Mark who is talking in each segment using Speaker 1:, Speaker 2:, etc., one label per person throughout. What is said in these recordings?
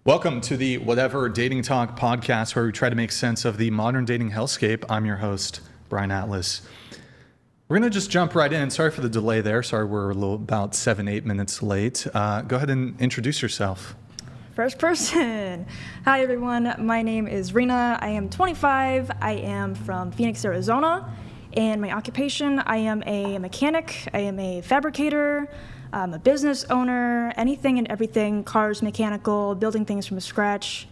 Speaker 1: Welcome to the Whatever Dating Talk podcast, where we try to make sense of the modern dating hellscape. I'm your host, Brian Atlas. We're going to just jump right in. Sorry for the delay there. Sorry we're about 7-8 minutes late. Go ahead and introduce yourself.
Speaker 2: First person. Hi, everyone. My name is Rena. I am 25. I am from Phoenix, Arizona. And my occupation, I am a mechanic. I am a fabricator. I'm a business owner, anything and everything, cars, mechanical, building things from scratch.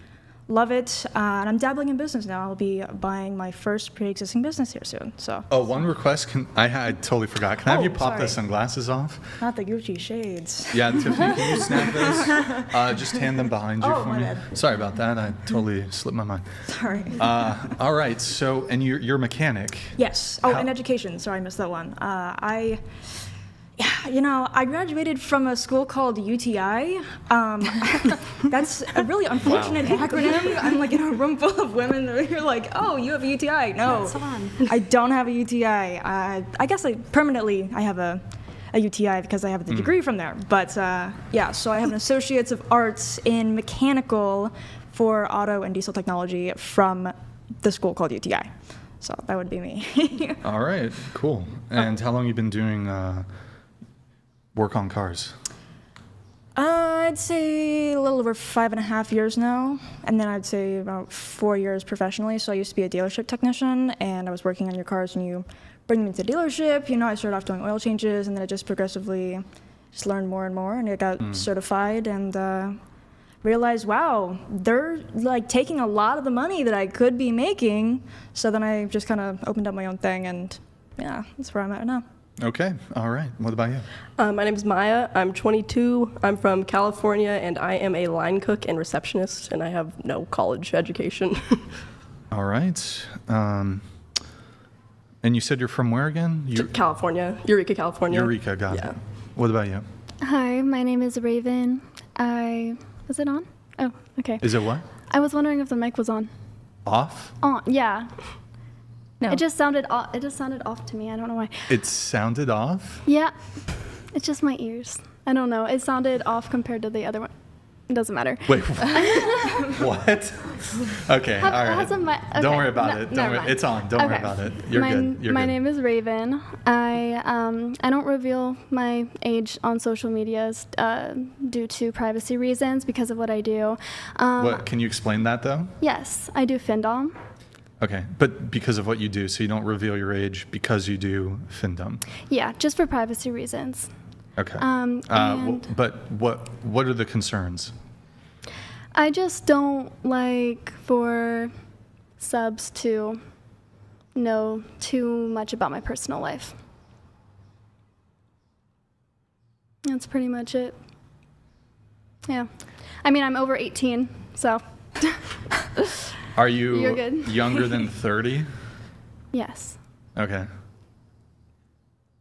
Speaker 2: Love it. And I'm dabbling in business now. I'll be buying my first pre-existing business here soon. So.
Speaker 1: Oh, one request. I totally forgot. Can I have you pop
Speaker 2: sorry.
Speaker 1: the sunglasses off?
Speaker 2: Not the Gucci shades.
Speaker 1: Yeah, Tiffany, can you snap those? Just hand them behind you for
Speaker 2: my
Speaker 1: me.
Speaker 2: bad.
Speaker 1: Sorry about that. I totally slipped my mind.
Speaker 2: Sorry.
Speaker 1: All right. So, and you're a mechanic.
Speaker 2: Yes. Oh, and education. Sorry, I missed that one. I graduated from a school called UTI. That's a really unfortunate acronym. I'm like in a room full of women. You're like, oh, you have a UTI. No, I don't have a UTI. I guess I have a UTI because I have the degree from there. But so I have an Associates of Arts in Mechanical for Auto and Diesel Technology from the school called UTI. So that would be me.
Speaker 1: All right, cool. And how long have you been doing work on cars?
Speaker 2: I'd say a little over 5.5 years now, and then I'd say about 4 years professionally. So I used to be a dealership technician, and I was working on your cars, and you bring them into the dealership. I started off doing oil changes, and then I just progressively just learned more and more, and I got certified, and realized, wow, they're like taking a lot of the money that I could be making. So then I just kind of opened up my own thing, and yeah, that's where I'm at now.
Speaker 1: Okay, all right. What about you?
Speaker 3: My name is Maya. I'm 22. I'm from California, and I am a line cook and receptionist, and I have no college education.
Speaker 1: All right. And you said you're from where again?
Speaker 3: California. Eureka, California.
Speaker 1: Eureka, got it. What about you?
Speaker 4: Hi, my name is Raven. Was it on? Oh, okay.
Speaker 1: Is it what?
Speaker 4: I was wondering if the mic was on.
Speaker 1: Off?
Speaker 4: On, yeah.
Speaker 2: No.
Speaker 4: It just sounded off. It just sounded off to me. I don't know why.
Speaker 1: It sounded off?
Speaker 4: Yeah. It's just my ears. I don't know. It sounded off compared to the other one. It doesn't matter.
Speaker 1: Wait, what? Okay, all right.
Speaker 4: Okay.
Speaker 1: Don't worry about it. Don't worry. It's on. Don't worry about it. You're good. You're
Speaker 4: my
Speaker 1: good.
Speaker 4: name is Raven. I don't reveal my age on social medias due to privacy reasons because of what I do.
Speaker 1: What? Can you explain that though?
Speaker 4: Yes, I do FINNDOM.
Speaker 1: Okay, but because of what you do, so you don't reveal your age because you do FINNDOM.
Speaker 4: Yeah, just for privacy reasons.
Speaker 1: Okay. But what are the concerns?
Speaker 4: I just don't like for subs to know too much about my personal life. That's pretty much it. Yeah. I mean, I'm over 18, so.
Speaker 1: Are you
Speaker 4: You're good.
Speaker 1: younger than 30?
Speaker 4: Yes.
Speaker 1: Okay.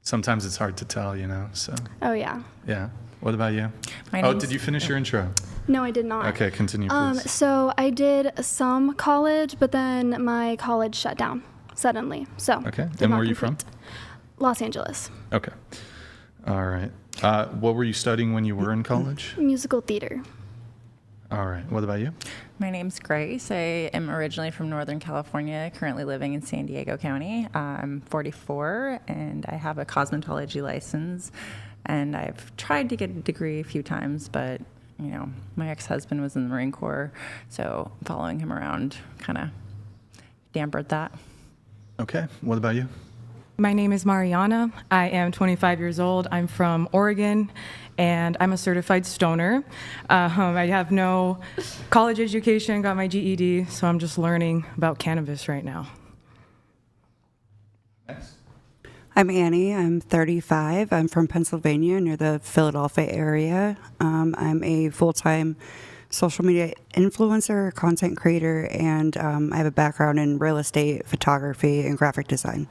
Speaker 1: Sometimes it's hard to tell, so.
Speaker 4: Oh, yeah.
Speaker 1: Yeah. What about you? Did you finish your intro?
Speaker 4: No, I did not.
Speaker 1: Okay, continue, please.
Speaker 4: So I did some college, but then my college shut down suddenly. So.
Speaker 1: Okay. And where are you from?
Speaker 4: Los Angeles.
Speaker 1: Okay. All right. What were you studying when you were in college?
Speaker 4: Musical theater.
Speaker 1: All right. What about you?
Speaker 5: My name's Grace. I am originally from Northern California, currently living in San Diego County. I'm 44, and I have a cosmetology license. And I've tried to get a degree a few times, but, my ex-husband was in the Marine Corps, so following him around kind of dampened that.
Speaker 1: Okay. What about you?
Speaker 6: My name is Mariana. I am 25 years old. I'm from Oregon, and I'm a certified stoner. I have no college education, got my GED, so I'm just learning about cannabis right now.
Speaker 1: Next.
Speaker 7: I'm Annie. I'm 35. I'm from Pennsylvania, near the Philadelphia area. I'm a full-time social media influencer, content creator, and I have a background in real estate, photography, and graphic design.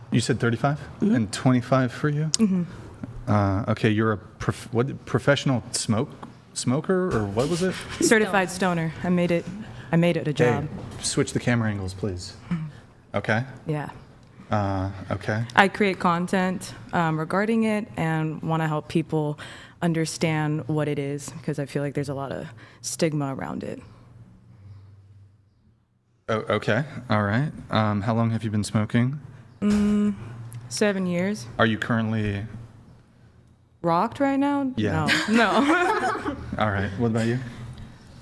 Speaker 1: You said 35 and 25 for you? Mm-hmm. Okay, you're a professional smoker, or what was it?
Speaker 6: Certified stoner. I made it a job.
Speaker 1: Hey, switch the camera angles, please. Okay.
Speaker 6: Yeah.
Speaker 1: Okay.
Speaker 6: I create content regarding it and want to help people understand what it is, because I feel like there's a lot of stigma around it.
Speaker 1: Oh, okay. All right. How long have you been smoking?
Speaker 6: 7 years.
Speaker 1: Are you currently...
Speaker 6: Rocked right now?
Speaker 1: Yeah.
Speaker 6: No.
Speaker 1: All right. What about you?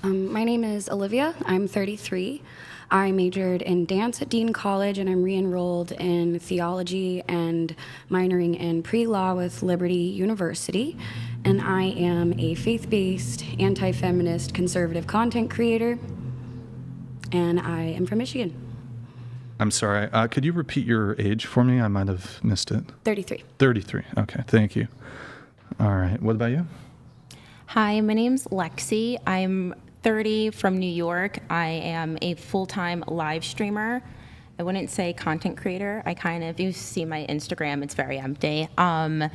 Speaker 8: My name is Olivia. I'm 33. I majored in dance at Dean College, and I'm re-enrolled in theology and minoring in pre-law with Liberty University. And I am a faith-based, anti-feminist, conservative content creator, and I am from Michigan.
Speaker 1: I'm sorry. Could you repeat your age for me? I might have missed it.
Speaker 8: 33.
Speaker 1: 33. Okay. Thank you. All right. What about you?
Speaker 9: Hi, my name's Lexi. I'm 30 from New York. I am a full-time live streamer. I wouldn't say content creator. I kind of, you see my Instagram, it's very empty. I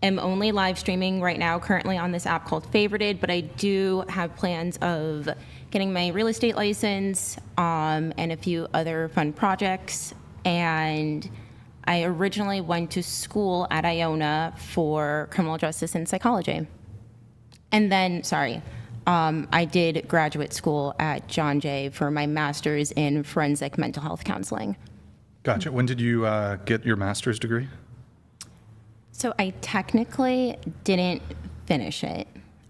Speaker 9: am only live streaming right now, currently on this app called Favorited, but I do have plans of getting my real estate license and a few other fun projects. And I originally went to school at Iona for criminal justice and psychology. And then, I did graduate school at John Jay for my master's in forensic mental health counseling.
Speaker 1: Gotcha. When did you get your master's degree?
Speaker 9: So I technically didn't finish it.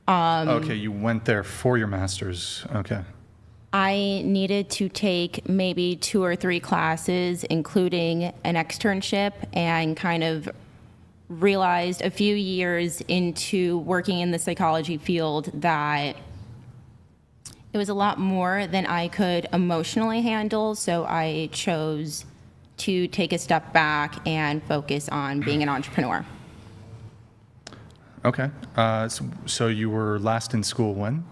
Speaker 1: Okay, you went there for your master's. Okay.
Speaker 9: I needed to take maybe 2 or 3 classes, including an externship, and kind of realized a few years into working in the psychology field that it was a lot more than I could emotionally handle, so I chose to take a step back and focus on being an entrepreneur.
Speaker 1: Okay. So you were last in school when?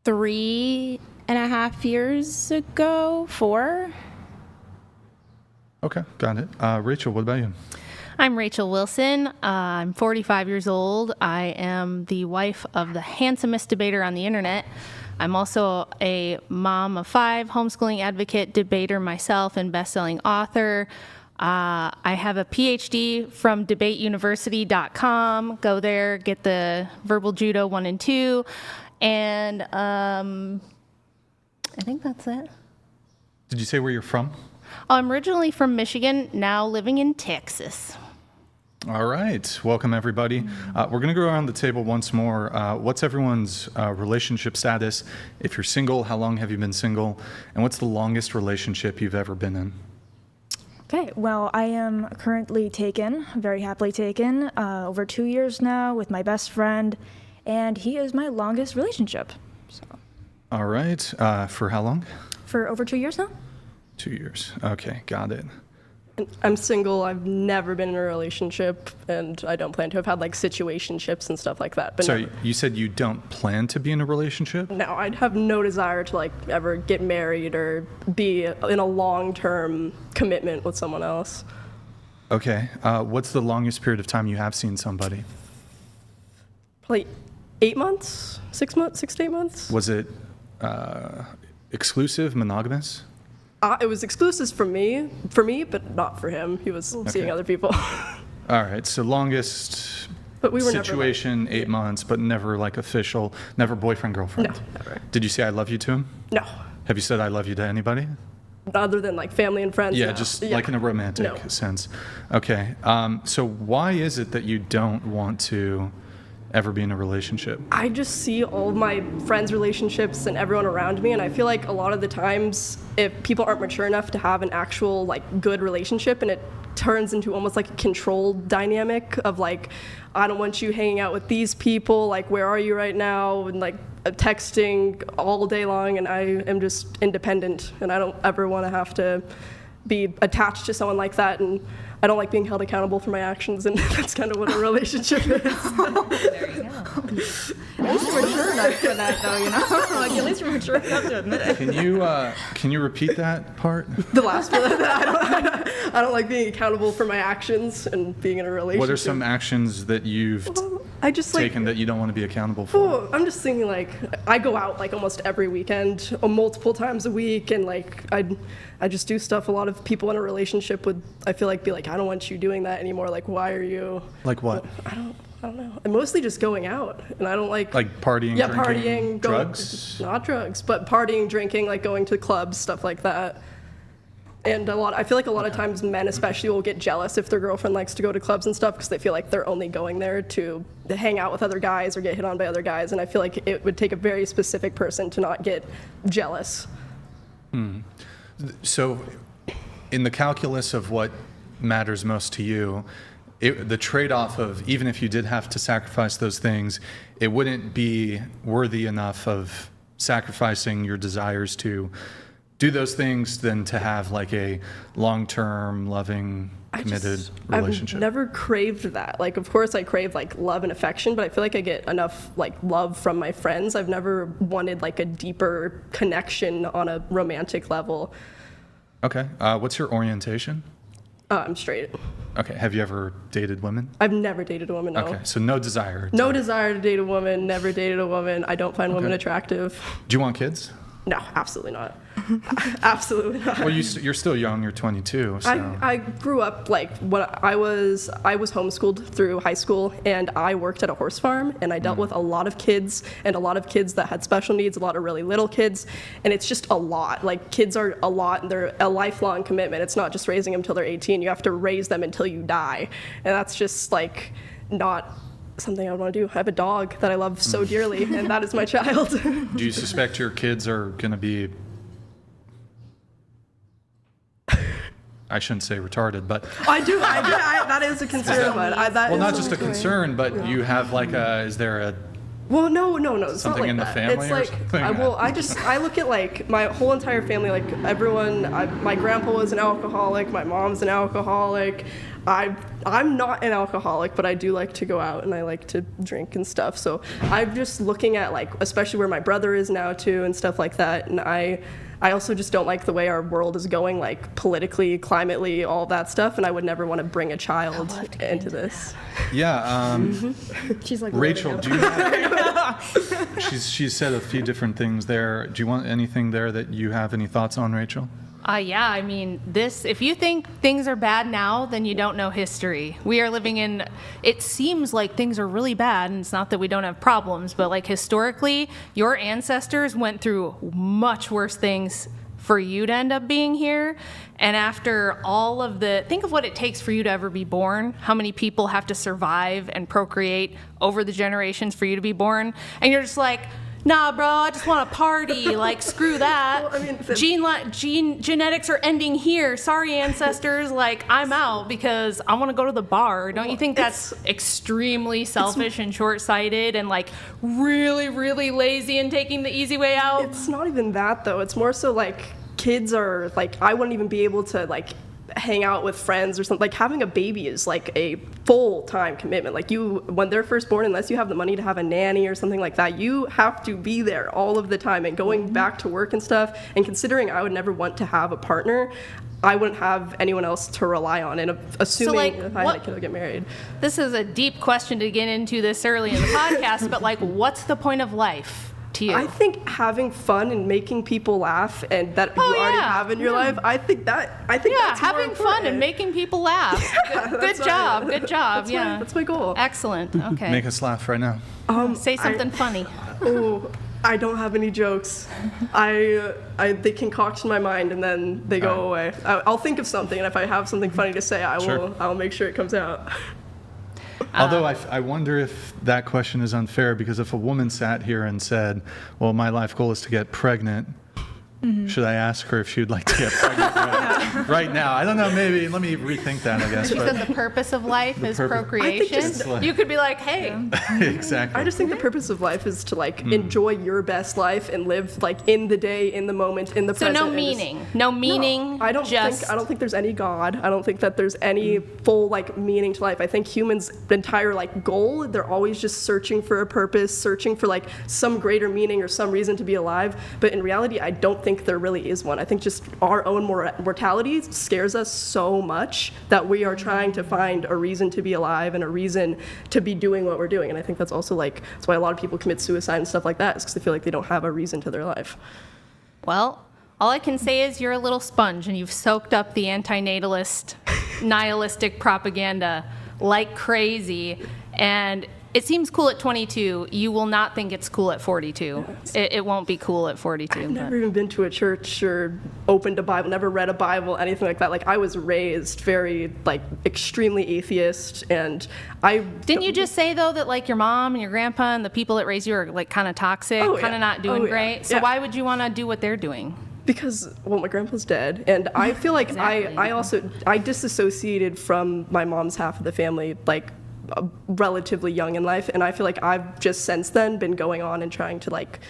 Speaker 9: Three and a half years ago, 4.
Speaker 1: Okay, got it. Rachel, what about you?
Speaker 10: I'm Rachel Wilson. I'm 45 years old. I am the wife of the handsomest debater on the internet. I'm also a mom of 5, homeschooling advocate, debater myself, and best-selling author. I have a PhD from debateuniversity.com. Go there, get the verbal judo 1 and 2. And I think that's it.
Speaker 1: Did you say where you're from?
Speaker 10: I'm originally from Michigan, now living in Texas.
Speaker 1: All right. Welcome, everybody. We're going to go around the table once more. What's everyone's relationship status? If you're single, how long have you been single? And what's the longest relationship you've ever been in?
Speaker 2: Okay, well, I am currently taken, very happily taken, over 2 years now with my best friend, and he is my longest relationship. So.
Speaker 1: All right. For how long?
Speaker 2: For over 2 years now.
Speaker 1: 2 years. Okay, got it.
Speaker 3: I'm single. I've never been in a relationship, and I don't plan to. I've had like situationships and stuff like that. But
Speaker 1: Sorry,
Speaker 3: never.
Speaker 1: you said you don't plan to be in a relationship?
Speaker 3: No, I'd have no desire to like ever get married or be in a long-term commitment with someone else.
Speaker 1: Okay. What's the longest period of time you have seen somebody?
Speaker 3: Probably 8 months, 6 months, 6 to 8 months.
Speaker 1: Was it exclusive, monogamous?
Speaker 3: It was exclusive for me, but not for him. He was seeing other people.
Speaker 1: All right. So longest
Speaker 3: but we were
Speaker 1: situation,
Speaker 3: never,
Speaker 1: 8 months, but never like official, never boyfriend, girlfriend?
Speaker 3: No, never.
Speaker 1: Did you say I love you to him?
Speaker 3: No.
Speaker 1: Have you said I love you to anybody?
Speaker 3: Other than like family and friends?
Speaker 1: Yeah,
Speaker 3: no.
Speaker 1: just like in a romantic sense. Okay. So why is it that you don't want to ever be in a relationship?
Speaker 3: I just see all of my friends' relationships and everyone around me, and I feel like a lot of the times if people aren't mature enough to have an actual like good relationship, and it turns into almost like a control dynamic of like, I don't want you hanging out with these people, like where are you right now, and like texting all day long, and I am just independent, and I don't ever want to have to be attached to someone like that, and I don't like being held accountable for my actions, and that's kind of what a relationship is.
Speaker 5: There you go. At least you're mature enough for that, though, you know? Like,
Speaker 3: At least you're mature enough to admit it.
Speaker 1: Can you repeat that part?
Speaker 3: The last one. I don't like being accountable for my actions and being in a relationship.
Speaker 1: What are some actions that you've
Speaker 3: I just like
Speaker 1: taken that you don't want to be accountable for?
Speaker 3: Oh, I'm just thinking like I go out like almost every weekend, multiple times a week, and like I just do stuff a lot of people in a relationship would I feel like be like, I don't want you doing that anymore. Like, why are you?
Speaker 1: Like what?
Speaker 3: I don't know. And mostly just going out, and I don't like
Speaker 1: partying.
Speaker 3: Yeah,
Speaker 1: drinking,
Speaker 3: partying,
Speaker 1: drugs.
Speaker 3: Not drugs, but partying, drinking, like going to clubs, stuff like that. And I feel like a lot of times men especially will get jealous if their girlfriend likes to go to clubs and stuff because they feel like they're only going there to hang out with other guys or get hit on by other guys. And I feel like it would take a very specific person to not get jealous.
Speaker 1: So in the calculus of what matters most to you, the trade-off of even if you did have to sacrifice those things, it wouldn't be worthy enough of sacrificing your desires to do those things than to have like a long-term, loving, committed relationship.
Speaker 3: I've never craved that. Like, of course, I crave like love and affection, but I feel like I get enough like love from my friends. I've never wanted like a deeper connection on a romantic level.
Speaker 1: Okay. What's your orientation?
Speaker 3: I'm straight.
Speaker 1: Okay. Have you ever dated women?
Speaker 3: I've never dated a woman, no.
Speaker 1: Okay. So no desire.
Speaker 3: No desire to date a woman, never dated a woman. I don't find women attractive.
Speaker 1: Do you want kids?
Speaker 3: No, absolutely not. Absolutely not.
Speaker 1: Well, you're still young. You're 22. So.
Speaker 3: I grew up like when I was homeschooled through high school, and I worked at a horse farm, and I dealt with a lot of kids and a lot of kids that had special needs, a lot of really little kids, and it's just a lot. Like kids are a lot, and they're a lifelong commitment. It's not just raising them until they're 18. You have to raise them until you die, and that's just like not something I would want to do. I have a dog that I love so dearly, and that is my child.
Speaker 1: Do you suspect your kids are going to be, I shouldn't say retarded, but...
Speaker 3: I do. That is a concern of mine.
Speaker 1: Well, not just a concern, but you have like is there a...
Speaker 3: Well, no, it's
Speaker 1: something
Speaker 3: not like
Speaker 1: in the
Speaker 3: that.
Speaker 1: family
Speaker 3: It's
Speaker 1: or
Speaker 3: like,
Speaker 1: something?
Speaker 3: I look at like my whole entire family, like everyone, my grandpa was an alcoholic, my mom's an alcoholic. I'm not an alcoholic, but I do like to go out and I like to drink and stuff. So I'm just looking at like, especially where my brother is now too and stuff like that. And I also just don't like the way our world is going, like politically, climately, all that stuff. And I would never want to bring a child into this.
Speaker 1: Yeah.
Speaker 2: She's like
Speaker 1: Rachel, do you have... she's said a few different things there. Do you want anything there that you have any thoughts on, Rachel?
Speaker 10: Yeah, I mean, if you think things are bad now, then you don't know history. We are living in, it seems like things are really bad, and it's not that we don't have problems, but like historically, your ancestors went through much worse things for you to end up being here. And after all of think of what it takes for you to ever be born, how many people have to survive and procreate over the generations for you to be born, and you're just like, nah, bro, I just want to party. Like, screw that. Well, I mean, genetics are ending here. Sorry, ancestors. Like, I'm out because I want to go to the bar. Don't you think that's extremely selfish and short-sighted and, like, really, really lazy and taking the easy way out?
Speaker 3: It's not even that, though. It's more so, like, kids are, like, I wouldn't even be able to, like, hang out with friends or something. Like having a baby is like a full-time commitment. Like when they're first born, unless you have the money to have a nanny or something like that, you have to be there all of the time and going back to work and stuff. And considering I would never want to have a partner, I wouldn't have anyone else to rely on. And assuming if I had a kid, I'd get married.
Speaker 10: This is a deep question to get into this early in the podcast, but like, what's the point of life? To you?
Speaker 3: I think having fun and making people laugh, and that you already have in your life. I think that's
Speaker 10: having fun and making people laugh. Good job.
Speaker 3: That's my goal.
Speaker 10: Excellent. Okay.
Speaker 1: Make us laugh right now.
Speaker 10: Say something funny.
Speaker 3: Oh, I don't have any jokes. They concoct in my mind and then they go away. I'll think of something, and if I have something funny to say, I'll make sure it comes out.
Speaker 1: Although I wonder if that question is unfair, because if a woman sat here and said, well, my life goal is to get pregnant, should I ask her if she would like to get pregnant? right now. I don't know, maybe let me rethink that, I guess.
Speaker 10: You
Speaker 1: But
Speaker 10: said the purpose of life is procreation.
Speaker 1: just like-
Speaker 10: You could be like, hey,
Speaker 1: exactly.
Speaker 3: I just think the purpose of life is to like enjoy your best life and live like in the day, in the moment, in the
Speaker 10: so
Speaker 3: present.
Speaker 10: no
Speaker 3: and just-
Speaker 10: meaning. No meaning.
Speaker 3: I don't
Speaker 10: just
Speaker 3: think there's any God. I don't think that there's any full like meaning to life. I think humans' entire like goal, they're always just searching for a purpose, searching for like some greater meaning or some reason to be alive. But in reality, I don't think there really is one. I think just our own mortality scares us so much that we are trying to find a reason to be alive and a reason to be doing what we're doing. And I think that's also like that's why a lot of people commit suicide and stuff like that, is because they feel like they don't have a reason to their life.
Speaker 10: Well, all I can say is you're a little sponge and you've soaked up the antinatalist, nihilistic propaganda like crazy. And it seems cool at 22. You will not think it's cool at 42. It won't be cool at 42.
Speaker 3: I've never even been to a church or opened a Bible, never read a Bible, anything like that. Like I was raised very like extremely atheist, and
Speaker 10: Didn't you just say though that like your mom and your grandpa and the people that raised you are like kind of toxic,
Speaker 3: Oh,
Speaker 10: kind of
Speaker 3: yeah.
Speaker 10: not doing
Speaker 3: Oh, yeah.
Speaker 10: great? So
Speaker 3: Yeah.
Speaker 10: why would you want to do what they're doing?
Speaker 3: Because, well, my grandpa's dead, and I feel like
Speaker 10: Exactly.
Speaker 3: I disassociated from my mom's half of the family, like, relatively young in life, and I feel like I've just since then been going on and trying to, like,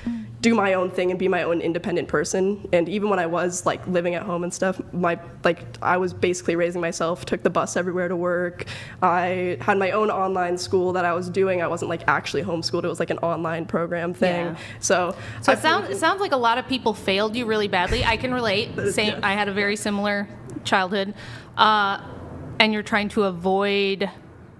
Speaker 3: do my own thing and be my own independent person. And even when I was, like, living at home and stuff, I was basically raising myself, took the bus everywhere to work. I had my own online school that I was doing. I wasn't, like, actually homeschooled. It was, like, an online program thing.
Speaker 10: Yeah.
Speaker 3: So
Speaker 10: it sounds like a lot of people failed you really badly. I can relate. Same. I had a very similar childhood, and you're trying to avoid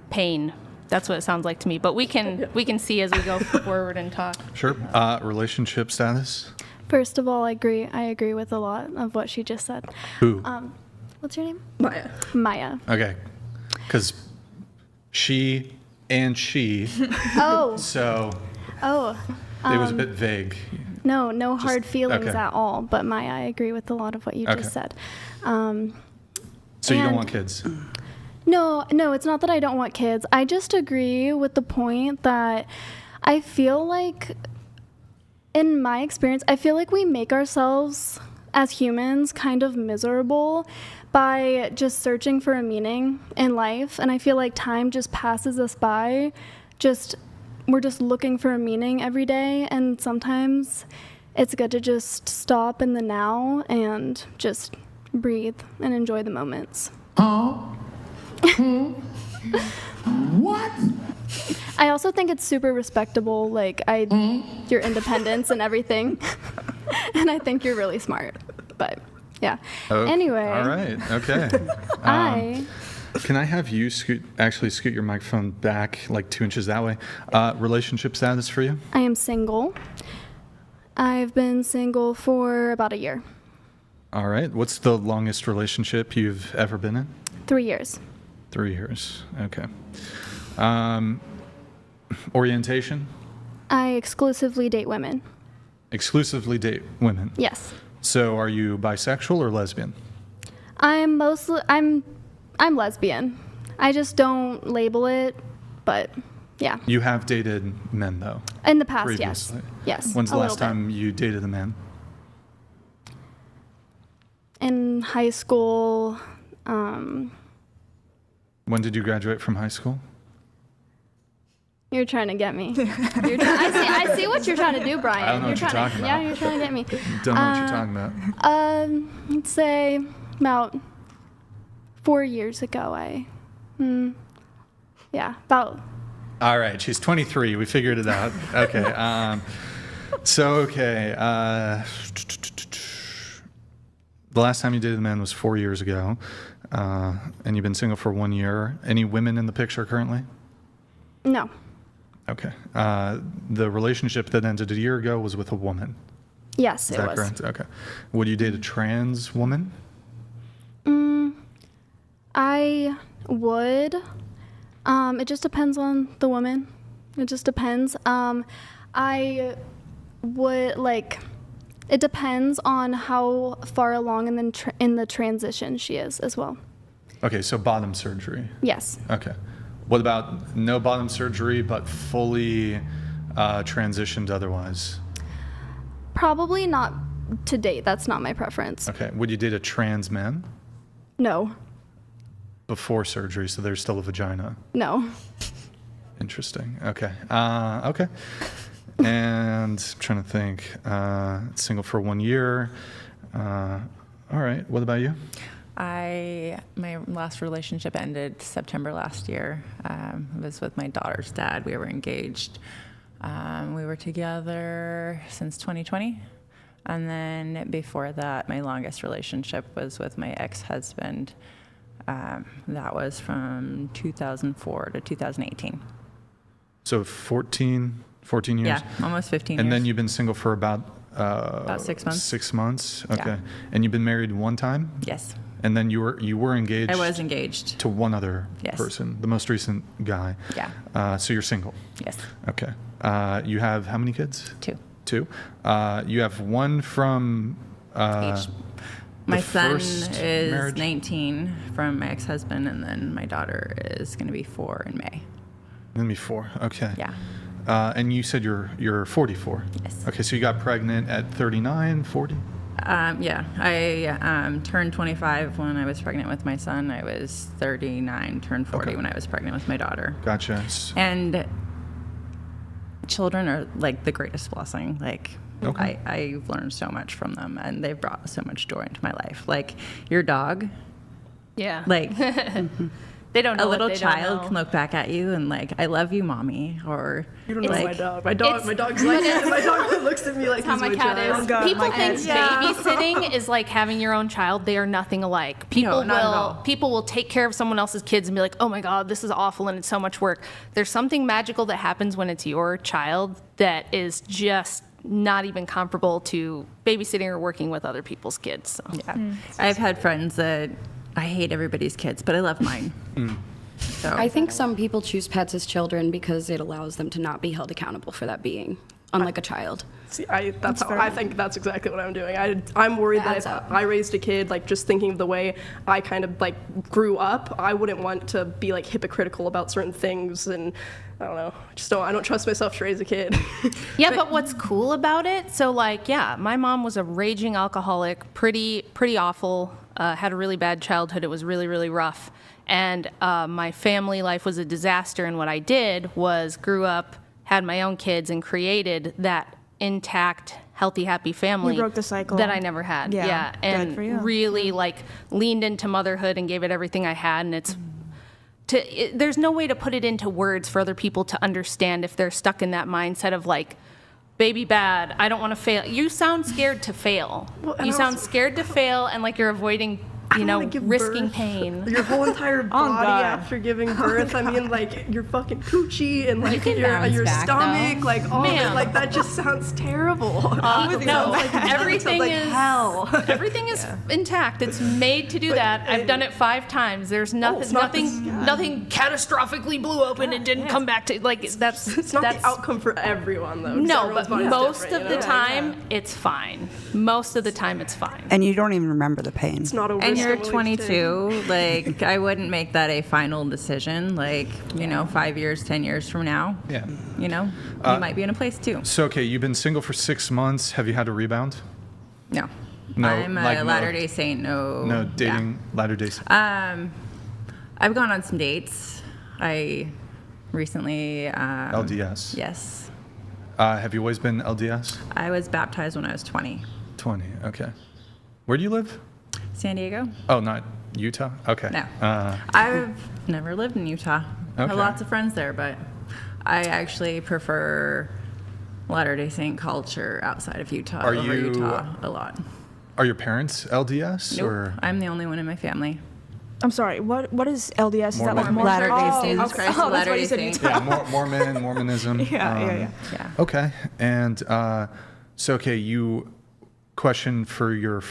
Speaker 10: pain. That's what it sounds like to me. But we can see as we go forward and talk.
Speaker 1: Sure. Relationship status?
Speaker 4: First of all, I agree with a lot of what she just said.
Speaker 1: Who?
Speaker 4: What's your name?
Speaker 3: Maya.
Speaker 4: Maya.
Speaker 1: Okay. Because she and she,
Speaker 4: Oh,
Speaker 1: so
Speaker 4: oh.
Speaker 1: it was a bit vague.
Speaker 4: No hard feelings
Speaker 1: okay.
Speaker 4: at all. But Maya, I agree with a lot of what you
Speaker 1: Okay.
Speaker 4: just said.
Speaker 1: So you don't
Speaker 4: and-
Speaker 1: want kids?
Speaker 4: No, it's not that I don't want kids. I just agree with the point that I feel like, in my experience, I feel like we make ourselves as humans kind of miserable by just searching for a meaning in life. And I feel like time just passes us by. We're just looking for a meaning every day. And sometimes it's good to just stop in the now and just breathe and enjoy the moments.
Speaker 11: What?
Speaker 4: I also think it's super respectable, your independence and everything. And I think you're really smart. But yeah.
Speaker 1: Okay.
Speaker 4: Anyway.
Speaker 1: All right. Okay. Can I have you scoot your microphone back like 2 inches that way? Relationship status for you?
Speaker 4: I am single. I've been single for about a year.
Speaker 1: All right. What's the longest relationship you've ever been in?
Speaker 4: 3 years.
Speaker 1: 3 years. Okay. Orientation?
Speaker 4: I exclusively date women.
Speaker 1: Exclusively date women.
Speaker 4: Yes.
Speaker 1: So are you bisexual or lesbian?
Speaker 4: I'm lesbian. I just don't label it, but yeah.
Speaker 1: You have dated men though.
Speaker 4: In the past,
Speaker 1: Previously.
Speaker 4: yes. Yes.
Speaker 1: When's the
Speaker 4: a
Speaker 1: last
Speaker 4: little bit.
Speaker 1: time you dated a man?
Speaker 4: In high school,
Speaker 1: When did you graduate from high school?
Speaker 4: you're trying to get me. I see what you're trying to do, Brian.
Speaker 1: I don't know what you're
Speaker 4: trying
Speaker 1: talking
Speaker 4: Yeah,
Speaker 1: about.
Speaker 4: you're trying to get me.
Speaker 1: Don't know what you're talking about.
Speaker 4: Let's say about 4 years ago, about.
Speaker 1: All right, she's 23. We figured it out. Okay. The last time you dated a man was 4 years ago, and you've been single for 1 year. Any women in the picture currently?
Speaker 4: No.
Speaker 1: Okay. The relationship that ended a year ago was with a woman.
Speaker 4: Yes,
Speaker 1: Is
Speaker 4: it
Speaker 1: that
Speaker 4: was.
Speaker 1: correct? Okay. Would you date a trans woman?
Speaker 4: I would. It just depends on the woman. It just depends. I would It depends on how far along in the transition she is as well.
Speaker 1: Okay, so bottom surgery.
Speaker 4: Yes.
Speaker 1: Okay. What about no bottom surgery but fully transitioned otherwise?
Speaker 4: Probably not to date. That's not my preference.
Speaker 1: Okay. Would you date a trans man?
Speaker 4: No.
Speaker 1: Before surgery, so there's still a vagina.
Speaker 4: No.
Speaker 1: Interesting. Okay. Okay. And I'm trying to think. Single for 1 year. All right. What about you?
Speaker 5: My last relationship ended September last year. It was with my daughter's dad. We were engaged. We were together since 2020. And then before that, my longest relationship was with my ex-husband. That was from 2004 to 2018.
Speaker 1: So 14 years?
Speaker 5: Yeah, almost 15
Speaker 1: And
Speaker 5: years.
Speaker 1: then you've been single for about
Speaker 5: 6 months.
Speaker 1: 6 months. Okay.
Speaker 5: Yeah.
Speaker 1: And you've been married one time?
Speaker 5: Yes.
Speaker 1: And then you were engaged?
Speaker 5: I was engaged.
Speaker 1: To one other
Speaker 5: Yes.
Speaker 1: person, the most recent guy.
Speaker 5: Yeah.
Speaker 1: So you're single?
Speaker 5: Yes.
Speaker 1: Okay. You have how many kids?
Speaker 5: 2.
Speaker 1: 2. You have one from
Speaker 5: Each. My son
Speaker 1: first
Speaker 5: is
Speaker 1: marriage?
Speaker 5: 19 from my ex-husband, and then my daughter is going to be 4 in May.
Speaker 1: Then be 4. Okay.
Speaker 5: Yeah.
Speaker 1: And you said you're 44.
Speaker 5: Yes.
Speaker 1: Okay, so you got pregnant at 39, 40?
Speaker 5: Yeah, I turned 25 when I was pregnant with my son. I was 39, turned 40
Speaker 1: Okay.
Speaker 5: when I was pregnant with my daughter.
Speaker 1: Gotcha.
Speaker 5: And children are like the greatest blessing. Like,
Speaker 1: Okay.
Speaker 5: I've learned so much from them, and they've brought so much joy into my life. Like your dog,
Speaker 10: Yeah.
Speaker 5: like
Speaker 10: They don't know
Speaker 5: a
Speaker 10: what
Speaker 5: little
Speaker 10: they don't
Speaker 5: child
Speaker 10: know.
Speaker 5: can look back at you and like, I love you, mommy, or
Speaker 3: You don't know
Speaker 5: like,
Speaker 3: my dog. My dog's like my dog looks at me like
Speaker 10: How
Speaker 3: he's
Speaker 10: my
Speaker 3: my
Speaker 10: cat
Speaker 3: child.
Speaker 10: is.
Speaker 3: God,
Speaker 10: People
Speaker 3: my
Speaker 10: think
Speaker 3: cat's-
Speaker 10: babysitting is like having your own child. They are nothing alike. People
Speaker 5: not at
Speaker 10: will
Speaker 5: all.
Speaker 10: people will take care of someone else's kids and be like, "Oh my God, this is awful and it's so much work." There's something magical that happens when it's your child that is just not even comparable to babysitting or working with other people's kids. So.
Speaker 5: yeah. I've had friends that I hate everybody's kids, but I love mine. So
Speaker 8: I think some people choose pets as children because it allows them to not be held accountable for that being, unlike a child.
Speaker 3: See, I think that's exactly what I'm doing. I'm worried that
Speaker 8: Adds
Speaker 3: if
Speaker 8: up.
Speaker 3: I raised a kid, like just thinking of the way I kind of like grew up, I wouldn't want to be like hypocritical about certain things, and I don't know. I don't trust myself to raise a kid.
Speaker 10: Yeah, but what's cool about it? So, like, yeah, my mom was a raging alcoholic, pretty awful. Had a really bad childhood. It was really, really rough. And my family life was a disaster. And what I did was grew up, had my own kids, and created that intact, healthy, happy family.
Speaker 2: You broke the cycle.
Speaker 10: that I never had.
Speaker 2: Yeah, good
Speaker 10: and
Speaker 2: for you.
Speaker 10: really like leaned into motherhood and gave it everything I had. And there's no way to put it into words for other people to understand if they're stuck in that mindset of like, baby bad, I don't want to fail. You sound scared to fail.
Speaker 3: Well, and
Speaker 10: You sound
Speaker 3: also-
Speaker 10: scared to fail and like you're avoiding,
Speaker 3: I don't wanna give
Speaker 10: risking
Speaker 3: birth.
Speaker 10: pain.
Speaker 3: Your whole entire body
Speaker 2: God.
Speaker 3: after giving birth. I mean, like your fucking coochie and like
Speaker 9: can bounce
Speaker 3: your
Speaker 9: back,
Speaker 3: stomach,
Speaker 9: though.
Speaker 3: like all of it.
Speaker 10: Ma'am.
Speaker 3: Like that just sounds terrible.
Speaker 10: No, everything
Speaker 3: like
Speaker 10: is
Speaker 3: hell.
Speaker 10: everything is intact. It's made to do that. I've done it 5 times. There's
Speaker 3: it's
Speaker 10: nothing,
Speaker 3: not
Speaker 10: nothing catastrophically blew open and didn't come back to like that's.
Speaker 3: It's not
Speaker 10: that's,
Speaker 3: the outcome for everyone though. just
Speaker 10: No,
Speaker 3: everyone's
Speaker 10: but
Speaker 3: body's
Speaker 10: most
Speaker 3: different,
Speaker 10: of
Speaker 3: you
Speaker 10: the
Speaker 3: know?
Speaker 10: time it's fine. Most of the time it's fine.
Speaker 7: And you don't even remember the pain.
Speaker 3: It's not a
Speaker 5: and
Speaker 3: risk
Speaker 5: you're
Speaker 3: I'm willing to take.
Speaker 5: 22. Like, I wouldn't make that a final decision. Like, 5 years, 10 years from now,
Speaker 1: Yeah.
Speaker 5: you might be in a place too.
Speaker 1: So, okay, you've been single for 6 months. Have you had a rebound?
Speaker 5: No.
Speaker 1: No,
Speaker 5: I'm
Speaker 1: like
Speaker 5: a
Speaker 1: no-
Speaker 5: Latter-day Saint.
Speaker 1: No, dating, latter days.
Speaker 5: I've gone on some dates. I recently.
Speaker 1: LDS.
Speaker 5: Yes.
Speaker 1: Have you always been LDS?
Speaker 5: I was baptized when I was 20.
Speaker 1: 20, okay. Where do you live?
Speaker 5: San Diego?
Speaker 1: Oh, not Utah? Okay.
Speaker 5: No.
Speaker 1: Uh,
Speaker 5: I've never lived in Utah. I
Speaker 1: Okay.
Speaker 5: have lots of friends there, but I actually prefer Latter-day Saint culture outside of Utah
Speaker 1: Are
Speaker 5: over
Speaker 1: you-
Speaker 5: Utah a lot.
Speaker 1: are your parents LDS?
Speaker 5: Nope.
Speaker 1: Or?
Speaker 5: I'm the only one in my family.
Speaker 2: I'm sorry. What is LDS? Is that like
Speaker 1: Mormon.
Speaker 2: Mormon?
Speaker 7: Latter-day
Speaker 2: Oh,
Speaker 7: Saints.
Speaker 2: okay.
Speaker 5: Christ
Speaker 2: Oh,
Speaker 5: of
Speaker 2: that's what
Speaker 5: Latter-day
Speaker 2: you said.
Speaker 5: Saints.
Speaker 2: Utah.
Speaker 1: Yeah, Mormonism.
Speaker 2: Yeah.
Speaker 5: Yeah.
Speaker 1: Okay. And so, okay, you question for your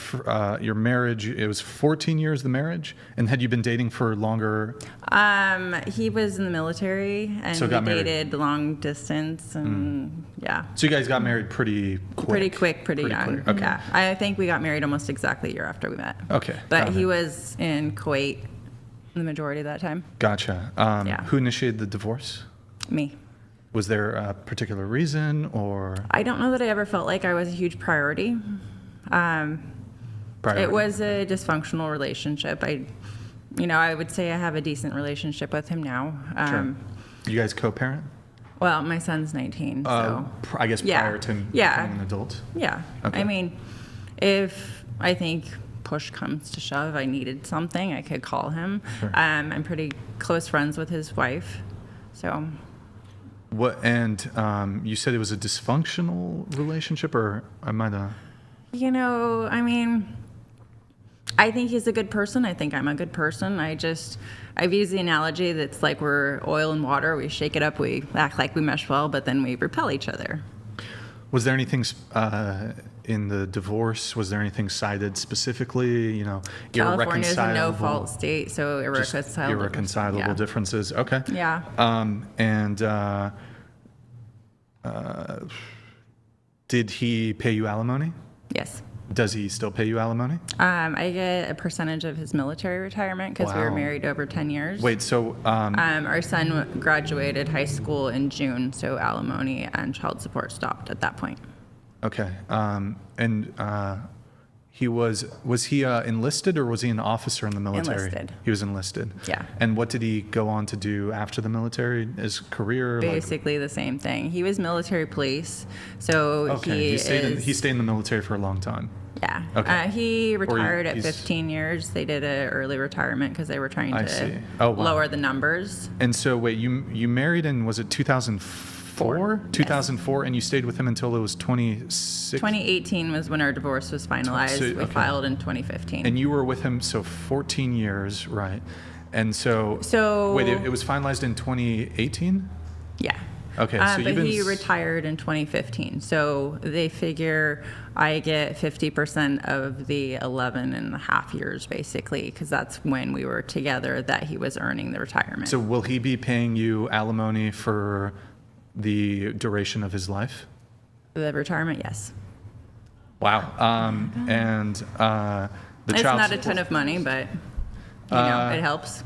Speaker 1: marriage. It was 14 years, the marriage? And had you been dating for longer?
Speaker 5: He was in the military, and
Speaker 1: So
Speaker 5: we
Speaker 1: got married.
Speaker 5: dated long distance, and yeah.
Speaker 1: So you guys got married pretty quick?
Speaker 5: Pretty quick, pretty young.
Speaker 1: quick. Okay.
Speaker 5: Yeah. I think we got married almost exactly a year after we met.
Speaker 1: Okay.
Speaker 5: But
Speaker 1: got
Speaker 5: he
Speaker 1: it.
Speaker 5: was in Kuwait the majority of that time.
Speaker 1: Gotcha.
Speaker 5: Yeah.
Speaker 1: Who initiated the divorce?
Speaker 5: Me.
Speaker 1: Was there a particular reason or?
Speaker 5: I don't know that I ever felt like I was a huge priority.
Speaker 1: priority?
Speaker 5: It was a dysfunctional relationship. I would say I have a decent relationship with him now.
Speaker 1: Sure. You guys co-parent?
Speaker 5: Well, my son's 19, so.
Speaker 1: I guess prior to becoming an adult?
Speaker 5: Yeah.
Speaker 1: Okay.
Speaker 5: I mean, if I think push comes to shove, I needed something, I could call him.
Speaker 1: Sure.
Speaker 5: I'm pretty close friends with his wife, so.
Speaker 1: What? And you said it was a dysfunctional relationship, or I might have.
Speaker 5: I think he's a good person. I think I'm a good person. I've used the analogy that's like we're oil and water. We shake it up, we act like we mesh well, but then we repel each other.
Speaker 1: Was there anything in the divorce? Was there anything cited specifically?
Speaker 5: California is a
Speaker 1: irreconcilable?
Speaker 5: No-fault state, so
Speaker 1: irreconcilable differences. Okay.
Speaker 5: Yeah.
Speaker 1: Did he pay you alimony?
Speaker 5: Yes.
Speaker 1: Does he still pay you alimony?
Speaker 5: I get a percentage of his military retirement because we were
Speaker 1: Wow.
Speaker 5: married over 10 years.
Speaker 1: Wait, so
Speaker 5: our son graduated high school in June, so alimony and child support stopped at that point.
Speaker 1: okay. He was he enlisted, or was he an officer in the military?
Speaker 5: Enlisted.
Speaker 1: He was enlisted.
Speaker 5: Yeah.
Speaker 1: And what did he go on to do after the military? His career?
Speaker 5: Basically the same thing. He was military police, so
Speaker 1: Okay. He stayed in the military for a long time.
Speaker 5: Yeah.
Speaker 1: Okay.
Speaker 5: He retired at
Speaker 1: he's-
Speaker 5: 15 years. They did an early retirement because they were trying
Speaker 1: I see.
Speaker 5: to
Speaker 1: Oh, wow.
Speaker 5: lower the numbers.
Speaker 1: And so, wait, you married in, was it 2004? 2004, and you stayed with him until it was 26?
Speaker 5: 2018 was when our divorce was finalized.
Speaker 1: So,
Speaker 5: We
Speaker 1: okay.
Speaker 5: filed in 2015.
Speaker 1: And you were with him, so 14 years, right? And so,
Speaker 5: So-
Speaker 1: wait, it was finalized in 2018?
Speaker 5: Yeah.
Speaker 1: Okay, so you've
Speaker 5: but
Speaker 1: been
Speaker 5: he retired in 2015. So they figure I get 50% of the 11 and a half years, basically, because that's when we were together that he was earning the retirement.
Speaker 1: So will he be paying you alimony for the duration of his life?
Speaker 5: The retirement, yes.
Speaker 1: Wow. And the
Speaker 5: It's
Speaker 1: child
Speaker 5: not a
Speaker 1: support-
Speaker 5: ton of money, but it helps.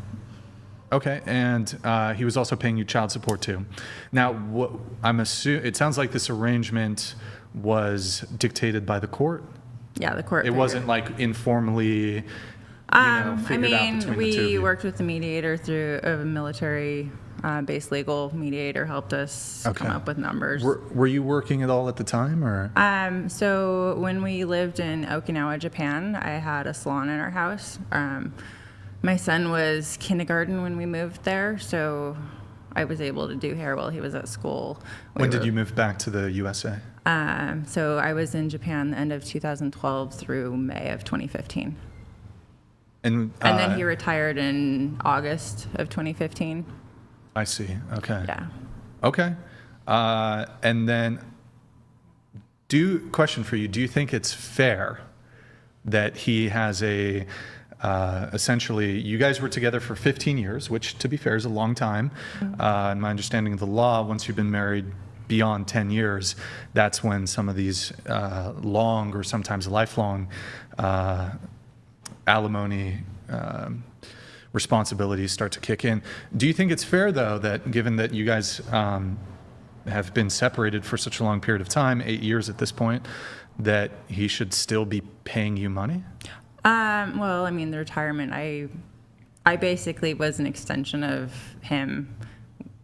Speaker 1: Okay, and he was also paying you child support too. Now, it sounds like this arrangement was dictated by the court.
Speaker 5: Yeah, the court.
Speaker 1: It
Speaker 5: figured.
Speaker 1: wasn't like informally, figured out between the two of
Speaker 5: we
Speaker 1: you.
Speaker 5: worked with the mediator through a military-based legal mediator, helped us come up with numbers.
Speaker 1: Were you working at all at the time, or?
Speaker 5: So when we lived in Okinawa, Japan, I had a salon in our house. My son was kindergarten when we moved there, so I was able to do hair while he was at school.
Speaker 1: When did you move back to the USA?
Speaker 5: So I was in Japan the end of 2012 through May of 2015.
Speaker 1: And
Speaker 5: then he retired in August of 2015.
Speaker 1: I see. Okay.
Speaker 5: Yeah.
Speaker 1: Okay. And then, question for you: do you think it's fair that he has essentially, you guys were together for 15 years, which, to be fair, is a long time. In my understanding of the law, once you've been married beyond 10 years, that's when some of these long or sometimes lifelong alimony responsibilities start to kick in. Do you think it's fair, though, that given that you guys have been separated for such a long period of time, 8 years at this point, that he should still be paying you money?
Speaker 5: Well, I mean, the retirement, I basically was an extension of him,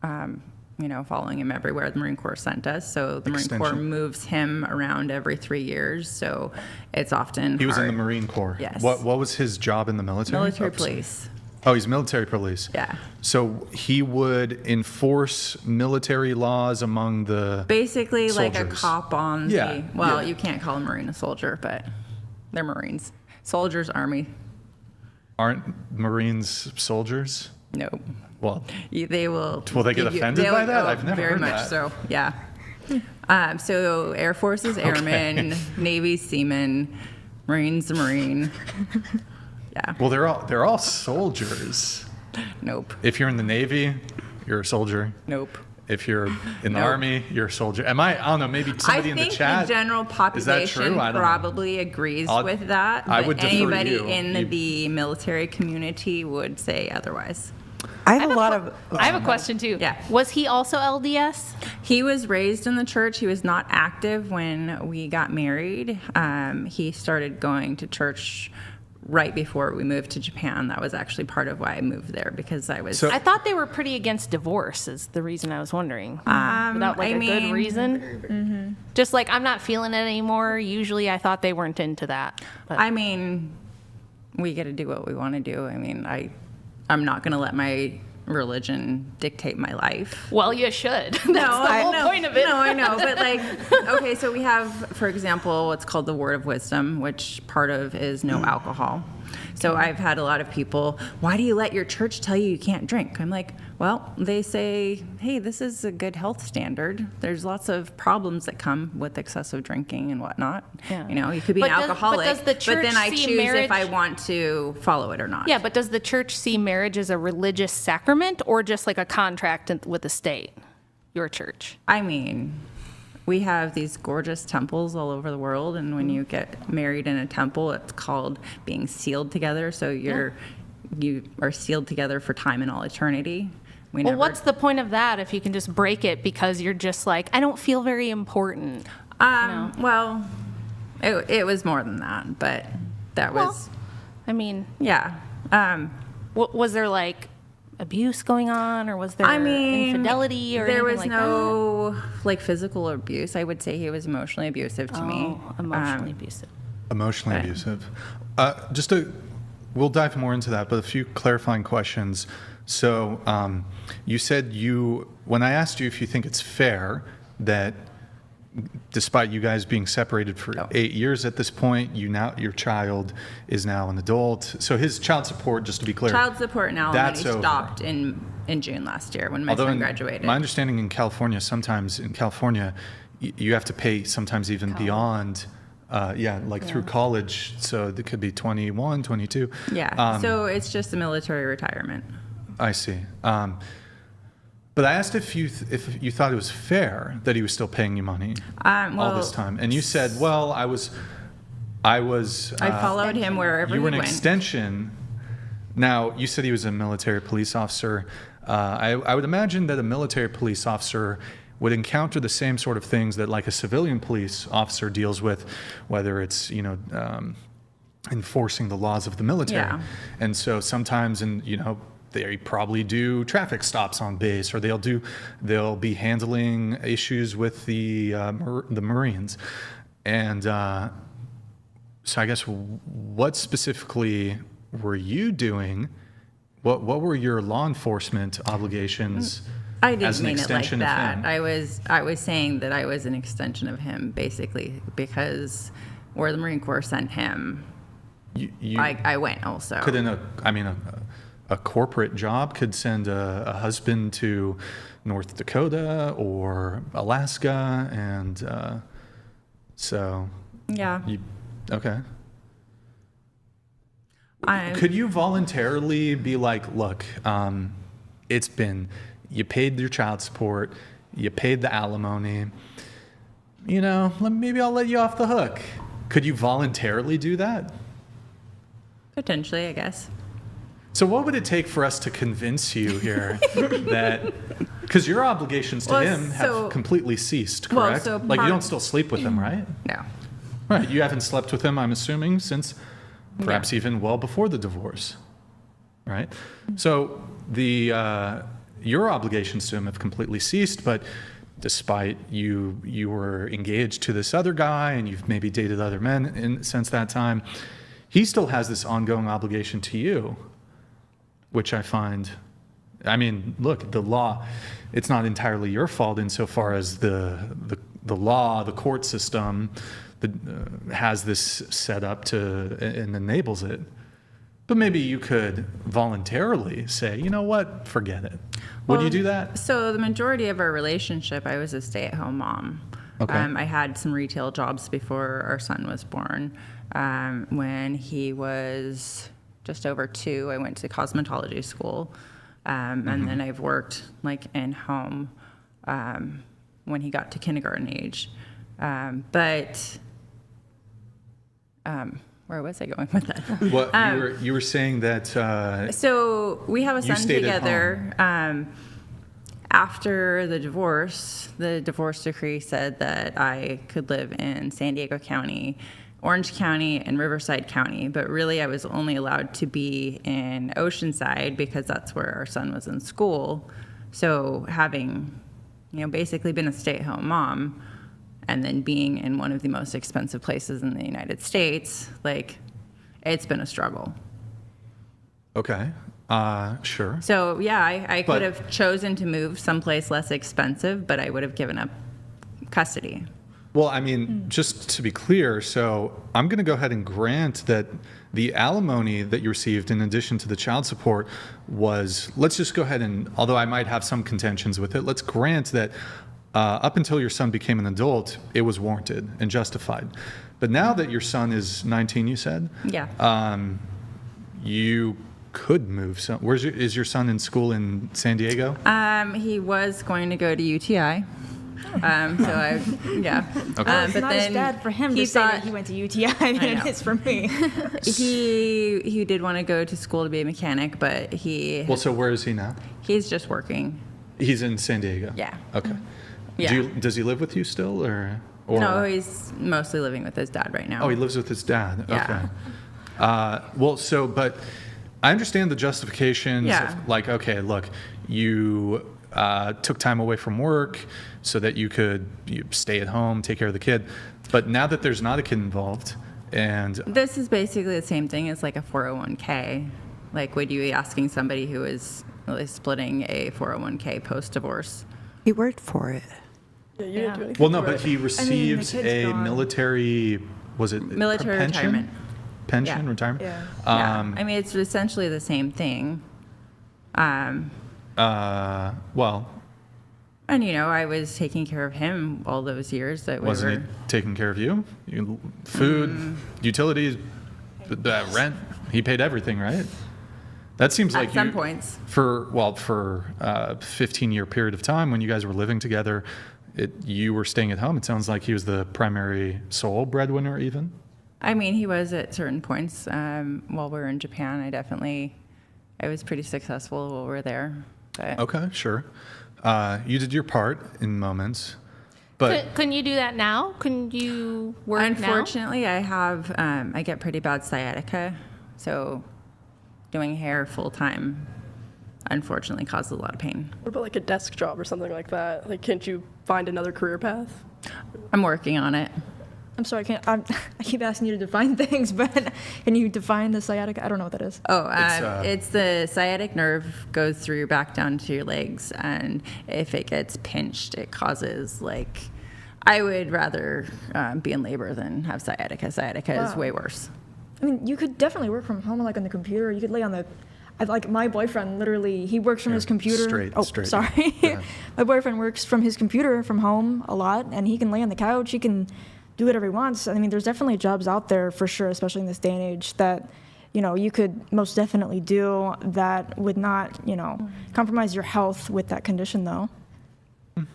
Speaker 5: following him everywhere the Marine Corps sent us. So the Marine Corps moves him around every 3 years. So it's often
Speaker 1: He was in
Speaker 5: hard.
Speaker 1: the Marine Corps.
Speaker 5: Yes.
Speaker 1: What was his job in the military?
Speaker 5: Military police.
Speaker 1: Oh, he's military police.
Speaker 5: Yeah.
Speaker 1: So he would enforce military laws among the
Speaker 5: Basically like a
Speaker 1: soldiers.
Speaker 5: cop on
Speaker 1: Yeah, yeah.
Speaker 5: you can't call a Marine a soldier, but they're Marines. Soldiers, Army.
Speaker 1: Aren't Marines soldiers?
Speaker 5: No.
Speaker 1: Well,
Speaker 5: They will.
Speaker 1: Will they get offended by that? I've never
Speaker 5: very
Speaker 1: heard
Speaker 5: much
Speaker 1: that.
Speaker 5: so. Yeah. So Air Force is airmen, Navy seamen, Marines a Marine. Yeah.
Speaker 1: well, they're all soldiers.
Speaker 5: Nope.
Speaker 1: If you're in the Navy, you're a soldier.
Speaker 5: Nope.
Speaker 1: If you're in the
Speaker 5: Nope.
Speaker 1: Army, you're a soldier. I don't know, maybe somebody in the chat.
Speaker 5: I think the general
Speaker 1: Is that true?
Speaker 5: population
Speaker 1: I don't know.
Speaker 5: probably agrees with that.
Speaker 1: I
Speaker 5: but
Speaker 1: would defer to
Speaker 5: anybody
Speaker 1: you.
Speaker 5: in the military community would say otherwise.
Speaker 7: I have a lot of.
Speaker 10: I have a question too.
Speaker 5: Yeah.
Speaker 10: Was he also LDS?
Speaker 5: He was raised in the church. He was not active when we got married. He started going to church right before we moved to Japan. That was actually part of why I moved there, because I was.
Speaker 10: I thought they were pretty against divorce. Is the reason I was wondering. Without like good reason. Just like I'm not feeling it anymore. Usually, I thought they weren't into that. But.
Speaker 5: I mean, we get to do what we want to do. I mean, I'm not going to let my religion dictate my life.
Speaker 10: Well, you should. That's
Speaker 5: No,
Speaker 10: the whole point of it.
Speaker 5: No, I know. But like, okay, so we have, for example, what's called the word of wisdom, which part of is no alcohol. So I've had a lot of people, why do you let your church tell you can't drink? I'm like, well, they say, hey, this is a good health standard. There's lots of problems that come with excessive drinking and whatnot.
Speaker 10: Yeah.
Speaker 5: You know, you could be an alcoholic,
Speaker 10: does the church
Speaker 5: then I
Speaker 10: see
Speaker 5: choose
Speaker 10: marriage-
Speaker 5: if I want to follow it or not.
Speaker 10: Yeah, but does the church see marriage as a religious sacrament or just like a contract with the state? Your church.
Speaker 5: I mean, we have these gorgeous temples all over the world, and when you get married in a temple, it's called being sealed together. So you are sealed together for time and all eternity.
Speaker 10: Well, what's the point of that if you can just break it because you're just like, I don't feel very important?
Speaker 5: Well, it was more than that, but that was.
Speaker 10: I mean,
Speaker 5: yeah.
Speaker 10: Was there like abuse going on, or was there infidelity, or
Speaker 5: there
Speaker 10: anything
Speaker 5: was
Speaker 10: like
Speaker 5: no like physical abuse. I would say he was emotionally abusive to me.
Speaker 10: Emotionally abusive.
Speaker 1: Emotionally abusive. We'll dive more into that, but a few clarifying questions. So you said when I asked you if you think it's fair that despite you guys being separated for 8 years at this point, your child is now an adult. So his child support, just to be clear.
Speaker 5: Child support and alimony
Speaker 1: that's over.
Speaker 5: stopped in June last year when my son graduated.
Speaker 1: My understanding in California, sometimes in California, you have to pay sometimes even beyond, through college. So it could be 21, 22.
Speaker 5: Yeah, so it's just a military retirement.
Speaker 1: I see. But I asked if you thought it was fair that he was still paying you money all this time, and you said, "Well, I
Speaker 5: followed him wherever
Speaker 1: you were an
Speaker 5: he went.
Speaker 1: extension." Now you said he was a military police officer. I would imagine that a military police officer would encounter the same sort of things that like a civilian police officer deals with, whether it's enforcing the laws of the military.
Speaker 5: Yeah.
Speaker 1: And so sometimes they probably do traffic stops on base, or they'll be handling issues with the Marines. And so I guess what specifically were you doing? What were your law enforcement obligations?
Speaker 5: I
Speaker 1: as
Speaker 5: didn't
Speaker 1: an
Speaker 5: mean it like
Speaker 1: extension of
Speaker 5: that.
Speaker 1: him?
Speaker 5: I was saying that I was an extension of him, basically, because where the Marine Corps sent him, I went also.
Speaker 1: A corporate job could send a husband to North Dakota or Alaska, and so
Speaker 5: yeah.
Speaker 1: Okay. Could you voluntarily be like, look, you paid your child support, you paid the alimony, maybe I'll let you off the hook. Could you voluntarily do that?
Speaker 5: Potentially, I guess.
Speaker 1: So what would it take for us to convince you here that, because your obligations to him have completely ceased, correct? You don't still sleep with him, right?
Speaker 5: No.
Speaker 1: Right, you haven't slept with him, I'm assuming, since perhaps even well before the divorce, right? So your obligations to him have completely ceased, but despite you were engaged to this other guy and you've maybe dated other men since that time, he still has this ongoing obligation to you, which I find, look, the law, it's not entirely your fault insofar as the law, the court system has this set up and enables it. But maybe you could voluntarily say, you know what, forget it. Would you do that?
Speaker 5: So the majority of our relationship, I was a stay-at-home mom.
Speaker 1: Okay.
Speaker 5: I had some retail jobs before our son was born. When he was just over 2, I went to cosmetology school. And then I've worked in home when he got to kindergarten age. Where where was I going with that?
Speaker 1: What you were saying that
Speaker 5: So we have a son
Speaker 1: stayed at
Speaker 5: together. After the divorce decree said that I could live in San Diego County, Orange County, and Riverside County, but really I was only allowed to be in Oceanside because that's where our son was in school. So having, basically been a stay-at-home mom and then being in one of the most expensive places in the United States, it's been a struggle.
Speaker 1: okay, sure.
Speaker 5: So yeah, I could have chosen to move someplace less expensive, but I would have given up custody.
Speaker 1: Well, I mean, just to be clear, so I'm going to go ahead and grant that the alimony that you received in addition to the child support was, let's just go ahead and, although I might have some contentions with it, let's grant that up until your son became an adult, it was warranted and justified. But now that your son is 19, you said?
Speaker 5: Yeah.
Speaker 1: You could move. So, is your son in school in San Diego?
Speaker 5: He was going to go to UTI. Yeah.
Speaker 1: Okay.
Speaker 5: But
Speaker 2: It's not as
Speaker 5: then
Speaker 2: bad for him to say that he went to UTI than it is for me.
Speaker 5: he did want to go to school to be a mechanic, but
Speaker 1: Well, so where is he now?
Speaker 5: he's just working.
Speaker 1: He's in San Diego.
Speaker 5: Yeah.
Speaker 1: Okay.
Speaker 5: Yeah.
Speaker 1: Does he live with you still, or?
Speaker 5: No, he's mostly living with his dad right now.
Speaker 1: Oh, he lives with his dad.
Speaker 5: Yeah.
Speaker 1: Okay. But I understand the justifications.
Speaker 5: Yeah.
Speaker 1: Of, okay, look, you took time away from work so that you could stay at home, take care of the kid. But now that there's not a kid involved, and
Speaker 5: This is basically the same thing as a 401k. Would you be asking somebody who is splitting a 401k post-divorce?
Speaker 7: He worked for it.
Speaker 3: Yeah, you didn't do anything.
Speaker 1: well, no,
Speaker 3: for
Speaker 1: but
Speaker 3: it.
Speaker 1: he receives
Speaker 2: kid's
Speaker 1: a
Speaker 2: gone.
Speaker 1: military. Was it
Speaker 5: Military
Speaker 1: pension?
Speaker 5: retirement.
Speaker 1: Pension
Speaker 5: Yeah.
Speaker 1: retirement.
Speaker 2: Yeah.
Speaker 5: Yeah. It's essentially the same thing.
Speaker 1: Well,
Speaker 5: And I was taking care of him all those years that we
Speaker 1: wasn't
Speaker 5: were.
Speaker 1: he taking care of you? Food, utilities, rent. He paid everything, right? That seems like
Speaker 5: At some
Speaker 1: you,
Speaker 5: points.
Speaker 1: for a 15-year period of time when you guys were living together, you were staying at home. It sounds like he was the primary sole breadwinner, even.
Speaker 5: He was at certain points while we were in Japan. I was pretty successful while we were there. But
Speaker 1: Okay, sure. You did your part in moments, but
Speaker 10: Couldn't you do that now? Couldn't you work now?
Speaker 5: unfortunately, I get pretty bad sciatica, so doing hair full time unfortunately causes a lot of pain.
Speaker 3: What about a desk job or something like that? Can't you find another career path?
Speaker 5: I'm working on it.
Speaker 2: I'm sorry, I keep asking you to define things, but can you define the sciatica? I don't know what that is.
Speaker 5: Oh,
Speaker 1: It's,
Speaker 5: it's the sciatic nerve goes through your back down to your legs, and if it gets pinched, it causes I would rather be in labor than have sciatica. Sciatica is
Speaker 2: Wow.
Speaker 5: way worse.
Speaker 2: I mean, you could definitely work from home, on the computer. You could lay on the. My boyfriend literally, he works from his computer.
Speaker 1: straight.
Speaker 2: Sorry.
Speaker 1: Yeah.
Speaker 2: My boyfriend works from his computer from home a lot, and he can lay on the couch. He can do whatever he wants. There's definitely jobs out there for sure, especially in this day and age, that you could most definitely do that would not compromise your health with that condition, though.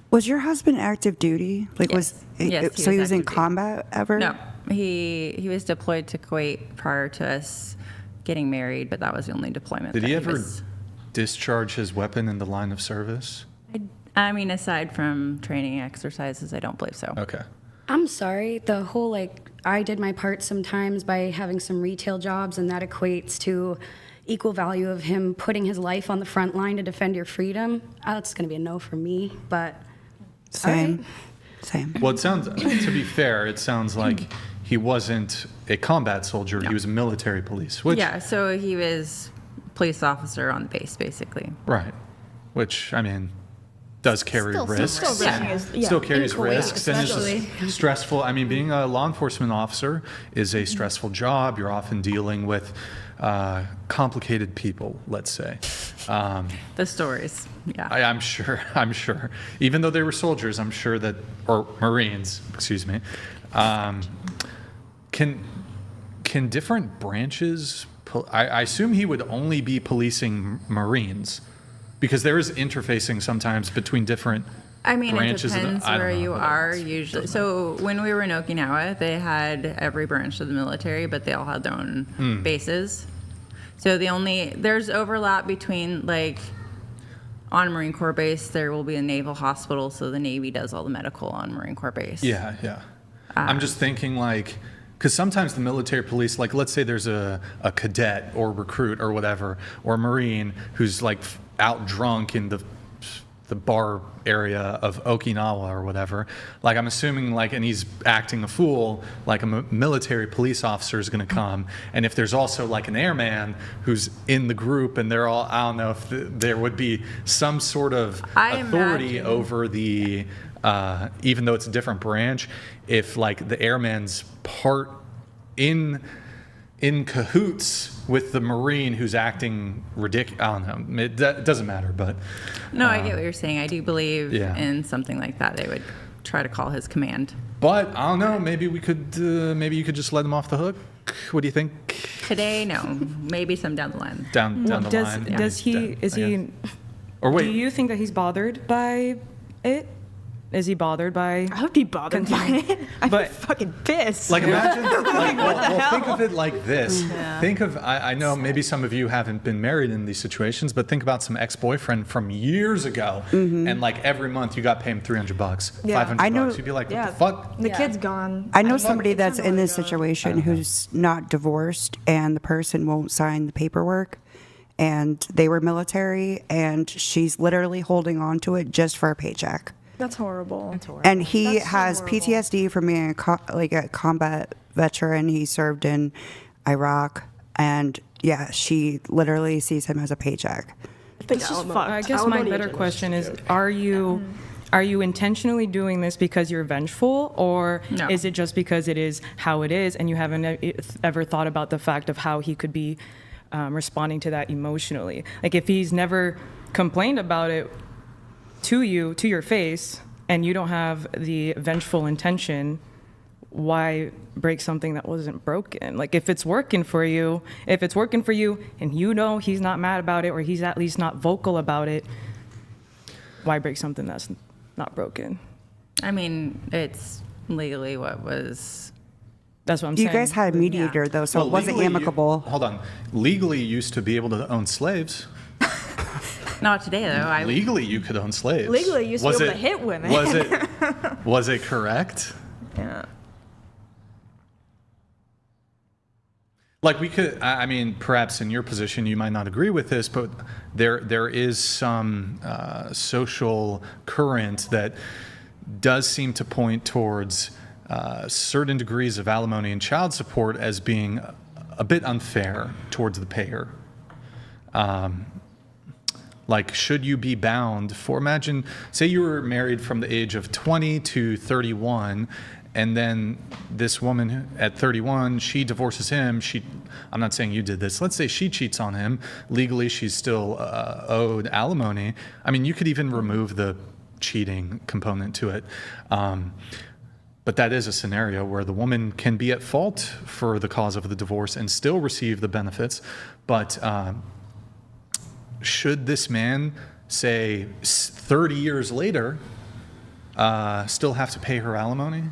Speaker 7: Was your husband active duty?
Speaker 5: Yes. Yes, he
Speaker 7: So he
Speaker 5: was
Speaker 7: was in
Speaker 5: active duty.
Speaker 7: combat ever?
Speaker 5: No, he was deployed to Kuwait prior to us getting married, but that was the only deployment.
Speaker 1: did
Speaker 5: that
Speaker 1: he ever
Speaker 5: was-
Speaker 1: discharge his weapon in the line of service?
Speaker 5: aside from training exercises, I don't believe so.
Speaker 1: Okay.
Speaker 8: I'm sorry. The whole I did my part sometimes by having some retail jobs, and that equates to equal value of him putting his life on the front line to defend your freedom. That's going to be a no for me, but.
Speaker 7: Same. Same.
Speaker 1: Well, it sounds, to be fair, it sounds like he wasn't a combat soldier. He was a military police, which,
Speaker 5: Yeah, so he was police officer on the base, basically.
Speaker 1: right, which, does carry
Speaker 10: Still
Speaker 1: risks.
Speaker 2: Still risking his- yeah.
Speaker 1: Still carries
Speaker 8: In Kuwait,
Speaker 1: risks and is stressful. Being a law enforcement officer is a stressful job. You're often dealing with complicated people, let's say.
Speaker 5: The stories, yeah.
Speaker 1: I'm sure. Even though they were soldiers, I'm sure that, or Marines, excuse me. Can different branches, I assume he would only be policing Marines, because there is interfacing sometimes between different
Speaker 5: I mean, it
Speaker 1: branches of the-
Speaker 5: depends
Speaker 1: I don't
Speaker 5: where
Speaker 1: know
Speaker 5: you
Speaker 1: what
Speaker 5: are
Speaker 1: it is.
Speaker 5: usually. So when we were in Okinawa, they had every branch of the military, but they all had their own bases. So there's overlap between, like, on Marine Corps base, there will be a naval hospital, so the Navy does all the medical on Marine Corps base.
Speaker 1: Yeah. I'm just thinking, like, because sometimes the military police, like, let's say there's a cadet or recruit or whatever, or a Marine who's, like, out drunk in the bar area of Okinawa or whatever. Like, I'm assuming, like, and he's acting a fool, like a military police officer is going to come. And if there's also, like, an airman who's in the group and they're all, I don't know if there would be some sort of authority over the, even though it's a different branch, if, like, the airman's part in cahoots with the Marine who's acting ridiculous. I don't know. It doesn't matter, but.
Speaker 5: No, I get what you're saying. I do believe
Speaker 1: Yeah.
Speaker 5: in something like that. They would try to call his command.
Speaker 1: But I don't know. Maybe we could. Maybe you could just let him off the hook. What do you think?
Speaker 5: Today, no. Maybe some down the line.
Speaker 1: Down the line.
Speaker 6: Does he? Is he?
Speaker 1: Or wait.
Speaker 6: Do you think that he's bothered by it? Is he bothered by?
Speaker 2: I would be bothered by it. I'd be
Speaker 6: But-
Speaker 2: fucking pissed.
Speaker 1: Like, imagine, like, well, think of it like this. Think of, I know maybe some of you haven't been married in these situations, but think about some ex-boyfriend from years ago, and, like, every month you got paid him $300,
Speaker 2: Yeah.
Speaker 1: $500.
Speaker 7: I know-
Speaker 1: You'd be like, what the fuck?
Speaker 2: The kid's gone.
Speaker 7: I know
Speaker 2: mean,
Speaker 7: somebody
Speaker 2: it's
Speaker 7: that's
Speaker 2: never
Speaker 7: in this
Speaker 2: really good.
Speaker 7: situation who's not divorced, and the person won't sign the paperwork, and they were military, and she's literally holding on to it just for a paycheck.
Speaker 2: That's horrible.
Speaker 7: And he
Speaker 2: That's so
Speaker 7: has
Speaker 2: horrible.
Speaker 7: PTSD from being a combat veteran. He served in Iraq, and yeah, she literally sees him as a paycheck.
Speaker 2: It's just fucked.
Speaker 6: I guess my better question is: Are you intentionally doing this because you're vengeful, or
Speaker 5: No.
Speaker 6: is it just because it is how it is, and you haven't ever thought about the fact of how he could be responding to that emotionally? Like, if he's never complained about it to your face, and you don't have the vengeful intention, why break something that wasn't broken? Like, if it's working for you, and you know he's not mad about it, or he's at least not vocal about it, why break something that's not broken?
Speaker 5: I mean, it's legally what was.
Speaker 6: That's what I'm
Speaker 7: You
Speaker 6: saying.
Speaker 7: guys had a mediator though, so
Speaker 1: Well,
Speaker 7: it wasn't
Speaker 1: legally,
Speaker 7: amicable.
Speaker 1: Hold on. Legally, you used to be able to own slaves.
Speaker 5: Not today, though.
Speaker 1: Legally, you could own slaves.
Speaker 2: Legally, you used to be able to hit women.
Speaker 1: Was it correct?
Speaker 2: Yeah.
Speaker 1: Like, we could, I mean, perhaps in your position you might not agree with this, but there is some social current that does seem to point towards certain degrees of alimony and child support as being a bit unfair towards the payer. Like, should you be bound for, imagine, say you were married from the age of 20 to 31, and then this woman at 31, she divorces him. I'm not saying you did this. Let's say she cheats on him. Legally, she's still owed alimony. I mean, you could even remove the cheating component to it. But that is a scenario where the woman can be at fault for the cause of the divorce and still receive the benefits. But should this man, say 30 years later, still have to pay her alimony?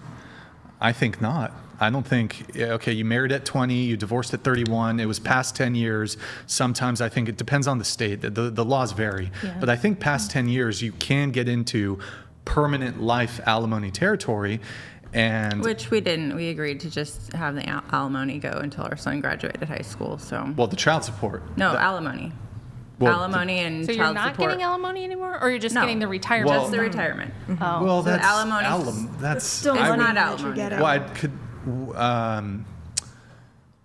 Speaker 1: I think not. I don't think, okay, you married at 20, you divorced at 31, it was past 10 years. Sometimes I think it depends on the state. The laws vary.
Speaker 10: Yeah.
Speaker 1: But I think past 10 years, you can get into permanent life alimony territory. And
Speaker 5: Which we didn't. We agreed to just have the alimony go until our son graduated high school. So
Speaker 1: well, the child support.
Speaker 5: no alimony,
Speaker 1: Well,
Speaker 5: alimony and
Speaker 10: So
Speaker 5: child
Speaker 10: you're not
Speaker 5: support.
Speaker 10: getting alimony anymore, or you're just
Speaker 5: No.
Speaker 10: getting the retirement?
Speaker 5: Just the retirement.
Speaker 1: Well,
Speaker 5: So
Speaker 1: that's
Speaker 5: alimony-
Speaker 1: that's
Speaker 2: Still
Speaker 5: It's
Speaker 2: money
Speaker 5: not
Speaker 2: that you
Speaker 5: alimony.
Speaker 2: get out.
Speaker 1: well, I could.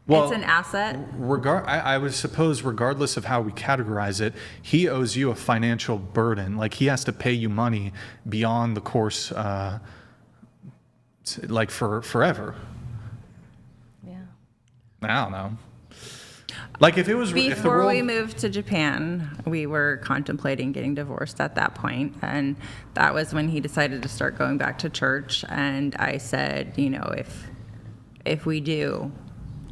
Speaker 1: Well,
Speaker 5: It's an asset.
Speaker 1: I would suppose, regardless of how we categorize it, he owes you a financial burden. Like, he has to pay you money beyond the course, like for forever.
Speaker 10: Yeah.
Speaker 1: I don't know. Like, if it was if the
Speaker 5: Before
Speaker 1: world,
Speaker 5: we moved to Japan, we were contemplating getting divorced at that point, and that was when he decided to start going back to church. And I said, you know, if we do,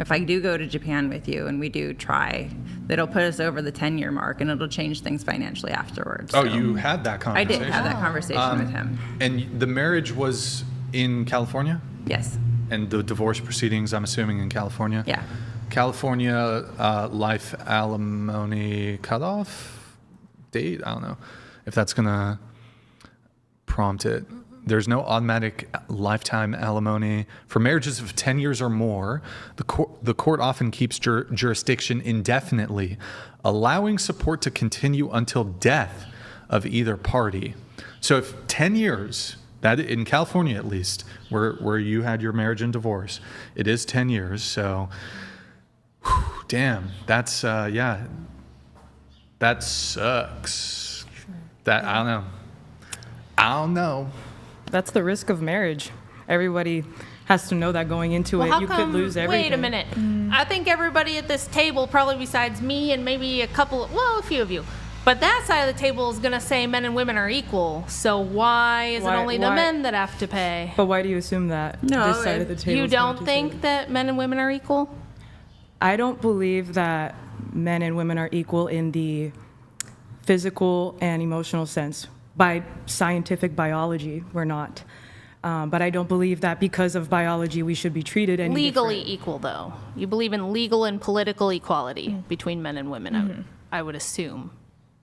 Speaker 5: if I do go to Japan with you and we do try, that'll put us over the 10-year mark and it'll change things financially afterwards.
Speaker 1: Oh,
Speaker 5: So
Speaker 1: you had that
Speaker 5: I
Speaker 1: conversation?
Speaker 5: did have that conversation with him.
Speaker 1: And the marriage was in California?
Speaker 5: Yes.
Speaker 1: And the divorce proceedings, I'm assuming, in California?
Speaker 5: Yeah.
Speaker 1: California life alimony cutoff date? I don't know if that's going to prompt it. There's no automatic lifetime alimony. For marriages of 10 years or more, the court often keeps jurisdiction indefinitely, allowing support to continue until death of either party. So if 10 years, that in California at least, where you had your marriage and divorce, it is 10 years. So, damn, that's, yeah, that sucks. That, I don't know.
Speaker 6: That's the risk of marriage. Everybody has to know that going into it.
Speaker 10: How
Speaker 6: You could
Speaker 10: come-
Speaker 6: lose everything.
Speaker 10: Wait a minute. I think everybody at this table, probably besides me and maybe a few of you, but that side of the table is going to say men and women are equal. So why is it only the men that have to pay?
Speaker 6: But why do you assume that?
Speaker 5: No,
Speaker 6: this side of the table
Speaker 10: You
Speaker 6: is going
Speaker 10: don't
Speaker 6: to
Speaker 10: think
Speaker 6: say-
Speaker 10: that men and women are equal?
Speaker 6: I don't believe that men and women are equal in the physical and emotional sense. By scientific biology, we're not. But I don't believe that because of biology we should be treated any
Speaker 10: Legally
Speaker 6: different.
Speaker 10: equal, though. You believe in legal and political equality between men and women, I would assume.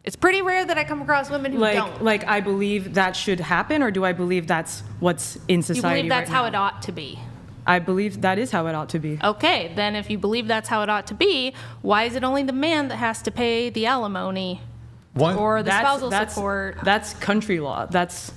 Speaker 10: It's pretty rare that I come across women who don't.
Speaker 6: Like I believe that should happen, or do I believe that's what's in
Speaker 10: You
Speaker 6: society
Speaker 10: believe that's
Speaker 6: right
Speaker 10: how
Speaker 6: now?
Speaker 10: it ought to be.
Speaker 6: I believe that is how it ought to be.
Speaker 10: Okay, then if you believe that's how it ought to be, why is it only the man that has to pay the alimony or the spousal support?
Speaker 6: That's country law. That's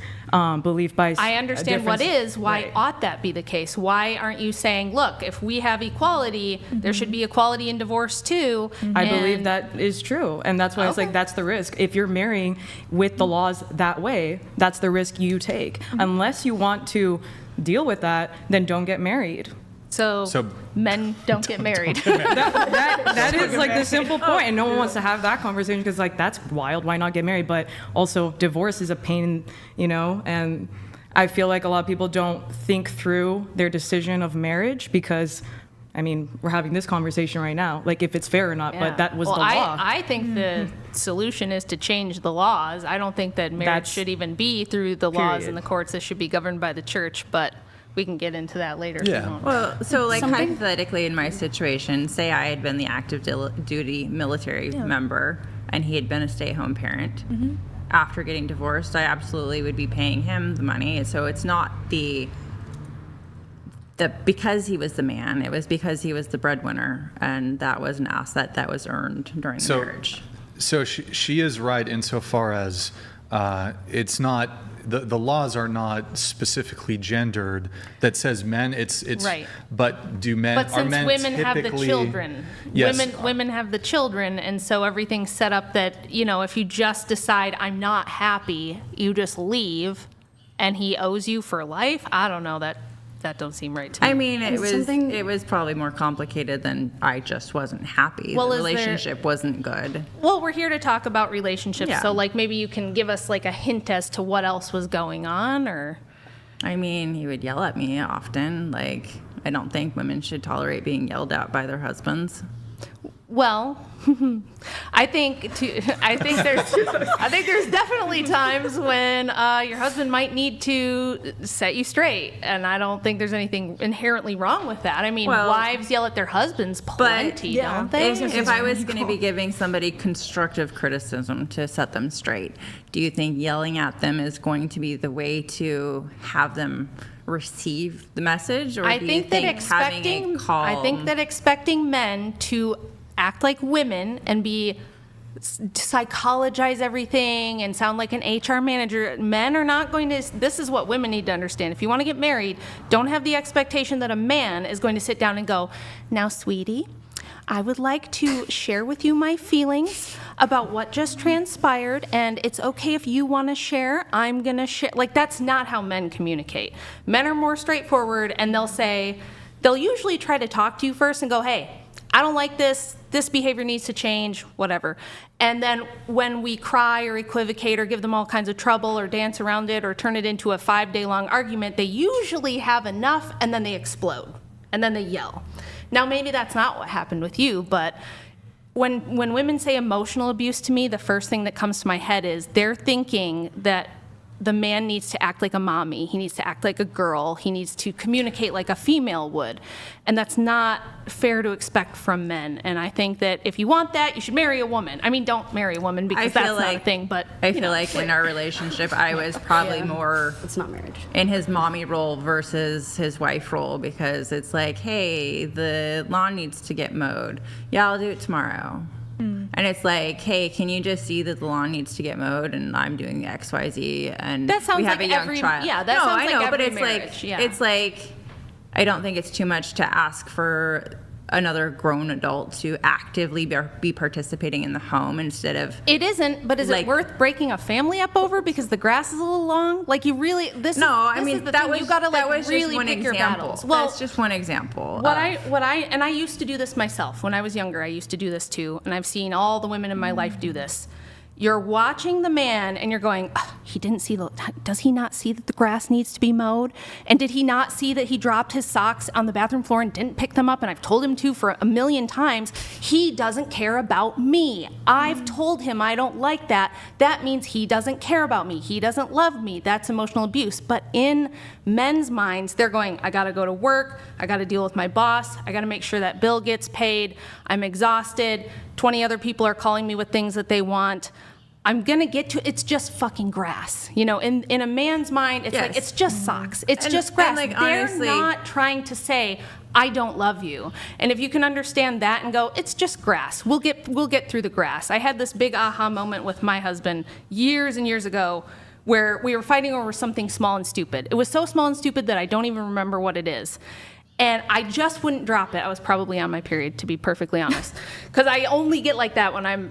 Speaker 6: believed by.
Speaker 10: I understand what
Speaker 6: different-
Speaker 10: is. Why
Speaker 6: Right.
Speaker 10: ought that be the case? Why aren't you saying, look, if we have equality, there should be equality in divorce too?
Speaker 6: I believe
Speaker 10: and-
Speaker 6: that is true, and that's why it's
Speaker 10: Okay.
Speaker 6: like that's the risk. If you're marrying with the laws that way, that's the risk you take. Unless you want to deal with that, then don't get married.
Speaker 10: So, men don't get married.
Speaker 6: That is like the simple point, and no one wants to have that conversation because like that's wild. Why not get married? But also, divorce is a pain, and I feel like a lot of people don't think through their decision of marriage because. I mean, we're having this conversation right now, like if it's fair or not, but that was
Speaker 10: well,
Speaker 6: the law.
Speaker 10: I think the solution is to change the laws. I don't think that marriage
Speaker 6: That's-
Speaker 10: should even be through the laws
Speaker 6: period.
Speaker 10: and the courts. This should be governed by the church, but we can get into that later. if you
Speaker 1: Yeah.
Speaker 10: want.
Speaker 5: Well, so like hypothetically in my situation, say I had been the active duty military member and he had been a stay-at-home parent. After getting divorced, I absolutely would be paying him the money. So it's not because he was the man, it was because he was the breadwinner, and that was an asset that was earned during the marriage.
Speaker 1: So she is right insofar as it's not the laws are not specifically gendered that says men. It's
Speaker 10: Right.
Speaker 1: But do men?
Speaker 10: But
Speaker 1: are
Speaker 10: since
Speaker 1: men
Speaker 10: women have the
Speaker 1: typically-
Speaker 10: children,
Speaker 1: Yes.
Speaker 10: women have the children, and so everything's set up that if you just decide I'm not happy, you just leave, and he owes you for life. I don't know, that don't seem right to me.
Speaker 5: I mean, it
Speaker 8: something-
Speaker 5: was probably more complicated than I just wasn't happy.
Speaker 10: Well,
Speaker 5: The
Speaker 10: is there-
Speaker 5: relationship wasn't good.
Speaker 10: Well, we're here to talk about relationships,
Speaker 5: Yeah.
Speaker 10: so like maybe you can give us like a hint as to what else was going on, or
Speaker 5: I mean, he would yell at me often. Like, I don't think women should tolerate being yelled at by their husbands.
Speaker 10: well, I think there's definitely times when your husband might need to set you straight, and I don't think there's anything inherently wrong with that. I mean,
Speaker 5: Well,
Speaker 10: wives yell at their husbands plenty, don't they?
Speaker 5: If I was going to be giving somebody constructive criticism to set them straight, do you think yelling at them is going to be the way to have them receive the message, or
Speaker 10: I
Speaker 5: do
Speaker 10: think
Speaker 5: you
Speaker 10: that
Speaker 5: think having a calm?
Speaker 10: I think that expecting men to act like women and psychologize everything and sound like an HR manager. Men are not going to. This is what women need to understand. If you want to get married, don't have the expectation that a man is going to sit down and go, "Now, sweetie, I would like to share with you my feelings about what just transpired, and it's okay if you want to share. I'm going to share." Like, that's not how men communicate. Men are more straightforward, and they'll usually try to talk to you first and go, "Hey, I don't like this. This behavior needs to change," whatever. And then when we cry or equivocate or give them all kinds of trouble or dance around it or turn it into a 5-day long argument, they usually have enough and then they explode. and then they yell. Now, maybe that's not what happened with you, but when women say emotional abuse to me, the first thing that comes to my head is they're thinking that the man needs to act like a mommy. He needs to act like a girl. He needs to communicate like a female would. And that's not fair to expect from men. And I think that if you want that, you should marry a woman. I mean, don't marry a woman because that's not a thing, but
Speaker 5: I feel like in our relationship, I was probably more
Speaker 8: It's not marriage.
Speaker 5: in his mommy role versus his wife role, because it's like, hey, the lawn needs to get mowed. Yeah, I'll do it tomorrow. And it's like, hey, can you just see that the lawn needs to get mowed and I'm doing X, Y, Z, and
Speaker 10: that sounds
Speaker 5: we have
Speaker 10: like
Speaker 5: a young
Speaker 10: every,
Speaker 5: child.
Speaker 10: Yeah, that
Speaker 5: no,
Speaker 10: sounds
Speaker 5: I
Speaker 10: like
Speaker 5: know,
Speaker 10: every
Speaker 5: but it's
Speaker 10: marriage.
Speaker 5: like,
Speaker 10: Yeah.
Speaker 5: it's like, I don't think it's too much to ask for another grown adult to actively be participating in the home instead of.
Speaker 10: It isn't, but is it worth breaking a family up over because the grass is a little long? Like you really,
Speaker 5: I mean, that was,
Speaker 10: you gotta
Speaker 5: that
Speaker 10: like
Speaker 5: was
Speaker 10: really
Speaker 5: just one
Speaker 10: pick your
Speaker 5: example.
Speaker 10: battles. Well,
Speaker 5: that's just one example.
Speaker 10: And I used to do this myself when I was younger. I used to do this too, and I've seen all the women in my life do this. You're watching the man and you're going, he didn't see does he not see that the grass needs to be mowed? And did he not see that he dropped his socks on the bathroom floor and didn't pick them up? And I've told him to for a million times. He doesn't care about me. I've told him I don't like that. That means he doesn't care about me. He doesn't love me. That's emotional abuse. But in men's minds, they're going, I gotta go to work. I gotta deal with my boss. I gotta make sure that bill gets paid. I'm exhausted. 20 other people are calling me with things that they want. I'm gonna get to it's just fucking grass. You know, in a man's mind, it's like it's just socks. It's just grass.
Speaker 5: And like,
Speaker 10: they're
Speaker 5: honestly,
Speaker 10: not trying to say, I don't love you. And if you can understand that and go, it's just grass. We'll get through the grass. I had this big aha moment with my husband years and years ago where we were fighting over something small and stupid. It was so small and stupid that I don't even remember what it is. And I just wouldn't drop it. I was probably on my period, to be perfectly honest. Because I only get like that when I'm,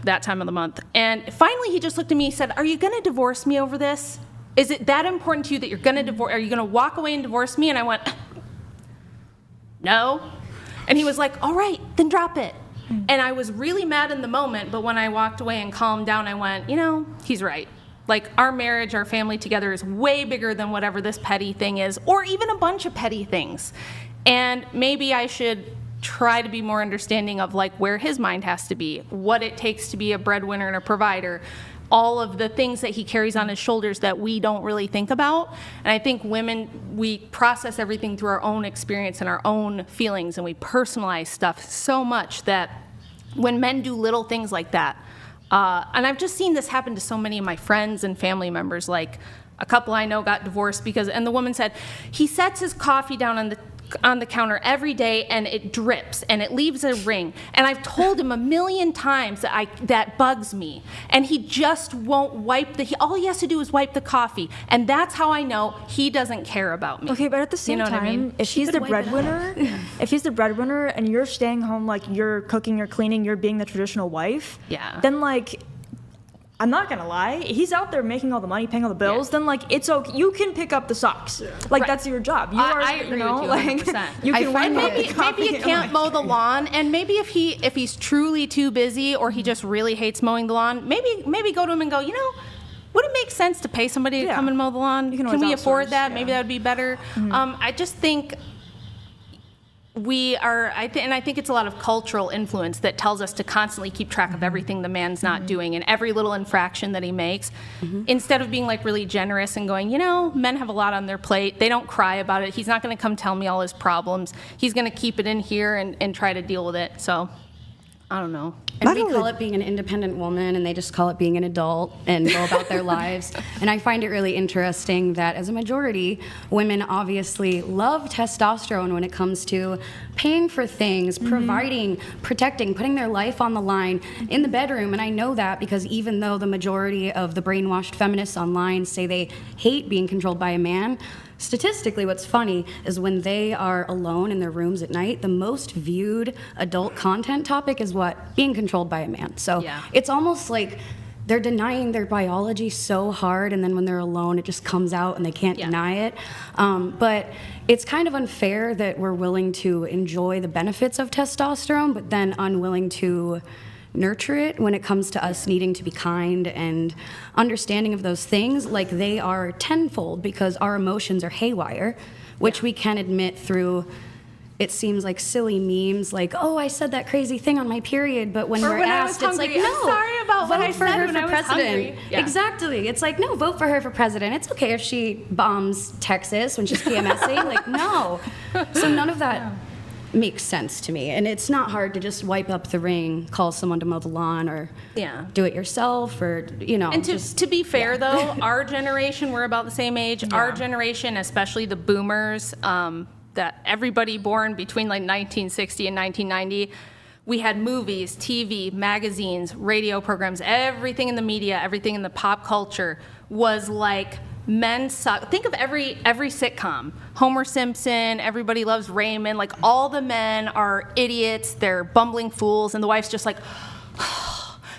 Speaker 10: that time of the month. And finally he just looked at me and said, are you going to divorce me over this? Is it that important to you that you're going to divorce? Are you going to walk away and divorce me? And I went, no. And he was like, all right, then drop it. And I was really mad in the moment, but when I walked away and calmed down, I went, he's right. Like, our marriage, our family together is way bigger than whatever this petty thing is, or even a bunch of petty things. And maybe I should try to be more understanding of, like, where his mind has to be, what it takes to be a breadwinner and a provider, all of the things that he carries on his shoulders that we don't really think about. And I think women, we process everything through our own experience and our own feelings, and we personalize stuff so much that when men do little things like that, and I've just seen this happen to so many of my friends and family members. Like a couple I know got divorced and the woman said, he sets his coffee down on the counter every day and it drips and it leaves a ring. And I've told him a million times that bugs me. And he just won't wipe all he has to do is wipe the coffee. And that's how I know he doesn't care about me.
Speaker 2: Okay, but at the same time,
Speaker 10: what I mean?
Speaker 2: if he's the breadwinner and you're staying home, like you're cooking, you're cleaning, you're being the traditional wife, then like, I'm not gonna lie, he's out there making all the money, paying all the bills, then like it's okay. You can pick up the socks. Like that's your job.
Speaker 10: I agree with you 100%.
Speaker 2: You can
Speaker 10: and maybe you can't mow the lawn, and maybe if he's truly too busy or he just really hates mowing the lawn, maybe go to him and go, would it make sense to pay somebody to come and mow the lawn? Can we afford that? Maybe that would be better. I just think I think it's a lot of cultural influence that tells us to constantly keep track of everything the man's not doing and every little infraction that he makes, instead of being like really generous and going, men have a lot on their plate. They don't cry about it. He's not going to come tell me all his problems. He's going to keep it in here and try to deal with it. So I don't know.
Speaker 8: And we call it being an independent woman, and they just call it being an adult and go about their lives. And I find it really interesting that as a majority, women obviously love testosterone when it comes to paying for things, providing, protecting, putting their life on the line in the bedroom. And I know that because even though the majority of the brainwashed feminists online say they hate being controlled by a man, statistically, what's funny is when they are alone in their rooms at night, the most viewed adult content topic is what? Being controlled by a man. So it's almost like they're denying their biology so hard, and then when they're alone, it just comes out and they can't deny it. But it's kind of unfair that we're willing to enjoy the benefits of testosterone, but then unwilling to nurture it when it comes to us needing to be kind and understanding of those things. Like, they are tenfold because our emotions are haywire, which we can admit through it seems like silly memes, like, oh, I said that crazy thing on my period, but when
Speaker 9: Or
Speaker 8: we're
Speaker 9: when I was
Speaker 8: asked, it's like,
Speaker 9: hungry.
Speaker 8: no,
Speaker 9: I'm sorry about what
Speaker 8: vote
Speaker 9: I
Speaker 8: for
Speaker 9: said
Speaker 8: her
Speaker 9: when
Speaker 8: for
Speaker 9: I was
Speaker 8: president.
Speaker 9: hungry. Yeah.
Speaker 8: Exactly. It's like, no, vote for her for president. It's okay if she bombs Texas when she's PMSing. Like, no. So none of that makes sense to me. And it's not hard to just wipe up the ring, call someone to mow the lawn, or do it yourself, or, you know.
Speaker 10: And to be fair, though, our generation, we're about the same age. Yeah. Our generation, especially the boomers, that everybody born between like 1960 and 1990, we had movies, TV, magazines, radio programs, everything in the media, everything in the pop culture was like, men suck. Think of every sitcom. Homer Simpson, Everybody Loves Raymond, like all the men are idiots, they're bumbling fools, and the wife's just like,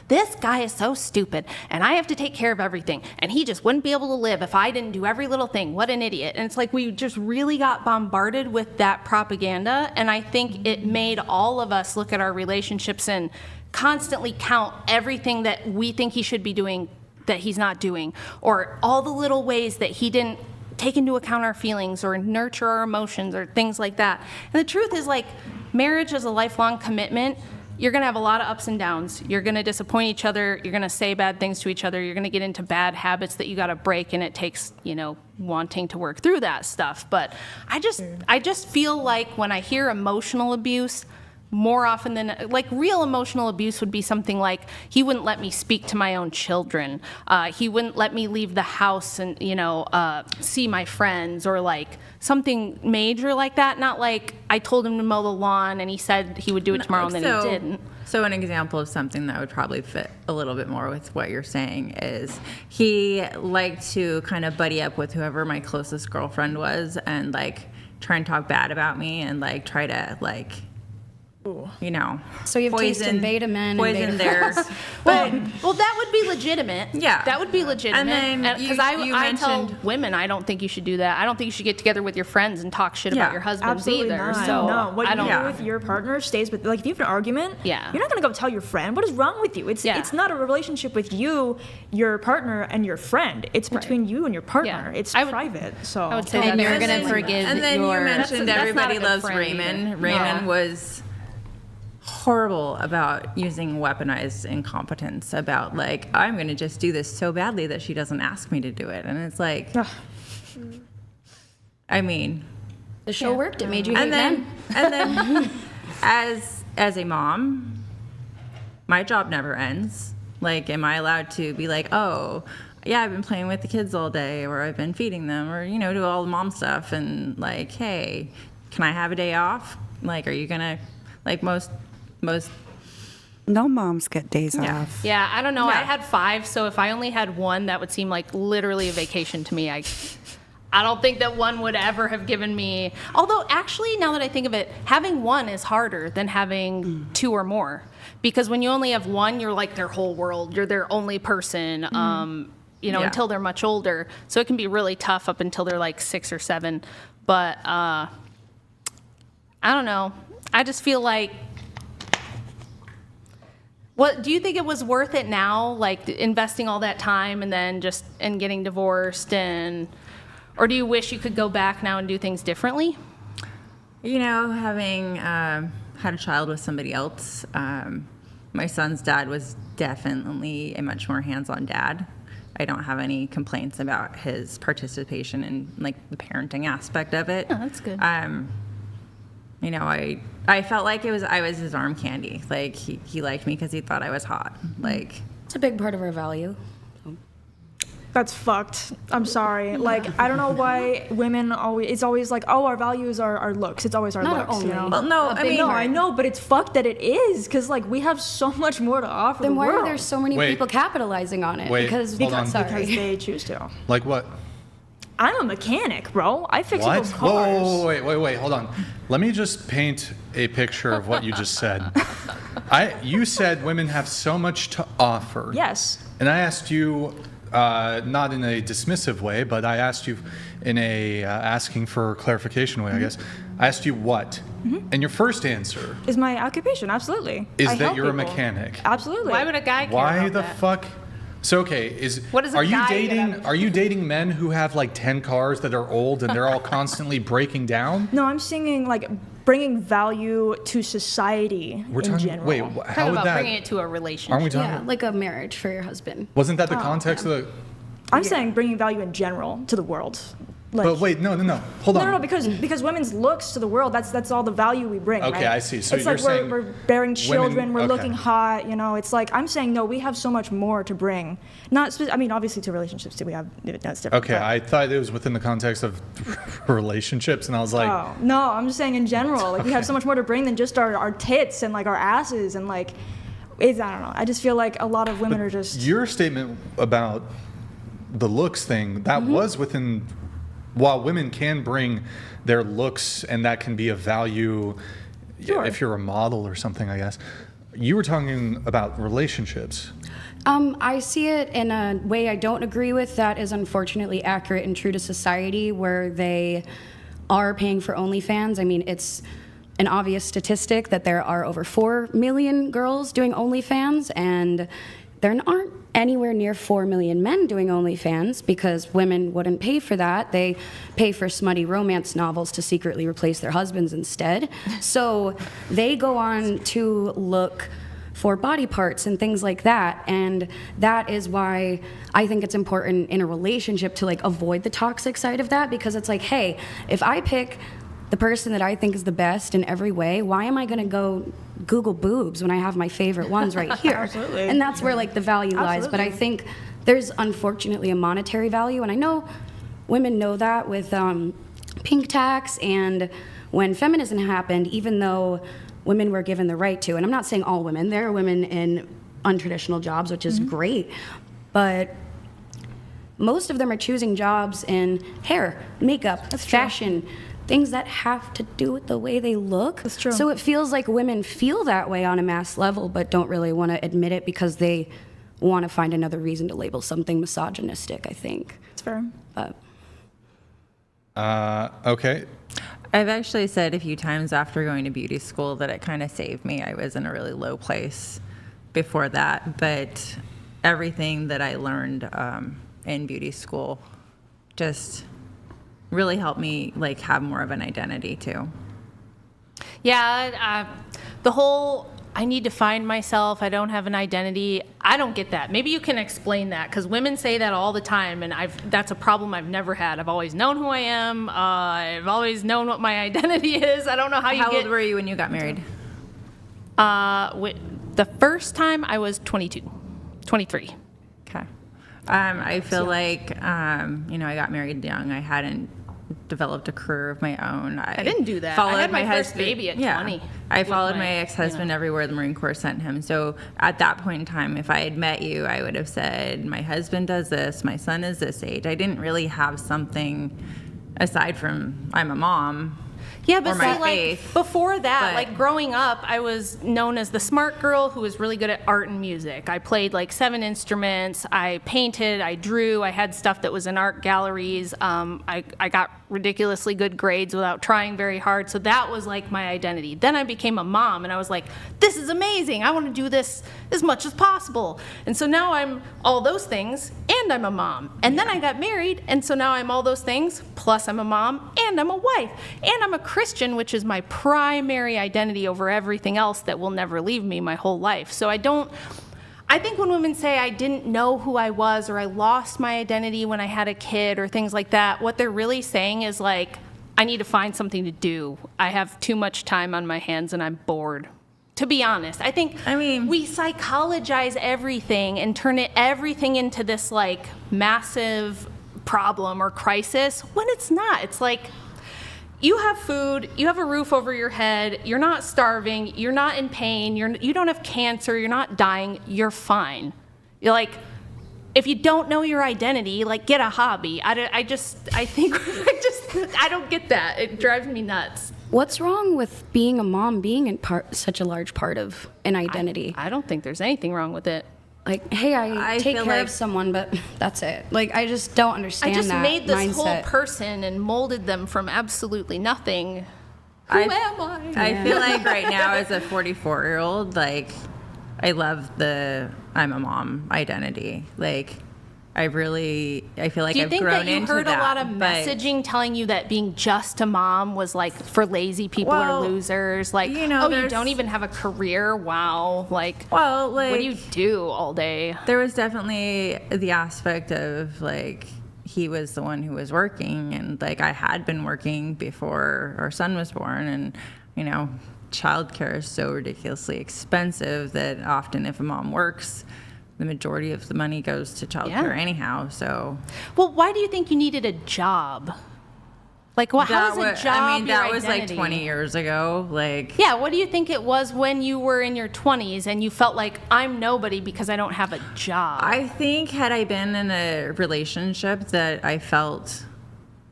Speaker 10: this guy is so stupid, and I have to take care of everything, and he just wouldn't be able to live if I didn't do every little thing. What an idiot. And it's like we just really got bombarded with that propaganda, and I think it made all of us look at our relationships and constantly count everything that we think he should be doing that he's not doing, or all the little ways that he didn't take into account our feelings or nurture our emotions or things like that. And the truth is, like, marriage is a lifelong commitment. You're gonna have a lot of ups and downs. You're gonna disappoint each other. You're gonna say bad things to each other. You're gonna get into bad habits that you gotta break, and it takes, wanting to work through that stuff. But I just feel like when I hear emotional abuse, more often than, like, real emotional abuse would be something like, he wouldn't let me speak to my own children. He wouldn't let me leave the house and, see my friends, or like something major like that. Not like I told him to mow the lawn and he said he would do it tomorrow and then he didn't.
Speaker 5: So an example of something that would probably fit a little bit more with what you're saying is he liked to kind of buddy up with whoever my closest girlfriend was and like try and talk bad about me and like try to like,
Speaker 8: so you've tasted beta men
Speaker 5: poison
Speaker 8: and
Speaker 5: their
Speaker 10: well, that would be legitimate.
Speaker 5: Yeah,
Speaker 10: that would be legitimate.
Speaker 5: And then
Speaker 10: because I tell women, I don't think you should do that. I don't think you should get together with your friends and talk shit about your husbands
Speaker 2: Absolutely
Speaker 10: either.
Speaker 2: Not.
Speaker 10: So
Speaker 2: no, what
Speaker 10: I
Speaker 2: you
Speaker 10: don't
Speaker 2: do with your partner stays with. Like, if you have an argument, you're not gonna go tell your friend. What is wrong with you? It's not a relationship with you, your partner, and your friend. It's between you and your partner. It's private. So
Speaker 10: I would say
Speaker 9: and you're gonna forgive.
Speaker 5: And then you mentioned Everybody Loves Raymond. Raymond was horrible about using weaponized incompetence, about like, I'm going to just do this so badly that she doesn't ask me to do it. And it's like, I mean,
Speaker 8: the show worked. It made you hate men.
Speaker 5: And then as a mom, my job never ends. Like, am I allowed to be like, oh, yeah, I've been playing with the kids all day, or I've been feeding them, or, do all the mom stuff, and like, hey, can I have a day off? Like, are you going to, like, most
Speaker 7: no moms get days off.
Speaker 10: Yeah, I don't know. I had 5, so if I only had 1, that would seem like literally a vacation to me. I don't think that 1 would ever have given me. Although, actually, now that I think of it, having 1 is harder than having 2 or more, because when you only have 1, you're like their whole world. You're their only person. Until they're much older. So it can be really tough up until they're like 6 or 7. But I don't know. I just feel like. What do you think it was worth it now, like investing all that time and then and getting divorced, or do you wish you could go back now and do things differently?
Speaker 5: Having had a child with somebody else, my son's dad was definitely a much more hands-on dad. I don't have any complaints about his participation in like the parenting aspect of it.
Speaker 10: Oh, that's good.
Speaker 5: I felt like I was his arm candy. Like he liked me because he thought I was hot. Like,
Speaker 8: it's a big part of our value.
Speaker 2: That's fucked. I'm sorry. Like, I don't know why women it's always like, oh, our values are our looks. It's always our looks.
Speaker 8: Only.
Speaker 5: Well, no,
Speaker 2: I know, but it's fucked that it is, because like we have so much more to offer.
Speaker 8: Then
Speaker 2: the
Speaker 8: why
Speaker 2: world.
Speaker 8: are there so many people capitalizing on it? Because
Speaker 2: they choose to.
Speaker 1: Like what?
Speaker 2: I'm a mechanic, bro. I fix people's cars.
Speaker 1: Whoa, wait, hold on. Let me just paint a picture of what you just said. You said women have so much to offer.
Speaker 2: Yes.
Speaker 1: And I asked you, not in a dismissive way, but I asked you in a asking for clarification way, I guess. I asked you what? And your first answer
Speaker 2: is my occupation, absolutely.
Speaker 1: Is that you're a mechanic.
Speaker 2: Absolutely.
Speaker 10: Why would a guy care
Speaker 1: Why
Speaker 10: about
Speaker 1: the
Speaker 10: that?
Speaker 1: fuck? So okay, are you dating men who have like 10 cars that are old and they're all constantly breaking down?
Speaker 2: No, I'm singing like bringing value to society
Speaker 1: We're
Speaker 2: in
Speaker 1: talking.
Speaker 2: general.
Speaker 1: Wait,
Speaker 10: Talking
Speaker 1: how would
Speaker 10: about
Speaker 1: that?
Speaker 10: bringing it to a relationship.
Speaker 1: Aren't we talking?
Speaker 8: Yeah, like a marriage for your husband.
Speaker 1: Wasn't that the context of the?
Speaker 2: I'm saying bringing value in general to the world. Like,
Speaker 1: But wait, no. Hold on.
Speaker 2: no, because women's looks to the world, that's all the value we bring.
Speaker 1: Okay,
Speaker 2: right?
Speaker 1: I see. So
Speaker 2: it's
Speaker 1: you're
Speaker 2: like
Speaker 1: saying
Speaker 2: we're bearing children, we're
Speaker 1: okay.
Speaker 2: looking hot. It's like I'm saying no. We have so much more to bring. I mean, obviously to relationships too. We have that's different.
Speaker 1: Okay,
Speaker 2: but-
Speaker 1: I thought it was within the context of relationships, and I was like,
Speaker 2: Oh no, I'm just saying in general. Like we have so much more to bring than just our tits and like our asses and like. I don't know. I just feel like a lot of women are just.
Speaker 1: your statement about the looks thing that
Speaker 2: Mm-hmm.
Speaker 1: was within. While women can bring their looks, and that can be of value,
Speaker 2: Sure.
Speaker 1: if you're a model or something, I guess. You were talking about relationships.
Speaker 8: I see it in a way I don't agree with that is unfortunately accurate and true to society, where they are paying for OnlyFans. I mean, it's an obvious statistic that there are over 4 million girls doing OnlyFans, and there aren't anywhere near 4 million men doing OnlyFans because women wouldn't pay for that. They pay for smutty romance novels to secretly replace their husbands instead. So they go on to look for body parts and things like that. And that is why I think it's important in a relationship to like avoid the toxic side of that, because it's like, hey, if I pick the person that I think is the best in every way, why am I going to go Google boobs when I have my favorite ones right here?
Speaker 2: Absolutely.
Speaker 8: And that's where like the value lies. But I
Speaker 2: Absolutely.
Speaker 8: think there's unfortunately a monetary value, and I know women know that with pink tax and when feminism happened, even though women were given the right to, and I'm not saying all women, there are women in untraditional jobs, which is great, but most of them are choosing jobs in hair, makeup, fashion, things that have to do with the way they look.
Speaker 2: That's true.
Speaker 8: So it feels like women feel that way on a mass level, but don't really want to admit it because they want to find another reason to label something misogynistic, I think.
Speaker 2: It's fair.
Speaker 8: But
Speaker 1: Okay.
Speaker 5: I've actually said a few times after going to beauty school that it kind of saved me. I was in a really low place before that, but everything that I learned in beauty school just really helped me like have more of an identity too.
Speaker 10: Yeah, the whole I need to find myself, I don't have an identity, I don't get that. Maybe you can explain that, because women say that all the time, and that's a problem I've never had. I've always known who I am. I've always known what my identity is. I don't know how you
Speaker 5: How
Speaker 10: get...
Speaker 5: old were you when you got married?
Speaker 10: The first time I was 23.
Speaker 5: Okay. I feel like, I got married young. I hadn't developed a career of my own.
Speaker 10: I didn't do that.
Speaker 5: Followed
Speaker 10: I had my first
Speaker 5: husband-
Speaker 10: baby at
Speaker 5: yeah.
Speaker 10: 20.
Speaker 5: I
Speaker 10: with
Speaker 5: followed my ex-husband
Speaker 10: you know.
Speaker 5: everywhere the Marine Corps sent him. So at that point in time, if I had met you, I would have said, my husband does this, my son is this age. I didn't really have something aside from I'm a mom.
Speaker 10: Yeah, but
Speaker 5: or my
Speaker 10: see, like,
Speaker 5: faith.
Speaker 10: before that,
Speaker 5: But-
Speaker 10: like, growing up, I was known as the smart girl who was really good at art and music. I played, like, 7 instruments. I painted. I drew. I had stuff that was in art galleries. I got ridiculously good grades without trying very hard. So that was, like, my identity. Then I became a mom, and I was like, this is amazing. I want to do this as much as possible. And so now I'm all those things, and I'm a mom. And then I got married, and so now I'm all those things, plus I'm a mom, and I'm a wife, and I'm a Christian, which is my primary identity over everything else that will never leave me my whole life. So I think when women say I didn't know who I was or I lost my identity when I had a kid or things like that, what they're really saying is like, I need to find something to do. I have too much time on my hands and I'm bored. To be honest, I mean, we psychologize everything and turn everything into this like massive problem or crisis when it's not. It's like, you have food, you have a roof over your head, you're not starving, you're not in pain, you don't have cancer, you're not dying, you're fine. You're like, if you don't know your identity, like, get a hobby. I don't get that. It drives me nuts.
Speaker 8: what's wrong with being a mom being such a large part of an identity?
Speaker 10: I don't think there's anything wrong with it.
Speaker 8: Like, hey, I take
Speaker 5: feel
Speaker 8: care
Speaker 5: like-
Speaker 8: of someone, but that's it. Like, I just don't understand
Speaker 10: I just
Speaker 8: that
Speaker 10: made this
Speaker 8: mindset.
Speaker 10: whole person and molded them from absolutely nothing. Who am I?
Speaker 5: I feel like right now as a 44-year-old, like, I love the I'm a mom identity. Like, I feel like
Speaker 10: Do you
Speaker 5: I've
Speaker 10: think
Speaker 5: grown
Speaker 10: that you
Speaker 5: into
Speaker 10: heard
Speaker 5: that.
Speaker 10: a lot of
Speaker 5: but-
Speaker 10: messaging telling you that being just a mom was like for lazy people
Speaker 5: Well,
Speaker 10: or losers? Like,
Speaker 5: you know,
Speaker 10: oh, you
Speaker 5: there's-
Speaker 10: don't even have a career? Wow. Like,
Speaker 5: Well, like,
Speaker 10: what do you do all day?
Speaker 5: there was definitely the aspect of like he was the one who was working, and like I had been working before our son was born, and you know, childcare is so ridiculously expensive that often if a mom works, the majority of the money goes to childcare anyhow. So
Speaker 10: Well, why do you think you needed a job? Like, well, how is a job
Speaker 5: I mean,
Speaker 10: your
Speaker 5: that was like
Speaker 10: identity?
Speaker 5: 20 years ago. Like,
Speaker 10: Yeah, what do you think it was when you were in your 20s and you felt like I'm nobody because I don't have a job?
Speaker 5: I think had I been in a relationship that I felt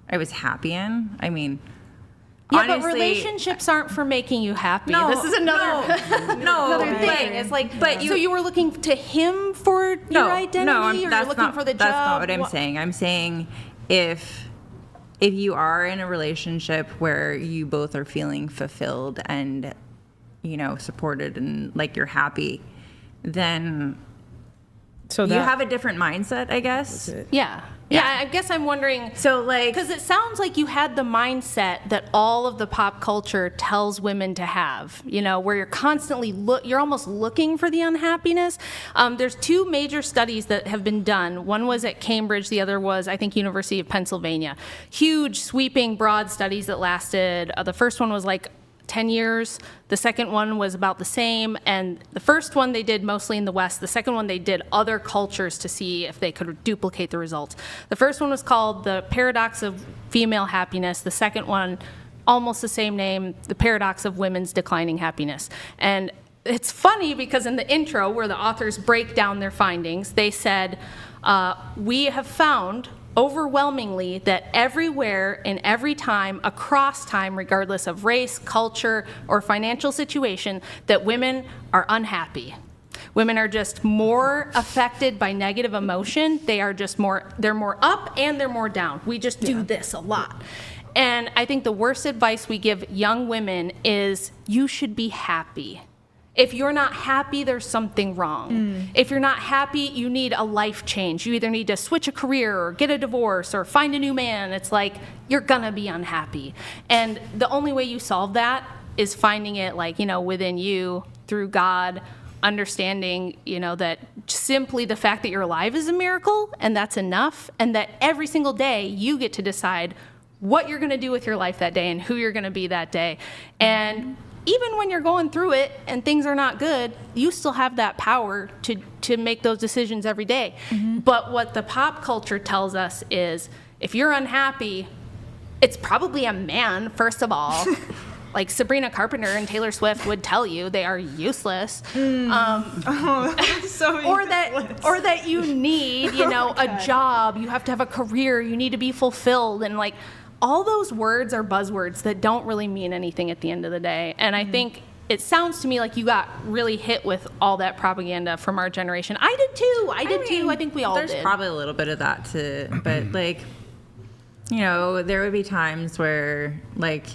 Speaker 5: I was happy in, I mean,
Speaker 10: yeah,
Speaker 5: honestly,
Speaker 10: but relationships aren't for making you happy.
Speaker 5: No,
Speaker 10: This is another
Speaker 5: no,
Speaker 10: another thing. It's like,
Speaker 5: but
Speaker 10: so you were looking to him for your identity, or you're looking for the job?
Speaker 5: That's not what I'm saying. I'm saying if you are in a relationship where you both are feeling fulfilled and, you know, supported and like you're happy, then
Speaker 6: So
Speaker 5: you have a different mindset, I guess.
Speaker 10: Yeah. Yeah, I guess I'm wondering.
Speaker 5: So, like,
Speaker 10: because it sounds like you had the mindset that all of the pop culture tells women to have, you know, where you're constantly you're almost looking for the unhappiness. There's two major studies that have been done. One was at Cambridge, the other was, I think, University of Pennsylvania. Huge, sweeping, broad studies that lasted. The first one was like 10 years. The second one was about the same. And the first one they did mostly in the West. The second one they did other cultures to see if they could duplicate the results. The first one was called The Paradox of Female Happiness. The second one, almost the same name, The Paradox of Women's Declining Happiness. And it's funny because in the intro where the authors break down their findings, they said, we have found overwhelmingly that everywhere in every time, across time, regardless of race, culture, or financial situation, that women are unhappy. Women are just more affected by negative emotion. They're more up and they're more down. We just do this a lot. And I think the worst advice we give young women is you should be happy. If you're not happy, there's something wrong. If you're not happy, you need a life change. You either need to switch a career or get a divorce or find a new man. It's like you're gonna be unhappy. And the only way you solve that is finding it, like, you know, within you through God, understanding, you know, that simply the fact that you're alive is a miracle and that's enough, and that every single day you get to decide what you're gonna do with your life that day and who you're gonna be that day. And even when you're going through it and things are not good, you still have that power to make those decisions every day. But what the pop culture tells us is if you're unhappy, it's probably a man, first of all. Like Sabrina Carpenter and Taylor Swift would tell you, they are useless.
Speaker 6: So
Speaker 10: or that you need, you know, a job, you have to have a career, you need to be fulfilled, and like all those words are buzzwords that don't really mean anything at the end of the day. And I think it sounds to me like you got really hit with all that propaganda from our generation. I did too. I think we all did.
Speaker 5: There's probably a little bit of that too, but like, you know, there would be times where like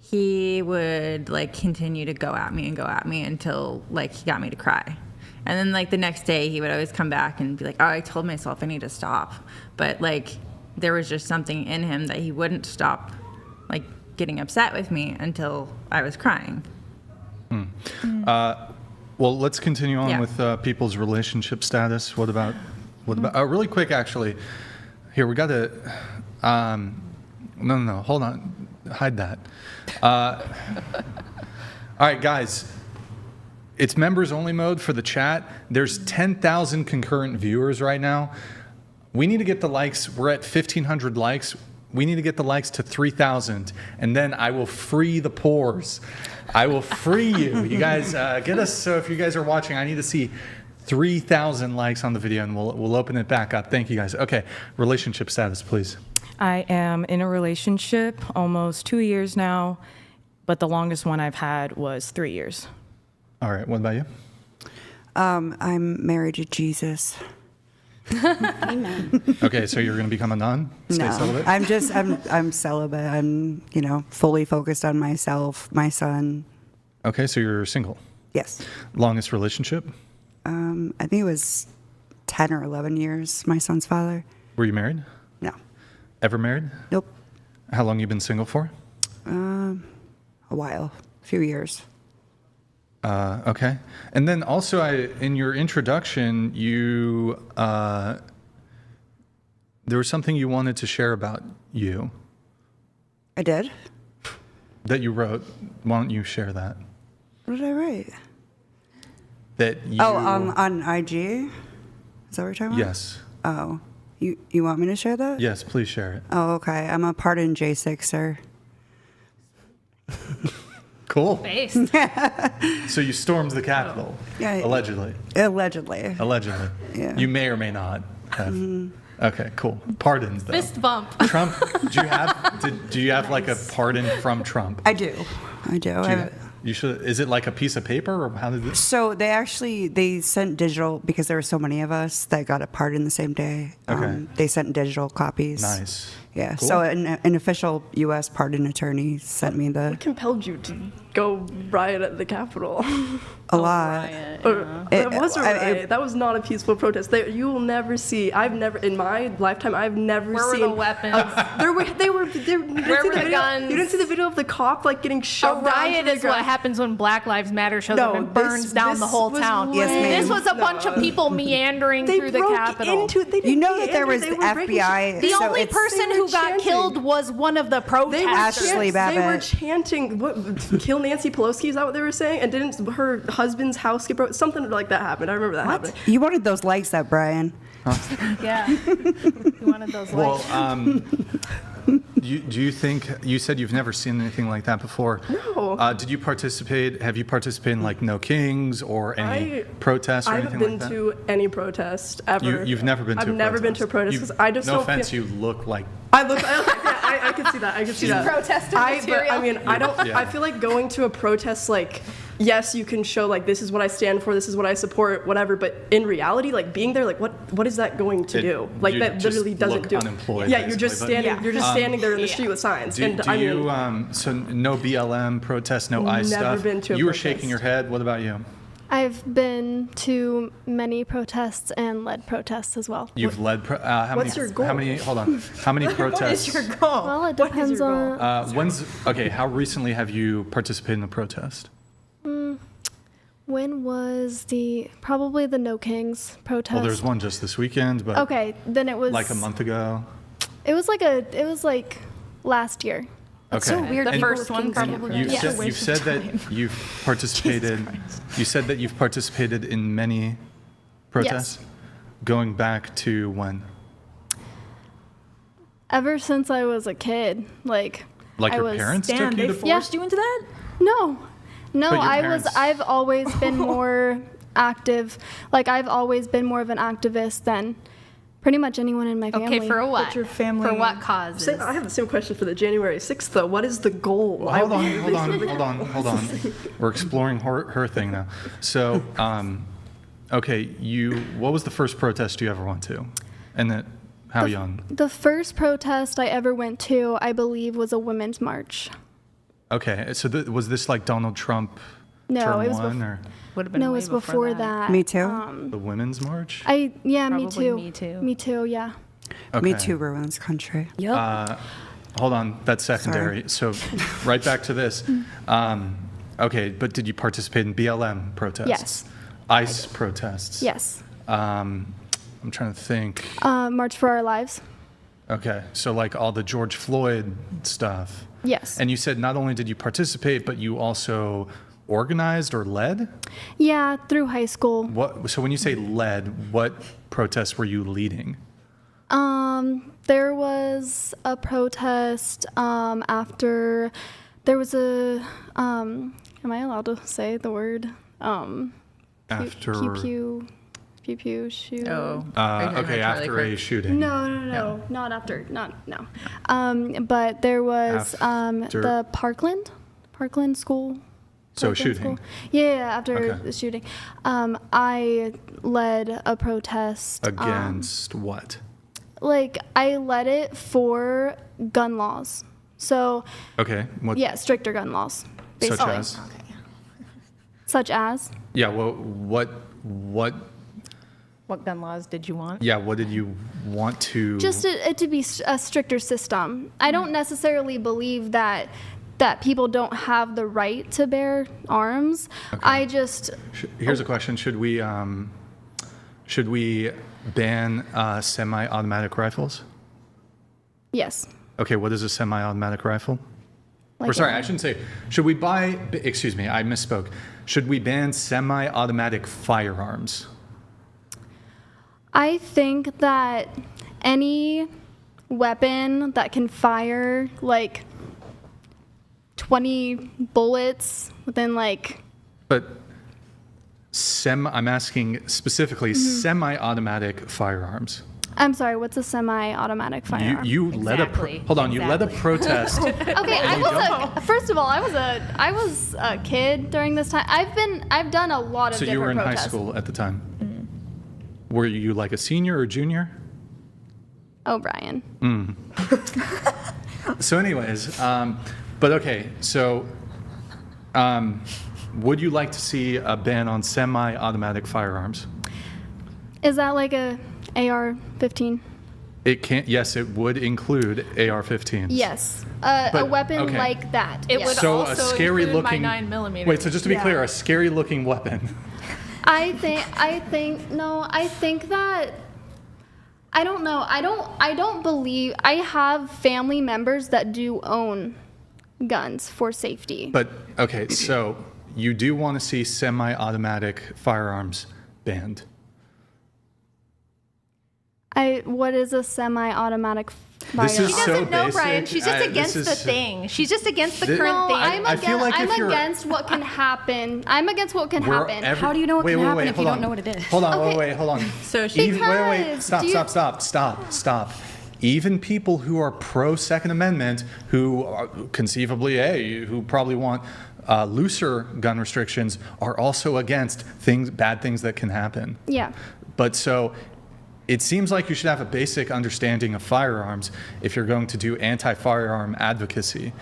Speaker 5: he would like continue to go at me until like he got me to cry. And then like the next day he would always come back and be like, oh, I told myself I need to stop. But like there was just something in him that he wouldn't stop like getting upset with me until I was crying.
Speaker 1: Well, let's continue on with people's relationship status. What about really quick, actually. Here, we got to, no, hold on. Hide that. All right, guys. It's members only mode for the chat. There's 10,000 concurrent viewers right now. We need to get the likes. We're at 1,500 likes. We need to get the likes to 3,000, and then I will free the pores. I will free you. You guys get us. So if you guys are watching, I need to see 3,000 likes on the video, and we'll open it back up. Thank you, guys. Okay, relationship status, please.
Speaker 6: I am in a relationship almost 2 years now, but the longest one I've had was 3 years.
Speaker 1: All right, what about you?
Speaker 7: I'm married to Jesus.
Speaker 8: Amen.
Speaker 1: Okay, so you're going to become a nun? Stay celibate?
Speaker 7: I'm celibate. I'm, fully focused on myself, my son.
Speaker 1: Okay, so you're single.
Speaker 7: Yes.
Speaker 1: Longest relationship?
Speaker 7: I think it was 10 or 11 years, my son's father.
Speaker 1: Were you married?
Speaker 7: No.
Speaker 1: Ever married?
Speaker 7: Nope.
Speaker 1: How long you been single for?
Speaker 7: A while. A few years.
Speaker 1: Okay. And then also, in your introduction, you there was something you wanted to share about you
Speaker 7: I did?
Speaker 1: that you wrote. Why don't you share that?
Speaker 7: What did I write?
Speaker 1: That you.
Speaker 7: Oh, on IG? Is that what you're talking about?
Speaker 1: Yes.
Speaker 7: Oh. You want me to share that?
Speaker 1: Yes, please share it.
Speaker 7: Oh, okay. I'm a pardoned J6er.
Speaker 10: Cool. Based.
Speaker 1: So you stormed the Capitol.
Speaker 7: Yeah.
Speaker 1: Allegedly.
Speaker 7: Allegedly.
Speaker 1: Allegedly.
Speaker 7: Yeah.
Speaker 1: You may or may not have. Okay, cool. Pardons, though.
Speaker 10: Fist bump.
Speaker 1: Trump, do you have like a pardon from Trump?
Speaker 7: I do.
Speaker 1: You should. Is it like a piece of paper, or how did this?
Speaker 7: So they sent digital, because there were so many of us that got a pardon the same day.
Speaker 1: Okay.
Speaker 7: They sent digital copies.
Speaker 1: Nice.
Speaker 7: Yeah.
Speaker 1: Cool.
Speaker 7: So an official U.S. pardon attorney sent me the
Speaker 3: What compelled you to go riot at the Capitol?
Speaker 7: a lot.
Speaker 3: That was a riot. That was not a peaceful protest. You will never see. I've never in my lifetime. I've never
Speaker 10: Where were
Speaker 3: seen.
Speaker 10: the weapons?
Speaker 3: Where were the
Speaker 10: guns?
Speaker 3: You didn't see the video of the cop like getting
Speaker 10: A
Speaker 3: shoved down
Speaker 10: riot
Speaker 3: to the
Speaker 10: is what
Speaker 3: ground?
Speaker 10: happens when Black Lives Matter shows
Speaker 3: No,
Speaker 10: up and burns down the whole
Speaker 3: was
Speaker 10: town.
Speaker 7: Yes, ma'am.
Speaker 10: This was a bunch of people meandering
Speaker 3: They
Speaker 10: through the
Speaker 3: broke
Speaker 10: Capitol.
Speaker 3: into. They didn't
Speaker 7: You know that there
Speaker 3: meander,
Speaker 7: was
Speaker 3: they
Speaker 7: the
Speaker 3: were breaking
Speaker 7: FBI.
Speaker 10: The
Speaker 7: so
Speaker 10: only
Speaker 7: it's-
Speaker 10: person
Speaker 3: They were
Speaker 10: who got
Speaker 3: chanting.
Speaker 10: killed was one of the
Speaker 3: They were,
Speaker 7: Ashley
Speaker 10: protesters.
Speaker 3: they were
Speaker 7: Babbitt.
Speaker 3: chanting, "What? Kill Nancy Pelosi?" Is that what they were saying? And didn't her husband's house get broke? Something like that happened. I remember that happening.
Speaker 7: You wanted those likes up, Brian.
Speaker 10: Yeah. You wanted those
Speaker 1: Well,
Speaker 10: lights.
Speaker 1: do you think you said you've never seen anything like that before?
Speaker 3: No.
Speaker 1: Did you participate? Have you participated in like No Kings or any protests or
Speaker 3: I
Speaker 1: anything
Speaker 3: haven't
Speaker 1: like
Speaker 3: been
Speaker 1: that?
Speaker 3: to any protest ever.
Speaker 1: You've never been to.
Speaker 3: I've never been to a protest because I just
Speaker 1: no
Speaker 3: don't
Speaker 1: offense,
Speaker 3: feel.
Speaker 1: you look like.
Speaker 3: I could see that. I could see that.
Speaker 10: protesting
Speaker 3: But I mean, I don't.
Speaker 1: Yeah.
Speaker 3: I feel like going to a protest, like, yes, you can show like this is what I stand for, this is what I support, whatever. But in reality, like being there, like what is that going to do? Like
Speaker 1: you
Speaker 3: that
Speaker 1: just
Speaker 3: literally doesn't
Speaker 1: look
Speaker 3: do.
Speaker 1: unemployed,
Speaker 3: Yeah, you're just
Speaker 1: basically, but-
Speaker 3: standing. You're just standing there in the street with signs.
Speaker 1: Do
Speaker 3: I mean,
Speaker 1: you? So no BLM protests, no ICE
Speaker 3: Never
Speaker 1: stuff.
Speaker 3: been to a
Speaker 1: You were
Speaker 3: protest.
Speaker 1: shaking your head. What about you?
Speaker 4: I've been to many protests and led protests as well.
Speaker 1: You've led. How
Speaker 3: What's
Speaker 1: many?
Speaker 3: your goal?
Speaker 1: How many? Hold on. How many protests?
Speaker 3: goal?
Speaker 4: Well, it
Speaker 3: What is
Speaker 4: depends
Speaker 3: your
Speaker 4: on
Speaker 1: Okay. How recently have you participated in a protest?
Speaker 4: when was probably the No Kings protest.
Speaker 1: Well, there's one just this weekend, but
Speaker 4: Okay, then it was
Speaker 1: like a month ago.
Speaker 4: It was like last year.
Speaker 1: Okay.
Speaker 8: so weird.
Speaker 10: The
Speaker 8: People
Speaker 10: first
Speaker 8: with
Speaker 10: one
Speaker 8: kinks can't
Speaker 10: probably.
Speaker 8: protest.
Speaker 1: You've said that you've participated. You said that you've participated in many protests. Going back to when?
Speaker 4: Ever since I was a kid, like
Speaker 1: Like
Speaker 4: I
Speaker 1: your
Speaker 4: was,
Speaker 1: parents
Speaker 2: Damn,
Speaker 1: took
Speaker 2: they
Speaker 1: you to.
Speaker 2: forced you into that?
Speaker 4: No,
Speaker 1: But your
Speaker 4: I've
Speaker 1: parents-
Speaker 4: always been more active. Like I've always been more of an activist than pretty much anyone in my family.
Speaker 10: Okay, for what?
Speaker 2: your family-
Speaker 10: For what causes?
Speaker 3: I have the same question for the January 6th though. What is the goal?
Speaker 1: Well, hold on. We're exploring her thing now. So, okay, what was the first protest you ever went to? And then, how young?
Speaker 4: The first protest I ever went to, I believe, was a women's march.
Speaker 1: Okay, so was this like Donald Trump
Speaker 4: No,
Speaker 1: term
Speaker 4: it was
Speaker 1: one or
Speaker 10: Would have been
Speaker 4: No, it
Speaker 10: way
Speaker 4: was before that.
Speaker 7: Me too.
Speaker 1: the women's march?
Speaker 4: Me
Speaker 10: Probably
Speaker 4: too.
Speaker 10: me too.
Speaker 4: Me too. Yeah.
Speaker 1: Okay.
Speaker 7: Me too ruins country.
Speaker 1: Hold on, that's secondary. So, right back to this. Okay, but did you participate in BLM protests?
Speaker 4: Yes.
Speaker 1: ICE protests?
Speaker 4: Yes.
Speaker 1: I'm trying to think.
Speaker 4: March for Our Lives.
Speaker 1: Okay, so like all the George Floyd stuff.
Speaker 4: Yes.
Speaker 1: And you said not only did you participate, but you also organized or led?
Speaker 4: Yeah, through high school.
Speaker 1: So when you say led, what protests were you leading?
Speaker 4: There was a protest after there was a am I allowed to say the word
Speaker 1: After.
Speaker 4: pew pew shoot.
Speaker 5: Oh.
Speaker 1: Okay, after a shooting.
Speaker 4: No, not after, no. But there was
Speaker 1: After-
Speaker 4: the Parkland school.
Speaker 1: So
Speaker 4: Parkland
Speaker 1: shooting.
Speaker 4: school. Yeah, after
Speaker 1: Okay.
Speaker 4: the shooting. I led a protest.
Speaker 1: Against what?
Speaker 4: Like, I led it for gun laws. So,
Speaker 1: Okay. What?
Speaker 4: yeah, stricter gun laws.
Speaker 1: Such
Speaker 4: Basically.
Speaker 1: as?
Speaker 4: Such as?
Speaker 1: Yeah. Well, what
Speaker 10: What gun laws did you want?
Speaker 1: Yeah, what did you want to?
Speaker 4: Just it to be a stricter system. I don't necessarily believe that people don't have the right to bear arms.
Speaker 1: Okay.
Speaker 4: I just
Speaker 1: Here's a question: should we ban semi-automatic rifles?
Speaker 4: yes.
Speaker 1: Okay, what is a semi-automatic rifle?
Speaker 4: Like
Speaker 1: Or sorry, I shouldn't say. Should we excuse me, I misspoke. Should we ban semi-automatic firearms?
Speaker 4: I think that any weapon that can fire like 20 bullets within like
Speaker 1: But I'm asking specifically
Speaker 4: Mm-hmm.
Speaker 1: semi-automatic firearms.
Speaker 4: I'm sorry, what's a semi-automatic firearm?
Speaker 1: You led a hold on. You led a protest.
Speaker 4: Okay, first of all, I was a kid during this time. I've done a lot of
Speaker 1: So
Speaker 4: different
Speaker 1: you were in
Speaker 4: protests.
Speaker 1: high school at the time. Were you like a senior or junior?
Speaker 4: Oh, Brian.
Speaker 1: So anyways, but okay, so would you like to see a ban on semi-automatic firearms?
Speaker 4: Is that like a AR-15?
Speaker 1: It can't, yes, it would include AR-15s.
Speaker 4: Yes, a
Speaker 1: But,
Speaker 4: weapon
Speaker 1: okay.
Speaker 4: like that.
Speaker 10: It
Speaker 4: yes.
Speaker 10: would
Speaker 1: So
Speaker 10: also
Speaker 1: a scary
Speaker 10: include
Speaker 1: looking,
Speaker 10: my 9mm.
Speaker 1: wait, so just to be
Speaker 2: Yeah.
Speaker 1: clear, a scary looking weapon.
Speaker 4: I think that I don't know. I don't believe I have family members that do own guns for safety.
Speaker 1: But, okay, so you do want to see semi-automatic firearms banned.
Speaker 4: What is a semi-automatic
Speaker 1: This
Speaker 4: firearm?
Speaker 1: is
Speaker 10: She
Speaker 1: so
Speaker 10: doesn't know,
Speaker 1: basic.
Speaker 10: Brian. She's just against
Speaker 1: this
Speaker 10: the
Speaker 1: is-
Speaker 10: thing. She's just against the
Speaker 1: Thi-
Speaker 10: current
Speaker 4: No,
Speaker 10: thing.
Speaker 1: I feel like if
Speaker 4: I'm
Speaker 1: you're-
Speaker 4: against what can happen. I'm against what can
Speaker 1: We're
Speaker 4: happen.
Speaker 1: every-
Speaker 8: How do you know what
Speaker 1: wait,
Speaker 8: can
Speaker 1: wait,
Speaker 8: happen
Speaker 1: wait,
Speaker 8: if you
Speaker 1: hold
Speaker 8: don't
Speaker 1: on.
Speaker 8: know what it is?
Speaker 1: Hold on,
Speaker 4: Okay.
Speaker 1: wait, hold on.
Speaker 10: So
Speaker 1: Even, wait,
Speaker 4: Because
Speaker 1: stop,
Speaker 4: do you-
Speaker 1: stop. Even people who are pro Second Amendment, who are conceivably, who probably want looser gun restrictions, are also against bad things that can happen.
Speaker 4: Yeah.
Speaker 1: But so it seems like you should have a basic understanding of firearms if you're going to do anti-firearm advocacy.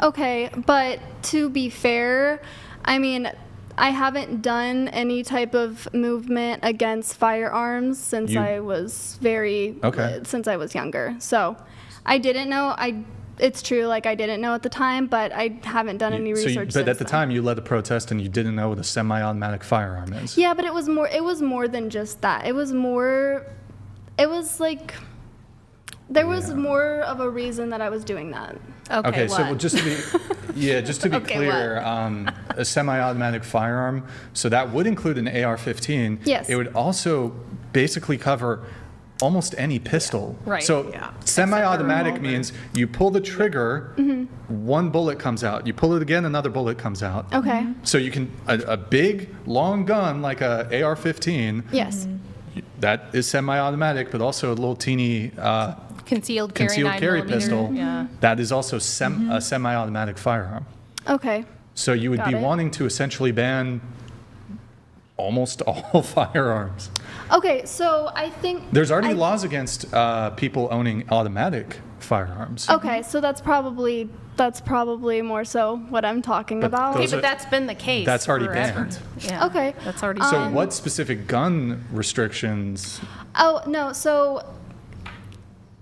Speaker 4: Okay, but to be fair, I mean, I haven't done any type of movement against firearms since
Speaker 1: You-
Speaker 4: I was since I was younger. So I didn't know. It's true, like I didn't know at the time, but I haven't done any research.
Speaker 1: But at
Speaker 4: since
Speaker 1: the
Speaker 4: then.
Speaker 1: time, you led a protest and you didn't know what a semi-automatic firearm is.
Speaker 4: Yeah, but it was more than just that. It was like there was more of a reason that I was doing that.
Speaker 1: Okay, so
Speaker 10: what?
Speaker 1: just to be
Speaker 10: Okay,
Speaker 1: clear, a semi-automatic firearm, so that would include an AR-15.
Speaker 4: Yes.
Speaker 1: It would also basically cover almost any pistol.
Speaker 10: Right,
Speaker 1: So
Speaker 10: yeah.
Speaker 1: semi-automatic means you pull the trigger, one bullet comes out. You pull it again, another bullet comes out.
Speaker 4: Okay.
Speaker 1: So you can a big long gun like a AR-15.
Speaker 4: Yes.
Speaker 1: That is semi-automatic, but also a little teeny
Speaker 10: Concealed carry
Speaker 1: concealed
Speaker 10: 9mm.
Speaker 1: carry pistol.
Speaker 10: Yeah.
Speaker 1: That is also a semi-automatic firearm.
Speaker 4: Okay.
Speaker 1: So you would
Speaker 4: Got
Speaker 1: be
Speaker 4: it.
Speaker 1: wanting to essentially ban almost all firearms.
Speaker 4: Okay, so I think
Speaker 1: There's already laws against people owning automatic firearms.
Speaker 4: Okay, so that's probably more so what I'm talking
Speaker 1: But
Speaker 4: about.
Speaker 10: Okay,
Speaker 1: those
Speaker 10: but
Speaker 1: are-
Speaker 10: that's been the case.
Speaker 1: That's already
Speaker 10: forever.
Speaker 1: banned.
Speaker 10: Yeah.
Speaker 4: Okay.
Speaker 10: That's already
Speaker 1: So what specific gun restrictions?
Speaker 4: Oh, no, so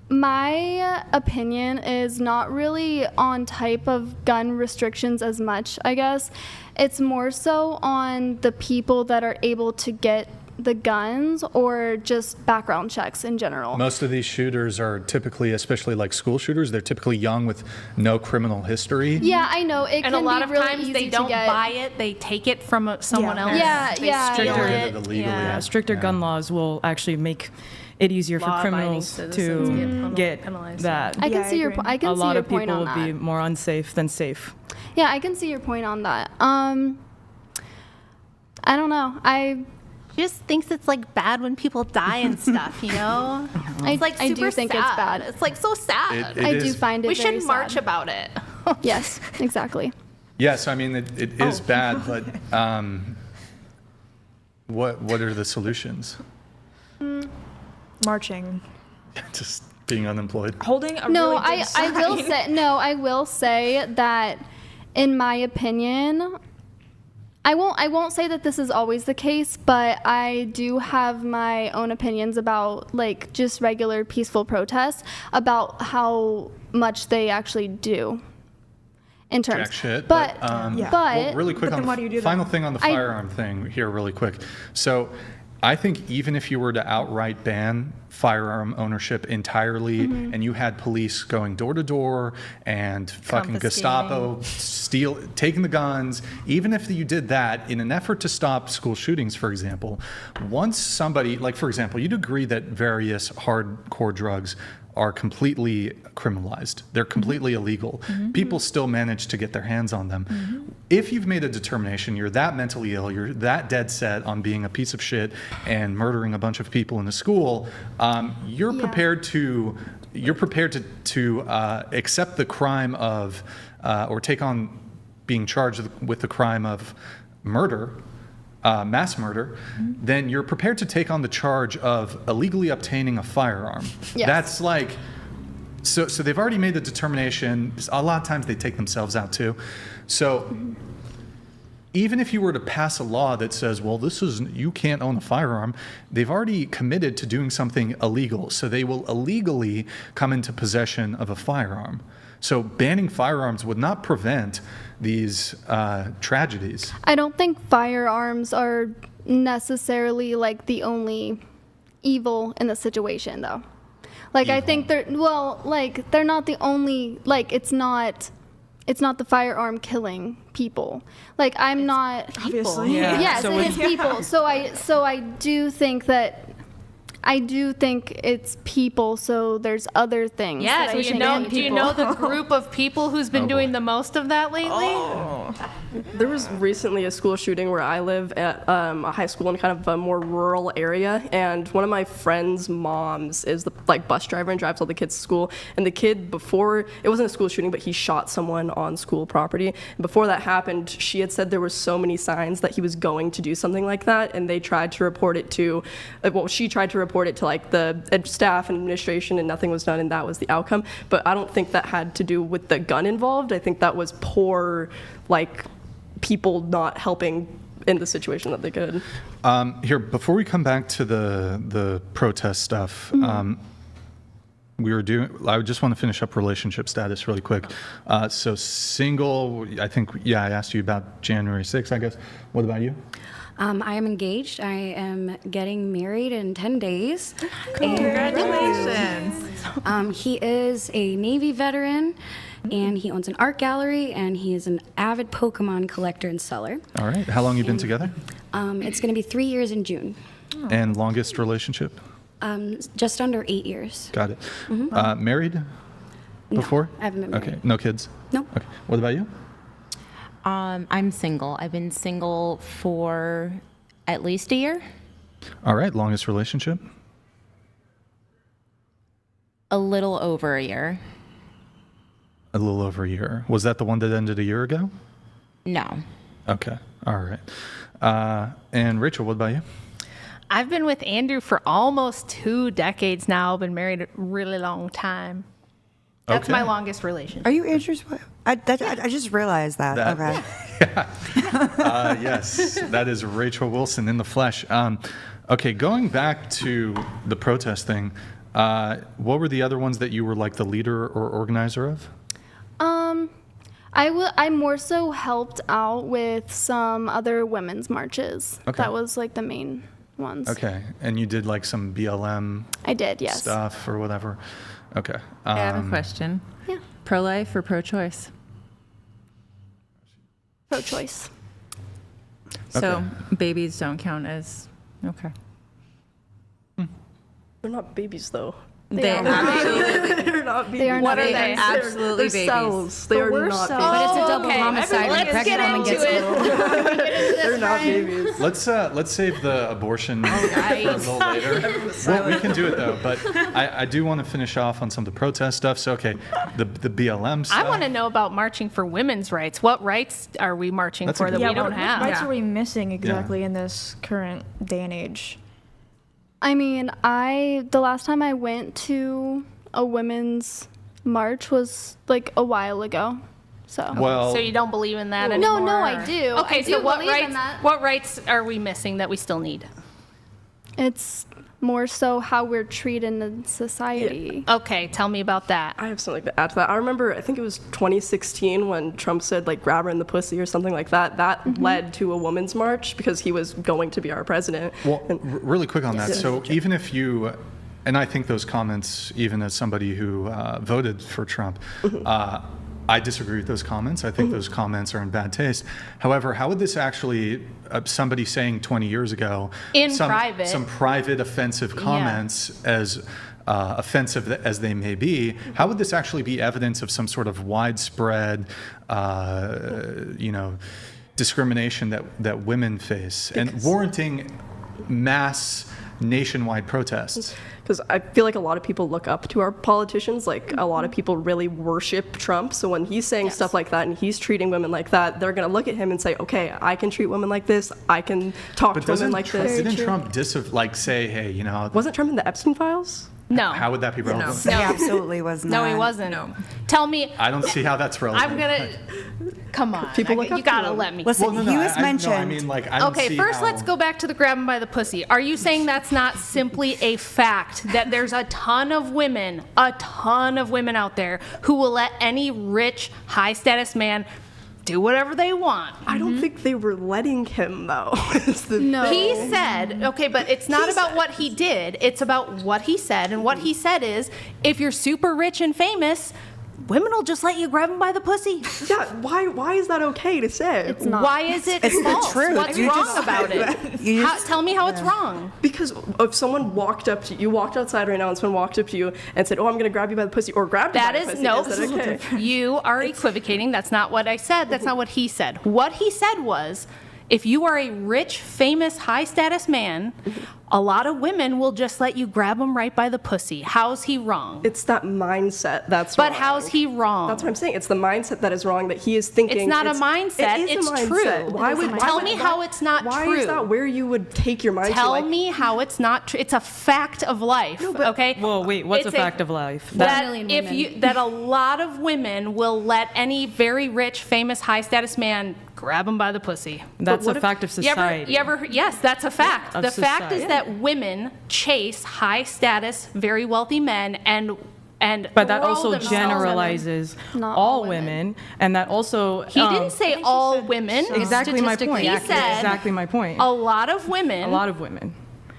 Speaker 4: my opinion is not really on type of gun restrictions as much, I guess. It's more so on the people that are able to get the guns or just background checks in general.
Speaker 1: Most of these shooters are typically, especially like school shooters, they're typically young with no criminal history.
Speaker 4: Yeah, I know. It
Speaker 10: And
Speaker 4: can
Speaker 10: a lot
Speaker 4: be
Speaker 10: of
Speaker 4: really
Speaker 10: times
Speaker 4: easy
Speaker 10: they
Speaker 4: to
Speaker 10: don't
Speaker 4: get.
Speaker 10: buy it; they take it from someone
Speaker 2: Yeah.
Speaker 10: else.
Speaker 4: Yeah,
Speaker 10: They
Speaker 4: yeah,
Speaker 10: steal
Speaker 1: yeah.
Speaker 10: it.
Speaker 1: Get it illegally.
Speaker 10: Yeah.
Speaker 6: Stricter gun laws will actually make it easier for
Speaker 10: Law-abiding
Speaker 6: criminals
Speaker 10: citizens
Speaker 6: to
Speaker 10: get
Speaker 6: get
Speaker 10: penalized.
Speaker 6: that.
Speaker 4: I can
Speaker 2: Yeah, I
Speaker 4: see your
Speaker 2: agree.
Speaker 4: I can
Speaker 6: A
Speaker 4: see
Speaker 6: lot
Speaker 4: your
Speaker 6: of people
Speaker 4: point on
Speaker 6: will
Speaker 4: that.
Speaker 6: be more unsafe than safe.
Speaker 4: Yeah, I can see your point on that. I don't know.
Speaker 10: She just thinks it's like bad when people die and stuff, you know? It's like
Speaker 4: I do
Speaker 10: super
Speaker 4: think it's
Speaker 10: sad.
Speaker 4: bad.
Speaker 10: It's like so sad.
Speaker 1: It
Speaker 4: I
Speaker 1: is-
Speaker 4: do find it
Speaker 10: We
Speaker 4: very
Speaker 10: should march
Speaker 4: sad.
Speaker 10: about it.
Speaker 4: Yes, exactly.
Speaker 1: Yes, I mean, it is bad, but what are the solutions?
Speaker 2: Marching.
Speaker 1: Just being unemployed.
Speaker 2: Holding a
Speaker 4: No,
Speaker 2: really good
Speaker 4: I will say that in my opinion, I won't say that this is always the case, but I do have my own opinions about like just regular peaceful protests, about how much they actually do in terms.
Speaker 1: Jack shit.
Speaker 4: But
Speaker 1: well, really quick
Speaker 2: But
Speaker 1: on
Speaker 2: then why do you
Speaker 1: the
Speaker 2: do
Speaker 1: final
Speaker 2: that?
Speaker 1: thing on the firearm thing here, really quick. So I think even if you were to outright ban firearm ownership entirely, and you had police going door to door and fucking Gestapo taking the guns, even if you did that in an effort to stop school shootings, for example, once somebody, like for example, you'd agree that various hardcore drugs are completely criminalized. They're completely illegal. People still manage to get their hands on them. If you've made a determination, you're that mentally ill, you're that dead set on being a piece of shit and murdering a bunch of people in a school, you're prepared to accept the crime of or take on being charged with the crime of murder. Mass murder, then you're prepared to take on the charge of illegally obtaining a firearm.
Speaker 4: Yes.
Speaker 1: That's like, so they've already made the determination. A lot of times they take themselves out too. So even if you were to pass a law that says, well, you can't own a firearm, they've already committed to doing something illegal. So they will illegally come into possession of a firearm. So banning firearms would not prevent these tragedies.
Speaker 4: I don't think firearms are necessarily like the only evil in the situation, though. Like I think they're not the only, like it's not the firearm killing people. Like I'm not
Speaker 2: Obviously.
Speaker 6: Yeah.
Speaker 4: Yes,
Speaker 6: So
Speaker 4: it is people. So I do think it's people, so there's other things.
Speaker 10: Yeah,
Speaker 4: that
Speaker 10: do
Speaker 4: we
Speaker 10: you
Speaker 4: should
Speaker 10: know?
Speaker 4: ban
Speaker 10: Do you
Speaker 4: people.
Speaker 10: know the group of people who's been doing the most of that lately?
Speaker 3: There was recently a school shooting where I live at a high school in kind of a more rural area, and one of my friend's moms is the bus driver and drives all the kids to school. And the kid, before it wasn't a school shooting, but he shot someone on school property. And before that happened, she had said there were so many signs that he was going to do something like that, and they tried to report it to, she tried to report it to like the staff and administration, and nothing was done, and that was the outcome. But I don't think that had to do with the gun involved. I think that was poor, people not helping in the situation that they could.
Speaker 1: Here, before we come back to the protest stuff, I just want to finish up relationship status really quick. So single, I think, I asked you about January 6th, I guess. What about you?
Speaker 8: I am engaged. I am getting married in 10 days.
Speaker 5: Congratulations.
Speaker 8: He is a Navy veteran, and he owns an art gallery, and he is an avid Pokemon collector and seller.
Speaker 1: All right. How long you been together?
Speaker 8: It's going to be 3 years in June.
Speaker 1: And longest relationship?
Speaker 8: Just under 8 years.
Speaker 1: Got it. Married before?
Speaker 8: I haven't been married.
Speaker 1: Okay. No kids?
Speaker 8: No.
Speaker 1: Okay. What about you?
Speaker 9: I'm single. I've been single for at least a year.
Speaker 1: All right. Longest relationship?
Speaker 9: A little over a year.
Speaker 1: A little over a year. Was that the one that ended a year ago?
Speaker 9: No.
Speaker 1: Okay. All right. And Rachel, what about you?
Speaker 10: I've been with Andrew for almost 2 decades now. Been married a really long time. That's my longest relationship.
Speaker 7: Are you Andrew's wife? I just realized that. Okay.
Speaker 1: Yes, that is Rachel Wilson in the flesh. Okay, going back to the protest thing, what were the other ones that you were like the leader or organizer of?
Speaker 4: I more so helped out with some other women's marches.
Speaker 1: Okay.
Speaker 4: That was like the main ones.
Speaker 1: Okay, and you did like some BLM
Speaker 4: I did, yes.
Speaker 1: stuff or whatever. Okay.
Speaker 5: I have a question.
Speaker 4: Yeah.
Speaker 5: Pro-life or pro-choice?
Speaker 4: Pro-choice.
Speaker 5: So babies don't count as, okay.
Speaker 3: They're not babies, though.
Speaker 5: They
Speaker 4: are
Speaker 5: absolutely,
Speaker 3: They're not babies.
Speaker 4: They are not
Speaker 5: they
Speaker 4: babies.
Speaker 5: absolutely
Speaker 3: They're
Speaker 5: babies.
Speaker 3: cells. They are
Speaker 2: we're
Speaker 3: not
Speaker 2: cells.
Speaker 3: babies.
Speaker 8: But it's a double
Speaker 10: okay.
Speaker 8: homicide when a
Speaker 10: Let's
Speaker 8: pregnant
Speaker 10: get
Speaker 8: woman
Speaker 10: into
Speaker 8: gets
Speaker 10: it.
Speaker 3: They're not babies.
Speaker 1: Let's save the abortion for a little later. Well, we can do it though, but I do want to finish off on some of the protest stuff. So okay, the BLM stuff.
Speaker 10: I want to know about marching for women's rights. What rights are we marching
Speaker 1: That's a
Speaker 10: for
Speaker 1: good
Speaker 10: that we
Speaker 1: one.
Speaker 10: don't
Speaker 2: what
Speaker 10: have?
Speaker 2: rights are we missing exactly in this current day and age?
Speaker 4: I mean, the last time I went to a women's march was like a while ago. So.
Speaker 1: Well,
Speaker 10: So you don't believe in that
Speaker 4: No,
Speaker 10: anymore?
Speaker 4: no, I do.
Speaker 10: Okay,
Speaker 4: I
Speaker 10: so
Speaker 4: do
Speaker 10: what
Speaker 4: believe in
Speaker 10: rights?
Speaker 4: that.
Speaker 10: What rights are we missing that we still need?
Speaker 4: It's more so how we're treated in society.
Speaker 10: Okay, tell me about that.
Speaker 3: I have something to add to that. I remember, I think it was 2016 when Trump said, like, grab her in the pussy or something like that. That led to a women's march because he was going to be our president.
Speaker 1: Well, really quick on that. So even if you, and I think those comments, even as somebody who voted for Trump, I disagree with those comments. I think those comments are in bad taste. However, how would this actually, somebody saying 20 years ago,
Speaker 10: private.
Speaker 1: some private offensive comments, as offensive as they may be, how would this actually be evidence of some sort of widespread, discrimination that women face and warranting mass nationwide protests?
Speaker 3: Because I feel like a lot of people look up to our politicians. Like, a lot of people really worship Trump. So when he's saying stuff like that and he's treating women like that, they're going to look at him and say, okay, I can treat women like this. I can talk to women like this.
Speaker 1: Didn't Trump say, hey,
Speaker 3: Wasn't Trump in the Epstein files?
Speaker 10: No.
Speaker 1: How would that be relevant?
Speaker 7: He absolutely was not.
Speaker 10: No, he wasn't. Tell me.
Speaker 1: I don't see how that's relevant.
Speaker 10: I'm gonna. Come on.
Speaker 3: People look
Speaker 10: you
Speaker 3: up to
Speaker 10: gotta
Speaker 3: him.
Speaker 10: let me.
Speaker 7: Listen, he was mentioned.
Speaker 1: I mean, like, I don't
Speaker 10: Okay,
Speaker 1: see
Speaker 10: first
Speaker 1: how-
Speaker 10: let's go back to the grab 'em by the pussy. Are you saying that's not simply a fact that there's a ton of women out there who will let any rich, high status man do whatever they want?
Speaker 3: I don't think they were letting him, though.
Speaker 4: No.
Speaker 10: He said, okay, but it's not about what he did. It's about what he said. And what he said is, if you're super rich and famous, women will just let you grab them by the pussy.
Speaker 3: Yeah, why is that okay to say?
Speaker 4: It's not.
Speaker 10: Why is it
Speaker 7: It's the
Speaker 10: false?
Speaker 7: truth.
Speaker 10: What's
Speaker 7: You
Speaker 10: wrong
Speaker 7: just-
Speaker 10: about it?
Speaker 7: You just-
Speaker 10: Tell me how it's wrong.
Speaker 3: Because if someone walked up to you, walked outside right now, and someone walked up to you and said, "Oh, I'm going to grab you by the pussy," or grabbed you
Speaker 10: That
Speaker 3: by the
Speaker 10: is
Speaker 3: pussy,
Speaker 10: no.
Speaker 3: is that okay?
Speaker 10: You are equivocating. That's not what I said. That's not what he said. What he said was, if you are a rich, famous, high-status man, a lot of women will just let you grab them right by the pussy. How's he wrong?
Speaker 3: It's that mindset that's
Speaker 10: But
Speaker 3: wrong.
Speaker 10: how's he wrong?
Speaker 3: That's what I'm saying. It's the mindset that is wrong, that he is thinking.
Speaker 10: It's not a mindset,
Speaker 3: It is
Speaker 10: it's
Speaker 3: a mindset.
Speaker 10: true.
Speaker 3: Why
Speaker 10: It is
Speaker 3: would,
Speaker 10: a
Speaker 3: why
Speaker 10: Tell
Speaker 3: would-
Speaker 10: me
Speaker 3: why-
Speaker 10: how it's not
Speaker 3: why
Speaker 10: true.
Speaker 3: is that where you would take your mind to?
Speaker 10: Tell
Speaker 3: Like,
Speaker 10: me how it's not true. It's a fact of life, okay?
Speaker 6: Well, wait, what's
Speaker 10: It's
Speaker 6: a fact of life?
Speaker 10: That
Speaker 4: million
Speaker 10: if
Speaker 4: women.
Speaker 10: you that a lot of women will let any very rich, famous, high-status man grab them by the pussy.
Speaker 6: That's
Speaker 3: what
Speaker 6: a
Speaker 3: if-
Speaker 6: fact of society.
Speaker 10: Yes, that's a fact.
Speaker 6: Of
Speaker 10: The fact is
Speaker 6: society.
Speaker 10: that women chase high-status, very wealthy men and
Speaker 6: But that
Speaker 10: throw
Speaker 6: also
Speaker 10: themselves-
Speaker 6: generalizes
Speaker 4: Not
Speaker 6: all
Speaker 4: all
Speaker 6: women.
Speaker 4: women.
Speaker 6: And that also
Speaker 10: He didn't say all women.
Speaker 6: exactly my point.
Speaker 10: He said
Speaker 6: Exactly my point.
Speaker 10: a lot of women.
Speaker 6: A lot of women.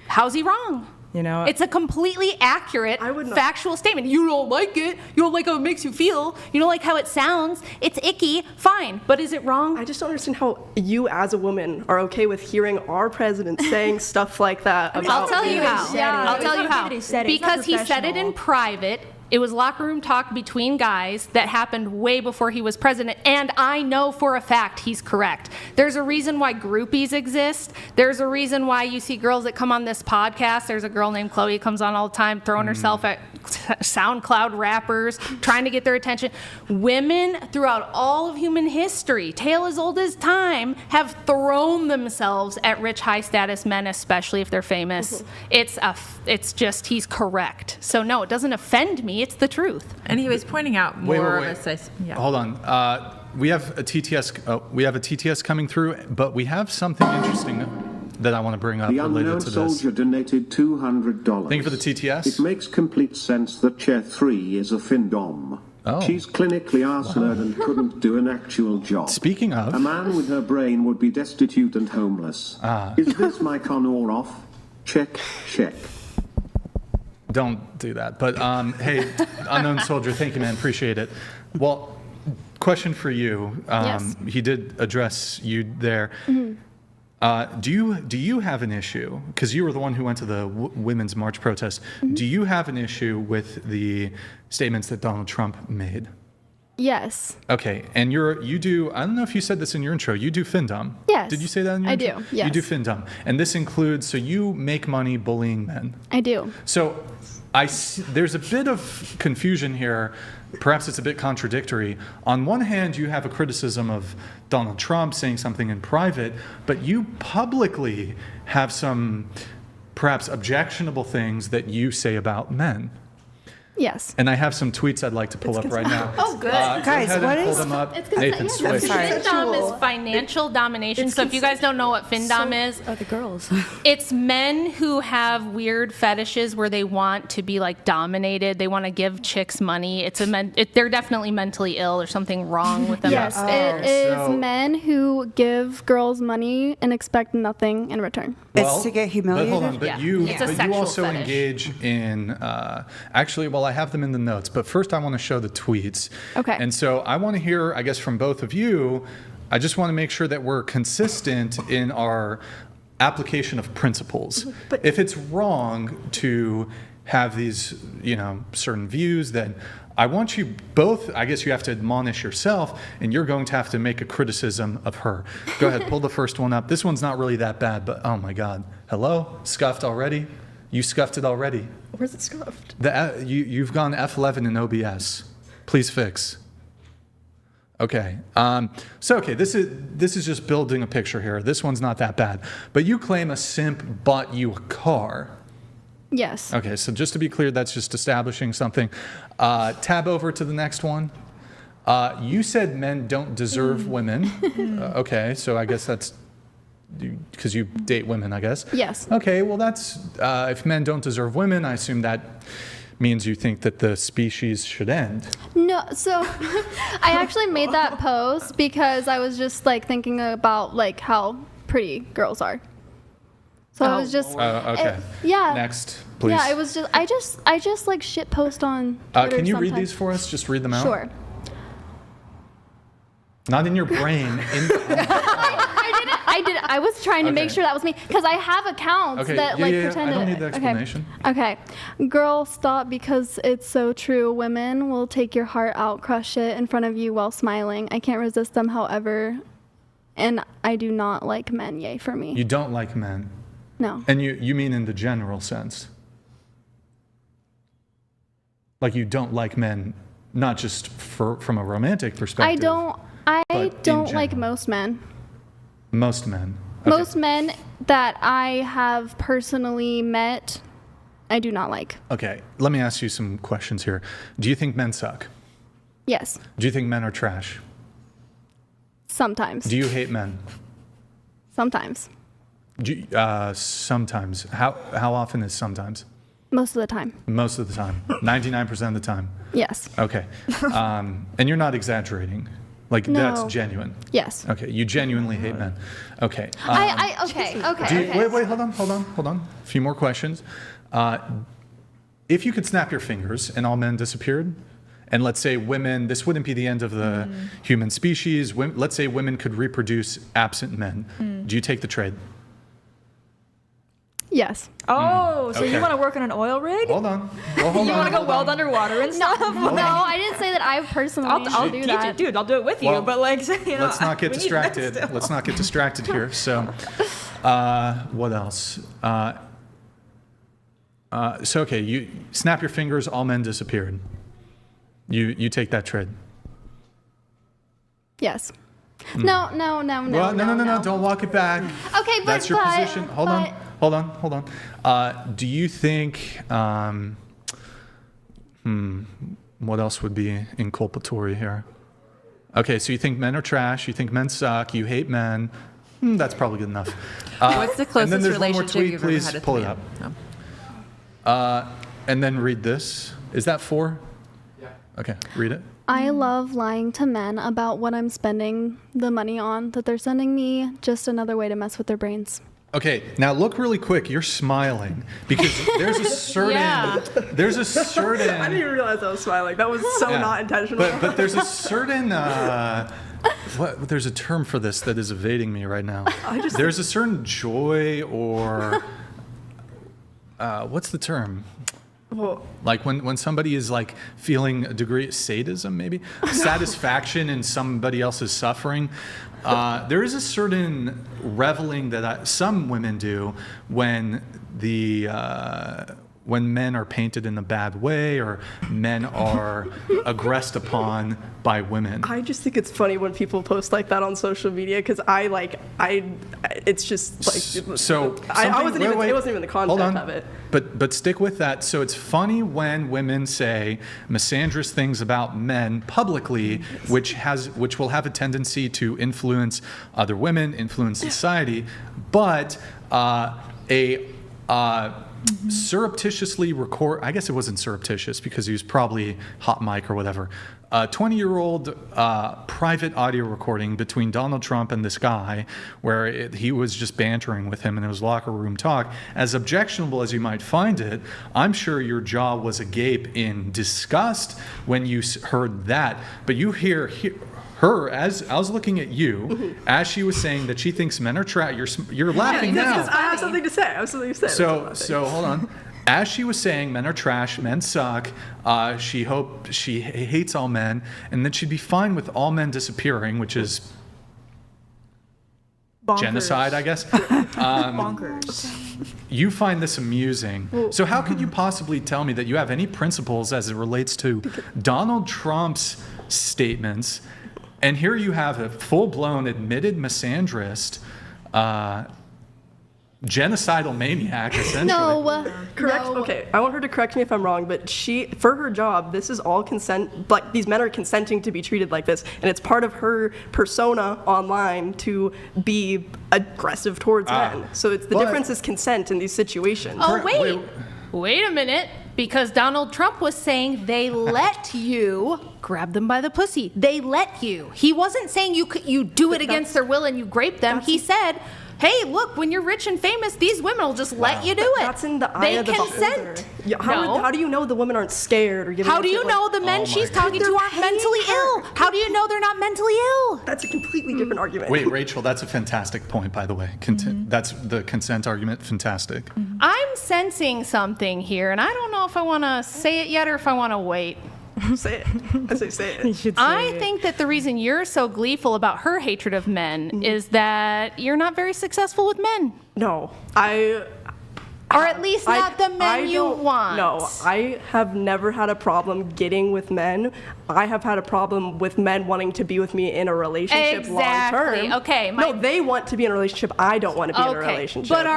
Speaker 10: How's he wrong?
Speaker 6: You know,
Speaker 10: It's a completely accurate,
Speaker 3: I would not-
Speaker 10: factual statement. You don't like it. You don't like how it makes you feel. You don't like how it sounds. It's icky. Fine. But is it wrong?
Speaker 3: I just don't understand how you, as a woman, are okay with hearing our president saying stuff like that.
Speaker 2: mean,
Speaker 3: about
Speaker 10: I'll tell you
Speaker 3: women.
Speaker 10: how.
Speaker 2: Yeah.
Speaker 10: I'll
Speaker 2: It's
Speaker 10: tell
Speaker 2: not
Speaker 10: you
Speaker 2: okay
Speaker 10: how.
Speaker 2: that he said it. It's not
Speaker 10: Because he said it in
Speaker 2: professional.
Speaker 10: private. It was locker room talk between guys that happened way before he was president. And I know for a fact he's correct. There's a reason why groupies exist. There's a reason why you see girls that come on this podcast. There's a girl named Chloe who comes on all the time throwing herself at SoundCloud rappers, trying to get their attention. Women throughout all of human history, tale as old as time, have thrown themselves at rich, high-status men, especially if they're famous. It's just he's correct. So no, it doesn't offend me. It's the truth.
Speaker 5: And he was pointing out
Speaker 1: Wait,
Speaker 5: more
Speaker 1: wait,
Speaker 5: of
Speaker 1: wait.
Speaker 5: a... Yeah.
Speaker 1: Hold on. We have a TTS. We have a TTS coming through, but we have something interesting that I want to bring up
Speaker 11: The
Speaker 1: related
Speaker 11: unknown
Speaker 1: to this.
Speaker 11: soldier donated $200.
Speaker 1: Thank you for the TTS.
Speaker 11: It makes complete sense that Chair 3 is a FINNDOM.
Speaker 1: Oh.
Speaker 11: She's clinically arse-learned and couldn't do an actual job.
Speaker 1: Speaking of,
Speaker 11: A man with her brain would be destitute and homeless. Is this mic on or off? Check, check.
Speaker 1: don't do that. But hey, unknown soldier, thank you, man. Appreciate it. Well, question for you.
Speaker 4: Yes.
Speaker 1: He did address you there. Do you have an issue? Because you were the one who went to the Women's March protest. Do you have an issue with the statements that Donald Trump made?
Speaker 4: Yes.
Speaker 1: Okay, and you do, I don't know if you said this in your intro, you do FINDOM.
Speaker 4: Yes.
Speaker 1: Did you say that in your
Speaker 4: I
Speaker 1: intro?
Speaker 4: do, yes.
Speaker 1: You do FINDOM. And this includes, so you make money bullying men.
Speaker 4: I do.
Speaker 1: So there's a bit of confusion here. Perhaps it's a bit contradictory. On one hand, you have a criticism of Donald Trump saying something in private, but you publicly have some perhaps objectionable things that you say about men.
Speaker 4: Yes.
Speaker 1: And I have some tweets I'd like to pull up right now.
Speaker 10: Oh, good.
Speaker 7: Guys,
Speaker 1: go ahead
Speaker 7: what
Speaker 1: and pull
Speaker 7: is-
Speaker 1: them up.
Speaker 10: It's 'cause
Speaker 1: Nathan, switch.
Speaker 10: FINDOM is financial domination. So if you guys don't know what FINDOM is,
Speaker 8: Are the girls?
Speaker 10: it's men who have weird fetishes where they want to be like dominated. They want to give chicks money. They're definitely mentally ill or something wrong with them.
Speaker 4: Yes, it is
Speaker 1: So-
Speaker 4: men who give girls money and expect nothing in return.
Speaker 7: It's to get humiliated.
Speaker 1: But hold on, but
Speaker 10: Yeah.
Speaker 1: you,
Speaker 10: It's a
Speaker 1: but you
Speaker 10: sexual
Speaker 1: also
Speaker 10: fetish.
Speaker 1: engage in, actually, well, I have them in the notes, but first I want to show the tweets.
Speaker 4: Okay.
Speaker 1: And so I want to hear, I guess, from both of you, I just want to make sure that we're consistent in our application of principles. If it's wrong to have these, certain views, then I want you both, I guess you have to admonish yourself, and you're going to have to make a criticism of her. Go ahead, pull the first one up. This one's not really that bad, but oh my God. Hello? Scuffed already? You scuffed it already.
Speaker 3: Where's it scuffed?
Speaker 1: You've gone F11 in OBS. Please fix. Okay. This is just building a picture here. This one's not that bad. But you claim a simp bought you a car.
Speaker 4: Yes.
Speaker 1: Okay, so just to be clear, that's just establishing something. Tab over to the next one. You said men don't deserve women. Okay, so I guess that's because you date women, I guess.
Speaker 4: Yes.
Speaker 1: Okay, well, that's if men don't deserve women, I assume that means you think that the species should end.
Speaker 4: No, so I actually made that post because I was just like thinking about like how pretty girls are. So I was just
Speaker 1: Okay.
Speaker 4: yeah.
Speaker 1: Next, please.
Speaker 4: Yeah, it was just I just like shit post on Twitter
Speaker 1: Can you read
Speaker 4: sometimes.
Speaker 1: these for us? Just read them out.
Speaker 4: Sure.
Speaker 1: Not in your brain.
Speaker 4: I did. I was trying to make
Speaker 1: Okay.
Speaker 4: sure that was me because I have accounts
Speaker 1: Okay,
Speaker 4: that
Speaker 1: yeah,
Speaker 4: like
Speaker 1: yeah, yeah.
Speaker 4: pretend
Speaker 1: I don't
Speaker 4: it-
Speaker 1: need the explanation.
Speaker 4: Okay. Girl, stop because it's so true. Women will take your heart out, crush it in front of you while smiling. I can't resist them, however, and I do not like men. Yay for me.
Speaker 1: You don't like men.
Speaker 4: No.
Speaker 1: And you mean in the general sense? Like you don't like men, not just from a romantic perspective.
Speaker 4: I
Speaker 1: but in
Speaker 4: don't like
Speaker 1: general.
Speaker 4: most men.
Speaker 1: Most men. Okay.
Speaker 4: Most men that I have personally met, I do not like.
Speaker 1: Okay, let me ask you some questions here. Do you think men suck?
Speaker 4: Yes,
Speaker 1: Do you think men are trash?
Speaker 4: sometimes.
Speaker 1: Do you hate men?
Speaker 4: Sometimes.
Speaker 1: Sometimes. How often is sometimes?
Speaker 4: Most of the time.
Speaker 1: Most of the time. 99% of the time.
Speaker 4: Yes.
Speaker 1: Okay. And you're not exaggerating. Like that's
Speaker 4: No.
Speaker 1: genuine.
Speaker 4: Yes.
Speaker 1: Okay. You genuinely hate men. Okay.
Speaker 4: Okay.
Speaker 1: Wait, hold on. A few more questions. If you could snap your fingers and all men disappeared, and let's say women, this wouldn't be the end of the human species. Let's say women could reproduce absent men. Do you take the trade?
Speaker 4: Yes.
Speaker 12: Oh, so
Speaker 1: Okay.
Speaker 12: you want to work on an oil rig?
Speaker 1: Hold on. Well, hold
Speaker 12: You
Speaker 1: on,
Speaker 12: want to go
Speaker 1: hold
Speaker 12: weld
Speaker 1: on.
Speaker 12: underwater and stuff?
Speaker 4: No, I didn't say that I personally
Speaker 12: I'll
Speaker 4: do
Speaker 12: teach
Speaker 4: that.
Speaker 12: you, dude. I'll do it with you.
Speaker 1: Well,
Speaker 12: But like, you know,
Speaker 1: Let's not get
Speaker 12: we need men
Speaker 1: distracted.
Speaker 12: still.
Speaker 1: Let's not get distracted here. So, what else? Okay, you snap your fingers, all men disappeared. You take that trade.
Speaker 4: Yes. No.
Speaker 1: Well, no. Don't walk it back.
Speaker 4: Okay, but
Speaker 1: That's your
Speaker 4: but-
Speaker 1: position. Hold on. Do you think? What else would be inculpatory here? Okay, so you think men are trash. You think men suck. You hate men. That's probably good enough.
Speaker 5: What's the
Speaker 1: and then
Speaker 5: closest
Speaker 1: there's one more
Speaker 5: relationship
Speaker 1: tweet.
Speaker 5: you've ever
Speaker 1: Please
Speaker 5: had with
Speaker 1: pull
Speaker 5: a
Speaker 1: it
Speaker 5: man?
Speaker 1: up.
Speaker 5: No.
Speaker 1: And then read this. Is that 4? Yeah. Okay, read it.
Speaker 4: I love lying to men about what I'm spending the money on that they're sending me. Just another way to mess with their brains.
Speaker 1: Okay, now look really quick. You're smiling because there's a certain.
Speaker 10: Yeah.
Speaker 1: There's a certain.
Speaker 3: I didn't even realize I was smiling. That was so
Speaker 1: Yeah.
Speaker 3: not intentional.
Speaker 1: But there's a certain. There's a term for this that is evading me right now. There's a certain joy or. What's the term? Like when somebody is like feeling a degree of sadism, maybe satisfaction in somebody else's suffering. There is a certain reveling that some women do when when men are painted in a bad way or men are aggressed upon by women.
Speaker 3: I just think it's funny when people post like that on social media because it's just like
Speaker 1: So
Speaker 3: I wasn't
Speaker 1: wait,
Speaker 3: even
Speaker 1: wait.
Speaker 3: it wasn't even the
Speaker 1: Hold
Speaker 3: content
Speaker 1: on.
Speaker 3: of it.
Speaker 1: But stick with that. So it's funny when women say misandrous things about men publicly, which will have a tendency to influence other women, influence society, but surreptitiously record, I guess it wasn't surreptitious because he was probably hot mic or whatever, a 20-year-old private audio recording between Donald Trump and this guy where he was just bantering with him and it was locker room talk. As objectionable as you might find it, I'm sure your jaw was agape in disgust when you heard that, but you hear her, as I was looking at you, as she was saying that she thinks men are trash. You're laughing now.
Speaker 3: I have something to say.
Speaker 1: So hold on. As she was saying, men are trash, men suck. She hates all men, and then she'd be fine with all men disappearing, which is
Speaker 12: Bonkers.
Speaker 1: genocide, I guess.
Speaker 12: Bonkers.
Speaker 1: You find this amusing. So how could you possibly tell me that you have any principles as it relates to Donald Trump's statements? And here you have a full-blown admitted misandrist, genocidal maniac, essentially.
Speaker 4: No.
Speaker 3: Correct.
Speaker 4: No.
Speaker 3: Okay, I want her to correct me if I'm wrong, but for her job, this is all consent. Like these men are consenting to be treated like this, and it's part of her persona online to be aggressive towards men. So the difference is consent in these situations.
Speaker 10: Oh, wait a minute. Because Donald Trump was saying they let you grab them by the pussy. They let you. He wasn't saying you do it against their will and you grape them. He said, hey, look, when you're rich and famous, these women will just let you do it.
Speaker 3: That's in the eye of the
Speaker 10: consent.
Speaker 3: beholder. Yeah, how do you know the women aren't scared or giving?
Speaker 10: How do you know the men she's talking to aren't mentally ill? How do you know they're not mentally ill?
Speaker 3: That's a completely different argument.
Speaker 1: Wait, Rachel, that's a fantastic point, by the way. That's the consent argument. Fantastic.
Speaker 10: I'm sensing something here, and I don't know if I want to say it yet or if I want to wait.
Speaker 3: Say it. I say it.
Speaker 10: I think that the reason you're so gleeful about her hatred of men is that you're not very successful with men.
Speaker 3: No,
Speaker 10: or at least not the men you want.
Speaker 3: No, I have never had a problem getting with men. I have had a problem with men wanting to be with me in a relationship long term.
Speaker 10: Okay.
Speaker 3: No, they want to be in a relationship. I don't want to be in a relationship.
Speaker 10: But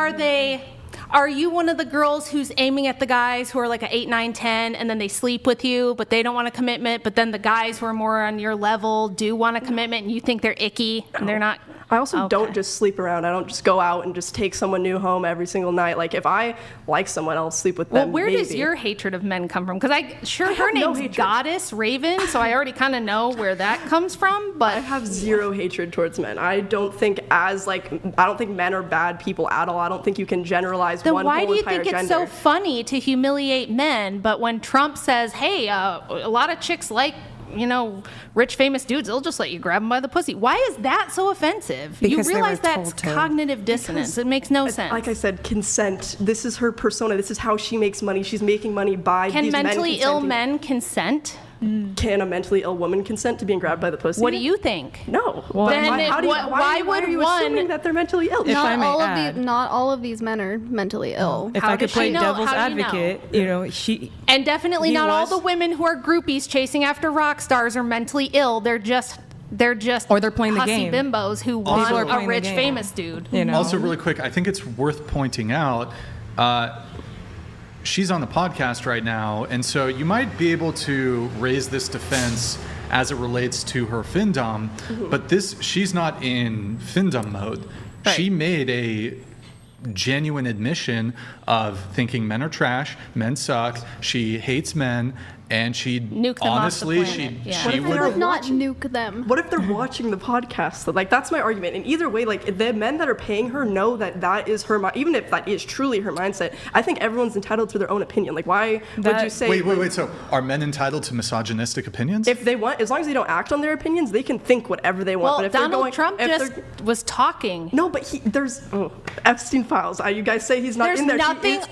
Speaker 10: are you one of the girls who's aiming at the guys who are like an 8, 9, 10, and then they sleep with you, but they don't want a commitment, but then the guys who are more on your level do want a commitment, and you think they're icky, and they're not?
Speaker 3: I also don't just sleep around. I don't just go out and just take someone new home every single night. Like, if I like someone, I'll sleep with them.
Speaker 10: Well, where does your hatred of men come from? Because her name's Goddess Raven, so I already kind of know where that comes from. But
Speaker 3: I have zero hatred towards men. I don't think men are bad people at all. I don't think you can generalize
Speaker 10: then
Speaker 3: one
Speaker 10: why
Speaker 3: whole
Speaker 10: do you
Speaker 3: entire
Speaker 10: think it's
Speaker 3: gender.
Speaker 10: so funny to humiliate men? But when Trump says, "Hey, a lot of chicks like." Rich famous dudes, they'll just let you grab them by the pussy. Why is that so offensive?
Speaker 7: Because
Speaker 10: you realize that's cognitive dissonance. It makes no sense.
Speaker 3: Like I said, consent. This is her persona. This is how she makes money. She's making money by these men.
Speaker 10: Can mentally ill men consent?
Speaker 3: Can a mentally ill woman consent to being grabbed by the pussy?
Speaker 10: What do you think?
Speaker 3: No.
Speaker 10: Then
Speaker 3: why are you assuming that they're mentally ill?
Speaker 4: Not all of these men are mentally ill.
Speaker 6: If I could play devil's advocate,
Speaker 10: and definitely not all the women who are groupies chasing after rock stars are mentally ill. They're just
Speaker 6: or they're playing the
Speaker 10: hussy
Speaker 6: game.
Speaker 10: bimbos who want a rich famous dude.
Speaker 1: Also, really quick, I think it's worth pointing out. She's on the podcast right now, and so you might be able to raise this defense as it relates to her FINDOM, but she's not in FINDOM mode. Right. She made a genuine admission of thinking men are trash, men suck, she hates men, and she
Speaker 10: nuke them
Speaker 4: honestly,
Speaker 10: off the planet.
Speaker 4: she would not nuke them.
Speaker 3: What if they're watching the podcast? Like, that's my argument. And either way, like, the men that are paying her know that is her even if that is truly her mindset. I think everyone's entitled to their own opinion. Like, why would you say?
Speaker 1: Wait. So, are men entitled to misogynistic opinions?
Speaker 3: If they want, as long as they don't act on their opinions, they can think whatever they want.
Speaker 10: Well,
Speaker 3: but if
Speaker 10: Donald Trump just was talking.
Speaker 3: No, but there's Epstein files. You guys say he's not in there.
Speaker 10: There's nothing.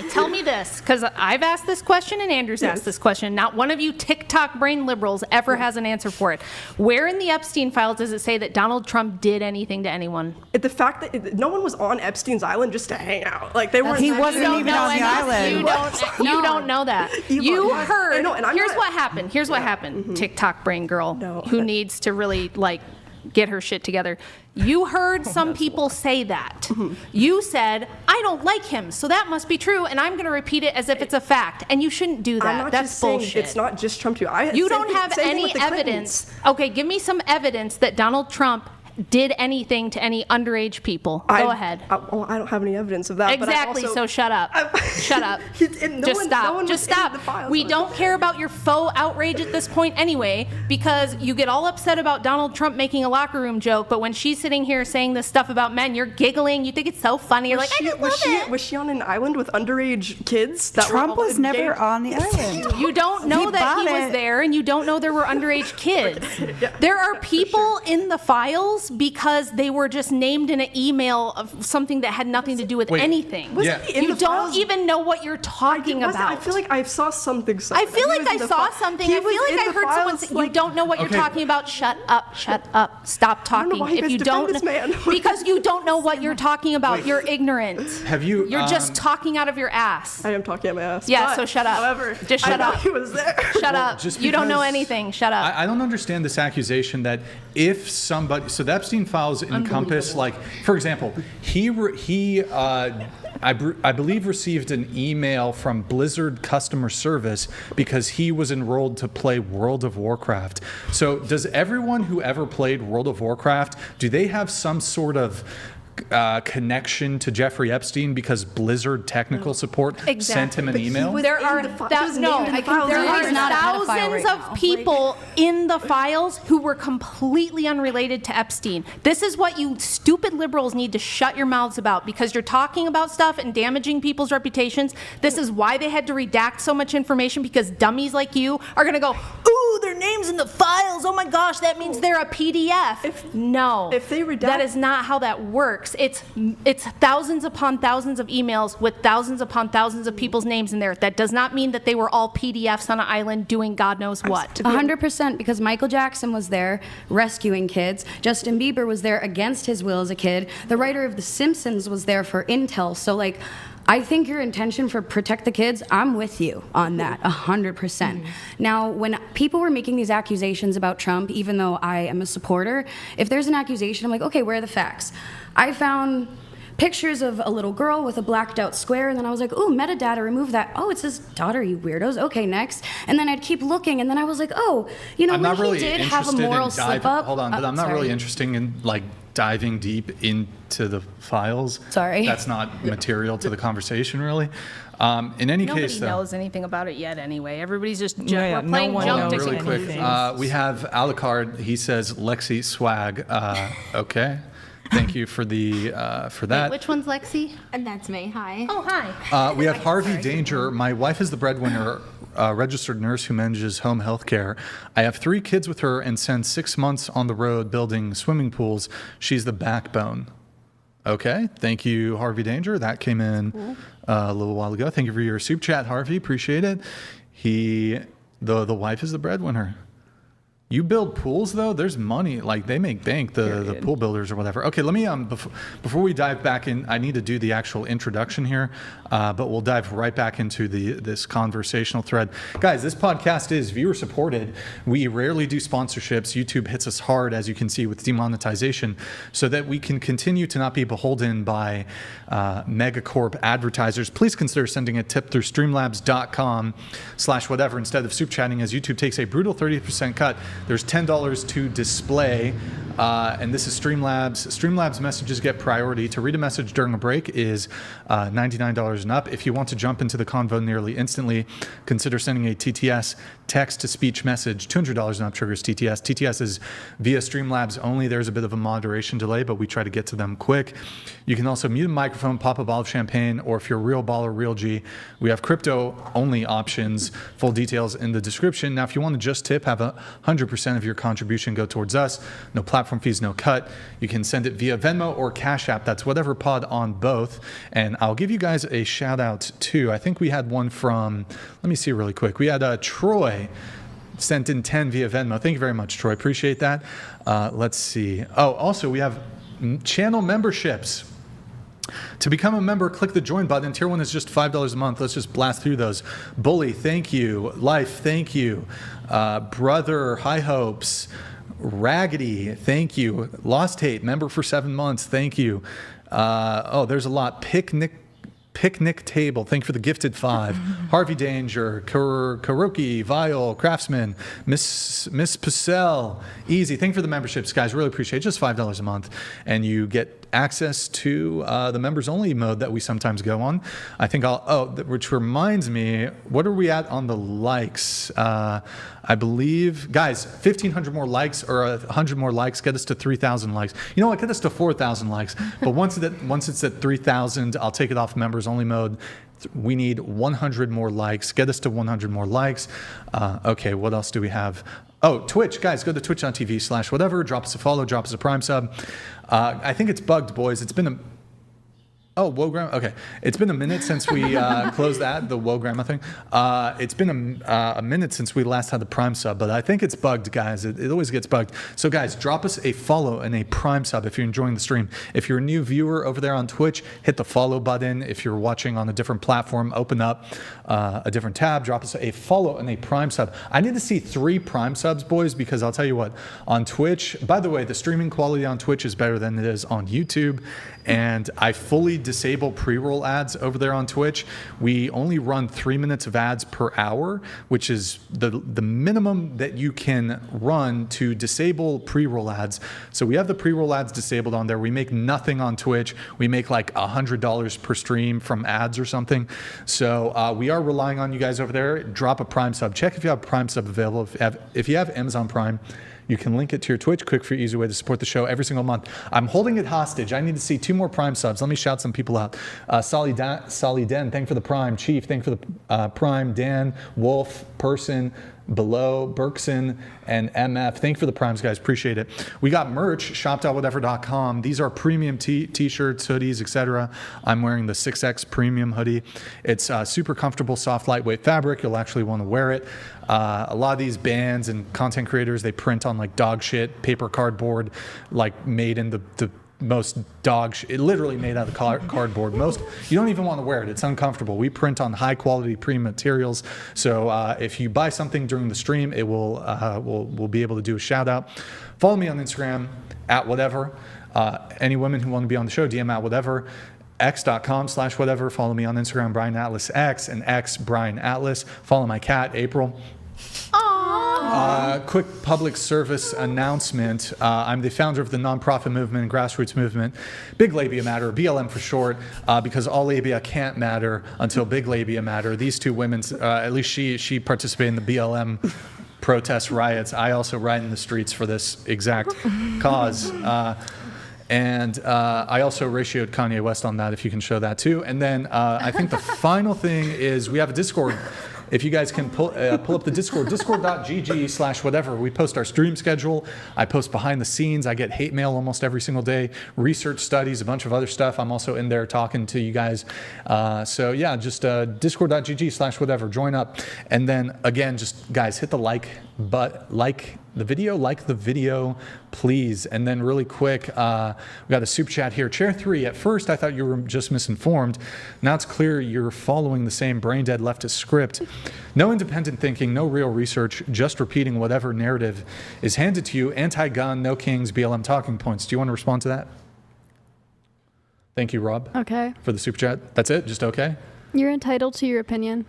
Speaker 10: Tell me this, because I've asked this question and Andrew's asked asked this question. Not one of you TikTok brain liberals ever has an answer for it. Where in the Epstein files does it say that Donald Trump did anything to anyone?
Speaker 3: The fact that no one was on Epstein's island just to hang out. Like they weren't.
Speaker 7: He wasn't
Speaker 10: You
Speaker 7: even
Speaker 10: don't
Speaker 7: on the
Speaker 10: know
Speaker 7: island.
Speaker 10: You don't know that. You heard.
Speaker 3: I know, and I'm
Speaker 10: here's
Speaker 3: not-
Speaker 10: what happened. Here's what happened. TikTok brain girl who needs to really like get her shit together. You heard some people say that. You said, I don't like him, so that must be true, and I'm going to repeat it as if it's a fact. And you shouldn't do that.
Speaker 3: I'm not
Speaker 10: That's
Speaker 3: just saying
Speaker 10: bullshit.
Speaker 3: it's not just Trump too.
Speaker 10: You don't have any evidence. Okay, give me some evidence that Donald Trump did anything to any underage people. Go ahead.
Speaker 3: I don't have any evidence of that.
Speaker 10: Exactly,
Speaker 3: but I also,
Speaker 10: so shut up. Shut up. Just stop. Just stop. We don't care about your faux outrage at this point anyway, because you get all upset about Donald Trump making a locker room joke, but when she's sitting here saying this stuff about men, you're giggling. You think it's so funny. You're like, I just love it.
Speaker 3: Was she on an island with underage kids?
Speaker 7: Trump was never on the island.
Speaker 10: You don't know that he was
Speaker 7: it.
Speaker 10: there, and you don't know there were underage kids. There are people in the files because they were just named in an email of something that had nothing to do with anything. You don't even know what you're talking about.
Speaker 3: I feel like I saw something.
Speaker 10: I feel like I saw something. I feel like I heard someone say, you don't know what you're talking about. Shut up. Shut up. Stop talking.
Speaker 3: If you don't,
Speaker 10: because you don't know what you're talking about. You're ignorant.
Speaker 1: Have you?
Speaker 10: You're just talking out of your ass.
Speaker 3: I am talking out my ass.
Speaker 10: Yeah, so shut up.
Speaker 3: However,
Speaker 10: just shut up.
Speaker 3: He was there.
Speaker 10: Shut up. You don't know anything. Shut up.
Speaker 1: I don't understand this accusation that if somebody, so the Epstein files encompass, like, for example, I believe received an email from Blizzard customer service because he was enrolled to play World of Warcraft. So does everyone who ever played World of Warcraft, do they have some sort of connection to Jeffrey Epstein because Blizzard technical support sent him an email?
Speaker 10: There are thousands of people in the files who were completely unrelated to Epstein. This is what you stupid liberals need to shut your mouths about, because you're talking about stuff and damaging people's reputations. This is why they had to redact so much information, because dummies like you are going to go, ooh, their name's in the files. Oh my gosh, that means they're a PDF.
Speaker 3: If they redact,
Speaker 10: that is not how that works. It's thousands upon thousands of emails with thousands upon thousands of people's names in there. That does not mean that they were all PDFs on an island doing God knows what.
Speaker 8: 100%, because Michael Jackson was there rescuing kids. Justin Bieber was there against his will as a kid. The writer of The Simpsons was there for intel. So, like, I think your intention for protect the kids, I'm with you on that, 100%. Now, when people were making these accusations about Trump, even though I am a supporter, if there's an accusation, I'm like, okay, where are the facts? I found pictures of a little girl with a blacked out square, and then I was like, ooh, metadata, remove that. Oh, it's his daughter, you weirdos. Okay, next. And then I'd keep looking, and then I was like, oh, you know, when he did have a moral slip up.
Speaker 1: Hold on, but I'm not really interested in, like, diving deep into the files.
Speaker 8: Sorry.
Speaker 1: That's not material to the conversation, really. In any case, though.
Speaker 10: Nobody knows anything about it yet anyway. Everybody's just we're
Speaker 6: no
Speaker 10: playing
Speaker 6: one
Speaker 10: jump
Speaker 6: knows
Speaker 10: to
Speaker 1: Really quick,
Speaker 6: anything.
Speaker 1: we have Alucard. He says Lexi swag. Okay. Thank you for the for that.
Speaker 10: Wait, which one's Lexi?
Speaker 9: And that's me. Hi.
Speaker 10: Oh, hi.
Speaker 1: We have Harvey Danger. My wife is the breadwinner, registered nurse who manages home health care. I have 3 kids with her and spend 6 months on the road building swimming pools. She's the backbone. Okay, thank you, Harvey Danger. That came in a little while ago. Thank you for your soup chat, Harvey. Appreciate it. The wife is the breadwinner. You build pools, though, there's money. Like, they make bank, the pool builders or whatever. Okay, let me, before we dive back in, I need to do the actual introduction here, but we'll dive right back into this conversational thread. Guys, this podcast is viewer supported. We rarely do sponsorships. YouTube hits us hard, as you can see, with demonetization, so that we can continue to not be beholden by megacorp advertisers. Please consider sending a tip through streamlabs.com/whatever instead of soup chatting, as YouTube takes a brutal 30% cut. There's $10 to display, and this is Streamlabs. Streamlabs messages get priority. To read a message during a break is $99 and up. If you want to jump into the convo nearly instantly, consider sending a TTS, text-to-speech message. $200 and up triggers TTS. TTS is via Streamlabs only. There's a bit of a moderation delay, but we try to get to them quick. You can also mute a microphone, pop a bottle of champagne, or if you're a real baller, real G, we have crypto-only options. Full details in the description. Now, if you want to just tip, have a 100% 100% of your contribution go towards us. No platform fees, no cut. You can send it via Venmo or Cash App. That's whatever pod on both. And I'll give you guys a shout out too. I think we had one from, let me see really quick. We had Troy sent in 10 via Venmo. Thank you very much, Troy. Appreciate that. Let's see. Oh, also we have channel memberships. To become a member, click the join button. Tier 1 is just $5 a month. Let's just blast through those. Bully, thank you. Life, thank you. Brother, High Hopes. Raggedy, thank you. Lost Hate, member for 7 months. Thank you. There's a lot. Picnic Table, thank you for the gifted 5. Harvey Danger, Karoki, Vile, Craftsman, Miss Pacell, Easy. Thank you for the memberships, guys. Really appreciate it. Just $5 a month. And you get access to the members only mode that we sometimes go on. I think which reminds me, what are we at on the likes? I believe, guys, 1,500 more likes or 100 more likes get us to 3,000 likes. You know what? Get us to 4,000 likes. But once it's at 3,000, I'll take it off members only mode. We need 100 more likes. Get us to 100 more likes. Okay, what else do we have? Oh, Twitch, guys, go to twitch.tv/whatever. Drop us a follow, drop us a Prime sub. I think it's bugged, boys. It's been a... Oh, Wograma. Okay. It's been a minute since we closed the Wograma thing. It's been a minute since we last had the Prime sub, but I think it's bugged, guys. It always gets bugged. So, guys, drop us a follow and a Prime sub if you're enjoying the stream. If you're a new viewer over there on Twitch, hit the follow button. If you're watching on a different platform, open up a different tab, drop us a follow and a Prime sub. I need to see 3 Prime subs, boys, because I'll tell you what, on Twitch, by the way, the streaming quality on Twitch is better than it is on YouTube. And I fully disable pre-roll ads over there on Twitch. We only run 3 minutes of ads per hour, which is the minimum that you can run to disable pre-roll ads. So we have the pre-roll ads disabled on there. We make nothing on Twitch. We make like $100 per stream from ads or something. So we are relying on you guys over there. Drop a Prime sub. Check if you have Prime sub available. If you have Amazon Prime, you can link it to your Twitch. Quick, free, easy way to support the show every single month. I'm holding it hostage. I need to see 2 more Prime subs. Let me shout some people out. Solly Den, thank you for the Prime. Chief, thank you for the Prime. Dan, Wolf, Person, Below, Brixan, and MF. Thank you for the Primes, guys. Appreciate it. We got merch, shop.whatever.com. These are premium t-shirts, hoodies, etc. I'm wearing the 6X premium hoodie. It's super comfortable, soft, lightweight fabric. You'll actually want to wear it. A lot of these bands and content creators, they print on like dog shit, paper cardboard, like made in the most dog shit, literally made out of cardboard. You don't even want to wear it. It's uncomfortable. We print on high quality premium materials. So if you buy something during the stream, it will we'll be able to do a shout out. Follow me on Instagram at whatever. Any women who want to be on the show, DM at whatever. x.com/whatever. Follow me on Instagram, Brian Atlas X, and X Brian Atlas. Follow my cat, April. Quick public service announcement. I'm the founder of the nonprofit movement and grassroots movement, Big Labia Matter, BLM for short, because all labia can't matter until big labia matter. These 2 women, at least she participated in the BLM protests, riots. I also ride in the streets for this exact cause. And I also ratioed Kanye West on that, if you can show that too. And then I think the final thing is we have a Discord. If you guys can pull up the Discord, discord.gg/whatever. We post our stream schedule. I post behind the scenes. I get hate mail almost every single day, research studies, a bunch of other stuff. I'm also in there talking to you guys. So yeah, just discord.gg/whatever. Join up. And then again, just guys, hit the like the video, please. And then really quick, we got a super chat here. Chair 3, at first I thought you were just misinformed. Now it's clear you're following the same brain dead leftist script. No independent thinking, no real research, just repeating whatever narrative is handed to you. Anti-gun, no kings, BLM talking points. Do you want to respond to that? Thank you, Rob.
Speaker 4: Okay.
Speaker 1: For the super chat. That's it? Just okay?
Speaker 4: You're entitled to your opinion.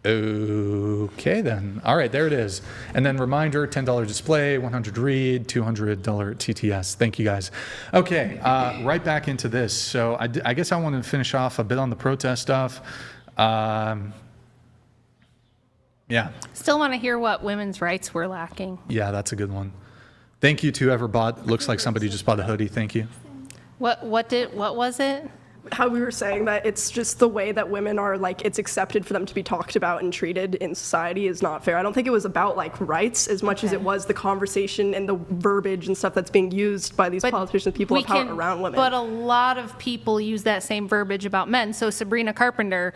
Speaker 1: Okay, then. All right, there it is. And then reminder, $10 display, $100 read, $200 TTS. Thank you, guys. Okay, right back into this. So I guess I want to finish off a bit on the protest stuff. Yeah.
Speaker 10: Still want to hear what women's rights were lacking.
Speaker 1: Yeah, that's a good one. Thank you to whoever bought. Looks like somebody just bought a hoodie. Thank you.
Speaker 10: What was it?
Speaker 3: how we were saying that it's just the way that women are, like, it's accepted for them to be talked about and treated in society is not fair. I don't think it was about, like, rights as much as it was the conversation and the verbiage and stuff that's being used by these politicians and people of power around women.
Speaker 10: But a lot of people use that same verbiage about men. So Sabrina Carpenter,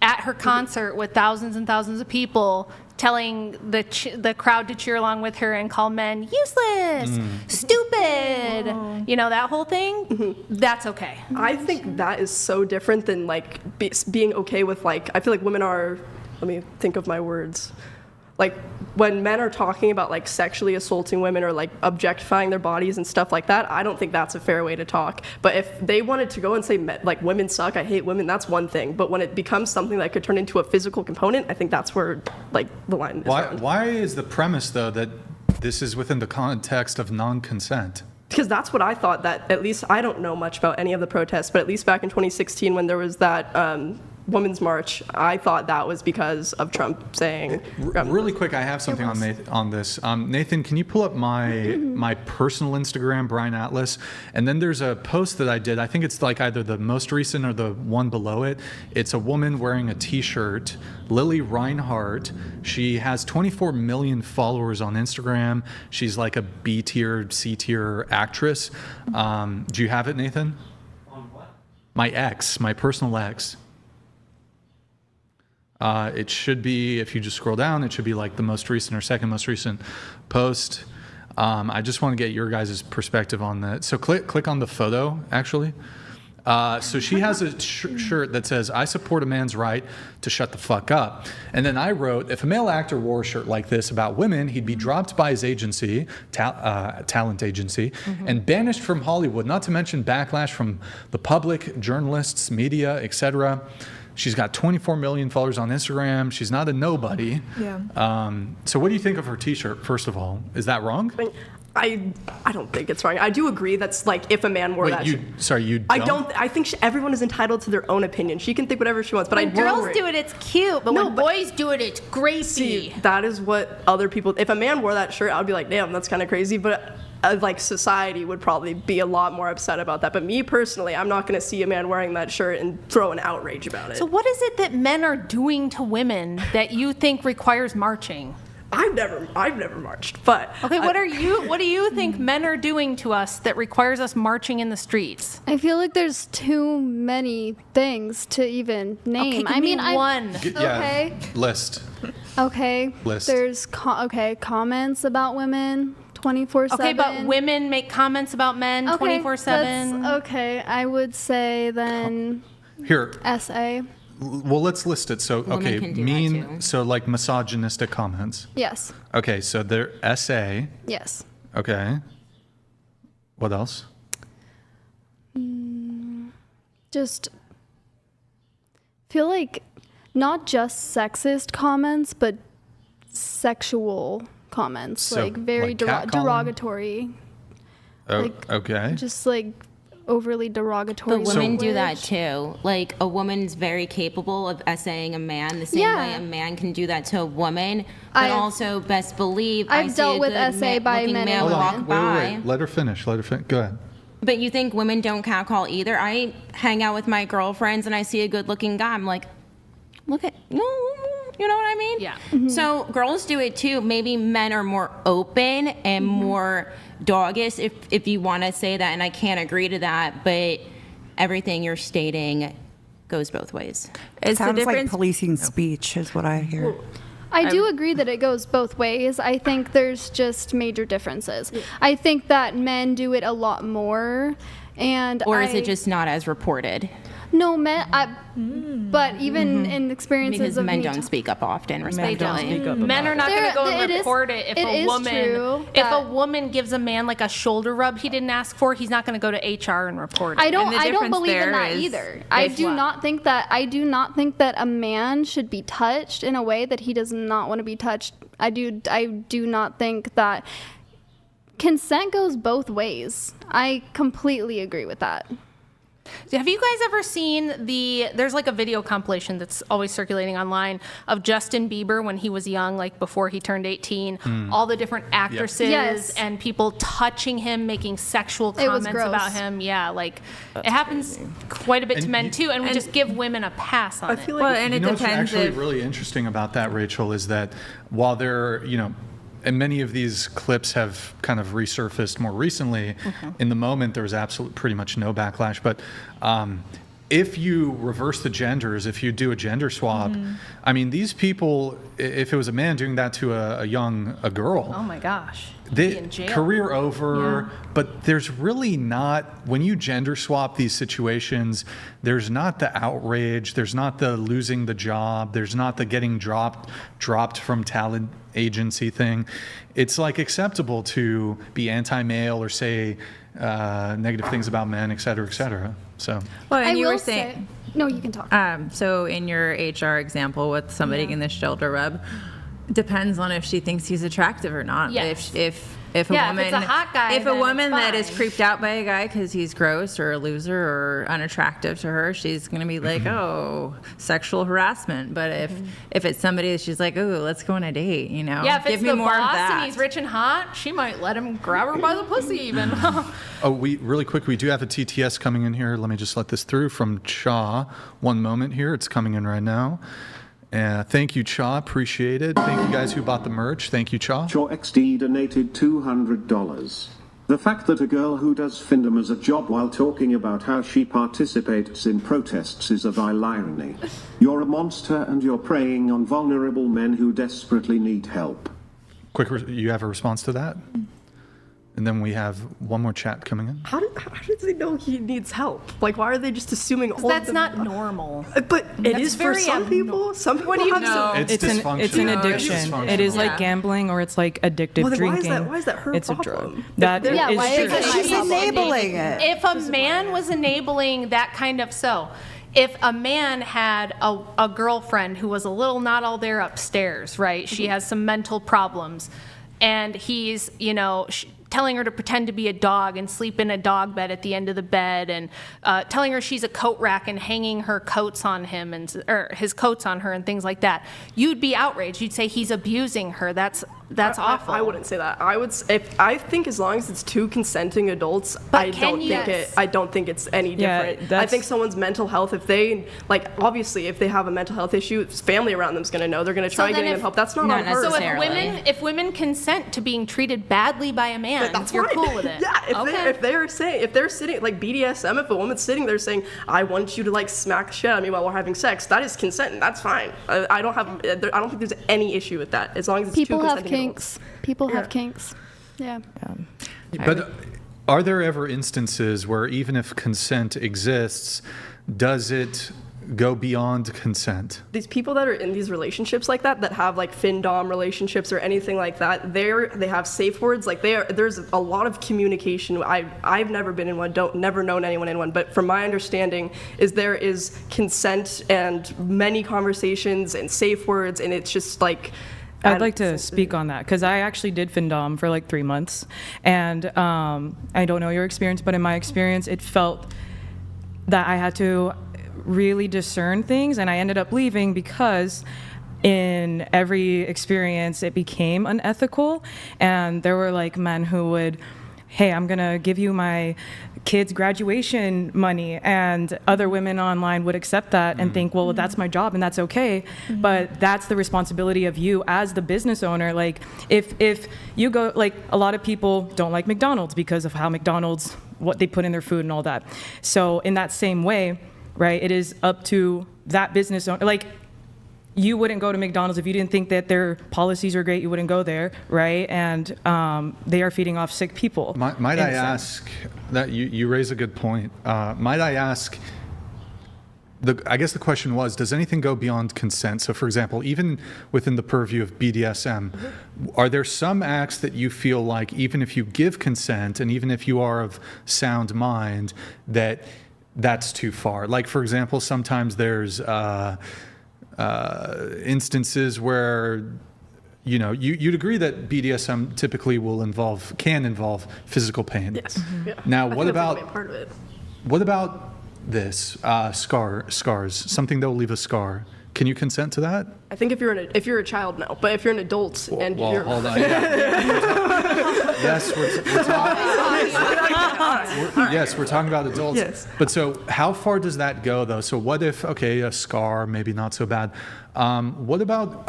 Speaker 10: at her concert with thousands and thousands of people, telling the crowd to cheer along with her and call men useless, stupid, you know, that whole thing, that's okay.
Speaker 3: I think that is so different than, like, being okay with, like, I feel like women are, let me think of my words. Like, when men are talking about, like, sexually assaulting women or, like, objectifying their bodies and stuff like that, I don't think that's a fair way to talk. But if they wanted to go and say, like, women suck, I hate women, that's one thing. But when it becomes something that could turn into a physical component, I think that's where, like, the line is drawn.
Speaker 1: Why is the premise, though, that this is within the context of non-consent?
Speaker 3: Because that's what I thought, that at least, I don't know much about any of the protests, but at least back in 2016 when there was that Women's March, I thought that was because of Trump saying...
Speaker 1: Really quick, I have something on this. Nathan, can you pull up my personal Instagram, Brian Atlas? And then there's a post that I did. I think it's like either the most recent or the one below it. It's a woman wearing a T-shirt, Lily Reinhart. She has 24 million followers on Instagram. She's like a B-tier, C-tier actress. Do you have it, Nathan? On what? My personal ex. It should be, if you just scroll down, it should be like the most recent or second most recent post. I just want to get your guys' perspective on that. So click on the photo, actually. So she has a shirt that says, "I support a man's right to shut the fuck up." And then I wrote, if a male actor wore a shirt like this about women, he'd be dropped by his agency, talent agency, and banished from Hollywood, not to mention backlash from the public, journalists, media, etc. She's got 24 million followers on Instagram. She's not a nobody.
Speaker 12: Yeah.
Speaker 1: So what do you think of her T-shirt, first of all? Is that wrong?
Speaker 3: I don't think it's wrong. I do agree that's, like, if a man wore that.
Speaker 1: You don't?
Speaker 3: I think everyone is entitled to their own opinion. She can think whatever she wants, but
Speaker 10: when girls do it, it's cute. But when boys do it, it's crazy.
Speaker 3: See, that is what other people... If a man wore that shirt, I would be like, damn, that's kind of crazy. But... like, society would probably be a lot more upset about that. But me personally, I'm not going to see a man wearing that shirt and throw an outrage about it.
Speaker 10: So what is it that men are doing to women that you think requires marching?
Speaker 3: I've never marched, but...
Speaker 10: Okay, what do you think men are doing to us that requires us marching in the streets?
Speaker 4: I feel like there's too many things to even name.
Speaker 10: Okay, one.
Speaker 4: Okay.
Speaker 1: List.
Speaker 4: Okay.
Speaker 1: List.
Speaker 4: There's comments about women 24/7.
Speaker 10: Okay, but women make comments about men 24/7.
Speaker 4: Okay, I would say then
Speaker 1: Here.
Speaker 4: SA.
Speaker 1: Well, let's list it. So, okay, so like misogynistic comments.
Speaker 4: Yes.
Speaker 1: Okay, so they're SA.
Speaker 4: Yes.
Speaker 1: Okay. What else?
Speaker 4: Just feel like not just sexist comments, but sexual comments,
Speaker 1: So,
Speaker 4: like very
Speaker 1: like catcalling?
Speaker 4: derogatory.
Speaker 1: Okay.
Speaker 4: Just like overly derogatory.
Speaker 9: But women do that too. Like, a woman's very capable of essaying a man the same way a man can do that to a woman. But also, best believe
Speaker 4: I've dealt with essay by men and women.
Speaker 1: Wait. Let her finish. Go ahead.
Speaker 9: But you think women don't catcall either? I hang out with my girlfriends and I see a good-looking guy. I'm like, look at you know what I mean?
Speaker 10: Yeah.
Speaker 9: So girls do it too. Maybe men are more open and more doggish, if you want to say that, and I can't agree to that, but everything you're stating goes both ways.
Speaker 7: It sounds like policing speech is what I hear.
Speaker 4: I do agree that it goes both ways. I think there's just major differences. I think that men do it a lot more,
Speaker 9: or is it just not as reported?
Speaker 4: No, men. But even in experiences
Speaker 9: because
Speaker 4: of
Speaker 9: men don't speak up often, respectfully.
Speaker 10: Men are not going to go and report it if a woman gives a man like a shoulder rub he didn't ask for. He's not going to go to HR and report it.
Speaker 4: I don't believe in that either. I do not think that a man should be touched in a way that he does not want to be touched. I do not think that consent goes both ways. I completely agree with that.
Speaker 10: Have you guys ever seen there's like a video compilation that's always circulating online of Justin Bieber when he was young, like before he turned 18, all the different actresses
Speaker 4: Yes.
Speaker 10: and people touching him, making sexual
Speaker 4: It was
Speaker 10: comments
Speaker 4: gross.
Speaker 10: about him. Yeah, like it happens quite a bit to men too, and we just give women a pass on it.
Speaker 3: I feel like
Speaker 5: Well, and
Speaker 1: You
Speaker 5: it
Speaker 1: know what's
Speaker 5: depends
Speaker 1: actually
Speaker 5: if
Speaker 1: really interesting about that, Rachel, is that while they're, and many of these clips have kind of resurfaced more recently, in the moment there was pretty much no backlash. But if you reverse the genders, if you do a gender swap, I mean, these people, if it was a man doing that to a girl,
Speaker 10: Oh my gosh. Be in jail.
Speaker 1: career over.
Speaker 10: Yeah.
Speaker 1: But there's really not, when you gender swap these situations, there's not the outrage, there's not the losing the job, there's not the getting dropped from talent agency thing. It's like acceptable to be anti-male or say negative things about men, et cetera, et cetera. So,
Speaker 5: well, and
Speaker 4: I
Speaker 5: you were
Speaker 4: will
Speaker 5: saying,
Speaker 4: no, you can talk.
Speaker 5: so in your HR example with somebody getting the shoulder rub, depends on if she thinks he's attractive or not.
Speaker 10: Yes.
Speaker 5: If a
Speaker 10: Yeah, if
Speaker 5: woman,
Speaker 10: it's a hot guy,
Speaker 5: if a
Speaker 10: then
Speaker 5: woman
Speaker 10: it's
Speaker 5: that is
Speaker 10: fine.
Speaker 5: creeped out by a guy because he's gross or a loser or unattractive to her, she's gonna be like, oh, sexual harassment. But if it's somebody that she's like, oh, let's go on a date,
Speaker 10: Yeah, if
Speaker 5: give
Speaker 10: it's
Speaker 5: me
Speaker 10: the
Speaker 5: more of
Speaker 10: boss
Speaker 5: that.
Speaker 10: and he's rich and hot, she might let him grab her by the pussy even.
Speaker 1: really quick, we do have a TTS coming in here. Let me just let this through from Cha. One moment here. It's coming in right now. Thank you, Cha. Appreciate it. Thank you guys who bought the merch. Thank you, Cha.
Speaker 11: Your XD donated $200. The fact that a girl who does FINDOM as a job while talking about how she participates in protests is a vile irony. You're a monster and you're preying on vulnerable men who desperately need help.
Speaker 1: You have a response to that? And then we have one more chat coming in.
Speaker 3: How does they know he needs help? Like, why are they just assuming all
Speaker 10: That's
Speaker 3: of
Speaker 10: not normal.
Speaker 3: But it
Speaker 10: That's
Speaker 3: is for
Speaker 10: very
Speaker 3: some people. Some people have some.
Speaker 1: It's dysfunctional.
Speaker 6: It's an
Speaker 1: It's
Speaker 6: addiction.
Speaker 1: dysfunctional.
Speaker 6: It is like
Speaker 5: Yeah.
Speaker 6: gambling or it's like addictive
Speaker 3: Well, then
Speaker 6: drinking.
Speaker 3: why is that her
Speaker 6: it's
Speaker 3: problem?
Speaker 6: a drug. That
Speaker 3: If
Speaker 6: is
Speaker 3: they're-
Speaker 4: why is
Speaker 6: true.
Speaker 4: it
Speaker 7: She's enabling it.
Speaker 10: If a man was enabling that kind of if a man had a girlfriend who was a little not all there upstairs, right? She has some mental problems, and he's, telling her to pretend to be a dog and sleep in a dog bed at the end of the bed, and telling her she's a coat rack and hanging her coats on him or his coats on her and things like that, you'd be outraged. You'd say he's abusing her. That's awful.
Speaker 3: I wouldn't say that. I think as long as it's two consenting adults, I don't think it's any different. I think someone's mental health, if they obviously if they have a mental health issue, family around them's going to know. They're going to try getting them help. That's not on her.
Speaker 10: So if women consent to being treated badly by a man,
Speaker 3: that's
Speaker 10: you're
Speaker 3: fine.
Speaker 10: cool with it.
Speaker 3: Yeah, if they're sitting like BDSM, if a woman's sitting there saying, I want you to smack the shit out of me while we're having sex, that is consent, and that's fine. I don't think there's any issue with that as long as it's
Speaker 4: People
Speaker 3: two
Speaker 4: have
Speaker 3: consenting
Speaker 4: kinks. People have kinks. Yeah.
Speaker 1: But are there ever instances where even if consent exists, does it go beyond consent?
Speaker 3: These people that are in these relationships like that have FINDOM relationships or anything like that, they have safe words. There's a lot of communication. I've never been in one, never known anyone in one, but from my understanding is there is consent and many conversations and safe words, and it's just
Speaker 6: I'd like to speak on that because I actually did FINDOM for 3 months, and I don't know your experience, but in my experience, it felt that I had to really discern things, and I ended up leaving because in every experience it became unethical, and there were men who would, hey, I'm gonna give you my kids' graduation money, and other women online would accept that and think, well, that's my job and that's okay, but that's the responsibility of you as the business owner. If you go, a lot of people don't like McDonald's because of how McDonald's, what they put in their food and all that. So in that same way, right, it is up to that business owner. You wouldn't go to McDonald's if you didn't think that their policies are great. You wouldn't go there, right? And they are feeding off sick people.
Speaker 1: Might I ask that you raise a good point? Might I ask? I guess the question was, does anything go beyond consent? So, for example, even within the purview of BDSM, are there some acts that you feel like even if you give consent and even if you are of sound mind, that's too far? For example, sometimes there's instances where you'd agree that BDSM typically can involve physical pain.
Speaker 3: Yes. Yeah.
Speaker 1: Now,
Speaker 3: I
Speaker 1: what
Speaker 3: think that's
Speaker 1: about
Speaker 3: definitely a part of it.
Speaker 1: what about this scars, something that will leave a scar. Can you consent to that?
Speaker 3: I think if you're a child, no. But if you're an adult and
Speaker 1: Well,
Speaker 3: you're
Speaker 1: hold on. Yes, we're talking about adults.
Speaker 3: Yes.
Speaker 1: But so how far does that go, though? So what if, okay, a scar, maybe not so bad. What about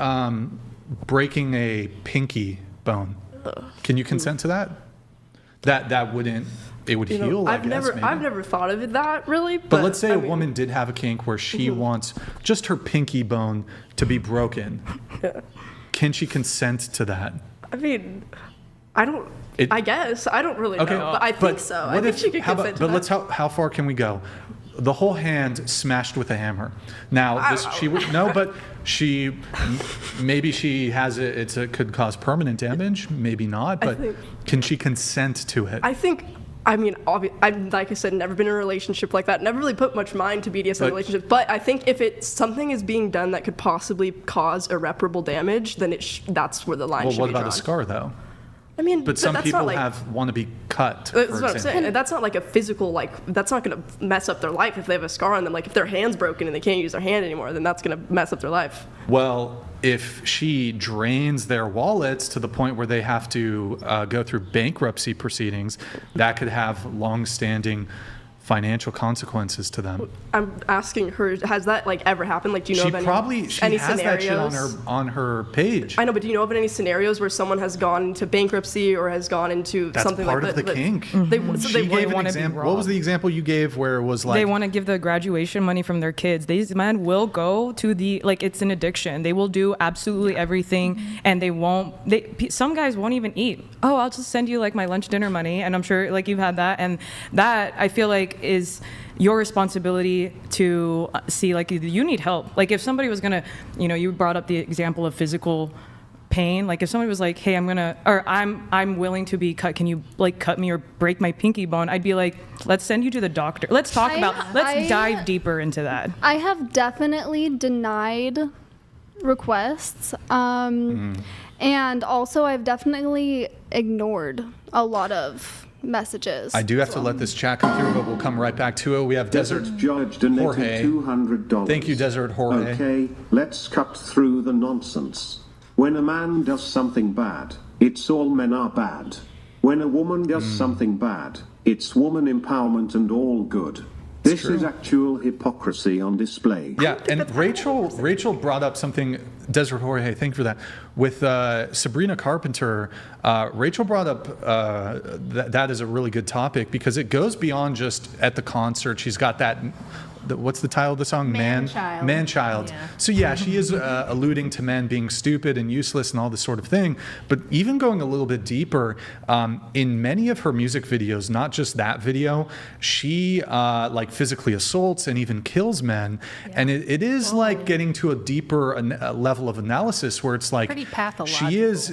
Speaker 1: breaking a pinky bone? Can you consent to that? That wouldn't... It would heal, I guess, maybe.
Speaker 3: I've never thought of it that really.
Speaker 1: But let's say a woman did have a kink where she wants just her pinky bone to be broken.
Speaker 3: Yeah.
Speaker 1: Can she consent to that?
Speaker 3: I mean, I guess. I don't really know, but I think so. I think she could consent to that.
Speaker 1: But how far can we go? The whole hand smashed with a hammer. Now, maybe she has it. It could cause permanent damage. Maybe not. But can she consent to it?
Speaker 3: I'm like I said, never been in a relationship like that. Never really put much mind to BDSM relationships. But I think if something is being done that could possibly cause irreparable damage, then that's where the line should be drawn.
Speaker 1: Well, what about a scar, though?
Speaker 3: I mean,
Speaker 1: but some people want to be cut.
Speaker 3: That's what I'm saying. And that's not like a physical, that's not going to mess up their life if they have a scar on them. Like if their hand's broken and they can't use their hand anymore, then that's going to mess up their life.
Speaker 1: Well, if she drains their wallets to the point where they have to go through bankruptcy proceedings, that could have long-standing financial consequences to them.
Speaker 3: I'm asking her, has that ever happened? Do you know of any
Speaker 1: She
Speaker 3: has
Speaker 1: scenarios?
Speaker 3: That
Speaker 1: shit on her page.
Speaker 3: I know, but do you know of any scenarios where someone has gone into bankruptcy or has gone into something like that?
Speaker 1: That's part of the kink.
Speaker 3: They
Speaker 1: gave an example. What was the example you gave where it was
Speaker 6: they want to give the graduation money from their kids. These men will go to it's an addiction. They will do absolutely everything, and some guys won't even eat. Oh, I'll just send you my lunch dinner money, and I'm sure you've had that, and that I feel is your responsibility to see you need help. If somebody was gonna, you brought up the example of physical pain. If somebody was like, hey, I'm willing to be cut, can you cut me or break my pinky bone? I'd be like, let's send you to the doctor. Let's dive deeper into that.
Speaker 4: I have definitely denied requests. And also I've definitely ignored a lot of messages.
Speaker 1: I do have to let this chat come through, but we'll come right back to it. We have Desert
Speaker 11: Judge donated
Speaker 1: Jorge.
Speaker 11: $200.
Speaker 1: Thank you, Desert Jorge.
Speaker 11: Okay, let's cut through the nonsense. When a man does something bad, it's all men are bad. When a woman does something bad, it's woman empowerment and all good. This is actual hypocrisy on display.
Speaker 1: Yeah, and Rachel brought up something, Desert Jorge, thank you for that. With Sabrina Carpenter, Rachel brought up that is a really good topic because it goes beyond just at the concert. She's got that, what's the title of the song? Man-Child. Yeah. So yeah, she is alluding to men being stupid and useless and all this sort of thing. But even going a little bit deeper, in many of her music videos, not just that video, she physically assaults and even kills men. Yeah. And it is getting to a deeper level of analysis where it's
Speaker 10: pretty pathological.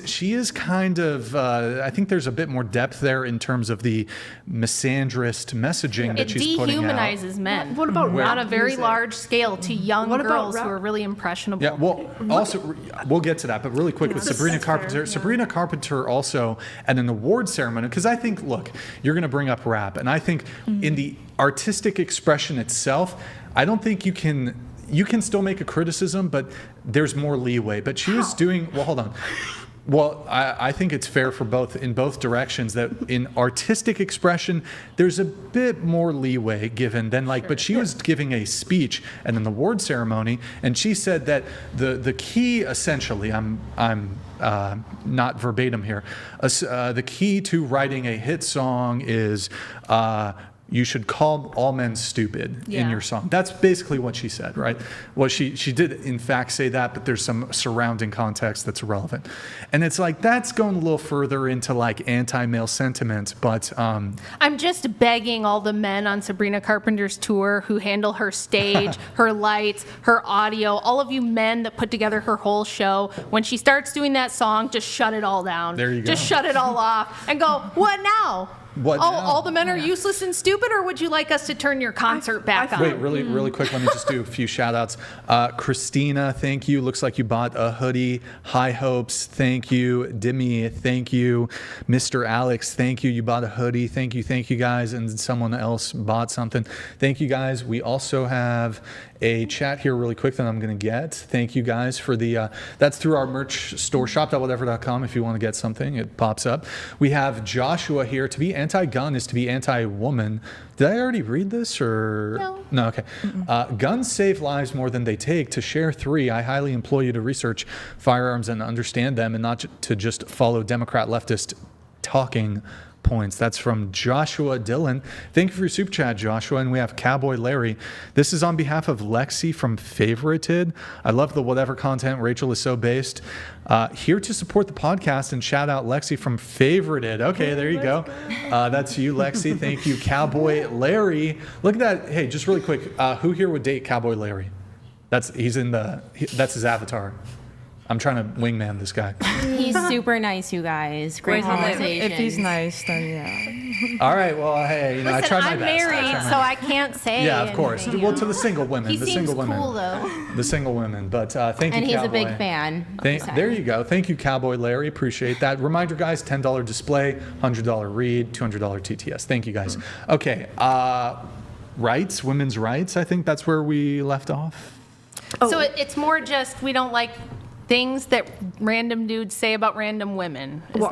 Speaker 1: She is kind of, I think there's a bit more depth there in terms of the misandrist messaging that she's putting out.
Speaker 10: It dehumanizes men.
Speaker 3: What about
Speaker 10: on a very large scale to young girls who are really impressionable?
Speaker 1: Yeah, well, also, we'll get to that, but really quick with Sabrina Carpenter. Yeah. Sabrina Carpenter also at an award ceremony, because I think, look, you're going to bring up rap, and I think in the artistic expression itself, I don't think you can still make a criticism, but there's more leeway. But she was doing, well, hold on. Well, I think it's fair for in both directions that in artistic expression, there's a bit more leeway given than but she was giving a speech at an award ceremony, and she said that the key essentially, I'm not verbatim here, the key to writing a hit song is you should call all men stupid in your song. That's basically what she said, right? Well, she did in fact say that, but there's some surrounding context that's irrelevant. And it's that's going a little further into anti-male sentiment, but...
Speaker 10: I'm just begging all the men on Sabrina Carpenter's tour who handle her stage, her lights, her audio, all of you men that put together her whole show, when she starts doing that song, just shut it all down.
Speaker 1: There you go.
Speaker 10: Just shut it all off and go, what now?
Speaker 1: What?
Speaker 10: Oh, all the men are useless and stupid, or would you like us to turn your concert back on?
Speaker 1: Wait, really quick. Let me just do a few shout outs. Christina, thank you. Looks like you bought a hoodie. High Hopes, thank you. Demi, thank you. Mr. Alex, thank you. You bought a hoodie. Thank you guys. And someone else bought something. Thank you guys. We also have a chat here really quick that I'm going to get. Thank you guys for the, that's through our merch store, shop.whatever.com. If you want to get something, it pops up. We have Joshua here. To be anti-gun is to be anti-woman. Did I already read this or? No, okay. Guns save lives more than they take. To share 3, I highly implore you to research firearms and understand them and not to just follow Democrat leftist talking points. That's from Joshua Dillon. Thank you for your super chat, Joshua. And we have Cowboy Larry. This is on behalf of Lexi from Favorited. I love the whatever content. Rachel is so based. Here to support the podcast and shout out Lexi from Favorited. Okay, there you go. That's you, Lexi. Thank you, Cowboy Larry. Look at that. Hey, just really quick. Who here would date Cowboy Larry? That's his avatar. I'm trying to wingman this guy.
Speaker 9: He's super nice, you guys. Great conversation.
Speaker 6: If he's nice, then yeah.
Speaker 1: All right. Well, hey,
Speaker 10: Listen,
Speaker 1: I tried my
Speaker 10: I'm
Speaker 1: best.
Speaker 10: married, so I can't say.
Speaker 1: Yeah, of course.
Speaker 10: anything.
Speaker 1: Well, to the single women.
Speaker 10: He
Speaker 1: the
Speaker 10: seems
Speaker 1: single women.
Speaker 10: cool though.
Speaker 1: The single women. But thank you,
Speaker 9: And he's
Speaker 1: Cowboy.
Speaker 9: a big fan.
Speaker 1: There you go. Thank you, Cowboy Larry. Appreciate that. Reminder, guys, $10 display, $100 read, $200 TTS. Thank you, guys. Okay. Rights, women's rights. I think that's where we left off.
Speaker 10: So it's more just we don't like things that random dudes say about random women. Do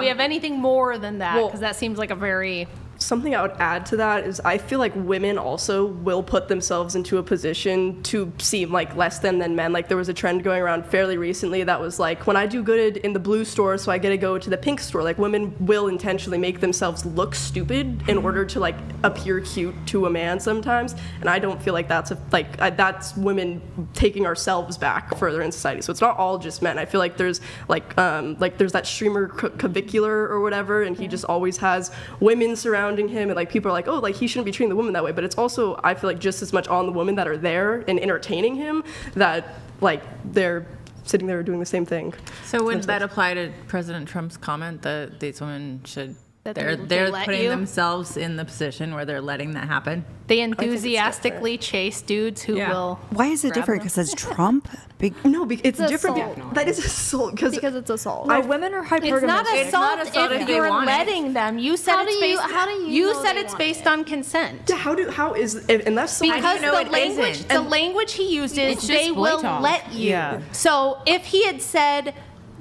Speaker 10: we have anything more than that? Because that seems like a very...
Speaker 3: Something I would add to that is I feel like women also will put themselves into a position to seem like less than men. Like there was a trend going around fairly recently that was like, when I do good in the blue store, so I get to go to the pink store. Like women will intentionally make themselves look stupid in order to like appear cute to a man sometimes. And I don't feel like that's that's women taking ourselves back further in society. So it's not all just men. I feel like there's there's that streamer Cavicular or whatever, and he just always has women surrounding him, and like people are like, oh, like he shouldn't be treating the woman that way, but it's also, I feel like, just as much on the women that are there and entertaining him that like they're sitting there doing the same thing.
Speaker 5: So would that apply to President Trump's comment that these women should they're
Speaker 10: let
Speaker 5: putting
Speaker 10: you?
Speaker 5: themselves in the position where they're letting that happen?
Speaker 10: They enthusiastically chase dudes who will...
Speaker 7: Why is it different? Because it's Trump?
Speaker 3: It's different.
Speaker 2: assault.
Speaker 3: That is assault because
Speaker 2: it's assault.
Speaker 12: No, women are hypergamous.
Speaker 10: It's not assault if
Speaker 5: they
Speaker 10: you're
Speaker 5: want it.
Speaker 10: letting them. You said
Speaker 4: How
Speaker 10: it's
Speaker 4: do
Speaker 10: based.
Speaker 4: you- how do you know
Speaker 10: said
Speaker 4: they
Speaker 10: it's
Speaker 4: want
Speaker 10: based
Speaker 4: it?
Speaker 10: on consent.
Speaker 3: how is unless someone
Speaker 10: Because
Speaker 5: know
Speaker 10: the
Speaker 5: it
Speaker 10: language,
Speaker 5: isn't?
Speaker 10: the language he used is
Speaker 5: It's
Speaker 10: they
Speaker 5: just boy
Speaker 10: will
Speaker 5: talk.
Speaker 10: let you.
Speaker 6: Yeah.
Speaker 10: So if he had said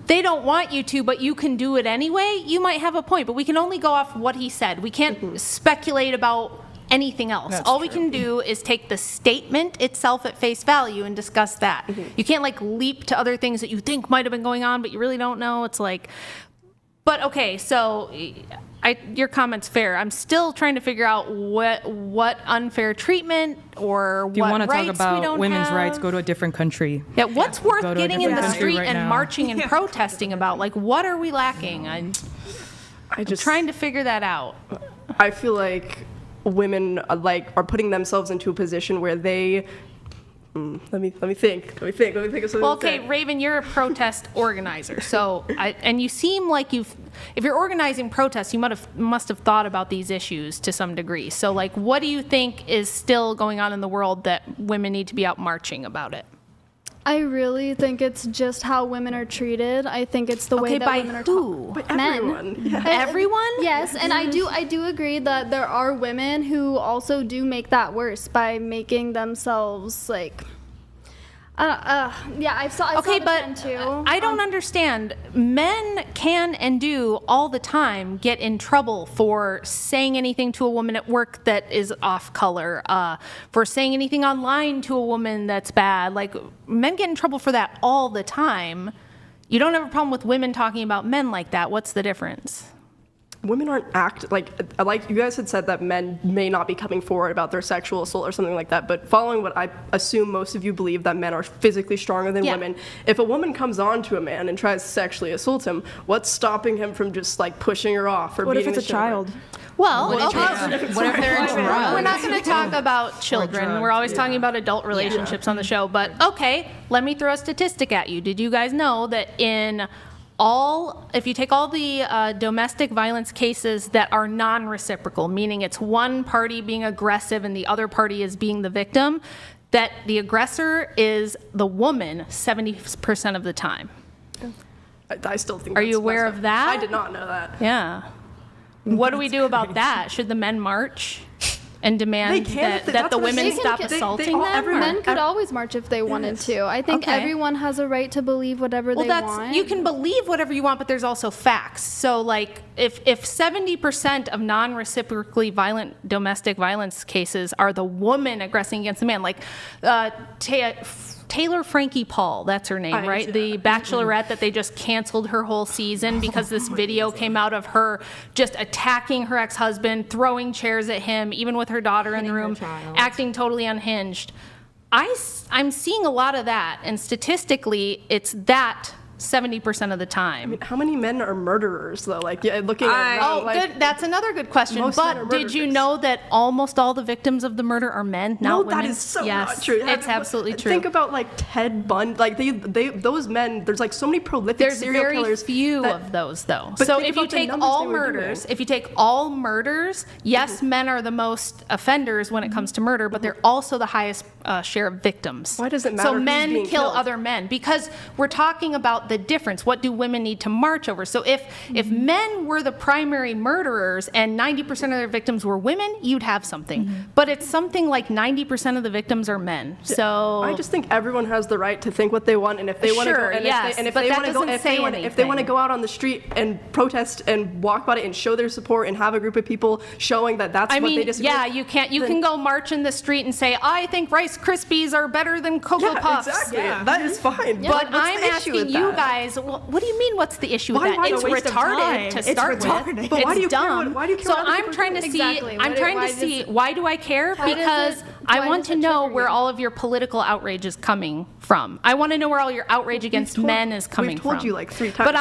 Speaker 10: they don't want you to, but you can do it anyway, you might have a point. But we can only go off what he said. We can't speculate about anything else. All we can do is take the statement itself at face value and discuss that. You can't like leap to other things that you think might have been going on, but you really don't know. It's like, but okay, so your comment's fair. I'm still trying to figure out what unfair treatment or
Speaker 6: If you
Speaker 10: what
Speaker 6: want to
Speaker 10: rights
Speaker 6: talk
Speaker 10: we
Speaker 6: about
Speaker 10: don't
Speaker 6: women's
Speaker 10: have.
Speaker 6: rights, go to a different country.
Speaker 10: Yeah, what's worth
Speaker 6: Go to a
Speaker 10: getting in the
Speaker 6: different country
Speaker 10: street
Speaker 6: right
Speaker 10: and
Speaker 6: now.
Speaker 10: marching and protesting about? Like, what are we lacking? I'm trying to figure that out.
Speaker 3: I feel like women are putting themselves into a position where they let me think of something.
Speaker 10: Well,
Speaker 3: to say.
Speaker 10: okay, Raven, you're a protest organizer, so and you seem like if you're organizing protests, you must have thought about these issues to some degree. So, like, what do you think is still going on in the world that women need to be out marching about it?
Speaker 4: I really think it's just how women are treated. I think it's the way that
Speaker 10: by
Speaker 4: women are
Speaker 10: who?
Speaker 4: taught.
Speaker 3: By everyone.
Speaker 4: Men.
Speaker 3: Yeah.
Speaker 10: Everyone?
Speaker 4: Yes, and I do agree that there are women who also do make that worse by making themselves like. I saw
Speaker 10: Okay,
Speaker 4: the
Speaker 10: but
Speaker 4: trend too.
Speaker 10: I don't understand. Men can and do all the time get in trouble for saying anything to a woman at work that is off color, for saying anything online to a woman that's bad. Like, men get in trouble for that all the time. You don't have a problem with women talking about men like that. What's the difference?
Speaker 3: Women aren't like you guys had said that men may not be coming forward about their sexual assault or something like that, but following what I assume most of you believe, that men are physically stronger than women. If a woman comes on to a man and tries to sexually assault him, what's stopping him from just like pushing her off or
Speaker 2: What if
Speaker 3: beating
Speaker 2: it's a
Speaker 3: the shit out of
Speaker 2: child?
Speaker 3: her?
Speaker 10: Well,
Speaker 5: What if they're in drugs?
Speaker 10: we're not going to talk about children. We're always talking about adult relationships on the show. But okay, let me throw a statistic at you. Did you guys know that in if you take all the domestic violence cases that are non-reciprocal, meaning it's one party being aggressive and the other party is being the victim, that the aggressor is the woman 70% of the time.
Speaker 3: I still think.
Speaker 10: Are you aware of that?
Speaker 3: I did not know that.
Speaker 10: Yeah. What do we do about that? Should the men march and demand that the women stop assaulting them?
Speaker 4: Men could always march if they wanted to. I think everyone has a right to believe whatever they want.
Speaker 10: You can believe whatever you want, but there's also facts. So, like, if 70% of non-reciprocally violent domestic violence cases are the woman aggressing against the man, like Taylor Frankie Paul, that's her name, right? The Bachelorette that they just canceled her whole season because this video came out of her just attacking her ex-husband, throwing chairs at him, even with her daughter in the room, acting totally unhinged. I'm seeing a lot of that, and statistically, it's that 70% of the time.
Speaker 3: I mean, how many men are murderers, though? Like, looking at
Speaker 10: good. That's another good question. But did you know that almost all the victims of the murder are men, not women?
Speaker 3: That is so not true.
Speaker 10: It's absolutely true.
Speaker 3: Think about like Ted Bundy. Like those men. There's like so many prolific serial killers.
Speaker 10: There's very few of those, though. So if you take all murders, yes, men are the most offenders when it comes to murder, but they're also the highest share of victims.
Speaker 3: Why does it matter?
Speaker 10: So men
Speaker 3: being
Speaker 10: kill
Speaker 3: killed?
Speaker 10: other men because we're talking about the difference. What do women need to march over? So if men were the primary murderers and 90% of their victims were women, you'd have something. But it's something like 90% of the victims are men. So
Speaker 3: I just think everyone has the right to think what they want, and if they want to go, if they want to go out on the street and protest and walk about it and show their support and have a group of people showing that that's what they disagree.
Speaker 10: Yeah, you can't. You can go march in the street and say, I think Rice Krispies are better than Cocoa Puffs.
Speaker 3: Exactly. Yeah. That is fine.
Speaker 10: Yeah. But I'm asking you guys, what do you mean? What's the issue with that? It's retarded to start with.
Speaker 3: But why do you
Speaker 10: dumb.
Speaker 3: care? Why do you care?
Speaker 10: So I'm trying to see. Why do I care? Because I want to know where all of your political outrage is coming from. I want to know where all your outrage against men is coming from.
Speaker 3: We've told you like 3 times.
Speaker 10: But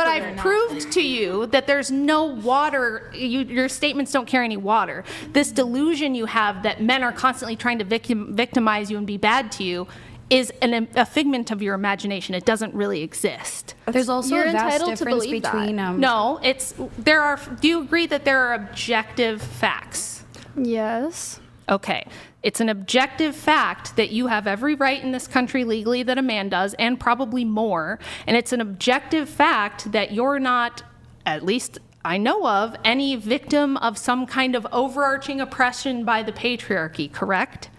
Speaker 10: I've proved to you that there's no water. Your statements don't carry any water. This delusion you have that men are constantly trying to victimize you and be bad to you is a figment of your imagination. It doesn't really exist.
Speaker 8: There's also a vast difference between
Speaker 10: No, do you agree that there are objective facts?
Speaker 4: Yes.
Speaker 10: Okay. It's an objective fact that you have every right in this country legally that a man does, and probably more. And it's an objective fact that you're not, at least I know of, any victim of some kind of overarching oppression by the patriarchy, correct?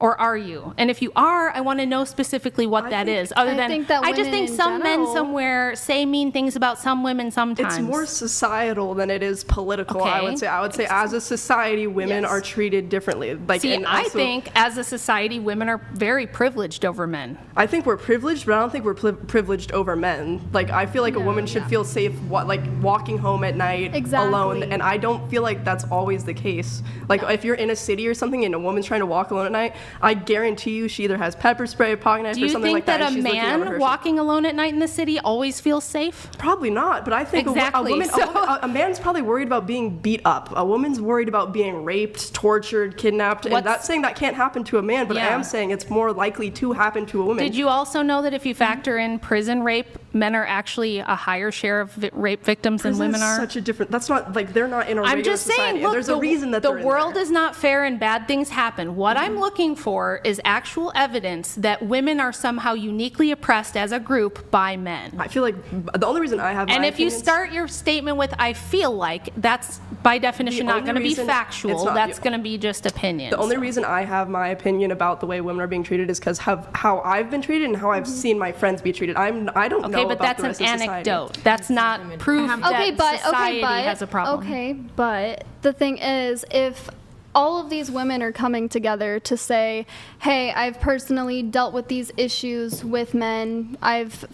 Speaker 10: Or are you? And if you are, I want to know specifically what that is. Other than, I just think some men somewhere say mean things about some women sometimes.
Speaker 3: It's more societal than it is political, I would say. I would say as a society, women are treated differently. Like,
Speaker 10: I think as a society, women are very privileged over men.
Speaker 3: I think we're privileged, but I don't think we're privileged over men. Like, I feel like a woman should feel safe, like walking home at night alone, and I don't feel like that's always the case. Like, if you're in a city or something and a woman's trying to walk alone at night, I guarantee you she either has pepper spray, pocket knife, or something like that.
Speaker 10: Do you think that a man walking alone at night in the city always feels safe?
Speaker 3: Probably not, but I think a man's probably worried about being beat up. A woman's worried about being raped, tortured, kidnapped, and that's saying that can't happen to a man, but I am saying it's more likely to happen to a woman.
Speaker 10: Did you also know that if you factor in prison rape, men are actually a higher share of rape victims than women are?
Speaker 3: Such a different, that's not, like, they're not in a regular society.
Speaker 10: I'm just saying, look,
Speaker 3: there's a reason that
Speaker 10: the world is not fair and bad things happen. What I'm looking for is actual evidence that women are somehow uniquely oppressed as a group by men.
Speaker 3: I feel like the only reason I have
Speaker 10: And if you start your statement with I feel like, that's by definition not going to be factual. That's going to be just opinion.
Speaker 3: The only reason I have my opinion about the way women are being treated is because how I've been treated and how I've seen my friends be treated. I don't know
Speaker 10: but
Speaker 3: about
Speaker 10: that's
Speaker 3: the rest
Speaker 10: an
Speaker 3: of society.
Speaker 10: anecdote. That's not proof that society has a problem.
Speaker 4: Okay, but the thing is, if all of these women are coming together to say, hey, I've personally dealt with these issues with men. I've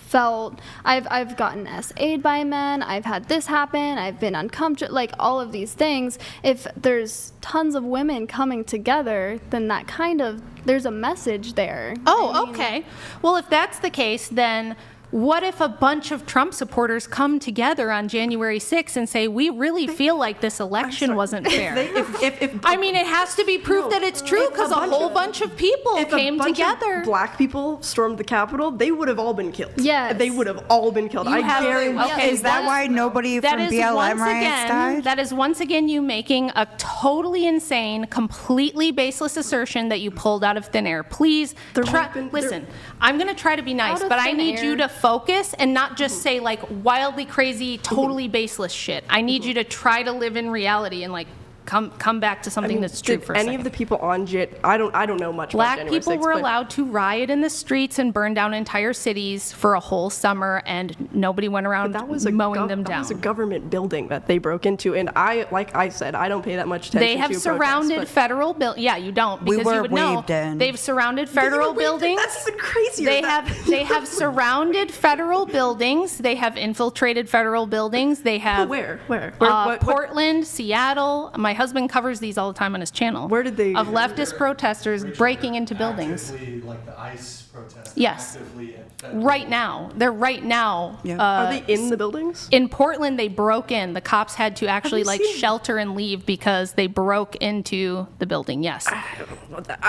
Speaker 4: gotten SA'd by men. I've had this happen. I've been uncomfortable, like all of these things. If there's tons of women coming together, then that kind of, there's a message there.
Speaker 10: Oh, okay. Well, if that's the case, then What if a bunch of Trump supporters come together on January 6th and say, we really feel like this election wasn't fair? I mean, it has to be proof that it's true because a whole bunch of people came together.
Speaker 3: If black people stormed the Capitol, they would have all been killed.
Speaker 4: Yes.
Speaker 3: They would have all been killed.
Speaker 7: Is that why nobody from BLM riots died?
Speaker 10: That is once again you making a totally insane, completely baseless assertion that you pulled out of thin air. Please, listen, I'm going to try to be nice, but I need you to focus and not just say like wildly crazy, totally baseless shit. I need you to try to live in reality and like come back to something that's true for a second.
Speaker 3: Any of the people on I don't know much
Speaker 10: Black
Speaker 3: about January 6th.
Speaker 10: people were allowed to riot in the streets and burn down entire cities for a whole summer, and nobody went around mowing them down.
Speaker 3: That was a government building that they broke into, and like I said, I don't pay that much attention to
Speaker 10: They have surrounded federal buildings. Yeah, you don't, because you would know. They've surrounded federal buildings.
Speaker 3: That's even crazier.
Speaker 10: They have surrounded federal buildings. They have infiltrated federal buildings. They have
Speaker 3: Where?
Speaker 10: Portland, Seattle. My husband covers these all the time on his channel.
Speaker 3: Where did they?
Speaker 10: Of leftist protesters breaking into buildings.
Speaker 1: Like the ICE protests.
Speaker 10: Yes. Right now. They're right now.
Speaker 7: Yeah.
Speaker 3: Are they in the buildings?
Speaker 10: In Portland, they broke in. The cops had to actually shelter and leave because they broke into the building. Yes.
Speaker 3: I don't know that.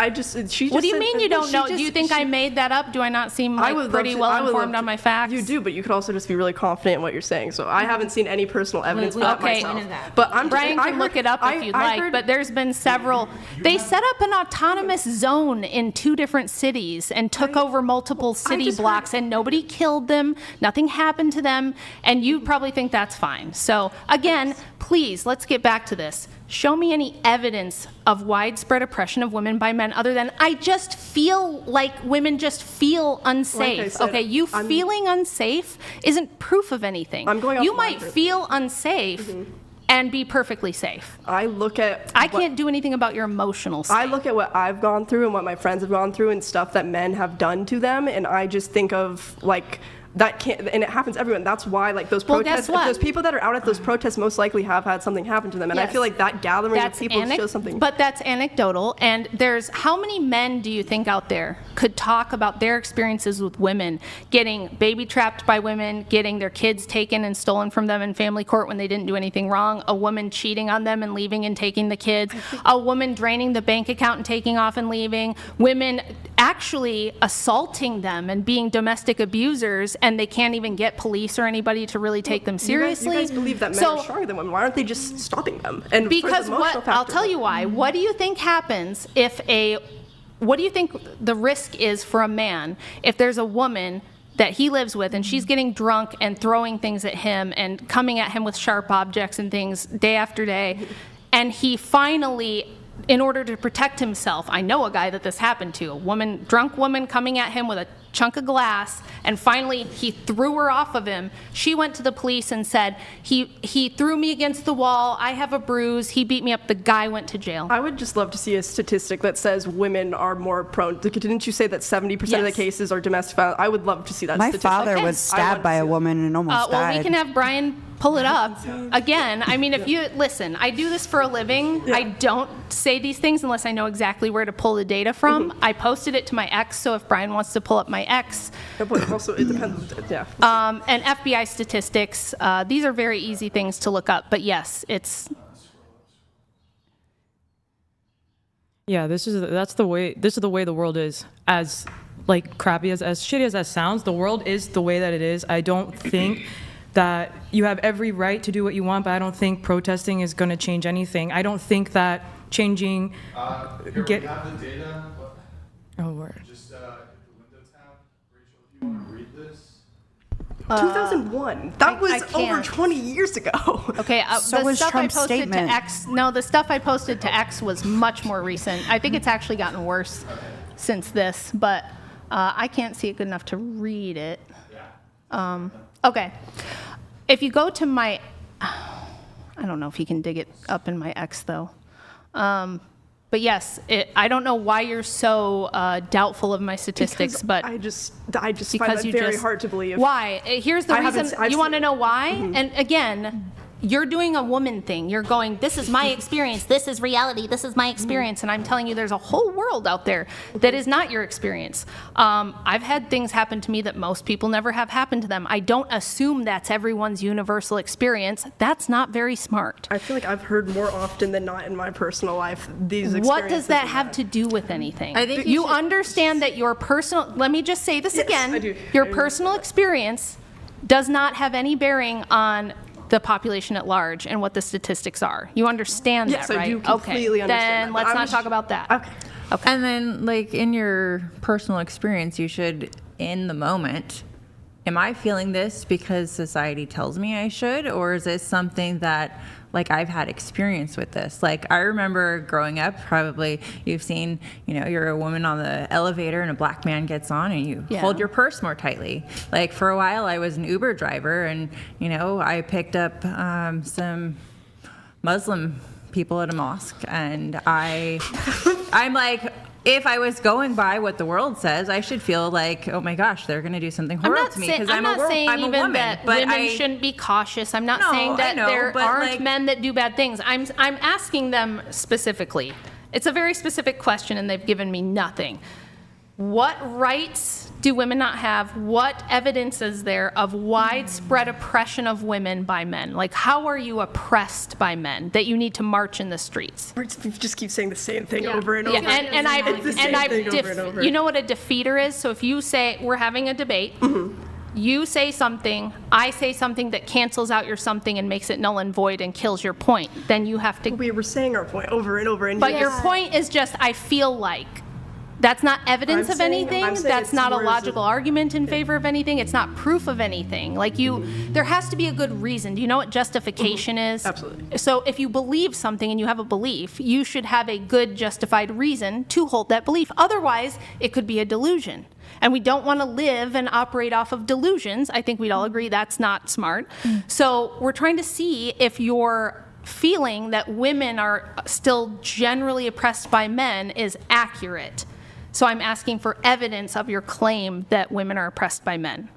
Speaker 10: What do you mean you don't know? Do you think I made that up? Do I not seem like pretty well informed on my facts?
Speaker 3: You do, but you could also just be really confident in what you're saying. So I haven't seen any personal evidence for that myself. But
Speaker 10: Brian can look it up if you'd like. But there's been several. They set up an autonomous zone in 2 different cities and took over multiple city blocks, and nobody killed them. Nothing happened to them, and you probably think that's fine. So again, please, let's get back to this. Show me any evidence of widespread oppression of women by men other than I just feel like women just feel unsafe.
Speaker 3: Like
Speaker 10: said, feeling unsafe isn't proof of anything. You might feel unsafe and be perfectly safe.
Speaker 3: I
Speaker 10: can't do anything about your emotional state.
Speaker 3: I look at what I've gone through and what my friends have gone through and stuff that men have done to them, and I just think of like that can't, and it happens everywhere. That's why like those protests, those people that are out at those protests most likely have had something happen to them, and I feel like that gathering of people shows something.
Speaker 10: But that's anecdotal, and there's how many men do you think out there could talk about their experiences with women, getting baby trapped by women, getting their kids taken and stolen from them in family court when they didn't do anything wrong, a woman cheating on them and leaving and taking the kids, a woman draining the bank account and taking off and leaving, women actually assaulting them and being domestic abusers, and they can't even get police or anybody to really take them seriously.
Speaker 3: You guys believe that men are stronger than women. Why aren't they just stopping them? And
Speaker 10: because I'll tell you why. What do you think happens if what do you think the risk is for a man if there's a woman that he lives with and she's getting drunk and throwing things at him and coming at him with sharp objects and things day after day, and he finally, in order to protect himself, I know a guy that this happened to, a drunk woman coming at him with a chunk of glass, and finally he threw her off of him. She went to the police and said, he threw me against the wall, I have a bruise, he beat me up, the guy went to jail.
Speaker 3: I would just love to see a statistic that says women are more prone. Didn't you say that 70% of the cases are domestic violence? I would love to see that statistic.
Speaker 7: My father was stabbed by a woman and almost died.
Speaker 10: Well, we can have Brian pull it up. Again, I mean, if you listen, I do this for a living. I don't say these things unless I know exactly where to pull the data from. I posted it to my ex, so if Brian wants to pull up my ex.
Speaker 3: But also, it depends. Yeah.
Speaker 10: And FBI statistics. These are very easy things to look up. But yes, it's.
Speaker 6: Yeah, this is the way the world is. As like crappy as shitty as that sounds, the world is the way that it is. I don't think that you have every right to do what you want, but I don't think protesting is going to change anything. I don't think that changing.
Speaker 1: Here we have the data.
Speaker 6: Oh, word.
Speaker 1: Just hit the window tab. Rachel, if you want to read this.
Speaker 3: 2001. That was over 20 years ago.
Speaker 10: Okay,
Speaker 7: so
Speaker 10: the
Speaker 7: was
Speaker 10: stuff
Speaker 7: Trump's
Speaker 10: I posted
Speaker 7: statement.
Speaker 10: to X. No, the stuff I posted to X was much more recent. I think it's actually gotten worse since this, but I can't see it good enough to read it. Okay. If you go to my, I don't know if you can dig it up in my X though. But yes, I don't know why you're so doubtful of my statistics, but
Speaker 3: I just find that very hard to believe.
Speaker 10: Why? Here's the reason. You want to know why? And again, you're doing a woman thing. You're going, this is my experience, this is reality, this is my experience, and I'm telling you there's a whole world out there that is not your experience. I've had things happen to me that most people never have happen to them. I don't assume that's everyone's universal experience. That's not very smart.
Speaker 3: I feel like I've heard more often than not in my personal life these experiences.
Speaker 10: What does that have to do with anything?
Speaker 5: I think
Speaker 10: you understand that your personal, let me just say this again,
Speaker 3: I do.
Speaker 10: your personal experience does not have any bearing on the population at large and what the statistics are. You understand
Speaker 3: Yes,
Speaker 10: that, right?
Speaker 3: I do completely understand
Speaker 10: Then
Speaker 3: that,
Speaker 10: let's
Speaker 3: but
Speaker 10: not
Speaker 3: I'm
Speaker 10: talk about that.
Speaker 3: Okay.
Speaker 5: And then, like, in your personal experience, you should, in the moment, am I feeling this because society tells me I should? Or is this something that, like, I've had experience with this? Like, I remember growing up, probably you've seen, you're a woman on the elevator and a black man gets on and you hold your purse more tightly. Like, for a while, I was an Uber driver and, I picked up some Muslim people at a mosque, and I'm like, if I was going by what the world says, I should feel like, oh my gosh, they're going to do something horrible to me because I'm
Speaker 10: not saying
Speaker 5: a
Speaker 10: even
Speaker 5: woman.
Speaker 10: that
Speaker 5: But
Speaker 10: women shouldn't be cautious. I'm not
Speaker 5: No,
Speaker 10: saying
Speaker 5: I
Speaker 10: that
Speaker 5: know,
Speaker 10: there
Speaker 5: but,
Speaker 10: aren't
Speaker 5: like-
Speaker 10: men that do bad things. I'm asking them specifically. It's a very specific question, and they've given me nothing. What rights do women not have? What evidence is there of widespread oppression of women by men? Like, how are you oppressed by men that you need to march in the streets?
Speaker 3: We just keep saying the same thing over and over.
Speaker 10: Yeah, and I've you know what a defeater is? So if you say, we're having a debate, you say something, I say something that cancels out your something and makes it null and void and kills your point, then you have to.
Speaker 3: We were saying our point over and over. And
Speaker 10: But your point is just, I feel like. That's not evidence of anything. That's not a logical argument in favor of anything. It's not proof of anything. Like there has to be a good reason. Do you know what justification is?
Speaker 3: Absolutely.
Speaker 10: So if you believe something and you have a belief, you should have a good justified reason to hold that belief. Otherwise, it could be a delusion. And we don't want to live and operate off of delusions. I think we'd all agree that's not smart. So we're trying to see if you're feeling that women are still generally oppressed by men is accurate. So I'm asking for evidence of your claim that women are oppressed by men.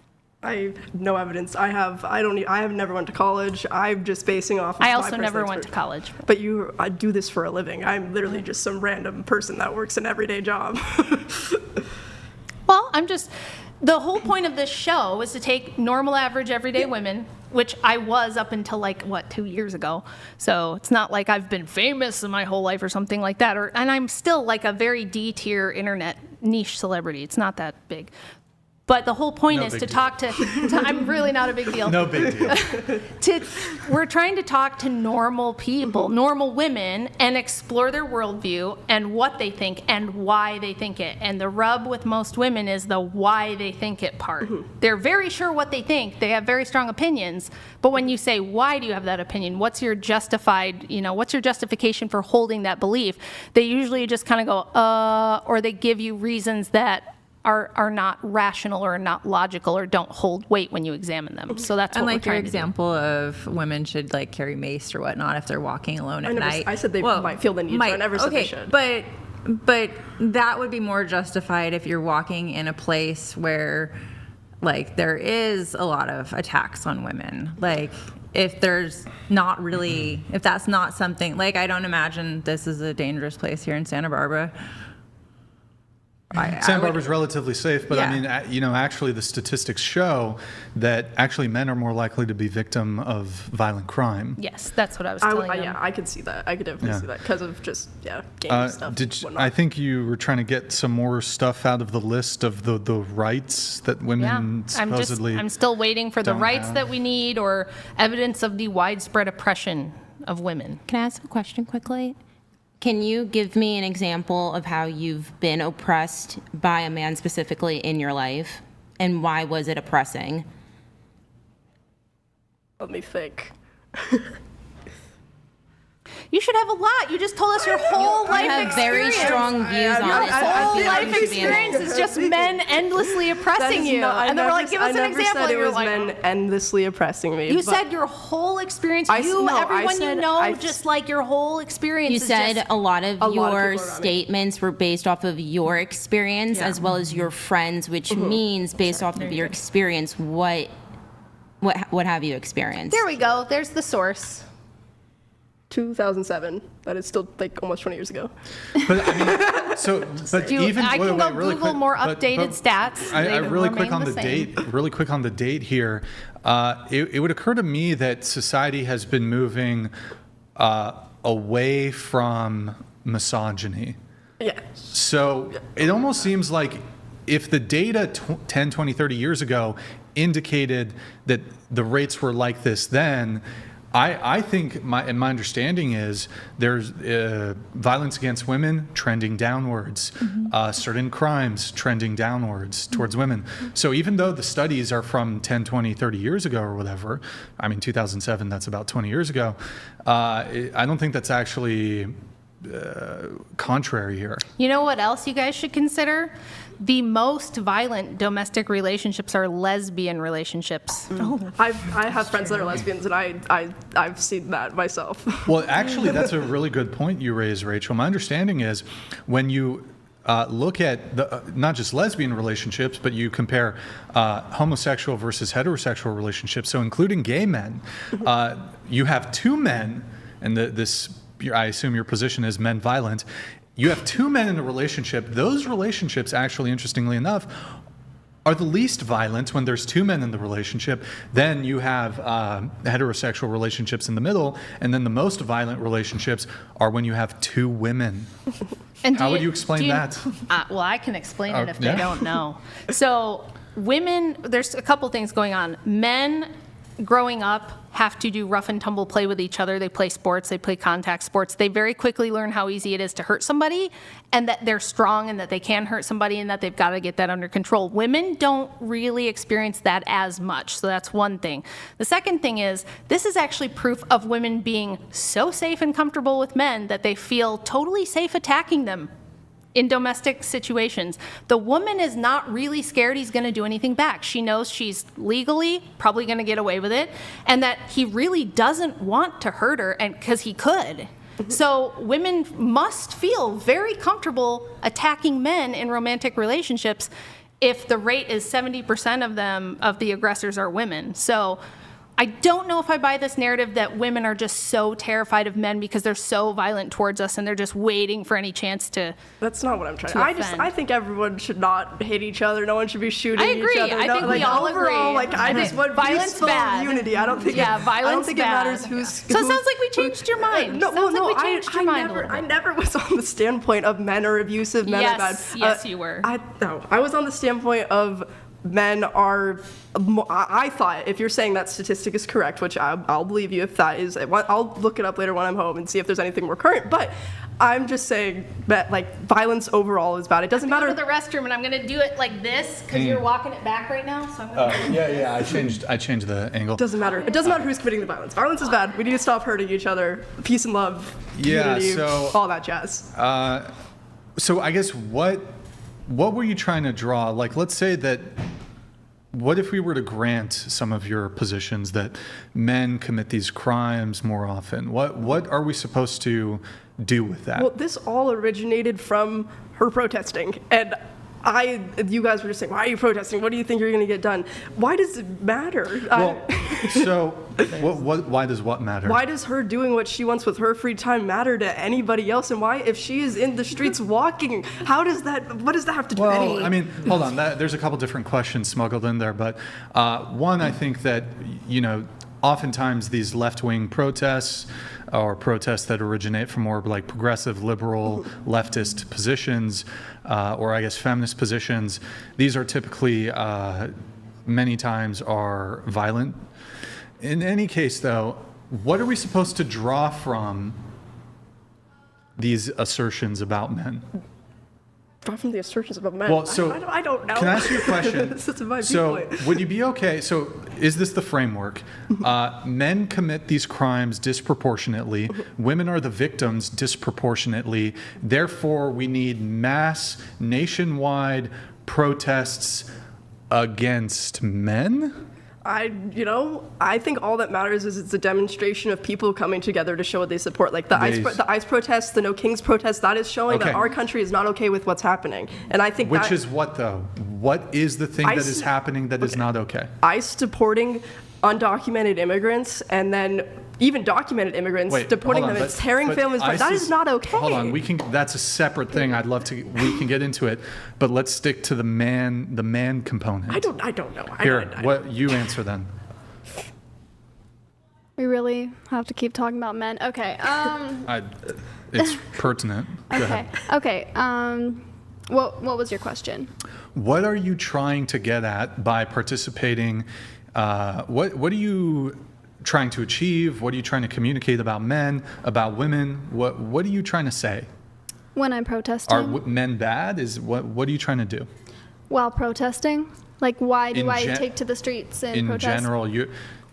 Speaker 3: I have no evidence. I have never went to college. I'm just basing off of
Speaker 10: I
Speaker 3: my
Speaker 10: also
Speaker 3: personal
Speaker 10: never went
Speaker 3: experience.
Speaker 10: to college.
Speaker 3: But I do this for a living. I'm literally just some random person that works an everyday job.
Speaker 10: Well, the whole point of this show is to take normal, average, everyday women, which I was up until 2 years ago. So it's not like I've been famous in my whole life or something like that. And I'm still like a very D-tier internet niche celebrity. It's not that big. But the whole point is to talk to I'm really not a big deal.
Speaker 1: No big deal.
Speaker 10: We're trying to talk to normal people, normal women, and explore their worldview and what they think and why they think it. And the rub with most women is the why they think it part. They're very sure what they think. They have very strong opinions. But when you say, why do you have that opinion? What's your what's your justification for holding that belief? They usually just kind of go, or they give you reasons that are not rational or not logical or don't hold weight when you examine them. So that's what we're
Speaker 5: your
Speaker 10: trying to do.
Speaker 5: example of women should carry mace or whatnot if they're walking alone at night.
Speaker 3: I said they might feel the need to. I never said they should.
Speaker 5: But that would be more justified if you're walking in a place where there is a lot of attacks on women. If there's not really, if that's not something, I don't imagine this is a dangerous place here in Santa Barbara.
Speaker 1: Santa Barbara's relatively safe, but
Speaker 5: Yeah.
Speaker 1: I mean, actually the statistics show that actually men are more likely to be victim of violent crime.
Speaker 10: Yes, that's what I was telling them.
Speaker 3: Yeah, I could see that. I could definitely see that because of just, gang stuff. Whatnot.
Speaker 1: I think you were trying to get some more stuff out of the list of the rights that women supposedly
Speaker 10: I'm still waiting for the
Speaker 1: don't
Speaker 10: rights
Speaker 1: have.
Speaker 10: that we need or evidence of the widespread oppression of women.
Speaker 9: Can I ask a question quickly? Can you give me an example of how you've been oppressed by a man specifically in your life? And why was it oppressing?
Speaker 3: Let me think.
Speaker 10: You should have a lot. You just told us your whole life
Speaker 9: have
Speaker 10: experience.
Speaker 9: very strong views on
Speaker 10: Your
Speaker 9: it. So I
Speaker 10: whole
Speaker 9: feel like
Speaker 10: life
Speaker 9: you should be
Speaker 10: experience is just men endlessly oppressing you.
Speaker 3: And
Speaker 10: then we're like, give us an example.
Speaker 3: I never said
Speaker 10: and
Speaker 3: it
Speaker 10: you're
Speaker 3: was
Speaker 10: like,
Speaker 3: men endlessly oppressing me.
Speaker 10: you
Speaker 3: but
Speaker 10: said your whole experience.
Speaker 3: I
Speaker 10: Everyone
Speaker 3: said
Speaker 10: you know,
Speaker 3: I-
Speaker 10: just like your whole experience.
Speaker 9: You
Speaker 10: is
Speaker 9: said
Speaker 10: just,
Speaker 9: a lot of
Speaker 3: people
Speaker 9: your
Speaker 3: around me.
Speaker 9: statements were based off of your experience as well as your friends, which means based off of your experience, what What have you experienced?
Speaker 10: There we go. There's the source.
Speaker 3: 2007. That is still like almost 20 years ago.
Speaker 1: But I mean,
Speaker 10: I can go Google more updated stats.
Speaker 1: I
Speaker 10: They
Speaker 1: really quick
Speaker 10: remain
Speaker 1: on the
Speaker 10: same.
Speaker 1: date. Really quick on the date here. It would occur to me that society has been moving away from misogyny.
Speaker 3: Yeah.
Speaker 1: So it almost seems like if the data 10, 20, 30 years ago indicated that the rates were like this then, I think my understanding is there's violence against women trending downwards, certain crimes trending downwards towards women. So even though the studies are from 10, 20, 30 years ago or whatever, I mean, 2007, that's about 20 years ago, I don't think that's actually contrary here.
Speaker 10: You know what else you guys should consider? The most violent domestic relationships are lesbian relationships.
Speaker 3: I have friends that are lesbians, and I've seen that myself.
Speaker 1: Well, actually, that's a really good point you raised, Rachel. My understanding is when you look at not just lesbian relationships, but you compare homosexual versus heterosexual relationships, so including gay men, you have two men, and I assume your position is men violent. You have two men in a relationship. Those relationships, actually, interestingly enough, are the least violent when there's two men in the relationship. Then you have heterosexual relationships in the middle, and then the most violent relationships are when you have two women.
Speaker 10: And
Speaker 1: how would you explain that?
Speaker 10: Well, I can explain it if they don't know. So women, there's a couple things going on. Men growing up have to do rough and tumble play with each other. They play sports, they play contact sports. They very quickly learn how easy it is to hurt somebody and that they're strong and that they can hurt somebody and that they've got to get that under control. Women don't really experience that as much. So that's one thing. The second thing is this is actually proof of women being so safe and comfortable with men that they feel totally safe attacking them in domestic situations. The woman is not really scared he's going to do anything back. She knows she's legally probably going to get away with it and that he really doesn't want to hurt her and because he could. So women must feel very comfortable attacking men in romantic relationships if the rate is 70% of them, of the aggressors are women. So I don't know if I buy this narrative that women are just so terrified of men because they're so violent towards us and they're just waiting for any chance to.
Speaker 3: That's not what I'm trying. I think everyone should not hit each other. No one should be shooting
Speaker 10: each other.
Speaker 3: I
Speaker 10: think we all
Speaker 3: overall,
Speaker 10: agree.
Speaker 3: I just want
Speaker 10: violence
Speaker 3: peaceful
Speaker 10: bad.
Speaker 3: unity. I don't think.
Speaker 10: Violence
Speaker 3: I don't think
Speaker 10: bad.
Speaker 3: it matters who's.
Speaker 10: So it sounds like we changed your mind.
Speaker 3: I never was on the standpoint of men are abusive, men are bad.
Speaker 10: Yes, you were.
Speaker 3: I was on the standpoint of men are. I thought if you're saying that statistic is correct, which I'll believe you if that is. I'll look it up later when I'm home and see if there's anything more current. But I'm just saying that like violence overall is bad. It doesn't matter.
Speaker 10: Go to the restroom and I'm going to do it like this because you're walking it back right now. So I'm going
Speaker 1: yeah. I changed the angle.
Speaker 3: It doesn't matter. It doesn't matter who's committing the violence. Violence is bad. We need to stop hurting each other. Peace and love. Community, all that jazz.
Speaker 1: So I guess what were you trying to draw? Like, let's say that. What if we were to grant some of your positions that men commit these crimes more often? What are we supposed to do with that?
Speaker 3: Well, this all originated from her protesting. And you guys were just saying, why are you protesting? What do you think you're going to get done? Why does it matter?
Speaker 1: Well, so why does what matter?
Speaker 3: Why does her doing what she wants with her free time matter to anybody else? And why, if she is in the streets walking, what does that have to do with anything?
Speaker 1: I mean, hold on. There's a couple different questions smuggled in there. But one, I think that, oftentimes these left-wing protests or protests that originate from more like progressive, liberal, leftist positions, or I guess feminist positions, these are typically, many times are violent. In any case, though, what are we supposed to draw from these assertions about men?
Speaker 3: From the assertions about men.
Speaker 1: Well, so
Speaker 3: I don't know.
Speaker 1: Can I ask you a question?
Speaker 3: This is my
Speaker 1: so
Speaker 3: viewpoint.
Speaker 1: would you be okay? So is this the framework? Men commit these crimes disproportionately. Women are the victims disproportionately. Therefore, we need mass nationwide protests against men?
Speaker 3: I think all that matters is it's a demonstration of people coming together to show what they support. Like the ICE protests, the No Kings protests, that is showing that our country is not okay with what's happening. And I think
Speaker 1: is what though? What is the thing that is happening that is not okay?
Speaker 3: ICE supporting undocumented immigrants and then even documented immigrants, deporting them and tearing families apart. That is not okay.
Speaker 1: Hold on, that's a separate thing. We can get into it, but let's stick to the man component.
Speaker 3: I don't know.
Speaker 1: What you answer then?
Speaker 4: We really have to keep talking about men. Okay.
Speaker 1: It's pertinent. Go ahead.
Speaker 4: Okay. What was your question?
Speaker 1: What are you trying to get at by participating? What are you trying to achieve? What are you trying to communicate about men, about women? What are you trying to say?
Speaker 4: When I'm protesting.
Speaker 1: Are men bad? What are you trying to do?
Speaker 4: While protesting? Like, why do I take to the streets and protest?
Speaker 1: In general,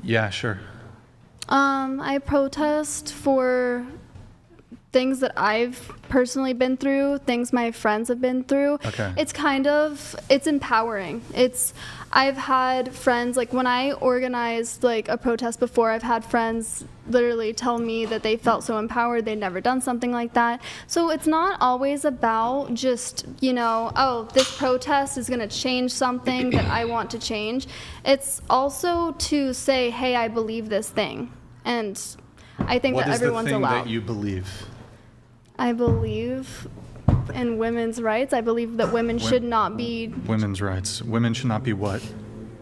Speaker 1: yeah, sure.
Speaker 4: I protest for things that I've personally been through, things my friends have been through.
Speaker 1: Okay.
Speaker 4: It's empowering. I've had friends, like when I organized like a protest before, I've had friends literally tell me that they felt so empowered, they'd never done something like that. So it's not always about just, this protest is gonna change something that I want to change. It's also to say, hey, I believe this thing. And I think that everyone's allowed.
Speaker 1: What is the thing that you believe?
Speaker 4: I believe in women's rights. I believe that women should not be...
Speaker 1: Women's rights. Women should not be what?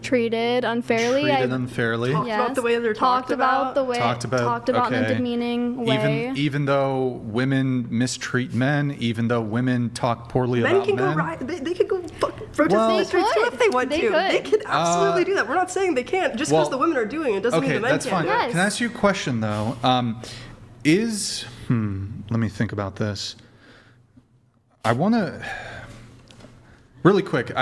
Speaker 4: Treated unfairly.
Speaker 1: Treated unfairly?
Speaker 3: Talked about the way they're talked about.
Speaker 4: Talked about in a demeaning way.
Speaker 1: Even though women mistreat men, even though women talk poorly about men.
Speaker 3: Men can go riot. They could go protest in the streets too if they want to. They could absolutely do that. We're not saying they can't. Just because the women are doing it doesn't mean the men can't.
Speaker 1: Okay, that's fine.
Speaker 4: Yes.
Speaker 1: Can I ask you a question, though? Let me think about this. I want to... Really quick,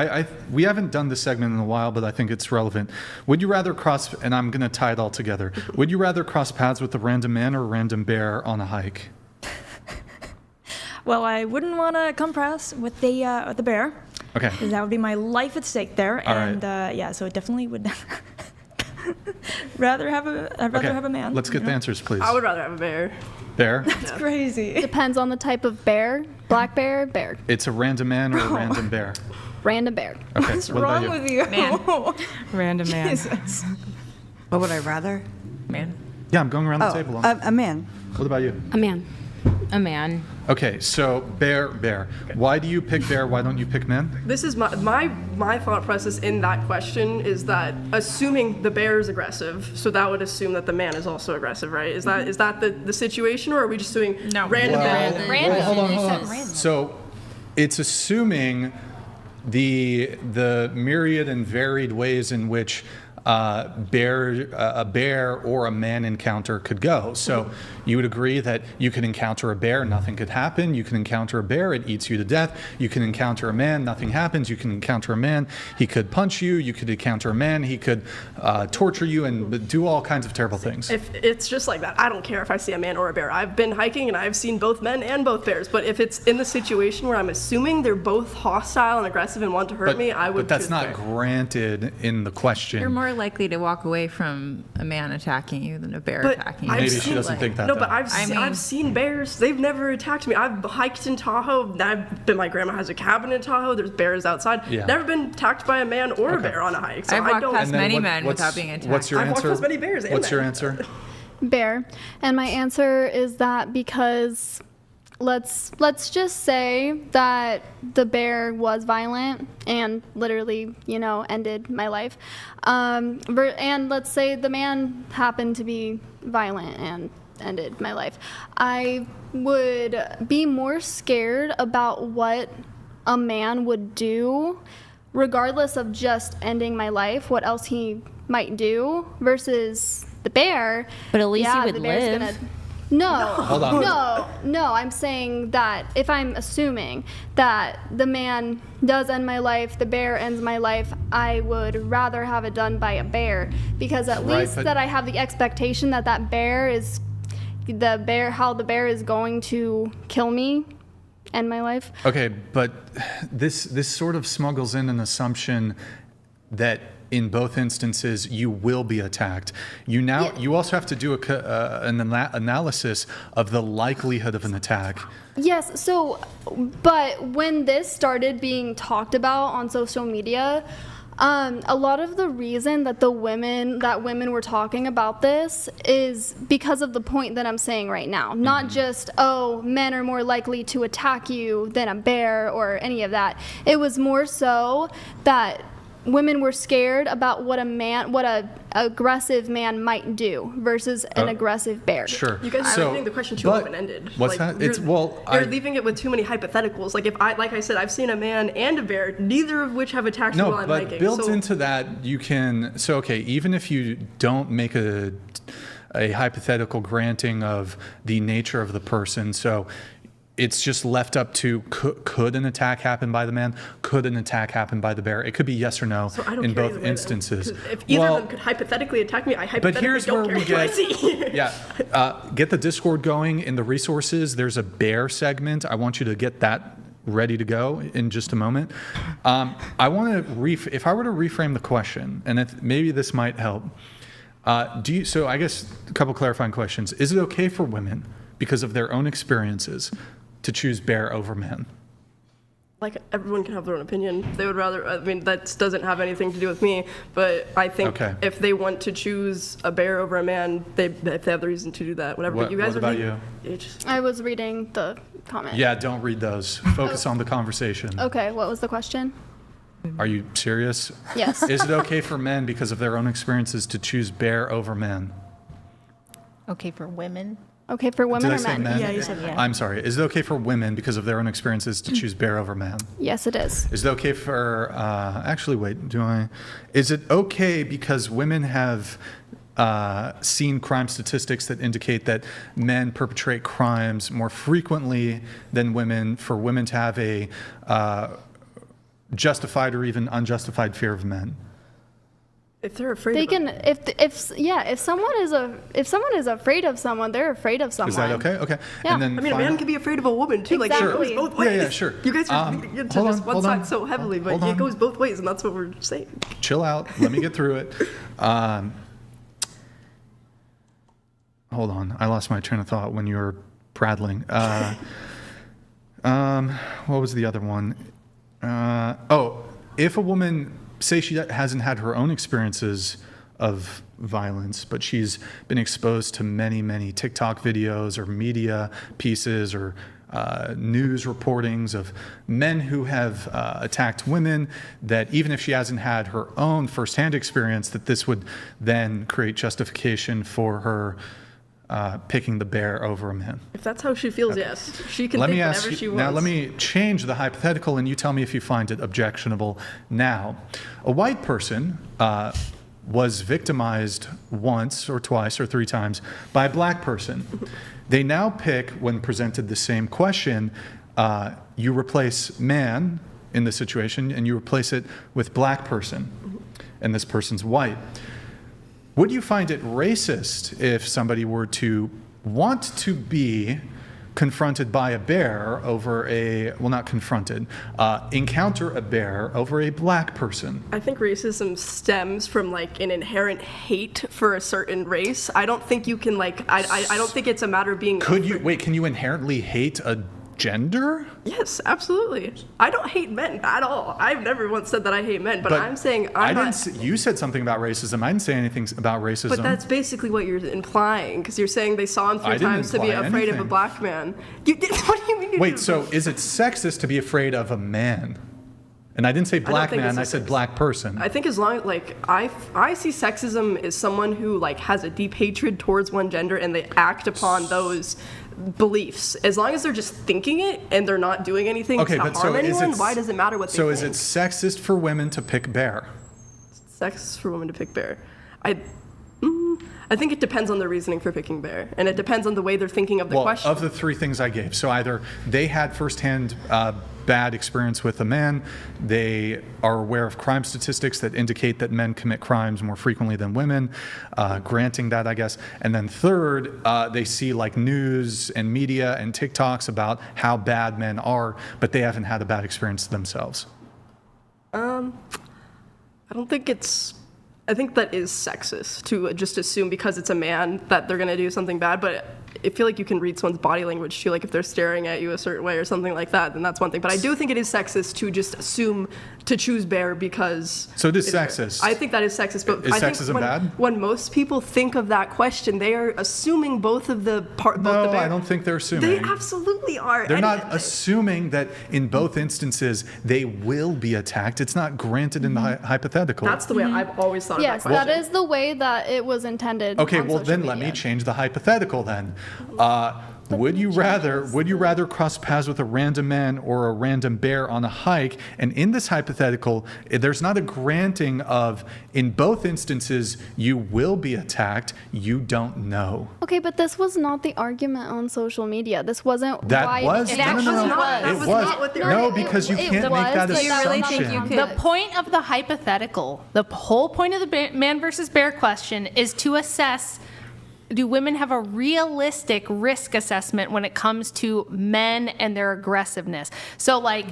Speaker 1: we haven't done this segment in a while, but I think it's relevant. Would you rather cross, and I'm going to tie it all together, would you rather cross paths with a random man or a random bear on a hike?
Speaker 12: Well, I wouldn't want to compress with the bear.
Speaker 1: Okay.
Speaker 12: Because that would be my life at stake there.
Speaker 1: All
Speaker 12: and
Speaker 1: right.
Speaker 12: So it definitely would I'd rather have a man.
Speaker 1: Let's get the answers, please.
Speaker 3: I would rather have a bear.
Speaker 1: Bear?
Speaker 12: That's crazy.
Speaker 4: Depends on the type of bear. Black bear, bear.
Speaker 1: It's a random man or a random bear?
Speaker 4: Random bear.
Speaker 1: Okay.
Speaker 12: What's
Speaker 1: what
Speaker 12: wrong
Speaker 1: about
Speaker 12: with you?
Speaker 9: Man.
Speaker 6: Random man.
Speaker 12: Jesus.
Speaker 7: What would I rather?
Speaker 9: Man.
Speaker 1: Yeah, I'm going around the table.
Speaker 7: A man.
Speaker 1: What about you?
Speaker 8: A man.
Speaker 9: A man.
Speaker 1: Okay, so bear. Why do you pick bear? Why don't you pick men?
Speaker 3: This is my thought process in that question is that assuming the bear is aggressive, so that would assume that the man is also aggressive, right? Is that the situation, or are we just doing random man?
Speaker 9: Random.
Speaker 1: Hold on. So it's assuming the myriad and varied ways in which a bear or a man encounter could go. So you would agree that you could encounter a bear, nothing could happen. You can encounter a bear, it eats you to death. You can encounter a man, nothing happens. You can encounter a man, he could punch you. You could encounter a man, he could torture you and do all kinds of terrible things.
Speaker 3: If it's just like that, I don't care if I see a man or a bear. I've been hiking and I've seen both men and both bears. But if it's in the situation where I'm assuming they're both hostile and aggressive and want to hurt me, I would.
Speaker 1: But that's
Speaker 3: choose
Speaker 1: not
Speaker 3: bear.
Speaker 1: granted in the question.
Speaker 5: You're more likely to walk away from a man attacking you than a bear
Speaker 3: But
Speaker 5: attacking you.
Speaker 1: Maybe she doesn't think that.
Speaker 3: No, but I've seen bears. They've never attacked me. I've hiked in Tahoe. My grandma has a cabin in Tahoe. There's bears outside.
Speaker 1: Yeah.
Speaker 3: Never been attacked by a man or a bear on a hike. So
Speaker 5: I've
Speaker 3: I
Speaker 5: walked
Speaker 3: don't.
Speaker 5: past
Speaker 1: And then
Speaker 5: many men without being attacked.
Speaker 1: What's your
Speaker 3: I've walked
Speaker 1: answer?
Speaker 3: past many bears and
Speaker 1: What's your
Speaker 3: men.
Speaker 1: answer?
Speaker 4: Bear. And my answer is that because let's just say that the bear was violent and literally, ended my life. And let's say the man happened to be violent and ended my life. I would be more scared about what a man would do, regardless of just ending my life, what else he might do, versus the bear.
Speaker 9: But at least he would
Speaker 4: the bear's
Speaker 9: live.
Speaker 4: No,
Speaker 1: Hold on.
Speaker 4: no, I'm saying that if I'm assuming that the man does end my life, the bear ends my life, I would rather have it done by a bear, because at least that I have the expectation that how the bear is going to kill me, end my life.
Speaker 1: Okay, but this sort of smuggles in an assumption that in both instances you will be attacked. You also have to do an analysis of the likelihood of an attack.
Speaker 4: Yes, so, but when this started being talked about on social media, A lot of the reason that women were talking about this is because of the point that I'm saying right now. Not just, oh, men are more likely to attack you than a bear or any of that. It was more so that women were scared about what a aggressive man might do versus an aggressive bear.
Speaker 1: Sure.
Speaker 3: You guys are leaving the question too open-ended.
Speaker 1: What's that?
Speaker 3: You're leaving it with too many hypotheticals. Like I said, I've seen a man and a bear, neither of which have attacked me while I'm hiking.
Speaker 1: Built into that, you can. So okay, even if you don't make a hypothetical granting of the nature of the person, so it's just left up to could an attack happen by the man? Could an attack happen by the bear? It could be yes or no in both instances.
Speaker 3: If either of them could hypothetically attack me, I hypothetically don't care what I see.
Speaker 1: Get the Discord going in the resources. There's a bear segment. I want you to get that ready to go in just a moment. I want to if I were to reframe the question, and maybe this might help. So I guess a couple clarifying questions. Is it okay for women, because of their own experiences, to choose bear over men?
Speaker 3: Like, everyone can have their own opinion. They would rather, I mean, that doesn't have anything to do with me, but I think if they want to choose a bear over a man, if they have the reason to do that, whatever. But you guys
Speaker 1: what about you?
Speaker 4: I was reading the comment.
Speaker 1: Yeah, don't read those. Focus on the conversation.
Speaker 4: Okay, what was the question?
Speaker 1: Are you serious?
Speaker 4: Yes.
Speaker 1: Is it okay for men, because of their own experiences, to choose bear over men?
Speaker 10: Okay for women?
Speaker 4: Okay for women
Speaker 1: Did I
Speaker 4: or
Speaker 1: say
Speaker 4: men?
Speaker 12: Yeah, you said yeah.
Speaker 1: I'm sorry. Is it okay for women, because of their own experiences, to choose bear over man?
Speaker 4: Yes, it is.
Speaker 1: Is it okay for, is it okay because women have seen crime statistics that indicate that men perpetrate crimes more frequently than women, for women to have a justified or even unjustified fear of men?
Speaker 3: If they're afraid,
Speaker 4: they can. If someone is afraid of someone, they're afraid of someone.
Speaker 1: Is that okay? Okay.
Speaker 4: Yeah.
Speaker 1: And then
Speaker 3: I mean, a man can be afraid of a woman too.
Speaker 4: Exactly.
Speaker 3: Like, it goes both ways.
Speaker 1: Yeah, sure.
Speaker 3: You guys are into just one side so heavily, but it goes both ways, and that's what we're saying.
Speaker 1: Chill out. Let me get through it. Hold on. I lost my train of thought when you were prattling. What was the other one? If a woman, say she hasn't had her own experiences of violence, but she's been exposed to many, many TikTok videos or media pieces or news reportings of men who have attacked women, that even if she hasn't had her own firsthand experience, that this would then create justification for her picking the bear over a man.
Speaker 3: If that's how she feels, yes. She can think whatever she wants.
Speaker 1: Now let me change the hypothetical, and you tell me if you find it objectionable now. A white person was victimized once or twice or three times by a black person. They now pick, when presented the same question, you replace man in the situation and you replace it with black person, and this person's white. Would you find it racist if somebody were to want to be confronted by a bear over encounter a bear over a black person?
Speaker 3: I think racism stems from like an inherent hate for a certain race. I don't think you can I don't think it's a matter of being.
Speaker 1: Can you inherently hate a gender?
Speaker 3: Yes, absolutely. I don't hate men at all. I've never once said that I hate men, but I'm saying
Speaker 1: you said something about racism. I didn't say anything about racism.
Speaker 3: But that's basically what you're implying, because you're saying they saw him 3 times to be afraid of a black man. What do you mean?
Speaker 1: Wait, so is it sexist to be afraid of a man? And I didn't say black man, I said black person.
Speaker 3: I think as long I see sexism as someone who has a deep hatred towards one gender and they act upon those beliefs. As long as they're just thinking it and they're not doing anything to harm anyone, why does it matter what they think?
Speaker 1: So is it sexist for women to pick bear?
Speaker 3: Sexist for women to pick bear. I think it depends on the reasoning for picking bear, and it depends on the way they're thinking of the question.
Speaker 1: Of the 3 things I gave, so either they had firsthand bad experience with a man, they are aware of crime statistics that indicate that men commit crimes more frequently than women, granting that, I guess, and then third, they see news and media and TikToks about how bad men are, but they haven't had a bad experience themselves.
Speaker 3: I think that is sexist to just assume because it's a man that they're going to do something bad, but I feel like you can read someone's body language too, like if they're staring at you a certain way or something like that, then that's one thing. But I do think it is sexist to just assume to choose bear because...
Speaker 1: So it is sexist.
Speaker 3: I think that is sexist, but
Speaker 1: Is
Speaker 3: I think
Speaker 1: sexism bad?
Speaker 3: when most people think of that question, they are assuming both of the both the
Speaker 1: No,
Speaker 3: bear.
Speaker 1: I don't think they're assuming.
Speaker 3: They absolutely are.
Speaker 1: They're
Speaker 3: And
Speaker 1: not assuming that in both instances they will be attacked. It's not granted in the hypothetical.
Speaker 3: That's the way I've always thought
Speaker 4: Yes,
Speaker 3: of that question.
Speaker 4: that is the way that it was intended.
Speaker 1: Okay,
Speaker 4: on
Speaker 1: well
Speaker 4: social
Speaker 1: then let
Speaker 4: media.
Speaker 1: me change the hypothetical then. Would you rather cross paths with a random man or a random bear on a hike? And in this hypothetical, there's not a granting of, in both instances, you will be attacked, you don't know.
Speaker 4: Okay, but this was not the argument on social media. This wasn't
Speaker 1: That
Speaker 4: why
Speaker 1: was,
Speaker 4: it
Speaker 1: no,
Speaker 4: actually
Speaker 1: no, no, no.
Speaker 3: That
Speaker 1: It
Speaker 3: was
Speaker 1: was.
Speaker 3: not what they
Speaker 1: No,
Speaker 3: were-
Speaker 1: because you
Speaker 4: it
Speaker 1: can't
Speaker 4: was,
Speaker 1: make that
Speaker 4: but you really
Speaker 1: assumption.
Speaker 4: think you could.
Speaker 10: The point of the hypothetical, the whole point of the man versus bear question is to assess, do women have a realistic risk assessment when it comes to men and their aggressiveness? So like,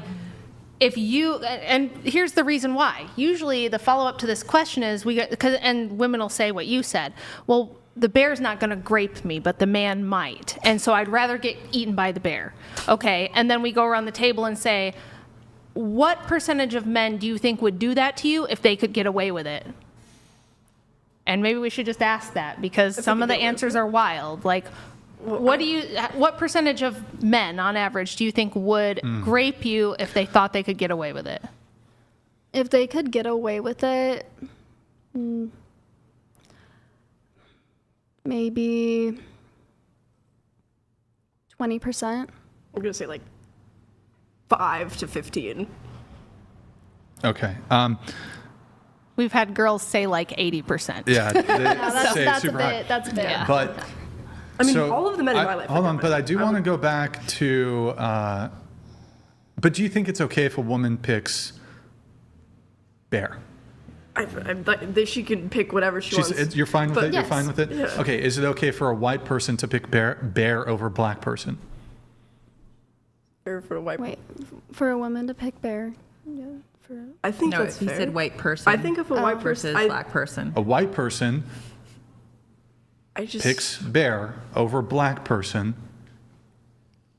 Speaker 10: if you, and here's the reason why. Usually the follow-up to this question is, and women will say what you said, well, the bear's not going to grape me, but the man might. And so I'd rather get eaten by the bear. Okay, and then we go around the table and say, what percentage of men do you think would do that to you if they could get away with it? And maybe we should just ask that, because some of the answers are wild. Like, what percentage of men on average do you think would grape you if they thought they could get away with it?
Speaker 4: If they could get away with it, maybe 20%.
Speaker 3: I'm going to say like 5 to 15.
Speaker 1: Okay.
Speaker 10: We've had girls say like 80%.
Speaker 1: Yeah, they
Speaker 4: That's,
Speaker 1: say
Speaker 4: that's
Speaker 1: super
Speaker 4: a
Speaker 1: high.
Speaker 4: bit. That's a bit.
Speaker 10: Yeah.
Speaker 1: But
Speaker 3: I mean,
Speaker 1: so
Speaker 3: all of the men in my life.
Speaker 1: Hold on, but I do want to go back to. But do you think it's okay if a woman picks bear?
Speaker 3: She can pick whatever she wants.
Speaker 1: You're fine with
Speaker 3: But
Speaker 1: it. You're
Speaker 4: yes.
Speaker 1: fine with it.
Speaker 3: Yeah.
Speaker 1: Okay. Is it okay for a white person to pick bear over black person?
Speaker 3: Or for a white.
Speaker 4: Wait, for a woman to pick bear. Yeah, for.
Speaker 3: I think
Speaker 5: No,
Speaker 3: that's
Speaker 5: he
Speaker 3: fair.
Speaker 5: said white person.
Speaker 3: I think if a white person,
Speaker 5: versus black person.
Speaker 1: A white person
Speaker 3: I just
Speaker 1: picks bear over black person.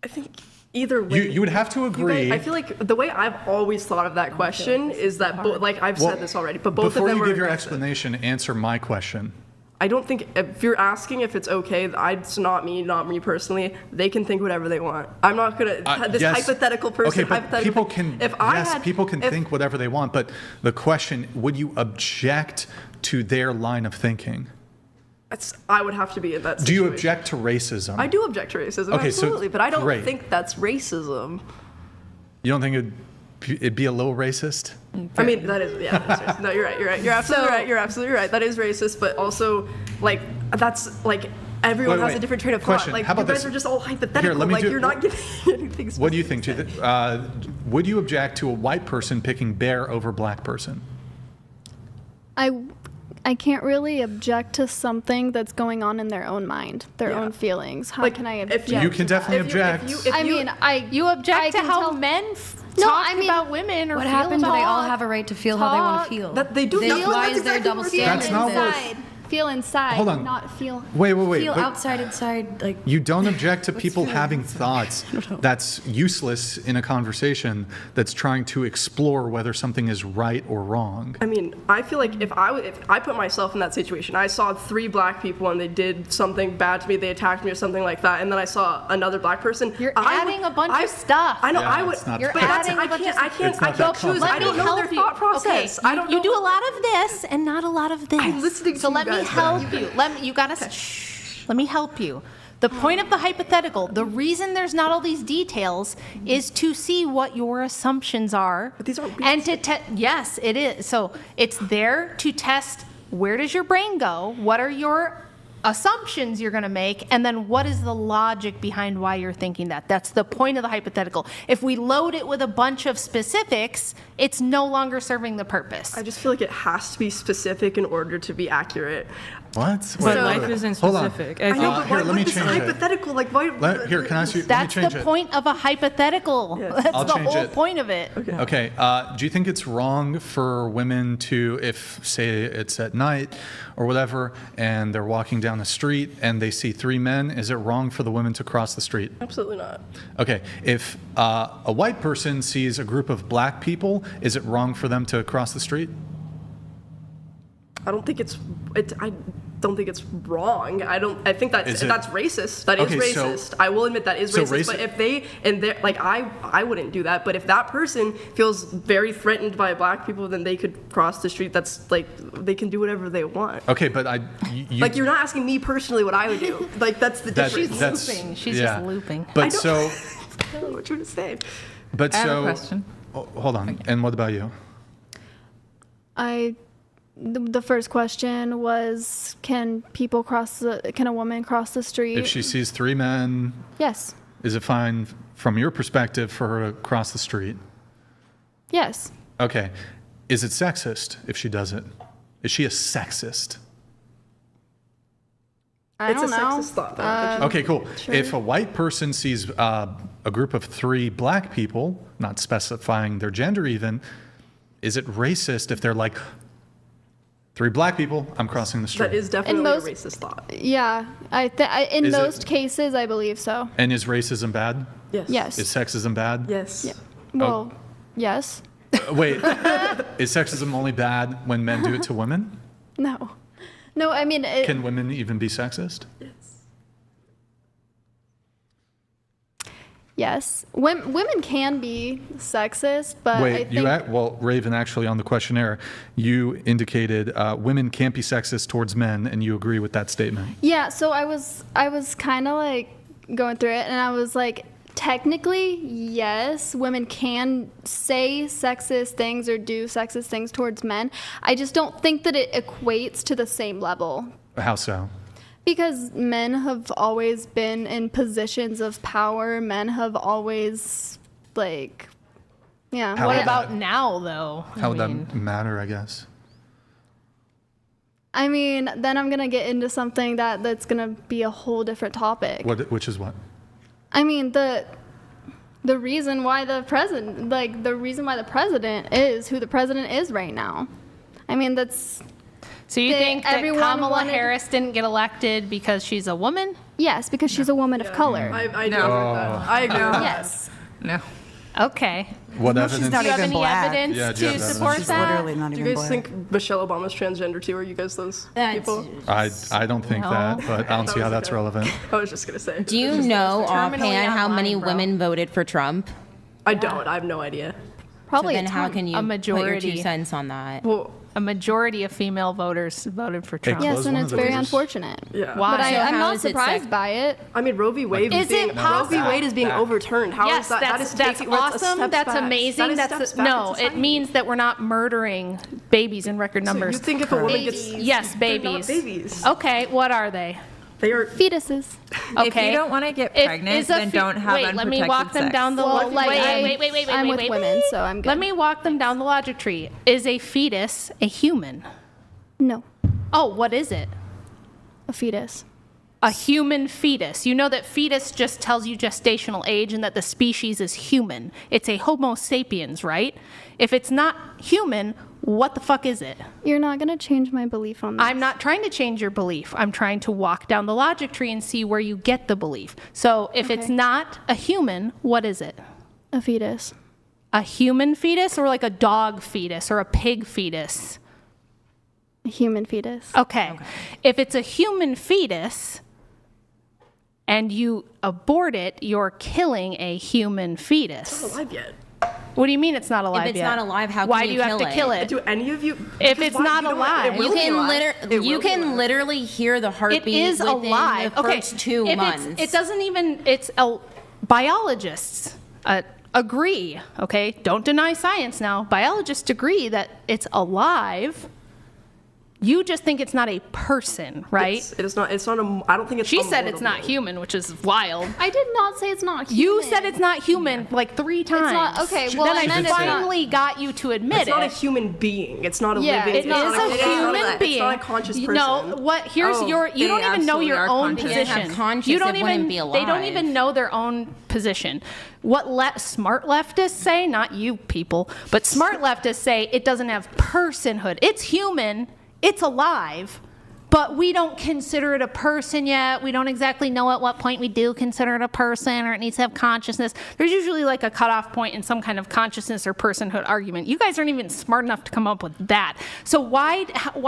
Speaker 3: I think either way.
Speaker 1: You would have to agree.
Speaker 3: I feel like the way I've always thought of that question is that, like I've said this already, but both of
Speaker 1: before
Speaker 3: them
Speaker 1: you
Speaker 3: were
Speaker 1: give your
Speaker 3: aggressive.
Speaker 1: explanation, answer my question.
Speaker 3: I don't think if you're asking if it's okay, it's not me personally. They can think whatever they want. I'm not gonna this
Speaker 1: Yes.
Speaker 3: hypothetical person.
Speaker 1: Okay, but
Speaker 3: hypothetical
Speaker 1: people
Speaker 3: thing.
Speaker 1: can.
Speaker 3: If I
Speaker 1: Yes,
Speaker 3: had,
Speaker 1: people can think whatever they want. But the question: would you object to their line of thinking?
Speaker 3: I would have to be in that situation.
Speaker 1: Do you object to racism?
Speaker 3: I do object to racism,
Speaker 1: Okay, so
Speaker 3: absolutely, but I don't
Speaker 1: great.
Speaker 3: think that's racism.
Speaker 1: You don't think it'd be a little racist?
Speaker 3: I mean, that is, yeah, that's racist. No, you're right, you're absolutely right, you're absolutely right. That is racist, but also, like, that's, like, everyone has a different train of thought.
Speaker 1: Question.
Speaker 3: Like,
Speaker 1: How about
Speaker 3: you guys
Speaker 1: this?
Speaker 3: are just all hypothetical,
Speaker 1: Here, let me
Speaker 3: like,
Speaker 1: do-
Speaker 3: you're not giving anything specific.
Speaker 1: What do you think? Would you object to a white person picking bear over black person?
Speaker 4: I can't really object to something that's going on in their own mind, their own feelings. How
Speaker 3: Like,
Speaker 4: can I
Speaker 3: if
Speaker 4: object?
Speaker 3: you-
Speaker 1: You can definitely
Speaker 3: If you- if
Speaker 1: object.
Speaker 3: you- if
Speaker 4: I
Speaker 3: you-
Speaker 4: mean,
Speaker 10: You object
Speaker 4: I
Speaker 10: to
Speaker 4: can
Speaker 10: how
Speaker 4: tell-
Speaker 10: men
Speaker 4: No,
Speaker 10: talk
Speaker 4: I mean,
Speaker 10: about women or
Speaker 8: What
Speaker 10: feel
Speaker 8: happens?
Speaker 10: about
Speaker 8: They all have a right to feel how they want to feel.
Speaker 3: That they do.
Speaker 8: Why
Speaker 3: That's
Speaker 8: is there
Speaker 3: exactly
Speaker 8: double
Speaker 3: what we're
Speaker 8: standards?
Speaker 1: That's not what-
Speaker 4: inside. Feel inside.
Speaker 1: Hold on.
Speaker 4: Not feel.
Speaker 1: Wait.
Speaker 8: Feel
Speaker 1: but
Speaker 8: outside, inside, like.
Speaker 1: You don't object to people having thoughts. That's useless in a conversation that's trying to explore whether something is right or wrong.
Speaker 3: I mean, I feel like if I put myself in that situation, I saw 3 black people and they did something bad to me, they attacked me or something like that, and then I saw another black person.
Speaker 10: You're adding a bunch of stuff.
Speaker 3: I know.
Speaker 1: Yeah,
Speaker 3: I would.
Speaker 1: it's not
Speaker 10: You're
Speaker 1: that
Speaker 3: but that's,
Speaker 10: adding
Speaker 3: I
Speaker 10: a bunch
Speaker 3: can't.
Speaker 10: of
Speaker 3: I can't.
Speaker 1: It's
Speaker 3: I
Speaker 1: not
Speaker 3: can't
Speaker 1: that
Speaker 3: choose. I don't know their thought process.
Speaker 10: Okay,
Speaker 3: I don't
Speaker 10: you
Speaker 3: know.
Speaker 10: do a lot of this and not a lot of this.
Speaker 3: I'm listening to
Speaker 10: so
Speaker 3: you
Speaker 10: let me
Speaker 3: guys,
Speaker 10: help you. You gotta shh. Let me help you. The point of the hypothetical, the reason there's not all these details is to see what your assumptions are.
Speaker 3: But these aren't
Speaker 10: and to yes, it is. So it's there to test where does your brain go? What are your assumptions you're going to make, and then what is the logic behind why you're thinking that? That's the point of the hypothetical. If we load it with a bunch of specifics, it's no longer serving the purpose.
Speaker 3: I just feel like it has to be specific in order to be accurate.
Speaker 1: What?
Speaker 6: But life isn't
Speaker 1: Hold on.
Speaker 6: specific.
Speaker 3: I know, but
Speaker 1: Here,
Speaker 3: why
Speaker 1: let me
Speaker 3: this is
Speaker 1: change it.
Speaker 3: hypothetical? Like, why?
Speaker 1: Here, can I ask you? Let me
Speaker 10: That's
Speaker 1: change
Speaker 10: the
Speaker 1: it.
Speaker 10: point of a hypothetical. That's
Speaker 1: I'll
Speaker 10: the
Speaker 1: change
Speaker 10: whole
Speaker 1: it.
Speaker 10: point of it.
Speaker 1: Okay. Do you think it's wrong for women to, if, say, it's at night or whatever, and they're walking down the street and they see 3 men, is it wrong for the women to cross the street?
Speaker 3: Absolutely not.
Speaker 1: Okay. If a white person sees a group of black people, is it wrong for them to cross the street?
Speaker 3: I don't think it's wrong. I think that's racist. That is
Speaker 1: Okay, so-
Speaker 3: racist. I will admit that is
Speaker 1: so
Speaker 3: racist. But if they like I wouldn't do that. But if that person feels very threatened by black people, then they could cross the street. That's like they can do whatever they want.
Speaker 1: Okay, but
Speaker 3: Like you're not asking me personally what I would do. Like that's the difference.
Speaker 10: She's looping. She's just looping.
Speaker 1: But so,
Speaker 3: I don't know what you're trying to say.
Speaker 1: but
Speaker 5: I have
Speaker 1: so,
Speaker 5: a question.
Speaker 1: oh, hold on. And what about you?
Speaker 4: The first question was, can a woman cross the street?
Speaker 1: If she sees 3 men,
Speaker 4: Yes.
Speaker 1: is it fine from your perspective for her to cross the street?
Speaker 4: Yes.
Speaker 1: Okay. Is it sexist if she does it? Is she a sexist?
Speaker 4: I don't
Speaker 3: It's a
Speaker 4: know.
Speaker 3: sexist thought, though.
Speaker 1: Okay, cool.
Speaker 4: Sure.
Speaker 1: If a white person sees a group of 3 black people, not specifying their gender even, is it racist if they're like, 3 black people, I'm crossing the street?
Speaker 3: That is definitely
Speaker 4: most-
Speaker 3: a racist thought.
Speaker 4: Yeah, in
Speaker 1: Is it-
Speaker 4: most cases, I believe so.
Speaker 1: And is racism bad?
Speaker 3: Yes.
Speaker 4: Yes.
Speaker 1: Is sexism bad?
Speaker 3: Yes.
Speaker 4: Yeah. Well, yes.
Speaker 1: Wait, is sexism only bad when men do it to women?
Speaker 4: No. No, I mean,
Speaker 1: Can women even be sexist?
Speaker 4: yes. Women can be sexist, but I
Speaker 1: Wait,
Speaker 4: think
Speaker 1: well, Raven, actually on the questionnaire, you indicated women can't be sexist towards men, and you agree with that statement.
Speaker 4: yeah. So I was kind of like going through it, and I was like, technically, yes, women can say sexist things or do sexist things towards men. I just don't think that it equates to the same level.
Speaker 1: How so?
Speaker 4: Because men have always been in positions of power. Men have always, like, yeah.
Speaker 1: How
Speaker 10: What
Speaker 1: would
Speaker 10: about
Speaker 1: that-
Speaker 10: now, though?
Speaker 1: How would that matter, I guess?
Speaker 4: I mean, then I'm going to get into something that's going to be a whole different topic.
Speaker 1: Which is what?
Speaker 4: I mean, the reason why the president is who the president is right now. I mean, that's...
Speaker 10: So you think that
Speaker 4: everyone
Speaker 10: Kamala
Speaker 4: wanted-
Speaker 10: Harris didn't get elected because she's a woman?
Speaker 4: Yes, because she's a woman of color.
Speaker 3: I agree with that. I agree with that.
Speaker 4: Yes.
Speaker 5: No.
Speaker 10: Okay.
Speaker 1: What
Speaker 7: No,
Speaker 1: evidence?
Speaker 7: she's not
Speaker 10: Do you have
Speaker 7: even
Speaker 10: any
Speaker 7: black.
Speaker 10: evidence
Speaker 1: Yeah, do you
Speaker 10: to
Speaker 1: have
Speaker 10: support
Speaker 7: She's
Speaker 10: that?
Speaker 7: literally not
Speaker 3: Do
Speaker 7: even
Speaker 3: you guys
Speaker 7: black.
Speaker 3: think Michelle Obama's transgender too? Are you guys those people?
Speaker 1: I don't think
Speaker 10: No.
Speaker 1: that, but I don't see how that's
Speaker 3: okay.
Speaker 1: relevant.
Speaker 3: I was just gonna say.
Speaker 9: Do you know
Speaker 10: terminally
Speaker 9: offhand how many
Speaker 10: online, bro.
Speaker 9: women voted for Trump?
Speaker 3: I don't. I have no idea.
Speaker 4: Probably
Speaker 9: So then
Speaker 4: a
Speaker 9: how
Speaker 4: ton.
Speaker 9: can you
Speaker 10: A
Speaker 9: put your
Speaker 10: majority.
Speaker 9: 2 cents on that?
Speaker 3: Well,
Speaker 10: A majority of female voters voted for Trump.
Speaker 1: Close
Speaker 4: Yes,
Speaker 1: one
Speaker 4: and
Speaker 1: of
Speaker 4: it's
Speaker 1: the
Speaker 4: very
Speaker 1: doors.
Speaker 4: unfortunate.
Speaker 3: yeah.
Speaker 10: Why?
Speaker 4: But
Speaker 9: So
Speaker 4: I'm
Speaker 9: how
Speaker 4: not
Speaker 9: is it
Speaker 4: surprised by it.
Speaker 3: I mean, Roe v. Wade
Speaker 10: Is it
Speaker 3: Roe v. Wade is being
Speaker 1: Back.
Speaker 3: overturned. How
Speaker 10: Yes,
Speaker 3: is that? That
Speaker 10: that's
Speaker 3: is taking- that's a
Speaker 10: awesome.
Speaker 3: step
Speaker 10: That's
Speaker 3: back.
Speaker 10: amazing.
Speaker 3: That is
Speaker 10: That's
Speaker 3: steps back
Speaker 10: no.
Speaker 3: in
Speaker 10: It
Speaker 3: society.
Speaker 10: means that we're not murdering babies in record
Speaker 3: So
Speaker 10: numbers.
Speaker 3: you think if a woman gets
Speaker 10: Yes,
Speaker 3: they're not
Speaker 10: babies.
Speaker 3: babies.
Speaker 10: Okay, what are they?
Speaker 3: They are
Speaker 4: Fetuses.
Speaker 10: Okay.
Speaker 5: If you don't want to get
Speaker 10: If-
Speaker 5: pregnant,
Speaker 10: is a
Speaker 5: then
Speaker 10: fe-
Speaker 5: don't have
Speaker 10: Wait,
Speaker 5: unprotected
Speaker 10: let me walk them
Speaker 5: sex.
Speaker 10: down the
Speaker 4: Well, like,
Speaker 10: wait,
Speaker 4: I'm with
Speaker 10: wait,
Speaker 4: women,
Speaker 10: wait.
Speaker 4: so I'm good.
Speaker 10: Let me walk them down the logic tree. Is a fetus a human?
Speaker 4: No,
Speaker 10: Oh, what is it?
Speaker 4: a fetus.
Speaker 10: A human fetus. You know that fetus just tells you gestational age and that the species is human. It's a Homo sapiens, right? If it's not human, what the fuck is it?
Speaker 4: You're not going to change my belief on this.
Speaker 10: I'm not trying to change your belief. I'm trying to walk down the logic tree and see where you get the belief. So if it's
Speaker 4: Okay.
Speaker 10: not a human, what is it?
Speaker 4: A fetus.
Speaker 10: A human fetus or like a dog fetus or a pig fetus?
Speaker 4: A human fetus.
Speaker 10: Okay. If it's a human fetus and you abort it, you're killing a human fetus.
Speaker 3: not alive yet.
Speaker 10: What do you mean it's not alive
Speaker 9: it's
Speaker 10: yet?
Speaker 9: not alive, how can
Speaker 10: Why
Speaker 9: you
Speaker 10: do you have
Speaker 9: kill
Speaker 10: to kill
Speaker 9: it?
Speaker 10: it?
Speaker 3: Do any of you?
Speaker 10: If
Speaker 3: because
Speaker 10: it's
Speaker 3: why-
Speaker 10: not
Speaker 3: you know what?
Speaker 10: alive.
Speaker 3: It will
Speaker 9: You
Speaker 3: be
Speaker 9: can
Speaker 3: alive. It
Speaker 9: you
Speaker 3: will be
Speaker 9: can
Speaker 3: alive.
Speaker 9: literally hear the
Speaker 10: It
Speaker 9: heartbeat
Speaker 10: is
Speaker 9: within
Speaker 10: alive.
Speaker 9: the
Speaker 10: Okay.
Speaker 9: first 2
Speaker 10: If
Speaker 9: months.
Speaker 10: it doesn't even. Biologists agree. Okay, don't deny science now. Biologists agree that it's alive You just think it's not a person, right?
Speaker 3: It's not I don't think it's
Speaker 10: She
Speaker 3: a
Speaker 10: said it's not
Speaker 3: mortal
Speaker 10: human, which is wild.
Speaker 4: I did not say it's not human.
Speaker 10: You said it's not human like 3 times.
Speaker 4: not- okay, well,
Speaker 10: then
Speaker 4: I
Speaker 10: I
Speaker 4: meant it's not-
Speaker 10: finally got you to admit
Speaker 3: It's not a
Speaker 10: it.
Speaker 3: human being. It's not a
Speaker 4: Yeah,
Speaker 3: living.
Speaker 10: It is a human being.
Speaker 3: It's not a conscious person.
Speaker 10: No, what? Here's you
Speaker 9: they
Speaker 10: don't even know
Speaker 9: absolutely
Speaker 10: your
Speaker 9: are
Speaker 10: own
Speaker 9: conscious.
Speaker 10: position.
Speaker 9: If they have conscious,
Speaker 10: you don't
Speaker 9: it
Speaker 10: even.
Speaker 9: wouldn't be
Speaker 10: They don't
Speaker 9: alive.
Speaker 10: even know their own position. What smart leftists say, not you people, but smart leftists say it doesn't have personhood. It's human. It's alive. But we don't consider it a person yet. We don't exactly know at what point we do consider it a person, or it needs to have consciousness. There's usually like a cutoff point in some kind of consciousness or personhood argument. You guys aren't even smart enough to come up with that. So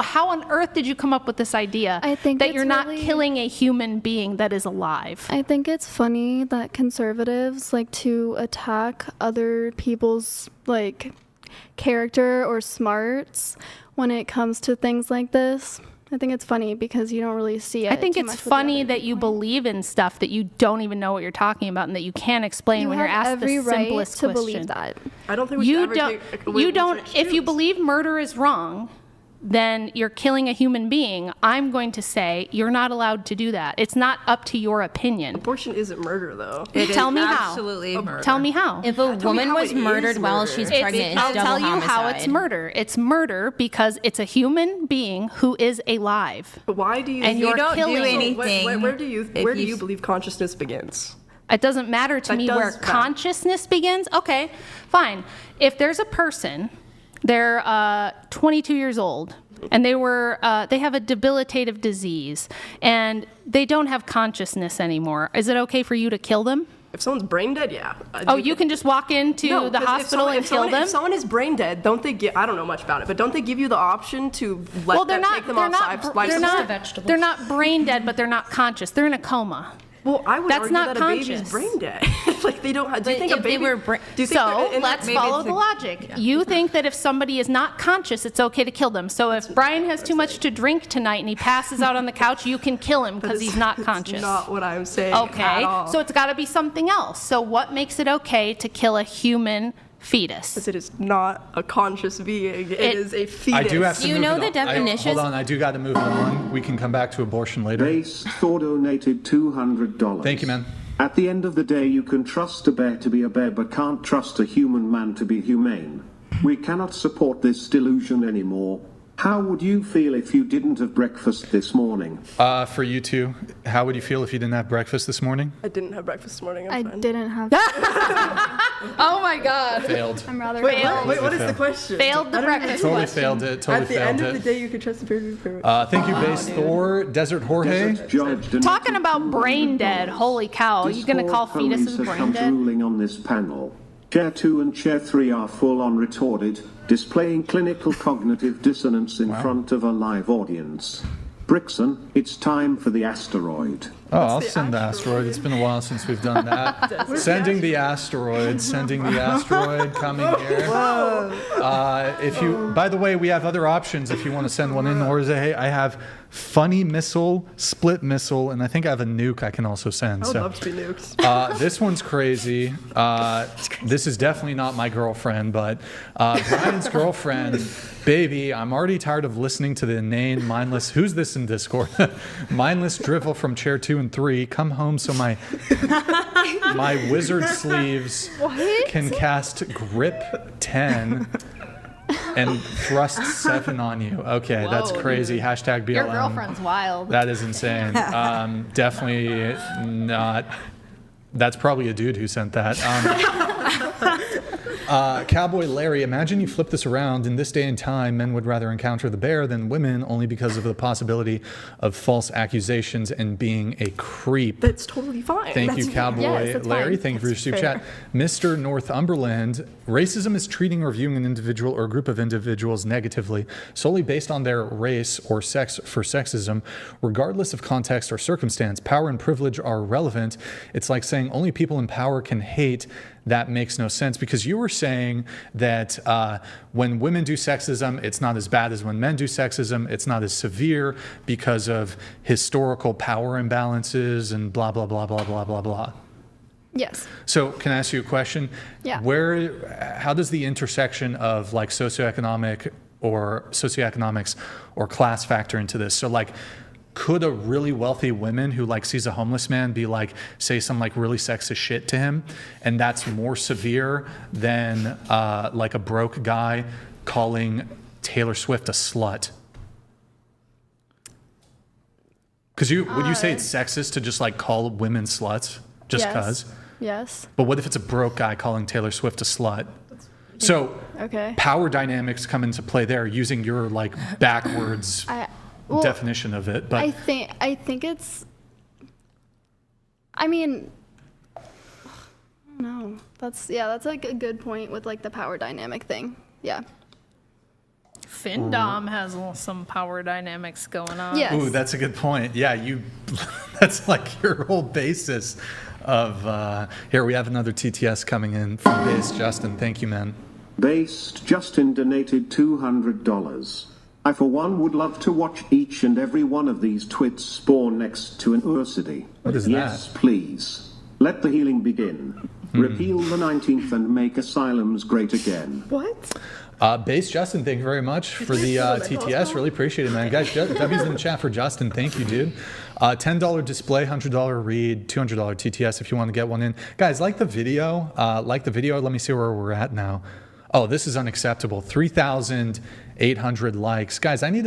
Speaker 10: how on earth did you come up with this idea
Speaker 4: I think
Speaker 10: that
Speaker 4: it's
Speaker 10: you're not
Speaker 4: really-
Speaker 10: killing a human being that is alive?
Speaker 4: I think it's funny that conservatives like to attack other people's like character or smarts when it comes to things like this. I think it's funny because you don't really see it.
Speaker 10: I think
Speaker 4: too
Speaker 10: it's
Speaker 4: much with the
Speaker 10: funny
Speaker 4: other
Speaker 10: that you
Speaker 4: viewpoint.
Speaker 10: believe in stuff that you don't even know what you're talking about and that you can't explain
Speaker 4: You
Speaker 10: when you're
Speaker 4: have
Speaker 10: asked
Speaker 4: every
Speaker 10: the
Speaker 4: right
Speaker 10: simplest
Speaker 4: to
Speaker 10: question.
Speaker 4: believe that.
Speaker 3: I don't think we should
Speaker 10: You
Speaker 3: ever
Speaker 10: don't.
Speaker 3: take away
Speaker 10: You
Speaker 3: one's
Speaker 10: don't.
Speaker 3: right to
Speaker 10: If you
Speaker 3: choose.
Speaker 10: believe murder is wrong, then you're killing a human being. I'm going to say you're not allowed to do that. It's not up to your opinion.
Speaker 3: Abortion isn't murder, though.
Speaker 10: Tell me how.
Speaker 5: Absolutely murder.
Speaker 10: Tell me how.
Speaker 9: If a
Speaker 3: Tell me
Speaker 9: woman
Speaker 3: how
Speaker 9: was
Speaker 3: it is
Speaker 9: murdered while
Speaker 3: murder.
Speaker 9: she's
Speaker 3: It's-
Speaker 9: pregnant, it's
Speaker 10: I'll
Speaker 9: double
Speaker 10: tell you
Speaker 9: homicide.
Speaker 10: how it's murder. It's murder because it's a human being who is alive.
Speaker 3: But why do you?
Speaker 10: And you're
Speaker 5: don't do
Speaker 10: killing
Speaker 5: anything-
Speaker 3: Where do you
Speaker 5: if you-
Speaker 3: believe consciousness begins?
Speaker 10: It doesn't matter to
Speaker 3: That
Speaker 10: me
Speaker 3: does
Speaker 10: where
Speaker 3: matter.
Speaker 10: consciousness begins. Okay, fine. If there's a person, they're 22 years old, and they have a debilitative disease, and they don't have consciousness anymore. Is it okay for you to kill them?
Speaker 3: If someone's brain dead, yeah.
Speaker 10: Oh, you can just walk into
Speaker 3: No,
Speaker 10: the
Speaker 3: 'cause
Speaker 10: hospital and kill them?
Speaker 3: If someone is brain dead, don't they get? I don't know much about it, but don't they give you the option to take them off
Speaker 10: they're
Speaker 3: life support?
Speaker 10: they're not brain dead, but they're not conscious. They're in a coma.
Speaker 3: Well, I would
Speaker 10: That's
Speaker 3: argue
Speaker 10: not
Speaker 3: that a
Speaker 10: conscious.
Speaker 3: baby's brain dead. Like they don't. Do you
Speaker 9: But
Speaker 3: think a
Speaker 9: if they
Speaker 3: baby?
Speaker 9: were
Speaker 3: do you think
Speaker 10: So
Speaker 3: that- and
Speaker 10: let's
Speaker 3: maybe
Speaker 10: follow
Speaker 3: it's
Speaker 10: the logic. You think that if somebody is not conscious, it's okay to kill them. So if Brian has too much to drink tonight and he passes out on the couch, you can kill him because he's not conscious.
Speaker 3: Not what I'm saying.
Speaker 10: Okay,
Speaker 3: At all.
Speaker 10: so it's got to be something else. So what makes it okay to kill a human fetus?
Speaker 3: It is not a conscious being. It is a fetus.
Speaker 1: I do have to
Speaker 9: Do you
Speaker 1: move
Speaker 9: know
Speaker 1: it
Speaker 9: the
Speaker 1: on.
Speaker 9: definition?
Speaker 1: Hold on, I do got to move it on. We can come back to abortion later.
Speaker 11: Base Thor donated $200.
Speaker 1: Thank you, man.
Speaker 11: At the end of the day, you can trust a bear to be a bear, but can't trust a human man to be humane. We cannot support this delusion anymore. How would you feel if you didn't have breakfast this morning?
Speaker 1: For you two, how would you feel if you didn't have breakfast this morning?
Speaker 3: I didn't have breakfast this morning.
Speaker 4: I
Speaker 3: I'm fine.
Speaker 4: didn't have.
Speaker 10: Oh my God.
Speaker 1: Failed.
Speaker 4: I'm rather.
Speaker 3: Wait, what is the
Speaker 1: Failed.
Speaker 3: question?
Speaker 10: Failed the breakfast
Speaker 1: Totally
Speaker 10: question.
Speaker 1: failed it. Totally
Speaker 3: At the
Speaker 1: failed
Speaker 3: end of the
Speaker 1: it.
Speaker 3: day, you can trust the person.
Speaker 1: Thank you, Base Thor. Desert Jorge.
Speaker 11: Desert Judge donated
Speaker 10: Talking about brain dead. Holy cow. Are you going to call
Speaker 11: Discord
Speaker 10: fetuses
Speaker 11: police have
Speaker 10: brain
Speaker 11: come to
Speaker 10: dead?
Speaker 11: ruling on this panel. Chair 2 and Chair 3 are full on retorted, displaying clinical cognitive dissonance in front of a live audience. Brixan, it's time for the asteroid.
Speaker 1: Oh, I'll send the asteroid. It's been a while since we've done that. Sending the asteroid. Sending the asteroid. Coming here. If you, by the way, we have other options if you want to send one in. Or is it, hey, I have funny missile, split missile, and I think I have a nuke I can also send.
Speaker 3: I would
Speaker 1: So
Speaker 3: love to be nuked.
Speaker 1: this one's crazy. This is definitely not my girlfriend, but Brian's girlfriend. Baby, I'm already tired of listening to the inane, mindless. Who's this in Discord? Mindless drivel from Chair 2 and 3. Come home so my wizard sleeves can cast grip 10 and thrust 7 on you. Okay, that's
Speaker 10: Whoa,
Speaker 1: crazy. Hashtag BLM.
Speaker 10: Your girlfriend's wild.
Speaker 1: That is insane. Definitely not. That's probably a dude who sent that. Cowboy Larry, imagine you flip this around. In this day and time, men would rather encounter the bear than women only because of the possibility of false accusations and being a creep.
Speaker 3: That's totally fine.
Speaker 1: Thank you, Cowboy
Speaker 4: yes, that's
Speaker 1: Larry.
Speaker 4: fine.
Speaker 1: Thank you for your
Speaker 3: That's
Speaker 1: super
Speaker 3: fair.
Speaker 1: chat. Mr. Northumberland, racism is treating or viewing an individual or group of individuals negatively solely based on their race or sex for sexism, regardless of context or circumstance. Power and privilege are relevant. It's like saying only people in power can hate. That makes no sense because you were saying that when women do sexism, it's not as bad as when men do sexism. It's not as severe because of historical power imbalances and blah, blah, blah, blah, blah, blah, blah.
Speaker 4: Yes.
Speaker 1: So can I ask you a question?
Speaker 4: Yeah.
Speaker 1: How does the intersection of like socioeconomic or socioeconomics or class factor into this? So like, could a really wealthy woman who like sees a homeless man be like, say some like really sexist shit to him, and that's more severe than like a broke guy calling Taylor Swift a slut? Because would you say it's sexist to just like call women sluts just cause?
Speaker 4: Yes.
Speaker 1: But what if it's a broke guy calling Taylor Swift a slut? So power dynamics come into play there, using your like backwards definition of it. But
Speaker 4: I think it's. I mean, I don't know. That's like a good point with like the power dynamic thing. Yeah.
Speaker 10: FINDOM has some power dynamics going on.
Speaker 4: Yes.
Speaker 1: Ooh, that's a good point. Yeah, that's like your whole basis of, here we have another TTS coming in from Base Justin. Thank you, man.
Speaker 11: Based Justin donated $200. I for one would love to watch each and every one of these twits spawn next to an Ursidy.
Speaker 1: What is
Speaker 11: yes,
Speaker 1: that?
Speaker 11: please. Let the healing begin. Repeal the 19th and make asylums great again.
Speaker 3: What?
Speaker 1: Base Justin, thank you very much for the TTS. Really appreciate it, man. Guys, W's in the chat for Justin. Thank you, dude. $10 display, $100 read, $200 TTS if you want to get one in. Guys, like the video. Let me see where we're at now. Oh, this is unacceptable. 3,800 likes. Guys, we need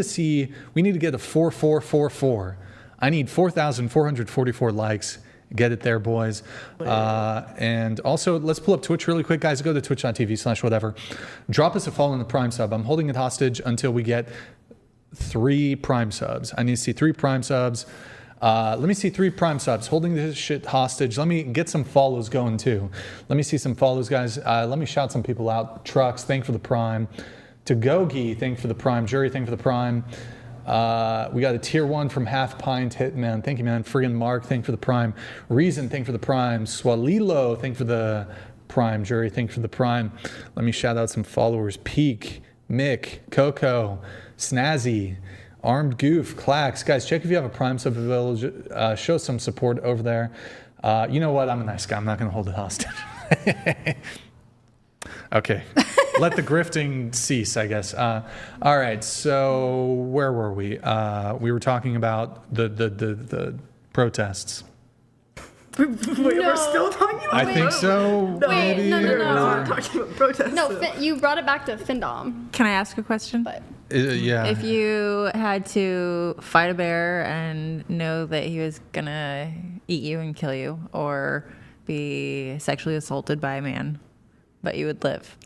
Speaker 1: to get a 4444. I need 4,444 likes. Get it there, boys. And also, let's pull up Twitch really quick, guys. Go to twitch.tv/whatever. Drop us a follow in the Prime sub. I'm holding it hostage until we get 3 Prime subs. I need to see 3 Prime subs. Let me see 3 Prime subs. Holding this shit hostage. Let me get some follows going, too. Let me see some follows, guys. Let me shout some people out. Trucks, thank for the Prime. Tagogi, thank for the Prime. Jury, thank for the Prime. We got a tier 1 from Half Pint Hitman. Thank you, man. Friggin' Mark, thank for the Prime. Reason, thank for the Prime. Swalilo, thank for the Prime. Jury, thank for the Prime. Let me shout out some followers. Peak, Mick, Coco, Snazzy, Armed Goof, Clax. Guys, check if you have a Prime sub available. Show some support over there. You know what? I'm a nice guy. I'm not going to hold it hostage. Okay. Let the grifting cease, I guess. All right. So where were we? We were talking about the protests.
Speaker 3: Wait, we're still talking about
Speaker 1: I think so.
Speaker 3: No,
Speaker 1: maybe,
Speaker 3: we're
Speaker 4: no.
Speaker 3: not talking about protests.
Speaker 4: No, you brought it back to FINDOM.
Speaker 5: Can I ask a question?
Speaker 4: But
Speaker 1: yeah.
Speaker 5: If you had to fight a bear and know that he was gonna eat you and kill you, or be sexually assaulted by a man, but you would live,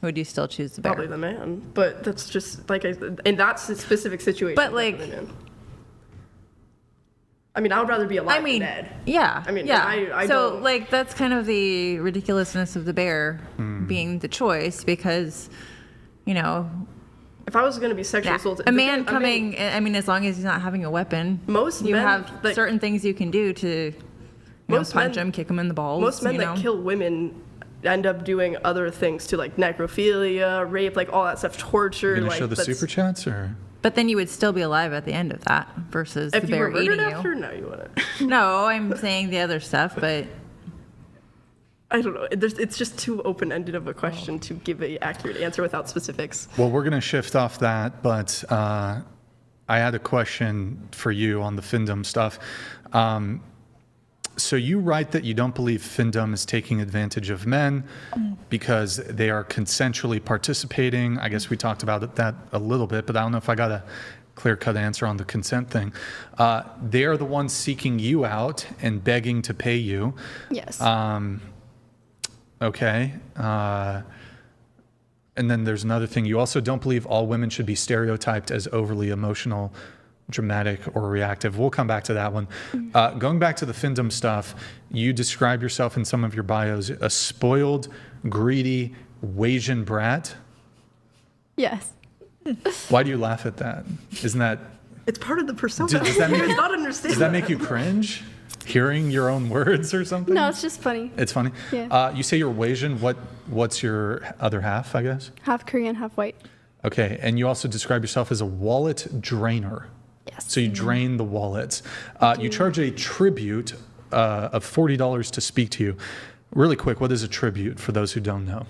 Speaker 5: would you still choose the bear?
Speaker 3: Probably the man, but that's just like in that specific situation.
Speaker 5: But like,
Speaker 3: I mean, I would rather be alive than dead.
Speaker 5: Yeah.
Speaker 3: I mean,
Speaker 5: yeah.
Speaker 3: I
Speaker 5: so
Speaker 3: don't...
Speaker 5: like that's kind of the ridiculousness of the bear being the choice, because, you know,
Speaker 3: if I was going to be sexually assaulted,
Speaker 5: a man coming, I mean, as long as he's not having a weapon, you have certain things you can do to punch him, kick him in the balls.
Speaker 3: Most men that kill women end up doing other things too, like necrophilia, rape, like all that stuff, torture.
Speaker 1: You're gonna show the Superchats, or?
Speaker 5: But then you would still be alive at the end of that versus the bear eating you. If you were murdered after,
Speaker 3: no, you wouldn't.
Speaker 5: No, I'm saying the other stuff, but
Speaker 3: I don't know. It's just too open-ended of a question to give an accurate answer without specifics.
Speaker 1: Well, we're going to shift off that, but I had a question for you on the FINDOM stuff. So you write that you don't believe FINDOM is taking advantage of men because they are consensually participating. I guess we talked about that a little bit, but I don't know if I got a clear-cut answer on the consent thing. They are the ones seeking you out and begging to pay you.
Speaker 4: Yes.
Speaker 1: Okay. And then there's another thing. You also don't believe all women should be stereotyped as overly emotional, dramatic, or reactive. We'll come back to that one. Going back to the FINDOM stuff, you describe yourself in some of your bios a spoiled, greedy, Wasian brat.
Speaker 4: Yes.
Speaker 1: Why do you laugh at that? Isn't that...
Speaker 3: It's part of the persona.
Speaker 1: Does that make,
Speaker 3: you guys not understand
Speaker 1: does that make you cringe? Hearing your own words or something?
Speaker 4: No, it's just funny.
Speaker 1: It's funny?
Speaker 4: Yeah.
Speaker 1: You say you're Wasian. What's your other half, I guess?
Speaker 4: Half Korean, half white.
Speaker 1: Okay, and you also describe yourself as a wallet drainer.
Speaker 4: Yes.
Speaker 1: So you drain the wallets. You charge a tribute of $40 to speak to you. Really quick, what is a tribute for those who don't know?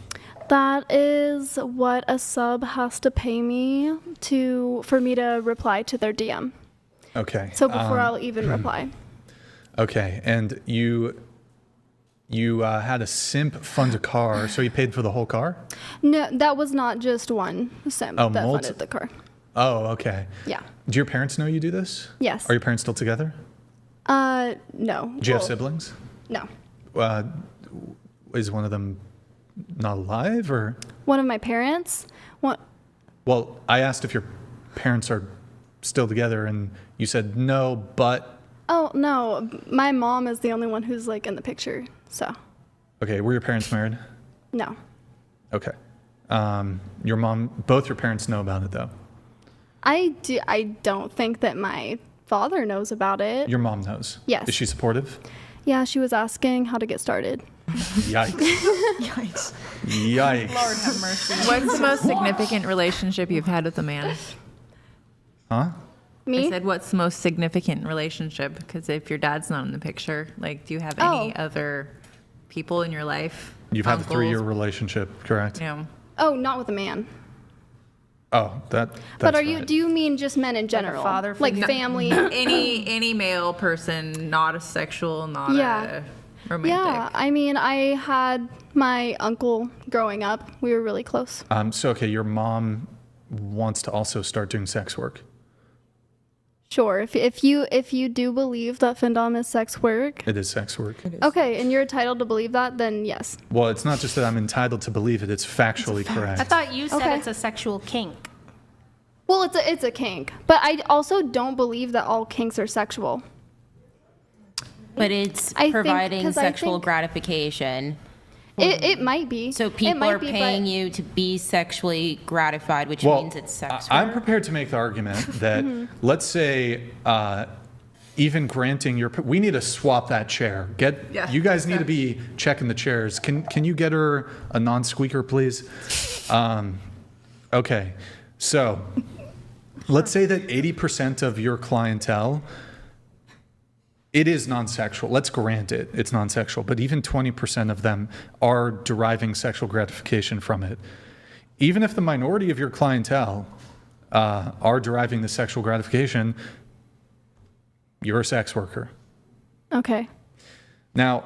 Speaker 4: That is what a sub has to pay me for me to reply to their DM.
Speaker 1: Okay.
Speaker 4: So before I'll even reply.
Speaker 1: Okay, and you had a simp fund a car, so you paid for the whole car?
Speaker 4: No, that was not just one simp that funded the car.
Speaker 1: Oh, okay.
Speaker 4: Yeah.
Speaker 1: Do your parents know you do this?
Speaker 4: Yes.
Speaker 1: Are your parents still together?
Speaker 4: No.
Speaker 1: Do you have siblings?
Speaker 4: No.
Speaker 1: Is one of them not alive, or?
Speaker 4: One of my parents? What?
Speaker 1: Well, I asked if your parents are still together, and you said no, but.
Speaker 4: Oh, no. My mom is the only one who's like in the picture, so.
Speaker 1: Okay, were your parents married?
Speaker 4: No.
Speaker 1: Okay. Both your parents know about it, though.
Speaker 4: I don't think that my father knows about it.
Speaker 1: Your mom knows?
Speaker 4: Yes.
Speaker 1: Is she supportive?
Speaker 4: Yeah, she was asking how to get started.
Speaker 1: Yikes.
Speaker 12: Yikes.
Speaker 1: Yikes.
Speaker 5: Lord have mercy. What's the most significant relationship you've had with a man?
Speaker 1: Huh?
Speaker 4: Me?
Speaker 5: I said, what's the most significant relationship? Because if your dad's not in the picture, like, do you have any other people in your life?
Speaker 1: You've had a
Speaker 5: Uncles?
Speaker 1: 3-year relationship, correct?
Speaker 5: Yeah.
Speaker 4: Oh, not with a man.
Speaker 1: Oh, that's
Speaker 4: But
Speaker 1: right.
Speaker 4: do you mean just men in general?
Speaker 10: father
Speaker 4: Like
Speaker 10: figure?
Speaker 4: family?
Speaker 5: Any male person, not a sexual, not a romantic.
Speaker 4: Yeah, I mean, I had my uncle growing up. We were really close.
Speaker 1: Okay, your mom wants to also start doing sex work.
Speaker 4: Sure, if you do believe that FINDOM is sex work,
Speaker 1: It is sex work.
Speaker 4: okay, and you're entitled to believe that, then yes.
Speaker 1: Well, it's not just that I'm entitled to believe it, it's factually correct.
Speaker 10: I thought you said
Speaker 4: Okay.
Speaker 10: it's a sexual kink.
Speaker 4: Well, it's a kink, but I also don't believe that all kinks are sexual.
Speaker 9: But it's
Speaker 4: I think-
Speaker 9: providing
Speaker 4: 'cause I
Speaker 9: sexual
Speaker 4: think-
Speaker 9: gratification.
Speaker 4: It might be.
Speaker 9: So
Speaker 4: It
Speaker 9: people
Speaker 4: might
Speaker 9: are
Speaker 4: be,
Speaker 9: paying
Speaker 4: but-
Speaker 9: you to be sexually gratified, which
Speaker 1: Well,
Speaker 9: means it's sex
Speaker 1: I'm
Speaker 9: work.
Speaker 1: prepared to make the argument that, let's say, even granting we need to swap that chair. You guys need to be checking the chairs. Can you get her a non-squeaker, please? Okay, so let's say that 80% of your clientele, it is non-sexual. Let's grant it, it's non-sexual, but even 20% of them are deriving sexual gratification from it. Even if the minority of your clientele are deriving the sexual gratification, you're a sex worker.
Speaker 4: Okay.
Speaker 1: Now,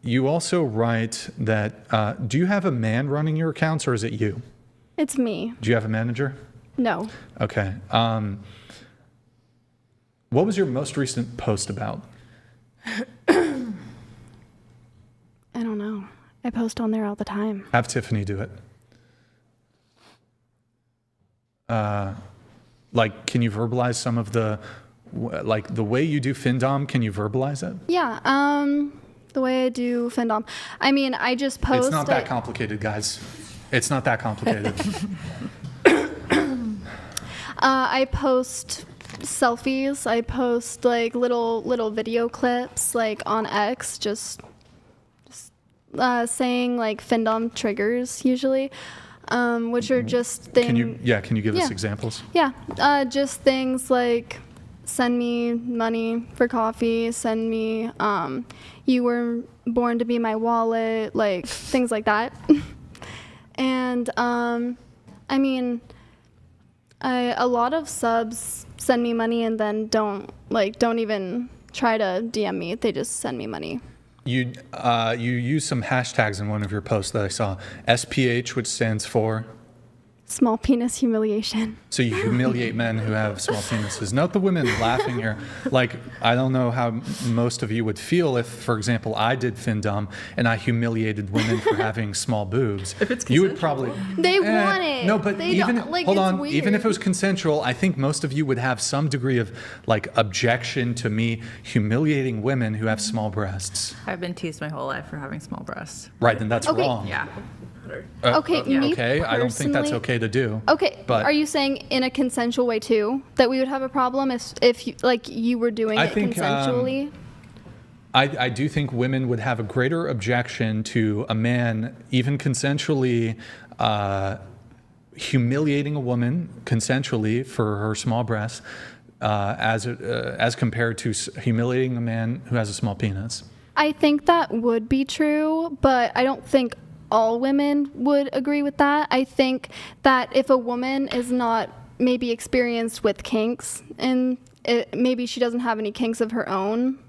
Speaker 1: you also write that, do you have a man running your accounts, or is it you?
Speaker 4: It's me.
Speaker 1: Do you have a manager?
Speaker 4: No.
Speaker 1: Okay. What was your most recent post about?
Speaker 4: I don't know. I post on there all the time.
Speaker 1: Have Tiffany do it. Can you verbalize some of the way you do FINDOM? Can you verbalize it?
Speaker 4: Yeah. The way I do FINDOM. I mean, I just post.
Speaker 1: It's not that complicated, guys. It's not that complicated.
Speaker 4: I post selfies. I post like little video clips like on X, just saying like FINDOM triggers usually, which are just things.
Speaker 1: Can you give us examples?
Speaker 4: Yeah, just things like send me money for coffee, send me you were born to be my wallet, like things like that. And I mean, a lot of subs send me money and then don't even try to DM me. They just send me money.
Speaker 1: You use some hashtags in one of your posts that I saw. SPH, which stands for?
Speaker 4: Small penis humiliation.
Speaker 1: So you humiliate men who have small penises. Note the women laughing here. Like, I don't know how most of you would feel if, for example, I did FINDOM and I humiliated women for having small boobs.
Speaker 3: If it's
Speaker 1: you would probably.
Speaker 4: They want it.
Speaker 1: No, but
Speaker 4: They
Speaker 1: even
Speaker 4: don't, like,
Speaker 1: hold
Speaker 4: it's
Speaker 1: on.
Speaker 4: weird.
Speaker 1: Even if it was consensual, I think most of you would have some degree of objection to me humiliating women who have small breasts.
Speaker 5: I've been teased my whole life for having small breasts.
Speaker 1: Right, then that's
Speaker 4: Okay.
Speaker 1: wrong.
Speaker 5: Yeah.
Speaker 4: Okay, me
Speaker 1: Okay, I don't think that's
Speaker 4: personally-
Speaker 1: okay to do.
Speaker 4: Okay,
Speaker 1: But
Speaker 4: are you saying in a consensual way too that we would have a problem if you were doing
Speaker 1: I
Speaker 4: it
Speaker 1: think,
Speaker 4: consensually?
Speaker 1: I do think women would have a greater objection to a man even consensually humiliating a woman consensually for her small breasts as compared to humiliating a man who has a small penis.
Speaker 4: I think that would be true, but I don't think all women would agree with that. I think that if a woman is not maybe experienced with kinks and maybe she doesn't have any kinks of her own,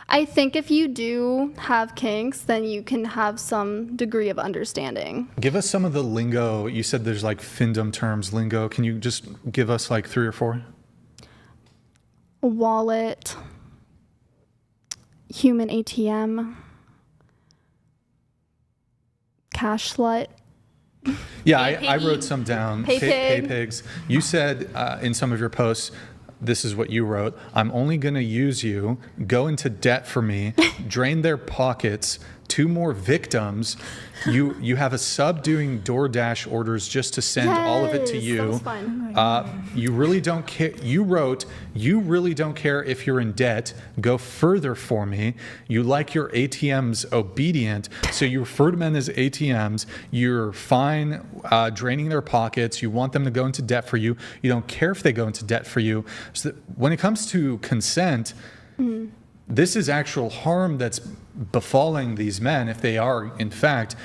Speaker 4: I think if you do have kinks, then you can have some degree of understanding.
Speaker 1: Give us some of the lingo. You said there's like FINDOM terms, lingo. Can you just give us like 3 or 4?
Speaker 4: A wallet, human ATM, cash slut.
Speaker 1: Yeah, I wrote some down.
Speaker 4: Pay pig.
Speaker 1: Pay pigs. You said in some of your posts, this is what you wrote. I'm only going to use you, go into debt for me, drain their pockets, 2 more victims. You have a sub doing DoorDash orders just to send all of it to you.
Speaker 4: That was fun.
Speaker 1: You really don't care. You wrote, you really don't care if you're in debt. Go further for me. You like your ATMs obedient. So you refer to men as ATMs. You're fine draining their pockets. You want them to go into debt for you. You don't care if they go into debt for you. So when it comes to consent, this is actual harm that's befalling these men if they are, in fact,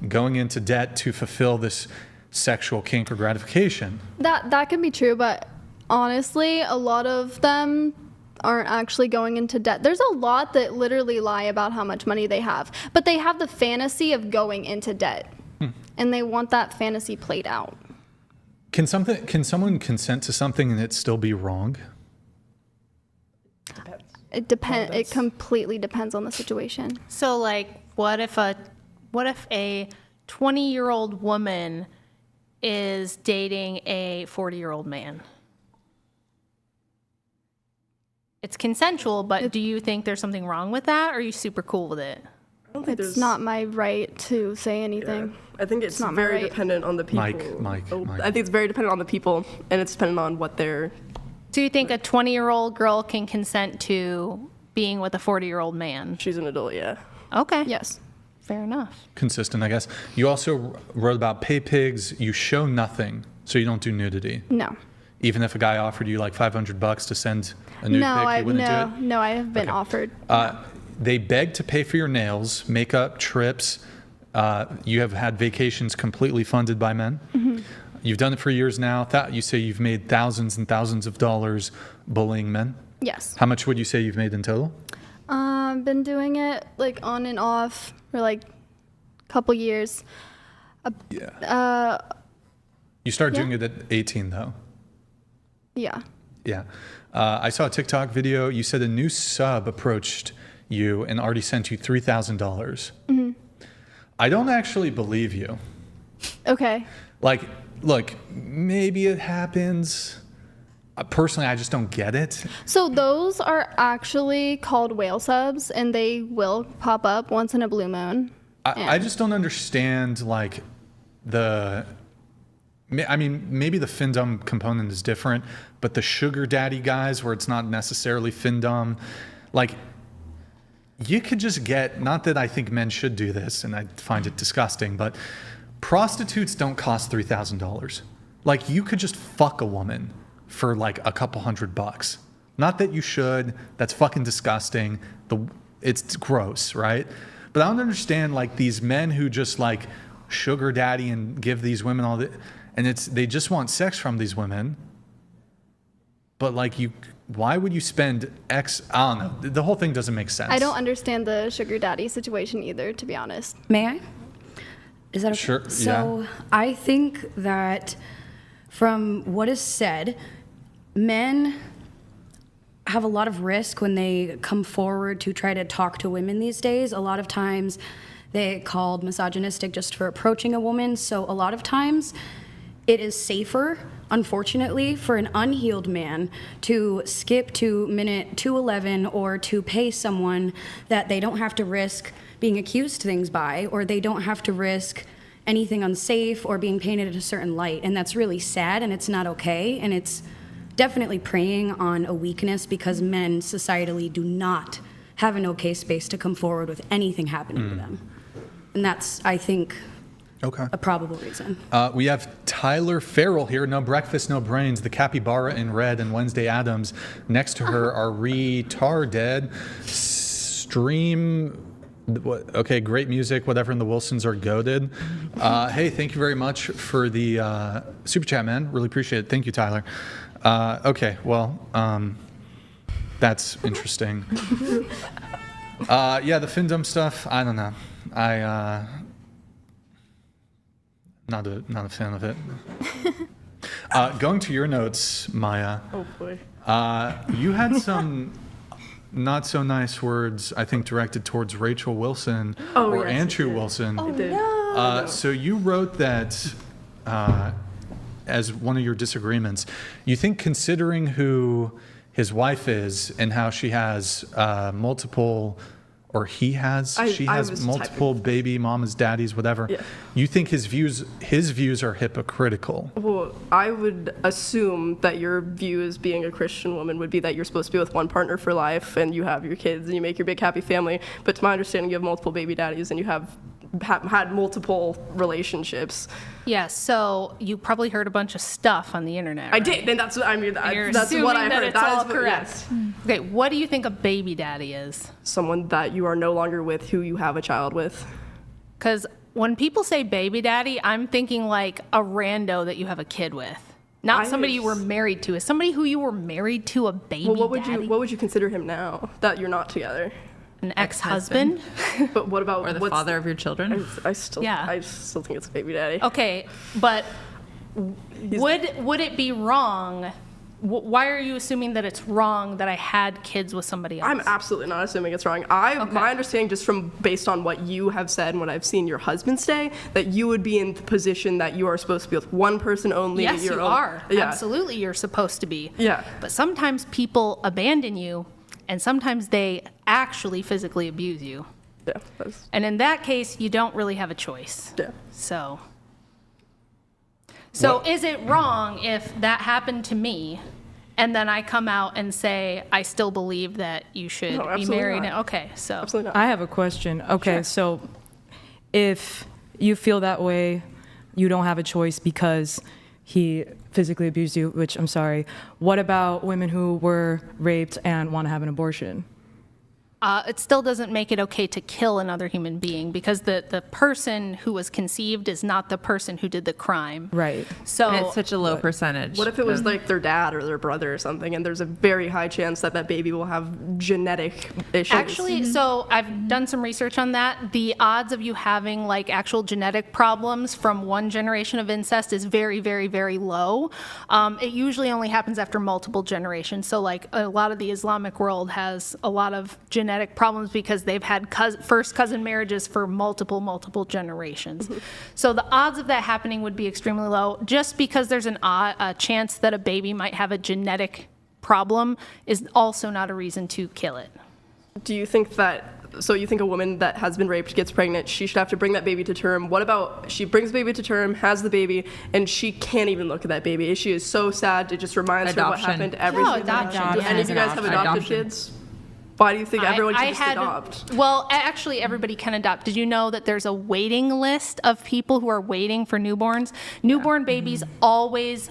Speaker 1: going into debt to fulfill this sexual kink or gratification.
Speaker 4: That can be true, but honestly, a lot of them aren't actually going into debt. There's a lot that literally lie about how much money they have, but they have the fantasy of going into debt, and they want that fantasy played out.
Speaker 1: Can someone consent to something and it still be wrong?
Speaker 4: It depends. It completely depends on the situation.
Speaker 10: So, like, what if a 20-year-old woman is dating a 40-year-old man? It's consensual, but do you think there's something wrong with that, or are you super cool with it?
Speaker 3: I don't think
Speaker 4: It's not my right to say anything.
Speaker 3: I think it's
Speaker 4: not my
Speaker 3: very
Speaker 4: right.
Speaker 3: dependent on the people.
Speaker 1: Mike.
Speaker 3: I think it's very dependent on the people, and it's dependent on what they're.
Speaker 10: Do you think a 20-year-old girl can consent to being with a 40-year-old man?
Speaker 3: She's an adult, yeah.
Speaker 10: Okay.
Speaker 4: Yes.
Speaker 10: Fair enough.
Speaker 1: Consistent, I guess. You also wrote about pay pigs. You show nothing, so you don't do nudity.
Speaker 4: No.
Speaker 1: Even if a guy offered you like $500 to send a nude pic, you wouldn't do it?
Speaker 4: No, I have been offered.
Speaker 1: They beg to pay for your nails, makeup, trips. You have had vacations completely funded by men. You've done it for years now. You say you've made thousands and thousands of dollars bullying men.
Speaker 4: Yes.
Speaker 1: How much would you say you've made in total?
Speaker 4: I've been doing it like on and off for like a couple years.
Speaker 1: You started doing it at 18 though.
Speaker 4: Yeah.
Speaker 1: Yeah. I saw a TikTok video. You said a new sub approached you and already sent you $3,000. I don't actually believe you.
Speaker 4: Okay.
Speaker 1: Like, look, maybe it happens. Personally, I just don't get it.
Speaker 4: So those are actually called whale subs, and they will pop up once in a blue moon.
Speaker 1: I just don't understand, like, I mean, maybe the FINDOM component is different, but the sugar daddy guys where it's not necessarily FINDOM, like, you could just get, not that I think men should do this, and I find it disgusting, but prostitutes don't cost $3,000. Like, you could just fuck a woman for like a couple $100. Not that you should, that's fucking disgusting. It's gross, right? But I don't understand like these men who just like sugar daddy and give these women all the, and they just want sex from these women. But like why would you spend X, I don't know, the whole thing doesn't make sense.
Speaker 4: I don't understand the sugar daddy situation either, to be honest.
Speaker 8: May I? Is that okay?
Speaker 1: Sure,
Speaker 8: So
Speaker 1: yeah.
Speaker 8: I think that from what is said, men have a lot of risk when they come forward to try to talk to women these days. A lot of times they get called misogynistic just for approaching a woman. So a lot of times it is safer, unfortunately, for an unhealed man to skip to minute 211 or to pay someone that they don't have to risk being accused things by, or they don't have to risk anything unsafe or being painted in a certain light. And that's really sad, and it's not okay, and it's definitely preying on a weakness because men societally do not have an okay space to come forward with anything happening to them. And that's, I think, a probable reason.
Speaker 1: We have Tyler Farrell here. No breakfast, no brains. The capybara in red and Wednesday Addams. Next to her are retarded. Okay, great music, whatever, and the Wilsons are goated. Hey, thank you very much for the super chat, man. Really appreciate it. Thank you, Tyler. Okay, well, that's interesting. Yeah, the FINDOM stuff, I don't know. Not a fan of it. Going to your notes, Maya.
Speaker 3: Oh boy.
Speaker 1: You had some not so nice words, I think, directed towards Rachel Wilson or
Speaker 3: yes,
Speaker 1: Andrew Wilson.
Speaker 3: Oh, no.
Speaker 1: So you wrote that as one of your disagreements. You think, considering who his wife is and how she has multiple, or he has, she has multiple baby mamas, daddies, whatever.
Speaker 3: Yeah.
Speaker 1: You think his views are hypocritical?
Speaker 3: Well, I would assume that your view as being a Christian woman would be that you're supposed to be with one partner for life and you have your kids and you make your big happy family. But to my understanding, you have multiple baby daddies and you have had multiple relationships.
Speaker 10: Yeah, so you probably heard a bunch of stuff on the internet.
Speaker 3: I did, and that's what I mean. That's what I heard.
Speaker 10: It's all correct.
Speaker 3: Yes.
Speaker 10: Okay, what do you think a baby daddy is?
Speaker 3: Someone that you are no longer with, who you have a child with.
Speaker 10: Because when people say baby daddy, I'm thinking like a rando that you have a kid with. Not somebody you were married to. Is somebody who you were married to a baby daddy?
Speaker 3: What would you consider him now that you're not together?
Speaker 10: An ex-husband?
Speaker 3: But what about
Speaker 5: Or the father of your children?
Speaker 3: I still think it's a baby daddy.
Speaker 10: Okay, but would it be wrong? Why are you assuming that it's wrong that I had kids with somebody else?
Speaker 3: I'm absolutely not assuming it's wrong. My understanding, just from based on what you have said and what I've seen your husband say, that you would be in the position that you are supposed to be with one person only.
Speaker 10: Yes, you are. Yeah. Absolutely, you're supposed to be.
Speaker 3: Yeah.
Speaker 10: But sometimes people abandon you, and sometimes they actually physically abuse you.
Speaker 3: Yeah.
Speaker 10: And in that case, you don't really have a choice.
Speaker 3: Yeah.
Speaker 10: So is it wrong if that happened to me, and then I come out and say, I still believe that you should be married?
Speaker 3: Not.
Speaker 10: Okay, so.
Speaker 3: Absolutely not.
Speaker 6: I have a question. Okay,
Speaker 3: Sure.
Speaker 6: So if you feel that way, you don't have a choice because he physically abused you, which I'm sorry. What about women who were raped and want to have an abortion?
Speaker 10: It still doesn't make it okay to kill another human being, because the person who was conceived is not the person who did the crime.
Speaker 6: Right.
Speaker 10: So
Speaker 5: And it's such a low percentage.
Speaker 3: What if it was like their dad or their brother or something, and there's a very high chance that that baby will have genetic issues?
Speaker 10: Actually, so I've done some research on that. The odds of you having like actual genetic problems from one generation of incest is very, very, very low. It usually only happens after multiple generations. So like a lot of the Islamic world has a lot of genetic problems because they've had first cousin marriages for multiple generations. So the odds of that happening would be extremely low. Just because there's a chance that a baby might have a genetic problem is also not a reason to kill it.
Speaker 3: Do you think that, so you think a woman that has been raped, gets pregnant, she should have to bring that baby to term? What about she brings the baby to term, has the baby, and she can't even look at that baby? She is so sad. It just reminds her of what happened every single
Speaker 10: adoption.
Speaker 3: Do any of you guys have adopted kids? Why do you think everyone should just adopt?
Speaker 10: Well, actually, everybody can adopt. Did you know that there's a waiting list of people who are waiting for newborns? Newborn babies always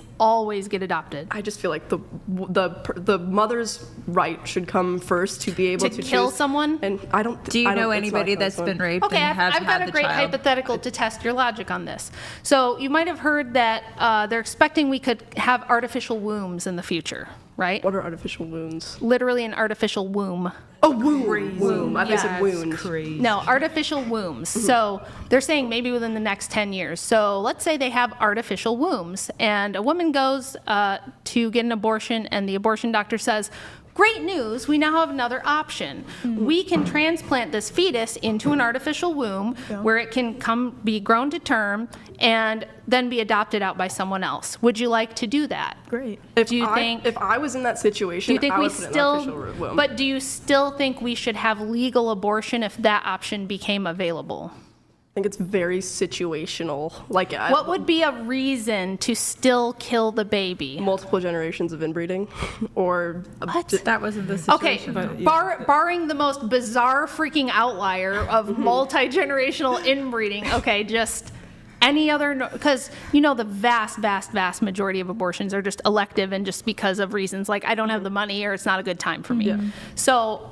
Speaker 10: get adopted.
Speaker 3: I just feel like the mother's right should come first to be able to
Speaker 10: kill
Speaker 3: choose.
Speaker 10: someone.
Speaker 3: And I don't.
Speaker 5: Do you know anybody that's been raped
Speaker 10: Okay,
Speaker 5: and hasn't
Speaker 10: I've got
Speaker 5: had
Speaker 10: a
Speaker 5: the
Speaker 10: great
Speaker 5: child?
Speaker 10: hypothetical to test your logic on this. So you might have heard that they're expecting we could have artificial wombs in the future, right?
Speaker 3: What are artificial wounds?
Speaker 10: Literally an artificial womb.
Speaker 3: Oh, womb. I think I said wound.
Speaker 10: No, artificial wombs. So they're saying maybe within the next 10 years. So let's say they have artificial wombs, and a woman goes to get an abortion, and the abortion doctor says, great news, we now have another option. We can transplant this fetus into an artificial womb where it can be grown to term and then be adopted out by someone else. Would you like to do that?
Speaker 12: Great.
Speaker 3: If I was in that situation,
Speaker 10: do you think
Speaker 3: I
Speaker 10: we
Speaker 3: would put an
Speaker 10: still,
Speaker 3: artificial womb.
Speaker 10: but do you still think we should have legal abortion if that option became available?
Speaker 3: I think it's very situational. Like,
Speaker 10: What would be a reason to still kill the baby?
Speaker 3: multiple generations of inbreeding, or
Speaker 5: That wasn't the
Speaker 10: Okay,
Speaker 5: situation.
Speaker 10: barring the most bizarre freaking outlier of multi-generational inbreeding, okay, just any other, because the vast majority of abortions are just elective and just because of reasons like I don't have the money or it's not a good time for me. So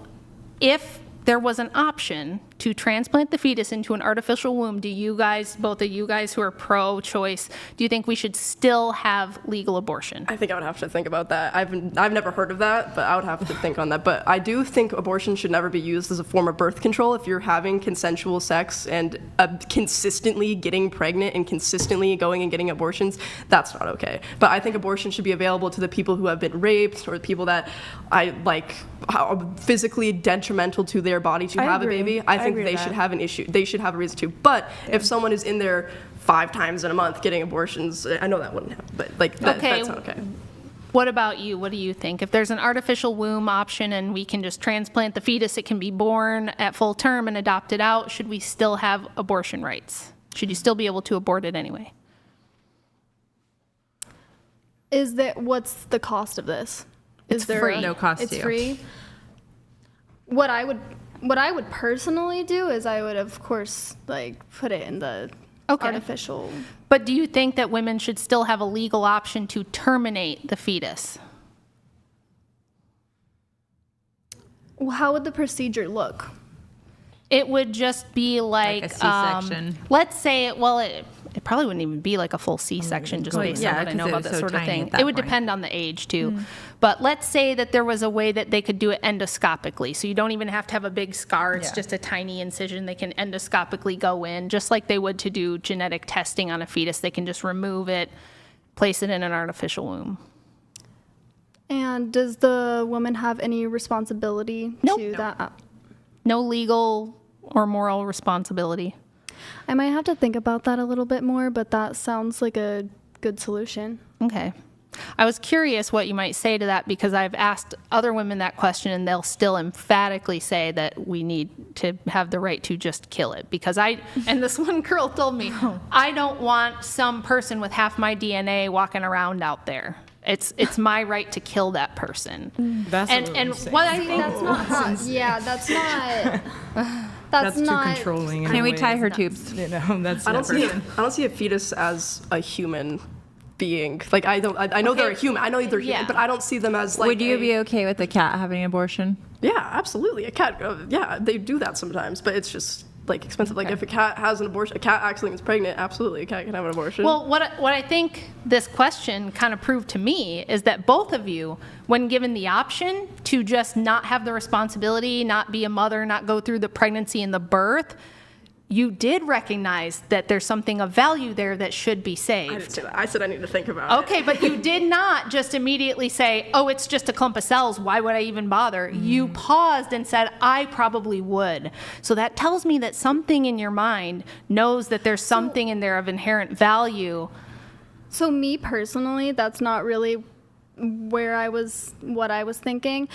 Speaker 10: if there was an option to transplant the fetus into an artificial womb, do you guys, both of you guys who are pro-choice, do you think we should still have legal abortion?
Speaker 3: I think I would have to think about that. I've never heard of that, but I would have to think on that. But I do think abortion should never be used as a form of birth control. If you're having consensual sex and consistently getting pregnant and consistently going and getting abortions, that's not okay. But I think abortion should be available to the people who have been raped or the people that are physically detrimental to their body to have a baby. I think they should have an issue. They should have a reason to. But if someone is in there 5 times in a month getting abortions, I know that wouldn't happen, but that's not okay.
Speaker 10: What about you? What do you think? If there's an artificial womb option and we can just transplant the fetus, it can be born at full term and adopted out, should we still have abortion rights? Should you still be able to abort it anyway?
Speaker 4: What's the cost of this?
Speaker 10: It's free.
Speaker 5: No cost
Speaker 4: It's
Speaker 5: to you.
Speaker 4: free. What I would personally do is I would, of course, put it in the artificial.
Speaker 10: But do you think that women should still have a legal option to terminate the fetus?
Speaker 4: Well, how would the procedure look?
Speaker 10: It would just be like
Speaker 5: a C-section.
Speaker 10: Let's say it probably wouldn't even be like a full C-section just based on what I know about that sort of thing. It would depend on the age too. But let's say that there was a way that they could do it endoscopically. So you don't even have to have a big scar. It's just a tiny incision. They can endoscopically go in just like they would to do genetic testing on a fetus. They can just remove it, place it in an artificial womb.
Speaker 4: And does the woman have any responsibility to that?
Speaker 10: No legal or moral responsibility.
Speaker 4: I might have to think about that a little bit more, but that sounds like a good solution.
Speaker 10: Okay. I was curious what you might say to that because I've asked other women that question and they'll still emphatically say that we need to have the right to just kill it. Because and this one girl told me, I don't want some person with half my DNA walking around out there. It's my right to kill that person.
Speaker 6: That's
Speaker 10: what I think
Speaker 4: that's not that's not.
Speaker 6: That's
Speaker 4: not
Speaker 6: too controlling.
Speaker 5: Can we tie her tubes?
Speaker 6: That's
Speaker 3: I don't see a fetus as a human being. I know they're a human. I know they're human, but I don't see them as
Speaker 5: Would you be okay with a cat having an abortion?
Speaker 3: Yeah, absolutely. A cat. They do that sometimes, but it's just expensive. If a cat has an abortion, a cat actually is pregnant, absolutely, a cat can have an abortion.
Speaker 10: Well, what I think this question kind of proved to me is that both of you, when given the option to just not have the responsibility, not be a mother, not go through the pregnancy and the birth, you did recognize that there's something of value there that should be saved.
Speaker 3: I didn't say that. I said I need to think about it.
Speaker 10: Okay, but you did not just immediately say, oh, it's just a clump of cells. Why would I even bother? You paused and said, I probably would. So that tells me that something in your mind knows that there's something in there of inherent value.
Speaker 4: So me personally, that's not really what I was thinking.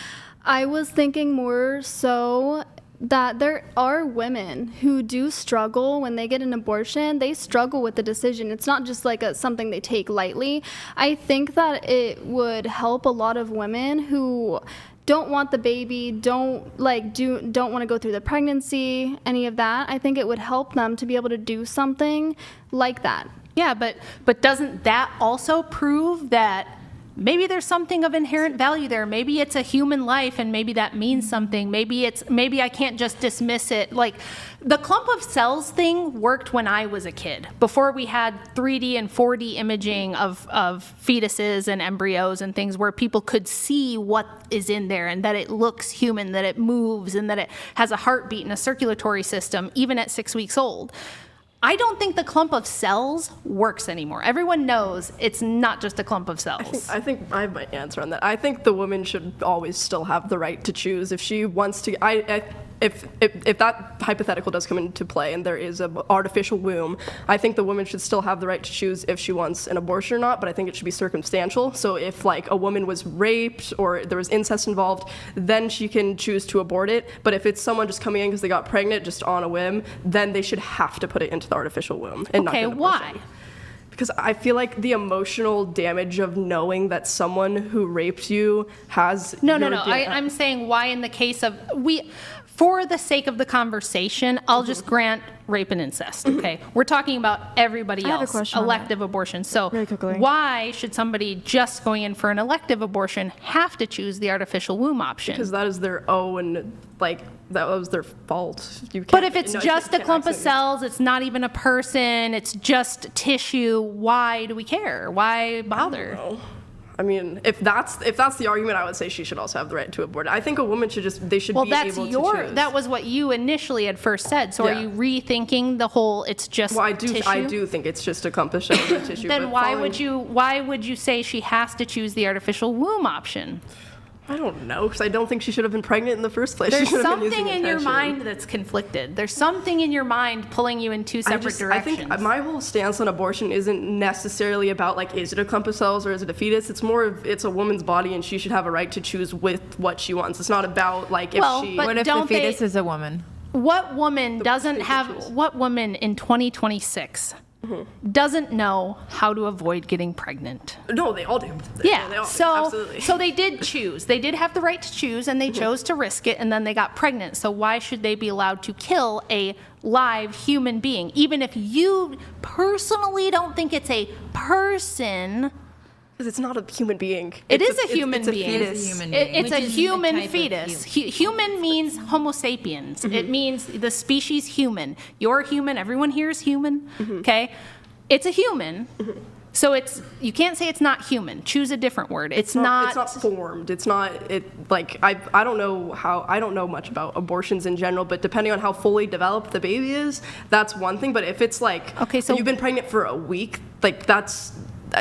Speaker 4: I was thinking more so that there are women who do struggle when they get an abortion. They struggle with the decision. It's not just something they take lightly. I think that it would help a lot of women who don't want the baby, don't want to go through the pregnancy, any of that. I think it would help them to be able to do something like that.
Speaker 10: Yeah, but doesn't that also prove that maybe there's something of inherent value there? Maybe it's a human life and maybe that means something. Maybe I can't just dismiss it. The clump of cells thing worked when I was a kid, before we had 3D and 4D imaging of fetuses and embryos and things where people could see what is in there and that it looks human, that it moves and that it has a heartbeat and a circulatory system, even at 6 weeks old. I don't think the clump of cells works anymore. Everyone knows it's not just a clump of cells.
Speaker 3: I think I have my answer on that. I think the woman should always still have the right to choose if she wants to. If that hypothetical does come into play and there is an artificial womb, I think the woman should still have the right to choose if she wants an abortion or not, but I think it should be circumstantial. So if a woman was raped or there was incest involved, then she can choose to abort it. But if it's someone just coming in because they got pregnant just on a whim, then they should have to put it into the artificial womb. And
Speaker 10: okay,
Speaker 3: not get an abortion.
Speaker 10: Why?
Speaker 3: Because I feel like the emotional damage of knowing that someone who raped you has...
Speaker 10: No. I'm saying why in the case of... For the sake of the conversation, I'll just grant rape and incest, okay? We're talking about everybody
Speaker 2: I have a
Speaker 10: else,
Speaker 2: question on
Speaker 10: elective abortion. So
Speaker 2: Very quickly.
Speaker 10: why should somebody just going in for an elective abortion have to choose the artificial womb option?
Speaker 3: Because that is their own, like, that was their fault. You can't,
Speaker 10: But if it's
Speaker 3: you know,
Speaker 10: just
Speaker 3: you
Speaker 10: a
Speaker 3: can't
Speaker 10: clump of
Speaker 3: accidentally-
Speaker 10: cells, it's not even a person, it's just tissue, why do we care? Why bother?
Speaker 3: I mean, if that's the argument, I would say she should also have the right to abort. I think a woman should they should
Speaker 10: Well,
Speaker 3: be
Speaker 10: that's
Speaker 3: able to choose.
Speaker 10: that was what you initially had first said. So
Speaker 3: Yeah.
Speaker 10: are you rethinking the whole, it's just
Speaker 3: Well, I
Speaker 10: tissue?
Speaker 3: do think it's just a clump of cells and tissue.
Speaker 10: Then
Speaker 3: but
Speaker 10: why
Speaker 3: following-
Speaker 10: would you say she has to choose the artificial womb option?
Speaker 3: I don't know, because I don't think she should have been pregnant in the first place.
Speaker 10: There's
Speaker 3: She should have been
Speaker 10: something
Speaker 3: using
Speaker 10: in your
Speaker 3: attention.
Speaker 10: mind that's conflicted. There's something in your mind pulling you in two separate
Speaker 3: I
Speaker 10: directions.
Speaker 3: think my whole stance on abortion isn't necessarily about, like, is it a clump of cells or is it a fetus? It's more of, it's a woman's body and she should have a right to choose with what she wants. It's not about, like, if
Speaker 10: Well,
Speaker 3: she...
Speaker 10: but
Speaker 5: What if the
Speaker 10: don't
Speaker 5: fetus
Speaker 10: they-
Speaker 5: is a woman?
Speaker 10: What woman doesn't
Speaker 3: fetus
Speaker 10: have,
Speaker 3: choose.
Speaker 10: what woman in 2026 doesn't know how to avoid getting pregnant?
Speaker 3: No, they all do.
Speaker 10: Yeah,
Speaker 3: They all do,
Speaker 10: so
Speaker 3: absolutely.
Speaker 10: so they did choose. They did have the right to choose, and they chose to risk it, and then they got pregnant. So why should they be allowed to kill a live human being, even if you personally don't think it's a person?
Speaker 3: Because it's not a human being.
Speaker 10: It is
Speaker 3: It's
Speaker 10: a human being.
Speaker 3: fetus.
Speaker 5: human
Speaker 10: It's
Speaker 5: being.
Speaker 10: a
Speaker 9: Which is a
Speaker 10: human
Speaker 9: type of
Speaker 10: fetus. Human means Homo sapiens. It means the species human. You're human. Everyone here is human. Okay, it's a human. So you can't say it's not human. Choose a different word. It's not.
Speaker 3: It's not formed. It's not. I don't know much about abortions in general, but depending on how fully developed the baby is, that's one thing. But if it's like,
Speaker 10: Okay, so-
Speaker 3: you've been pregnant for a week, like that's.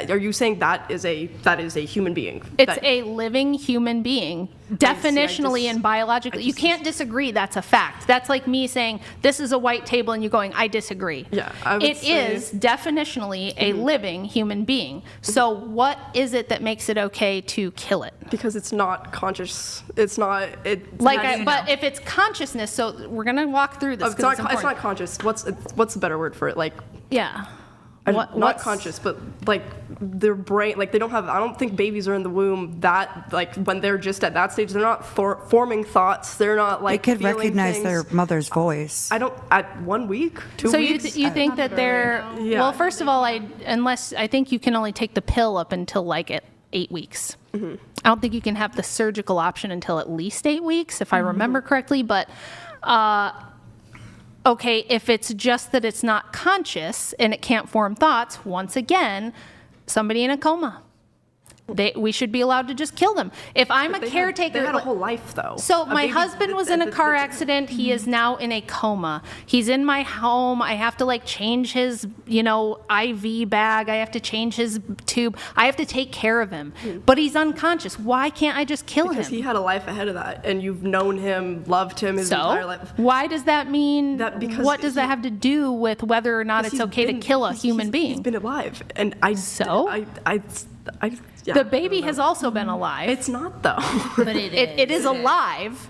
Speaker 3: Are you saying that is a human being?
Speaker 10: It's a living human being, definitionally and biologically. You can't disagree. That's a fact. That's like me saying this is a white table and you going, I disagree.
Speaker 3: Yeah, I would
Speaker 10: It
Speaker 3: say-
Speaker 10: is definitionally a living human being. So what is it that makes it okay to kill it?
Speaker 3: Because it's not conscious. It's not.
Speaker 10: But if it's consciousness, so we're gonna walk through this.
Speaker 3: It's
Speaker 10: 'cause
Speaker 3: not. It's not conscious. What's the better word for it? Like.
Speaker 10: Yeah.
Speaker 3: Not
Speaker 10: What's-
Speaker 3: conscious, but like their brain, like they don't have. I don't think babies are in the womb that like when they're just at that stage. They're not forming thoughts. They're not
Speaker 7: They
Speaker 3: like
Speaker 7: could
Speaker 3: feeling
Speaker 7: recognize
Speaker 3: things.
Speaker 7: their mother's voice.
Speaker 3: I don't. At 1 week, 2
Speaker 10: So
Speaker 3: weeks.
Speaker 10: you think that they're
Speaker 3: Yeah.
Speaker 10: well? First of all, I think you can only take the pill up until like at 8 weeks. I don't think you can have the surgical option until at least 8 weeks, if I remember correctly. But okay, if it's just that it's not conscious and it can't form thoughts, once again, somebody in a coma. We should be allowed to just kill them. If I'm a caretaker,
Speaker 3: They had a whole life though.
Speaker 10: so
Speaker 3: A
Speaker 10: my
Speaker 3: baby-
Speaker 10: husband was in a car accident. He is now in a coma. He's in my home. I have to like change his, IV bag. I have to change his tube. I have to take care of him. But he's unconscious. Why can't I just kill
Speaker 3: because
Speaker 10: him?
Speaker 3: he had a life ahead of that, and you've known him, loved him his entire
Speaker 10: So
Speaker 3: life.
Speaker 10: why does that mean?
Speaker 3: Because
Speaker 10: what does that have to do with whether or not it's
Speaker 3: He's
Speaker 10: okay to
Speaker 3: been-
Speaker 10: kill a
Speaker 3: he's-
Speaker 10: human
Speaker 3: he's-
Speaker 10: being?
Speaker 3: He's been alive, and yeah,
Speaker 10: The baby has also been alive.
Speaker 3: It's not though.
Speaker 9: But it is.
Speaker 10: It is alive.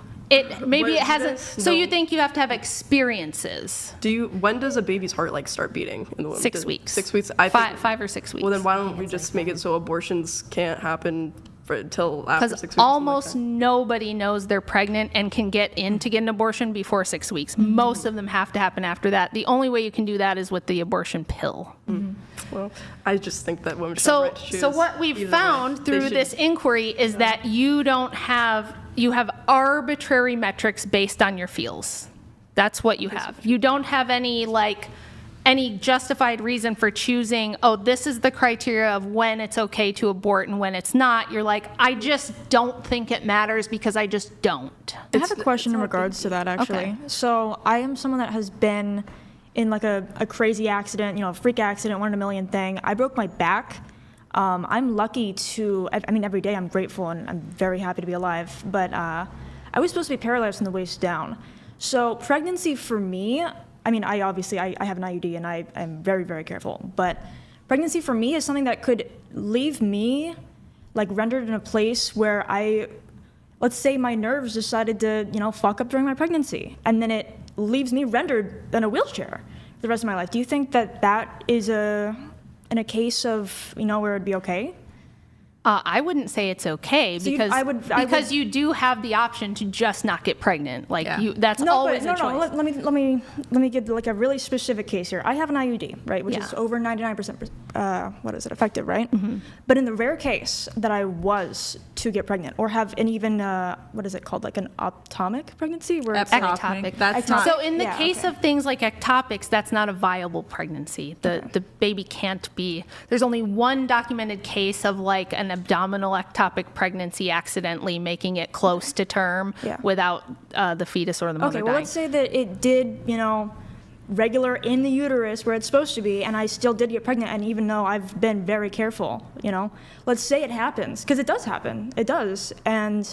Speaker 10: Maybe it
Speaker 3: Where-
Speaker 10: hasn't. So
Speaker 3: no.
Speaker 10: you think you have to have experiences?
Speaker 3: When does a baby's heart like start beating in the womb?
Speaker 10: 6 weeks.
Speaker 3: 6 weeks.
Speaker 10: Five or 6 weeks.
Speaker 3: Well, then why don't we just make it so abortions can't happen until after 6
Speaker 10: Because
Speaker 3: weeks?
Speaker 10: almost nobody knows they're pregnant and can get in to get an abortion before 6 weeks. Most of them have to happen after that. The only way you can do that is with the abortion pill.
Speaker 3: Well, I just think that women should have the right to choose.
Speaker 10: So what we've
Speaker 3: either way.
Speaker 10: found
Speaker 3: They
Speaker 10: through
Speaker 3: should-
Speaker 10: this inquiry is that you have arbitrary metrics based on your feels. That's what you have. You don't have any justified reason for choosing, this is the criteria of when it's okay to abort and when it's not. You're like, I just don't think it matters because I just don't.
Speaker 2: I have a question in regards to that, actually.
Speaker 10: Okay.
Speaker 2: So I am someone that has been in like a crazy accident, a freak accident, 1 in a million thing. I broke my back. I'm lucky to, every day I'm grateful and I'm very happy to be alive, but I was supposed to be paralyzed from the waist down. So pregnancy for me, I have an IUD and I am very, very careful, but pregnancy for me is something that could leave me rendered in a place where let's say my nerves decided to, fuck up during my pregnancy, and then it leaves me rendered in a wheelchair for the rest of my life. Do you think that is in a case of, where it'd be okay?
Speaker 10: I wouldn't say it's okay
Speaker 2: See,
Speaker 10: because
Speaker 2: I would-
Speaker 10: you do have the option to just not get pregnant. Like that's always a choice.
Speaker 2: Let me give like a really specific case here. I have an IUD, right, which
Speaker 10: Yeah.
Speaker 2: is over 99% effective, right?
Speaker 10: Mm-hmm.
Speaker 2: But in the rare case that I was to get pregnant or have an even what is it called, like an ectopic pregnancy, where it's
Speaker 10: Ectopic.
Speaker 5: That's not.
Speaker 10: So in the
Speaker 2: Yeah,
Speaker 10: case
Speaker 2: okay.
Speaker 10: of things like ectopics, that's not a viable pregnancy. The baby can't be. There's only one documented case of like an abdominal ectopic pregnancy accidentally making it close to term
Speaker 2: Yeah.
Speaker 10: without the fetus or the mother
Speaker 2: Okay, well,
Speaker 10: dying.
Speaker 2: let's say that it did, regular in the uterus where it's supposed to be, and I still did get pregnant, and even though I've been very careful, let's say it happens, because it does happen. It does. And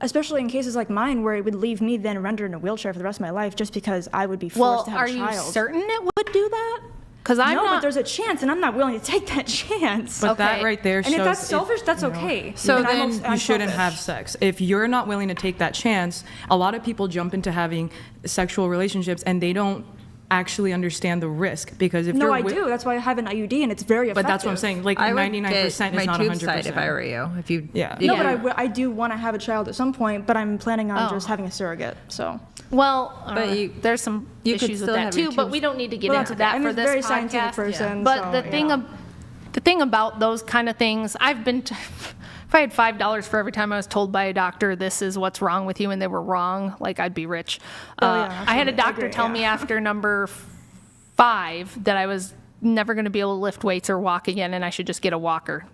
Speaker 2: especially in cases like mine where it would leave me then rendered in a wheelchair for the rest of my life just because I would be forced to have
Speaker 10: are
Speaker 2: a child.
Speaker 10: you certain it would do that? Because I'm
Speaker 2: No,
Speaker 10: not.
Speaker 2: but there's a chance, and I'm not willing to take that chance.
Speaker 6: But that
Speaker 10: Okay.
Speaker 6: right there
Speaker 2: and
Speaker 6: shows.
Speaker 2: if that's selfish, that's okay.
Speaker 6: So then
Speaker 2: I'm
Speaker 6: you shouldn't
Speaker 2: selfish.
Speaker 6: have sex. If you're not willing to take that chance, a lot of people jump into having sexual relationships and they don't actually understand the risk, because if
Speaker 2: No,
Speaker 6: you're
Speaker 2: I do. That's why I have an IUD, and it's very effective.
Speaker 6: But that's what I'm saying. Like
Speaker 5: I would
Speaker 6: 99%
Speaker 5: get
Speaker 6: is
Speaker 5: my
Speaker 6: not
Speaker 5: tube
Speaker 6: 100%.
Speaker 5: side if I were you. If you
Speaker 6: Yeah.
Speaker 2: No,
Speaker 10: Yeah.
Speaker 2: but I do want to have a child at some point, but I'm planning on
Speaker 10: Oh.
Speaker 2: just having a surrogate. So
Speaker 10: Well,
Speaker 5: But
Speaker 10: there's some
Speaker 5: you could
Speaker 10: issues with
Speaker 5: still
Speaker 10: that
Speaker 5: have your
Speaker 10: too, but
Speaker 5: tubes.
Speaker 10: we don't need to get
Speaker 2: Well,
Speaker 10: into
Speaker 2: that's
Speaker 10: that
Speaker 2: okay.
Speaker 10: for
Speaker 2: I'm a
Speaker 10: this
Speaker 2: very
Speaker 10: podcast.
Speaker 2: scientific person.
Speaker 10: But
Speaker 2: so,
Speaker 10: the thing about those kind of things, I've been. If I had $5 for every time I was told by a doctor, this is what's wrong with you, and they were wrong, like I'd be rich.
Speaker 2: Yeah,
Speaker 10: I had a
Speaker 2: absolutely. I
Speaker 10: doctor
Speaker 2: agree,
Speaker 10: tell
Speaker 2: yeah.
Speaker 10: me after number 5 that I was never going to be able to lift weights or walk again, and I should just get a walker.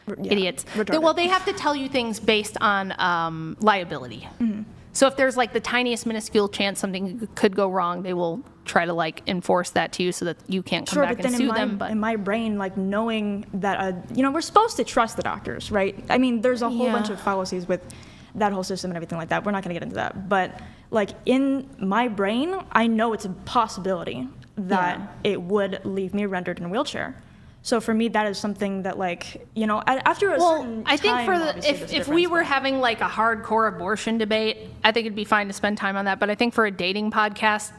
Speaker 2: Yeah,
Speaker 10: Idiots.
Speaker 2: retarded.
Speaker 10: Well, they have to tell you things based on liability.
Speaker 2: Mm-hmm.
Speaker 10: So if there's like the tiniest minuscule chance something could go wrong, they will try to like enforce that to you so that you can't come
Speaker 2: Sure,
Speaker 10: back
Speaker 2: but
Speaker 10: and
Speaker 2: then
Speaker 10: sue them. But
Speaker 2: in my brain, like knowing that, we're supposed to trust the doctors, right? I mean, there's a whole
Speaker 10: Yeah.
Speaker 2: bunch of fallacies with that whole system and everything like that. We're not going to get into that. But like in my brain, I know it's a possibility that it would leave me rendered in a wheelchair. So for me, that is something that after a certain
Speaker 10: I think
Speaker 2: time,
Speaker 10: for
Speaker 2: obviously,
Speaker 10: if
Speaker 2: there's
Speaker 10: we
Speaker 2: difference,
Speaker 10: were
Speaker 2: but-
Speaker 10: having like a hardcore abortion debate, I think it'd be fine to spend time on that. But I think for a dating podcast,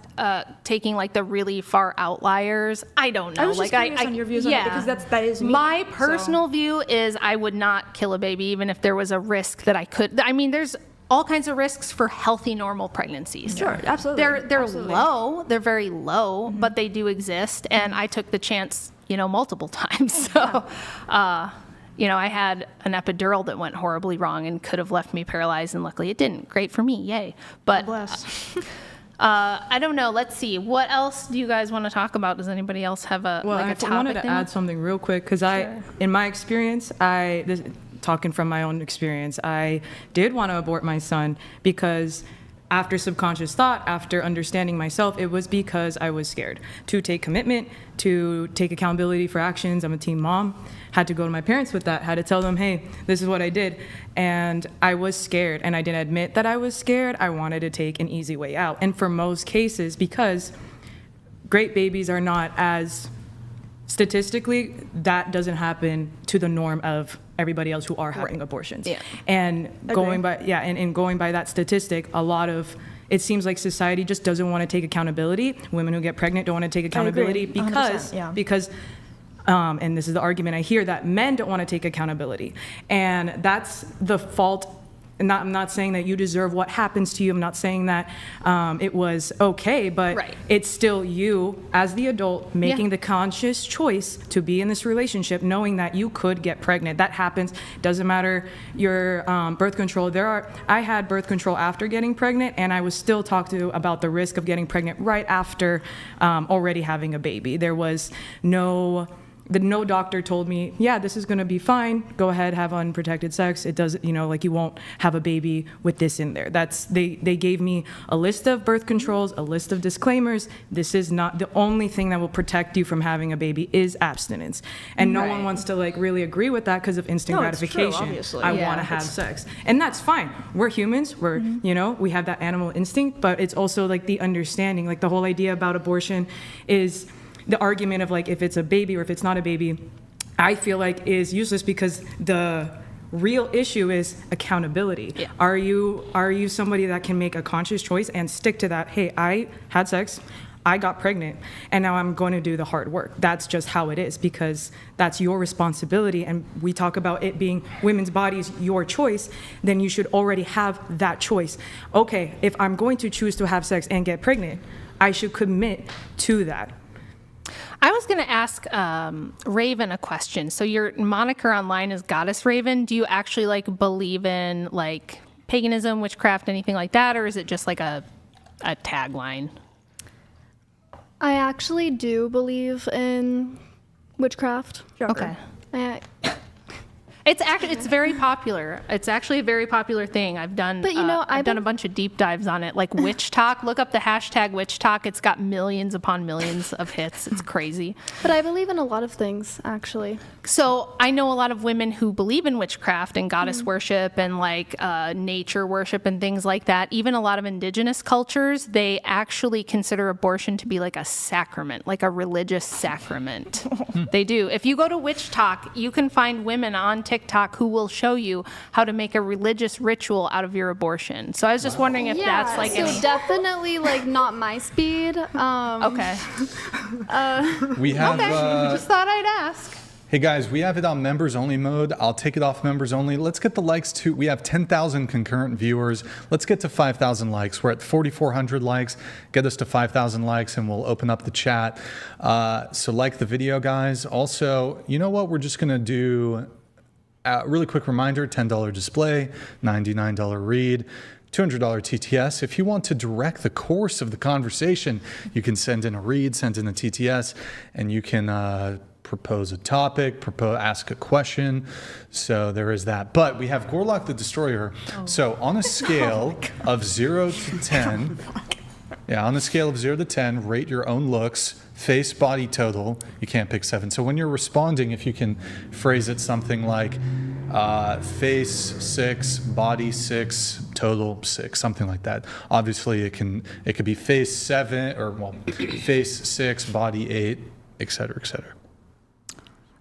Speaker 10: taking like the really far outliers, I don't know.
Speaker 2: I was just curious on your views on it, because that is me,
Speaker 10: My
Speaker 2: so.
Speaker 10: personal view is I would not kill a baby even if there was a risk that I could. I mean, there's all kinds of risks for healthy, normal pregnancies.
Speaker 2: Sure, absolutely.
Speaker 10: They're
Speaker 2: Absolutely.
Speaker 10: low. They're very low, but they do exist, and I took the chance, multiple times. So, I had an epidural that went horribly wrong and could have left me paralyzed, and luckily it didn't. Great for me, yay! But
Speaker 2: Bless.
Speaker 10: I don't know. Let's see. What else do you guys want to talk about? Does anybody else have a
Speaker 6: Well,
Speaker 10: like a
Speaker 6: I
Speaker 10: topic?
Speaker 6: wanted to
Speaker 10: they
Speaker 6: add
Speaker 10: want?
Speaker 6: something real quick because in my experience, talking from my own experience, I did want to abort my son because after subconscious thought, after understanding myself, it was because I was scared to take commitment, to take accountability for actions. I'm a teen mom. Had to go to my parents with that, had to tell them, hey, this is what I did. And I was scared, and I didn't admit that I was scared. I wanted to take an easy way out. And for most cases, because great babies are not as statistically, that doesn't happen to the norm of everybody else who are having abortions.
Speaker 10: Yeah.
Speaker 6: And going by going by that statistic, a lot of it seems like society just doesn't want to take accountability. Women who get pregnant don't want to take accountability
Speaker 2: 100%,
Speaker 6: because and this is the argument I hear, that men don't want to take accountability. And that's the fault. I'm not saying that you deserve what happens to you. I'm not saying that it was okay, but
Speaker 10: Right.
Speaker 6: it's still you as the adult making the conscious choice to be in this relationship, knowing that you could get pregnant. That happens. Doesn't matter your birth control. I had birth control after getting pregnant, and I was still talked to about the risk of getting pregnant right after already having a baby. There was no doctor told me, yeah, this is going to be fine. Go ahead, have unprotected sex. It doesn't, you won't have a baby with this in there. They gave me a list of birth controls, a list of disclaimers. This is not the only thing that will protect you from having a baby is abstinence. And no one wants to really agree with that because of instant
Speaker 2: No, it's true,
Speaker 6: gratification.
Speaker 2: obviously.
Speaker 6: I
Speaker 2: Yeah.
Speaker 6: want to have sex. And that's fine. We're humans. We're, we have that animal instinct, but it's also the understanding, the whole idea about abortion is the argument of if it's a baby or if it's not a baby, I feel is useless because the real issue is accountability.
Speaker 10: Yeah.
Speaker 6: Are you somebody that can make a conscious choice and stick to that? Hey, I had sex. I got pregnant, and now I'm going to do the hard work. That's just how it is, because that's your responsibility. And we talk about it being women's bodies, your choice, then you should already have that choice. Okay, if I'm going to choose to have sex and get pregnant, I should commit to that.
Speaker 10: I was going to ask Raven a question. So your moniker online is Goddess Raven. Do you actually like believe in like paganism, witchcraft, anything like that, or is it just like a tagline?
Speaker 4: I actually do believe in witchcraft.
Speaker 10: Okay.
Speaker 4: I,
Speaker 10: It's very popular. It's actually a very popular thing. I've done,
Speaker 4: But, you know,
Speaker 10: I've done a bunch of deep dives on it, like witch talk. Look up the hashtag witch talk. It's got millions upon millions of hits. It's crazy.
Speaker 4: but I believe in a lot of things, actually.
Speaker 10: So I know a lot of women who believe in witchcraft and goddess worship and like nature worship and things like that. Even a lot of indigenous cultures, they actually consider abortion to be like a sacrament, like a religious sacrament. They do. If you go to witch talk, you can find women on TikTok who will show you how to make a religious ritual out of your abortion. So I was just wondering if that's like
Speaker 4: so definitely like not my speed.
Speaker 10: okay.
Speaker 1: We have.
Speaker 10: Just thought I'd ask.
Speaker 1: Hey guys, we have it on members only mode. I'll take it off members only. Let's get the likes to, we have 10,000 concurrent viewers. Let's get to 5,000 likes. We're at 4,400 likes. Get us to 5,000 likes and we'll open up the chat. So like the video, guys. Also, you know what? We're just going to do a really quick reminder, $10 display, $99 read. $200 TTS. If you want to direct the course of the conversation, you can send in a read, send in a TTS, and you can propose a topic, ask a question. So there is that. But we have Gorlock the Destroyer. So on a scale of 0 to 10, on a scale of 0 to 10, rate your own looks, face, body, total. You can't pick 7. So when you're responding, if you can phrase it something like face 6, body 6, total 6, something like that. Obviously, it could be face 7 or face 6, body 8, etc., etc.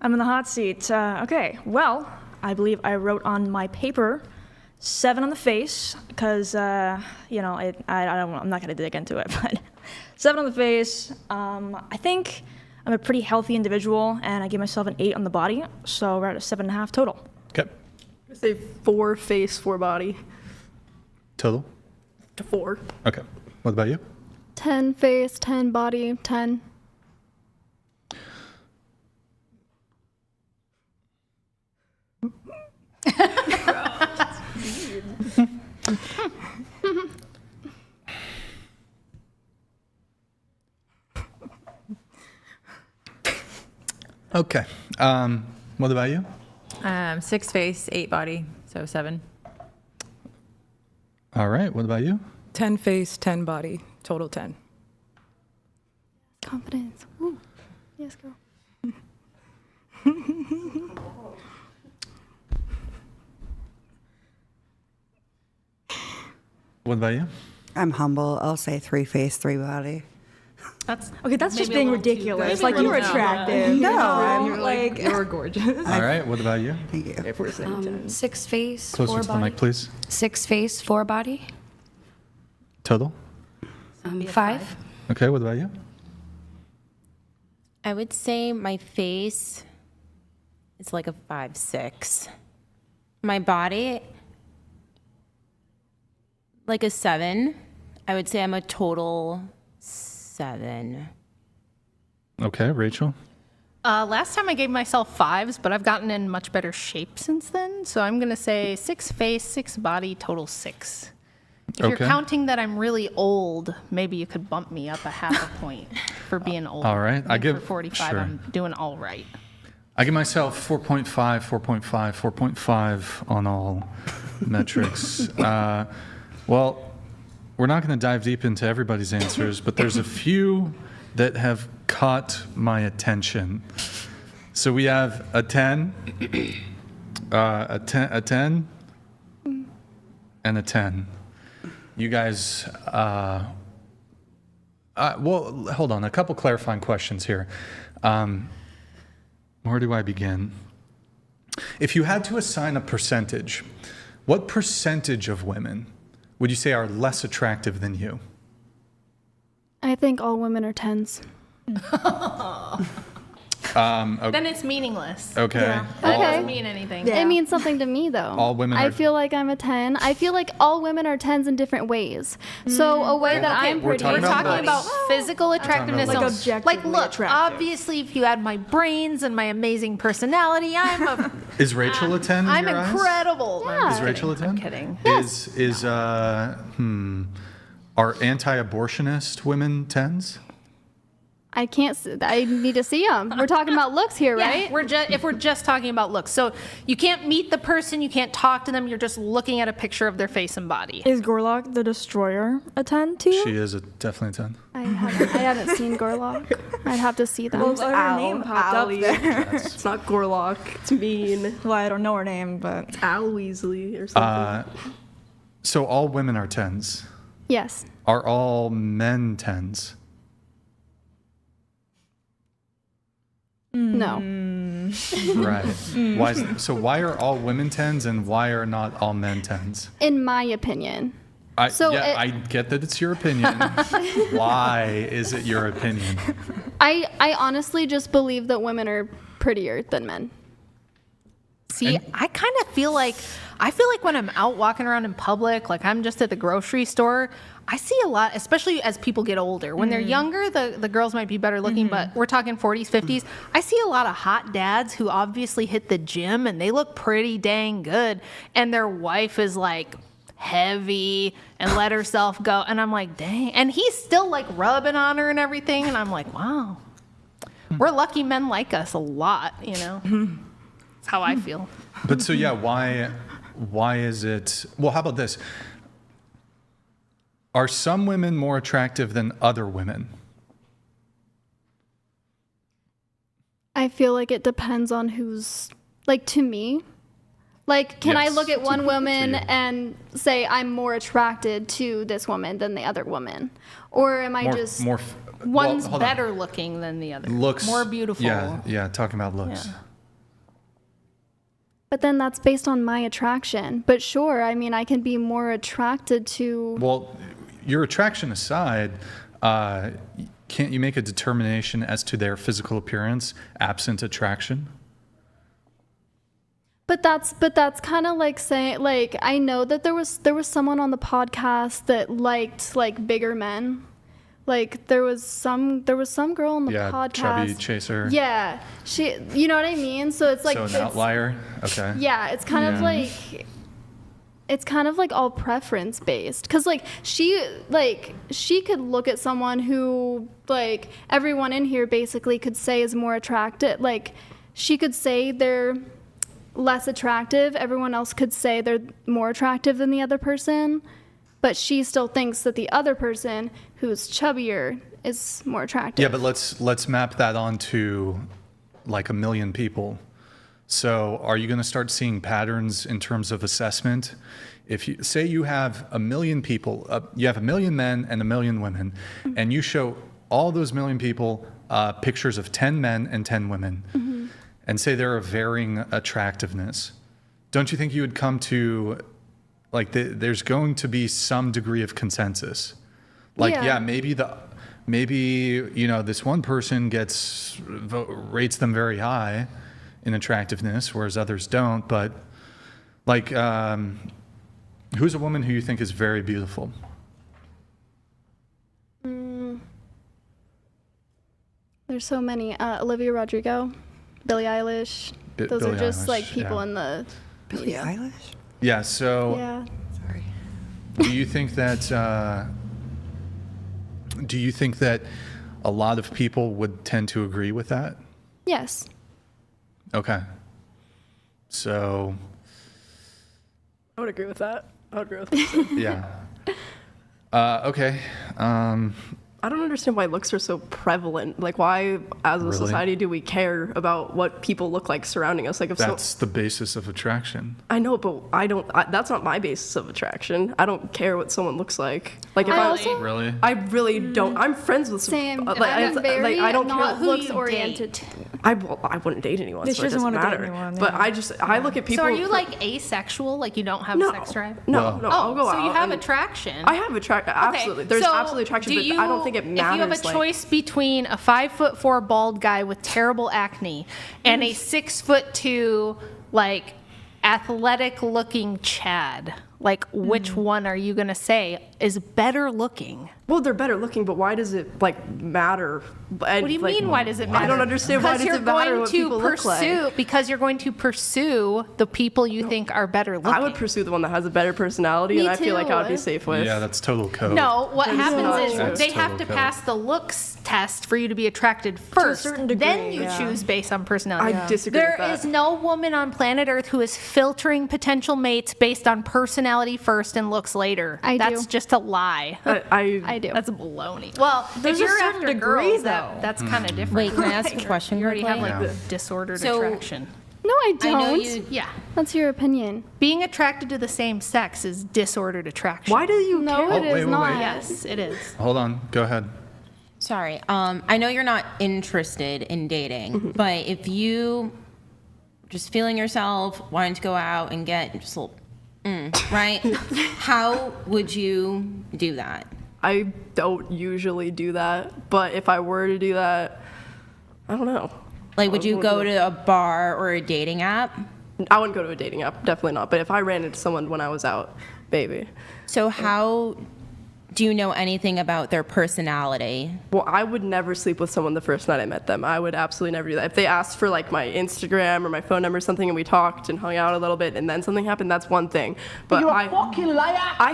Speaker 2: I'm in the hot seat. Okay, well, I believe I wrote on my paper 7 on the face because I'm not gonna dig into it, but 7 on the face. I think I'm a pretty healthy individual, and I give myself an 8 on the body, so we're at a 7.5 total.
Speaker 1: Okay.
Speaker 3: I say 4 face, 4 body.
Speaker 1: Total?
Speaker 3: To 4.
Speaker 1: Okay. What about you?
Speaker 4: 10 face, 10 body, 10.
Speaker 1: Okay. What about you?
Speaker 5: 6 face, 8 body, so 7.
Speaker 1: All right. What about you?
Speaker 6: 10 face, 10 body, total 10.
Speaker 4: Confidence. Woo. Yes, girl.
Speaker 1: What about you?
Speaker 7: I'm humble. I'll say 3 face, 3 body.
Speaker 2: That's just
Speaker 10: maybe a
Speaker 2: being
Speaker 10: little too
Speaker 2: ridiculous.
Speaker 10: good.
Speaker 2: Like,
Speaker 10: Maybe a
Speaker 2: you're
Speaker 10: little
Speaker 2: attractive.
Speaker 7: No,
Speaker 2: I'm like,
Speaker 6: You're gorgeous.
Speaker 1: All right. What about you?
Speaker 7: Thank you.
Speaker 6: If we're saying 10.
Speaker 8: 6 face,
Speaker 1: Closer
Speaker 8: 4
Speaker 1: to the
Speaker 8: body.
Speaker 1: mic, please.
Speaker 8: 6 face, 4 body.
Speaker 1: Total?
Speaker 8: 5.
Speaker 1: Okay. What about you?
Speaker 9: I would say my face is like a 5-6. My body, like a 7. I would say I'm a total 7.
Speaker 1: Okay. Rachel?
Speaker 10: Last time I gave myself 5s, but I've gotten in much better shape since then. So I'm going to say 6 face, 6 body, total 6. If you're
Speaker 1: Okay.
Speaker 10: counting that I'm really old, maybe you could bump me up a half a point for being old.
Speaker 1: All right. I give
Speaker 10: for 45,
Speaker 1: sure.
Speaker 10: I'm doing all right.
Speaker 1: I give myself 4.5, 4.5, 4.5 on all metrics. Well, we're not going to dive deep into everybody's answers, but there's a few that have caught my attention. So we have a 10, a 10, and a 10. You guys, well, hold on. A couple clarifying questions here. Where do I begin? If you had to assign a percentage, what percentage of women would you say are less attractive than you?
Speaker 4: I think all women are 10s.
Speaker 1: Okay.
Speaker 10: Then it's meaningless.
Speaker 1: Okay.
Speaker 10: That
Speaker 4: Okay.
Speaker 10: doesn't mean anything.
Speaker 4: It means something to me, though.
Speaker 1: All women
Speaker 4: I
Speaker 1: are-
Speaker 4: feel like I'm a 10. I feel like all women are 10s in different ways. So a way that I'm
Speaker 1: we're
Speaker 4: pretty.
Speaker 1: talking
Speaker 10: We're
Speaker 1: about
Speaker 10: talking
Speaker 1: looks.
Speaker 10: about physical attractiveness.
Speaker 2: Like
Speaker 10: no.
Speaker 2: objectively
Speaker 10: Like, look,
Speaker 2: attractive.
Speaker 10: obviously, if you had my brains and my amazing personality,
Speaker 1: Is Rachel a 10 in
Speaker 10: I'm
Speaker 1: your eyes?
Speaker 10: incredible. No, I'm
Speaker 1: Is
Speaker 10: kidding.
Speaker 1: Rachel a 10?
Speaker 10: I'm kidding.
Speaker 1: Are anti-abortionist women 10s?
Speaker 4: I can't. I need to see them. We're talking about looks here,
Speaker 10: Yeah,
Speaker 4: right?
Speaker 10: if we're just talking about looks. So you can't meet the person, you can't talk to them, you're just looking at a picture of their face and body.
Speaker 2: Is Gorlock the Destroyer a 10 to you?
Speaker 1: She is definitely a 10.
Speaker 4: I haven't seen Gorlock. I'd have to see that.
Speaker 2: Well, her name popped up there.
Speaker 3: It's not Gorlock. It's mean.
Speaker 2: Well, I don't know her name, but
Speaker 3: Al Weasley or something.
Speaker 1: So all women are 10s.
Speaker 4: Yes.
Speaker 1: Are all men 10s?
Speaker 4: No.
Speaker 1: Right. Why are all women 10s and why are not all men 10s?
Speaker 4: In my opinion.
Speaker 1: I get that it's your opinion. Why is it your opinion?
Speaker 4: I honestly just believe that women are prettier than men.
Speaker 10: See, I kind of feel like when I'm out walking around in public, like I'm just at the grocery store, I see a lot, especially as people get older. When they're younger, the girls might be better looking, but we're talking 40s, 50s. I see a lot of hot dads who obviously hit the gym and they look pretty dang good, and their wife is like heavy and let herself go, and I'm like, dang. And he's still like rubbing on her and everything, and I'm like, wow. We're lucky men like us a lot, you know? That's how I feel.
Speaker 1: But so yeah, why is it? Well, how about this? Are some women more attractive than other women?
Speaker 4: I feel like it depends on who's, like, to me. Like, can I
Speaker 1: Yes,
Speaker 4: look at one
Speaker 1: to
Speaker 4: woman
Speaker 1: you.
Speaker 4: and say I'm more attracted to this woman than the other woman? Or am I just...
Speaker 10: One's
Speaker 1: hold on.
Speaker 10: better looking than the other.
Speaker 1: Looks
Speaker 10: more beautiful.
Speaker 1: Yeah, talking about looks.
Speaker 10: Yeah.
Speaker 4: But then that's based on my attraction. But sure, I mean, I can be more attracted to...
Speaker 1: Well, your attraction aside, can't you make a determination as to their physical appearance absent attraction?
Speaker 4: But that's kind of like saying, like, I know that there was someone on the podcast that liked, like, bigger men. Like, there was some girl on the podcast.
Speaker 1: Chubby chaser.
Speaker 4: Yeah, you know what I mean? So it's like...
Speaker 1: So an outlier? Okay.
Speaker 4: Yeah, it's kind of like... It's kind of like all preference based. Because, like, she could look at someone who, like, everyone in here basically could say is more attractive. Like, she could say they're less attractive. Everyone else could say they're more attractive than the other person. But she still thinks that the other person who's chubbier is more attractive.
Speaker 1: Yeah, but let's map that onto like 1 million people. So are you going to start seeing patterns in terms of assessment? If you say you have 1 million people, you have 1 million men and 1 million women, and you show all those 1 million people pictures of 10 men and 10 women, and say they're of varying attractiveness, don't you think you would come to, like, there's going to be some degree of consensus? Like, yeah maybe you know, this one person rates them very high in attractiveness, whereas others don't. But like, who's a woman who you think is very beautiful?
Speaker 4: There's so many. Olivia Rodrigo, Billie Eilish. Those
Speaker 1: Billie
Speaker 4: are just
Speaker 1: Eilish,
Speaker 4: like people
Speaker 1: yeah.
Speaker 4: in the...
Speaker 7: Billie Eilish?
Speaker 1: Yeah, so
Speaker 4: Yeah.
Speaker 7: Sorry.
Speaker 1: do you think that a lot of people would tend to agree with that?
Speaker 4: Yes.
Speaker 1: Okay. So,
Speaker 3: I would agree with that. I would agree with that.
Speaker 1: yeah. Okay.
Speaker 3: I don't understand why looks are so prevalent. Like, why, as a
Speaker 1: Really?
Speaker 3: society, do we care about what people look like surrounding us? Like, if
Speaker 1: That's the basis of attraction.
Speaker 3: I know, but I don't. That's not my basis of attraction. I don't care what someone looks like. Like, if
Speaker 1: Really?
Speaker 3: I really don't. I'm friends with some.
Speaker 4: Same.
Speaker 3: Like,
Speaker 4: I'm very
Speaker 3: I don't
Speaker 4: not
Speaker 3: care who
Speaker 4: looks
Speaker 3: you
Speaker 4: oriented.
Speaker 3: I wouldn't date anyone,
Speaker 2: She
Speaker 3: so it
Speaker 2: doesn't
Speaker 3: doesn't
Speaker 2: wanna date
Speaker 3: matter.
Speaker 2: anyone,
Speaker 3: But
Speaker 2: yeah.
Speaker 3: I look at people.
Speaker 10: So are you like asexual? Like you don't have sex drive?
Speaker 3: No, no. I'll go
Speaker 10: so
Speaker 3: out.
Speaker 10: you have
Speaker 3: and-
Speaker 10: attraction.
Speaker 3: I have attraction. Absolutely. There's
Speaker 10: so
Speaker 3: absolutely attraction,
Speaker 10: do
Speaker 3: but I don't think think it
Speaker 10: If you have
Speaker 3: matters.
Speaker 10: a choice between a 5'4" bald guy with terrible acne and a 6'2" like athletic looking Chad, like which one are you gonna say is better looking?
Speaker 3: Well, they're better looking, but why does it like matter?
Speaker 10: What do you mean? Why does it matter?
Speaker 3: I don't understand why does it matter what people look like.
Speaker 10: Because you're going to pursue the people you think are better looking.
Speaker 3: I would pursue the one that has a better personality, and I feel like I would be safe with.
Speaker 1: Yeah, that's total code.
Speaker 10: No, what
Speaker 3: That's
Speaker 10: happens
Speaker 3: not
Speaker 10: is
Speaker 3: true.
Speaker 10: they
Speaker 1: That's
Speaker 10: have to
Speaker 1: total
Speaker 10: pass the looks test for you to be attracted first.
Speaker 2: certain degree,
Speaker 10: then you
Speaker 2: yeah.
Speaker 10: choose based on personality.
Speaker 3: I disagree
Speaker 10: There
Speaker 3: with that.
Speaker 10: is no woman on planet Earth who is filtering potential mates based on personality first and looks later.
Speaker 4: I do.
Speaker 10: That's just a lie.
Speaker 4: I do.
Speaker 10: That's baloney. Well,
Speaker 2: There's
Speaker 10: if
Speaker 2: a
Speaker 10: you're
Speaker 2: certain
Speaker 10: after
Speaker 2: degree,
Speaker 10: girls,
Speaker 2: though.
Speaker 10: that's kind of different.
Speaker 9: Wait, can I ask a question?
Speaker 10: You already have like
Speaker 9: quickly?
Speaker 10: the disordered
Speaker 9: So-
Speaker 10: attraction.
Speaker 4: No, I
Speaker 9: I know
Speaker 4: don't.
Speaker 9: you.
Speaker 10: Yeah.
Speaker 4: That's your opinion.
Speaker 10: Being attracted to the same sex is disordered attraction.
Speaker 3: Why do you
Speaker 4: No,
Speaker 3: care?
Speaker 4: it is
Speaker 1: wait, wait,
Speaker 4: not.
Speaker 1: wait.
Speaker 10: Yes, it is.
Speaker 1: Hold on. Go ahead.
Speaker 9: Sorry. I know you're not interested in dating, but if you just feeling yourself, wanting to go out and get just a little, right? How would you do that?
Speaker 3: I don't usually do that, but if I were to do that, I don't know.
Speaker 9: Like, would you go to a bar or a dating app?
Speaker 3: I wouldn't go to a dating app, definitely not. But if I ran into someone when I was out, maybe.
Speaker 9: So how do you know anything about their personality?
Speaker 3: Well, I would never sleep with someone the first night I met them. I would absolutely never do that. If they asked for like my Instagram or my phone number or something and we talked and hung out a little bit and then something happened, that's one thing. But
Speaker 13: You're a fucking liar.
Speaker 3: I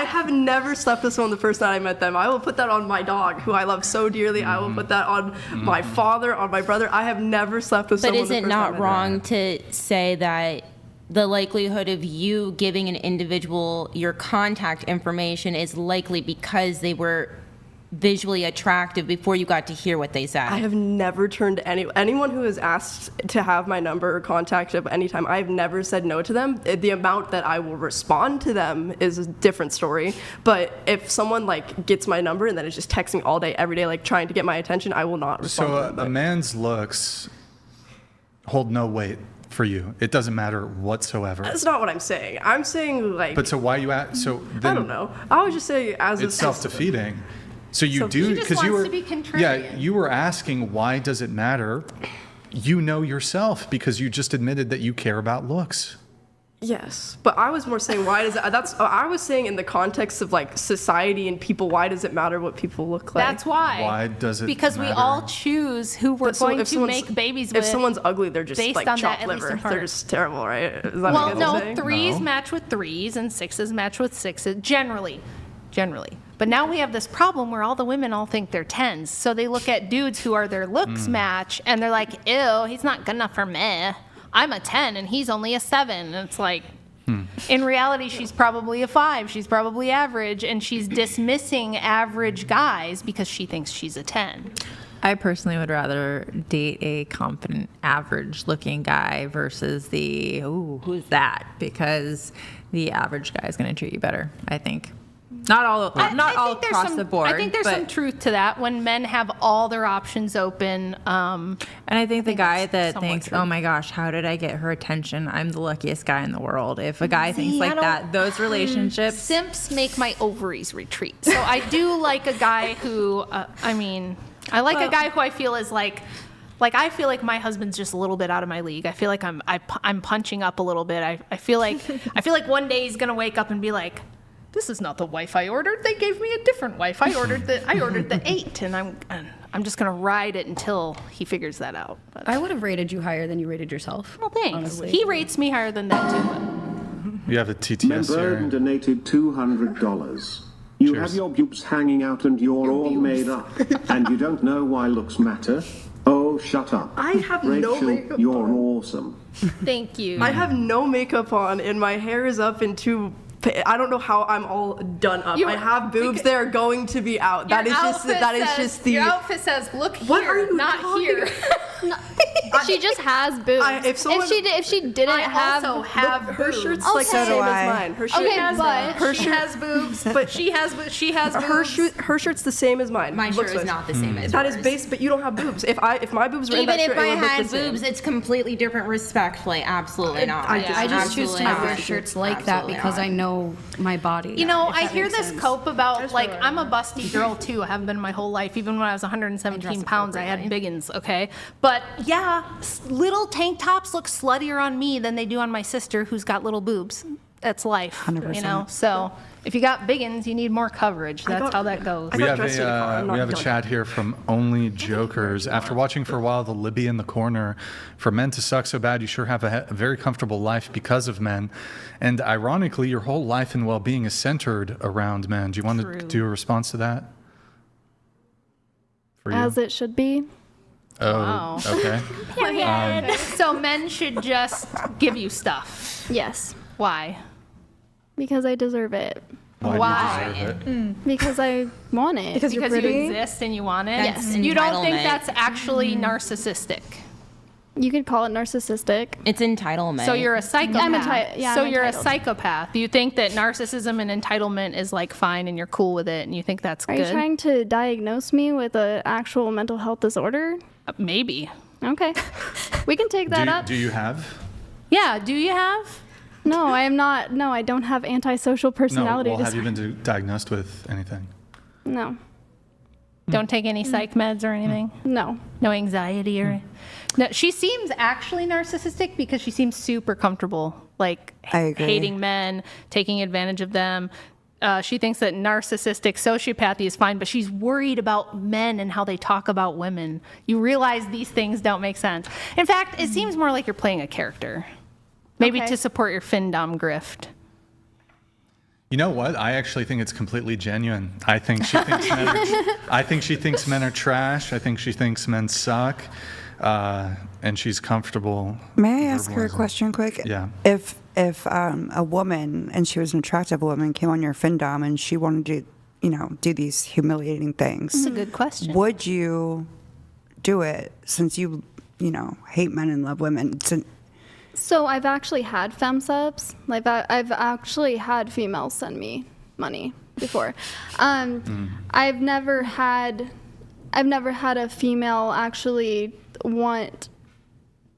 Speaker 3: have never slept with someone the first night I met them. I will put that on my dog, who I love so dearly. I will put that on my father, on my brother. I have never slept with
Speaker 9: But
Speaker 3: someone
Speaker 9: is
Speaker 3: the
Speaker 9: it
Speaker 3: first time I
Speaker 9: not
Speaker 3: met them.
Speaker 9: wrong to say that the likelihood of you giving an individual your contact information is likely because they were visually attractive before you got to hear what they said?
Speaker 3: I have never turned anyone who has asked to have my number or contact at any time. I've never said no to them. The amount that I will respond to them is a different story. But if someone like gets my number and then is just texting all day, every day, like trying to get my attention, I will not respond.
Speaker 1: So
Speaker 3: to them.
Speaker 1: a man's looks hold no weight for you. It doesn't matter whatsoever.
Speaker 3: That's not what I'm saying. I'm saying like.
Speaker 1: But so why you at? So then
Speaker 3: I don't know. I would just say as
Speaker 1: it's self-defeating. So you
Speaker 3: So-
Speaker 1: do
Speaker 10: She just
Speaker 1: because you
Speaker 10: wants
Speaker 1: were
Speaker 10: to be contrarian.
Speaker 1: yeah you were asking why does it matter? You know yourself because you just admitted that you care about looks.
Speaker 3: Yes, but I was more saying why does it, I was saying in the context of like society and people, why does it matter what people look like?
Speaker 10: That's why.
Speaker 1: Why does it
Speaker 10: Because we
Speaker 1: matter?
Speaker 10: all choose who we're
Speaker 3: But so
Speaker 10: going
Speaker 3: if
Speaker 10: to
Speaker 3: someone's-
Speaker 10: make babies
Speaker 3: If
Speaker 10: with.
Speaker 3: someone's ugly, they're just
Speaker 10: based
Speaker 3: like
Speaker 10: on that,
Speaker 3: chopped
Speaker 10: at least
Speaker 3: liver.
Speaker 10: in part.
Speaker 3: They're just terrible, right? Is that what
Speaker 10: Well,
Speaker 3: you guys are
Speaker 10: no,
Speaker 3: saying?
Speaker 10: threes
Speaker 1: No.
Speaker 10: match with threes and sixes match with sixes, generally. But now we have this problem where all the women all think they're tens. So they look at dudes who are their looks match and they're like, ew, he's not good enough for me. I'm a 10 and he's only a 7. And it's like, in reality, she's probably a 5. She's probably average, and she's dismissing average guys because she thinks she's a 10.
Speaker 5: I personally would rather date a confident, average-looking guy versus the, ooh, who's that? Because the average guy is going to treat you better, I think. Not all
Speaker 10: think there's
Speaker 5: across
Speaker 10: some-
Speaker 5: the board.
Speaker 10: I think there's
Speaker 5: but,
Speaker 10: some truth to that when men have all their options open.
Speaker 5: And I think the guy
Speaker 10: that's
Speaker 5: that
Speaker 10: somewhat
Speaker 5: thinks,
Speaker 10: true.
Speaker 5: oh my gosh, how did I get her attention? I'm the luckiest guy in the world. If a guy thinks like that, those relationships.
Speaker 10: Simps make my ovaries retreat. So I do like a guy who, I like a guy who I feel is like I feel like my husband's just a little bit out of my league. I feel like I'm punching up a little bit. I feel like one day he's gonna wake up and be like, this is not the wife I ordered. They gave me a different wife. I ordered the 8, and I'm just gonna ride it until he figures that out. But,
Speaker 14: I would have rated you higher than you rated yourself.
Speaker 10: well, thanks.
Speaker 14: Honestly.
Speaker 10: He rates me higher than that too. But
Speaker 1: You have a TTS
Speaker 11: Member
Speaker 1: here.
Speaker 11: donated $200. You
Speaker 1: Cheers.
Speaker 11: have your pubes hanging out and you're all made up, and you don't know why looks matter? Oh, shut up.
Speaker 3: I have no
Speaker 11: Rachel,
Speaker 3: makeup
Speaker 11: you're
Speaker 3: on.
Speaker 11: awesome.
Speaker 10: thank you.
Speaker 3: I have no makeup on, and my hair is up in two. I don't know how I'm all done up. I have boobs. They're going to be out. That is just the.
Speaker 10: Your outfit says, look
Speaker 3: What are
Speaker 10: here,
Speaker 3: you
Speaker 10: not
Speaker 3: talking
Speaker 10: here.
Speaker 3: I
Speaker 4: She just has boobs. If she didn't have,
Speaker 3: also have her shirt's like
Speaker 7: So
Speaker 3: the
Speaker 7: do
Speaker 3: same
Speaker 7: I.
Speaker 3: as mine. Her shirt
Speaker 4: Okay,
Speaker 3: has
Speaker 4: but
Speaker 3: her
Speaker 12: She
Speaker 3: shirt,
Speaker 12: has boobs, but she has boobs.
Speaker 3: her shirt's the same as mine.
Speaker 14: My shirt
Speaker 3: Looks
Speaker 14: is
Speaker 3: wise.
Speaker 14: not the same as
Speaker 3: That is
Speaker 14: yours.
Speaker 3: base, but you don't have boobs. If my boobs were in
Speaker 9: Even
Speaker 3: that shirt,
Speaker 9: if I
Speaker 3: it would look
Speaker 9: had
Speaker 3: the same.
Speaker 9: boobs, it's completely different. Respectfully, absolutely not.
Speaker 3: I just-
Speaker 14: I just choose to not wear
Speaker 9: Absolutely
Speaker 14: shirts like that
Speaker 9: Absolutely
Speaker 14: because
Speaker 9: not.
Speaker 14: I know my body.
Speaker 10: You know,
Speaker 14: if
Speaker 10: I
Speaker 14: that
Speaker 10: hear
Speaker 14: makes
Speaker 10: this
Speaker 14: sense.
Speaker 10: cope about, like, I'm a busty girl, too. I have been my whole life. Even when I was 117 pounds, I had biggins, okay? But, yeah, little tank tops look sluttier on me than they do on my sister, who's got little boobs. That's life,
Speaker 7: 100%.
Speaker 10: you know? So if you got biggins, you need more coverage. That's how that goes.
Speaker 3: I
Speaker 1: We
Speaker 3: got
Speaker 1: have
Speaker 3: dressed in a car. I'm
Speaker 1: a
Speaker 3: not
Speaker 1: we have a
Speaker 3: done.
Speaker 1: chat here from Only Jokers. After watching for a while the Libby in the corner, for men to suck so bad, you sure have a very comfortable life because of men. And ironically, your whole life and well-being is centered around men. Do you want to do a response to that? For you?
Speaker 4: as it should be.
Speaker 1: Oh,
Speaker 10: Wow.
Speaker 1: okay.
Speaker 10: So men should just give you stuff.
Speaker 4: Yes,
Speaker 10: Why?
Speaker 4: because I deserve it.
Speaker 1: Why do you deserve it?
Speaker 4: Because I want it.
Speaker 2: Because you're
Speaker 10: Because you
Speaker 2: pretty.
Speaker 10: exist and you want it?
Speaker 9: That's
Speaker 10: You don't think
Speaker 9: entitlement.
Speaker 10: that's actually narcissistic?
Speaker 4: You could call it narcissistic.
Speaker 9: It's entitlement.
Speaker 10: So you're a psychopath.
Speaker 4: I'm
Speaker 10: you're a
Speaker 4: entitled.
Speaker 10: psychopath. You think that narcissism and entitlement is like fine and you're cool with it and you think that's
Speaker 4: Are
Speaker 10: good?
Speaker 4: you trying to diagnose me with an actual mental health disorder?
Speaker 10: Maybe.
Speaker 4: Okay. We can take that up.
Speaker 1: Do you have?
Speaker 10: Yeah, do you have?
Speaker 4: No, I am not. No, I don't have antisocial
Speaker 1: No.
Speaker 4: personality
Speaker 1: Well, have you
Speaker 4: disorder.
Speaker 1: been diagnosed with anything?
Speaker 4: No.
Speaker 10: Don't take any psych meds or anything?
Speaker 4: No.
Speaker 10: No anxiety or... No, she seems actually narcissistic because she seems super comfortable, like
Speaker 7: I agree.
Speaker 10: hating men, taking advantage of them. She thinks that narcissistic sociopathy is fine, but she's worried about men and how they talk about women. You realize these things don't make sense. In fact, it seems more like you're playing a character. Maybe
Speaker 4: Okay.
Speaker 10: to support your FINNDOM grift.
Speaker 1: You know what? I actually think it's completely genuine. I think she thinks men are trash. I think she thinks men suck. And she's comfortable.
Speaker 7: May I ask her a
Speaker 1: verbalizing.
Speaker 7: question quick?
Speaker 1: Yeah.
Speaker 7: If a woman, and she was an attractive woman, came on your FINDOM and she wanted to, do these humiliating things,
Speaker 10: That's a good question.
Speaker 7: would you do it since you hate men and love women?
Speaker 4: So I've actually had fem subs. Like I've actually had females send me money before. I've never had a female actually want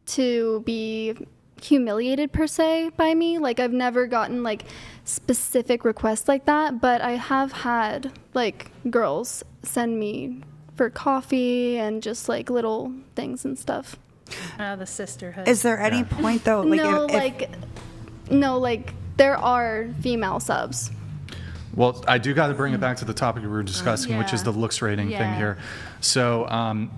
Speaker 4: to be humiliated per se by me. Like I've never gotten like specific requests like that, but I have had like girls send me for coffee and just like little things and stuff.
Speaker 10: The sisterhood.
Speaker 7: Is there any point though?
Speaker 4: Like there are female subs.
Speaker 1: Well, I do got to bring it back to the topic we were discussing, which is the looks rating thing
Speaker 10: Yeah.
Speaker 1: here. So,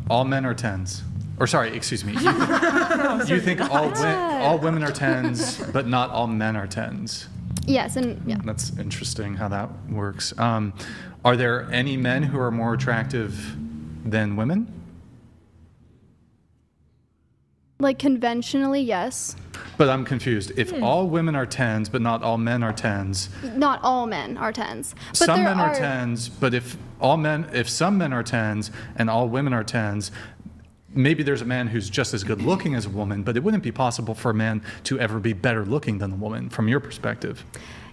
Speaker 1: all men are 10s. Or sorry, excuse me. You think all women are 10s, but not all men are 10s.
Speaker 4: Yes, and yeah.
Speaker 1: That's interesting how that works. Are there any men who are more attractive than women?
Speaker 4: Like conventionally, yes.
Speaker 1: But I'm confused. If all women are 10s, but not all men are 10s,
Speaker 4: Not all men are 10s. But
Speaker 1: some
Speaker 4: there
Speaker 1: men are 10s, but if some men are 10s and all women are 10s, maybe there's a man who's just as good looking as a woman, but it wouldn't be possible for a man to ever be better looking than a woman from your perspective.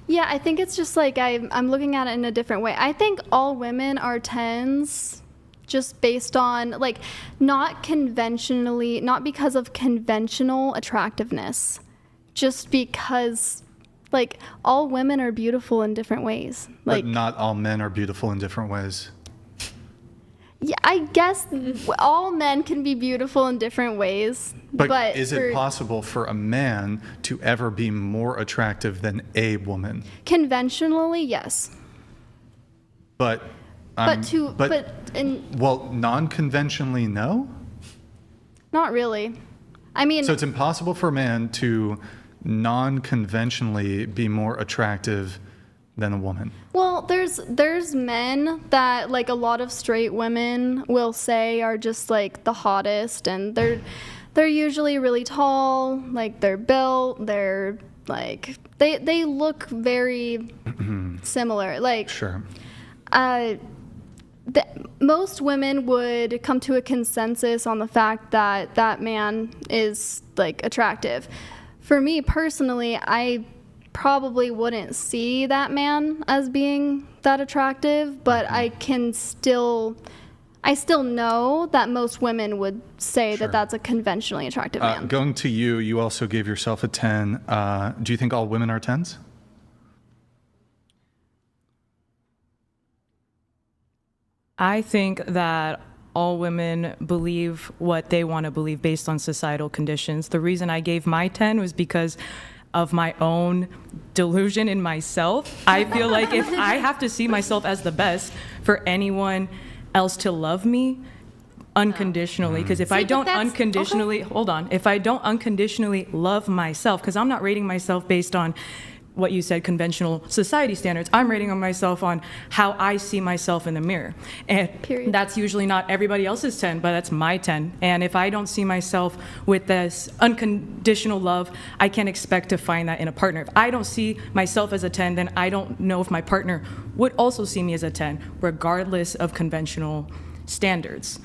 Speaker 4: Yeah, I think it's just like I'm looking at it in a different way. I think all women are 10s just based on like not because of conventional attractiveness, just because like all women are beautiful in different ways. Like
Speaker 1: But not all men are beautiful in different ways.
Speaker 4: yeah, I guess all men can be beautiful in different ways.
Speaker 1: But is it
Speaker 4: for
Speaker 1: possible for a man to ever be more attractive than a woman?
Speaker 4: conventionally, yes.
Speaker 1: But well, non-conventionally, no?
Speaker 4: Not really. I mean,
Speaker 1: So it's impossible for a man to non-conventionally be more attractive than a woman.
Speaker 4: well, there's men that like a lot of straight women will say are just like the hottest, and they're usually really tall, like they're built, they're like they look very similar. Like
Speaker 1: Sure.
Speaker 4: most women would come to a consensus on the fact that that man is like attractive. For me personally, I probably wouldn't see that man as being that attractive, but I still know that most women would say that that's a conventionally attractive man.
Speaker 1: Going to you, you also gave yourself a 10. Do you think all women are 10s?
Speaker 6: I think that all women believe what they want to believe based on societal conditions. The reason I gave my 10 was because of my own delusion in myself. I feel like if I have to see myself as the best for anyone else to love me unconditionally, because if I don't unconditionally, if I don't unconditionally love myself, because I'm not rating myself based on what you said, conventional society standards. I'm rating on myself on how I see myself in the mirror. And that's usually not everybody else's 10, but that's my 10. And if I don't see myself with this unconditional love, I can't expect to find that in a partner. If I don't see myself as a 10, then I don't know if my partner would also see me as a 10, regardless of conventional standards.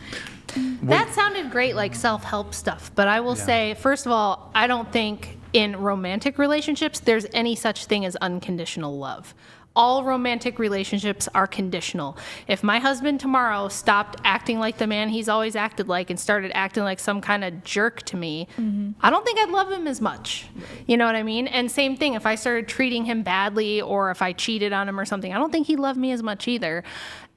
Speaker 10: That sounded great, like self-help stuff. But I will say, first of all, I don't think in romantic relationships there's any such thing as unconditional love. All romantic relationships are conditional. If my husband tomorrow stopped acting like the man he's always acted like and started acting like some kind of jerk to me, I don't think I'd love him as much. You know what I mean? And same thing, if I started treating him badly or if I cheated on him or something, I don't think he'd love me as much either.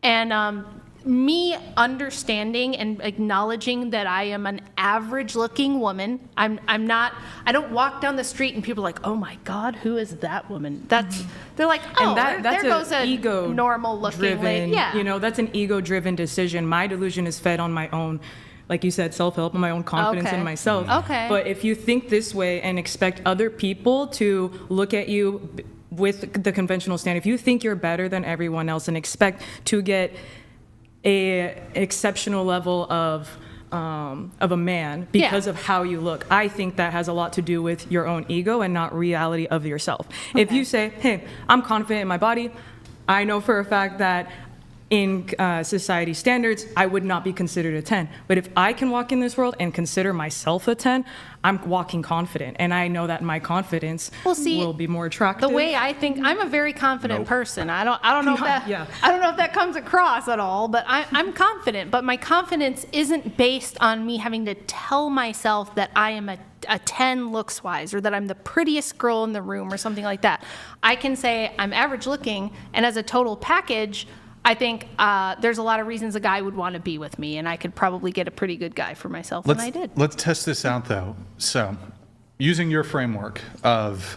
Speaker 10: And me understanding and acknowledging that I am an average looking woman. I don't walk down the street and people are like, oh my God, who is that woman? They're like, oh,
Speaker 6: and that's
Speaker 10: there goes
Speaker 6: an
Speaker 10: a
Speaker 6: ego
Speaker 10: normal looking
Speaker 6: driven,
Speaker 10: lady. Yeah.
Speaker 6: You know, that's an ego driven decision. My delusion is fed on my own, like you said, self-help and my own confidence in myself.
Speaker 10: Okay.
Speaker 6: But if you think this way and expect other people to look at you with the conventional standard, if you think you're better than everyone else and expect to get a exceptional level of a man because of how you look, I think that has a lot to do with your own ego and not reality of yourself. If you say, hey, I'm confident in my body, I know for a fact that in society standards, I would not be considered a 10. But if I can walk in this world and consider myself a 10, I'm walking confident. And I know that my confidence will be more attractive.
Speaker 10: The way I think, I'm a very confident person. I don't know if that, I don't know if that comes across at all, but I'm confident. But my confidence isn't based on me having to tell myself that I am a 10 looks wise or that I'm the prettiest girl in the room or something like that. I can say I'm average looking, and as a total package, I think there's a lot of reasons a guy would want to be with me, and I could probably get a pretty good guy for myself, and I did.
Speaker 1: Let's test this out, though. So, using your framework of,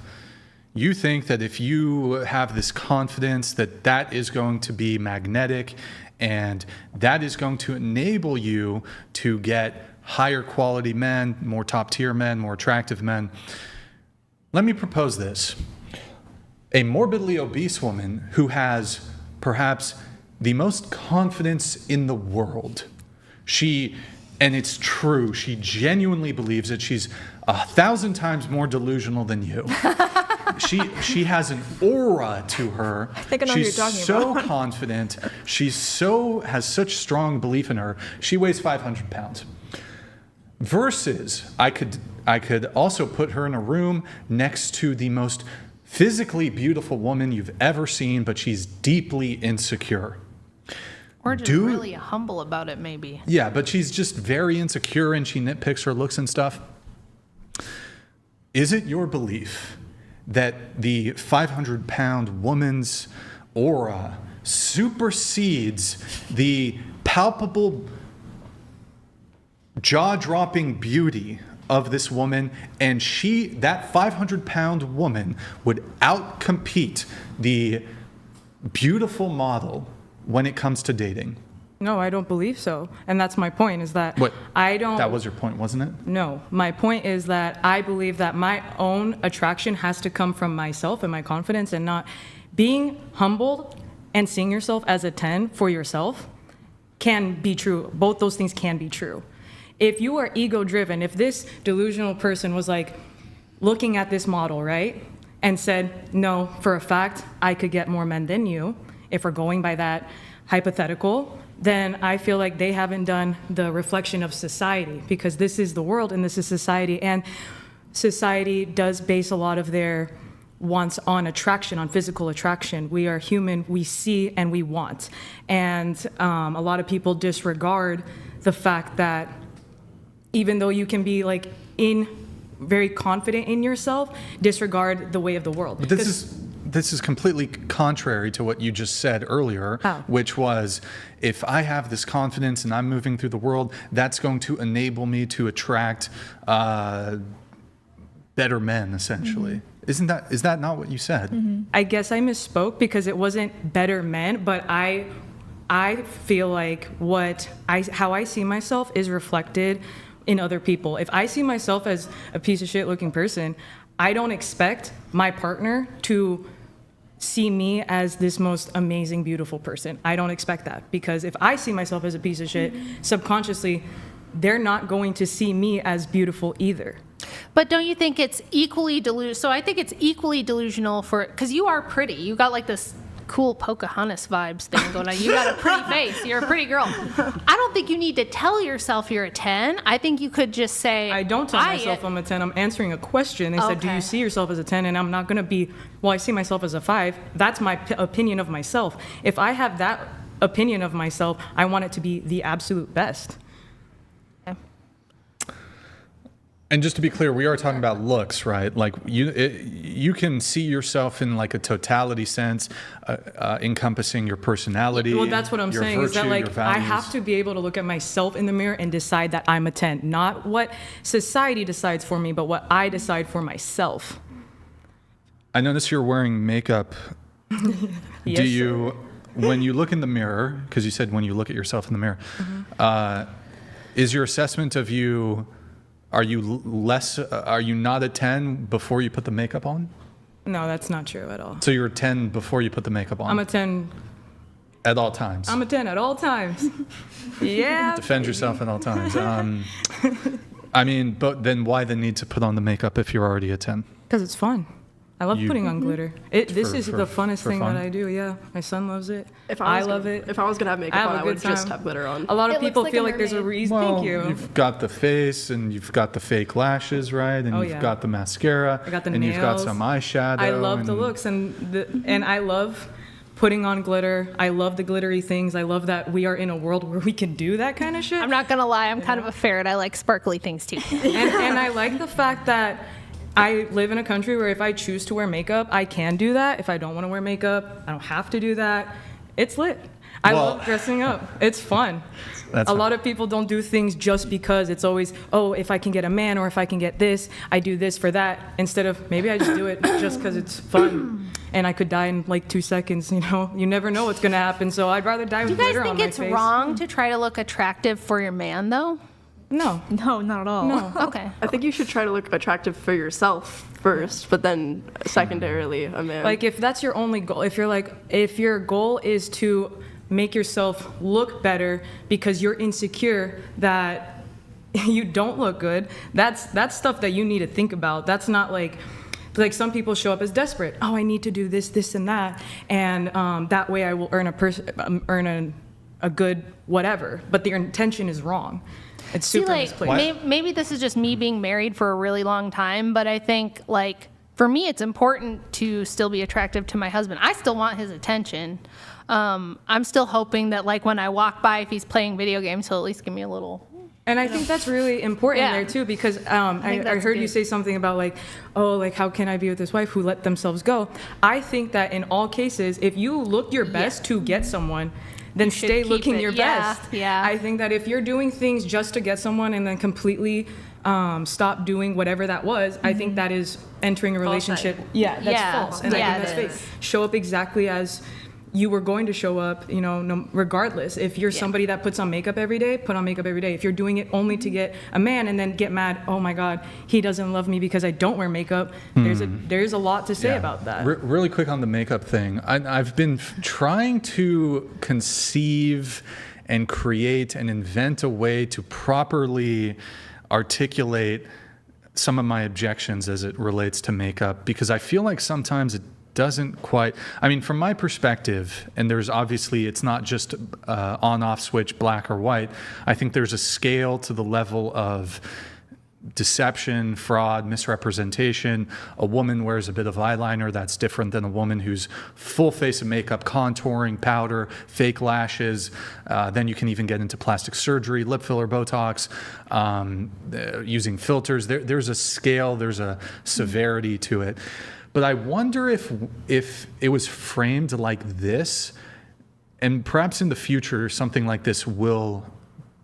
Speaker 1: you think that if you have this confidence that that is going to be magnetic and that is going to enable you to get higher quality men, more top tier men, more attractive men. Let me propose this. A morbidly obese woman who has perhaps the most confidence in the world. And it's true, she genuinely believes it. She's 1,000 times more delusional than you. She has an aura to her.
Speaker 12: I think I know who you're talking
Speaker 1: about. She's so confident. Has such strong belief in her. She weighs 500 pounds. Versus, I could also put her in a room next to the most physically beautiful woman you've ever seen, but she's deeply insecure.
Speaker 10: Or just really humble about it, maybe.
Speaker 1: Yeah, but she's just very insecure and she nitpicks her looks and stuff. Is it your belief that the 500-pound woman's aura supersedes the palpable, jaw-dropping beauty of this woman, and that 500-pound woman would outcompete the beautiful model when it comes to dating?
Speaker 6: No, I don't believe so. And that's my point, is that that
Speaker 1: was your point, wasn't it?
Speaker 6: No, my point is that I believe that my own attraction has to come from myself and my confidence, and not being humbled and seeing yourself as a 10 for yourself can be true. Both those things can be true. If you are ego driven, if this delusional person was like looking at this model, right, and said, no, for a fact, I could get more men than you, if we're going by that hypothetical, then I feel like they haven't done the reflection of society, because this is the world and this is society. And society does base a lot of their wants on attraction, on physical attraction. We are human, we see and we want. And a lot of people disregard the fact that even though you can be like very confident in yourself, disregard the way of the world.
Speaker 1: But this is completely contrary to what you just said earlier, which was, if I have this confidence and I'm moving through the world, that's going to enable me to attract better men, essentially.
Speaker 6: Mm-hmm.
Speaker 1: Is that not what you said?
Speaker 6: Mm-hmm. I guess I misspoke, because it wasn't better men, but I feel like how I see myself is reflected in other people. If I see myself as a piece of shit looking person, I don't expect my partner to see me as this most amazing, beautiful person. I don't expect that, because if I see myself as a piece of shit, subconsciously, they're not going to see me as beautiful either.
Speaker 10: But don't you think it's equally delusional? So I think it's equally delusional because you are pretty. You got like this cool Pocahontas vibes thing going on. You got a pretty face. You're a pretty girl. I don't think you need to tell yourself you're a 10. I think you could just say,
Speaker 6: I don't tell myself I'm a 10. I'm answering a question. They said, do you see yourself as a 10? And I'm not going to be, well, I see myself as a 5. That's my opinion of myself. If I have that opinion of myself, I want it to be the absolute best.
Speaker 1: And just to be clear, we are talking about looks, right? Like you can see yourself in like a totality sense, encompassing your personality.
Speaker 6: Well, that's what I'm saying,
Speaker 1: virtue,
Speaker 6: is that like I have to be able to look at myself in the mirror and decide that I'm a 10, not what society decides for me, but what I decide for myself.
Speaker 1: I notice you're wearing makeup.
Speaker 6: Yes,
Speaker 1: Do you, when you look in the mirror, because you said when you look at yourself in the mirror, is your assessment of you? Are you not a 10 before you put the makeup on?
Speaker 6: No, that's not true at all.
Speaker 1: So you're a 10 before you put the makeup on?
Speaker 6: I'm a 10.
Speaker 1: At all times?
Speaker 6: I'm a 10 at all times. Yeah.
Speaker 1: Defend yourself at all times. I mean, but then why the need to put on the makeup if you're already a 10?
Speaker 6: Because it's fun. I love putting on glitter. This is the funnest thing
Speaker 1: fun?
Speaker 6: that I do, yeah. My son loves it.
Speaker 3: I
Speaker 6: love it.
Speaker 3: If I was going to have makeup on, I would just have glitter on.
Speaker 6: A lot of people feel like there's a reason.
Speaker 1: Well,
Speaker 6: Thank you.
Speaker 1: You've got the face, and you've got the fake lashes, right? And you've got the mascara.
Speaker 6: I got the
Speaker 1: and
Speaker 6: nails.
Speaker 1: You've got some eyeshadow.
Speaker 6: I love the looks, and I love putting on glitter. I love the glittery things. I love that we are in a world where we can do that kind of shit.
Speaker 10: I'm not going to lie. I'm kind of a ferret. I like sparkly things too.
Speaker 6: and I like the fact that I live in a country where if I choose to wear makeup, I can do that. If I don't want to wear makeup, I don't have to do that. It's lit. I love dressing up. It's fun. A lot of people don't do things just because it's always, oh, if I can get a man or if I can get this, I do this for that. Instead of maybe I just do it just because it's fun. And I could die in like 2 seconds, you know? You never know what's going to happen. So I'd rather die with glitter on my face.
Speaker 10: Do you guys think it's wrong to try to look attractive for your man, though?
Speaker 6: No.
Speaker 2: No, not at all.
Speaker 6: No.
Speaker 10: Okay.
Speaker 3: I think you should try to look attractive for yourself first, but then secondarily a man.
Speaker 6: Like if that's your only goal, if your goal is to make yourself look better because you're insecure that you don't look good, that's stuff that you need to think about. That's not like some people show up as desperate. Oh, I need to do this, this, and that, and that way I will earn a good whatever. But their intention is wrong. It's super misplaced.
Speaker 10: Maybe this is just me being married for a really long time, but I think like for me, it's important to still be attractive to my husband. I still want his attention. I'm still hoping that like when I walk by, if he's playing video games, he'll at least give me a little.
Speaker 6: And I think that's really important there too, because I heard you say something about like, oh, like how can I be with this wife who let themselves go? I think that in all cases, if you look your best to get someone, then stay looking your best.
Speaker 10: Yeah.
Speaker 6: I think that if you're doing things just to get someone and then completely stop doing whatever that was, I think that is entering a relationship. That's false. And I think that's fake. Show up exactly as you were going to show up, you know, regardless. If you're somebody that puts on makeup every day, put on makeup every day. If you're doing it only to get a man and then get mad, oh my God, he doesn't love me because I don't wear makeup, there's a lot to say about that.
Speaker 1: Really quick on the makeup thing. I've been trying to conceive and create and invent a way to properly articulate some of my objections as it relates to makeup, because I feel like sometimes doesn't quite, I mean, from my perspective, and there's obviously, it's not just on-off switch, black or white. I think there's a scale to the level of deception, fraud, misrepresentation. A woman wears a bit of eyeliner. That's different than a woman who's full face of makeup, contouring, powder, fake lashes. Then you can even get into plastic surgery, lip filler, Botox, using filters. There's a scale, there's a severity to it. But I wonder if it was framed like this, and perhaps in the future something like this will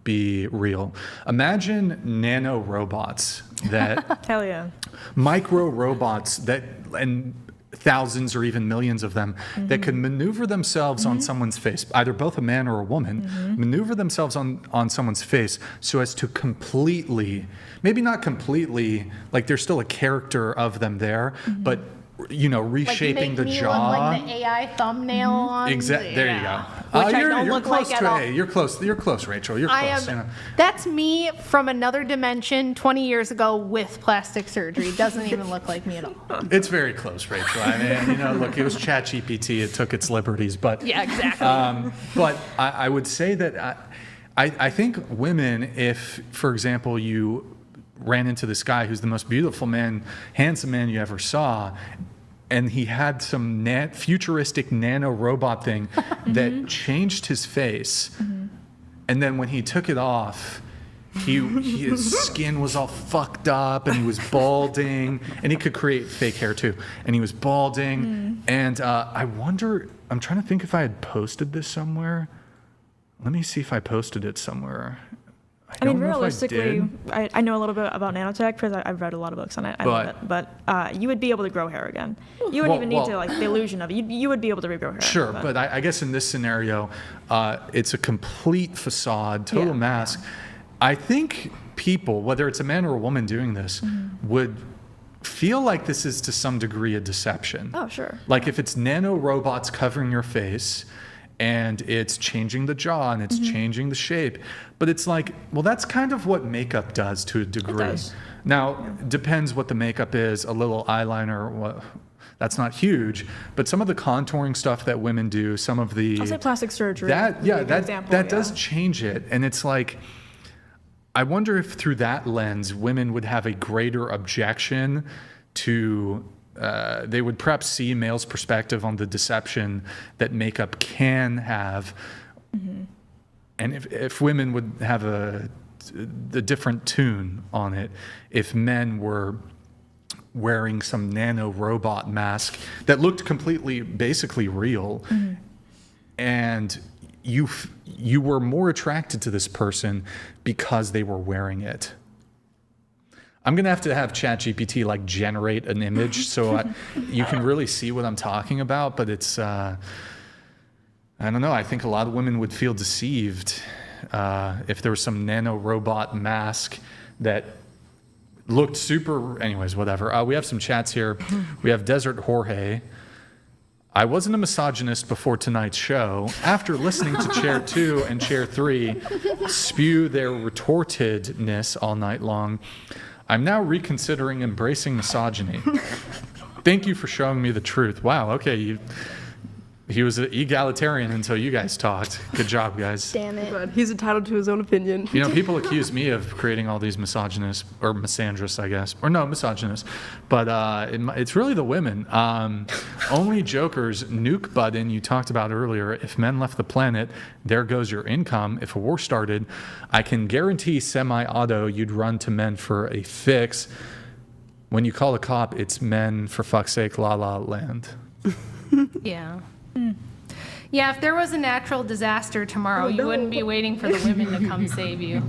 Speaker 1: be real. Imagine nano robots that
Speaker 12: Hell yeah.
Speaker 1: micro robots that, and thousands or even millions of them, that could maneuver themselves on someone's face, either both a man or a woman, maneuver themselves on someone's face so as to completely, maybe not completely, like there's still a character of them there, but reshaping the jaw.
Speaker 10: Like the AI thumbnail on.
Speaker 1: Exactly. There you go.
Speaker 10: Which I don't
Speaker 1: you're
Speaker 10: look
Speaker 1: close
Speaker 10: like
Speaker 1: to
Speaker 10: at all.
Speaker 1: it. You're close, Rachel. You're close.
Speaker 10: That's me from another dimension 20 years ago with plastic surgery. Doesn't even look like me at all.
Speaker 1: It's very close, Rachel. I mean, look, it was ChatGPT. It took its liberties, but
Speaker 10: Yeah, exactly.
Speaker 1: but I would say that I think women, if, for example, you ran into this guy who's the most beautiful man, handsome man you ever saw, and he had some futuristic nano robot thing that changed his face, and then when he took it off, his skin was all fucked up, and he was balding, and he could create fake hair too, and he was balding, and I wonder, I'm trying to think if I had posted this somewhere. Let me see if I posted it somewhere.
Speaker 12: I mean, realistically, I know a little bit about nanotech because I've read a lot of books on it. I love it. But you would be able to grow hair again. You wouldn't even need to, like, the illusion of it. You would be able to regrow hair.
Speaker 1: Sure, but I guess in this scenario, it's a complete facade, total mask. I think people, whether it's a man or a woman doing this, would feel like this is to some degree a deception.
Speaker 12: Oh, sure.
Speaker 1: Like if it's nano robots covering your face, and it's changing the jaw and it's changing the shape. But it's like, well, that's kind of what makeup does to a degree.
Speaker 12: It does.
Speaker 1: Now, depends what the makeup is. A little eyeliner, that's not huge. But some of the contouring stuff that women do, some of the...
Speaker 12: I'll say plastic surgery.
Speaker 1: That does change it. And it's like, I wonder if through that lens, women would have a greater objection to... they would perhaps see male's perspective on the deception that makeup can have. And if women would have a different tune on it, if men were wearing some nano robot mask that looked completely, basically real, and you were more attracted to this person because they were wearing it. I'm going to have ChatGPT like generate an image so you can really see what I'm talking about, but it's, I don't know, I think a lot of women would feel deceived if there was some nano robot mask that looked super, anyways, whatever. We have some chats here. We have Desert Jorge. I wasn't a misogynist before tonight's show. After listening to Chair 2 and Chair 3 spew their retortedness all night long, I'm now reconsidering embracing misogyny. Thank you for showing me the truth. Wow, okay, he was an egalitarian until you guys talked. Good job, guys.
Speaker 3: Damn it. But he's entitled to his own opinion.
Speaker 1: You know, people accuse me of creating all these misogynists, or misandrists, I guess. Or no, misogynists. But it's really the women. Only jokers, nuke button you talked about earlier. If men left the planet, there goes your income. If a war started, I can guarantee semi-auto you'd run to men for a fix. When you call a cop, it's men, for fuck's sake, la la land.
Speaker 10: Yeah. Yeah, if there was a natural disaster tomorrow, you wouldn't be waiting for the women to come save you.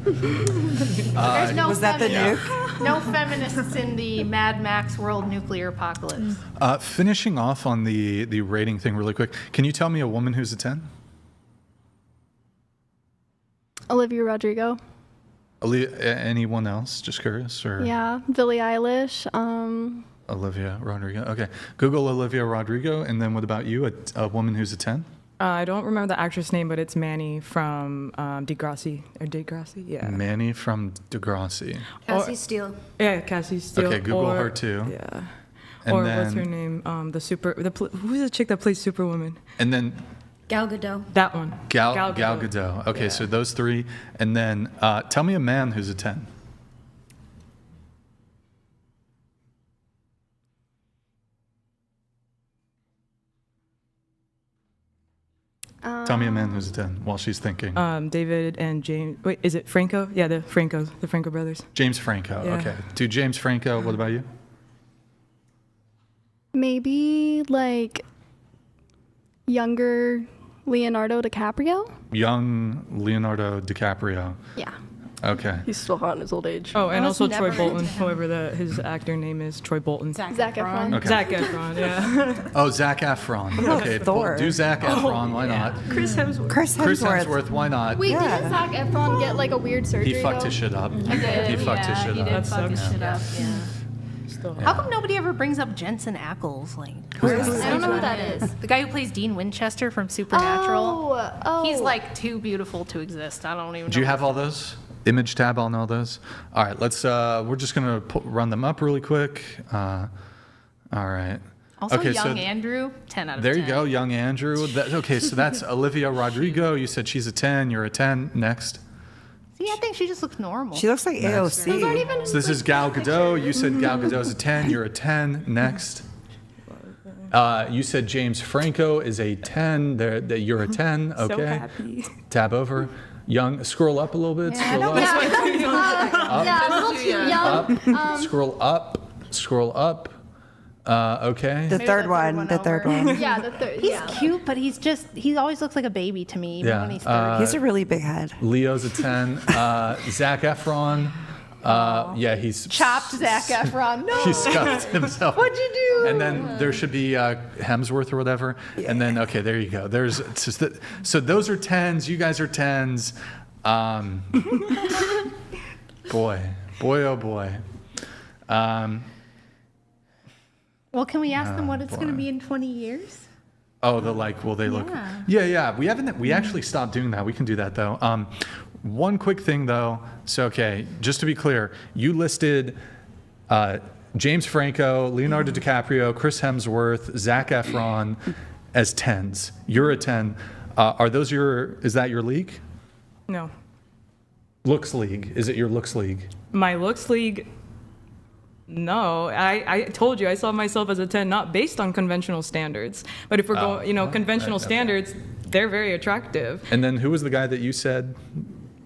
Speaker 10: There's no
Speaker 7: Was that the nuke?
Speaker 10: No feminists in the Mad Max world nuclear apocalypse.
Speaker 1: Finishing off on the rating thing really quick, can you tell me a woman who's a 10?
Speaker 4: Olivia Rodrigo.
Speaker 1: Anyone else? Just curious? Or?
Speaker 4: Yeah, Billie Eilish.
Speaker 1: Olivia Rodrigo. Okay. Google Olivia Rodrigo, and then what about you? A woman who's a 10?
Speaker 6: I don't remember the actress name, but it's Manny from Degrassi. Or Degrassi? Yeah.
Speaker 1: Manny from Degrassi.
Speaker 8: Cassie Steele.
Speaker 6: Yeah, Cassie Steele.
Speaker 1: Okay, Google her too.
Speaker 6: Yeah.
Speaker 1: And
Speaker 6: or
Speaker 1: then,
Speaker 6: what's her name? Who's the chick that plays Superwoman?
Speaker 1: And then
Speaker 8: Gal Gadot.
Speaker 6: That one.
Speaker 1: Gal Gadot. Okay, so those three. And then tell me a man who's a 10. Tell me a man who's a 10 while she's thinking.
Speaker 6: David and James. Wait, is it Franco? Yeah, the Franco brothers.
Speaker 1: James Franco.
Speaker 6: Yeah.
Speaker 1: Okay. Dude, James Franco, what about you?
Speaker 4: Maybe like younger Leonardo DiCaprio?
Speaker 1: Young Leonardo DiCaprio.
Speaker 4: Yeah.
Speaker 1: Okay.
Speaker 3: He's still hot in his old age.
Speaker 6: Oh, and
Speaker 9: I was
Speaker 6: also Troy
Speaker 9: never
Speaker 6: Bolton,
Speaker 9: into him.
Speaker 6: whoever his actor name is, Troy Bolton.
Speaker 4: Zac Efron.
Speaker 1: Okay.
Speaker 6: Zac Efron, yeah.
Speaker 1: Oh, Zac Efron. Okay,
Speaker 7: Thor.
Speaker 1: do Zac Efron. Why not?
Speaker 6: Chris Hemsworth.
Speaker 7: Chris
Speaker 1: Chris
Speaker 7: Hemsworth.
Speaker 1: Hemsworth. Why not?
Speaker 4: Wait, didn't Zac Efron get like a weird surgery?
Speaker 1: He fucked
Speaker 4: though?
Speaker 1: his shit up.
Speaker 9: He did.
Speaker 1: He fucked his shit
Speaker 9: he
Speaker 1: up.
Speaker 9: did
Speaker 6: That
Speaker 9: fuck his
Speaker 6: sucks.
Speaker 9: shit up. Yeah.
Speaker 6: Still
Speaker 9: How come nobody ever brings up Jensen Ackles? Like,
Speaker 4: I don't know who that is.
Speaker 10: The guy who plays Dean Winchester from Supernatural.
Speaker 4: Oh.
Speaker 10: He's like too beautiful to exist. I don't even know.
Speaker 1: Do you have all those? Image tab on all those? All right, let's, we're just going to run them up really quick. All right.
Speaker 10: Also,
Speaker 1: okay,
Speaker 10: young Andrew, 10 out of 10.
Speaker 1: There you go, young Andrew. Okay, so that's Olivia Rodrigo. You said she's a 10. You're a 10. Next.
Speaker 10: See, I think she just looks normal.
Speaker 7: She looks like AOC.
Speaker 1: So this is Gal Gadot. You said Gal Gadot's a 10. You're a 10. Next. You said James Franco is a 10. You're a 10. Okay.
Speaker 6: So happy.
Speaker 1: Tab over. Young. Scroll up a little bit. Scroll up.
Speaker 4: Yeah, a little too young.
Speaker 1: Up. Scroll up. Scroll up. Okay.
Speaker 7: The third one. The third one.
Speaker 4: Yeah, the third.
Speaker 10: He's cute, but he always looks like a baby to me, even
Speaker 1: Yeah,
Speaker 10: when he's 30.
Speaker 7: He's a really big head.
Speaker 1: Leo's a 10. Zac Efron. Yeah, he's
Speaker 10: Chopped Zac Efron. No.
Speaker 1: He scuffed himself.
Speaker 10: What'd you do?
Speaker 1: And then there should be Hemsworth or whatever. Yeah. And then, okay, there you go. There's so those are 10s. You guys are 10s. Boy, oh boy.
Speaker 10: Well, can we ask them what it's going to be in 20 years?
Speaker 1: Oh, will they look? Yeah. We actually stopped doing that. We can do that though. One quick thing though. So, okay, just to be clear, you listed James Franco, Leonardo DiCaprio, Chris Hemsworth, Zac Efron as 10s. You're a 10. Is that your league?
Speaker 6: No.
Speaker 1: Looks league. Is it your looks league?
Speaker 6: My looks league. No, I told you I saw myself as a 10, not based on conventional standards. But if we're going, conventional standards, they're very attractive.
Speaker 1: And then who was the guy that you said?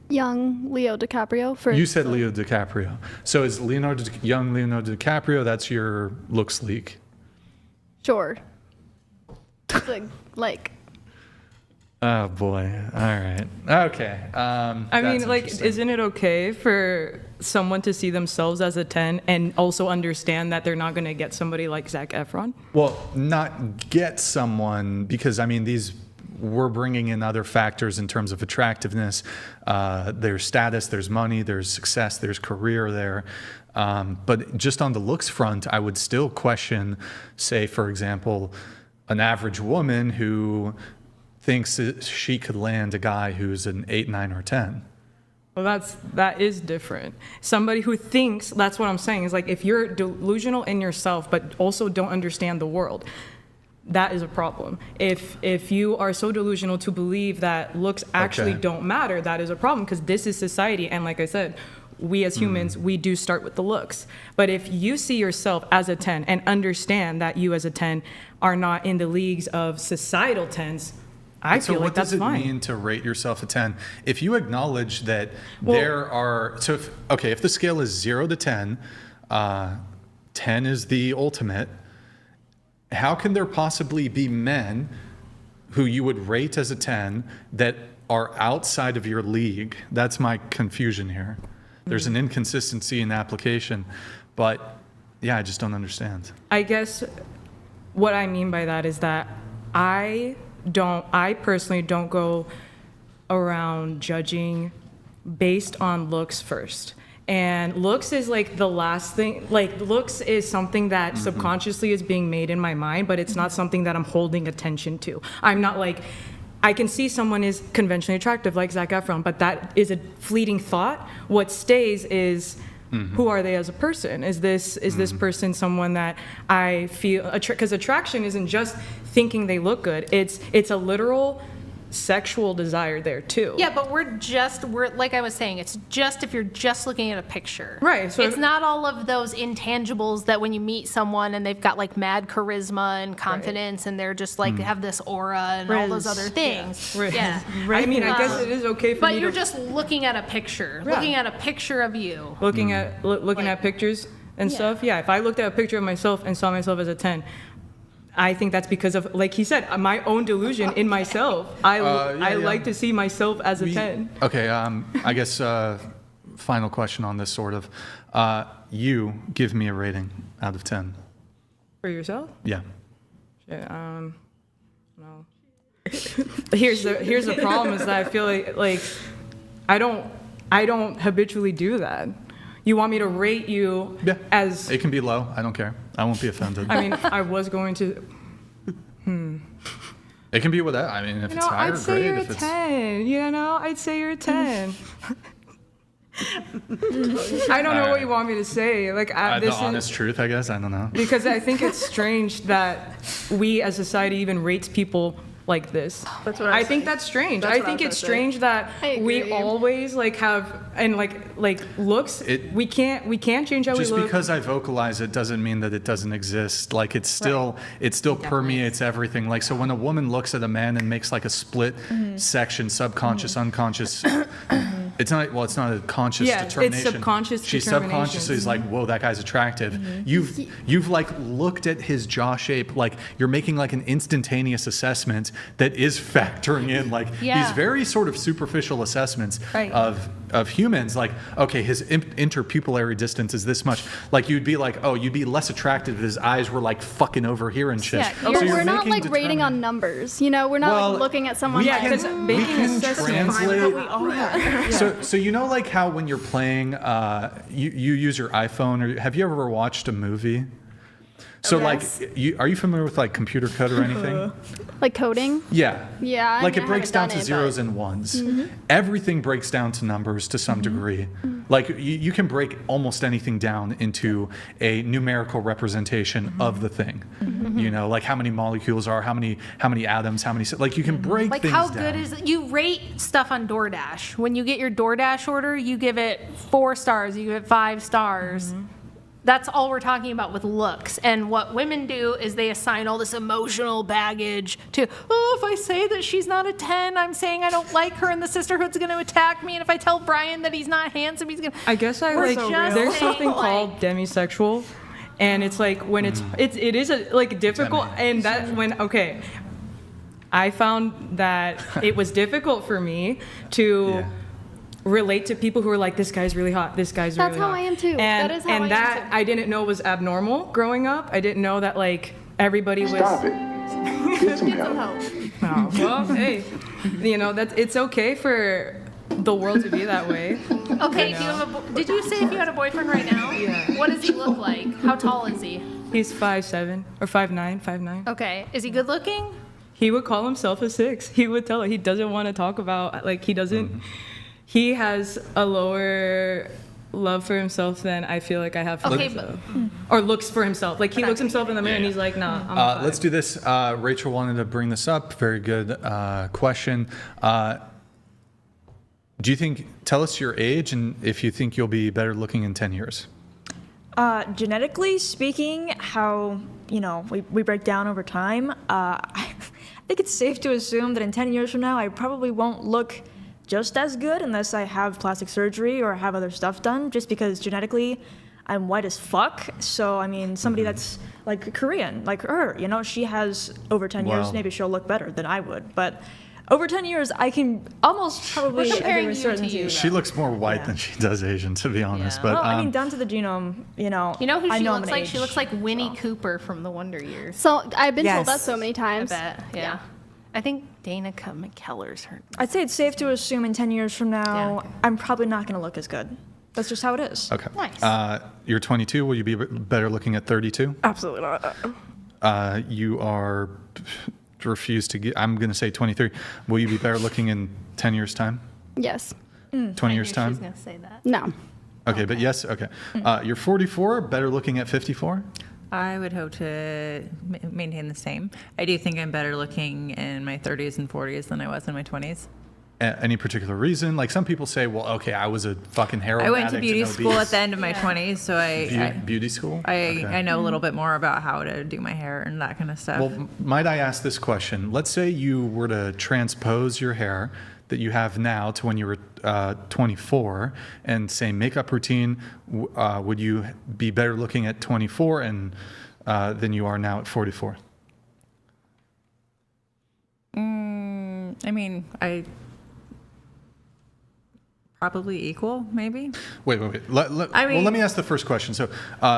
Speaker 4: Young Leo DiCaprio.
Speaker 1: You said Leo DiCaprio. So is young Leonardo DiCaprio, that's your looks league?
Speaker 4: Sure. It's like.
Speaker 1: Oh boy. All right. Okay.
Speaker 6: I mean, isn't it okay for someone to see themselves as a 10 and also understand that they're not going to get somebody like Zac Efron?
Speaker 1: Well, not get someone, because I mean, we're bringing in other factors in terms of attractiveness. There's status, there's money, there's success, there's career there. But just on the looks front, I would still question, say, for example, an average woman who thinks that she could land a guy who's an 8, 9, or 10.
Speaker 6: Well, that is different. Somebody who thinks, that's what I'm saying, is like if you're delusional in yourself but also don't understand the world, that is a problem. If you are so delusional to believe that looks actually don't matter, that is a problem, because this is society. And like I said, we as humans, we do start with the looks. But if you see yourself as a 10 and understand that you as a 10 are not in the leagues of societal 10s, I feel like that's fine. So what does it
Speaker 1: mean to rate yourself a 10? If you acknowledge that if the scale is 0 to 10, 10 is the ultimate, how can there possibly be men who you would rate as a 10 that are outside of your league? That's my confusion here. There's an inconsistency in application, but yeah, I just don't understand.
Speaker 6: I guess what I mean by that is that I personally don't go around judging based on looks first. And looks is like the last thing, like looks is something that subconsciously is being made in my mind, but it's not something that I'm holding attention to. I'm not like, I can see someone is conventionally attractive like Zac Efron, but that is a fleeting thought. What stays is who are they as a person? Is this person someone that I feel, because attraction isn't just thinking they look good. It's a literal sexual desire there too.
Speaker 10: Yeah, but we're like I was saying, it's just if you're just looking at a picture.
Speaker 6: Right. So
Speaker 10: it's not all of those intangibles that when you meet someone and they've got like mad charisma and confidence and they're just like have this aura and all those other things.
Speaker 6: Yeah. I mean, I guess it is okay for me
Speaker 10: but you're just looking at a picture, looking at a picture of you.
Speaker 6: Looking at pictures and stuff. Yeah, if I looked at a picture of myself and saw myself as a 10, I think that's because of, like he said, my own delusion in myself. I like to see myself as a 10.
Speaker 1: Okay, I guess final question on this sort of. You give me a rating out of 10.
Speaker 6: For yourself?
Speaker 1: Yeah.
Speaker 6: No. Here's the problem is that I feel like I don't habitually do that. You want me to rate you as...
Speaker 1: It can be low. I don't care. I won't be offended.
Speaker 6: I mean, I was going to...
Speaker 1: It can be whatever. I mean, if it's higher,
Speaker 6: I'd say
Speaker 1: great.
Speaker 6: you're
Speaker 1: If
Speaker 6: a
Speaker 1: it's
Speaker 6: 10. I'd say you're a 10. I don't know what you want me to say. Like
Speaker 1: the honest truth, I guess. I don't know.
Speaker 6: Because I think it's strange that we as society even rates people like this.
Speaker 3: That's what
Speaker 6: I think that's strange. I think it's strange that we always like have and like looks. We can't change how we look.
Speaker 1: Just because I vocalize it doesn't mean that it doesn't exist. Like it still permeates everything. Like so when a woman looks at a man and makes like a split section, subconscious, unconscious. It's not a conscious determination.
Speaker 6: It's subconscious
Speaker 1: She
Speaker 6: determination.
Speaker 1: subconsciously is like, whoa, that guy's attractive. You've like looked at his jaw shape, like you're making like an instantaneous assessment that is factoring in like these very sort of superficial assessments of humans. Like, okay, his interpupillary distance is this much. Like you'd be like, oh, you'd be less attractive if his eyes were like fucking over here and shit.
Speaker 4: Yeah,
Speaker 1: So
Speaker 4: we're not like rating on numbers. We're not like looking at someone like
Speaker 6: making assessments.
Speaker 1: So you know like how when you're playing, you use your iPhone, or have you ever watched a movie? So are you familiar with like computer code or anything?
Speaker 4: Like coding?
Speaker 1: Yeah.
Speaker 4: Yeah.
Speaker 1: Like it breaks down to zeros and ones. Everything breaks down to numbers to some degree. Like you can break almost anything down into a numerical representation of the thing. Like how many molecules are, how many atoms, how many, like you can break
Speaker 10: like
Speaker 1: things
Speaker 10: how
Speaker 1: down.
Speaker 10: good is it? You rate stuff on DoorDash. When you get your DoorDash order, you give it 4 stars, you give it 5 stars. That's all we're talking about with looks. And what women do is they assign all this emotional baggage to, if I say that she's not a 10, I'm saying I don't like her and the sisterhood's going to attack me. And if I tell Brian that he's not handsome, he's going to...
Speaker 6: I guess there's something called demisexual. And it's like when it is a like difficult. And that's when, I found that it was difficult for me to... relate to people who are like, this guy's really hot, this guy's really hot.
Speaker 4: That's how I am too.
Speaker 6: And
Speaker 4: that is how
Speaker 6: I didn't know was abnormal growing up. I didn't know that like everybody was...
Speaker 11: Stop it. Get some help.
Speaker 6: Oh, well, hey, it's okay for the world to be that way.
Speaker 10: Okay, did you say if you had a boyfriend right now?
Speaker 6: Yeah.
Speaker 10: What does he look like? How tall is he?
Speaker 6: He's 5'7" or 5'9".
Speaker 10: Okay, is he good looking?
Speaker 6: He would call himself a 6. He would tell her he doesn't want to talk about, like, he doesn't... He has a lower love for himself than I feel like I have for myself. Or looks for himself. Like, he looks himself in the mirror and he's like, nah, I'm fine.
Speaker 1: Let's do this. Rachel wanted to bring this up. Very good question. Do you think, tell us your age and if you think you'll be better looking in 10 years.
Speaker 2: Genetically speaking, how, we break down over time, I think it's safe to assume that in 10 years from now, I probably won't look just as good unless I have plastic surgery or have other stuff done, just because genetically I'm white as fuck. So, I mean, somebody that's like Korean, like her, she has over 10 years, maybe she'll look better than I would. But over 10 years, I can almost probably agree with certainty.
Speaker 1: She looks more white than she does Asian, to be honest. But
Speaker 2: well, I mean, down to the genome,
Speaker 10: You know who
Speaker 2: I
Speaker 10: she
Speaker 2: know
Speaker 10: looks like? She looks like Winnie Cooper from The Wonder Years.
Speaker 4: So I've been told that so many times.
Speaker 10: I bet, yeah. I think Danica McKellar's her.
Speaker 2: I'd say it's safe to assume in 10 years from now, I'm probably not going to look as good. That's just how it is.
Speaker 1: Okay.
Speaker 10: Nice.
Speaker 1: You're 22. Will you be better looking at 32?
Speaker 2: Absolutely not.
Speaker 1: You are refused to get. I'm going to say 23. Will you be better looking in 10 years' time?
Speaker 4: Yes.
Speaker 1: 20 years' time?
Speaker 10: She's going to say that.
Speaker 4: No.
Speaker 1: Okay, but yes, okay. You're 44, better looking at 54?
Speaker 5: I would hope to maintain the same. I do think I'm better looking in my 30s and 40s than I was in my 20s.
Speaker 1: Any particular reason? Like some people say, well, okay, I was a fucking heroin
Speaker 5: I went to
Speaker 1: addict
Speaker 5: beauty
Speaker 1: and
Speaker 5: school
Speaker 1: obese.
Speaker 5: at the end of my 20s, so
Speaker 1: Beauty school?
Speaker 5: I know a little bit more about how to do my hair and that kind of stuff.
Speaker 1: Well, might I ask this question? Let's say you were to transpose your hair that you have now to when you were 24 and say makeup routine, would you be better looking at 24 and than you are now at 44?
Speaker 5: I mean, probably equal, maybe.
Speaker 1: Wait. Let me ask the first question. So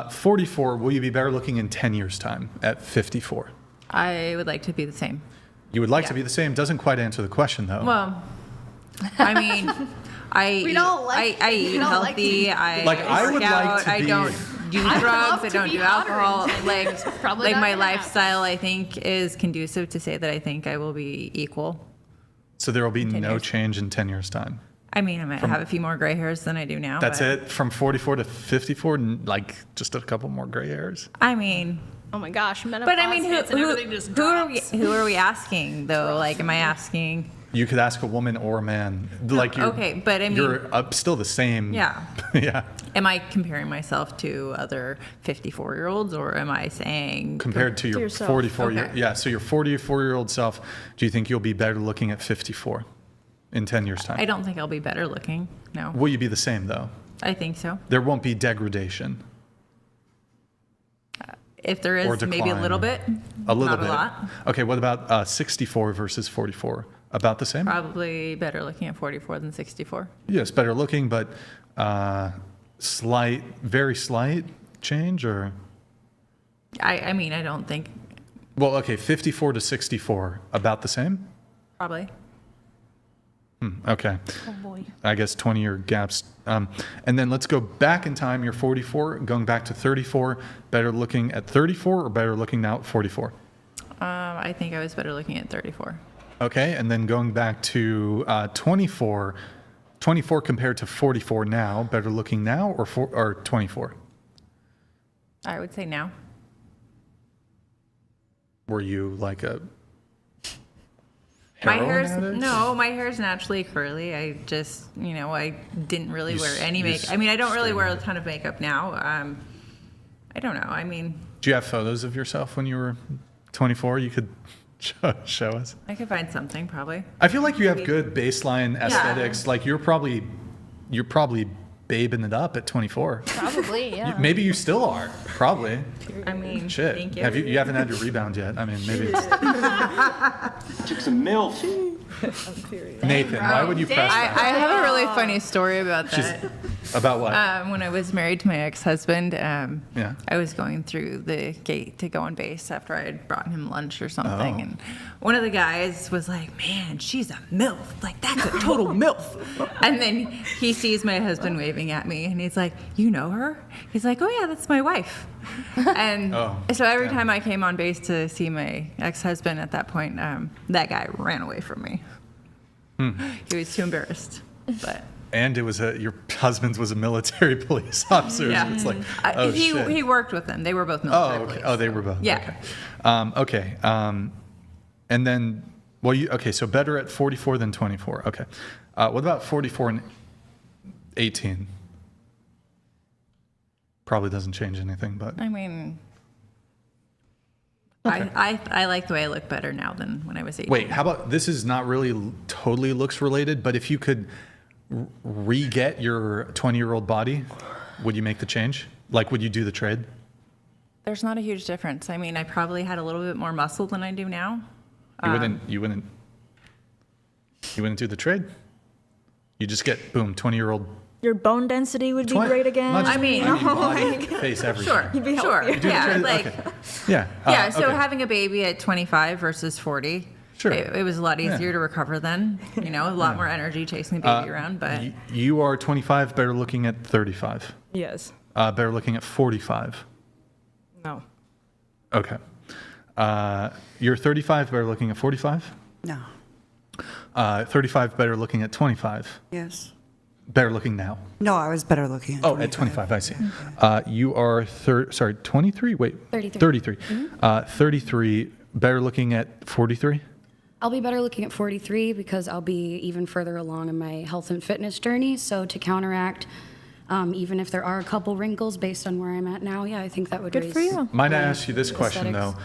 Speaker 1: 44, will you be better looking in 10 years' time at 54?
Speaker 5: I would like to be the same.
Speaker 1: You would like to be the same? Doesn't quite answer the question, though.
Speaker 5: Well, I mean, I eat healthy. I
Speaker 1: would like to
Speaker 5: I
Speaker 1: be.
Speaker 5: don't do drugs. I don't do alcohol. Like my lifestyle, I think, is conducive to say that I think I will be equal.
Speaker 1: So there will be no change in 10 years' time?
Speaker 5: I mean, I might have a few more gray hairs than I do now.
Speaker 1: That's it? From 44 to 54? Like, just a couple more gray hairs?
Speaker 5: I mean...
Speaker 10: Oh my gosh, menopause
Speaker 5: but I mean, who are we asking, though? Like, am I asking...
Speaker 1: You could ask a woman or a man. Like
Speaker 5: okay, but I mean...
Speaker 1: You're still the same.
Speaker 5: Yeah.
Speaker 1: Yeah.
Speaker 5: Am I comparing myself to other 54-year-olds, or am I saying...
Speaker 1: Compared to your 44-year... Yeah, so your 44-year-old self, do you think you'll be better looking at 54 in 10 years' time?
Speaker 5: I don't think I'll be better looking, no.
Speaker 1: Will you be the same, though?
Speaker 5: I think so.
Speaker 1: There won't be degradation?
Speaker 5: If there is, maybe a little bit.
Speaker 1: A little
Speaker 5: not
Speaker 1: bit.
Speaker 5: A lot.
Speaker 1: Okay, what about 64 versus 44? About the same?
Speaker 5: Probably better looking at 44 than 64.
Speaker 1: Yes, better looking, but very slight change, or?
Speaker 5: I mean, I don't think.
Speaker 1: Well, okay, 54 to 64, about the same?
Speaker 5: Probably.
Speaker 1: Okay.
Speaker 10: Oh boy.
Speaker 1: I guess 20-year gaps. And then let's go back in time. You're 44, going back to 34. Better looking at 34 or better looking now at 44?
Speaker 5: I think I was better looking at 34.
Speaker 1: Okay, and then going back to 24 compared to 44 now, better looking now or 24?
Speaker 5: I would say now.
Speaker 1: Were you like a
Speaker 5: My
Speaker 1: heroin
Speaker 5: hair's naturally curly. I just, I didn't really wear any makeup. I mean, I don't really wear a ton of makeup now. I don't know. I mean,
Speaker 1: do you have photos of yourself when you were 24? You could show us.
Speaker 5: I could find something probably.
Speaker 1: I feel like you have good baseline aesthetics. Like you're probably babing it up at 24.
Speaker 10: Probably, yeah.
Speaker 1: Maybe you still are. Probably.
Speaker 5: I mean,
Speaker 1: shit.
Speaker 5: Thank you.
Speaker 1: You haven't had your rebound yet. I mean, maybe it's...
Speaker 11: Took some milk.
Speaker 1: Nathan, why would you press that?
Speaker 5: I have a really funny story about that.
Speaker 1: About what?
Speaker 5: When I was married to my ex-husband,
Speaker 1: yeah.
Speaker 5: I was going through the gate to go on base after I had brought him lunch or something.
Speaker 1: Oh.
Speaker 5: And one of the guys was like, man, she's a MILF. Like, that's a total MILF. And then he sees my husband waving at me, and he's like, you know her? He's like, oh, yeah, that's my wife. And so every time I came on base to see my ex-husband at that point, that guy ran away from me. He was too embarrassed. But
Speaker 1: and it was your husband's was a military police officer.
Speaker 5: Yeah.
Speaker 1: So it's like,
Speaker 5: he worked with them. They were both military police.
Speaker 1: Oh, they were both.
Speaker 5: Yeah.
Speaker 1: Okay. And then, so better at 44 than 24. Okay. What about 44 and 18? Probably doesn't change anything, but.
Speaker 5: I mean,
Speaker 1: okay.
Speaker 5: I like the way I look better now than when I was 18.
Speaker 1: Wait, how about, this is not really totally looks related, but if you could re-get your 20-year-old body, would you make the change? Like, would you do the trade?
Speaker 5: There's not a huge difference. I mean, I probably had a little bit more muscle than I do now.
Speaker 1: You wouldn't do the trade? You just get, boom, 20-year-old.
Speaker 2: Your bone density would be great again.
Speaker 1: Body, face, everything.
Speaker 5: Sure.
Speaker 2: You'd be
Speaker 5: sure.
Speaker 2: healthier.
Speaker 5: Yeah,
Speaker 1: okay. Yeah.
Speaker 5: Yeah, so
Speaker 1: okay.
Speaker 5: having a baby at 25 versus 40,
Speaker 1: sure.
Speaker 5: It was a lot easier to recover then. A lot more energy chasing the baby around. But
Speaker 1: you are 25, better looking at 35.
Speaker 6: Yes.
Speaker 1: Better looking at 45.
Speaker 6: No.
Speaker 1: Okay. You're 35, better looking at 45?
Speaker 7: No.
Speaker 1: 35, better looking at 25?
Speaker 7: Yes.
Speaker 1: Better looking now.
Speaker 7: No, I was better looking at 25.
Speaker 1: At 25, I see. You are 23? Wait.
Speaker 8: 33.
Speaker 1: 33. 33, better looking at 43?
Speaker 8: I'll be better looking at 43 because I'll be even further along in my health and fitness journey. So to counteract, even if there are a couple wrinkles based on where I'm at now, yeah, I think that would
Speaker 2: Good
Speaker 8: raise
Speaker 2: for you.
Speaker 1: Might I ask you this question, though?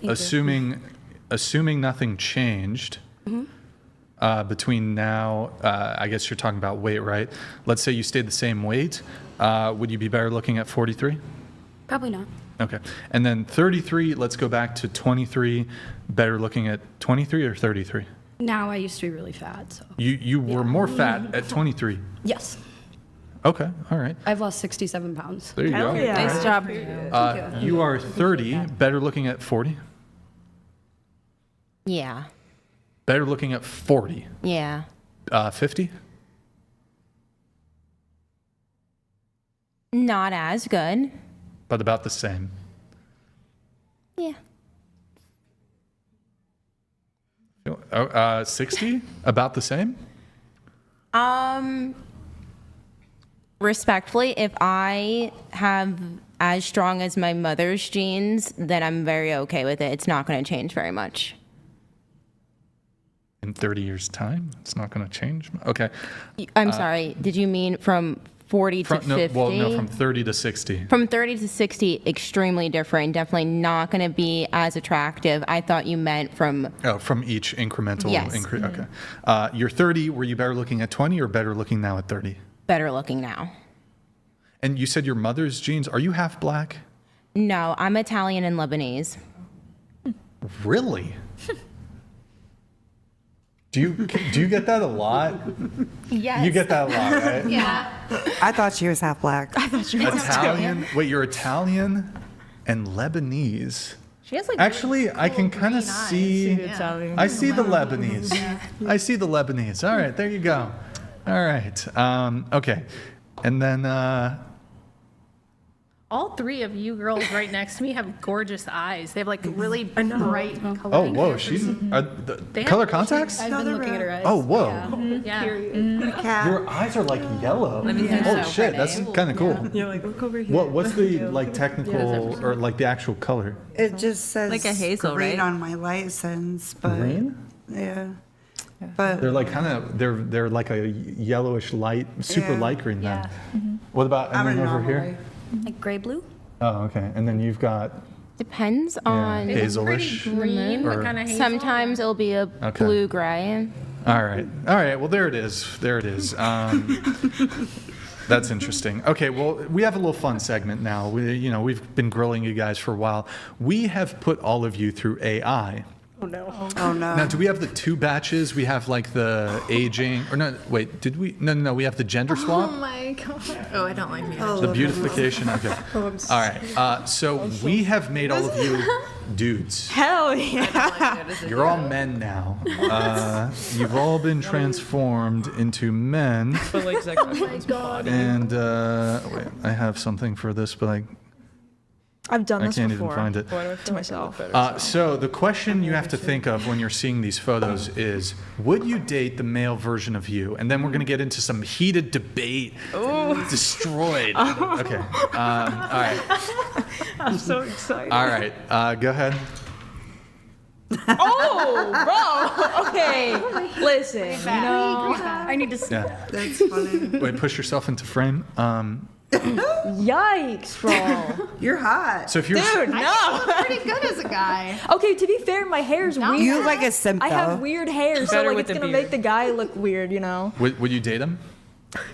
Speaker 1: Assuming nothing changed between now, I guess you're talking about weight, right? Let's say you stayed the same weight. Would you be better looking at 43?
Speaker 8: Probably not.
Speaker 1: Okay. And then 33, let's go back to 23. Better looking at 23 or 33?
Speaker 8: Now I used to be really fat, so.
Speaker 1: You were more fat at 23.
Speaker 8: Yes.
Speaker 1: Okay. All right.
Speaker 8: I've lost 67 pounds.
Speaker 1: There you go.
Speaker 2: Yeah.
Speaker 14: Nice job.
Speaker 1: You are 30. Better looking at 40?
Speaker 9: Yeah.
Speaker 1: Better looking at 40?
Speaker 9: Yeah.
Speaker 1: 50?
Speaker 9: Not as good.
Speaker 1: But about the same.
Speaker 9: Yeah.
Speaker 1: 60? About the same?
Speaker 9: Respectfully, if I have as strong as my mother's genes, then I'm very okay with it. It's not going to change very much.
Speaker 1: In 30 years' time? It's not going to change? Okay.
Speaker 9: I'm sorry. Did you mean from 40 to 50?
Speaker 1: No, from 30 to 60.
Speaker 9: From 30 to 60, extremely different. Definitely not going to be as attractive. I thought you meant from...
Speaker 1: Oh, from each incremental
Speaker 9: Yes.
Speaker 1: increase. Okay. You're 30. Were you better looking at 20 or better looking now at 30?
Speaker 9: better looking now.
Speaker 1: And you said your mother's genes. Are you half black?
Speaker 9: No, I'm Italian and Lebanese.
Speaker 1: Really? Do you get that a lot?
Speaker 9: Yes.
Speaker 1: You get that a lot, right?
Speaker 9: Yeah.
Speaker 7: I thought she was half black.
Speaker 2: I thought you were
Speaker 1: Italian? Wait, you're Italian and Lebanese.
Speaker 10: She has like
Speaker 1: Actually, I can kind of see.
Speaker 6: Italian.
Speaker 1: I see the Lebanese. I see the Lebanese. All right, there you go. All right. Okay, and then.
Speaker 10: All three of you girls right next to me have gorgeous eyes. They have like really bright color.
Speaker 1: Oh, whoa! She's color contacts.
Speaker 8: I've been looking at her eyes.
Speaker 1: Oh, whoa!
Speaker 10: Yeah.
Speaker 1: Your eyes are like yellow. Holy shit, that's kind of cool.
Speaker 6: You're like, look over here.
Speaker 1: What's the like technical or like the actual color?
Speaker 7: It just says
Speaker 14: Like a hazel,
Speaker 7: green
Speaker 14: right?
Speaker 7: on my license, but
Speaker 1: Green?
Speaker 7: yeah. But
Speaker 1: They're like kind of they're like a yellowish light, super
Speaker 7: Yeah.
Speaker 1: light green then. What about
Speaker 7: I'm
Speaker 1: and
Speaker 7: a
Speaker 1: then over
Speaker 7: normal
Speaker 1: here?
Speaker 7: light.
Speaker 8: Like gray blue?
Speaker 1: Oh, okay. And then you've got
Speaker 9: Depends on.
Speaker 1: hazelish.
Speaker 10: Green,
Speaker 1: Or-
Speaker 10: but kind of hazel.
Speaker 9: Sometimes it'll be a
Speaker 1: Okay.
Speaker 9: blue gray.
Speaker 1: All right. Well, there it is. That's interesting. Okay, well, we have a little fun segment now. We've been grilling you guys for a while. We have put all of you through AI.
Speaker 7: oh no.
Speaker 1: Now, do we have the two batches? We have like the aging, or no? Wait, did we? No. We have the gender swap.
Speaker 10: Oh my god.
Speaker 14: Oh, I don't like me.
Speaker 1: The beautification. Okay. All right. So we have made all of you dudes.
Speaker 2: Hell yeah.
Speaker 1: You're all men now. You've all been transformed into men.
Speaker 6: But like Zach,
Speaker 1: And wait, I have something for this, but
Speaker 2: I've done
Speaker 1: I
Speaker 2: this
Speaker 1: can't even
Speaker 2: before
Speaker 1: find it.
Speaker 2: to myself.
Speaker 1: So the question you have to think of when you're seeing these photos is, would you date the male version of you? And then we're going to get into some heated debate. Destroyed. Okay. All right.
Speaker 6: I'm so excited.
Speaker 1: All right. Go ahead.
Speaker 2: Oh, bro. Okay. Listen,
Speaker 8: I need to see.
Speaker 1: Yeah.
Speaker 7: That's funny.
Speaker 1: Wait, push yourself into frame.
Speaker 2: yikes, bro.
Speaker 7: You're hot.
Speaker 1: So if you're
Speaker 2: Dude, no.
Speaker 10: Pretty good as a guy.
Speaker 2: Okay, to be fair, my hair's weird.
Speaker 7: You look like a simp,
Speaker 2: I have
Speaker 7: though.
Speaker 2: weird hair, so
Speaker 6: Better
Speaker 2: like
Speaker 6: with
Speaker 2: it's
Speaker 6: the
Speaker 2: gonna
Speaker 6: beard.
Speaker 2: make the guy look weird, you know.
Speaker 1: would you date him?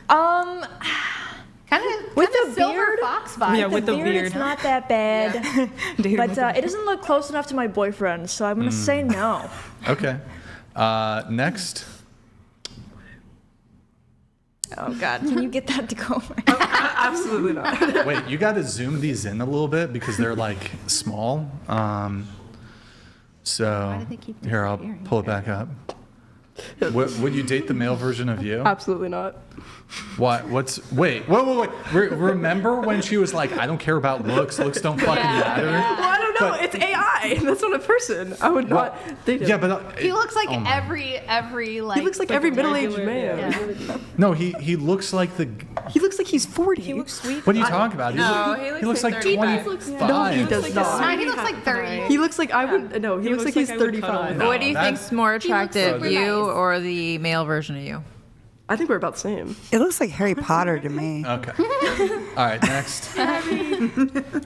Speaker 10: Kind of
Speaker 2: With the
Speaker 10: silver
Speaker 2: beard?
Speaker 10: fox vibe.
Speaker 6: Yeah, with the
Speaker 2: beard,
Speaker 6: beard.
Speaker 2: it's not that bad,
Speaker 6: Date him
Speaker 2: but
Speaker 6: with the
Speaker 2: it doesn't look close enough to my boyfriend, so I'm gonna say no.
Speaker 1: Okay. Next.
Speaker 2: Oh God, can you get that to go?
Speaker 6: Absolutely not.
Speaker 1: Wait, you got to zoom these in a little bit because they're like small. So
Speaker 10: did they keep
Speaker 1: here, I'll
Speaker 10: disappearing?
Speaker 1: pull it back up. Would you date the male version of you?
Speaker 3: Absolutely not.
Speaker 1: What? Wait. Remember when she was like, I don't care about looks. Looks don't fucking matter.
Speaker 3: Well, I don't know. It's AI. That's not a person. I would not date him.
Speaker 1: Yeah, but
Speaker 10: He looks like every like.
Speaker 3: He looks like every middle-aged man.
Speaker 10: Yeah.
Speaker 1: no, he looks like the.
Speaker 3: He looks like he's 40.
Speaker 12: He looks sweet.
Speaker 1: What are you talking about?
Speaker 5: he
Speaker 1: looks like
Speaker 5: 35.
Speaker 1: 25.
Speaker 3: No, he does not.
Speaker 10: He looks like 30.
Speaker 3: He looks like I would. No, he looks like he's
Speaker 6: I would cuddle
Speaker 3: 35.
Speaker 6: him.
Speaker 1: No,
Speaker 5: What do you
Speaker 1: that's-
Speaker 5: think's more attractive,
Speaker 10: super
Speaker 5: you
Speaker 10: nice.
Speaker 5: or the male version of you?
Speaker 3: I think we're about the same.
Speaker 7: It looks like Harry Potter to me.
Speaker 1: Okay. All right, next.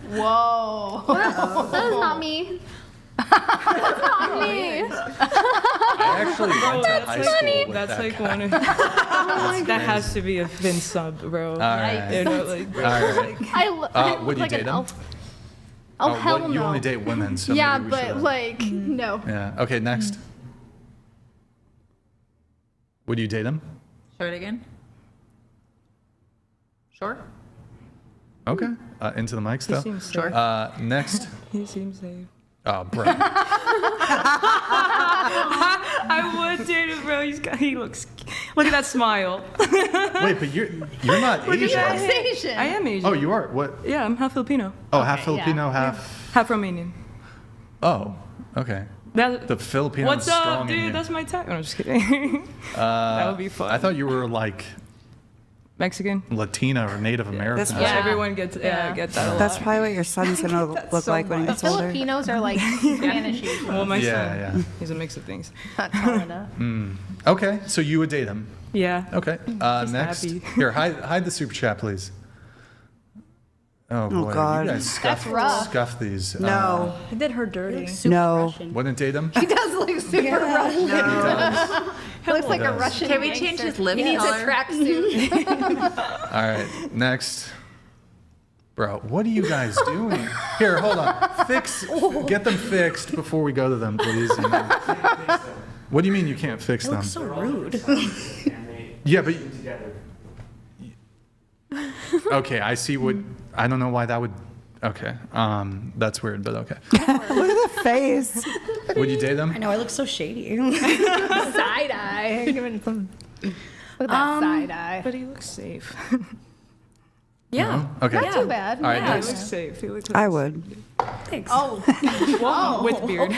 Speaker 10: Whoa.
Speaker 4: That is not me. That's not me.
Speaker 1: I actually went to high school with
Speaker 6: That's
Speaker 1: that
Speaker 6: like
Speaker 1: guy.
Speaker 6: one of that has to be a Finn sub, bro.
Speaker 1: All right.
Speaker 6: You know, like,
Speaker 1: All right.
Speaker 10: I look
Speaker 1: Would you
Speaker 10: like
Speaker 1: date
Speaker 10: an
Speaker 1: him?
Speaker 10: elf. Oh, hell
Speaker 1: well,
Speaker 10: no.
Speaker 1: You only date women, so
Speaker 10: yeah,
Speaker 1: maybe we
Speaker 10: but
Speaker 1: should-
Speaker 10: like no.
Speaker 1: Yeah. Okay, next. Would you date him?
Speaker 5: Show it again. Sure.
Speaker 1: Okay. Into the mic stuff.
Speaker 6: seems
Speaker 5: Sure.
Speaker 1: Next.
Speaker 6: he seems safe.
Speaker 1: Oh, bro.
Speaker 6: I would date him, bro. He looks. Look at that smile.
Speaker 1: Wait, but you're not Asian.
Speaker 10: Asian.
Speaker 6: I am Asian.
Speaker 1: Oh, you are. What?
Speaker 6: Yeah, I'm half Filipino,
Speaker 1: Oh, half Filipino, half.
Speaker 6: half Romanian.
Speaker 1: Oh, okay.
Speaker 6: That,
Speaker 1: The Filipino.
Speaker 6: what's
Speaker 1: is strong
Speaker 6: up,
Speaker 1: in you.
Speaker 6: dude? That's my tag. No, I'm just kidding. That would be fun.
Speaker 1: I thought you were like
Speaker 6: Mexican.
Speaker 1: Latina or Native American.
Speaker 7: That's
Speaker 1: or
Speaker 7: why-
Speaker 1: something.
Speaker 6: Everyone gets get that a lot.
Speaker 7: That's probably what your son's gonna look like when he gets older.
Speaker 10: Filipinos are like Spanish.
Speaker 6: Well, my
Speaker 1: Yeah,
Speaker 6: son,
Speaker 1: yeah.
Speaker 6: he's a mix of things.
Speaker 10: Not Canada.
Speaker 1: Okay, so you would date him.
Speaker 6: Yeah.
Speaker 1: Okay. Next.
Speaker 6: happy.
Speaker 1: Here, hide the super chat, please. Oh boy,
Speaker 7: God.
Speaker 1: you guys scuff
Speaker 10: rough.
Speaker 1: these.
Speaker 7: No,
Speaker 12: I did her dirty.
Speaker 7: no.
Speaker 1: Wouldn't date him?
Speaker 10: He does look super Russian. He looks like a
Speaker 1: does.
Speaker 10: Russian.
Speaker 5: Can we change
Speaker 10: gangster.
Speaker 5: his lip
Speaker 10: He needs a
Speaker 5: color?
Speaker 10: tracksuit.
Speaker 1: All right, next. Bro, what are you guys doing? Here, hold on. Get them fixed before we go to them, please. What do you mean you can't fix them?
Speaker 12: So rude.
Speaker 1: Yeah, but okay, I see what. I don't know why that would. Okay, that's weird, but okay.
Speaker 7: Look at the face.
Speaker 1: Would you date them?
Speaker 14: I know I look so shady.
Speaker 10: Side eye. Give it some. Look at that side eye.
Speaker 6: But he looks safe.
Speaker 14: Yeah.
Speaker 1: No? Okay.
Speaker 10: Not too bad.
Speaker 1: All right,
Speaker 6: He
Speaker 1: next.
Speaker 6: looks safe. He looks
Speaker 7: I would.
Speaker 14: Thanks.
Speaker 6: with beard.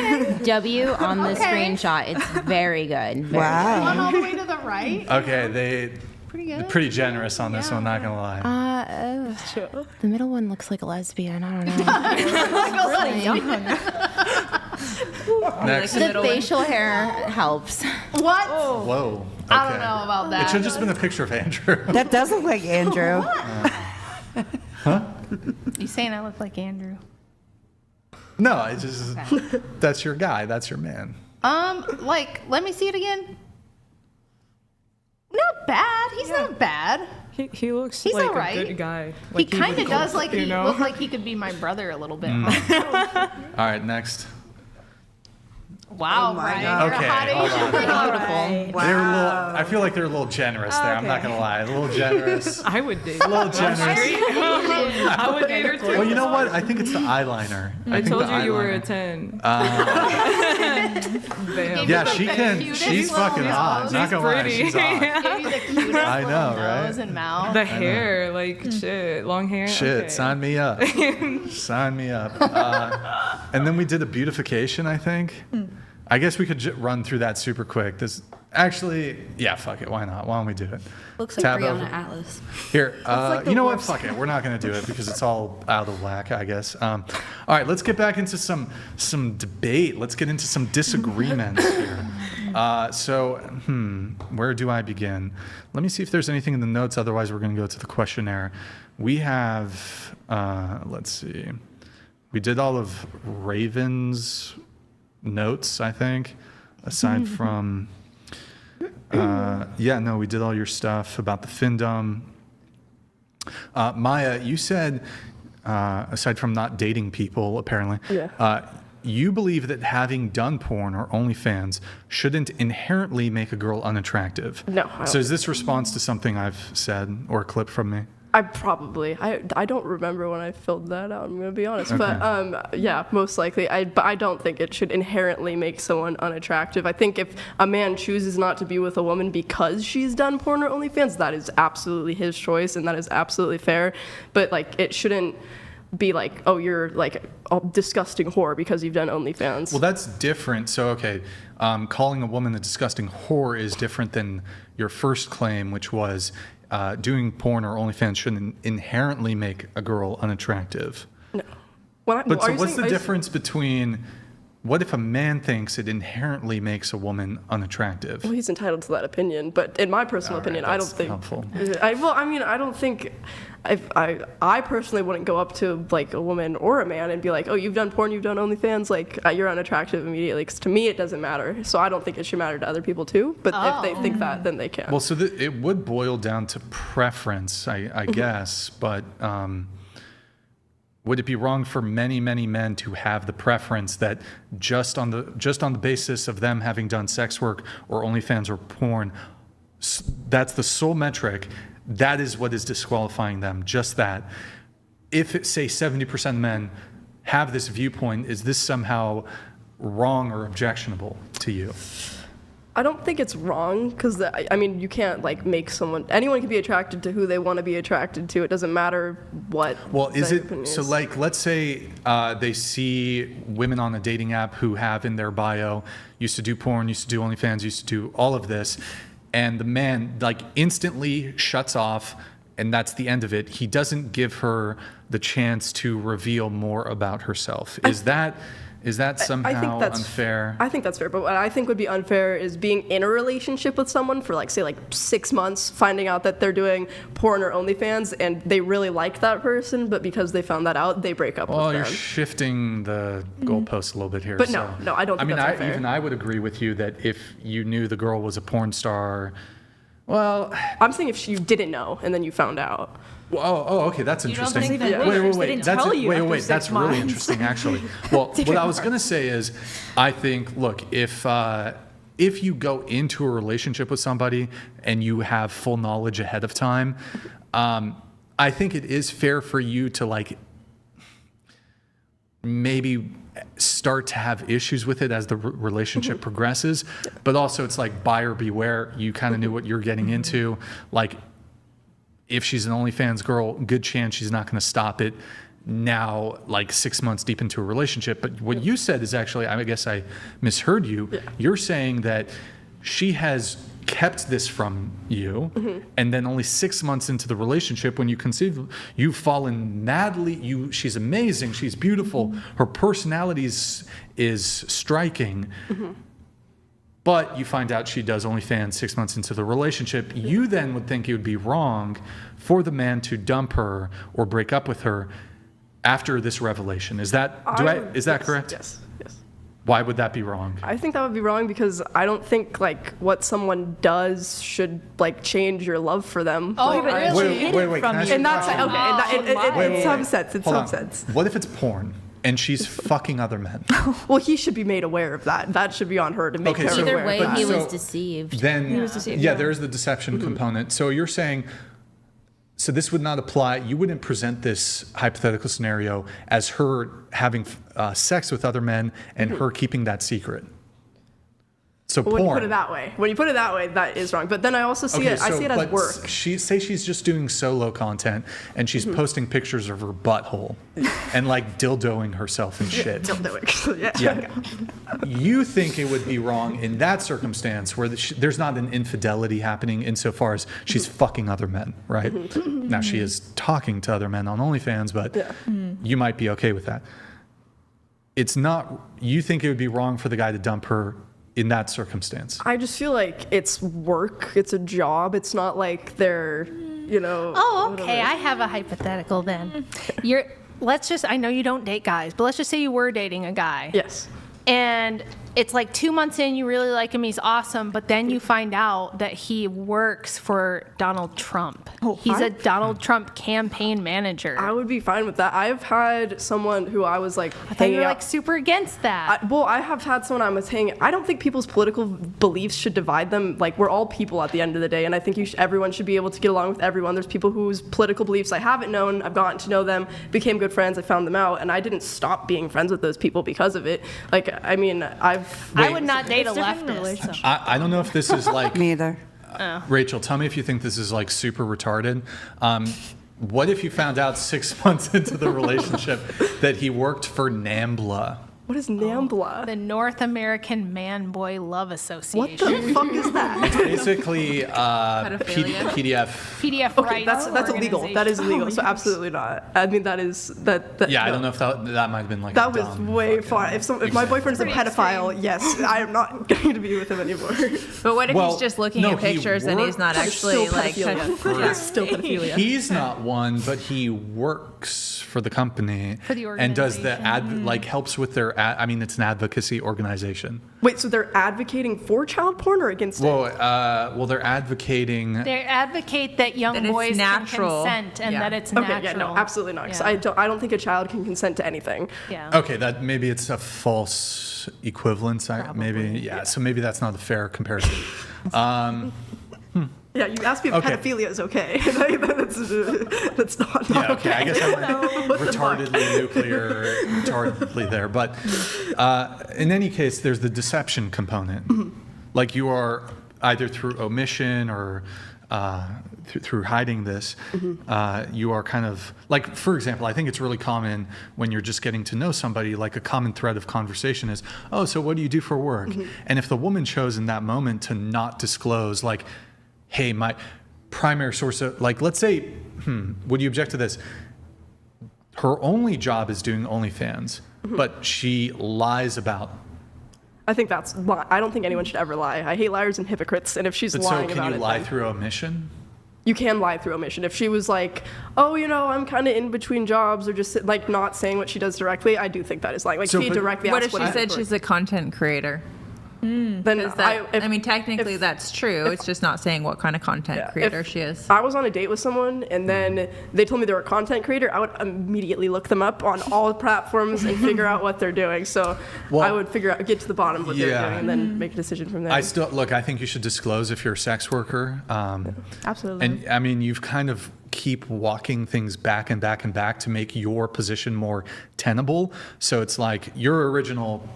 Speaker 9: W on the screenshot. It's very good. Very
Speaker 7: Wow.
Speaker 10: One all the way to the right.
Speaker 1: Okay, they're
Speaker 10: Pretty good.
Speaker 1: pretty generous on this one, not gonna lie.
Speaker 9: The middle one looks like a lesbian. I don't know.
Speaker 1: Next.
Speaker 9: The facial hair helps.
Speaker 10: What?
Speaker 1: Whoa. Okay.
Speaker 10: I don't know about that.
Speaker 1: It should have just been a picture of Andrew.
Speaker 7: That does look like Andrew.
Speaker 10: You saying I look like Andrew?
Speaker 1: No, it's just that's your guy. That's your man.
Speaker 10: Like, let me see it again. Not bad. He's not bad.
Speaker 6: He looks
Speaker 10: He's
Speaker 6: like
Speaker 10: alright.
Speaker 6: a good guy.
Speaker 10: He
Speaker 6: Like,
Speaker 10: kind of
Speaker 6: would
Speaker 10: does
Speaker 6: go-
Speaker 10: like
Speaker 6: you
Speaker 10: he
Speaker 6: know?
Speaker 10: look like he could be my brother a little bit.
Speaker 1: All right, next.
Speaker 10: Wow, Brian.
Speaker 1: God.
Speaker 10: You're a
Speaker 1: Okay,
Speaker 10: hot
Speaker 1: hold
Speaker 10: Asian.
Speaker 1: on.
Speaker 10: Beautiful.
Speaker 1: They're a little. I feel like they're a little generous there. I'm not gonna lie. A little generous.
Speaker 6: I would date.
Speaker 1: A little generous.
Speaker 6: I would date her too.
Speaker 1: Well, you know what? I think it's the eyeliner.
Speaker 6: I
Speaker 1: think
Speaker 6: told
Speaker 1: the
Speaker 6: you you were a
Speaker 1: eyeliner.
Speaker 6: 10. Damn.
Speaker 1: Yeah,
Speaker 10: Like
Speaker 1: she
Speaker 10: the
Speaker 1: can.
Speaker 10: cutest
Speaker 1: She's
Speaker 10: little
Speaker 1: fucking
Speaker 10: nose.
Speaker 1: hot. Not gonna lie,
Speaker 6: pretty.
Speaker 1: she's hot.
Speaker 10: Gave you the cutest
Speaker 1: I know,
Speaker 10: little
Speaker 1: right?
Speaker 10: nose and mouth.
Speaker 6: The hair, like shit, long hair.
Speaker 1: Shit,
Speaker 6: okay.
Speaker 1: sign me up. Sign me up. And then we did a beautification, I think. I guess we could run through that super quick. This actually, yeah, fuck it. Why not? Why don't we do it?
Speaker 14: Looks like
Speaker 1: Tab
Speaker 14: Brianna
Speaker 1: over.
Speaker 14: Atlas.
Speaker 1: Here, you know what? Fuck it. We're not going to do it because it's all out of whack, I guess. All right, let's get back into some debate. Let's get into some disagreements here. Where do I begin? Let me see if there's anything in the notes. Otherwise, we're going to go to the questionnaire. We have, let's see. We did all of Raven's notes, I think, aside from... we did all your stuff about the FINDOM. Maya, you said, aside from not dating people, apparently, you believe that having done porn or OnlyFans shouldn't inherently make a girl unattractive.
Speaker 3: No, I don't.
Speaker 1: So is this response to something I've said or a clip from me?
Speaker 3: I don't remember when I filled that out, I'm gonna be honest. Okay. But yeah, most likely. But I don't think it should inherently make someone unattractive. I think if a man chooses not to be with a woman because she's done porn or OnlyFans, that is absolutely his choice, and that is absolutely fair. But like, it shouldn't be like, oh, you're like a disgusting whore because you've done OnlyFans.
Speaker 1: Well, that's different. So, okay, calling a woman a disgusting whore is different than your first claim, which was doing porn or OnlyFans shouldn't inherently make a girl unattractive.
Speaker 3: No.
Speaker 1: But so what's the difference between, what if a man thinks it inherently makes a woman unattractive?
Speaker 3: Well, he's entitled to that opinion, but in my personal opinion, I don't think.
Speaker 1: Helpful.
Speaker 3: I don't think. I personally wouldn't go up to like a woman or a man and be like, oh, you've done porn, you've done OnlyFans, like you're unattractive immediately. Because to me, it doesn't matter. So I don't think it should matter to other people too. But if they think that, then they can.
Speaker 1: Well, so it would boil down to preference, I guess. But would it be wrong for many, many men to have the preference that just on the basis of them having done sex work or OnlyFans or porn, that's the sole metric? That is what is disqualifying them, just that. If, say, 70% of men have this viewpoint, is this somehow wrong or objectionable to you?
Speaker 3: I don't think it's wrong, because, I mean, you can't, like, make anyone can be attracted to who they want to be attracted to. It doesn't matter what.
Speaker 1: Well, is it, so, like, let's say they see women on a dating app who have in their bio, used to do porn, used to do OnlyFans, used to do all of this, and the man like instantly shuts off, and that's the end of it. He doesn't give her the chance to reveal more about herself. Is that somehow unfair?
Speaker 3: I think that's fair, but what I think would be unfair is being in a relationship with someone for like, say, like 6 months, finding out that they're doing porn or OnlyFans, and they really like that person, but because they found that out, they break up with them.
Speaker 1: Well, you're shifting the goalposts a little bit here.
Speaker 3: But no, I don't think that's unfair.
Speaker 1: I would agree with you that if you knew the girl was a porn star, well...
Speaker 3: I'm saying if you didn't know, and then you found out.
Speaker 1: Okay, that's interesting.
Speaker 12: Wait.
Speaker 1: That's really interesting, actually. Well, what I was going to say is, I think, look, if you go into a relationship with somebody and you have full knowledge ahead of time, I think it is fair for you to like maybe start to have issues with it as the relationship progresses, but also it's like buyer beware. You kind of knew what you're getting into, like. If she's an OnlyFans girl, good chance she's not going to stop it now, like 6 months deep into a relationship. But what you said is actually, I guess I misheard you. Yeah. You're saying that she has kept this from you, and then only 6 months into the relationship, when you conceive, you've fallen madly. She's amazing. She's beautiful. Her personality is striking. But you find out she does OnlyFans 6 months into the relationship. You then would think it would be wrong for the man to dump her or break up with her after this revelation. Is that correct?
Speaker 3: Yes.
Speaker 1: Why would that be wrong?
Speaker 3: I think that would be wrong because I don't think like what someone does should like change your love for them.
Speaker 12: Oh,
Speaker 3: like,
Speaker 12: but really?
Speaker 1: Wait.
Speaker 3: In some sense.
Speaker 1: What if it's porn? And she's fucking other men.
Speaker 3: Well, he should be made aware of that. That should be on her to make her aware.
Speaker 9: Either way, he was deceived.
Speaker 1: Then, he was deceived, there's the deception component. So you're saying, so this would not apply. You wouldn't present this hypothetical scenario as her having sex with other men and her keeping that secret. So
Speaker 3: when you put it that way, that is wrong. But then I also see it as work.
Speaker 1: Say she's just doing solo content and she's posting pictures of her butthole and like dildoing herself and shit.
Speaker 3: Yeah.
Speaker 1: You think it would be wrong in that circumstance where there's not an infidelity happening insofar as she's fucking other men, right? Now she is talking to other men on OnlyFans, but you might be okay with that. It's not. You think it would be wrong for the guy to dump her in that circumstance?
Speaker 3: I just feel like it's work. It's a job. It's not like they're,
Speaker 10: Oh, okay. I have a hypothetical then. I know you don't date guys, but let's just say you were dating a guy.
Speaker 3: Yes.
Speaker 10: And it's like 2 months in, you really like him, he's awesome, but then you find out that he works for Donald Trump. He's a Donald Trump campaign manager.
Speaker 3: I would be fine with that. I've had someone who I was like
Speaker 10: I thought you
Speaker 3: hanging
Speaker 10: were
Speaker 3: out.
Speaker 10: like super against that.
Speaker 3: I have had someone I was hanging. I don't think people's political beliefs should divide them. Like, we're all people at the end of the day, and I think everyone should be able to get along with everyone. There's people whose political beliefs I haven't known. I've gotten to know them, became good friends. I found them out, and I didn't stop being friends with those people because of it. Like, I mean, I
Speaker 10: would not date a leftist.
Speaker 1: I don't know if this is like
Speaker 7: Me either.
Speaker 1: Rachel, tell me if you think this is like super retarded. What if you found out 6 months into the relationship that he worked for NAMBLA?
Speaker 3: What is NAMBLA?
Speaker 10: The North American Man Boy Love Association.
Speaker 3: What the fuck is that?
Speaker 1: It's basically PDF.
Speaker 3: Okay, that's illegal. That is illegal. So absolutely not. I mean, that is that.
Speaker 1: Yeah,
Speaker 3: no.
Speaker 1: I don't know if that might have been like
Speaker 3: that
Speaker 1: a
Speaker 3: was
Speaker 1: dumb
Speaker 3: way
Speaker 1: fucking-
Speaker 3: far. If my boyfriend's a pedophile, yes, I am not going to be with him anymore.
Speaker 5: But what if
Speaker 1: Well,
Speaker 5: he's just looking
Speaker 1: no,
Speaker 5: at
Speaker 1: he
Speaker 5: pictures and he's not
Speaker 3: That's
Speaker 5: actually
Speaker 3: still
Speaker 5: like
Speaker 3: pedophilia. That's still pedophilia.
Speaker 1: He's not one, but he works for the company
Speaker 10: For the
Speaker 1: and does the helps with their it's an advocacy organization.
Speaker 3: Wait, so they're advocating for child porn or against it?
Speaker 1: Well, they're advocating.
Speaker 10: They advocate that young
Speaker 5: That it's
Speaker 10: boys
Speaker 5: natural.
Speaker 10: can consent and
Speaker 5: Yeah.
Speaker 10: that it's
Speaker 3: Okay,
Speaker 10: natural.
Speaker 3: yeah, no, absolutely not. 'Cause
Speaker 10: Yeah.
Speaker 3: I don't think a child can consent to anything.
Speaker 10: Yeah.
Speaker 1: Okay, that maybe it's a false equivalence. So maybe that's not a fair comparison.
Speaker 3: Yeah, you asked me if
Speaker 1: Okay.
Speaker 3: pedophilia is okay. That's not
Speaker 1: Yeah, okay. I guess I went
Speaker 3: What the fuck?
Speaker 1: retardedly there. But in any case, there's the deception component. Like you are either through omission or through hiding this, you are kind of like, for example, I think it's really common when you're just getting to know somebody, like a common thread of conversation is, oh, so what do you do for work? And if the woman chose in that moment to not disclose, like, hey, my primary source of, like, let's say, would you object to this? Her only job is doing OnlyFans, but she lies about.
Speaker 3: I think I don't think anyone should ever lie. I hate liars and hypocrites, and if she's
Speaker 1: But
Speaker 3: lying
Speaker 1: so
Speaker 3: about
Speaker 1: can
Speaker 3: it,
Speaker 1: you lie
Speaker 3: then
Speaker 1: through omission?
Speaker 3: you can lie through omission. If she was like, oh, I'm kind of in between jobs, or just like not saying what she does directly, I do think that is lying. Like,
Speaker 1: So,
Speaker 3: she
Speaker 1: but
Speaker 3: directly
Speaker 5: What
Speaker 3: asks
Speaker 5: if she
Speaker 3: I
Speaker 5: said
Speaker 3: do for
Speaker 5: she's
Speaker 3: work.
Speaker 5: a content creator?
Speaker 3: Then
Speaker 5: Technically that's true. It's just not saying what kind of content creator she is.
Speaker 3: I was on a date with someone and then they told me they were a content creator, I would immediately look them up on all platforms and figure out what they're doing. So I would get to the bottom of what they're doing and then make a decision from there.
Speaker 1: I think you should disclose if you're a sex worker.
Speaker 12: Absolutely.
Speaker 1: And I mean, you've kind of keep walking things back and back and back to make your position more tenable. So it's like your original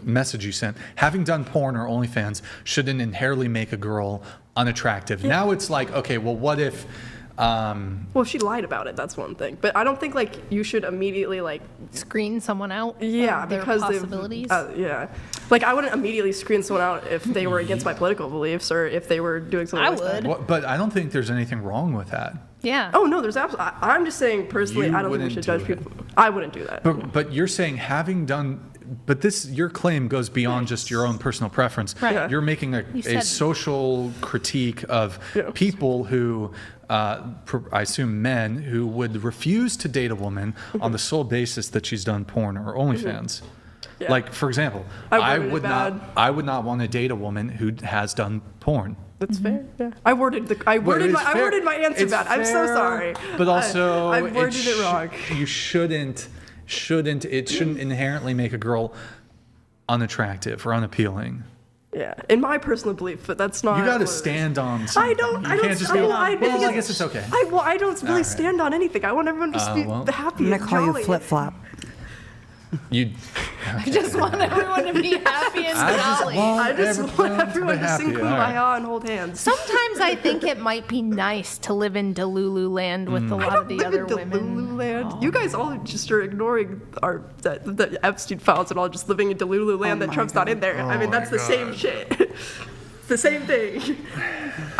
Speaker 1: message you sent, having done porn or OnlyFans shouldn't inherently make a girl unattractive. Yeah. Now it's like, okay, well, what if...
Speaker 3: well, if she lied about it, that's one thing. But I don't think like you should immediately like
Speaker 10: screen someone out.
Speaker 3: Yeah,
Speaker 10: their
Speaker 3: because
Speaker 10: possibilities.
Speaker 3: Yeah, like I wouldn't immediately screen someone out if they were against my political beliefs or if they were doing something.
Speaker 10: I
Speaker 3: like
Speaker 10: would.
Speaker 3: That.
Speaker 1: But I don't think there's anything wrong with that.
Speaker 10: Yeah.
Speaker 3: Oh no, there's absolutely. I'm just saying personally, I don't think we should judge people. I wouldn't do that.
Speaker 1: But you're saying having done. But your claim goes beyond just your own personal preference.
Speaker 10: Right. Yeah.
Speaker 1: You're making a social critique of people who, I assume men, who would refuse to date a woman on the sole basis that she's done porn or OnlyFans. Yeah. Like, for example, I would not want to date a woman who has done porn.
Speaker 3: That's fair. Yeah. I worded my answer bad. I'm so sorry.
Speaker 1: But also,
Speaker 3: I worded it wrong.
Speaker 1: You shouldn't inherently make a girl unattractive or unappealing.
Speaker 3: Yeah, in my personal belief, but that's not.
Speaker 1: You got to stand on something.
Speaker 3: I
Speaker 1: guess it's okay.
Speaker 3: I don't really stand on anything. I want everyone to just be happy.
Speaker 7: I'm
Speaker 3: and
Speaker 7: gonna call
Speaker 3: jolly.
Speaker 7: you flip flop.
Speaker 10: I just want everyone to be happy and jolly.
Speaker 3: I just want everyone to sing Kumbaya and hold hands.
Speaker 10: Sometimes I think it might be nice to live in delulu land with a lot of the other women.
Speaker 3: Delulu land. Oh. You guys all just are ignoring the Epstein files and all just living in Delulu land that Trump's not in there. I mean, that's the same shit. The same thing.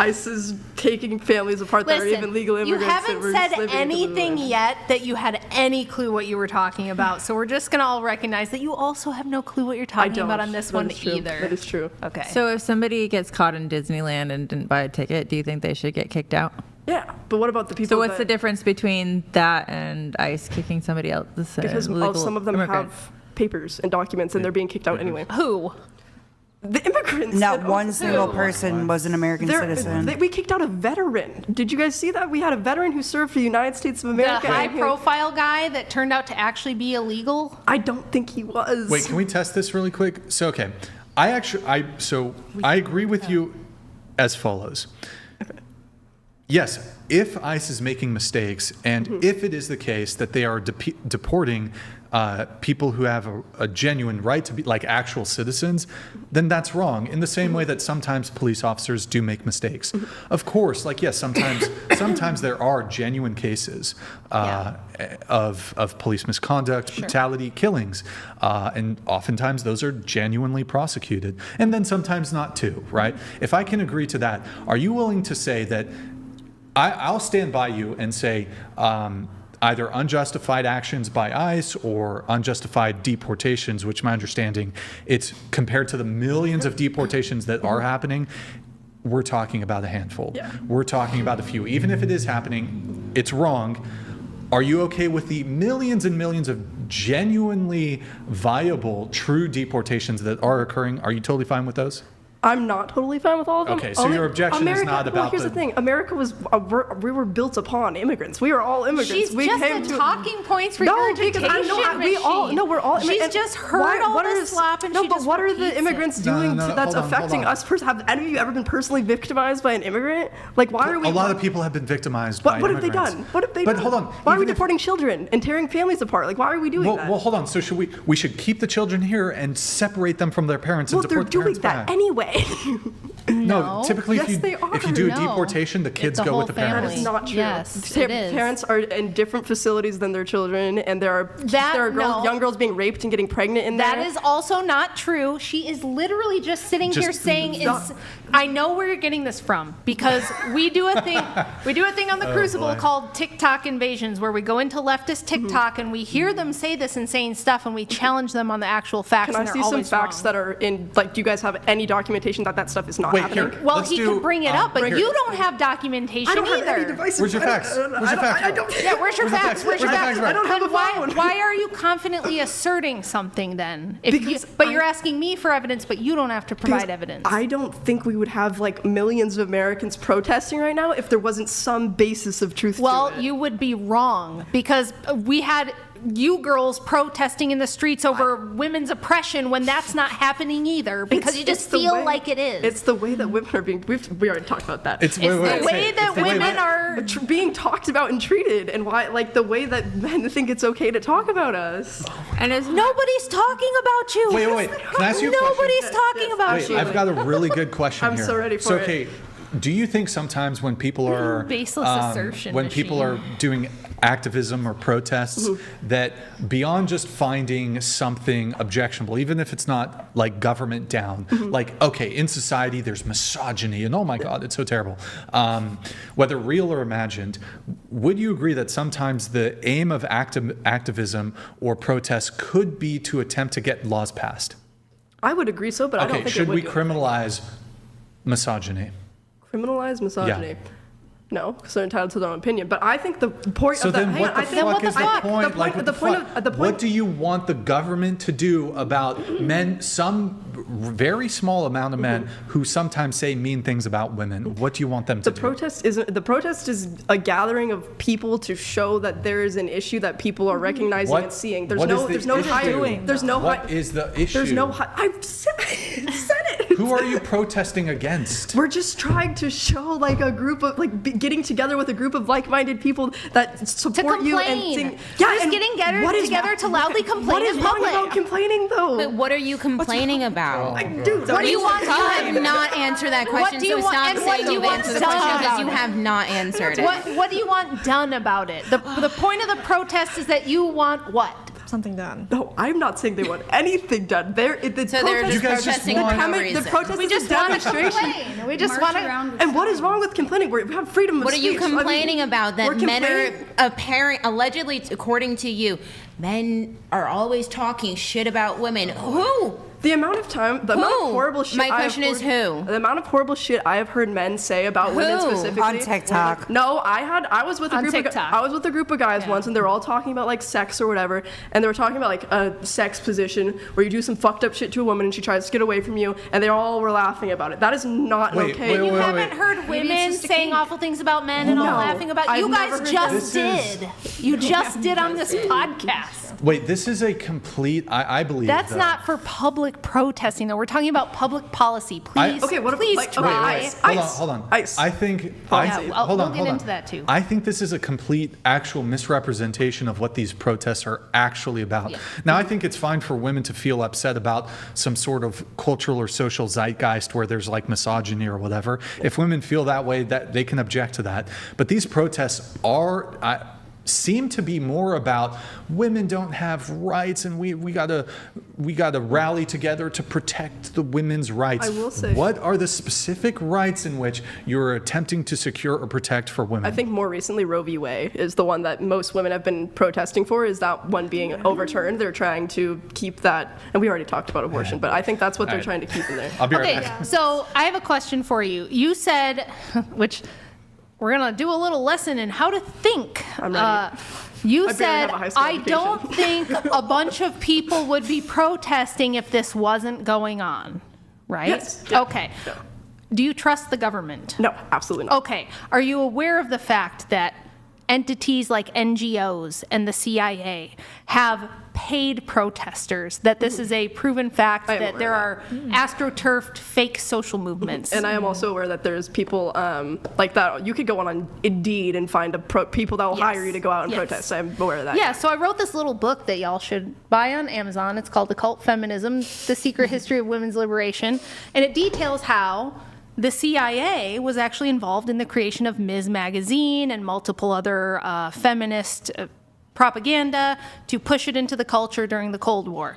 Speaker 3: ICE is taking families apart that are even legal immigrants.
Speaker 10: You haven't said anything yet that you had any clue what you were talking about. So we're just going to all recognize that you also have no clue what you're talking about on this one either.
Speaker 3: That is true.
Speaker 10: Okay.
Speaker 5: So if somebody gets caught in Disneyland and didn't buy a ticket, do you think they should get kicked out?
Speaker 3: Yeah, but what about the people?
Speaker 5: So what's the difference between that and ICE kicking somebody out?
Speaker 3: Because some of them have papers and documents, and they're being kicked out anyway.
Speaker 10: Who?
Speaker 3: The immigrants.
Speaker 7: Not one single person was an American citizen.
Speaker 3: We kicked out a veteran. Did you guys see that? We had a veteran who served for the United States of America.
Speaker 10: The high-profile guy that turned out to actually be illegal?
Speaker 3: I don't think he was.
Speaker 1: Wait, can we test this really quick? So, okay. I agree with you as follows. Yes, if ICE is making mistakes, and if it is the case that they are deporting people who have a genuine right to be like actual citizens, then that's wrong. In the same way that sometimes police officers do make mistakes. Of course, like yes, sometimes there are genuine cases of police misconduct, brutality, killings, and oftentimes those are genuinely prosecuted, and then sometimes not too. Right? If I can agree to that, are you willing to say that? I'll stand by you and say either unjustified actions by ICE or unjustified deportations, which my understanding, it's compared to the millions of deportations that are happening, we're talking about a handful. Yeah. We're talking about a few. Even if it is happening, it's wrong. Are you okay with the millions and millions of genuinely viable, true deportations that are occurring? Are you totally fine with those?
Speaker 3: I'm not totally fine with all of them.
Speaker 1: Okay, so your objection is not about.
Speaker 3: Well, here's the thing: America was we were built upon immigrants. We are all immigrants.
Speaker 10: She's
Speaker 3: we
Speaker 10: just
Speaker 3: came
Speaker 10: a
Speaker 3: to
Speaker 10: talking points
Speaker 3: no,
Speaker 10: regurgitation
Speaker 3: because I know we all no, we're all.
Speaker 10: She's just heard all the slop and she
Speaker 3: but
Speaker 10: just
Speaker 3: what are the
Speaker 10: repeats
Speaker 3: immigrants
Speaker 10: it.
Speaker 3: doing
Speaker 1: No,
Speaker 3: that's
Speaker 1: hold on,
Speaker 3: affecting
Speaker 1: hold on.
Speaker 3: us? Have any of you ever been personally victimized by an immigrant? Like, why are we?
Speaker 1: A lot of people have been victimized by
Speaker 3: What have they
Speaker 1: immigrants.
Speaker 3: done? What have they
Speaker 1: But
Speaker 3: done?
Speaker 1: hold on.
Speaker 3: Why are we
Speaker 1: even if-
Speaker 3: deporting children and tearing families apart? Like, why are we doing that?
Speaker 1: Well, hold on. So should we should keep the children here and separate them from their parents and
Speaker 3: Well, they're
Speaker 1: deport the
Speaker 3: doing
Speaker 1: parents
Speaker 3: that
Speaker 1: back?
Speaker 3: anyway.
Speaker 1: No, typically
Speaker 3: Yes, they
Speaker 1: if you do a deportation, the kids
Speaker 10: the
Speaker 1: go
Speaker 10: whole
Speaker 1: with the parents.
Speaker 3: That is not true.
Speaker 10: Yes, it is.
Speaker 3: Parents are in different facilities than their children, and there are
Speaker 10: no.
Speaker 3: young girls being raped and getting pregnant in there.
Speaker 10: That is also not true. She is literally just sitting here saying I know where you're getting this from because we do a thing on the Crucible called TikTok invasions where we go into leftist TikTok and we hear them say this insane stuff and we challenge them on the actual facts.
Speaker 3: Can I
Speaker 10: and
Speaker 3: see some facts that are in, like, do you guys have any documentation that stuff is not happening?
Speaker 1: Here,
Speaker 10: well, he can bring it up, but you don't have documentation
Speaker 3: I don't
Speaker 10: either.
Speaker 3: have any devices.
Speaker 1: Where's your facts? Where's your facts?
Speaker 10: Where's your facts? Where's your facts?
Speaker 3: I don't have a phone.
Speaker 10: Why are you confidently asserting something then? You're asking me for evidence, but you don't have to provide evidence.
Speaker 3: I don't think we would have like millions of Americans protesting right now if there wasn't some basis of truth to it.
Speaker 10: Well, you would be wrong because we had you girls protesting in the streets over women's oppression when that's not happening either because you just feel like it is.
Speaker 3: It's the way that women are being, we already talked about that.
Speaker 10: It's the way that women are
Speaker 3: being talked about and treated, and why, like the way that men think it's okay to talk about us.
Speaker 10: And nobody's talking about you.
Speaker 1: Wait. Can I ask you a question?
Speaker 10: Nobody's talking about you.
Speaker 1: I've got a really good question
Speaker 3: I'm
Speaker 1: here.
Speaker 3: so ready for it.
Speaker 1: Okay, do you think sometimes when people are
Speaker 10: baseless assertion
Speaker 1: when people are doing activism or protests that beyond just finding something objectionable, even if it's not like government down, like okay, in society there's misogyny and oh my god, it's so terrible, whether real or imagined, would you agree that sometimes the aim of activism or protest could be to attempt to get laws passed?
Speaker 3: I would agree so, but I don't think
Speaker 1: should
Speaker 3: it would
Speaker 1: we
Speaker 3: do it.
Speaker 1: criminalize misogyny?
Speaker 3: Criminalize misogyny?
Speaker 1: Yeah.
Speaker 3: No, because they're entitled to their own opinion. But I think the point
Speaker 1: So
Speaker 3: of the
Speaker 1: then what the fuck is the point? Like, what do you want the government to do about men, some very small amount of men who sometimes say mean things about women? What do you want them to do?
Speaker 3: The protest is a gathering of people to show that there is an issue that people are recognizing and seeing. There's no hiding.
Speaker 1: What is the issue?
Speaker 3: There's no I've said it.
Speaker 1: Who are you protesting against?
Speaker 3: We're just trying to show like a group of getting together with a group of like-minded people that support you and sing.
Speaker 10: Yeah, just getting together to loudly complain
Speaker 3: What is
Speaker 10: in
Speaker 3: wrong
Speaker 10: public.
Speaker 3: about complaining though?
Speaker 9: But what are you complaining about?
Speaker 10: What do you want
Speaker 9: You have not answered that question, so stop saying you've answered the question because you have not answered it.
Speaker 10: What do you want done about it? The point of the protest is that you want what?
Speaker 12: Something done.
Speaker 3: No, I'm not saying they want anything done.
Speaker 9: They're just protesting for no reason.
Speaker 3: The protest
Speaker 10: We
Speaker 3: is
Speaker 10: just
Speaker 3: a
Speaker 10: want to
Speaker 3: demonstration.
Speaker 10: complain. We just want to.
Speaker 3: And what is wrong with complaining? We have freedom of
Speaker 9: What are
Speaker 3: speech.
Speaker 9: you complaining about? That
Speaker 3: we're
Speaker 9: men
Speaker 3: complaining-
Speaker 9: are allegedly, according to you, men are always talking shit about women. Who?
Speaker 3: The amount of horrible shit.
Speaker 9: My question is who?
Speaker 3: The amount of horrible shit I have heard men say about women specifically
Speaker 7: on TikTok.
Speaker 3: No, I was with a group of guys once, and they were all talking about like sex or whatever, and they were talking about like a sex position where you do some fucked up shit to a woman and she tries to get away from you, and they all were laughing about it. That is not okay.
Speaker 10: You haven't heard women saying awful things about men and all laughing about. You guys just did. You just did on this podcast.
Speaker 1: Wait, this is a complete. I believe
Speaker 10: that's not for public protesting, though. We're talking about public policy. Please, please try.
Speaker 1: Hold on. I think.
Speaker 10: We'll get into that too.
Speaker 1: I think this is a complete actual misrepresentation of what these protests are actually about. Yeah. Now, I think it's fine for women to feel upset about some sort of cultural or social zeitgeist where there's like misogyny or whatever. If women feel that way, that they can object to that. But these protests seem to be more about women don't have rights, and we gotta rally together to protect the women's rights.
Speaker 3: I will say,
Speaker 1: what are the specific rights in which you're attempting to secure or protect for women?
Speaker 3: I think more recently Roe v. Wade is the one that most women have been protesting for. Is that one being overturned? They're trying to keep that, and we already talked about abortion, but I think that's what they're trying to keep in there.
Speaker 1: I'll be right back.
Speaker 10: So I have a question for you. You said, which we're going to do a little lesson in how to think.
Speaker 3: I'm ready.
Speaker 10: You said, I don't think a bunch of people would be protesting if this wasn't going on, right?
Speaker 3: Yes. Yeah.
Speaker 10: Okay. Yeah. Do you trust the government?
Speaker 3: No, absolutely not.
Speaker 10: Okay. Are you aware of the fact that entities like NGOs and the CIA have paid protesters, that this is a proven fact, that there are astroturfed fake social movements?
Speaker 3: And I am also aware that there's people like that. You could go on Indeed and find people that will hire you to go out and protest. I'm aware of that.
Speaker 10: Yeah, so I wrote this little book that y'all should buy on Amazon. It's called Occult Feminism, The Secret History of Women's Liberation. And it details how the CIA was actually involved in the creation of Ms. Magazine and multiple other feminist propaganda to push it into the culture during the Cold War.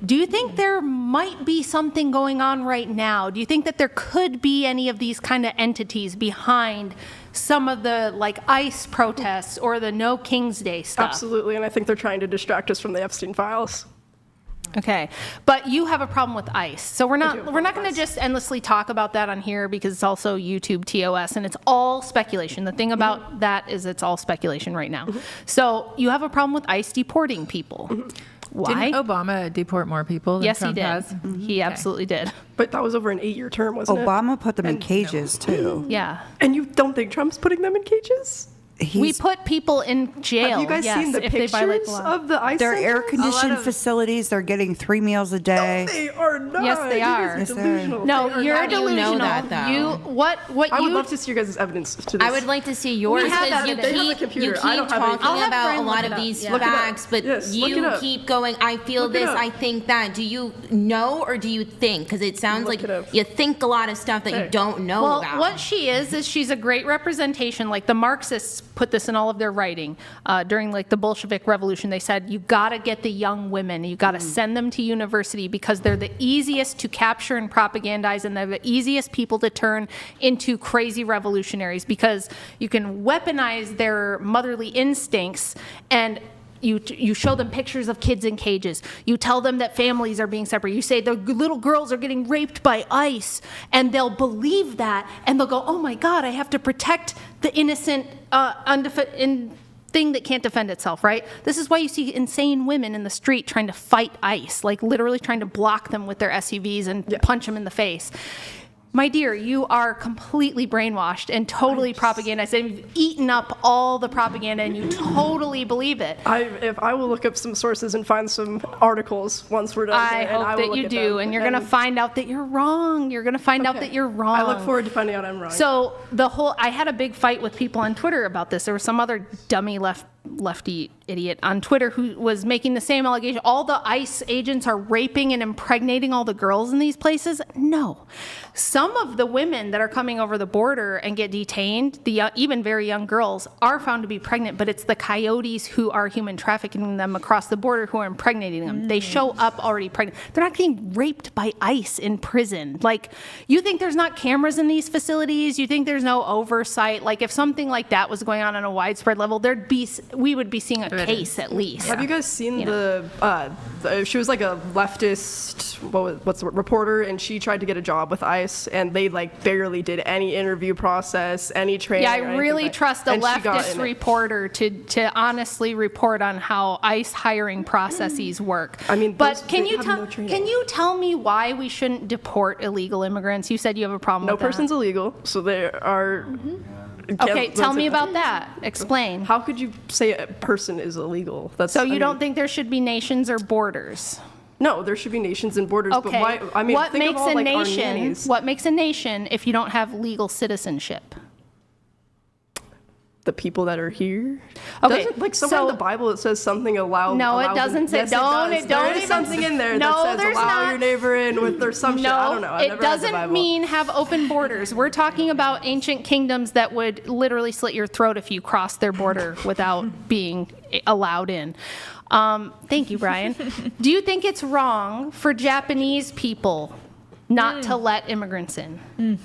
Speaker 10: Do you think there might be something going on right now? Do you think that there could be any of these kind of entities behind some of the like ICE protests or the No King's Day stuff?
Speaker 3: Absolutely, and I think they're trying to distract us from the Epstein files.
Speaker 10: Okay, but you have a problem with ICE, so we're not going to just endlessly talk about that on here because it's also YouTube TOS and it's all speculation. The thing about that is it's all speculation right now. So you have a problem with ICE deporting people. Why?
Speaker 5: Didn't Obama deport more people than Trump has?
Speaker 10: Yes, he did. He absolutely did.
Speaker 3: But that was over an 8-year term, wasn't it?
Speaker 7: Obama put them in cages too.
Speaker 10: Yeah.
Speaker 3: And you don't think Trump's putting them in cages?
Speaker 10: We put people in jail.
Speaker 3: Have you guys seen the pictures of the ICE
Speaker 7: They're
Speaker 3: centers?
Speaker 7: air-conditioned facilities. They're getting 3 meals a day.
Speaker 3: No, they are not.
Speaker 10: Yes, they are.
Speaker 3: Yes, delusional.
Speaker 10: No, you're delusional.
Speaker 9: You know that, though?
Speaker 3: I would love to see your guys' evidence to this.
Speaker 9: I would like to see yours because you keep talking about a lot of these facts, but you keep going, I feel this, I think that. Do you know or do you think? Because it sounds like you think a lot of stuff that you don't know about.
Speaker 10: Well, what she is she's a great representation. Like the Marxists put this in all of their writing during like the Bolshevik Revolution. They said, you got to get the young women. You got to send them to university because they're the easiest to capture and propagandize, and they're the easiest people to turn into crazy revolutionaries because you can weaponize their motherly instincts and you show them pictures of kids in cages. You tell them that families are being separated. You say the little girls are getting raped by ICE, and they'll believe that, and they'll go, oh my God, I have to protect the innocent thing that can't defend itself, right? This is why you see insane women in the street trying to fight ICE, like literally trying to block them with their SUVs and punch them in the face. My dear, you are completely brainwashed and totally propagandized. And you've eaten up all the propaganda and you totally believe it.
Speaker 3: I will look up some sources and find some articles once we're done.
Speaker 10: I hope that you do, and you're going to find out that you're wrong. You're going to find out that you're wrong.
Speaker 3: I look forward to finding out I'm wrong.
Speaker 10: So I had a big fight with people on Twitter about this. There was some other dummy lefty idiot on Twitter who was making the same allegation. All the ICE agents are raping and impregnating all the girls in these places. No. Some of the women that are coming over the border and get detained, even very young girls, are found to be pregnant, but it's the coyotes who are human trafficking them across the border who are impregnating them. They show up already pregnant. They're not getting raped by ICE in prison. Like, you think there's not cameras in these facilities? You think there's no oversight? Like, if something like that was going on a widespread level, there'd be we would be seeing a case at least.
Speaker 3: Have you guys seen she was like a leftist, what's the word, reporter, and she tried to get a job with ICE, and they like barely did any interview process, any training.
Speaker 10: Yeah, I really trust a leftist reporter to honestly report on how ICE hiring processes work.
Speaker 3: I mean,
Speaker 10: but can you tell me why we shouldn't deport illegal immigrants? You said you have a problem with that.
Speaker 3: No person's illegal, so there are.
Speaker 10: Okay, tell me about that. Explain.
Speaker 3: How could you say a person is illegal?
Speaker 10: So you don't think there should be nations or borders?
Speaker 3: No, there should be nations and borders.
Speaker 10: Okay.
Speaker 3: But why? I mean,
Speaker 10: what
Speaker 3: think
Speaker 10: makes
Speaker 3: of all,
Speaker 10: a
Speaker 3: like,
Speaker 10: nation?
Speaker 3: our nannies.
Speaker 10: What makes a nation if you don't have legal citizenship?
Speaker 3: The people that are here.
Speaker 10: Okay,
Speaker 3: Somewhere in the Bible it says something allow.
Speaker 10: No, it doesn't say.
Speaker 3: Yes,
Speaker 10: don't.
Speaker 3: It does.
Speaker 10: It
Speaker 3: There
Speaker 10: don't
Speaker 3: is
Speaker 10: even
Speaker 3: something in there
Speaker 10: no,
Speaker 3: that says
Speaker 10: there's
Speaker 3: allow
Speaker 10: not.
Speaker 3: your neighbor in with their some shit. I don't know. I've
Speaker 10: it
Speaker 3: never read the
Speaker 10: doesn't
Speaker 3: Bible.
Speaker 10: mean have open borders. We're talking about ancient kingdoms that would literally slit your throat if you crossed their border without being allowed in. Thank you, Brian. Do you think it's wrong for Japanese people not to let immigrants in?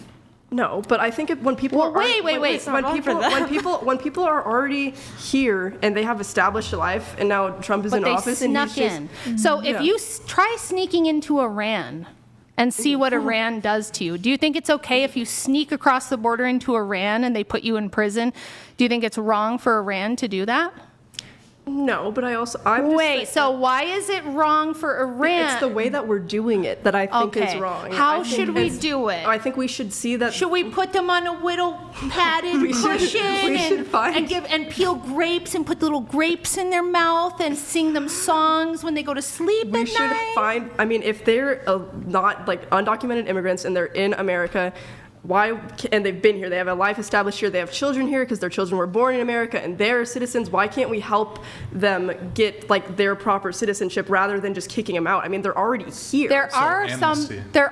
Speaker 3: No, but I think when people are
Speaker 10: wait.
Speaker 3: when people are already here and they have established a life, and now Trump is in office and he's
Speaker 10: in. So if you try sneaking into Iran and see what Iran does to you, do you think it's okay if you sneak across the border into Iran and they put you in prison? Do you think it's wrong for Iran to do that?
Speaker 3: No, but
Speaker 10: so why is it wrong for Iran?
Speaker 3: It's the way that we're doing it that I think is wrong.
Speaker 10: How should we do it?
Speaker 3: I think we should see that.
Speaker 10: Should we put them on a little padded cushion and peel grapes and put little grapes in their mouth and sing them songs when they go to sleep at night?
Speaker 3: We should find. I mean, if they're not like undocumented immigrants and they're in America. And they've been here, they have a life established here, they have children here because their children were born in America and they're citizens. Why can't we help them get like their proper citizenship rather than just kicking them out? I mean, they're already here.
Speaker 10: There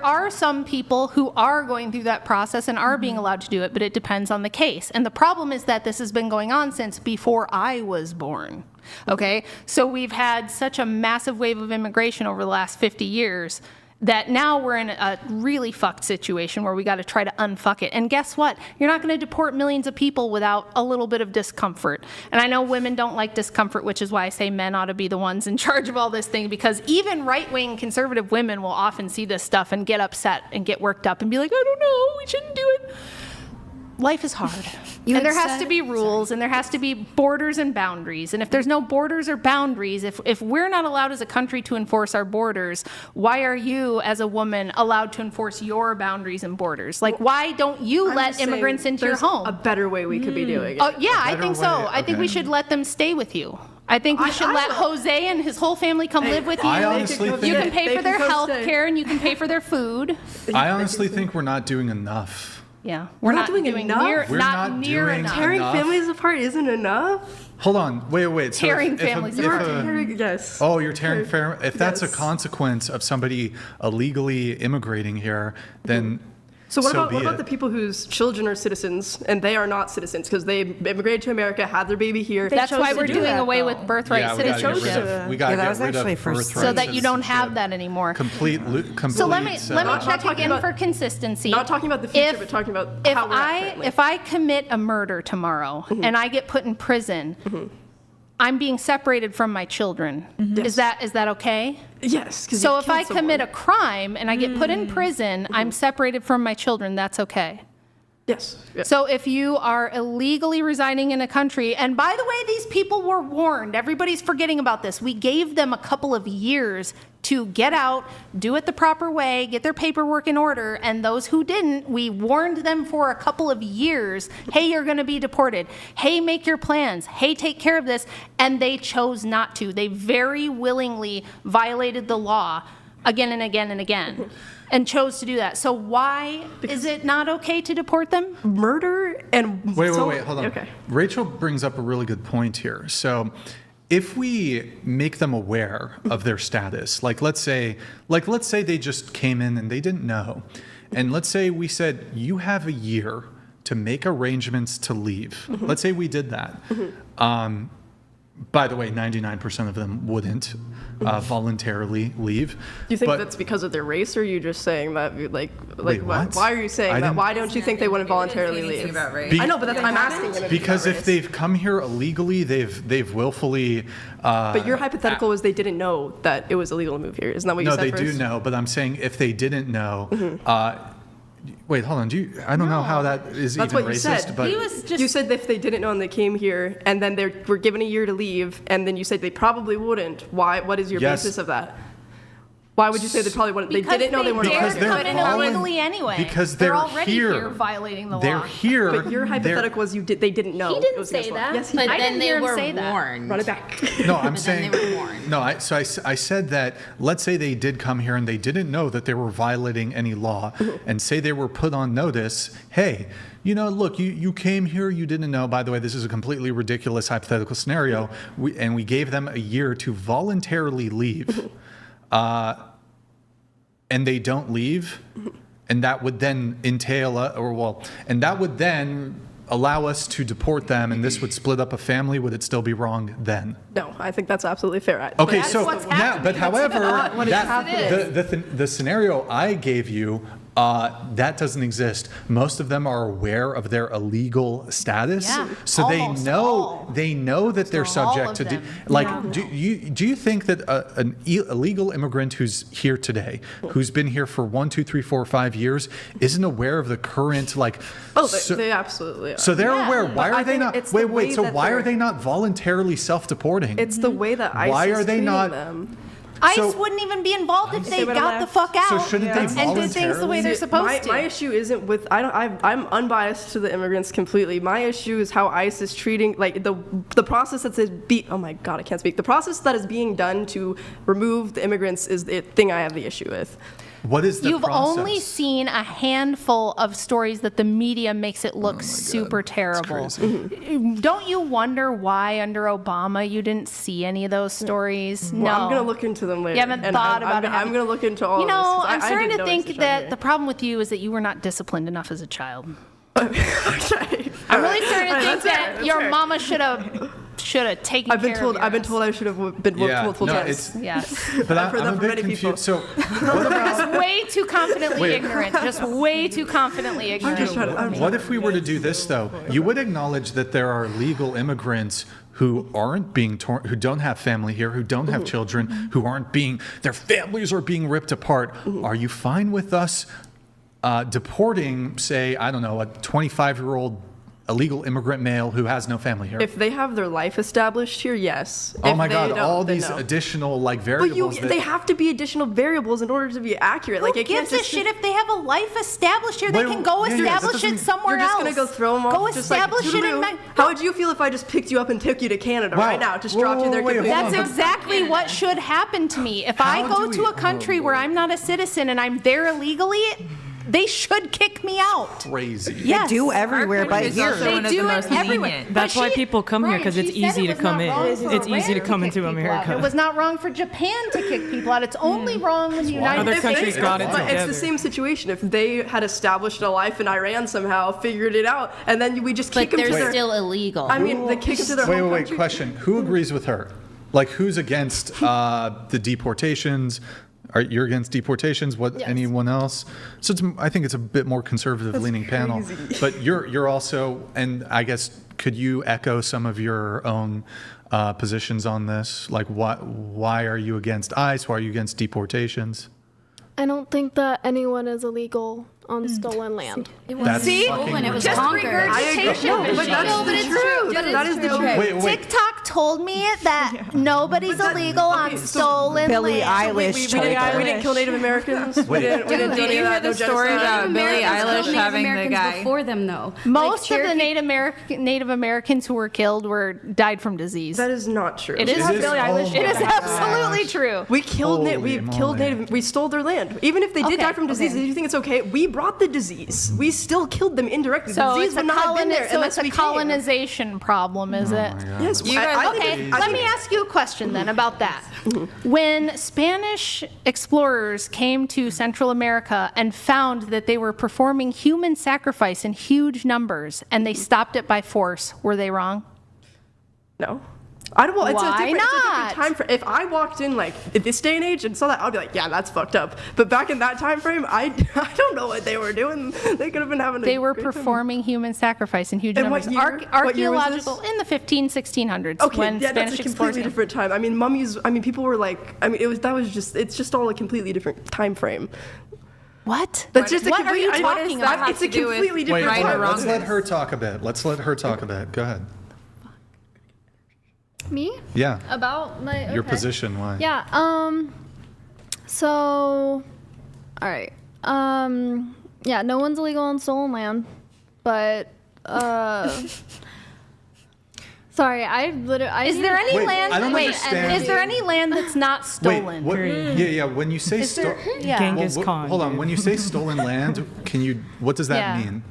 Speaker 10: are some people who are going through that process and are being allowed to do it, but it depends on the case. And the problem is that this has been going on since before I was born. Okay, so we've had such a massive wave of immigration over the last 50 years that now we're in a really fucked situation where we got to try to unfuck it. And guess what? You're not going to deport millions of people without a little bit of discomfort. And I know women don't like discomfort, which is why I say men ought to be the ones in charge of all this thing, because even right-wing conservative women will often see this stuff and get upset and get worked up and be like, I don't know, we shouldn't do it. Life is hard. And there has to be rules, and there has to be borders and boundaries. And if there's no borders or boundaries, if we're not allowed as a country to enforce our borders, why are you as a woman allowed to enforce your boundaries and borders? Like, why don't you let immigrants into your home?
Speaker 3: A better way we could be doing it.
Speaker 10: Oh, yeah, I think so. I think we should let them stay with you. I think we should let Jose and his whole family come live with you.
Speaker 1: I honestly think
Speaker 10: you can pay for their health care and you can pay for their food.
Speaker 1: I honestly think we're not doing enough.
Speaker 10: Yeah,
Speaker 3: we're not doing enough.
Speaker 1: We're not
Speaker 10: near
Speaker 1: doing
Speaker 10: enough.
Speaker 3: Tearing families apart isn't enough.
Speaker 1: Hold on, wait. So
Speaker 10: tearing families apart.
Speaker 3: Yes.
Speaker 1: Oh, you're tearing families. If that's a consequence of somebody illegally immigrating here, then.
Speaker 3: So what about the people whose children are citizens and they are not citizens because they immigrated to America, had their baby here?
Speaker 10: That's why we're doing away with birthright citizenship.
Speaker 1: We got to get rid of birthright
Speaker 10: so that you don't have that anymore.
Speaker 1: Complete.
Speaker 10: So let me check again for consistency.
Speaker 3: Not talking about the future, but talking about how we're at currently.
Speaker 10: If I commit a murder tomorrow and I get put in prison, I'm being separated from my children. Is that okay?
Speaker 3: Yes.
Speaker 10: So if I commit a crime and I get put in prison, I'm separated from my children. That's okay.
Speaker 3: Yes.
Speaker 10: So if you are illegally residing in a country, and by the way, these people were warned. Everybody's forgetting about this. We gave them a couple of years to get out, do it the proper way, get their paperwork in order, and those who didn't, we warned them for a couple of years, hey, you're going to be deported. Hey, make your plans. Hey, take care of this. And they chose not to. They very willingly violated the law again and again and again. And chose to do that. So why is it not okay to deport them?
Speaker 3: Murder and
Speaker 1: wait, hold on. Okay. Rachel brings up a really good point here. So if we make them aware of their status, let's say they just came in and they didn't know, and let's say we said you have a year to make arrangements to leave. Let's say we did that. by the way, 99% of them wouldn't voluntarily leave.
Speaker 3: Do you think that's because of their race, or are you just saying that,
Speaker 1: Wait, what?
Speaker 3: why are you saying that? Why don't you think they wouldn't voluntarily leave? I know, but that's I'm asking them.
Speaker 1: Because if they've come here illegally, they've willfully.
Speaker 3: But your hypothetical was they didn't know that it was illegal to move here. Isn't that what you said
Speaker 1: No,
Speaker 3: first?
Speaker 1: they do know, but I'm saying if they didn't know. Wait, hold on. I don't know how that is
Speaker 3: That's
Speaker 1: even
Speaker 3: what you
Speaker 1: racist.
Speaker 3: said.
Speaker 1: But
Speaker 3: You said if they didn't know and they came here and then they were given a year to leave, and then you said they probably wouldn't. Why? What is your basis of that? Why would you say they probably wouldn't? They didn't know they weren't.
Speaker 10: Because
Speaker 1: they're
Speaker 10: they're illegally anyway.
Speaker 1: Because
Speaker 10: they're
Speaker 1: they're
Speaker 10: already
Speaker 1: here.
Speaker 10: violating the
Speaker 1: They're
Speaker 10: law.
Speaker 1: here.
Speaker 3: But your hypothetical was they didn't know.
Speaker 10: He didn't
Speaker 3: it was
Speaker 10: say
Speaker 3: against law.
Speaker 10: that.
Speaker 3: Yes, he
Speaker 9: But
Speaker 3: did.
Speaker 10: I
Speaker 9: then
Speaker 10: didn't
Speaker 9: they
Speaker 10: hear him
Speaker 9: were
Speaker 10: say that.
Speaker 9: warned.
Speaker 3: Run it back.
Speaker 1: No, I'm saying.
Speaker 9: they were warned.
Speaker 1: No, I said that. Let's say they did come here and they didn't know that they were violating any law, and say they were put on notice. Hey, look, you came here, you didn't know. By the way, this is a completely ridiculous hypothetical scenario, and we gave them a year to voluntarily leave, and they don't leave, and that would then entail, and that would then allow us to deport them, and this would split up a family. Would it still be wrong then?
Speaker 3: No, I think that's absolutely fair.
Speaker 1: Okay,
Speaker 10: That's
Speaker 1: so
Speaker 10: what's
Speaker 1: now,
Speaker 10: happening.
Speaker 1: but however,
Speaker 3: not what is happening.
Speaker 1: the scenario I gave you, that doesn't exist. Most of them are aware of their illegal status,
Speaker 10: Yeah,
Speaker 1: so
Speaker 10: almost all.
Speaker 1: they know that they're
Speaker 10: all
Speaker 1: subject
Speaker 10: of
Speaker 1: to.
Speaker 10: them.
Speaker 1: Do you think that an illegal immigrant who's here today, who's been here for 1, 2, 3, 4, 5 years, isn't aware of the current
Speaker 3: They absolutely are.
Speaker 1: So they're aware. Why
Speaker 3: But I
Speaker 1: are they
Speaker 3: think
Speaker 1: not?
Speaker 3: it's the way
Speaker 1: Wait. So
Speaker 3: that
Speaker 1: why are
Speaker 3: they're-
Speaker 1: they not voluntarily self-deporting?
Speaker 3: It's the way that ICE
Speaker 1: Why
Speaker 3: is
Speaker 1: are they
Speaker 3: treating
Speaker 1: not?
Speaker 3: them.
Speaker 10: ICE
Speaker 1: So-
Speaker 10: wouldn't even be involved if they
Speaker 12: would've
Speaker 10: got the
Speaker 12: left.
Speaker 10: fuck out
Speaker 1: So shouldn't they
Speaker 10: and did things the way they're supposed to.
Speaker 3: My issue isn't with I'm unbiased to the immigrants completely. My issue is how ICE is treating the process that's oh my god, I can't speak. The process that is being done to remove the immigrants is the thing I have the issue with.
Speaker 1: What is the
Speaker 10: You've
Speaker 1: process?
Speaker 10: only seen a handful of stories that the media makes it look super terrible. Don't you wonder why under Obama you didn't see any of those stories?
Speaker 3: Well,
Speaker 10: No.
Speaker 3: I'm gonna look into them later.
Speaker 10: You haven't
Speaker 3: and
Speaker 10: thought about it.
Speaker 3: I'm gonna look into all of this. 'Cause
Speaker 10: I'm
Speaker 3: I
Speaker 10: starting
Speaker 3: didn't
Speaker 10: to
Speaker 3: notice
Speaker 10: think
Speaker 3: this
Speaker 10: that
Speaker 3: right
Speaker 10: the problem with you is that you were not disciplined enough as a child.
Speaker 3: Okay.
Speaker 10: I'm really starting to think
Speaker 3: That's fair,
Speaker 10: that
Speaker 3: that's
Speaker 10: your
Speaker 3: fair.
Speaker 10: mama should have taken
Speaker 3: I've been
Speaker 10: care
Speaker 3: told.
Speaker 10: of
Speaker 3: I've been
Speaker 10: yours.
Speaker 3: told I should have been whooped multiple times.
Speaker 10: Yes.
Speaker 1: But
Speaker 3: I've heard that
Speaker 1: I'm a
Speaker 3: from
Speaker 1: bit
Speaker 3: many people.
Speaker 1: confused. So what about?
Speaker 10: Just way too confidently ignorant. Just way too confidently ignorant.
Speaker 1: What if we were to do this though? You would acknowledge that there are legal immigrants who aren't being torn, who don't have family here, who don't have children, who aren't being, their families are being ripped apart. Are you fine with us deporting, say, I don't know, a 25-year-old illegal immigrant male who has no family here?
Speaker 3: If they have their life established here, yes.
Speaker 1: Oh
Speaker 3: If
Speaker 1: my
Speaker 3: they
Speaker 1: God,
Speaker 3: don't,
Speaker 1: all
Speaker 3: then
Speaker 1: these
Speaker 3: no.
Speaker 1: additional
Speaker 3: But
Speaker 1: variables.
Speaker 3: they have to be additional variables in order to be accurate.
Speaker 10: Who gives a shit if they have a life established here? They
Speaker 1: Wait,
Speaker 10: can go
Speaker 1: yeah, that
Speaker 10: establish
Speaker 1: doesn't-
Speaker 10: it somewhere
Speaker 3: You're just
Speaker 10: else.
Speaker 3: gonna go throw them off.
Speaker 10: Go
Speaker 3: just like,
Speaker 10: establish it in
Speaker 3: toodaloo. How would you feel if I just picked you up and took you to Canada
Speaker 1: Wow.
Speaker 3: right now? Just
Speaker 1: Whoa,
Speaker 3: dropped you there.
Speaker 1: wait, hold
Speaker 3: completely?
Speaker 10: That's exactly what should happen to me. If
Speaker 1: How
Speaker 10: I go
Speaker 1: do
Speaker 10: to
Speaker 1: we-
Speaker 10: a country where I'm not a citizen and I'm there illegally, they should kick me out.
Speaker 1: Crazy.
Speaker 10: Yes.
Speaker 7: do everywhere but
Speaker 5: country is
Speaker 7: here.
Speaker 5: also
Speaker 10: They
Speaker 5: one of
Speaker 10: do
Speaker 5: the
Speaker 10: it
Speaker 5: most
Speaker 10: everywhere.
Speaker 5: lenient.
Speaker 6: That's
Speaker 10: But
Speaker 6: why people come here,
Speaker 10: Brian,
Speaker 6: 'cause it's
Speaker 10: she said
Speaker 6: easy
Speaker 10: it
Speaker 6: to
Speaker 10: was
Speaker 6: come
Speaker 10: not
Speaker 6: in.
Speaker 10: wrong for
Speaker 6: It's easy to
Speaker 10: Iran
Speaker 6: come
Speaker 10: kick
Speaker 6: into
Speaker 10: people out.
Speaker 6: America.
Speaker 10: It was not wrong for Japan to kick people out. It's only wrong when the United
Speaker 6: Other
Speaker 10: States.
Speaker 6: countries got it
Speaker 3: But it's
Speaker 6: together.
Speaker 3: the same situation. If they had established a life in Iran somehow, figured it out, and then we just kick
Speaker 9: But
Speaker 3: them to
Speaker 9: they're
Speaker 3: their.
Speaker 9: still illegal.
Speaker 3: I mean, they kick them to their home
Speaker 1: Wait,
Speaker 3: country.
Speaker 1: question. Who agrees with her? Like, who's against the deportations? You're against deportations? Anyone else? So I think it's a bit more conservative-leaning panel. But you're also, and I guess, could you echo some of your own positions on this? Like, why are you against ICE? Why are you against deportations?
Speaker 4: I don't think that anyone is illegal on stolen land.
Speaker 1: That's
Speaker 10: See?
Speaker 1: fucking
Speaker 8: it was
Speaker 10: Just
Speaker 8: conquered.
Speaker 10: regurgitation.
Speaker 3: No, but
Speaker 10: machine.
Speaker 3: that's the truth. That is the truth.
Speaker 1: Wait.
Speaker 10: TikTok told me that nobody's illegal on stolen
Speaker 7: Billie
Speaker 10: land.
Speaker 7: Eilish told her.
Speaker 3: We didn't kill Native Americans. We didn't do
Speaker 5: Did
Speaker 3: any
Speaker 5: you
Speaker 3: of
Speaker 5: hear
Speaker 3: that.
Speaker 5: the
Speaker 3: No
Speaker 5: story
Speaker 3: genocide.
Speaker 5: about Billie Eilish having the guy?
Speaker 8: before them, though.
Speaker 10: Most
Speaker 8: Like,
Speaker 10: of the Native Americans who were killed died from disease.
Speaker 3: That is not true.
Speaker 10: It is.
Speaker 1: It is-
Speaker 10: Billie Eilish.
Speaker 1: oh
Speaker 10: It is
Speaker 1: my
Speaker 10: absolutely true.
Speaker 3: We killed
Speaker 1: Holy moly.
Speaker 3: Native. We stole their land. Even if they did
Speaker 10: Okay,
Speaker 3: die from disease,
Speaker 10: okay.
Speaker 3: do you think it's okay? We brought the disease. We still killed them indirectly. The
Speaker 10: So
Speaker 3: disease
Speaker 10: it's
Speaker 3: would
Speaker 10: a,
Speaker 3: not have been there
Speaker 10: so
Speaker 3: unless
Speaker 10: it's a
Speaker 3: we came.
Speaker 10: colonization problem, is it?
Speaker 3: Yes.
Speaker 5: You guys-
Speaker 3: I think
Speaker 10: Okay,
Speaker 3: it- I
Speaker 10: let
Speaker 3: think-
Speaker 10: me ask you a question then about that. When Spanish explorers came to Central America and found that they were performing human sacrifice in huge numbers and they stopped it by force, were they wrong?
Speaker 3: No. I don't. Well, it's
Speaker 10: Why
Speaker 3: a different, It's a
Speaker 10: not?
Speaker 3: different time frame. If I walked in like at this day and age and saw that, I'd be like, yeah, that's fucked up. But back in that time frame, I don't know what they were doing. They could have been having.
Speaker 10: They were
Speaker 3: great time.
Speaker 10: performing human sacrifice in huge
Speaker 3: And
Speaker 10: numbers.
Speaker 3: what year? What year was this?
Speaker 10: Archaeological in the 1600s
Speaker 3: Okay,
Speaker 10: when
Speaker 3: yeah,
Speaker 10: Spanish
Speaker 3: that's a completely
Speaker 10: explorers came.
Speaker 3: different time. I mean, mummies. I mean, people were like. I mean, it's just all a completely different time frame.
Speaker 10: What?
Speaker 3: That's just a
Speaker 10: What are you
Speaker 3: complete.
Speaker 10: talking about?
Speaker 3: It's a completely different
Speaker 1: Wait,
Speaker 3: time.
Speaker 1: let's let her talk a bit. Go ahead.
Speaker 4: Me?
Speaker 1: Yeah.
Speaker 4: About my
Speaker 1: Your
Speaker 4: okay.
Speaker 1: position, why?
Speaker 4: Yeah. So, all right. Yeah. No one's illegal on stolen land, but sorry.
Speaker 10: Is there any
Speaker 1: Wait,
Speaker 10: land?
Speaker 1: I don't
Speaker 10: wait,
Speaker 1: understand.
Speaker 10: is there any land that's not stolen?
Speaker 1: Wait, yeah. When you say
Speaker 10: Yeah.
Speaker 6: Genghis Khan.
Speaker 1: hold on. When you say stolen land, what does that
Speaker 10: Yeah.
Speaker 1: mean?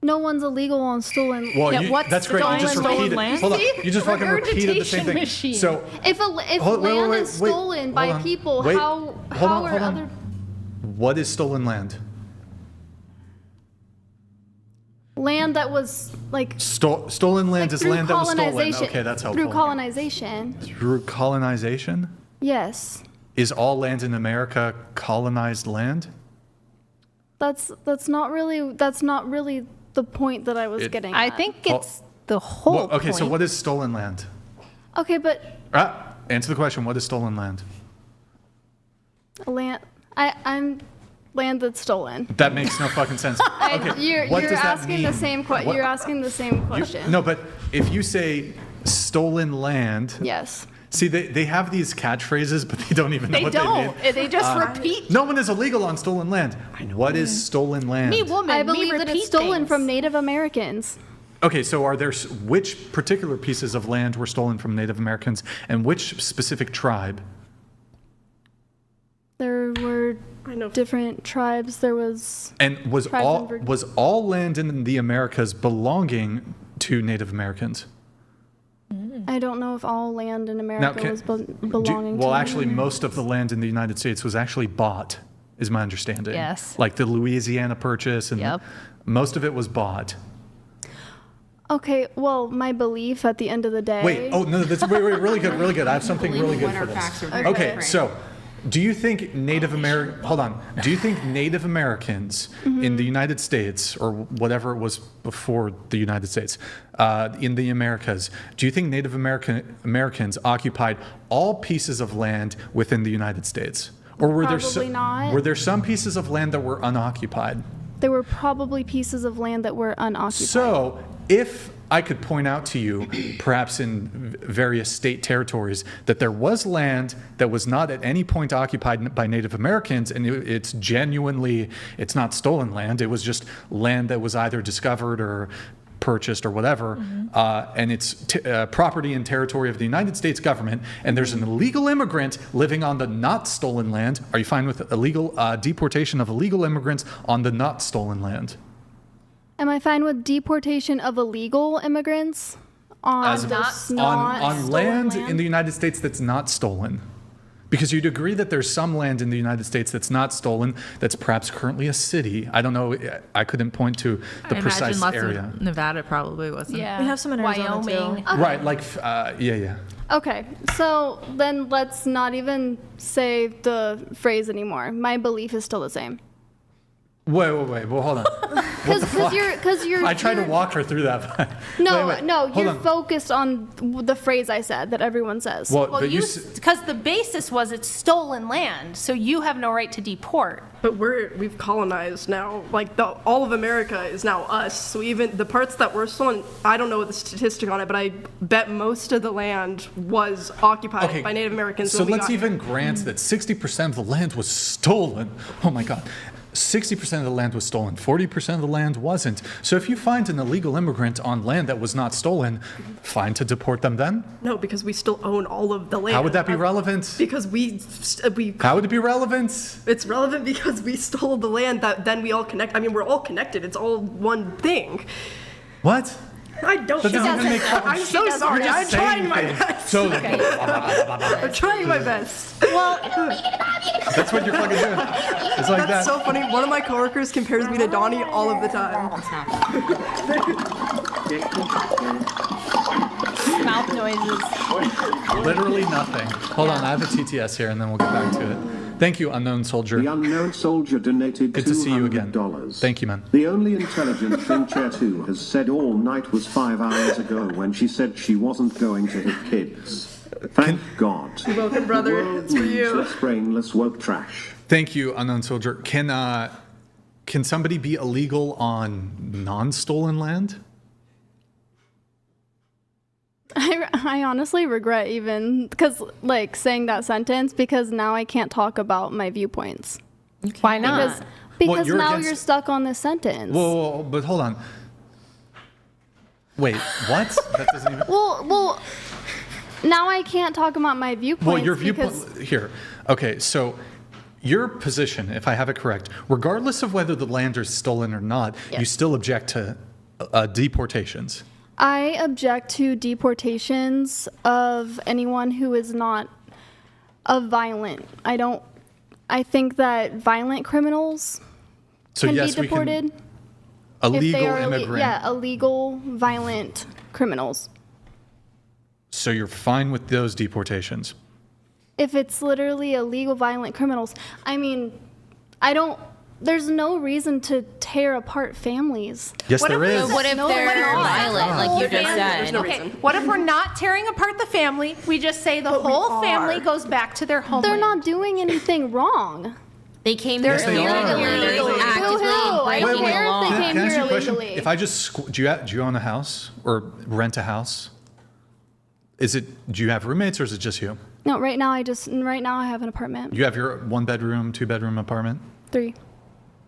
Speaker 4: No one's illegal on stolen.
Speaker 1: Well,
Speaker 10: Yeah, what's
Speaker 1: that's great. You just
Speaker 10: stolen
Speaker 1: repeated.
Speaker 10: land?
Speaker 1: Hold on.
Speaker 10: See?
Speaker 1: You just fucking repeated the same thing.
Speaker 10: Regurgitation machine.
Speaker 1: So
Speaker 4: If
Speaker 1: Hold- wait,
Speaker 4: land
Speaker 1: wait,
Speaker 4: is
Speaker 1: wait,
Speaker 4: stolen
Speaker 1: hold
Speaker 4: by
Speaker 1: on.
Speaker 4: people,
Speaker 1: Wait,
Speaker 4: how
Speaker 1: hold on,
Speaker 4: are
Speaker 1: hold on.
Speaker 4: other
Speaker 1: what is stolen land?
Speaker 4: land that was like
Speaker 1: Stolen land is
Speaker 4: through
Speaker 1: land that was stolen.
Speaker 4: colonization-
Speaker 1: Okay, that's helpful.
Speaker 4: Through colonization.
Speaker 1: Through colonization?
Speaker 4: Yes.
Speaker 1: Is all land in America colonized land?
Speaker 4: That's not really the point that I was getting
Speaker 10: I
Speaker 4: at.
Speaker 10: think it's the whole
Speaker 1: Well, okay, so
Speaker 10: point.
Speaker 1: what is stolen land?
Speaker 4: Okay, but
Speaker 1: Answer the question. What is stolen land?
Speaker 4: I'm land that's stolen.
Speaker 1: That makes no fucking sense. Okay,
Speaker 4: You're
Speaker 1: what does that
Speaker 4: asking the
Speaker 1: mean?
Speaker 4: same
Speaker 1: What-
Speaker 4: You're asking the same question.
Speaker 1: No, but if you say stolen land,
Speaker 4: Yes.
Speaker 1: see, they have these catchphrases, but they don't even know
Speaker 10: They
Speaker 1: what
Speaker 10: don't.
Speaker 1: they mean.
Speaker 10: They just repeat.
Speaker 1: No one is illegal on stolen land. What is stolen land?
Speaker 10: Me, woman.
Speaker 4: I
Speaker 10: me
Speaker 4: believe that
Speaker 10: repeat
Speaker 4: it's stolen
Speaker 10: things.
Speaker 4: from Native Americans.
Speaker 1: Okay, so are there which particular pieces of land were stolen from Native Americans, and which specific tribe?
Speaker 4: There were different tribes. There was
Speaker 1: And was
Speaker 4: tribes
Speaker 1: all
Speaker 4: in Vir-
Speaker 1: was all land in the Americas belonging to Native Americans?
Speaker 4: I don't know if all land in America
Speaker 1: can-
Speaker 4: was belonging to
Speaker 1: Well,
Speaker 4: Native
Speaker 1: actually, most of the land in the United States was actually bought, is my understanding.
Speaker 10: Yes.
Speaker 1: Like the Louisiana Purchase, and
Speaker 10: Yep.
Speaker 1: most of it was bought.
Speaker 4: Okay, well, my belief at the end of the day.
Speaker 1: Wait, oh no, that's wait, really good, really good. I have something really good for this.
Speaker 4: Okay.
Speaker 1: Okay, so do you think Native American? Hold on. Do you think Native Americans in the United States, or whatever it was before the United States, in the Americas, do you think Native Americans occupied all pieces of land within the United States, or were
Speaker 4: Probably not.
Speaker 1: Were there some pieces of land that were unoccupied?
Speaker 4: There were probably pieces of land that were unoccupied.
Speaker 1: So, if I could point out to you, perhaps in various state territories, that there was land that was not at any point occupied by Native Americans, and it's not stolen land, it was just land that was either discovered or purchased or whatever, and it's property and territory of the United States government, and there's an illegal immigrant living on the not stolen land. Are you fine with illegal deportation of illegal immigrants on the not stolen land?
Speaker 4: Am I fine with deportation of illegal immigrants on this not
Speaker 1: on
Speaker 4: stolen
Speaker 1: land in the United States that's not stolen? Because you'd agree that there's some land in the United States that's not stolen, that's perhaps currently a city. I don't know. I couldn't point to the precise
Speaker 5: imagine lots
Speaker 1: area.
Speaker 5: of Nevada probably wasn't.
Speaker 10: Yeah.
Speaker 12: We have some in Arizona,
Speaker 10: Wyoming.
Speaker 12: too.
Speaker 1: Right, like, yeah.
Speaker 4: Okay, so then let's not even say the phrase anymore. My belief is still the same.
Speaker 1: Wait. Well, hold on. What the fuck?
Speaker 4: Because you're.
Speaker 1: I tried to
Speaker 4: you're-
Speaker 1: walk her through that.
Speaker 4: No,
Speaker 1: Wait,
Speaker 4: no,
Speaker 1: hold
Speaker 4: you're
Speaker 1: on.
Speaker 4: focused on the phrase I said that everyone says.
Speaker 1: Well,
Speaker 10: Well,
Speaker 1: but you
Speaker 10: because the basis was it's stolen land, so you have no right to deport.
Speaker 3: But we've colonized now. Like all of America is now us. So even the parts that were stolen, I don't know the statistic on it, but I bet most of the land was occupied by Native Americans.
Speaker 1: So
Speaker 3: when we
Speaker 1: let's
Speaker 3: got
Speaker 1: even
Speaker 3: here.
Speaker 1: grant that 60% of the land was stolen. Oh my God. 60% of the land was stolen, 40% of the land wasn't. So if you find an illegal immigrant on land that was not stolen, fine to deport them then?
Speaker 3: No, because we still own all of the land.
Speaker 1: How would that be relevant?
Speaker 3: Because we.
Speaker 1: How would it be relevant?
Speaker 3: It's relevant because we stole the land that then we all connect. I mean, we're all connected. It's all one thing.
Speaker 1: What?
Speaker 3: I don't
Speaker 1: That
Speaker 3: know.
Speaker 1: doesn't even make fucking
Speaker 3: I'm so sorry.
Speaker 1: You're
Speaker 3: I'm
Speaker 1: just
Speaker 3: trying
Speaker 1: saying
Speaker 3: my
Speaker 1: things.
Speaker 3: best.
Speaker 1: So,
Speaker 3: I'm trying my best.
Speaker 10: Well,
Speaker 1: that's what you're fucking doing. It's like
Speaker 3: That's
Speaker 1: that.
Speaker 3: so funny. One of my coworkers compares me to Donnie all of the time.
Speaker 10: Mouth noises.
Speaker 1: Literally nothing. Hold on, I have a TTS here, and then we'll get back to it. Thank you, Unknown Soldier.
Speaker 11: The Unknown Soldier donated
Speaker 1: Good to see you again.
Speaker 11: $200.
Speaker 1: Thank you, man.
Speaker 11: The only intelligent thing Chair 2 has said all night was 5 hours ago when she said she wasn't going to hit kids. Thank God.
Speaker 3: You're welcome, brother.
Speaker 11: The world
Speaker 3: It's for
Speaker 11: needs
Speaker 3: you.
Speaker 11: less brainless woke trash.
Speaker 1: Thank you, Unknown Soldier. Can somebody be illegal on non-stolen land?
Speaker 4: I honestly regret even saying that sentence because now I can't talk about my viewpoints.
Speaker 10: Why not?
Speaker 4: Because
Speaker 1: you're
Speaker 4: now
Speaker 1: against-
Speaker 4: you're stuck on this sentence.
Speaker 1: Whoa, but hold on. Wait, what? That doesn't even...
Speaker 4: Well, now I can't talk about my viewpoints.
Speaker 1: Well, your viewpoint here. Okay, so your position, if I have it correct, regardless of whether the land is stolen or not, you still object to deportations.
Speaker 4: I object to deportations of anyone who is not a violent. I think that violent criminals can be deported.
Speaker 1: Illegal
Speaker 4: if they are
Speaker 1: immigrant.
Speaker 4: illegal, violent criminals.
Speaker 1: So you're fine with those deportations?
Speaker 4: If it's literally illegal, violent criminals, I mean, there's no reason to tear apart families.
Speaker 1: Yes, there is.
Speaker 9: What if they're violent, like you just said?
Speaker 10: Okay, what if we're not tearing apart the family? We just say the whole family goes back to their homeland.
Speaker 4: They're not doing anything wrong.
Speaker 9: They came
Speaker 1: Yes,
Speaker 9: here
Speaker 1: they are.
Speaker 9: illegally. They're actively
Speaker 4: I don't
Speaker 9: breaking the
Speaker 4: care if
Speaker 9: law.
Speaker 4: they came
Speaker 1: Can I ask
Speaker 4: here
Speaker 1: you a question?
Speaker 4: illegally.
Speaker 1: If I just do you own a house or rent a house? Do you have roommates or is it just you?
Speaker 4: No, right now I have an apartment.
Speaker 1: You have your 1-bedroom, 2-bedroom apartment?
Speaker 4: 3.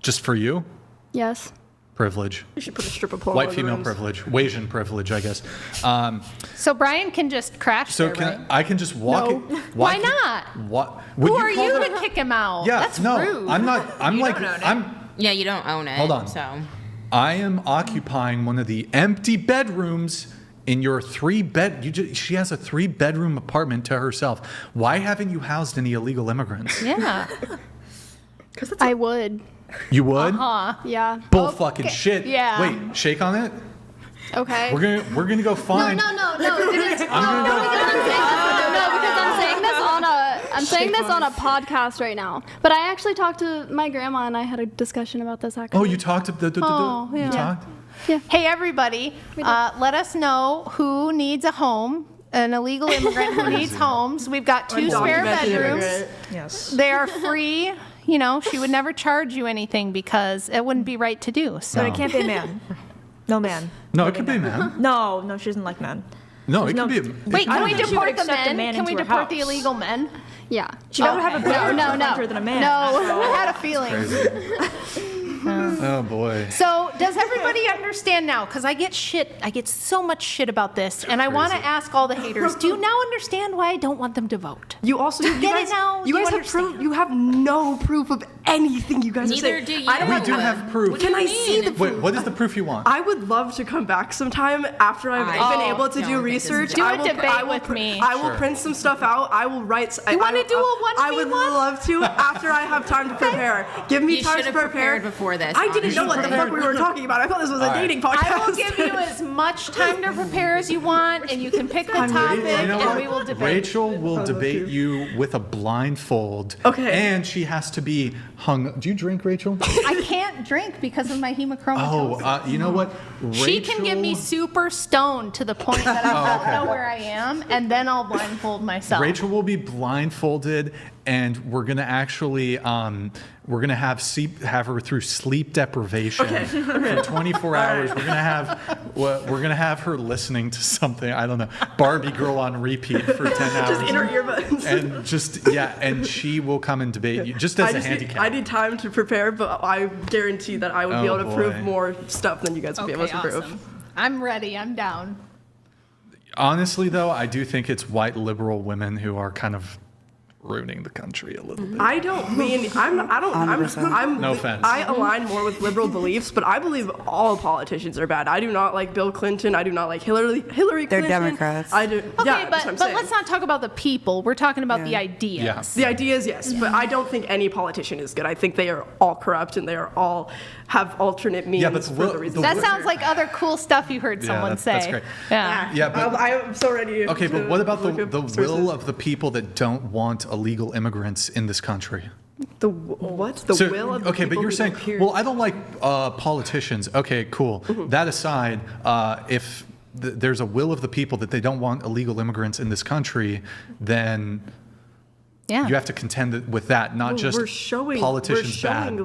Speaker 1: Just for you?
Speaker 4: Yes.
Speaker 1: Privilege.
Speaker 3: You should put a strip of porn
Speaker 1: White
Speaker 3: in the
Speaker 1: female
Speaker 3: rooms.
Speaker 1: privilege. Asian privilege, I guess.
Speaker 10: So Brian can just crash
Speaker 1: So
Speaker 10: there, right?
Speaker 1: I can just walk
Speaker 3: No.
Speaker 1: it?
Speaker 10: Why not?
Speaker 1: What?
Speaker 10: Who are you to kick him out?
Speaker 1: Yeah,
Speaker 10: That's
Speaker 1: no,
Speaker 10: rude.
Speaker 1: I'm not. I'm
Speaker 9: You
Speaker 1: like,
Speaker 9: don't own it.
Speaker 1: I'm.
Speaker 9: Yeah, you don't own it.
Speaker 1: Hold on.
Speaker 9: So
Speaker 1: I am occupying one of the empty bedrooms in your she has a 3-bedroom apartment to herself. Why haven't you housed any illegal immigrants?
Speaker 10: Yeah.
Speaker 4: I would.
Speaker 1: You would?
Speaker 4: Yeah.
Speaker 1: Bull fucking shit.
Speaker 4: Yeah.
Speaker 1: Wait, shake on it.
Speaker 4: Okay.
Speaker 1: We're gonna go find.
Speaker 4: No. Because
Speaker 1: I'm gonna go.
Speaker 4: because I'm saying this on a podcast right now. But I actually talked to my grandma and I had a discussion about this actually.
Speaker 1: Oh, you talked to the.
Speaker 10: yeah.
Speaker 1: You talked.
Speaker 10: Hey, everybody, let us know who needs a home, an illegal immigrant who needs homes. We've got 2 spare bedrooms.
Speaker 12: Yes.
Speaker 10: They are free. You know, she would never charge you anything because it wouldn't be right to do. So
Speaker 12: But it can't be a man. No man.
Speaker 1: No, it could be a man.
Speaker 12: No, she doesn't like men.
Speaker 1: No, it
Speaker 12: No.
Speaker 1: could be.
Speaker 10: Wait,
Speaker 12: I
Speaker 10: can
Speaker 12: don't
Speaker 10: we
Speaker 12: think she would
Speaker 10: deport the
Speaker 12: accept a
Speaker 10: men?
Speaker 12: man
Speaker 10: Can we
Speaker 12: into her
Speaker 10: deport the
Speaker 12: house.
Speaker 10: illegal men?
Speaker 4: Yeah.
Speaker 12: She better have a better
Speaker 4: No.
Speaker 12: than a man.
Speaker 10: No, I had a feeling.
Speaker 1: Oh boy.
Speaker 10: So does everybody understand now? Because I get so much shit about this, and I want to ask all the haters. Do you now understand why I don't want them to vote?
Speaker 3: You also
Speaker 10: Get it now?
Speaker 3: You
Speaker 10: You
Speaker 3: guys have
Speaker 10: understand?
Speaker 3: proof. You have no proof of anything you guys are
Speaker 9: neither
Speaker 3: saying.
Speaker 9: do you.
Speaker 3: I don't
Speaker 1: We
Speaker 3: have
Speaker 1: do have proof.
Speaker 3: Can I see the
Speaker 1: Wait, what is the proof you want?
Speaker 3: I would love to come back sometime after I've been able to
Speaker 9: don't
Speaker 3: do
Speaker 9: think this is
Speaker 3: research.
Speaker 10: Do
Speaker 3: I
Speaker 10: a
Speaker 3: will,
Speaker 10: debate
Speaker 3: I will
Speaker 10: with me.
Speaker 3: I will
Speaker 1: Sure.
Speaker 3: print some stuff out. I will write.
Speaker 10: You wanna do a 1v1?
Speaker 3: I would love to after I have time to prepare. Give me
Speaker 9: You
Speaker 3: time
Speaker 9: should
Speaker 3: to
Speaker 9: have
Speaker 3: prepare.
Speaker 9: prepared before this,
Speaker 3: I didn't know
Speaker 1: honestly.
Speaker 3: what the fuck we were talking about. I thought this was a
Speaker 1: All right.
Speaker 3: dating podcast.
Speaker 10: I will give you as much time to prepare as you want, and you can pick the topic,
Speaker 1: You know
Speaker 10: and
Speaker 1: what?
Speaker 10: we will debate.
Speaker 1: Rachel will debate you with a blindfold.
Speaker 3: Okay.
Speaker 1: And she has to be hung. Do you drink, Rachel?
Speaker 10: I can't drink because of my hemochromatosis.
Speaker 1: Oh, you know what?
Speaker 10: She can get me super stoned to the point that I won't know where I am, and then I'll blindfold myself.
Speaker 1: Rachel will be blindfolded, and we're gonna actually we're gonna have her through sleep deprivation for 24 hours. We're gonna have her listening to something, I don't know, Barbie Girl on repeat for 10 hours.
Speaker 3: Just in her earbuds.
Speaker 1: And she will come and debate you just as a handicap.
Speaker 3: I need time to prepare, but I guarantee that I would be
Speaker 1: Oh,
Speaker 3: able to prove
Speaker 1: boy.
Speaker 3: more stuff than you guys would be able to prove.
Speaker 10: awesome. I'm ready. I'm down.
Speaker 1: Honestly, though, I do think it's white liberal women who are kind of ruining the country a little bit.
Speaker 3: I don't mean
Speaker 1: No offense.
Speaker 3: I align more with liberal beliefs, but I believe all politicians are bad. I do not like Bill Clinton. I do not like Hillary Clinton.
Speaker 7: They're Democrats.
Speaker 3: I do.
Speaker 10: Okay,
Speaker 3: Yeah, that's what I'm
Speaker 10: but
Speaker 3: saying.
Speaker 10: let's not talk about the people. We're talking about the ideas.
Speaker 1: Yeah.
Speaker 3: The ideas, yes, but I don't think any politician is good. I think they are all corrupt and they are all have alternate means
Speaker 1: but
Speaker 3: for the reasons.
Speaker 10: That sounds like other cool stuff you heard someone say.
Speaker 1: That's great.
Speaker 10: Yeah.
Speaker 1: Yeah, but
Speaker 3: I'm so ready.
Speaker 1: okay, but
Speaker 3: to
Speaker 1: what about
Speaker 3: look
Speaker 1: the
Speaker 3: up
Speaker 1: will
Speaker 3: sources.
Speaker 1: of the people that don't want illegal immigrants in this country?
Speaker 3: The what? The
Speaker 1: So,
Speaker 3: will of the
Speaker 1: okay, but
Speaker 3: people
Speaker 1: you're
Speaker 3: who
Speaker 1: saying,
Speaker 3: don't care.
Speaker 1: well, I don't like politicians. Okay, cool. That aside, if there's a will of the people that they don't want illegal immigrants in this country, then
Speaker 10: Yeah.
Speaker 1: you have to contend with that, not just politicians bad.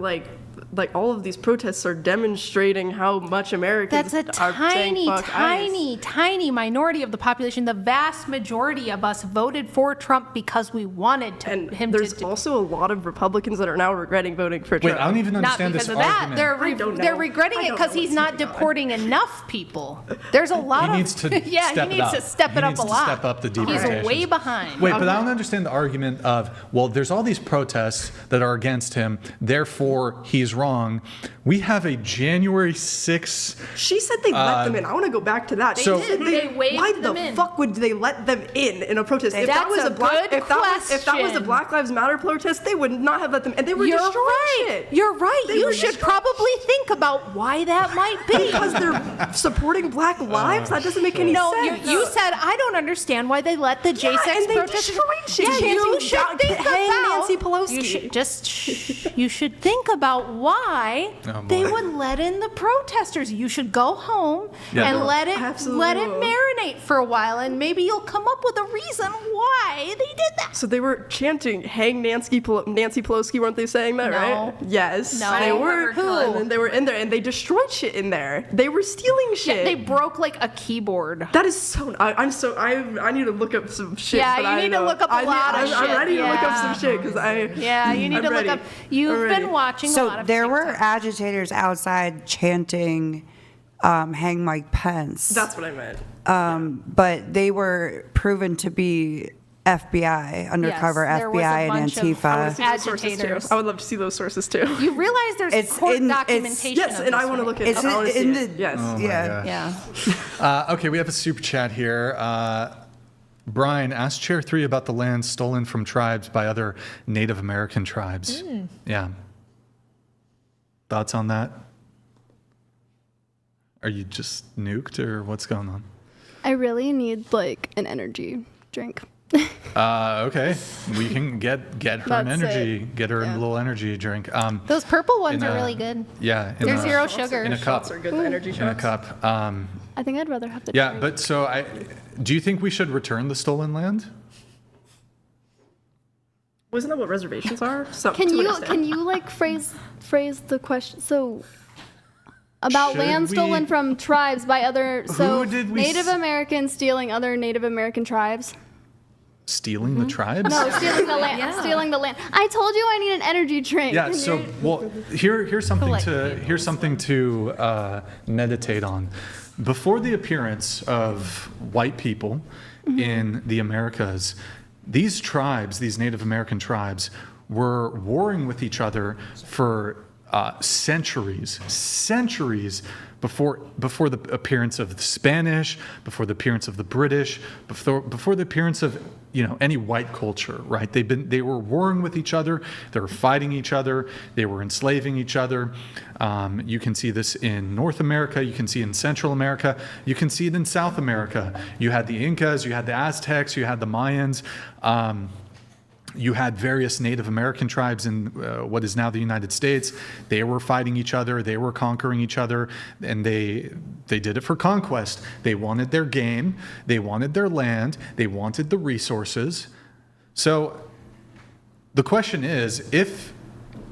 Speaker 3: Like all of these protests are demonstrating how much Americans
Speaker 10: That's a
Speaker 3: are saying
Speaker 10: tiny,
Speaker 3: fuck ICE.
Speaker 10: tiny minority of the population. The vast majority of us voted for Trump because we wanted
Speaker 3: And
Speaker 10: him
Speaker 3: there's
Speaker 10: to.
Speaker 3: also a lot of Republicans that are now regretting voting for Trump.
Speaker 1: Wait, I don't even
Speaker 10: Not
Speaker 1: understand
Speaker 10: because
Speaker 1: this
Speaker 10: of that.
Speaker 1: argument.
Speaker 10: They're regretting it because he's not deporting enough people. There's a lot
Speaker 1: He needs to
Speaker 10: yeah,
Speaker 1: step
Speaker 10: he
Speaker 1: it
Speaker 10: needs
Speaker 1: up.
Speaker 10: to step
Speaker 1: He
Speaker 10: it up
Speaker 1: needs
Speaker 10: a
Speaker 1: to
Speaker 10: lot.
Speaker 1: step up the
Speaker 10: He's
Speaker 1: deportations.
Speaker 10: way behind.
Speaker 1: Wait, but I don't understand the argument of, well, there's all these protests that are against him, therefore he's wrong. We have a January 6th.
Speaker 3: She said they let them in. I want to go back to that.
Speaker 1: So-
Speaker 3: She said
Speaker 10: They waved
Speaker 3: why
Speaker 10: them
Speaker 3: the
Speaker 10: in.
Speaker 3: fuck would they let them in a protest? If that
Speaker 10: That's
Speaker 3: was
Speaker 10: a good
Speaker 3: if that was a
Speaker 10: question.
Speaker 3: Black Lives Matter protest, they would not have let them. And they were
Speaker 10: You're
Speaker 3: destroying
Speaker 10: right.
Speaker 3: shit.
Speaker 10: You're right.
Speaker 3: They
Speaker 10: You
Speaker 3: were
Speaker 10: should
Speaker 3: destroying-
Speaker 10: probably think about why that might be.
Speaker 3: because they're supporting Black lives. That doesn't make any
Speaker 10: No,
Speaker 3: sense.
Speaker 10: you said I don't understand why they let the J6
Speaker 3: and they
Speaker 10: protesters.
Speaker 3: destroyed shit.
Speaker 10: Yeah, you
Speaker 3: Chanting
Speaker 10: should
Speaker 3: down-
Speaker 10: think
Speaker 3: hang
Speaker 10: about.
Speaker 3: Nancy Pelosi.
Speaker 10: You should you should think about why
Speaker 1: Oh,
Speaker 10: they
Speaker 1: boy.
Speaker 10: would let in the protesters. You should go home
Speaker 1: Yeah.
Speaker 10: and let it
Speaker 3: Absolutely.
Speaker 10: marinate for a while, and maybe you'll come up with a reason why they did that.
Speaker 3: So they were chanting "Hang Nancy Pelosi," weren't they saying that?
Speaker 10: No.
Speaker 3: Right? Yes.
Speaker 10: No.
Speaker 3: They were.
Speaker 10: Who?
Speaker 3: And then they were in there, and they destroyed shit in there. They were stealing shit.
Speaker 10: Yeah, they broke like a keyboard.
Speaker 3: That is so. I need to look up some shit.
Speaker 10: Yeah,
Speaker 3: but
Speaker 10: you
Speaker 3: I
Speaker 10: need to
Speaker 3: know-
Speaker 10: look up a lot of
Speaker 3: I'm
Speaker 10: shit,
Speaker 3: ready to look up
Speaker 10: yeah.
Speaker 3: some shit because I.
Speaker 10: Yeah, you need
Speaker 3: I'm
Speaker 10: to
Speaker 3: ready.
Speaker 10: look up. You've
Speaker 3: I'm ready.
Speaker 10: been watching a
Speaker 7: So
Speaker 10: lot of
Speaker 7: there were
Speaker 10: TikTok.
Speaker 7: agitators outside chanting, "Hang Mike Pence."
Speaker 3: That's what I meant.
Speaker 7: But they were proven to be FBI, undercover
Speaker 10: Yes, there was a
Speaker 7: FBI and
Speaker 10: bunch of-
Speaker 3: I want to
Speaker 7: Antifa.
Speaker 3: see those sources
Speaker 10: Agitators.
Speaker 3: too. I would love to see those sources too.
Speaker 10: You realize there's
Speaker 7: It's
Speaker 10: court
Speaker 7: in- it's-
Speaker 10: documentation.
Speaker 3: Yes,
Speaker 10: of
Speaker 3: and
Speaker 10: this,
Speaker 3: I want to
Speaker 10: right?
Speaker 3: look at
Speaker 7: It's
Speaker 3: it. I want to see
Speaker 7: in
Speaker 3: it.
Speaker 7: the-
Speaker 3: Yes.
Speaker 1: Oh my
Speaker 7: Yeah.
Speaker 1: gosh.
Speaker 10: Yeah.
Speaker 1: Okay, we have a super chat here. Brian, ask Chair 3 about the land stolen from tribes by other Native American tribes. Yeah. Thoughts on that? Are you just nuked or what's going on?
Speaker 4: I really need like an energy drink.
Speaker 1: Okay, we can get her an
Speaker 4: That's
Speaker 1: energy,
Speaker 4: it.
Speaker 1: get her a
Speaker 4: Yeah.
Speaker 1: little energy drink.
Speaker 10: Those purple ones
Speaker 1: in
Speaker 10: are
Speaker 1: a-
Speaker 10: really good.
Speaker 1: Yeah, in
Speaker 10: They're
Speaker 1: a,
Speaker 10: zero sugar.
Speaker 1: in a cup.
Speaker 3: Shots are good. The energy
Speaker 1: In a
Speaker 3: shots.
Speaker 1: cup.
Speaker 4: I think I'd rather have the
Speaker 1: Yeah,
Speaker 4: drink.
Speaker 1: but so do you think we should return the stolen land?
Speaker 3: Wasn't that what reservations are? So,
Speaker 4: Can
Speaker 3: to an
Speaker 4: you
Speaker 3: extent.
Speaker 4: like phrase the question? So about
Speaker 1: Should
Speaker 4: land stolen
Speaker 1: we-
Speaker 4: from tribes by other
Speaker 1: did we
Speaker 4: Native
Speaker 1: s-
Speaker 4: Americans stealing other Native American tribes.
Speaker 1: Stealing the tribes?
Speaker 4: No, stealing the land. Stealing the land. I told you I need an energy drink.
Speaker 1: Yeah.
Speaker 4: and
Speaker 1: So,
Speaker 4: you're-
Speaker 1: well, here's something to meditate on. Before the appearance of white people in the Americas, these tribes, these Native American tribes, were warring with each other for centuries before the appearance of the Spanish, before the appearance of the British, before the appearance of any white culture, right? They were warring with each other, they were fighting each other, they were enslaving each other. You can see this in North America, you can see it in Central America, you can see it in South America. You had the Incas, you had the Aztecs, you had the Mayans. You had various Native American tribes in what is now the United States. They were fighting each other. They were conquering each other, and they did it for conquest. They wanted their game. They wanted their land. They wanted the resources. So the question is, if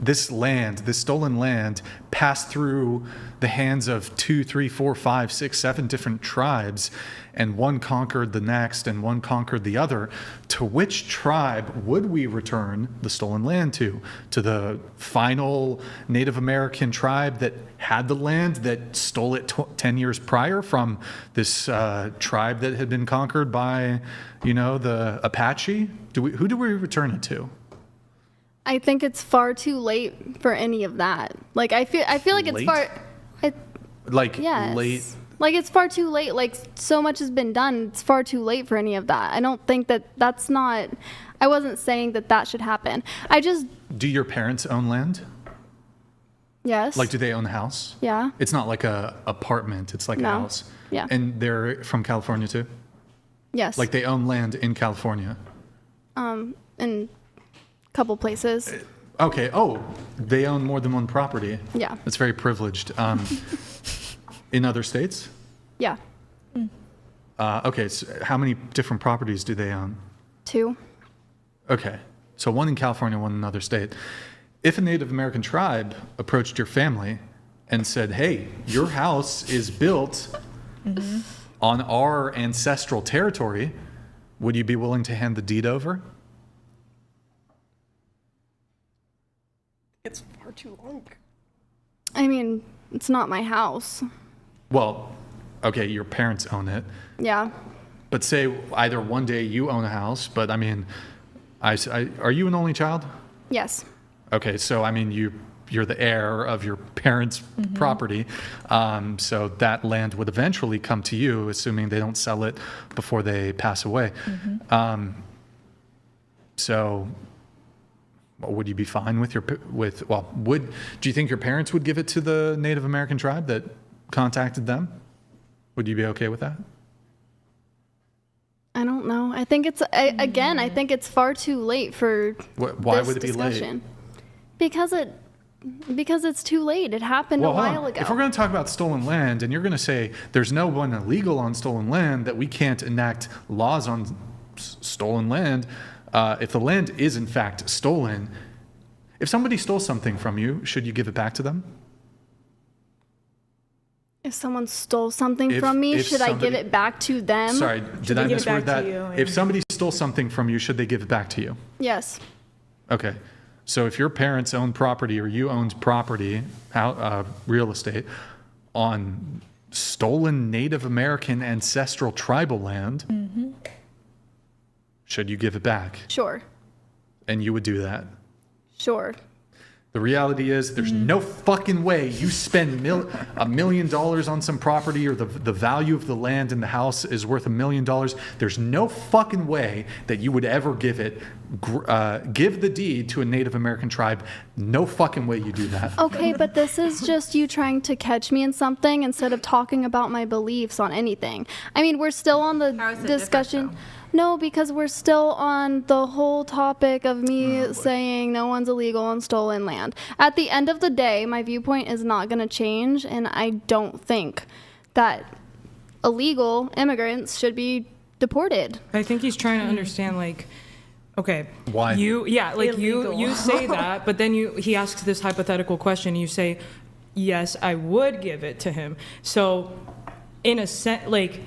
Speaker 1: this land, this stolen land, passed through the hands of 2, 3, 4, 5, 6, 7 different tribes, and one conquered the next and one conquered the other, to which tribe would we return the stolen land to? To the final Native American tribe that had the land, that stole it 10 years prior from this tribe that had been conquered by, the Apache? Who do we return it to?
Speaker 4: I think it's far too late for any of that. Like I feel like it's
Speaker 1: Late?
Speaker 4: yes.
Speaker 1: Late.
Speaker 4: Like it's far too late. Like so much has been done. It's far too late for any of that. I don't think that's not. I wasn't saying that should happen.
Speaker 1: Do your parents own land?
Speaker 4: Yes.
Speaker 1: Like, do they own a house?
Speaker 4: Yeah.
Speaker 1: It's not like a apartment. It's like a house.
Speaker 4: Yeah.
Speaker 1: And they're from California too?
Speaker 4: Yes.
Speaker 1: Like they own land in California?
Speaker 4: In couple places.
Speaker 1: Okay. Oh, they own more than one property.
Speaker 4: Yeah.
Speaker 1: That's very privileged. In other states?
Speaker 4: Yeah.
Speaker 1: Okay. So how many different properties do they own?
Speaker 4: 2.
Speaker 1: Okay. So one in California, one in another state. If a Native American tribe approached your family and said, hey, your house is built on our ancestral territory, would you be willing to hand the deed over?
Speaker 3: It's far too long.
Speaker 4: I mean, it's not my house.
Speaker 1: Well, okay, your parents own it.
Speaker 4: Yeah.
Speaker 1: But say either one day you own a house, but I mean, are you an only child?
Speaker 4: Yes.
Speaker 1: Okay, so I mean, you're the heir of your parents' property, so that land would eventually come to you, assuming they don't sell it before they pass away. So, would you be fine with do you think your parents would give it to the Native American tribe that contacted them? Would you be okay with that?
Speaker 4: I don't know. I think I think it's far too late for
Speaker 1: Why
Speaker 4: this
Speaker 1: would it be
Speaker 4: discussion.
Speaker 1: late?
Speaker 4: Because it's too late. It happened a while ago.
Speaker 1: If we're going to talk about stolen land, and you're going to say there's no one illegal on stolen land, that we can't enact laws on stolen land, if the land is in fact stolen, if somebody stole something from you, should you give it back to them?
Speaker 4: If someone stole something from me, should I give it back to them?
Speaker 1: Sorry, did I misword that? If somebody stole something from you, should they give it back to you?
Speaker 4: Yes.
Speaker 1: Okay. So if your parents own property or you owned property, real estate, on stolen Native American ancestral tribal land, should you give it back?
Speaker 4: Sure.
Speaker 1: And you would do that?
Speaker 4: Sure.
Speaker 1: The reality is there's no fucking way you spend $1 million on some property, or the value of the land in the house is worth $1 million. There's no fucking way that you would ever give the deed to a Native American tribe. No fucking way you do that.
Speaker 4: Okay, but this is just you trying to catch me in something instead of talking about my beliefs on anything. I mean, we're still on the discussion. No, because we're still on the whole topic of me saying no one's illegal on stolen land. At the end of the day, my viewpoint is not going to change, and I don't think that illegal immigrants should be deported.
Speaker 6: I think he's trying to understand, like, okay,
Speaker 1: why?
Speaker 6: You say that, but then he asks this hypothetical question. You say, yes, I would give it to him. So, in a sense, like,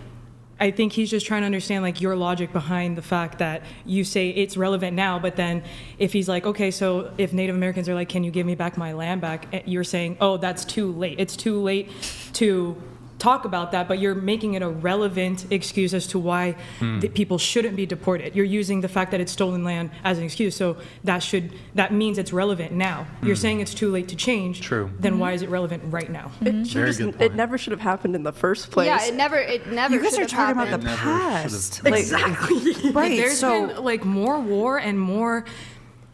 Speaker 6: I think he's just trying to understand, like, your logic behind the fact that you say it's relevant now, but then if he's like, okay, so if Native Americans are like, can you give me back my land back? You're saying, oh, that's too late. It's too late to talk about that, but you're making it a relevant excuse as to why the people shouldn't be deported. You're using the fact that it's stolen land as an excuse, so that means it's relevant now. You're saying it's too late to change.
Speaker 1: True.
Speaker 6: Then why is it relevant right now?
Speaker 3: It never should have happened in the first place.
Speaker 4: Yeah, it never.
Speaker 14: You guys are talking about the past.
Speaker 3: Exactly.
Speaker 14: Right.
Speaker 6: There's been like more war and more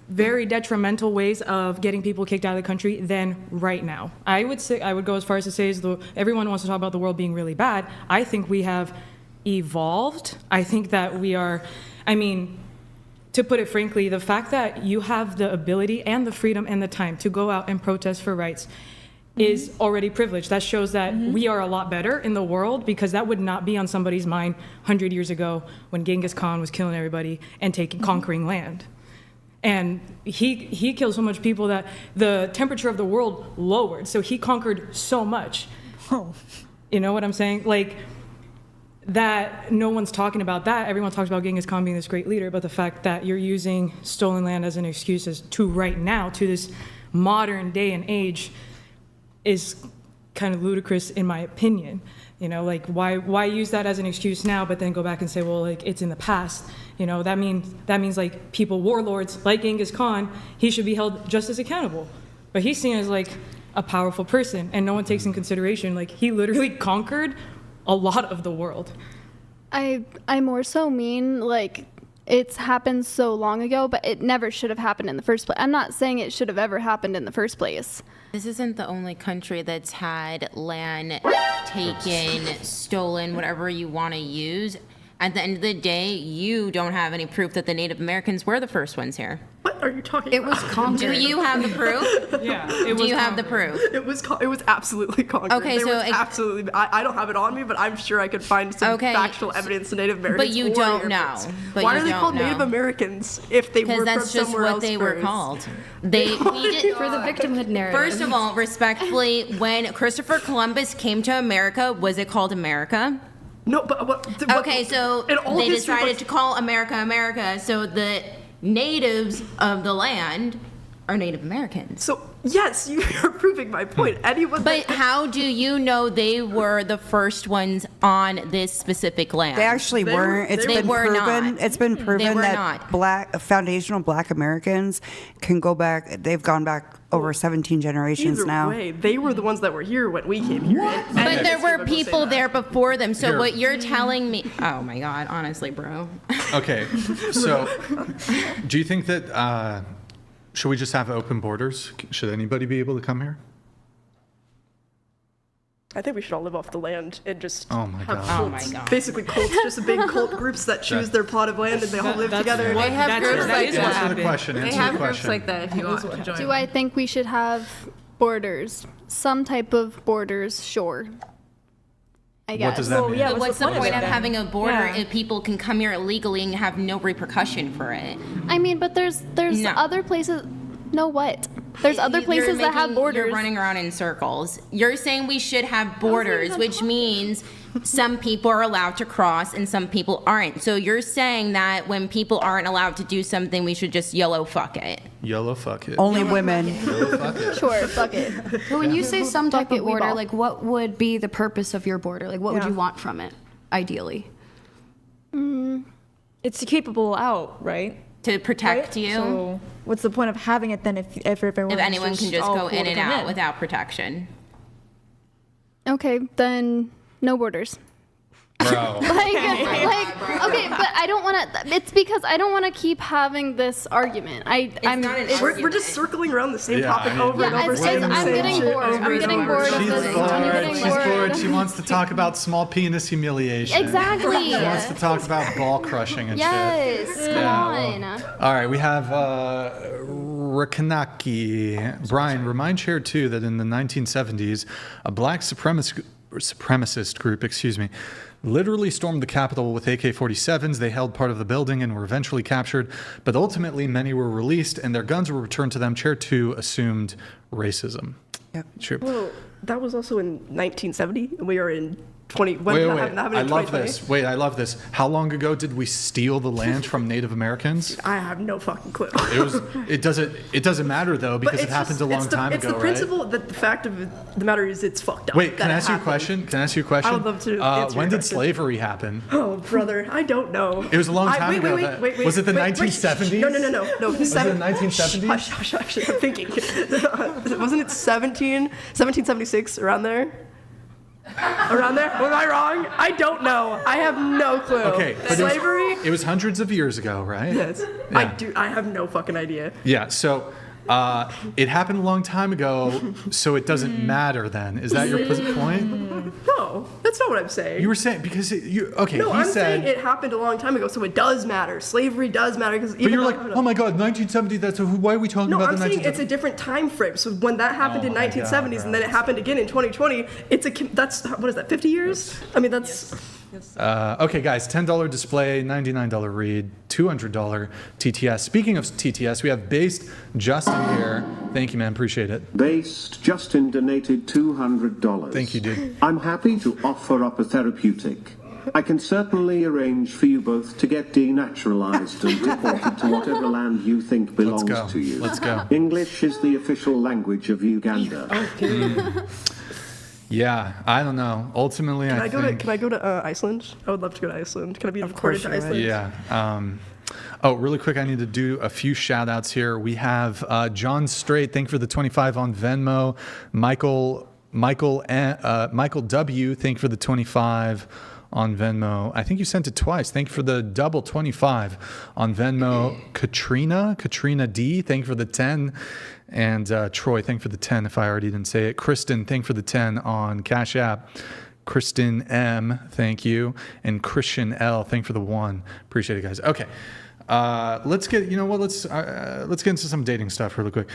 Speaker 6: very detrimental ways of getting people kicked out of the country than right now. I would go as far as to say everyone wants to talk about the world being really bad. I think we have evolved. I think that we are, to put it frankly, the fact that you have the ability and the freedom and the time to go out and protest for rights is already privilege. That shows that we are a lot better in the world, because that would not be on somebody's mind 100 years ago when Genghis Khan was killing everybody and conquering land. And he killed so much people that the temperature of the world lowered. So he conquered so much.
Speaker 12: Oh.
Speaker 6: You know what I'm saying? Like, that no one's talking about that. Everyone talks about Genghis Khan being this great leader, but the fact that you're using stolen land as an excuse as to right now, to this modern day and age, is kind of ludicrous in my opinion. You know, like, why use that as an excuse now, but then go back and say, well, like, it's in the past. You know, that means like warlords like Genghis Khan, he should be held just as accountable. But he's seen as like a powerful person, and no one takes in consideration, like, he literally conquered a lot of the world.
Speaker 4: I more so mean, like, it's happened so long ago, but it never should have happened in the first place. I'm not saying it should have ever happened in the first place.
Speaker 9: This isn't the only country that's had land taken, stolen, whatever you want to use. At the end of the day, you don't have any proof that the Native Americans were the first ones here.
Speaker 3: What are you talking
Speaker 8: It
Speaker 3: about?
Speaker 8: was conquered.
Speaker 9: Do you have the proof?
Speaker 6: Yeah.
Speaker 9: Do you have the proof?
Speaker 3: It was absolutely conquered.
Speaker 9: Okay,
Speaker 3: There
Speaker 9: so
Speaker 3: was absolutely. I don't have it on me, but I'm sure I could find some
Speaker 9: Okay,
Speaker 3: factual evidence to Native Americans.
Speaker 9: but you
Speaker 3: or
Speaker 9: don't
Speaker 3: Europeans.
Speaker 9: know. But
Speaker 3: Why
Speaker 9: you
Speaker 3: are they
Speaker 9: don't
Speaker 3: called
Speaker 9: know.
Speaker 3: Native Americans if they were
Speaker 9: Because that's
Speaker 3: from
Speaker 9: just
Speaker 3: somewhere
Speaker 9: what
Speaker 3: else
Speaker 9: they were
Speaker 3: first?
Speaker 9: called. We did.
Speaker 8: For the victimhood narrative.
Speaker 9: First of all, respectfully, when Christopher Columbus came to America, was it called America?
Speaker 3: No, but what?
Speaker 9: Okay, so
Speaker 3: in all
Speaker 9: they
Speaker 3: history,
Speaker 9: decided to call America America, so the natives of the land are Native Americans.
Speaker 3: So yes, you are proving my point. Anyone.
Speaker 9: But how do you know they were the first ones on this specific land?
Speaker 7: They actually weren't. It's
Speaker 9: They
Speaker 7: been
Speaker 9: were
Speaker 7: proven.
Speaker 9: not.
Speaker 7: It's been proven
Speaker 9: were
Speaker 7: that
Speaker 9: not.
Speaker 7: foundational Black Americans can go back. They've gone back over 17 generations
Speaker 3: Either
Speaker 7: now.
Speaker 3: way, they were the ones that were here when we came here.
Speaker 9: But there were people there before them, so
Speaker 1: Here.
Speaker 9: what you're telling me... Oh my God, honestly, bro.
Speaker 1: Okay, so do you think that should we just have open borders? Should anybody be able to come here?
Speaker 3: I think we should all live off the land and just
Speaker 1: Oh my
Speaker 3: have
Speaker 1: God.
Speaker 9: Oh
Speaker 3: cults.
Speaker 9: my God.
Speaker 3: Basically cults, just big cult groups that choose their plot of land and they all live together.
Speaker 6: What,
Speaker 5: They have
Speaker 6: that's
Speaker 5: groups
Speaker 6: what-
Speaker 5: like
Speaker 6: that is what
Speaker 5: that.
Speaker 1: Answer the
Speaker 6: happened.
Speaker 1: question.
Speaker 5: They
Speaker 1: Answer
Speaker 5: have
Speaker 1: the
Speaker 5: groups
Speaker 1: question.
Speaker 5: like that if you want to join.
Speaker 4: Do I think we should have borders? Some type of borders, sure. I guess.
Speaker 1: What does that mean?
Speaker 12: yeah,
Speaker 9: But what's the point of
Speaker 12: then?
Speaker 9: having a border
Speaker 12: Yeah.
Speaker 9: if people can come here illegally and have no repercussion for it?
Speaker 4: I mean, but there's
Speaker 9: No.
Speaker 4: other places. No, what? There's other places that have borders.
Speaker 9: You're running around in circles. You're saying we should have borders, which means some people are allowed to cross and some people aren't. So you're saying that when people aren't allowed to do something, we should just YOLO fuck it.
Speaker 1: YOLO fuck it.
Speaker 7: Only women.
Speaker 1: YOLO fuck it.
Speaker 4: Sure, fuck it.
Speaker 8: So when you say some type
Speaker 4: Fuck it,
Speaker 8: of
Speaker 4: we
Speaker 8: border,
Speaker 4: ball.
Speaker 8: like what would be the purpose of your border? Like what would
Speaker 12: Yeah.
Speaker 8: you want from it, ideally?
Speaker 12: It's to keep people out, right?
Speaker 9: To protect
Speaker 12: Right?
Speaker 9: you.
Speaker 12: So what's the point of having it then if everyone
Speaker 9: If anyone can just
Speaker 12: all
Speaker 9: go
Speaker 12: cool
Speaker 9: in
Speaker 12: to
Speaker 9: and
Speaker 12: come
Speaker 9: out without protection.
Speaker 4: Okay, then no borders.
Speaker 1: Bro.
Speaker 4: Okay, but I don't want to. It's because I don't want to keep having this argument. I'm
Speaker 9: not an
Speaker 3: We're just circling around the same
Speaker 1: Yeah,
Speaker 3: topic
Speaker 1: I mean-
Speaker 3: over and
Speaker 4: Yeah,
Speaker 3: over.
Speaker 4: it's
Speaker 3: saying
Speaker 4: just-
Speaker 3: the
Speaker 4: I'm
Speaker 3: same
Speaker 4: getting
Speaker 3: shit
Speaker 4: bored.
Speaker 3: over
Speaker 4: I'm
Speaker 3: and
Speaker 4: getting
Speaker 3: over.
Speaker 4: bored of
Speaker 1: She's
Speaker 4: this.
Speaker 1: bored.
Speaker 4: I'm getting
Speaker 1: She's
Speaker 4: bored.
Speaker 1: bored. She wants to talk about small penis humiliation.
Speaker 4: Exactly.
Speaker 1: She wants to talk about ball crushing and
Speaker 4: Yes,
Speaker 1: shit.
Speaker 4: come
Speaker 1: Yeah,
Speaker 4: on.
Speaker 1: All right, we have Rakanaki. Brian, remind Chair 2 that in the 1970s, a black supremacist group, literally stormed the Capitol with AK-47s. They held part of the building and were eventually captured, but ultimately many were released and their guns were returned to them. Chair 2 assumed racism.
Speaker 7: Yep.
Speaker 1: True.
Speaker 3: Well, that was also in 1970, and we are in 20. When
Speaker 1: Wait.
Speaker 3: that happened
Speaker 1: I
Speaker 3: in
Speaker 1: love
Speaker 3: 2020.
Speaker 1: this. Wait, I love this. How long ago did we steal the land from Native Americans?
Speaker 3: I have no fucking clue.
Speaker 1: It doesn't matter though because it happened a long time
Speaker 3: it's
Speaker 1: ago,
Speaker 3: the principle that the fact of the matter is it's fucked up.
Speaker 1: Wait, can
Speaker 3: that
Speaker 1: I
Speaker 3: it
Speaker 1: ask you a
Speaker 3: happened.
Speaker 1: question? Can I ask you a question?
Speaker 3: I would love to answer
Speaker 1: When
Speaker 3: your
Speaker 1: did
Speaker 3: question.
Speaker 1: slavery happen?
Speaker 3: Oh, brother, I don't know.
Speaker 1: It was a long time
Speaker 3: wait,
Speaker 1: ago.
Speaker 3: Wait,
Speaker 1: Was it the
Speaker 3: wait,
Speaker 1: 1970s?
Speaker 3: No.
Speaker 1: Was it the 1970s?
Speaker 3: Hush, actually, I'm thinking. Wasn't it 1776, around there? Around there? Was I wrong? I don't know. I have no clue.
Speaker 1: Okay, but
Speaker 3: Slavery?
Speaker 1: It was hundreds of years ago, right?
Speaker 3: Yes.
Speaker 1: Yeah.
Speaker 3: I have no fucking idea.
Speaker 1: Yeah. So it happened a long time ago, so it doesn't matter. Then is that your point?
Speaker 3: No, that's not what I'm saying.
Speaker 1: You were saying because okay.
Speaker 3: No,
Speaker 1: he
Speaker 3: I'm
Speaker 1: said.
Speaker 3: saying it happened a long time ago, so it does matter. Slavery does matter because.
Speaker 1: But you're like, oh my God, 1970. Why are we talking
Speaker 3: No,
Speaker 1: about
Speaker 3: I'm
Speaker 1: the
Speaker 3: saying
Speaker 1: 1970s?
Speaker 3: it's a different time frame. So when that happened
Speaker 1: Oh
Speaker 3: in
Speaker 1: my
Speaker 3: 1970s
Speaker 1: God,
Speaker 3: and then it happened again in 2020, that's what is that? 50 years? I mean, that's
Speaker 1: Okay, guys, $10 display, $99 read, $200 TTS. Speaking of TTS, we have Based Justin here. Thank you, man. Appreciate it.
Speaker 11: Based Justin donated $200.
Speaker 1: Thank you, dude.
Speaker 11: I'm happy to offer up a therapeutic. I can certainly arrange for you both to get denaturalized and deported to whatever land you think belongs to you.
Speaker 1: Let's go.
Speaker 11: English is the official language of Uganda.
Speaker 1: Yeah, I don't know. Ultimately,
Speaker 3: Can I go to Iceland? I would love to go to Iceland. Can I be deported to Iceland?
Speaker 1: Yeah. Really quick, I need to do a few shout outs here. We have John Strait, thank you for the 25 on Venmo. Michael W, thank you for the 25 on Venmo. I think you sent it twice. Thank you for the double 25 on Venmo. Katrina D, thank you for the 10. And Troy, thank you for the 10 if I already didn't say it. Kristen, thank you for the 10 on Cash App. Kristen M, thank you. And Christian L, thank you for the 1. Appreciate it, guys. Okay. Let's get into some dating stuff really quick.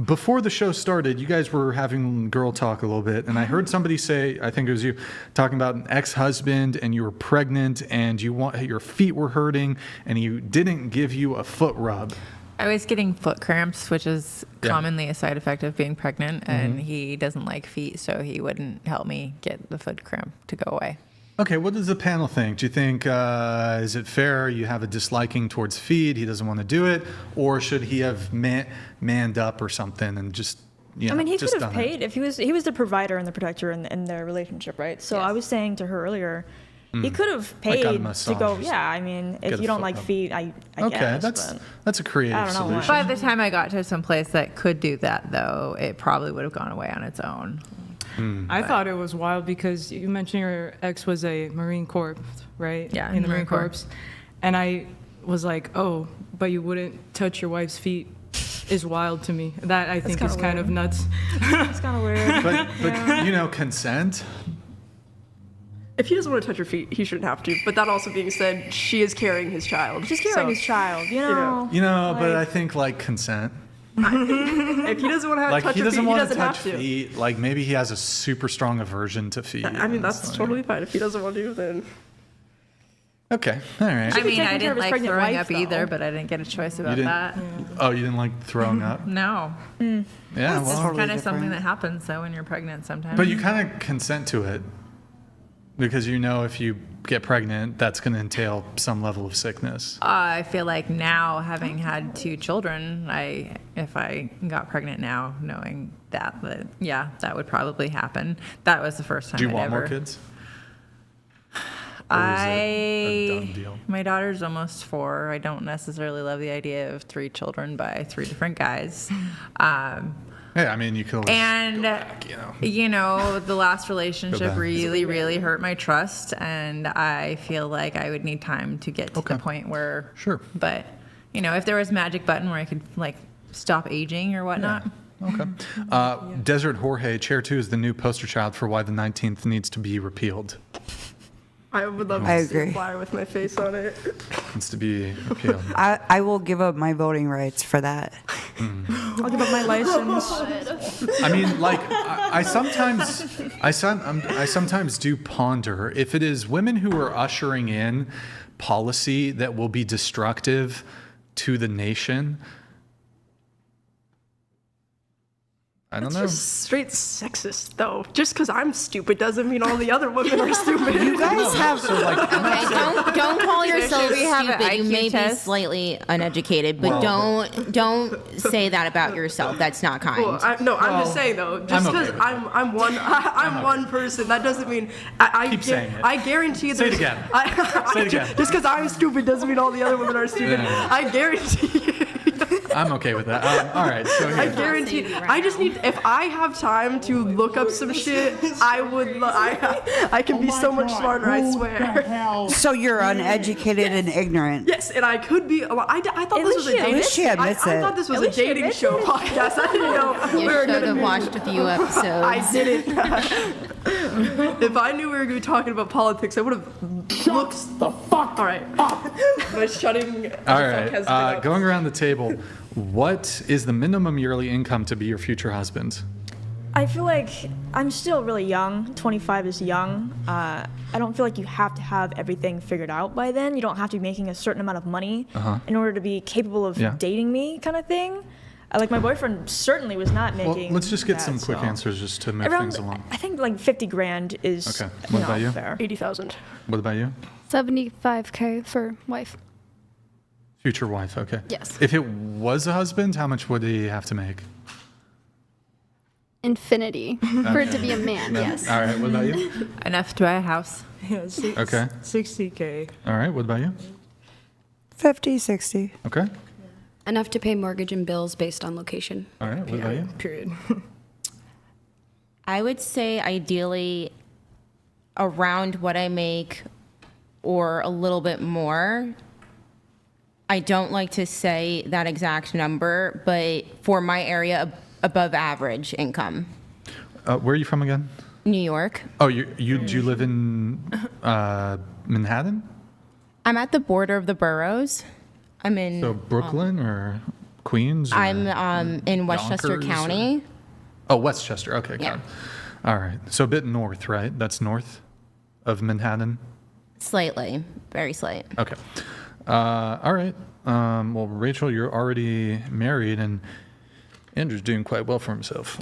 Speaker 1: Before the show started, you guys were having girl talk a little bit, and I heard somebody say, I think it was you, talking about an ex-husband, and you were pregnant, and your feet were hurting, and he didn't give you a foot rub.
Speaker 5: I was getting foot cramps, which is commonly a side effect of being pregnant, and he doesn't like feet, so he wouldn't help me get the foot cramp to go away.
Speaker 1: Okay, what does the panel think? Do you think, is it fair you have a disliking towards feet, he doesn't want to do it, or should he have manned up or something and just,
Speaker 2: he could have paid if he was the provider and the protector in their relationship, right? So I was saying to her earlier, he could have paid to go. Yeah, if you don't like feet, I guess.
Speaker 1: That's a creative solution.
Speaker 5: By the time I got to some place that could do that, though, it probably would have gone away on its own.
Speaker 6: I thought it was wild because you mentioned your ex was a Marine Corps, right?
Speaker 5: Yeah,
Speaker 6: in the Marine Corps. And I was like, oh, but you wouldn't touch your wife's feet is wild to me. That I think is kind of nuts.
Speaker 2: It's kind of weird.
Speaker 1: But consent.
Speaker 3: If he doesn't want to touch her feet, he shouldn't have to. But that also being said, she is carrying his child.
Speaker 2: She's carrying his child,
Speaker 1: but I think consent.
Speaker 3: If he doesn't want to touch her feet, he doesn't have to.
Speaker 1: Feet. Like maybe he has a super strong aversion to feet.
Speaker 3: That's totally fine. If he doesn't want to, then.
Speaker 1: Okay, all right.
Speaker 5: I didn't like throwing up either, but I didn't get a choice about that.
Speaker 1: Oh, you didn't like throwing up?
Speaker 5: No.
Speaker 1: Yeah,
Speaker 5: it's kind of something that happens though when you're pregnant sometimes.
Speaker 1: But you kind of consent to it because if you get pregnant, that's going to entail some level of sickness.
Speaker 5: I feel like now, having had 2 children, if I got pregnant now, knowing that would probably happen. That was the first time.
Speaker 1: Do you want more kids?
Speaker 5: A dumb deal? My daughter's almost 4. I don't necessarily love the idea of 3 children by 3 different guys.
Speaker 1: Yeah, you could always
Speaker 5: and
Speaker 1: go back,
Speaker 5: the last relationship really hurt my trust, and I feel like I would need time to get to the point where but if there was a magic button where I could stop aging or whatnot.
Speaker 1: Okay. Desert Jorge, Chair 2 is the new poster child for why the 19th needs to be repealed.
Speaker 3: I would love to see a flyer with my face on it.
Speaker 1: Needs to be repealed.
Speaker 7: I will give up my voting rights for that.
Speaker 2: I'll give up my license.
Speaker 1: I sometimes do ponder if it is women who are ushering in policy that will be destructive to the nation. I don't know.
Speaker 3: Just straight sexist, though. Just because I'm stupid doesn't mean all the other women are stupid.
Speaker 7: You guys have
Speaker 9: don't call yourself stupid. You may be slightly uneducated, but don't say that about yourself. That's not kind.
Speaker 3: I'm just saying though. Just because I'm one person, that doesn't mean I
Speaker 1: keep saying it.
Speaker 3: I guarantee that.
Speaker 1: Say it again. Say it again.
Speaker 3: Just because I'm stupid doesn't mean all the other women are stupid. Yeah. I guarantee.
Speaker 1: I'm okay with that. All right. So here.
Speaker 3: I guarantee. I just need. If I have time to look up some shit, I would. I can be so much smarter. I swear.
Speaker 7: So you're uneducated and ignorant.
Speaker 3: Yes, and I could be. I thought this was a dating.
Speaker 7: She admits
Speaker 3: I thought this was a dating show podcast. I didn't know.
Speaker 9: You should have watched a few episodes.
Speaker 3: I didn't. If I knew we were going to be talking about politics, I would have looked the fuck. All right. My shutting.
Speaker 1: All right. Going around the table. What is the minimum yearly income to be your future husband?
Speaker 2: I feel like I'm still really young. 25 is young. I don't feel like you have to have everything figured out by then. You don't have to be making a certain amount of money in order to be capable of dating me, kind of thing. Like my boyfriend certainly was not making.
Speaker 1: Well, let's just get
Speaker 2: that,
Speaker 1: some quick answers just to move things along.
Speaker 2: I think like 50 grand is
Speaker 1: okay. What about you?
Speaker 2: Fair.
Speaker 3: 80,000.
Speaker 1: What about you?
Speaker 4: 75K for wife.
Speaker 1: Future wife. Okay.
Speaker 4: Yes.
Speaker 1: If it was a husband, how much would he have to make?
Speaker 4: Infinity for it to be a man. Yes.
Speaker 1: All right. What about you?
Speaker 5: Enough to buy a house.
Speaker 14: Yeah,
Speaker 1: Okay.
Speaker 14: 60K.
Speaker 1: All right. What about you?
Speaker 7: 50, 60.
Speaker 1: Okay.
Speaker 8: Enough to pay mortgage and bills based on location.
Speaker 1: All right. What about you?
Speaker 14: Period.
Speaker 9: I would say ideally around what I make or a little bit more. I don't like to say that exact number, but for my area, above average income.
Speaker 1: Where are you from again?
Speaker 9: New York.
Speaker 1: Oh, do you live in Manhattan?
Speaker 9: I'm at the border of the boroughs. I'm in.
Speaker 1: So Brooklyn or Queens? Or
Speaker 9: I'm in Westchester
Speaker 1: Yonkers
Speaker 9: County.
Speaker 1: Oh, Westchester. Okay, got
Speaker 9: Yeah.
Speaker 1: it. All right. So a bit north, right? That's north of Manhattan?
Speaker 9: Slightly. Very slight.
Speaker 1: Okay. All right. Well, Rachel, you're already married, and Andrew's doing quite well for himself.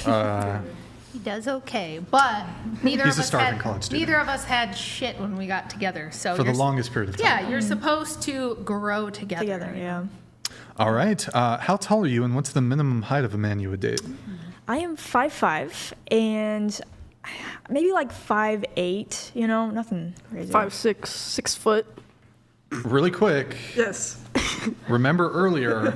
Speaker 10: He does okay, but neither
Speaker 1: He's
Speaker 10: of
Speaker 1: a
Speaker 10: us
Speaker 1: starving
Speaker 10: had
Speaker 1: college student.
Speaker 10: neither of us had shit when we got together. So
Speaker 1: For the
Speaker 10: you're
Speaker 1: longest period of time.
Speaker 10: Yeah, you're supposed to grow together.
Speaker 2: Together, yeah.
Speaker 1: All right. How tall are you, and what's the minimum height of a man you would date?
Speaker 2: I am 5'5", and maybe like 5'8", you know, nothing crazy.
Speaker 3: 5'6", 6 foot.
Speaker 1: Really quick.
Speaker 3: Yes.
Speaker 1: Remember earlier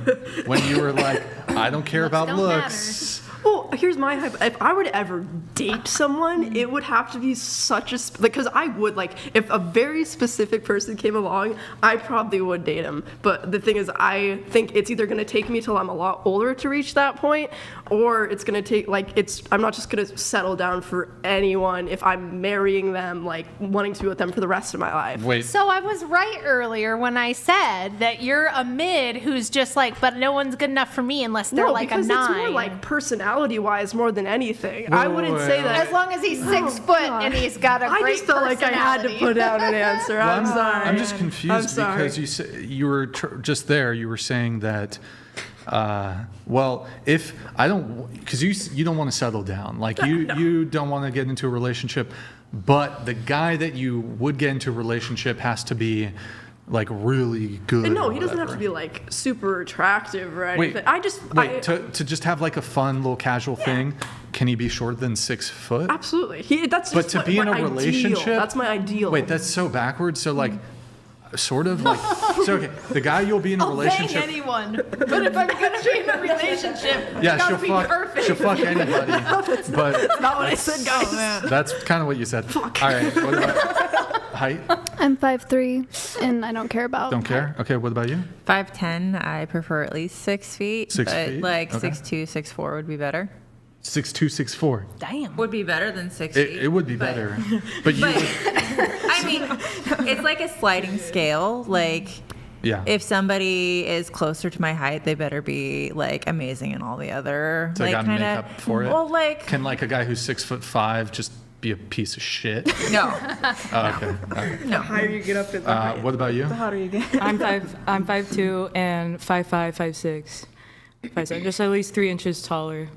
Speaker 1: when you were like, I don't care about
Speaker 10: don't
Speaker 1: looks.
Speaker 3: Well, here's my hype. If I were to ever date someone, it would have to be such a because I would like if a very specific person came along, I probably would date him. But the thing is, I think it's either going to take me till I'm a lot older to reach that point, or it's going to take I'm not just going to settle down for anyone if I'm marrying them, like wanting to be with them for the rest of my life.
Speaker 1: Wait.
Speaker 10: So I was right earlier when I said that you're a mid who's just like, but no one's good enough for me unless they're like a 9.
Speaker 3: Because it's more like personality-wise more than anything. I wouldn't say that.
Speaker 10: As long as he's 6 foot and he's got a great
Speaker 3: I just felt like I had to put out an answer.
Speaker 1: Well,
Speaker 3: I'm sorry.
Speaker 1: I'm just confused because you were just there. You were saying that. Well, if I don't, because you don't want to settle down, like you don't want to get into a relationship, but the guy that you would get into a relationship has to be like really good.
Speaker 3: And no, he doesn't have to be like super attractive or anything.
Speaker 1: Wait, to just have like a fun little casual thing. Can he be shorter than 6 foot?
Speaker 3: Absolutely. That's just
Speaker 1: but to be in a
Speaker 3: ideal.
Speaker 1: relationship,
Speaker 3: That's my ideal.
Speaker 1: Wait, that's so backwards. So like. Sort of like so. Okay, the guy you'll be in a
Speaker 10: I'll
Speaker 1: relationship.
Speaker 10: bang anyone, but if I'm gonna be in a relationship,
Speaker 1: Yeah,
Speaker 10: it's gotta be perfect.
Speaker 1: she'll fuck anybody. But
Speaker 3: That's not what I said, guys.
Speaker 1: that's kind of what you said. Fuck. All right. What about height?
Speaker 4: I'm 5'3", and I don't care about.
Speaker 1: Don't care. Okay. What about you?
Speaker 5: 5'10". I prefer at least 6 feet.
Speaker 1: 6
Speaker 5: but
Speaker 1: feet?
Speaker 5: like
Speaker 1: Okay.
Speaker 5: 6'2", 6'4" would be better.
Speaker 1: 6'2", 6'4".
Speaker 10: Damn.
Speaker 5: Would be better than 6 feet.
Speaker 1: It would be better, but you.
Speaker 5: But I mean, it's like a sliding scale. Like,
Speaker 1: Yeah.
Speaker 5: if somebody is closer to my height, they better be like amazing in all the other
Speaker 1: So I
Speaker 5: like
Speaker 1: gotta make
Speaker 5: kind
Speaker 1: up for it.
Speaker 5: Well, like
Speaker 1: Can like a guy who's 6'5" just be a piece of shit?
Speaker 5: no,
Speaker 1: Oh, okay.
Speaker 3: The higher you get up in the height,
Speaker 1: What about you?
Speaker 3: the hotter you get.
Speaker 6: I'm 5'2" and 5'5", 5'6", 5'7", just at least 3 inches taller,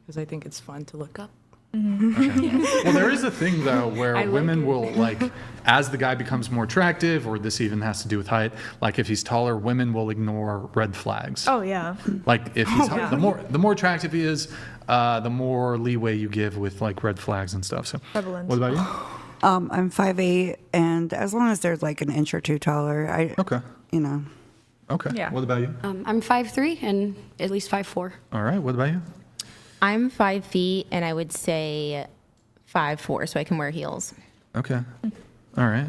Speaker 6: because I think it's fun to look up.
Speaker 1: Well, there is a thing though where
Speaker 6: I like
Speaker 1: women
Speaker 6: it.
Speaker 1: will like, as the guy becomes more attractive, or this even has to do with height. Like if he's taller, women will ignore red flags.
Speaker 2: Oh yeah.
Speaker 1: Like if he's the more attractive he is, the more leeway you give with like red flags and stuff. So,
Speaker 2: Prevalent.
Speaker 1: what about you?
Speaker 7: I'm 5'8", and as long as there's like an inch or two taller,
Speaker 1: Okay.
Speaker 7: you know.
Speaker 1: Okay.
Speaker 5: Yeah.
Speaker 1: What about you?
Speaker 8: I'm 5'3" and at least 5'4".
Speaker 1: All right. What about you?
Speaker 9: I'm 5 feet, and I would say 5'4", so I can wear heels.
Speaker 1: Okay. All right.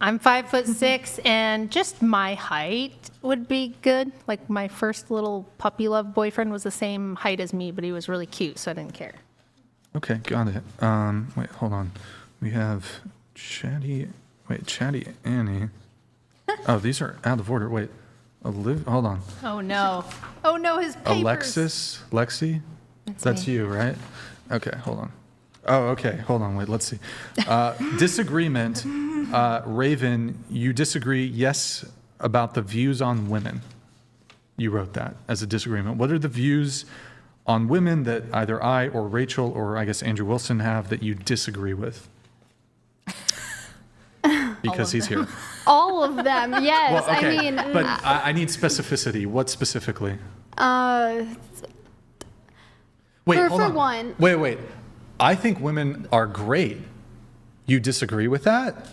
Speaker 10: I'm 5'6", and just my height would be good. Like my first little puppy love boyfriend was the same height as me, but he was really cute, so I didn't care.
Speaker 1: Okay. Got it. Wait. Hold on. We have Chatty Annie. Oh, these are out of order. Wait. Hold on.
Speaker 10: Oh no! Oh no! His papers.
Speaker 1: Lexi. That's you, right? Okay, hold on. Oh, okay, hold on, wait, let's see. Disagreement, Raven, you disagree, yes, about the views on women. You wrote that as a disagreement. What are the views on women that either I or Rachel or I guess Andrew Wilson have that you disagree with? Because he's here.
Speaker 4: All of them, yes.
Speaker 1: Well, okay,
Speaker 4: I mean,
Speaker 1: but I need specificity. What specifically? Wait, hold
Speaker 4: for
Speaker 1: on.
Speaker 4: one.
Speaker 1: Wait. I think women are great. You disagree with that?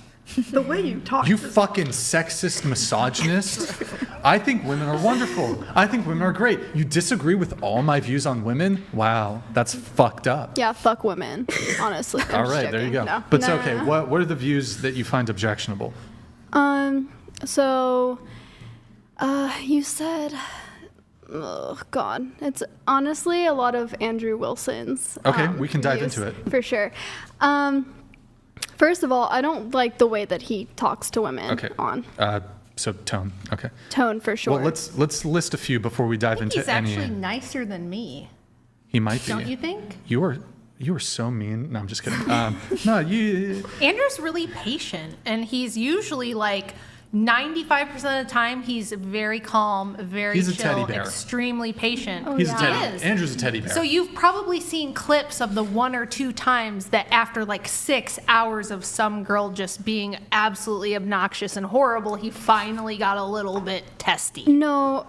Speaker 14: The way you talk.
Speaker 1: You fucking sexist misogynist. I think women are wonderful. I think women are great. You disagree with all my views on women? Wow, that's fucked up.
Speaker 4: yeah, fuck women, honestly. I'm
Speaker 1: All
Speaker 4: just
Speaker 1: right, there you go.
Speaker 4: joking. No.
Speaker 1: But it's okay. What are the views that you find objectionable?
Speaker 4: So, you said, oh God, it's honestly a lot of Andrew Wilson's.
Speaker 1: Okay, we can dive
Speaker 4: views,
Speaker 1: into it.
Speaker 4: for sure. First of all, I don't like the way that he talks to women
Speaker 1: Okay.
Speaker 4: on
Speaker 1: So tone. Okay.
Speaker 4: tone for sure.
Speaker 1: Well, let's list a few before we dive into
Speaker 10: He's
Speaker 1: any.
Speaker 10: actually nicer than me.
Speaker 1: He might be.
Speaker 10: Don't you think?
Speaker 1: You are so mean. No, I'm just kidding. No, you.
Speaker 10: Andrew's really patient, and he's usually like 95% of the time he's very calm, very
Speaker 1: He's a
Speaker 10: chill,
Speaker 1: teddy bear.
Speaker 10: extremely patient.
Speaker 1: He's
Speaker 10: He
Speaker 1: a teddy.
Speaker 10: is.
Speaker 1: Andrew's a teddy bear.
Speaker 10: So you've probably seen clips of the 1 or 2 times that after like 6 hours of some girl just being absolutely obnoxious and horrible, he finally got a little bit testy.
Speaker 4: No,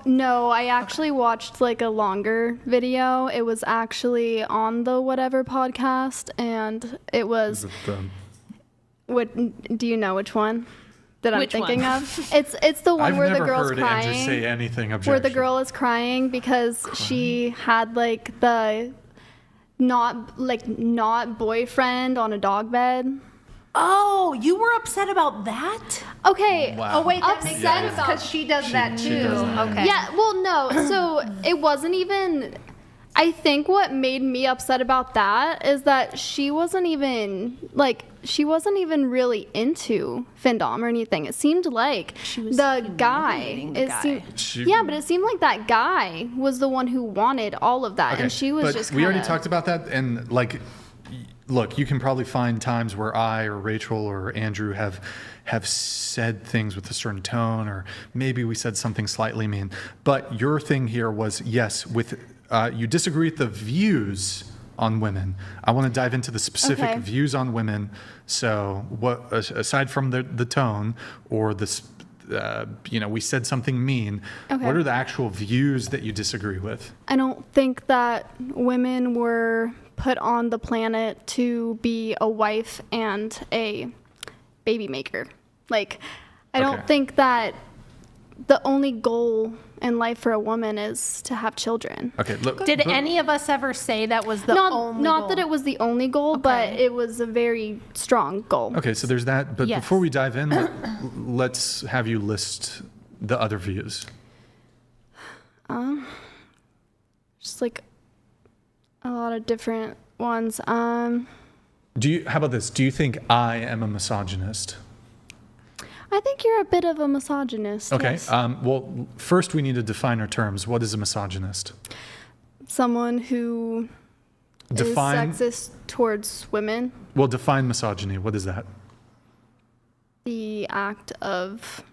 Speaker 4: I actually watched like a longer video. It was actually on the whatever podcast, and it was. What do you know which one? That I'm
Speaker 10: Which
Speaker 4: thinking
Speaker 10: one?
Speaker 4: of. It's the one
Speaker 1: I've
Speaker 4: where the
Speaker 1: never
Speaker 4: girl's
Speaker 1: heard Andrew
Speaker 4: crying.
Speaker 1: say anything
Speaker 4: Where
Speaker 1: objectionable.
Speaker 4: the girl is crying because she had like the not boyfriend on a dog bed.
Speaker 10: Oh, you were upset about that?
Speaker 4: Okay.
Speaker 1: Wow.
Speaker 10: Oh wait, that makes
Speaker 4: Upset
Speaker 10: sense
Speaker 4: about-
Speaker 10: because she does that
Speaker 1: she
Speaker 10: too.
Speaker 1: does that.
Speaker 10: Okay.
Speaker 4: Yeah, well, no. So it wasn't even. I think what made me upset about that is that she wasn't even really into FINDOM or anything. It seemed like the guy. But it seemed like that guy was the one who wanted all of that,
Speaker 1: Okay,
Speaker 4: and she was
Speaker 1: but
Speaker 4: just.
Speaker 1: we already
Speaker 4: kinda-
Speaker 1: talked about that, and like, look, you can probably find times where I or Rachel or Andrew have said things with a certain tone, or maybe we said something slightly mean. But your thing here was yes, with you disagree with the views on women. I want to dive into the specific
Speaker 4: Okay.
Speaker 1: views on women. So, what aside from the tone or the we said something mean.
Speaker 4: Okay.
Speaker 1: What are the actual views that you disagree with?
Speaker 4: I don't think that women were put on the planet to be a wife and a baby maker. Like, I
Speaker 1: Okay.
Speaker 4: don't think that the only goal in life for a woman is to have children.
Speaker 1: Okay, look.
Speaker 10: Did any of us ever say that was the only
Speaker 4: Not
Speaker 10: goal?
Speaker 4: that it was the only goal, but it was a very strong goal.
Speaker 1: Okay, so there's that. But
Speaker 10: Yes.
Speaker 1: before we dive in, let's have you list the other views.
Speaker 4: Just like a lot of different ones.
Speaker 1: How about this? Do you think I am a misogynist?
Speaker 4: I think you're a bit of a misogynist.
Speaker 1: Okay.
Speaker 4: Yes.
Speaker 1: Well, first we need to define our terms. What is a misogynist?
Speaker 4: Someone who
Speaker 1: Define.
Speaker 4: is sexist towards women.
Speaker 1: Well, define misogyny. What is that?
Speaker 4: The act of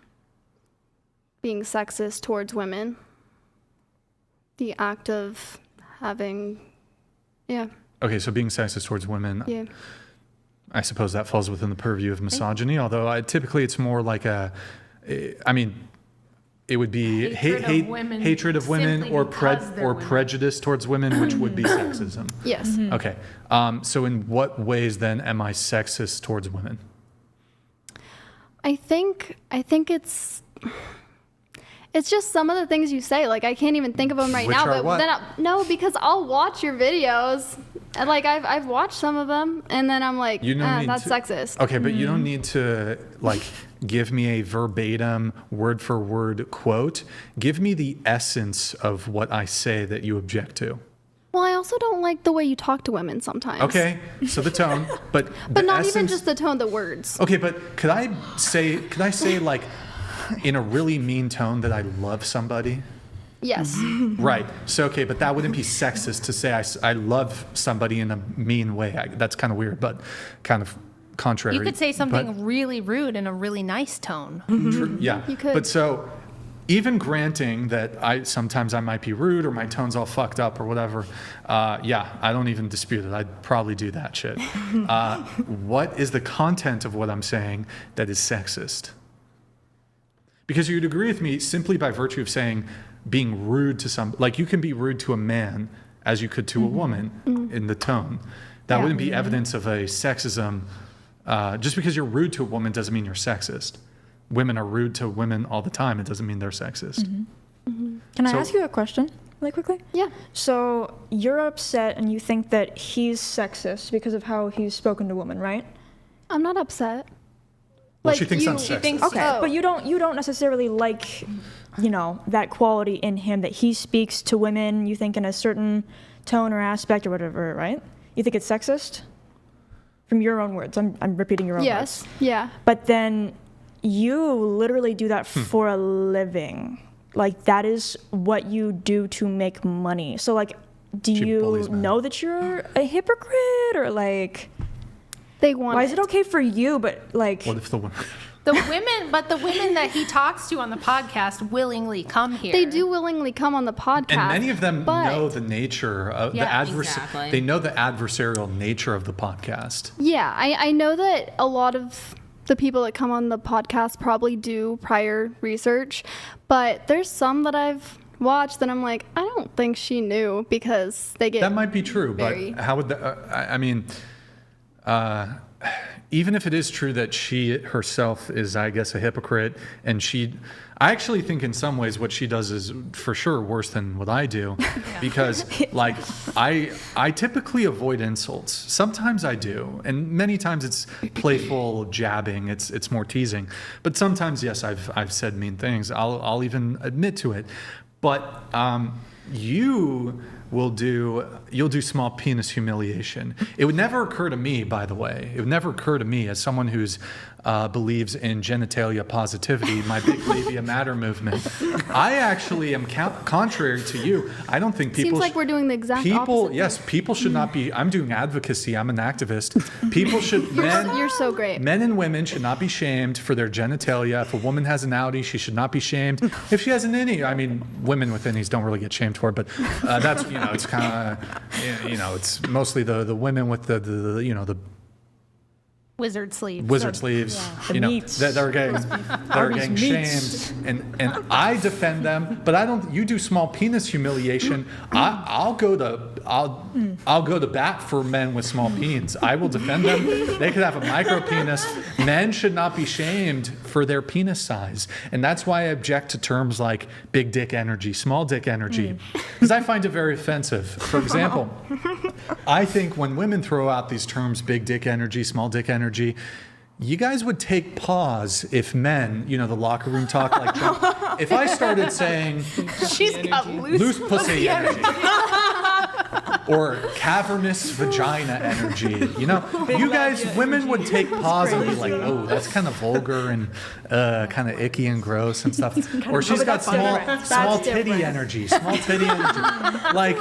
Speaker 4: being sexist towards women. The act of having, yeah,
Speaker 1: Okay, so being sexist towards women.
Speaker 4: yeah.
Speaker 1: I suppose that falls within the purview of misogyny, although typically it's more like it would be hatred of women
Speaker 10: simply
Speaker 1: or
Speaker 10: because they're women.
Speaker 1: prejudice towards women, which would be sexism.
Speaker 4: Yes.
Speaker 1: Okay. So in what ways then am I sexist towards women?
Speaker 4: I think it's just some of the things you say. Like, I can't even think of them right
Speaker 1: Which
Speaker 4: now.
Speaker 1: are
Speaker 4: But
Speaker 1: what?
Speaker 4: then no, because I'll watch your videos. And like I've watched some of them, and then I'm like,
Speaker 1: You don't need
Speaker 4: that's
Speaker 1: to-
Speaker 4: sexist.
Speaker 1: Okay, but you don't need to like give me a verbatim word for word quote. Give me the essence of what I say that you object to.
Speaker 4: Well, I also don't like the way you talk to women sometimes.
Speaker 1: Okay, so the tone, but
Speaker 4: But not even just the tone, the words.
Speaker 1: Okay, but could I say like in a really mean tone that I love somebody?
Speaker 4: Yes.
Speaker 1: Right. So, okay, but that wouldn't be sexist to say I love somebody in a mean way. That's kind of weird, but kind of contrary.
Speaker 10: You could say something really rude in a really nice tone.
Speaker 1: Yeah.
Speaker 4: You could.
Speaker 1: But so, even granting that sometimes I might be rude or my tone's all fucked up or whatever, yeah, I don't even dispute it. I'd probably do that shit. What is the content of what I'm saying that is sexist? Because you'd agree with me simply by virtue of saying being rude to like you can be rude to a man as you could to a woman in the tone. That wouldn't be evidence of a sexism. Just because you're rude to a woman doesn't mean you're sexist. Women are rude to women all the time. It doesn't mean they're sexist.
Speaker 2: Can I ask you a question really quickly?
Speaker 4: Yeah.
Speaker 2: So you're upset and you think that he's sexist because of how he's spoken to women, right?
Speaker 4: I'm not upset.
Speaker 1: Well, she thinks I'm sexist.
Speaker 2: Okay, but you don't necessarily like, that quality in him that he speaks to women. You think in a certain tone or aspect or whatever, right? You think it's sexist? From your own words, I'm repeating your own words.
Speaker 4: Yes. Yeah.
Speaker 2: But then you literally do that for a living. Like that is what you do to make money. So like, do you know that you're a hypocrite or like?
Speaker 4: They want.
Speaker 2: Why is it okay for you, but like?
Speaker 1: What if the women?
Speaker 10: The women that he talks to on the podcast willingly come here.
Speaker 4: They do willingly come on the podcast.
Speaker 1: And many of them know the nature of
Speaker 9: exactly.
Speaker 1: They know the adversarial nature of the podcast.
Speaker 4: Yeah, I know that a lot of the people that come on the podcast probably do prior research, but there's some that I've watched that I'm like, I don't think she knew because they get.
Speaker 1: That might be true, but how would that? I mean. Even if it is true that she herself is, I guess, a hypocrite, and I actually think in some ways what she does is for sure worse than what I do, because like I typically avoid insults. Sometimes I do, and many times it's playful jabbing. It's more teasing, but sometimes yes, I've said mean things. I'll even admit to it, but you'll do small penis humiliation. It would never occur to me, by the way. It would never occur to me as someone who's believes in genitalia positivity, my big labia matter movement. I actually am contrary to you. I don't think people.
Speaker 4: Seems like we're doing the exact opposite.
Speaker 1: Yes, people should not be. I'm doing advocacy. I'm an activist. People should.
Speaker 4: You're so great.
Speaker 1: Men and women should not be shamed for their genitalia. If a woman has an outie, she should not be shamed. If she has an innie, I mean, women with innies don't really get shamed for it, but that's it's kind of it's mostly the women with the
Speaker 10: wizard sleeves.
Speaker 1: Wizard sleeves, that are getting shamed, and I defend them, but I don't. You do small penis humiliation. I'll go to bat for men with small peens. I will defend them. They could have a micro penis. Men should not be shamed for their penis size, and that's why I object to terms like big dick energy, small dick energy, because I find it very offensive. For example, I think when women throw out these terms, big dick energy, small dick energy, you guys would take pause if men, the locker room talk like Trump. If I started saying,
Speaker 10: she's got
Speaker 1: loose pussy energy. Or cavernous vagina energy. You guys, women would take pause and be like, oh, that's kind of vulgar and kind of icky and gross and stuff. Or she's got small titty energy. Small titty energy. Like,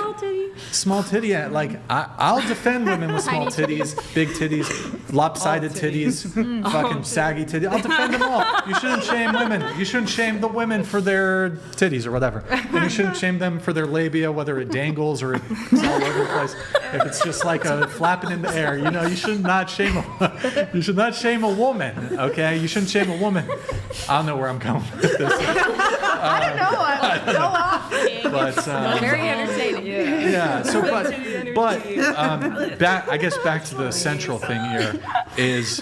Speaker 1: small titty, like, I'll defend women with small titties, big titties, lopsided titties, fucking saggy titties. I'll defend them all. You shouldn't shame women. You shouldn't shame the women for their titties or whatever. And you shouldn't shame them for their labia, whether it dangles or it's all over the place. If it's just like a flapping in the air, you should not shame a woman, okay? You shouldn't shame a woman. I don't know where I'm going with this.
Speaker 10: I don't know. Go off.
Speaker 1: But
Speaker 9: Very entertaining.
Speaker 1: Yeah. So, back to the central thing here is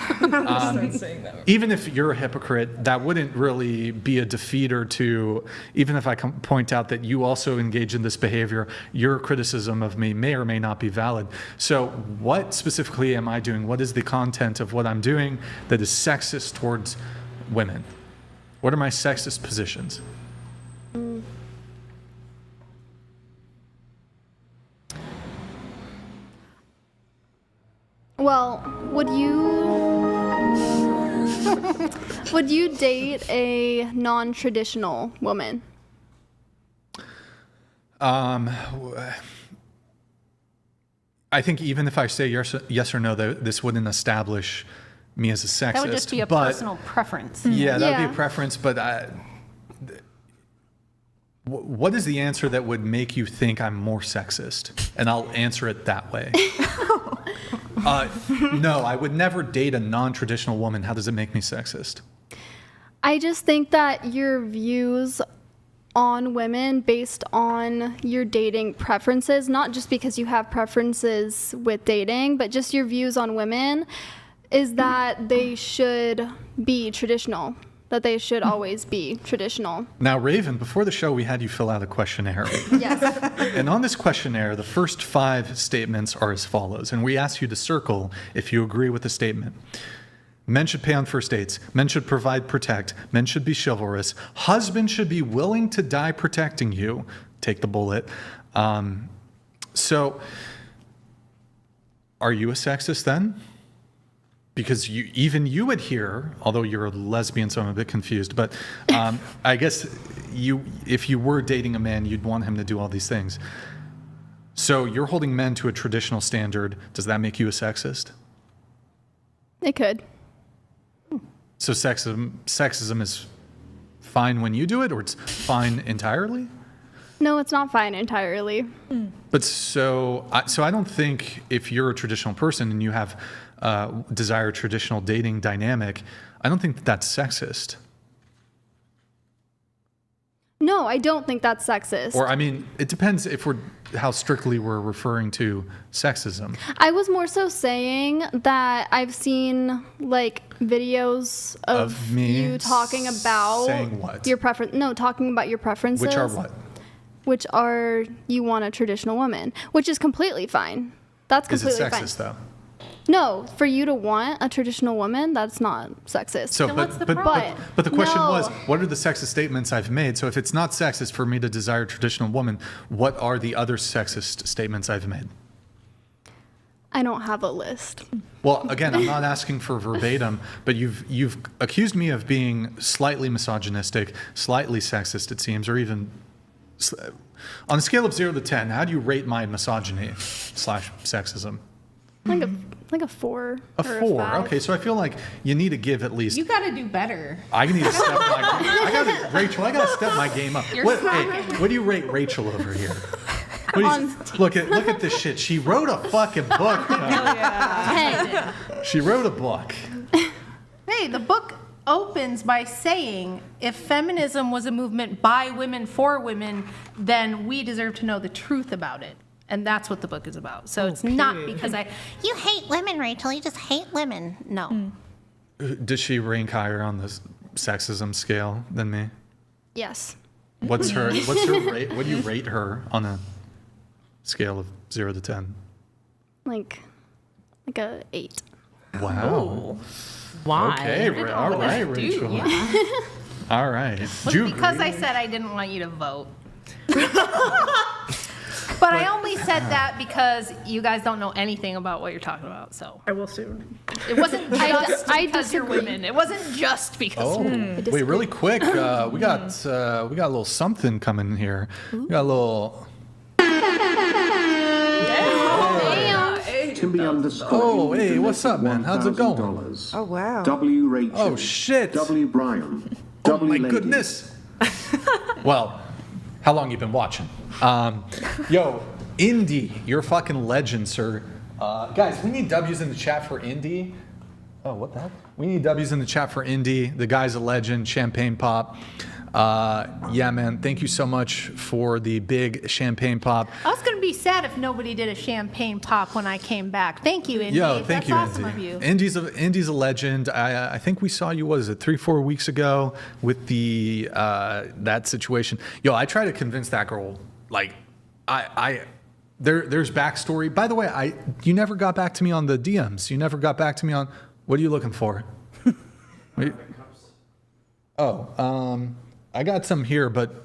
Speaker 1: even if you're a hypocrite, that wouldn't really be a defeater to. Even if I point out that you also engage in this behavior, your criticism of me may or may not be valid. So, what specifically am I doing? What is the content of what I'm doing that is sexist towards women? What are my sexist positions?
Speaker 4: Well, would you date a non-traditional woman?
Speaker 1: I think even if I say yes or no, this wouldn't establish me as a sexist.
Speaker 13: That would just be a personal preference.
Speaker 1: Yeah, that would be a preference, but what is the answer that would make you think I'm more sexist? And I'll answer it that way. No, I would never date a non-traditional woman. How does it make me sexist?
Speaker 4: I just think that your views on women based on your dating preferences, not just because you have preferences with dating, but just your views on women, is that they should be traditional, that they should always be traditional.
Speaker 1: Now, Raven, before the show, we had you fill out a questionnaire.
Speaker 4: Yes.
Speaker 1: And on this questionnaire, the first 5 statements are as follows. And we ask you to circle if you agree with the statement. Men should pay on first dates. Men should provide, protect. Men should be chivalrous. Husbands should be willing to die protecting you. Take the bullet. So, are you a sexist then? Because even you adhere, although you're a lesbian, so I'm a bit confused. But I guess if you were dating a man, you'd want him to do all these things. So you're holding men to a traditional standard. Does that make you a sexist?
Speaker 4: It could.
Speaker 1: So sexism is fine when you do it, or it's fine entirely?
Speaker 4: No, it's not fine entirely.
Speaker 1: But so I don't think if you're a traditional person and you have desired traditional dating dynamic, I don't think that's sexist.
Speaker 4: No, I don't think that's sexist.
Speaker 1: Or, I mean, it depends how strictly we're referring to sexism.
Speaker 4: I was more so saying that I've seen like videos of
Speaker 1: me
Speaker 4: you talking about
Speaker 1: saying what?
Speaker 4: Your preference. No, talking about your preferences.
Speaker 1: Which are what?
Speaker 4: Which are you want a traditional woman, which is completely fine. That's completely fine.
Speaker 1: Is it sexist though?
Speaker 4: No, for you to want a traditional woman, that's not sexist.
Speaker 1: So, but the question was, what are the sexist statements I've made? So if it's not sexist for me to desire a traditional woman, what are the other sexist statements I've made?
Speaker 4: I don't have a list.
Speaker 1: Well, again, I'm not asking for verbatim, but you've accused me of being slightly misogynistic, slightly sexist, it seems, or even on a scale of 0 to 10. How do you rate my misogyny / sexism?
Speaker 4: Like a 4.
Speaker 1: A 4. Okay, so I feel like you need to give at least.
Speaker 13: You got to do better.
Speaker 1: I need to step my. Rachel, I got to step my game up. What do you rate Rachel over here? Look at this shit. She wrote a fucking book.
Speaker 13: Yeah.
Speaker 1: She wrote a book.
Speaker 13: Hey, the book opens by saying, if feminism was a movement by women for women, then we deserve to know the truth about it. And that's what the book is about. So it's not because you hate women, Rachel. You just hate women. No.
Speaker 1: Does she rank higher on the sexism scale than me?
Speaker 4: Yes.
Speaker 1: What's her rate? What do you rate her on a scale of 0 to 10?
Speaker 4: Like a 8.
Speaker 1: Wow.
Speaker 13: Oh. Why?
Speaker 1: Okay. All right, Rachel.
Speaker 13: Yeah.
Speaker 1: All right.
Speaker 13: Because I said I didn't want you to vote. But I only said that because you guys don't know anything about what you're talking about. So
Speaker 12: I will soon.
Speaker 13: It wasn't just because you're women. It wasn't just because.
Speaker 1: Oh, wait! Really quick, we got a little something coming here. We got a little.
Speaker 11: Timby _
Speaker 1: Oh, hey, what's up, man? How's it going?
Speaker 14: Oh, wow.
Speaker 11: W. Rachel.
Speaker 1: Oh, shit.
Speaker 11: W. Brian.
Speaker 1: Oh, my goodness. Well, how long you been watching? Yo, Indy, you're a fucking legend, sir. Guys, we need W's in the chat for Indy. Oh, what the heck? We need W's in the chat for Indy. The guy's a legend. Champagne pop. Yeah, man. Thank you so much for the big champagne pop.
Speaker 13: I was going to be sad if nobody did a champagne pop when I came back. Thank you, Indy.
Speaker 1: Yo, thank you,
Speaker 13: That's awesome
Speaker 1: Indy.
Speaker 13: of you.
Speaker 1: Indy's a legend. I think we saw you, what is it, 3-4 weeks ago with the that situation. Yo, I tried to convince that girl, like, there's backstory. By the way, you never got back to me on the DMs. You never got back to me on, what are you looking for? I got some here, but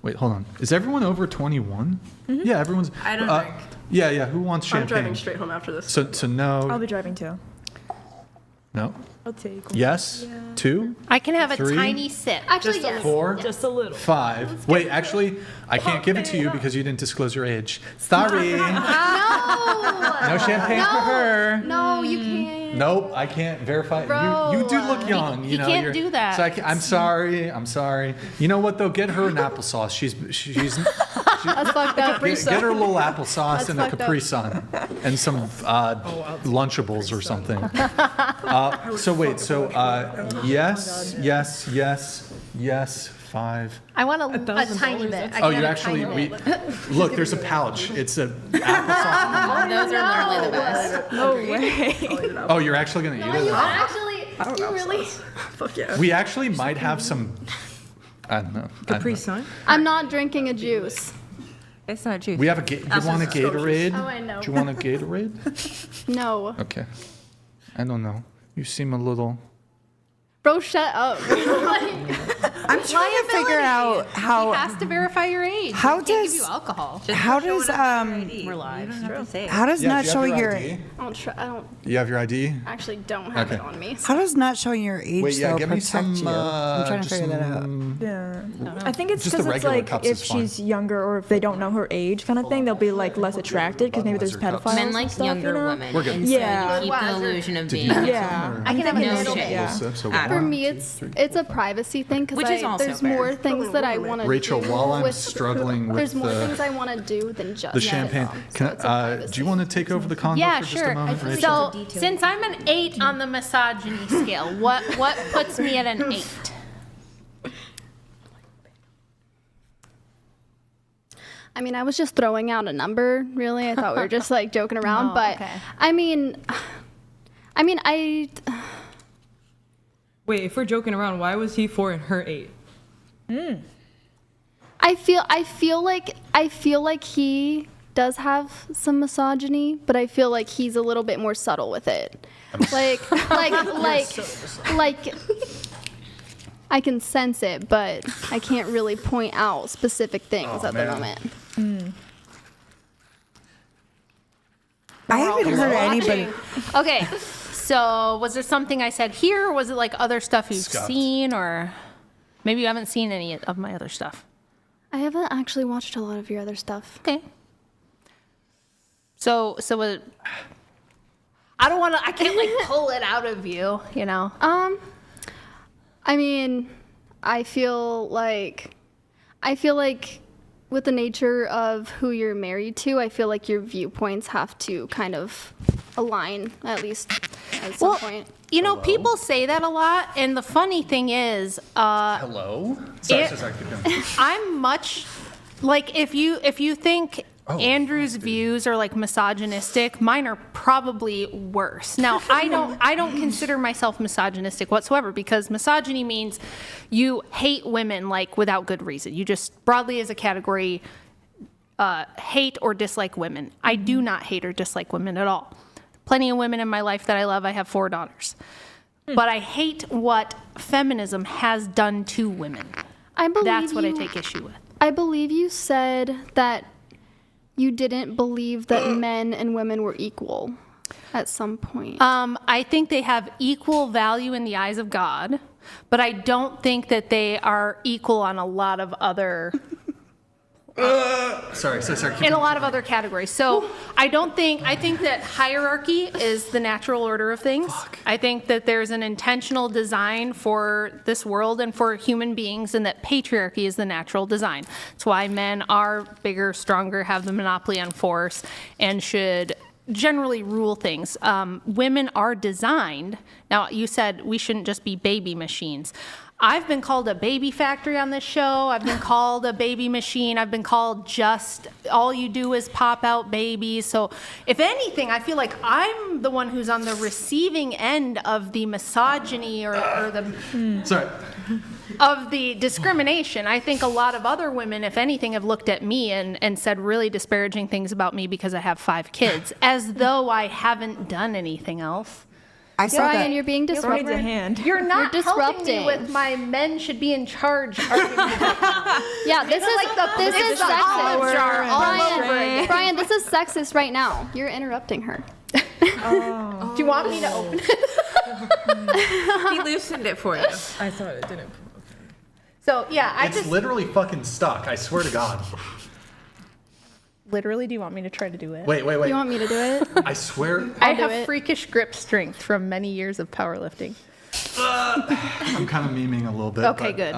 Speaker 1: wait, hold on. Is everyone over 21? Mm-hmm. Yeah, everyone's.
Speaker 3: I don't drink.
Speaker 1: Yeah. Who wants champagne?
Speaker 3: I'm driving straight home after this.
Speaker 1: So no.
Speaker 12: I'll be driving too.
Speaker 1: No.
Speaker 12: I'll take one.
Speaker 1: Yes? 2?
Speaker 13: I can have a
Speaker 1: 3?
Speaker 13: tiny sip.
Speaker 4: Actually, yes.
Speaker 1: 4?
Speaker 12: Just a little.
Speaker 1: 5. Wait, actually, I can't give it to you because you didn't disclose your age. Sorry.
Speaker 4: No!
Speaker 1: No champagne for her.
Speaker 4: No, you can't.
Speaker 1: Nope, I can't verify.
Speaker 4: Bro.
Speaker 1: You do look young. You
Speaker 13: He
Speaker 1: know,
Speaker 13: can't
Speaker 1: you're-
Speaker 13: do that.
Speaker 1: So I'm sorry. I'm sorry. You know what though? Get her an applesauce. She's
Speaker 4: That's fucked up.
Speaker 1: get her a little applesauce and a
Speaker 4: fucked up.
Speaker 1: Capri Sun and some Lunchables or something. So wait. So yes. 5.
Speaker 13: I want a tiny bit. I
Speaker 1: Oh,
Speaker 13: can
Speaker 1: you
Speaker 13: have a
Speaker 1: actually
Speaker 13: tiny bit.
Speaker 1: look. There's a pouch. It's a applesauce.
Speaker 9: Those are literally the best.
Speaker 12: No way.
Speaker 1: Oh, you're actually gonna eat it?
Speaker 4: Actually, you really?
Speaker 12: Fuck yeah.
Speaker 1: We actually might have some. I don't know.
Speaker 6: Capri Sun?
Speaker 4: I'm not drinking a juice.
Speaker 5: It's not juice.
Speaker 1: We have you want a Gatorade?
Speaker 4: Oh, I know.
Speaker 1: Do you want a Gatorade?
Speaker 4: No.
Speaker 1: Okay. I don't know. You seem a little.
Speaker 4: Bro, shut up.
Speaker 14: I'm trying to figure out how.
Speaker 13: He has to verify your age.
Speaker 14: How
Speaker 13: He can't
Speaker 14: does-
Speaker 13: give you alcohol?
Speaker 14: How does
Speaker 5: We're live.
Speaker 14: how does
Speaker 1: Yeah,
Speaker 14: not
Speaker 1: do you have
Speaker 14: showing
Speaker 1: your
Speaker 14: your
Speaker 1: ID?
Speaker 4: I don't
Speaker 1: You have your ID?
Speaker 4: actually don't have it
Speaker 1: Okay.
Speaker 4: on me.
Speaker 14: how does not showing your age
Speaker 1: Wait, yeah,
Speaker 14: though
Speaker 1: give me
Speaker 14: protect
Speaker 1: some.
Speaker 14: you? I'm trying to
Speaker 1: just
Speaker 14: figure that out.
Speaker 1: some-
Speaker 12: Yeah. I think it's
Speaker 1: Just the
Speaker 12: because it's
Speaker 1: regular
Speaker 12: like
Speaker 1: cups
Speaker 12: if
Speaker 1: is fine.
Speaker 12: she's younger or if they don't know her age kind of thing, they'll be like less attracted because maybe there's
Speaker 1: Budweiser cups.
Speaker 12: pedophiles.
Speaker 9: Men
Speaker 12: and
Speaker 9: like
Speaker 12: stuff,
Speaker 9: younger
Speaker 12: you know?
Speaker 9: women.
Speaker 1: We're good.
Speaker 9: And so
Speaker 12: Yeah.
Speaker 9: you keep the illusion of being.
Speaker 12: Yeah.
Speaker 13: I can have a
Speaker 9: No
Speaker 13: little
Speaker 9: shit.
Speaker 13: bit.
Speaker 12: Yeah.
Speaker 1: So
Speaker 9: Ah.
Speaker 4: For
Speaker 1: one,
Speaker 4: me,
Speaker 1: two,
Speaker 4: it's
Speaker 1: three.
Speaker 4: it's a privacy thing because
Speaker 9: Which is also
Speaker 4: there's
Speaker 9: fair.
Speaker 4: more things that I want to do.
Speaker 1: Rachel, while I'm
Speaker 4: with-
Speaker 1: struggling with
Speaker 4: there's more
Speaker 1: the-
Speaker 4: things I want to do than just
Speaker 1: The champagne.
Speaker 4: FINDOM, so
Speaker 1: Can,
Speaker 4: it's a privacy.
Speaker 1: do you want to take over the convo
Speaker 13: Yeah,
Speaker 1: for just
Speaker 13: sure.
Speaker 1: a moment, Rachel?
Speaker 13: So, since I'm an 8 on the misogyny scale, what puts me at an 8?
Speaker 4: I mean, I was just throwing out a number, really. I thought we were just like joking around,
Speaker 13: Oh,
Speaker 4: but
Speaker 13: okay.
Speaker 4: I mean, I
Speaker 6: Wait, if we're joking around, why was he 4 and her 8?
Speaker 4: I feel like he does have some misogyny, but I feel like he's a little bit more subtle with it. Like I can sense it, but I can't really point out specific things at the moment.
Speaker 14: I haven't heard anybody.
Speaker 13: Okay, so was there something I said here, or was it like other stuff you've
Speaker 1: Scuffed.
Speaker 13: seen, or maybe you haven't seen any of my other stuff?
Speaker 4: I haven't actually watched a lot of your other stuff.
Speaker 13: Okay. So I don't want to. I can't like pull it out of you, you know.
Speaker 4: I mean, I feel like with the nature of who you're married to, I feel like your viewpoints have to kind of align at least at some point.
Speaker 13: You know, people say that a lot, and the funny thing is,
Speaker 1: Hello? Sorry,
Speaker 13: it-
Speaker 1: sorry, keep going.
Speaker 13: I'm much like if you think Andrew's views are like misogynistic, mine are probably worse. Now, I don't consider myself misogynistic whatsoever, because misogyny means you hate women like without good reason. You just broadly as a category hate or dislike women. I do not hate or dislike women at all. Plenty of women in my life that I love. I have 4 daughters. But I hate what feminism has done to women. That's what I take issue with.
Speaker 4: I believe you said that you didn't believe that men and women were equal at some point.
Speaker 13: I think they have equal value in the eyes of God, but I don't think that they are equal on a lot of other
Speaker 1: Sorry. Keep
Speaker 13: in a lot of other categories. So I think that hierarchy is the natural order of things. I think that there's an intentional design for this world and for human beings, and that patriarchy is the natural design. That's why men are bigger, stronger, have the monopoly on force, and should generally rule things. Women are designed. Now, you said we shouldn't just be baby machines. I've been called a baby factory on this show. I've been called a baby machine. I've been called just all you do is pop out babies. So if anything, I feel like I'm the one who's on the receiving end of the misogyny or the
Speaker 1: Sorry.
Speaker 13: of the discrimination. I think a lot of other women, if anything, have looked at me and said really disparaging things about me because I have 5 kids, as though I haven't done anything else.
Speaker 14: I saw
Speaker 4: Brian,
Speaker 14: that.
Speaker 4: you're being disruptive.
Speaker 12: needs a hand.
Speaker 13: You're not
Speaker 4: You're
Speaker 13: helping
Speaker 4: disrupting.
Speaker 13: me with my men should be in charge argument.
Speaker 4: Yeah, this is
Speaker 13: this is
Speaker 4: sexist.
Speaker 13: olive jar all over again.
Speaker 4: Brian, this is sexist right now. You're interrupting her.
Speaker 13: Do you want me to open it?
Speaker 14: He loosened it for you.
Speaker 6: I thought it didn't.
Speaker 13: So yeah,
Speaker 1: It's literally fucking stuck. I swear to God.
Speaker 10: Literally, do you want me to try to do it?
Speaker 1: Wait.
Speaker 4: You want me to do it?
Speaker 1: I swear.
Speaker 10: I have freakish grip strength from many years of powerlifting.
Speaker 1: I'm kind of memeing a little bit.
Speaker 10: Okay, good.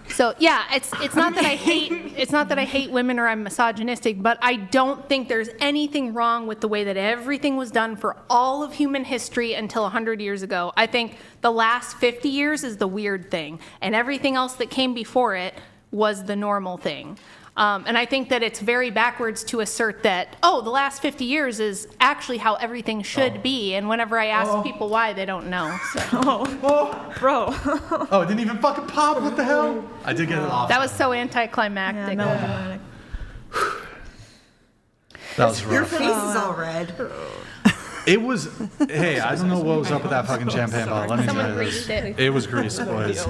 Speaker 10: So yeah, it's not that I hate women or I'm misogynistic, but I don't think there's anything wrong with the way that everything was done for all of human history until 100 years ago. I think the last 50 years is the weird thing, and everything else that came before it was the normal thing. And I think that it's very backwards to assert that, the last 50 years is actually how everything should be. And whenever I ask people why, they don't know. So.
Speaker 12: Bro.
Speaker 1: Oh, it didn't even fucking pop. What the hell? I did get it off.
Speaker 10: That was so anticlimactic.
Speaker 12: Yeah,
Speaker 1: That was rough.
Speaker 14: Your face is all red.
Speaker 1: It was. Hey, I don't know what was up with that fucking champagne bottle. Let me tell you this. It was greased, boys.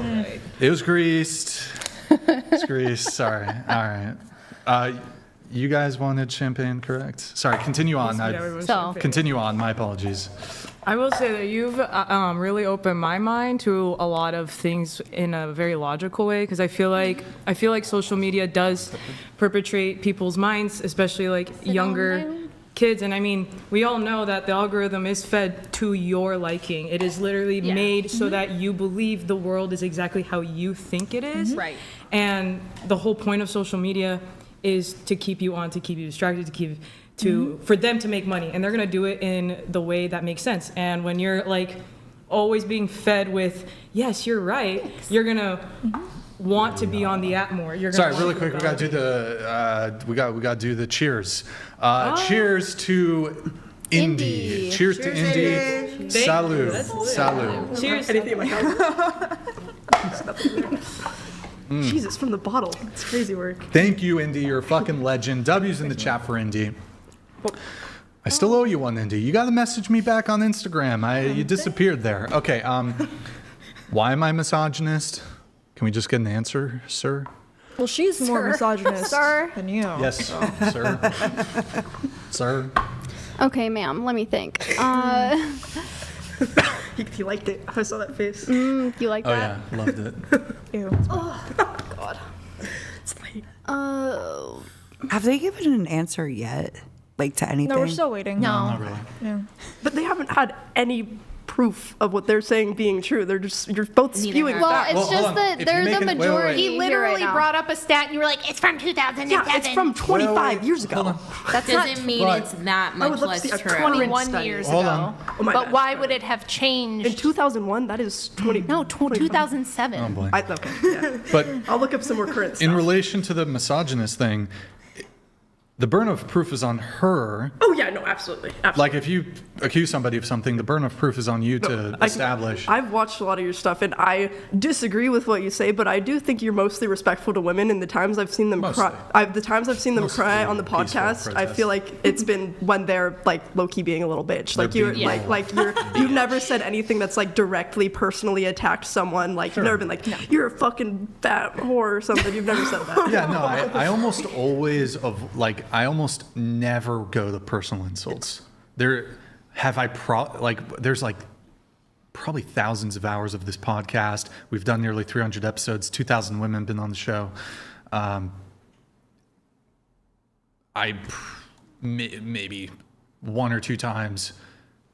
Speaker 1: It was greased. It's greased. Sorry. All right. You guys wanted champagne, correct? Sorry. Continue on. Continue on. My apologies.
Speaker 6: I will say that you've really opened my mind to a lot of things in a very logical way, because I feel like social media does perpetrate people's minds, especially like younger kids. And I mean, we all know that the algorithm is fed to your liking. It is literally made so that you believe the world is exactly how you think it is.
Speaker 10: Right.
Speaker 6: And the whole point of social media is to keep you on, to keep you distracted, for them to make money, and they're gonna do it in the way that makes sense. And when you're like always being fed with, yes, you're right, you're gonna want to be on the app more.
Speaker 1: Sorry, really quick, we gotta do the cheers. Cheers to Indy. Cheers to Indy. Salud. Salud.
Speaker 6: Cheers.
Speaker 3: Anything in my house? Jesus, from the bottle. It's crazy work.
Speaker 1: Thank you, Indy. You're a fucking legend. W's in the chat for Indy. I still owe you one, Indy. You gotta message me back on Instagram. You disappeared there. Okay. Why am I misogynist? Can we just get an answer, sir?
Speaker 2: Well, she's more misogynist than you.
Speaker 1: Yes, sir. Sir.
Speaker 4: Okay, ma'am. Let me think.
Speaker 3: He liked it. I saw that face.
Speaker 4: You like that?
Speaker 1: Oh yeah, loved it.
Speaker 2: Ew.
Speaker 4: Oh God.
Speaker 3: It's late.
Speaker 7: Have they given an answer yet? Like to anything?
Speaker 2: No, we're still waiting.
Speaker 10: No.
Speaker 1: Not really.
Speaker 2: Yeah.
Speaker 3: But they haven't had any proof of what they're saying being true. You're both spewing
Speaker 4: Well,
Speaker 3: facts.
Speaker 4: it's just that they're the majority.
Speaker 10: He literally brought up a stat, and you were like, "It's from 2007."
Speaker 3: Yeah, it's from 25 years ago.
Speaker 9: That doesn't mean it's that much less true.
Speaker 10: 21 years
Speaker 1: Hold
Speaker 10: ago.
Speaker 1: on.
Speaker 3: Oh my
Speaker 10: But
Speaker 3: bad.
Speaker 10: why would it have changed?
Speaker 3: In 2001, that is 20.
Speaker 10: No, 2007.
Speaker 1: Oh boy.
Speaker 3: Okay, yeah.
Speaker 1: But
Speaker 3: I'll look up some more current stuff.
Speaker 1: in relation to the misogynist thing, the burden of proof is on her.
Speaker 3: Oh yeah, no, absolutely.
Speaker 1: Like if you accuse somebody of something, the burden of proof is on you to establish.
Speaker 3: I've watched a lot of your stuff, and I disagree with what you say, but I do think you're mostly respectful to women. And the times I've seen them cry, cry on the podcast, I feel like it's been when they're like low key being a little bitch. Like you've never said anything that's like directly personally attacked someone. Like you've never been like you're a fucking fat whore or something. You've never said that.
Speaker 1: Yeah, no, I almost always I almost never go to personal insults. There's like probably thousands of hours of this podcast. We've done nearly 300 episodes. 2,000 women been on the show. Maybe one or two times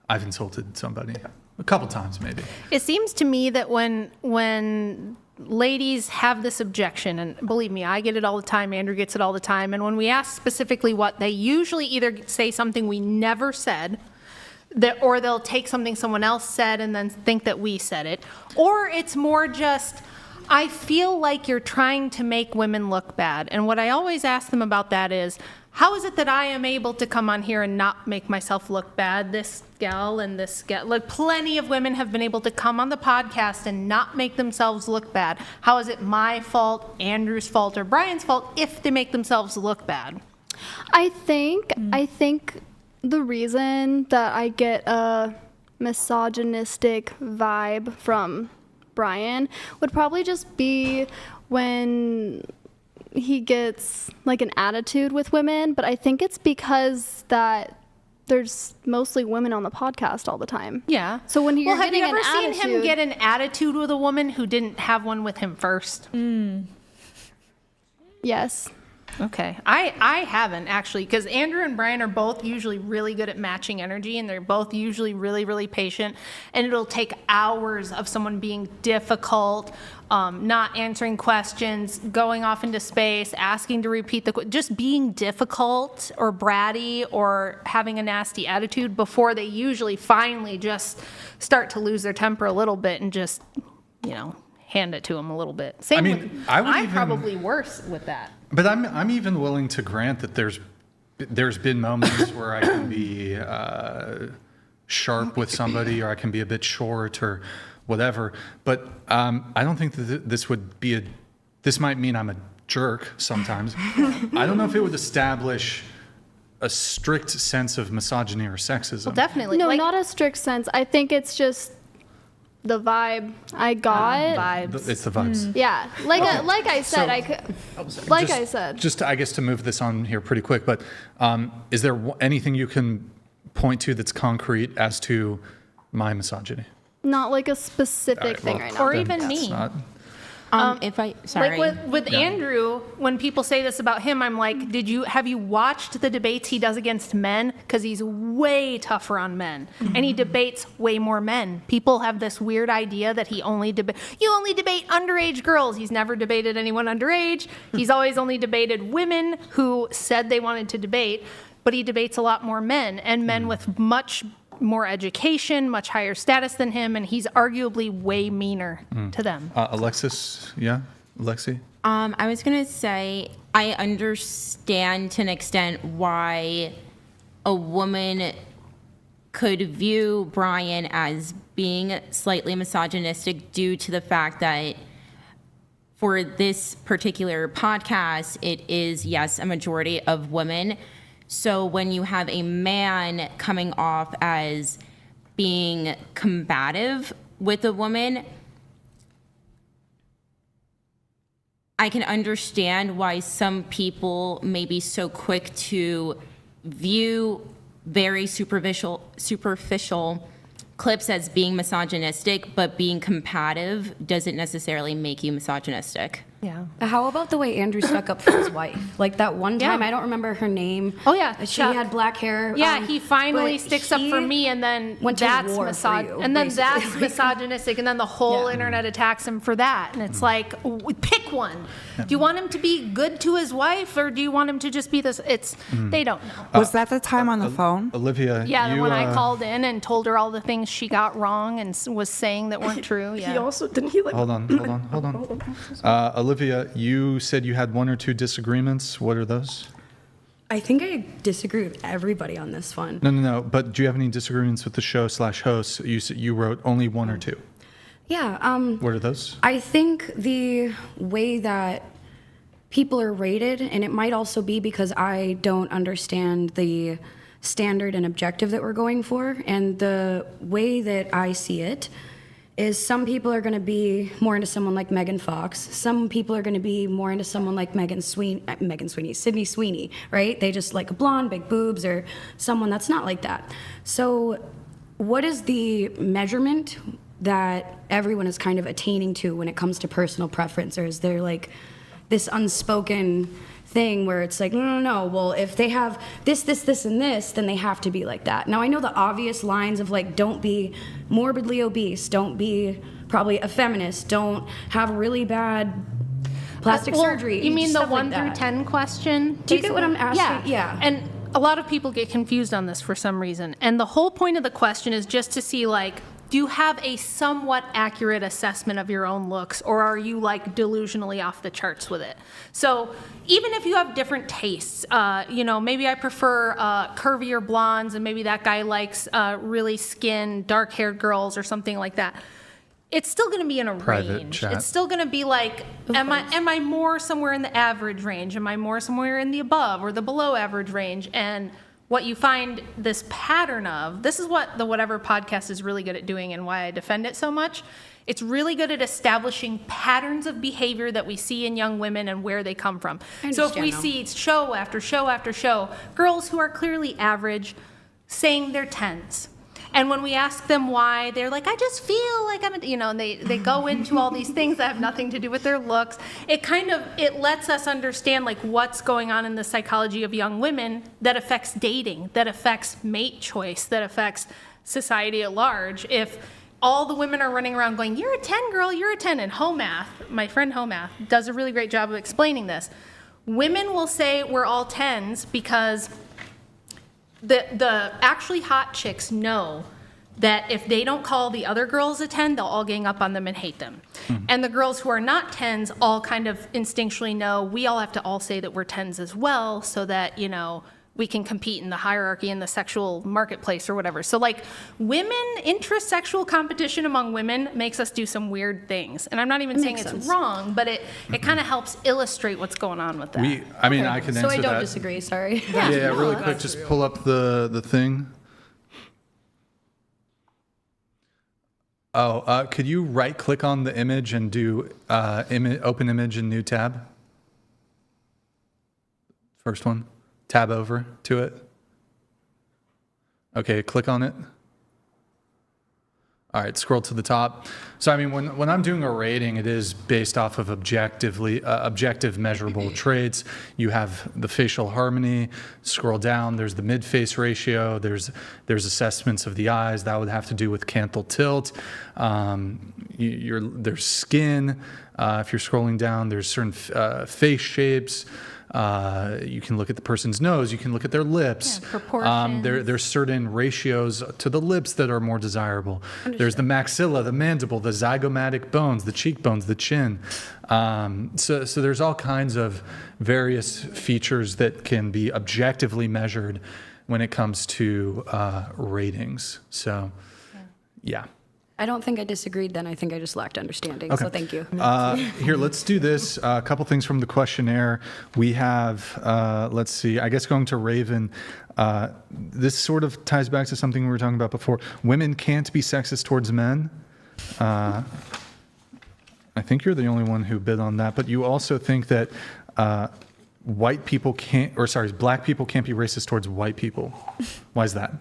Speaker 1: I've insulted somebody. A couple times maybe.
Speaker 10: It seems to me that when ladies have this objection, and believe me, I get it all the time, Andrew gets it all the time, and when we ask specifically what, they usually either say something we never said, or they'll take something someone else said and then think that we said it, or it's more just, I feel like you're trying to make women look bad. And what I always ask them about that is, how is it that I am able to come on here and not make myself look bad? This gal and this gal, like plenty of women have been able to come on the podcast and not make themselves look bad. How is it my fault, Andrew's fault, or Brian's fault if they make themselves look bad?
Speaker 4: I think the reason that I get a misogynistic vibe from Brian would probably just be when he gets like an attitude with women, but I think it's because that there's mostly women on the podcast all the time.
Speaker 10: Yeah.
Speaker 4: So when you're
Speaker 13: Have you
Speaker 4: getting
Speaker 13: ever
Speaker 4: an
Speaker 13: seen him get an attitude with a woman who didn't have one with him first?
Speaker 4: Yes.
Speaker 13: Okay. I haven't actually, because Andrew and Brian are both usually really good at matching energy, and they're both usually really, really patient. And it'll take hours of someone being difficult, not answering questions, going off into space, asking to repeat just being difficult or bratty or having a nasty attitude before they usually finally just start to lose their temper a little bit and just, hand it to them a little bit. Same with, I'm probably worse with that.
Speaker 1: But I'm even willing to grant that there's been moments where I can be sharp with somebody, or I can be a bit short, or whatever. But I don't think that this might mean I'm a jerk sometimes. I don't know if it would establish a strict sense of misogyny or sexism.
Speaker 13: Well, definitely.
Speaker 4: No, not a strict sense. I think it's just the vibe I got.
Speaker 13: Vibes.
Speaker 1: It's the vibes.
Speaker 4: Yeah, like I said,
Speaker 1: Just I guess to move this on here pretty quick, but is there anything you can point to that's concrete as to my misogyny?
Speaker 4: Not like a specific thing right now.
Speaker 13: Or even me.
Speaker 9: Sorry.
Speaker 13: Like with Andrew, when people say this about him, I'm like, have you watched the debates he does against men? Because he's way tougher on men, and he debates way more men. People have this weird idea that you only debate underage girls. He's never debated anyone underage. He's always only debated women who said they wanted to debate, but he debates a lot more men, and men with much more education, much higher status than him, and he's arguably way meaner to them.
Speaker 1: Alexis, Alexi?
Speaker 9: I was going to say, I understand to an extent why a woman could view Brian as being slightly misogynistic due to the fact that for this particular podcast, it is, yes, a majority of women. So when you have a man coming off as being combative with a woman, I can understand why some people may be so quick to view very superficial clips as being misogynistic, but being combative doesn't necessarily make you misogynistic.
Speaker 13: Yeah.
Speaker 8: How about the way Andrew stuck up for his wife? Like that one time, I don't remember her name.
Speaker 13: Oh yeah,
Speaker 8: she had black hair.
Speaker 13: Yeah, he finally sticks up for me, and then that's that's misogynistic, and then the whole internet attacks him for that. And it's like, pick one. Do you want him to be good to his wife, or do you want him to just be this? They don't know.
Speaker 14: Was that the time on the phone?
Speaker 1: Olivia?
Speaker 13: Yeah, when I called in and told her all the things she got wrong and was saying that weren't true. Yeah.
Speaker 3: He also didn't he like.
Speaker 1: Hold on. Olivia, you said you had one or two disagreements. What are those?
Speaker 8: I think I disagree with everybody on this one.
Speaker 1: No. But do you have any disagreements with the show/host? You wrote only one or two.
Speaker 8: Yeah.
Speaker 1: What are those?
Speaker 8: I think the way that people are rated, and it might also be because I don't understand the standard and objective that we're going for, and the way that I see it is some people are going to be more into someone like Megan Fox. Some people are going to be more into someone like Sydney Sweeney, right? They just like a blonde, big boobs, or someone that's not like that. So what is the measurement that everyone is kind of attaining to when it comes to personal preference? Or is there like this unspoken thing where it's like, no, well, if they have this, and this, then they have to be like that. Now, I know the obvious lines of like, don't be morbidly obese, don't be probably a feminist, don't have really bad plastic surgery.
Speaker 13: You mean the 1
Speaker 8: like
Speaker 13: through 10 question?
Speaker 8: Do you get what I'm asking?
Speaker 13: Yeah. And a lot of people get confused on this for some reason. And the whole point of the question is just to see like, do you have a somewhat accurate assessment of your own looks, or are you like delusionally off the charts with it? So even if you have different tastes, maybe I prefer curvier blondes, and maybe that guy likes really skinned, dark-haired girls or something like that. It's still going to be in a range.
Speaker 1: Chat.
Speaker 13: It's still going to be like, am I more somewhere in the average range? Am I more somewhere in the above or the below average range? And what you find this pattern of, this is what the Whatever podcast is really good at doing and why I defend it so much. It's really good at establishing patterns of behavior that we see in young women and where they come from. So if we see show after show after show, girls who are clearly average, saying they're 10s. And when we ask them why, they're like, I just feel like I'm, and they go into all these things that have nothing to do with their looks. It lets us understand like what's going on in the psychology of young women that affects dating, that affects mate choice, that affects society at large. If all the women are running around going, you're a 10 girl, you're a 10, and Homath, my friend Homath, does a really great job of explaining this. Women will say we're all 10s because the actually hot chicks know that if they don't call the other girls a 10, they'll all gang up on them and hate them. And the girls who are not 10s all kind of instinctually know we all have to all say that we're 10s as well so that, we can compete in the hierarchy in the sexual marketplace or whatever. So like intrasexual competition among women makes us do some weird things. And I'm not even saying it's wrong, but it kind of helps illustrate what's going on with that.
Speaker 1: I can answer that.
Speaker 8: So I don't disagree, sorry.
Speaker 1: Yeah, really quick, just pull up the thing. Could you right click on the image and do open image in new tab? First one. Tab over to it. Okay, click on it. All right, scroll to the top. So, when I'm doing a rating, it is based off of objective measurable traits. You have the facial harmony. Scroll down. There's the mid-face ratio. There's assessments of the eyes. That would have to do with canthal tilt. There's skin. If you're scrolling down, there's certain face shapes. You can look at the person's nose. You can look at their lips.
Speaker 4: Proportions.
Speaker 1: There's certain ratios to the lips that are more desirable.
Speaker 4: Understood.
Speaker 1: There's the maxilla, the mandible, the zygomatic bones, the cheekbones, the chin. So there's all kinds of various features that can be objectively measured when it comes to ratings. So, yeah.
Speaker 8: I don't think I disagreed then. I think I just lacked understanding.
Speaker 1: Okay.
Speaker 8: So thank you.
Speaker 1: Here, let's do this. A couple things from the questionnaire. We have, let's see, I guess going to Raven. This sort of ties back to something we were talking about before. Women can't be sexist towards men. I think you're the only one who bid on that. But you also think that black people can't be racist towards white people. Why is that?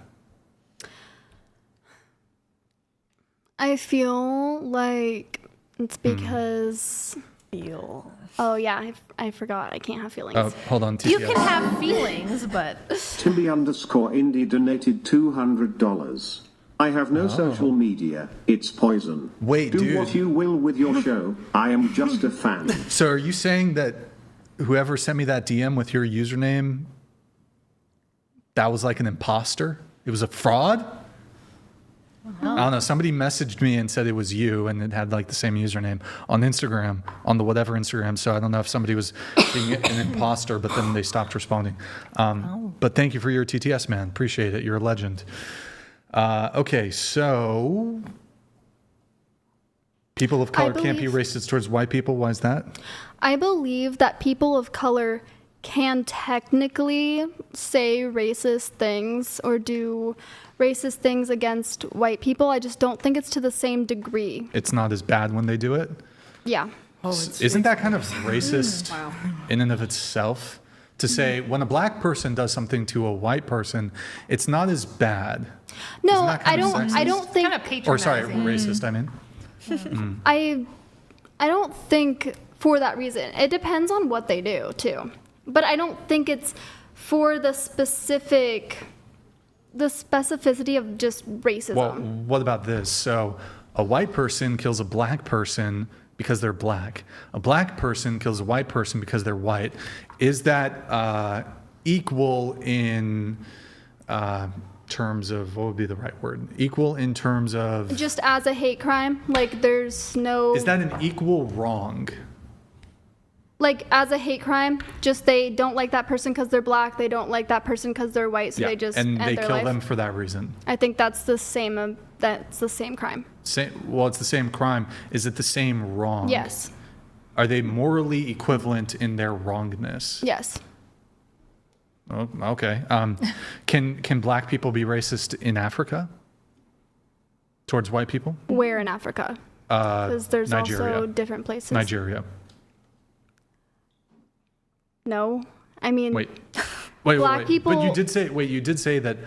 Speaker 4: I feel like it's because... Oh, yeah, I forgot. I can't have feelings.
Speaker 1: Oh, hold on. TTS.
Speaker 13: You can have feelings, but...
Speaker 11: Timmy_Indie donated $200. I have no social media. It's poison.
Speaker 1: Wait,
Speaker 11: Do
Speaker 1: dude.
Speaker 11: what you will with your show. I am just a fan.
Speaker 1: So are you saying that whoever sent me that DM with your username, that was like an imposter? It was a fraud? I don't know. Somebody messaged me and said it was you, and it had like the same username on Instagram, on the whatever Instagram. So I don't know if somebody was being an imposter, but then they stopped responding. But thank you for your TTS, man. Appreciate it. You're a legend. Okay, so people of color can't be racist towards white people. Why is that?
Speaker 4: I believe that people of color can technically say racist things or do racist things against white people. I just don't think it's to the same degree.
Speaker 1: It's not as bad when they do it?
Speaker 4: Yeah.
Speaker 1: Isn't that kind of racist in and of itself? To say when a black person does something to a white person, it's not as bad.
Speaker 4: No, I don't think...
Speaker 13: Kind of patronizing.
Speaker 1: Racist, I mean.
Speaker 4: I don't think for that reason. It depends on what they do, too. But I don't think it's for the specificity of just racism.
Speaker 1: Well, what about this? So a white person kills a black person because they're black. A black person kills a white person because they're white. Is that equal in terms of, what would be the right word? Equal in terms of...
Speaker 4: Just as a hate crime? Like, there's no...
Speaker 1: Is that an equal wrong?
Speaker 4: Like, as a hate crime, just they don't like that person because they're black, they don't like that person because they're white, so they just end their life.
Speaker 1: And they kill them for that reason.
Speaker 4: I think that's the same crime.
Speaker 1: Well, it's the same crime. Is it the same wrong?
Speaker 4: Yes.
Speaker 1: Are they morally equivalent in their wrongness?
Speaker 4: Yes.
Speaker 1: Oh, okay. Can black people be racist in Africa towards white people?
Speaker 4: Where in Africa? Because there's
Speaker 1: Nigeria.
Speaker 4: also different places.
Speaker 1: Nigeria.
Speaker 4: No, I mean,
Speaker 1: wait.
Speaker 4: black people.
Speaker 1: But you did say that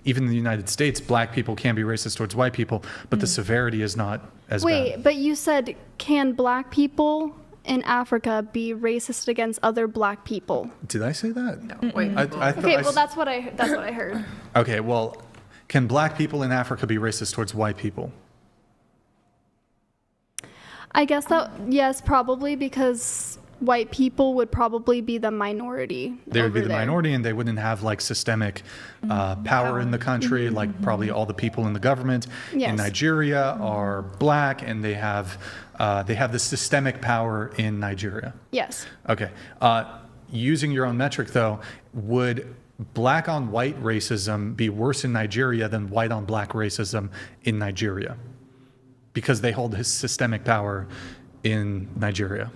Speaker 1: even in the United States, black people can be racist towards white people, but the severity is not as bad.
Speaker 4: But you said, can black people in Africa be racist against other black people?
Speaker 1: Did I say that?
Speaker 13: No, wait.
Speaker 4: That's what I heard.
Speaker 1: Okay, well, can black people in Africa be racist towards white people?
Speaker 4: I guess that, yes, probably, because white people would probably be the minority.
Speaker 1: They would be the
Speaker 4: there.
Speaker 1: minority, and they wouldn't have like systemic power in the country. Like probably all the people in the government in Nigeria are black, and they have the systemic power in Nigeria.
Speaker 4: Yes.
Speaker 1: Okay. Using your own metric, though, would black on white racism be worse in Nigeria than white on black racism in Nigeria? Because they hold his systemic power in Nigeria.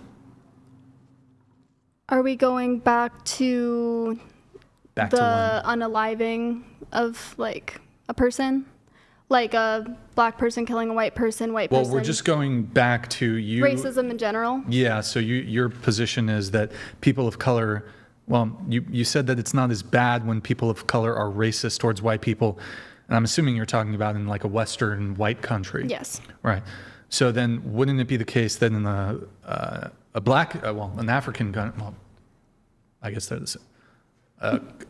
Speaker 4: Are we going back to the unaliving of like a person? Like a black person killing a white person,
Speaker 1: Well, we're just going back to you.
Speaker 4: Racism in general?
Speaker 1: Yeah, so your position is that people of color, well, you said that it's not as bad when people of color are racist towards white people. And I'm assuming you're talking about in like a Western white country.
Speaker 4: Yes.
Speaker 1: Right. So then wouldn't it be the case that in an African, well, I guess they're the same,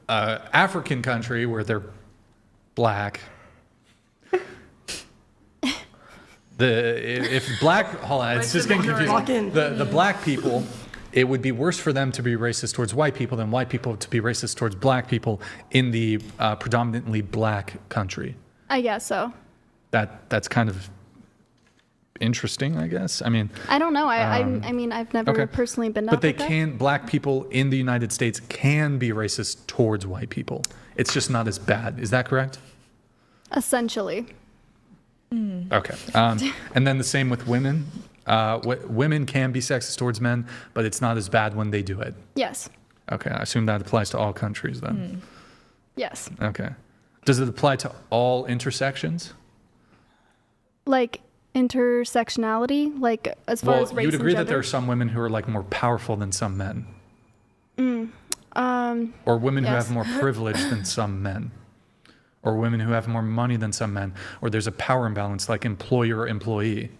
Speaker 1: African country where they're black, if black, hold on, it's just getting confusing. The black people, it would be worse for them to be racist towards white people than white people to be racist towards black people in the predominantly black country.
Speaker 4: I guess so.
Speaker 1: That's kind of interesting, I guess. I mean,
Speaker 4: I don't know. I mean, I've never personally been.
Speaker 1: But black people in the United States can be racist towards white people. It's just not as bad. Is that correct?
Speaker 4: Essentially.
Speaker 1: Okay. And then the same with women. Women can be sexist towards men, but it's not as bad when they do it.
Speaker 4: Yes.
Speaker 1: Okay. I assume that applies to all countries then.
Speaker 4: Yes.
Speaker 1: Okay. Does it apply to all intersections?
Speaker 4: Like intersectionality, like as far as race
Speaker 1: you'd agree
Speaker 4: and
Speaker 1: that there
Speaker 4: gender?
Speaker 1: are some women who are like more powerful than some men, or women who have more privilege than some men, or women who have more money than some men, or there's a power imbalance like employer-employee.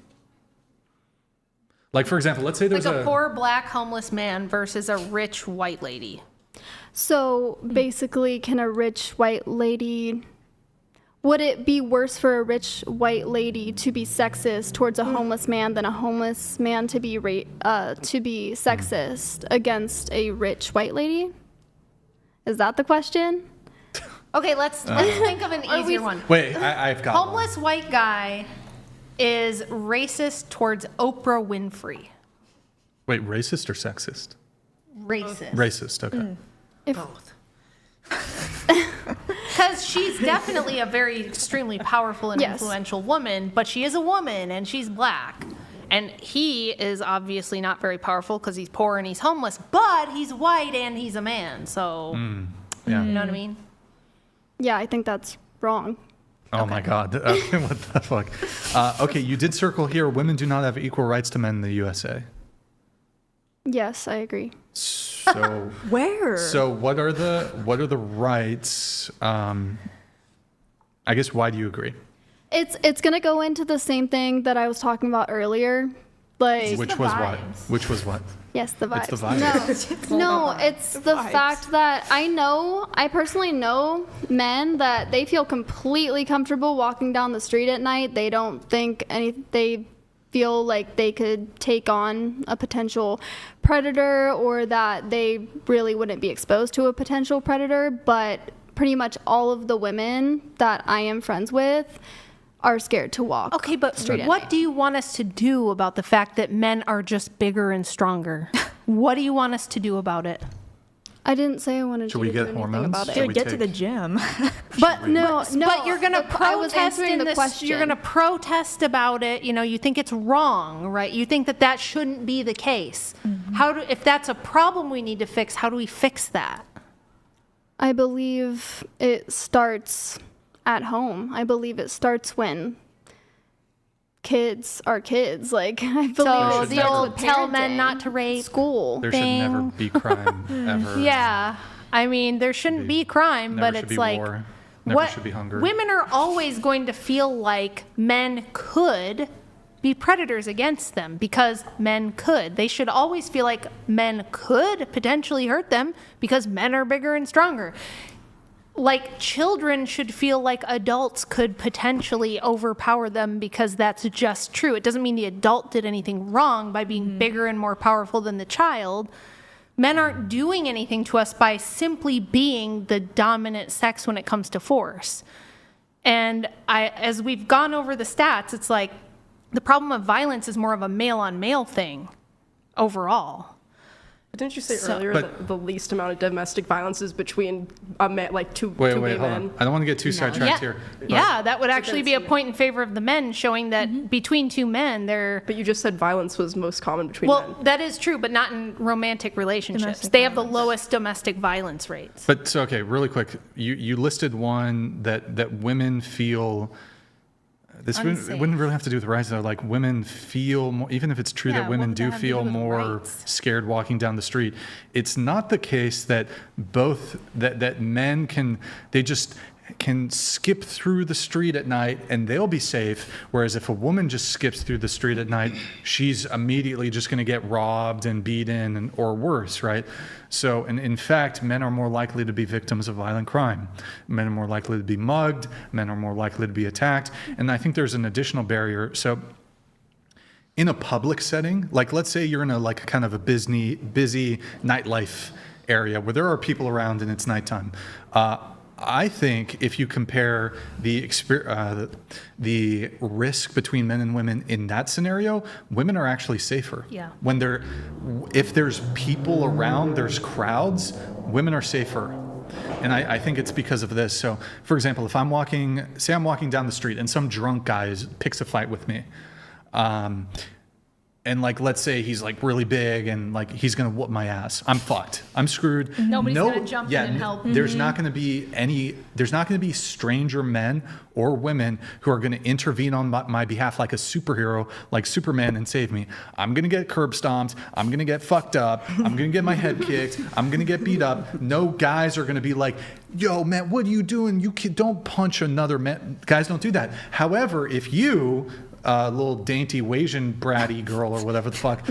Speaker 1: Like for example, let's say there's
Speaker 13: like a poor black homeless man versus a rich white lady.
Speaker 4: So basically, can a rich white lady? Would it be worse for a rich white lady to be sexist towards a homeless man than a homeless man to be sexist against a rich white lady? Is that the question?
Speaker 13: Okay, let's think of an easier one.
Speaker 1: Wait, I've got
Speaker 13: homeless white guy is racist towards Oprah Winfrey.
Speaker 1: Wait, racist or sexist?
Speaker 13: Racist.
Speaker 1: Racist. Okay.
Speaker 13: Both. Because she's definitely a very extremely powerful and influential woman, but she is a woman and she's black. And he is obviously not very powerful because he's poor and he's homeless, but he's white and he's a man. So, you know what I mean?
Speaker 4: Yeah, I think that's wrong.
Speaker 1: Oh my God. Okay, what the fuck? Okay, you did circle here. Women do not have equal rights to men in the USA.
Speaker 4: Yes, I agree.
Speaker 1: So
Speaker 12: where?
Speaker 1: So what are the rights? I guess why do you agree?
Speaker 4: It's gonna go into the same thing that I was talking about earlier, like
Speaker 1: which was what? Which was what?
Speaker 4: Yes, the vibes.
Speaker 1: It's the vibes.
Speaker 4: No, it's the fact that I personally know men that they feel completely comfortable walking down the street at night. They don't think they feel like they could take on a potential predator or that they really wouldn't be exposed to a potential predator, but pretty much all of the women that I am friends with are scared to walk.
Speaker 13: Okay, but what do you want us to do about the fact that men are just bigger and stronger? What do you want us to do about it?
Speaker 4: I didn't say I wanted
Speaker 1: Should
Speaker 4: to
Speaker 1: we
Speaker 4: do
Speaker 1: get
Speaker 4: anything
Speaker 1: hormones?
Speaker 4: about it.
Speaker 12: Dude, get to the gym.
Speaker 13: But
Speaker 4: no,
Speaker 13: but you're going to
Speaker 4: I was
Speaker 13: protest
Speaker 4: answering
Speaker 13: in
Speaker 4: the
Speaker 13: this.
Speaker 4: question.
Speaker 13: You're going to protest about it. You know, you think it's wrong, right? You think that shouldn't be the case. If that's a problem we need to fix, how do we fix that?
Speaker 4: I believe it starts at home. I believe it starts when kids are kids. Like, I believe
Speaker 13: So
Speaker 4: it
Speaker 13: the
Speaker 4: starts
Speaker 13: old
Speaker 4: with
Speaker 13: tell men
Speaker 4: parenting,
Speaker 13: not to rape
Speaker 4: school.
Speaker 1: There should never be crime ever.
Speaker 13: Yeah, I mean there shouldn't be crime,
Speaker 1: Never
Speaker 13: but
Speaker 1: should
Speaker 13: it's
Speaker 1: be
Speaker 13: like
Speaker 1: war. Never should be hunger.
Speaker 13: Women are always going to feel like men could be predators against them because men could. They should always feel like men could potentially hurt them because men are bigger and stronger. Like children should feel like adults could potentially overpower them because that's just true. It doesn't mean the adult did anything wrong by being bigger and more powerful than the child. Men aren't doing anything to us by simply being the dominant sex when it comes to force. And as we've gone over the stats, it's like the problem of violence is more of a male-on-male thing overall.
Speaker 3: But didn't you say earlier that the least amount of domestic violence is between a man, like two gay
Speaker 1: hold
Speaker 3: men?
Speaker 1: on. I don't want to get too sidetracked here.
Speaker 13: Yeah, that would actually be a point in favor of the men, showing that between two men, they're...
Speaker 3: But you just said violence was most common between men.
Speaker 13: Well, that is true, but not in romantic relationships. They have the lowest domestic violence rates.
Speaker 1: But so, okay, really quick. You listed one that women feel... This wouldn't really have to do with rights, though. Like women feel more, even if it's true that women do feel more scared walking down the street. It's not the case that that men can skip through the street at night and they'll be safe. Whereas if a woman just skips through the street at night, she's immediately just going to get robbed and beaten or worse, right? So, and in fact, men are more likely to be victims of violent crime. Men are more likely to be mugged. Men are more likely to be attacked. And I think there's an additional barrier. So in a public setting, like let's say you're in a like kind of a busy nightlife area where there are people around and it's nighttime. I think if you compare the risk between men and women in that scenario, women are actually safer.
Speaker 13: Yeah.
Speaker 1: If there's people around, there's crowds, women are safer. And I think it's because of this. So, for example, if I'm walking down the street and some drunk guy picks a fight with me, and like, let's say he's like really big and like he's gonna whoop my ass. I'm fucked. I'm screwed.
Speaker 13: Nobody's gonna jump in and help.
Speaker 1: There's not gonna be stranger men or women who are gonna intervene on my behalf like a superhero, like Superman, and save me. I'm gonna get curb stomped. I'm gonna get fucked up. I'm gonna get my head kicked. I'm gonna get beat up. No guys are gonna be like, yo, man, what are you doing? Don't punch another man. Guys don't do that. However, if you, little dainty Asian bratty girl or whatever the fuck,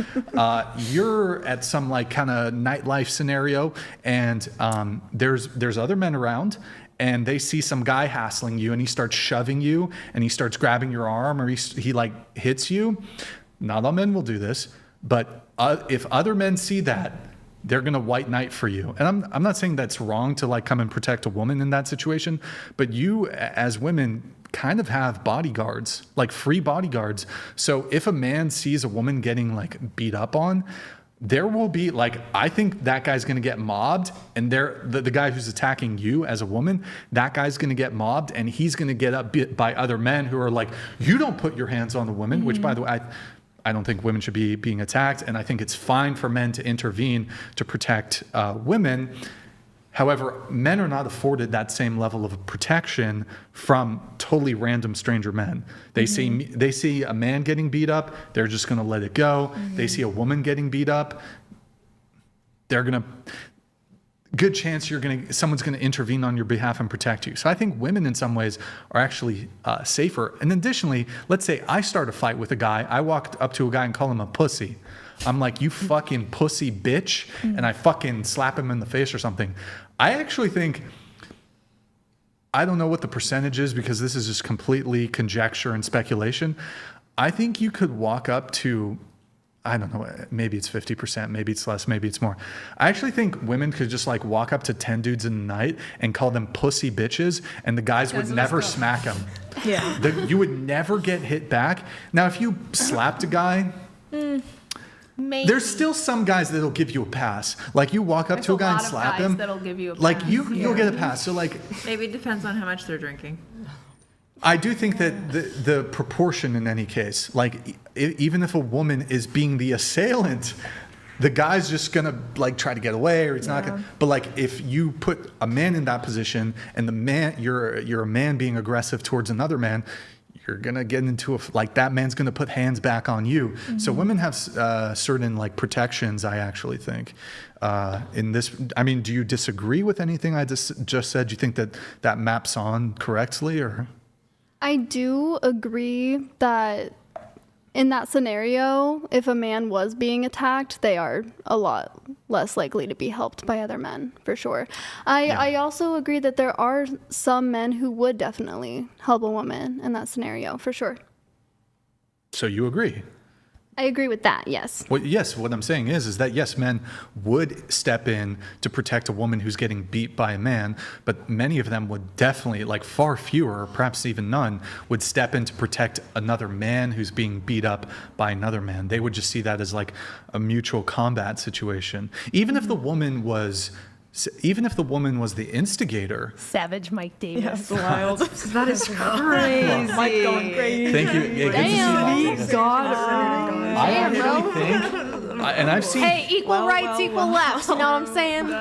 Speaker 1: you're at some like kind of nightlife scenario and there's other men around and they see some guy hassling you and he starts shoving you and he starts grabbing your arm or he like hits you. Not all men will do this, but if other men see that, they're going to white knight for you. And I'm not saying that's wrong to like come and protect a woman in that situation, but you as women kind of have bodyguards, like free bodyguards. So if a man sees a woman getting like beat up on, there will be like, I think that guy's going to get mobbed, and the guy who's attacking you as a woman, that guy's going to get mobbed, and he's going to get up by other men who are like, you don't put your hands on the woman, which by the way, I don't think women should be being attacked, and I think it's fine for men to intervene to protect women. However, men are not afforded that same level of protection from totally random stranger men. They see a man getting beat up, they're just going to let it go. They see a woman getting beat up, good chance someone's going to intervene on your behalf and protect you. So I think women in some ways are actually safer. And additionally, let's say I start a fight with a guy, I walked up to a guy and call him a pussy. I'm like, you fucking pussy bitch, and I fucking slap him in the face or something. I actually think, I don't know what the percentage is because this is just completely conjecture and speculation. I think you could walk up to, I don't know, maybe it's 50%, maybe it's less, maybe it's more. I actually think women could just like walk up to 10 dudes in the night and call them pussy bitches, and the guys would never smack them.
Speaker 12: Yeah.
Speaker 1: You would never get hit back. Now, if you slapped a guy,
Speaker 13: Maybe.
Speaker 1: There's still some guys that'll give you a pass. Like you walk up to a guy and slap him.
Speaker 13: That'll give you a
Speaker 1: like
Speaker 13: pass.
Speaker 1: you'll get a pass. So like
Speaker 5: maybe it depends on how much they're drinking.
Speaker 1: I do think that the proportion in any case, like even if a woman is being the assailant, the guy's just gonna like try to get away, or he's not gonna. But like if you put a man in that position and the man you're a man being aggressive towards another man, you're going to get into like that man's going to put hands back on you. So women have certain like protections, I actually think. In this, I mean, do you disagree with anything I just said? Do you think that maps on correctly, or?
Speaker 4: I do agree that in that scenario, if a man was being attacked, they are a lot less likely to be helped by other men, for sure. I also agree that there are some men who would definitely help a woman in that scenario, for sure.
Speaker 1: So you agree?
Speaker 4: I agree with that, yes.
Speaker 1: Well, yes, what I'm saying is that yes, men would step in to protect a woman who's getting beat by a man, but many of them would definitely, like far fewer, perhaps even none, would step in to protect another man who's being beat up by another man. They would just see that as like a mutual combat situation. Even if the woman was the instigator.
Speaker 15: Savage Mike Davis.
Speaker 12: Yeah, wild.
Speaker 14: That is crazy.
Speaker 12: Mike going crazy.
Speaker 1: Thank you. Yeah, good to see you. I actually think, and I've seen.
Speaker 13: Hey, equal rights, equal lefts. You know what I'm saying?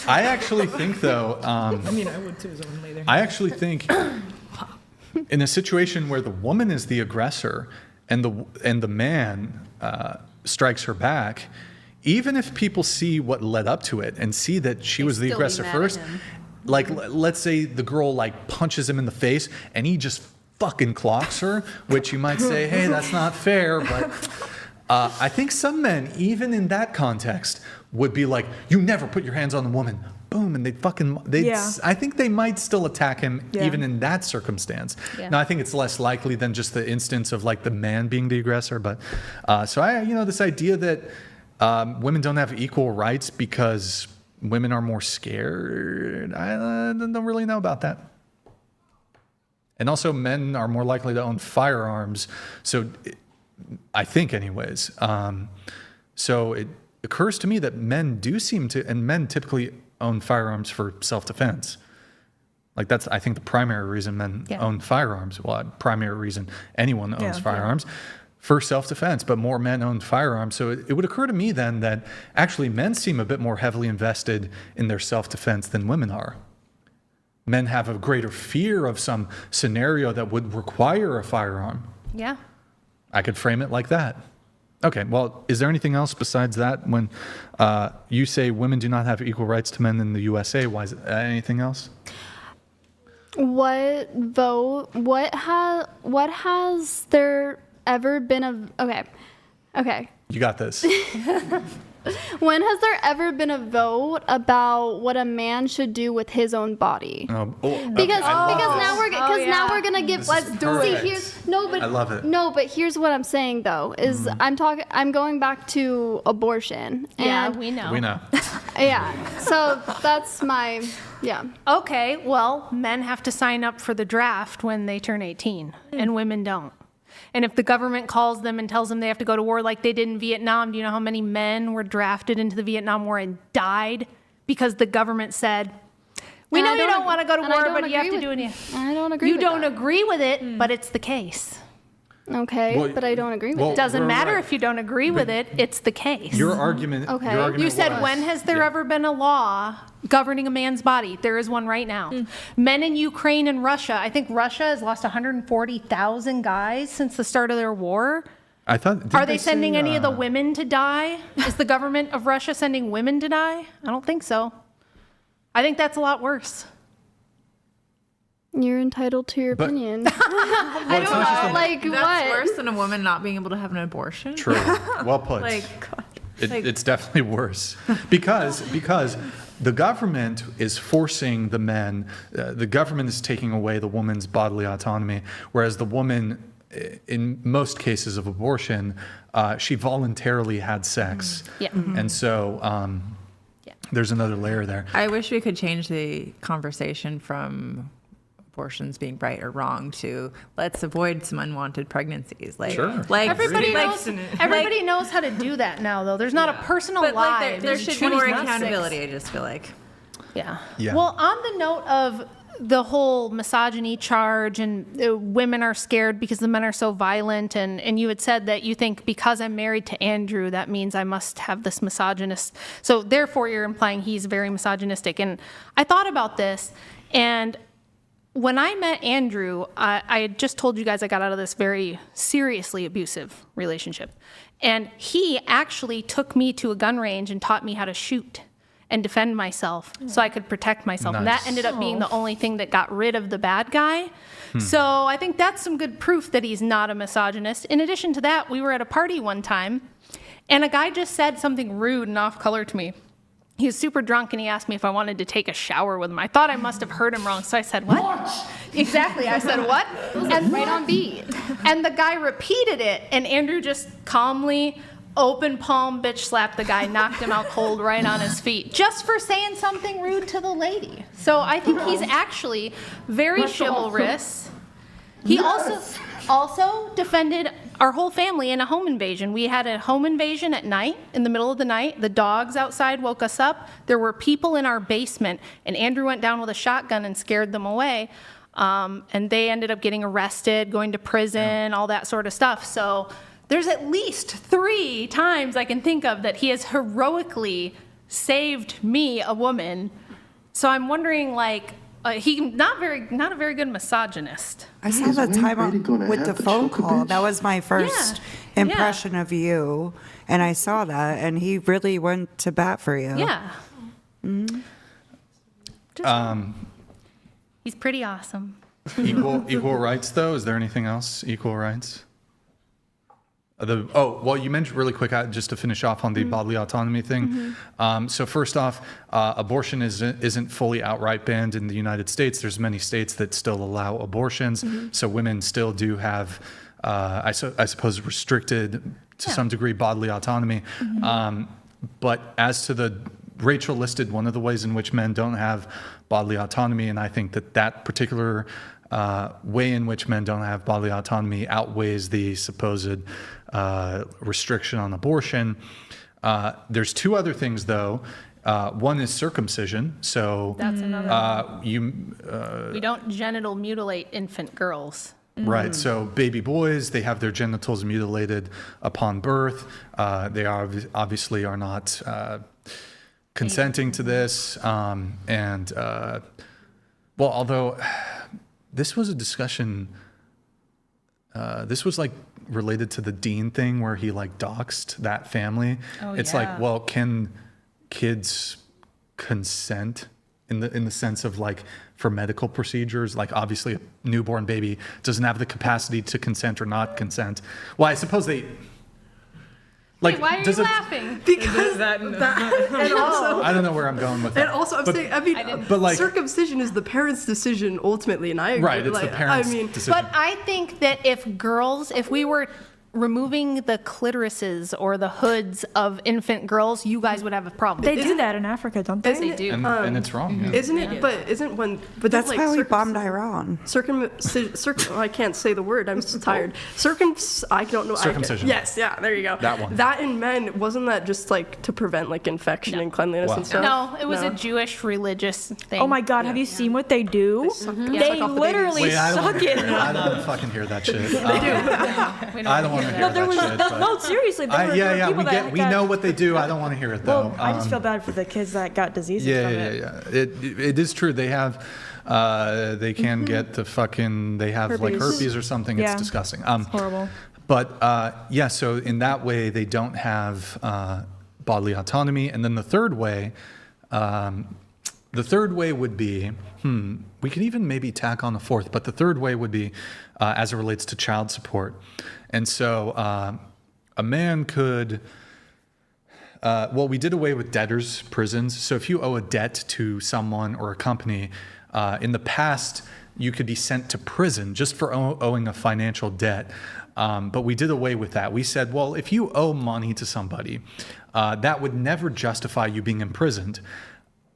Speaker 1: I actually think, though.
Speaker 6: I mean, I would too as a woman later.
Speaker 1: I actually think, in a situation where the woman is the aggressor and the man strikes her back, even if people see what led up to it and see that she was the aggressor first, like let's say the girl like punches him in the face and he just fucking clocks her, which you might say, hey, that's not fair, but I think some men, even in that context, would be like, you never put your hands on the woman. Boom, and I think they might still attack him even in that circumstance. Yeah. Now, I think it's less likely than just the instance of like the man being the aggressor, but so this idea that women don't have equal rights because women are more scared, I don't really know about that. And also, men are more likely to own firearms. So, I think, anyways. So it occurs to me that men do seem to, and men typically own firearms for self-defense. Like that's, I think, the primary reason men own firearms. Well, primary reason anyone owns firearms. For self-defense, but more men own firearms. So it would occur to me then that actually men seem a bit more heavily invested in their self-defense than women are. Men have a greater fear of some scenario that would require a firearm.
Speaker 15: Yeah.
Speaker 1: I could frame it like that. Okay, well, is there anything else besides that? When you say women do not have equal rights to men in the USA, why is it anything else?
Speaker 4: What has there ever been okay.
Speaker 1: You got this.
Speaker 4: When has there ever been a vote about what a man should do with his own body? Because now we're gonna give.
Speaker 1: Let's do it.
Speaker 4: I
Speaker 1: love it.
Speaker 4: No, but here's what I'm saying though is I'm going back to abortion.
Speaker 15: Yeah,
Speaker 4: and
Speaker 15: we know.
Speaker 1: We know.
Speaker 4: Yeah. So that's my
Speaker 15: Okay, well, men have to sign up for the draft when they turn 18, and women don't. And if the government calls them and tells them they have to go to war like they did in Vietnam, do you know how many men were drafted into the Vietnam War and died because the government said, we know you don't want to go to war, but you have to do it.
Speaker 4: I don't agree with
Speaker 15: that. You don't agree with it, but it's the case.
Speaker 4: Okay, but I don't agree with it.
Speaker 15: It doesn't matter if you don't agree with it, it's the case.
Speaker 1: Your argument.
Speaker 4: Okay.
Speaker 1: Your argument
Speaker 15: You said,
Speaker 1: was,
Speaker 15: when has there ever been a law governing a man's body? There is one right now. Men in Ukraine and Russia, I think Russia has lost 140,000 guys since the start of their war.
Speaker 1: I thought.
Speaker 15: Are they sending any of the women to die? Is the government of Russia sending women to die? I don't think so. I think that's a lot worse.
Speaker 4: You're entitled to your opinion.
Speaker 5: I don't know.
Speaker 4: Like
Speaker 5: That's
Speaker 4: what?
Speaker 5: worse than a woman not being able to have an abortion.
Speaker 1: True. Well put. It's definitely worse because the government is forcing the men. The government is taking away the woman's bodily autonomy, whereas the woman, in most cases of abortion, she voluntarily had sex.
Speaker 15: Yeah.
Speaker 1: And so there's another layer there.
Speaker 5: I wish we could change the conversation from abortions being right or wrong to let's avoid some unwanted pregnancies.
Speaker 15: Everybody knows how to do that now, though. There's not a personal lie.
Speaker 5: There should be more accountability, I just feel like.
Speaker 15: Yeah. Well, on the note of the whole misogyny charge and women are scared because the men are so violent, and you had said that you think because I'm married to Andrew, that means I must have this misogynist. So therefore, you're implying he's very misogynistic. And I thought about this, and when I met Andrew, I had just told you guys I got out of this very seriously abusive relationship. And he actually took me to a gun range and taught me how to shoot and defend myself so I could protect myself.
Speaker 1: Nice.
Speaker 15: And that ended up being the only thing that got rid of the bad guy. So I think that's some good proof that he's not a misogynist. In addition to that, we were at a party one time, and a guy just said something rude and off color to me. He was super drunk, and he asked me if I wanted to take a shower with him. I thought I must have heard him wrong, so I said, what? Exactly, I said, what? And right on beat. And the guy repeated it, and Andrew just calmly, open palm bitch slapped the guy, knocked him out cold right on his feet, just for saying something rude to the lady. So I think he's actually very chivalrous. He also defended our whole family in a home invasion. We had a home invasion at night, in the middle of the night. The dogs outside woke us up. There were people in our basement, and Andrew went down with a shotgun and scared them away. And they ended up getting arrested, going to prison, all that sort of stuff. So there's at least 3 times I can think of that he has heroically saved me, a woman. So I'm wondering, like, he's not a very good misogynist.
Speaker 14: I saw the time with the phone call. That was my first impression of you, and I saw that, and he really went to bat for you.
Speaker 15: Yeah. He's pretty awesome.
Speaker 1: Equal rights, though? Is there anything else? Equal rights? Well, you mentioned really quick, just to finish off on the bodily autonomy thing. So first off, abortion isn't fully outright banned in the United States. There's many states that still allow abortions. So women still do have, I suppose, restricted to some degree bodily autonomy. But as to Rachel listed one of the ways in which men don't have bodily autonomy, and I think that particular way in which men don't have bodily autonomy outweighs the supposed restriction on abortion. There's 2 other things, though. One is circumcision. So
Speaker 15: that's another we don't genital mutilate infant girls.
Speaker 1: Right. So baby boys, they have their genitals mutilated upon birth. They obviously are not consenting to this. Well, although this was a discussion, this was like related to the Dean thing where he like doxed that family. It's like, well, can kids consent in the sense of like for medical procedures? Like obviously a newborn baby doesn't have the capacity to consent or not consent. Well, I suppose they. Like,
Speaker 15: hey, why are you laughing?
Speaker 3: Because that and also,
Speaker 1: I don't know where I'm going with that.
Speaker 3: And also, but like, circumcision is the parents' decision ultimately, and I agree.
Speaker 1: Right, it's the parents' decision.
Speaker 15: But I think that if we were removing the clitorises or the hoods of infant girls, you guys would have a problem.
Speaker 2: They do that in Africa, don't they?
Speaker 15: They do.
Speaker 1: And it's wrong. Yeah.
Speaker 3: Isn't it? But isn't when? But
Speaker 14: that's
Speaker 3: like
Speaker 14: why we bombed Iran.
Speaker 3: I can't say the word. I'm so tired. I don't know.
Speaker 1: Circumcision.
Speaker 3: Yes. Yeah. There you go.
Speaker 1: That one.
Speaker 3: That in men, wasn't that just like to prevent like infection and cleanliness and stuff?
Speaker 15: No, it was a Jewish religious thing.
Speaker 2: Oh my God! Have you seen what they do? They literally suck it.
Speaker 1: I don't want to fucking hear that shit.
Speaker 3: They do.
Speaker 1: I don't want to hear that shit.
Speaker 2: No, seriously.
Speaker 1: We know what they do. I don't want to hear it though.
Speaker 2: Well, I just feel bad for the kids that got diseases from it.
Speaker 1: Yeah. It is true. They have, they can get the fucking, they have like herpes or something. It's disgusting.
Speaker 2: It's horrible.
Speaker 1: But so in that way, they don't have bodily autonomy. And then the third way would be, we could even maybe tack on a fourth, but the third way would be as it relates to child support. And so a man could, we did away with debtors' prisons. So if you owe a debt to someone or a company, in the past, you could be sent to prison just for owing a financial debt. But we did away with that. We said, well, if you owe money to somebody, that would never justify you being imprisoned,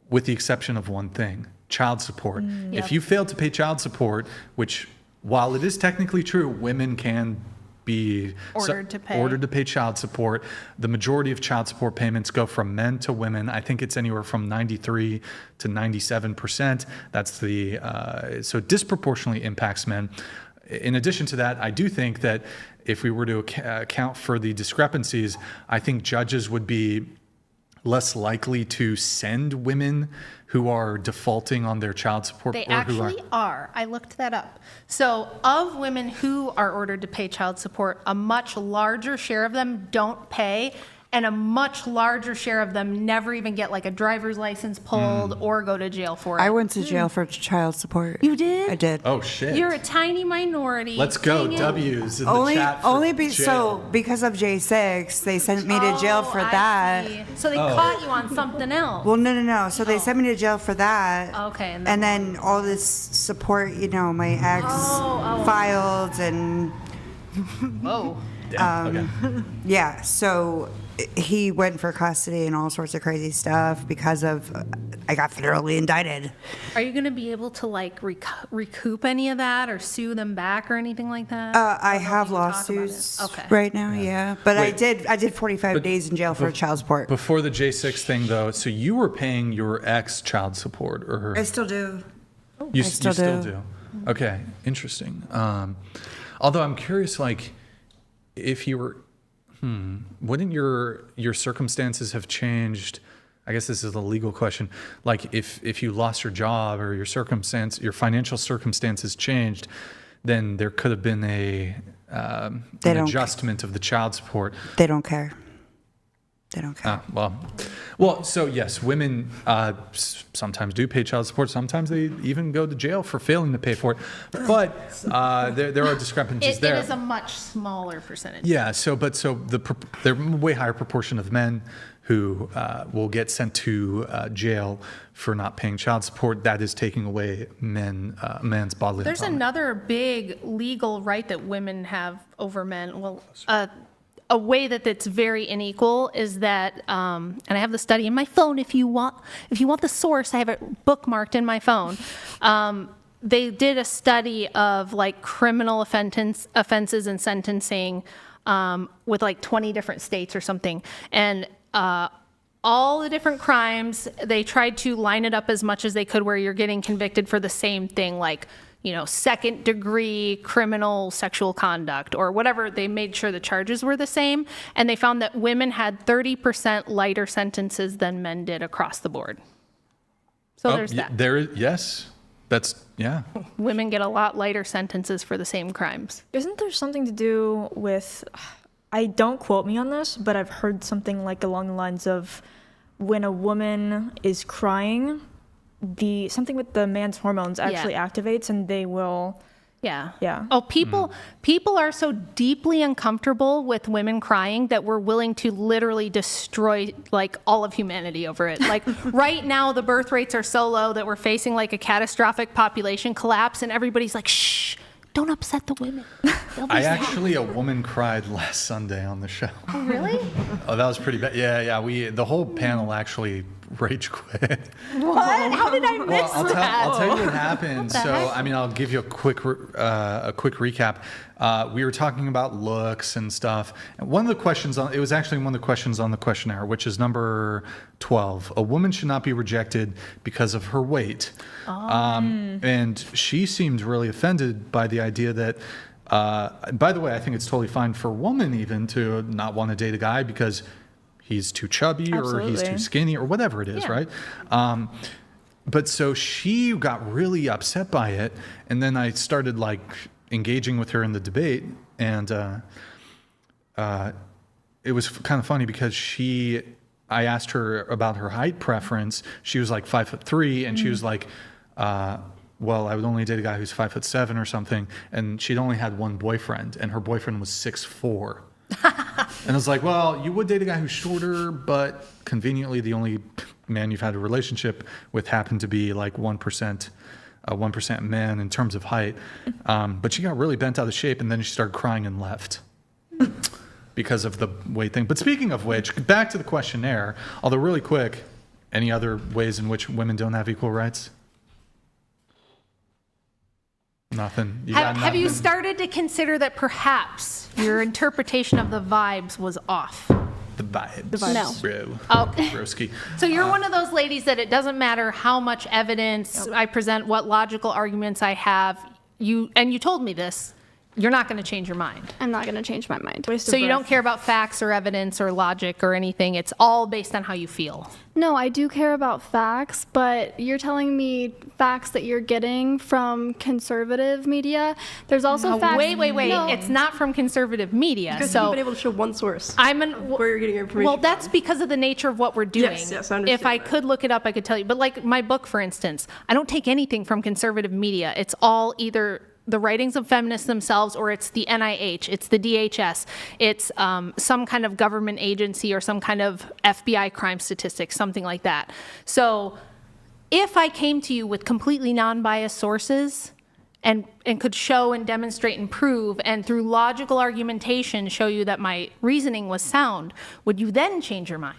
Speaker 1: with the exception of one thing: child support. If you fail to pay child support, which, while it is technically true, women can be ordered to pay child support. The majority of child support payments go from men to women. I think it's anywhere from 93 to 97%. That's so it disproportionately impacts men. In addition to that, I do think that if we were to account for the discrepancies, I think judges would be less likely to send women who are defaulting on their child support?
Speaker 15: They
Speaker 1: or who
Speaker 15: actually are. I looked that up. So of women who are ordered to pay child support, a much larger share of them don't pay, and a much larger share of them never even get like a driver's license pulled or go to jail for it.
Speaker 14: I went to jail for child support.
Speaker 15: You did?
Speaker 14: I did.
Speaker 1: Oh, shit.
Speaker 15: You're a tiny minority.
Speaker 1: Let's go.
Speaker 15: Dang it.
Speaker 1: W's in the chat for jail.
Speaker 14: Because of J6, they sent me to jail for
Speaker 15: I
Speaker 14: that.
Speaker 15: see. So they caught you on something else.
Speaker 14: Well, no. So they sent me to jail for that.
Speaker 15: Okay.
Speaker 14: And then all this support, my ex filed and
Speaker 15: Whoa.
Speaker 14: yeah, so he went for custody and all sorts of crazy stuff because of I got federally indicted.
Speaker 15: Are you going to be able to like recoup any of that or sue them back or anything like that?
Speaker 14: I have lawsuits right now, yeah. But
Speaker 1: Wait.
Speaker 14: I did 45 days in jail for child support.
Speaker 1: Before the J6 thing, though, so you were paying your ex child support, or
Speaker 14: I still do.
Speaker 1: You still do. Okay, interesting. Although I'm curious, like, if you were, wouldn't your circumstances have changed? I guess this is a legal question. Like, if you lost your job or your financial circumstances changed, then there could have been an adjustment of the child support.
Speaker 14: They don't care. They don't care.
Speaker 1: Well, so yes, women sometimes do pay child support. Sometimes they even go to jail for failing to pay for it. But there are discrepancies there.
Speaker 15: It is a much smaller percentage.
Speaker 1: Yeah. There are a way higher proportion of men who will get sent to jail for not paying child support. That is taking away men's bodily autonomy.
Speaker 15: There's another big legal right that women have over men. Well, a way that's very unequal is that, and I have the study in my phone. If you want the source, I have it bookmarked in my phone. They did a study of like criminal offenses and sentencing with like 20 different states or something, and all the different crimes. They tried to line it up as much as they could where you're getting convicted for the same thing, like, second degree criminal sexual conduct or whatever. They made sure the charges were the same. And they found that women had 30% lighter sentences than men did across the board. So there's that.
Speaker 1: Yes. Women
Speaker 15: get a lot lighter sentences for the same crimes.
Speaker 2: Isn't there something to do with, don't quote me on this, but I've heard something like along the lines of when a woman is crying, something with the man's hormones actually activates and they will.
Speaker 15: Yeah. Oh, people are so deeply uncomfortable with women crying that we're willing to literally destroy like all of humanity over it. Like right now, the birth rates are so low that we're facing like a catastrophic population collapse, and everybody's like, shh, don't upset the women.
Speaker 1: A woman cried last Sunday on the show.
Speaker 15: Oh, really?
Speaker 1: Oh, that was pretty bad. Yeah. The whole panel actually rage quit.
Speaker 15: What? How did I miss that?
Speaker 1: I'll tell you what happened. I'll give you a quick recap. We were talking about looks and stuff. And one of the questions it was actually one of the questions on the questionnaire, which is number 12. A woman should not be rejected because of her weight. And she seemed really offended by the idea that, by the way, I think it's totally fine for a woman even to not want to date a guy because he's too chubby or he's too skinny or whatever it is, right? But so she got really upset by it, and then I started like engaging with her in the debate, and it was kind of funny because I asked her about her height preference. She was like 5'3", and she was like, well, I would only date a guy who's 5'7" or something, and she'd only had one boyfriend, and her boyfriend was 6'4". And I was like, well, you would date a guy who's shorter, but conveniently the only man you've had a relationship with happened to be like 1% man in terms of height. But she got really bent out of shape, and then she started crying and left because of the weight thing. But speaking of which, back to the questionnaire, although really quick, any other ways in which women don't have equal rights? Nothing.
Speaker 15: Have you started to consider that perhaps your interpretation of the vibes was off?
Speaker 1: The vibes.
Speaker 15: No.
Speaker 1: Bro.
Speaker 15: Okay.
Speaker 1: Broski.
Speaker 15: So you're one of those ladies that it doesn't matter how much evidence I present, what logical arguments I have. You told me this. You're not going to change your mind.
Speaker 4: I'm not going to change my mind.
Speaker 15: So you don't care about facts or evidence or logic or anything. It's all based on how you feel.
Speaker 4: No, I do care about facts, but you're telling me facts that you're getting from conservative media. There's also facts.
Speaker 15: Wait.
Speaker 4: No.
Speaker 15: It's not from conservative media.
Speaker 3: Because
Speaker 15: so
Speaker 3: you've been able to show one source.
Speaker 15: Where
Speaker 3: you're getting your information.
Speaker 15: Well, that's because of the nature of what we're doing.
Speaker 3: Yes, I understand
Speaker 15: If I
Speaker 3: that.
Speaker 15: could look it up, I could tell you. But like my book, for instance, I don't take anything from conservative media. It's all either the writings of feminists themselves, or it's the NIH, it's the DHS, it's some kind of government agency or some kind of FBI crime statistics, something like that. So if I came to you with completely non-biased sources and could show and demonstrate and prove, and through logical argumentation show you that my reasoning was sound, would you then change your mind?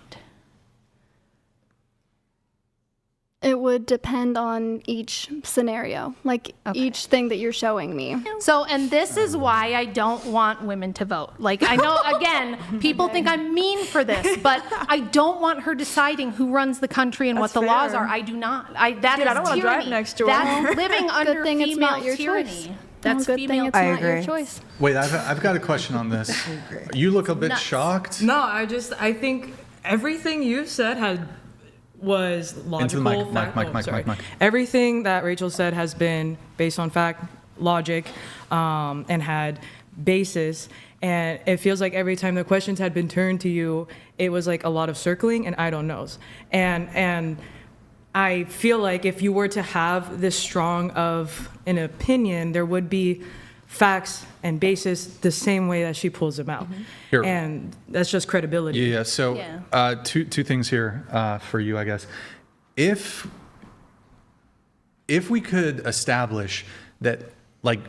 Speaker 4: It would depend on each scenario, like each thing that you're showing me.
Speaker 15: So, and this is why I don't want women to vote. Like, I know, again, people think I'm mean for this, but I don't want her deciding who runs the country and what the laws are. I do not. That
Speaker 2: Dude,
Speaker 15: is
Speaker 2: I don't wanna
Speaker 15: tyranny.
Speaker 2: drive next to her.
Speaker 15: That's living under
Speaker 4: Good thing it's
Speaker 15: female
Speaker 4: not your
Speaker 15: tyranny.
Speaker 4: choice.
Speaker 15: That's
Speaker 4: good
Speaker 15: female
Speaker 4: thing it's
Speaker 15: tyranny.
Speaker 4: not your choice.
Speaker 1: Wait, I've got a question on this. You look a bit shocked.
Speaker 6: No, I think everything you've said was logical.
Speaker 1: Into the mic.
Speaker 6: Everything that Rachel said has been based on fact, logic, and had basis. And it feels like every time the questions had been turned to you, it was like a lot of circling and I don't knows. And I feel like if you were to have this strong of an opinion, there would be facts and basis the same way that she pulls them out.
Speaker 1: Here.
Speaker 6: And that's just credibility.
Speaker 1: Yeah. So two things here for you, I guess. If we could establish that, like,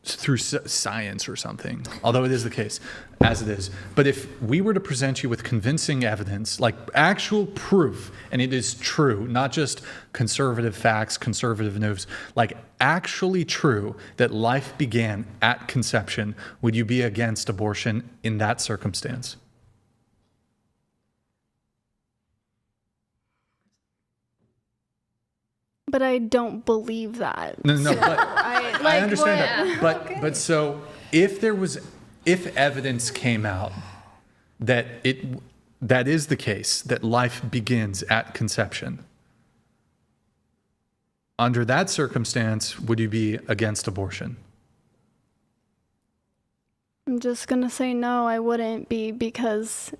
Speaker 1: through science or something, although it is the case, as it is, but if we were to present you with convincing evidence, like actual proof, and it is true, not just conservative facts, conservative news, like actually true that life began at conception, would you be against abortion in that circumstance?
Speaker 4: But I don't believe that.
Speaker 1: No, but I understand that. But so if evidence came out that that is the case, that life begins at conception, under that circumstance, would you be against abortion?
Speaker 4: I'm just gonna say no, I wouldn't be, because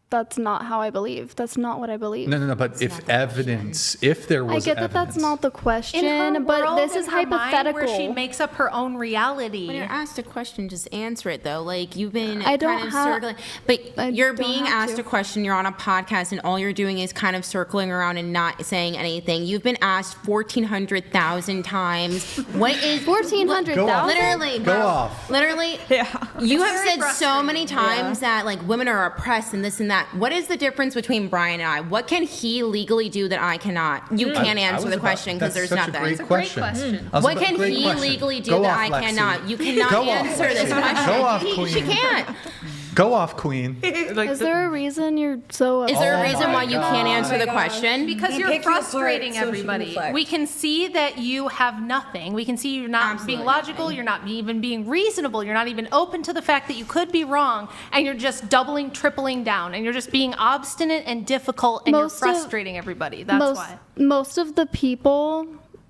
Speaker 4: that's not how I believe. That's not what I believe.
Speaker 1: No. But if evidence, if there was
Speaker 4: I get that
Speaker 1: evidence,
Speaker 4: that's not the question,
Speaker 15: In her
Speaker 4: but
Speaker 15: world,
Speaker 4: this is
Speaker 15: in her mind,
Speaker 4: hypothetical.
Speaker 15: where she makes up her own reality.
Speaker 9: When you're asked a question, just answer it, though. Like, you've been
Speaker 4: I don't
Speaker 9: kind of
Speaker 4: have-
Speaker 9: circling. But you're
Speaker 4: don't
Speaker 9: being
Speaker 4: have
Speaker 9: asked
Speaker 4: to.
Speaker 9: a question, you're on a podcast, and all you're doing is kind of circling around and not saying anything. You've been asked 1,400,000 times. What is
Speaker 4: 1,400,000?
Speaker 9: Literally,
Speaker 1: Go
Speaker 9: bro.
Speaker 1: off.
Speaker 9: Literally. You have said so many times that, like, women are oppressed and this and that. What is the difference between Brian and I? What can he legally do that I cannot? You can't answer the question because there's
Speaker 1: that's
Speaker 9: nothing.
Speaker 1: such a great question.
Speaker 9: What can he legally do that I cannot? You cannot
Speaker 1: Go off,
Speaker 9: answer this
Speaker 1: Lexi.
Speaker 9: question.
Speaker 1: Go off,
Speaker 9: She
Speaker 1: Queen.
Speaker 9: can't.
Speaker 1: Go off, Queen.
Speaker 4: Is there a reason you're so
Speaker 9: Is there a reason
Speaker 1: my
Speaker 9: why you can't answer the question?
Speaker 15: Because you're frustrating everybody. We can see that you have nothing. We can see you're not being logical. You're not even being reasonable. You're not even open to the fact that you could be wrong. And you're just doubling, tripling down. And you're just being obstinate and difficult. And you're frustrating everybody. That's why.
Speaker 4: Most of the people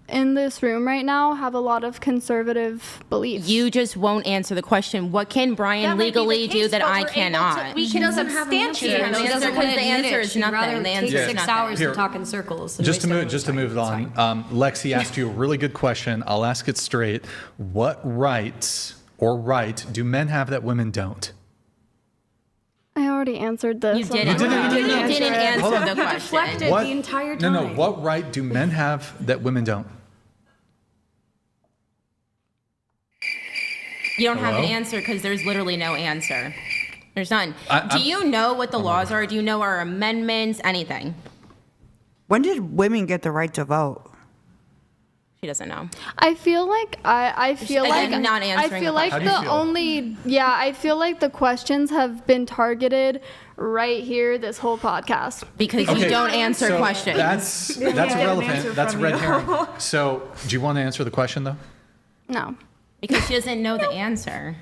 Speaker 4: in this room right now have a lot of conservative beliefs.
Speaker 9: You just won't answer the question. What can Brian legally do that I cannot?
Speaker 15: We can substantiate it.
Speaker 9: She doesn't because the answer is nothing. The answer is
Speaker 16: 6
Speaker 9: nothing.
Speaker 16: hours
Speaker 1: Here.
Speaker 16: to talk in circles.
Speaker 1: Just to move it on, Lexi asked you a really good question. I'll ask it straight. What rights or right do men have that women don't?
Speaker 4: I already answered this.
Speaker 9: You didn't. You didn't answer the question.
Speaker 16: Deflected the entire time.
Speaker 1: No. What right do men have that women don't?
Speaker 9: You don't have an answer because there's literally no answer. There's none. Do you know what the laws are? Do you know our amendments? Anything?
Speaker 14: When did women get the right to vote?
Speaker 9: She doesn't know.
Speaker 4: I feel like I feel like
Speaker 9: not answering
Speaker 4: I feel
Speaker 9: the
Speaker 4: like
Speaker 9: question.
Speaker 1: How
Speaker 4: the
Speaker 1: do you feel?
Speaker 4: only I feel like the questions have been targeted right here this whole podcast.
Speaker 9: Because you don't answer
Speaker 1: so
Speaker 9: questions.
Speaker 1: That's
Speaker 2: an answer
Speaker 1: irrelevant. That's a
Speaker 2: from
Speaker 1: red
Speaker 2: you.
Speaker 1: herring. So, do you want to answer the question though?
Speaker 4: No.
Speaker 9: Because she doesn't know the answer.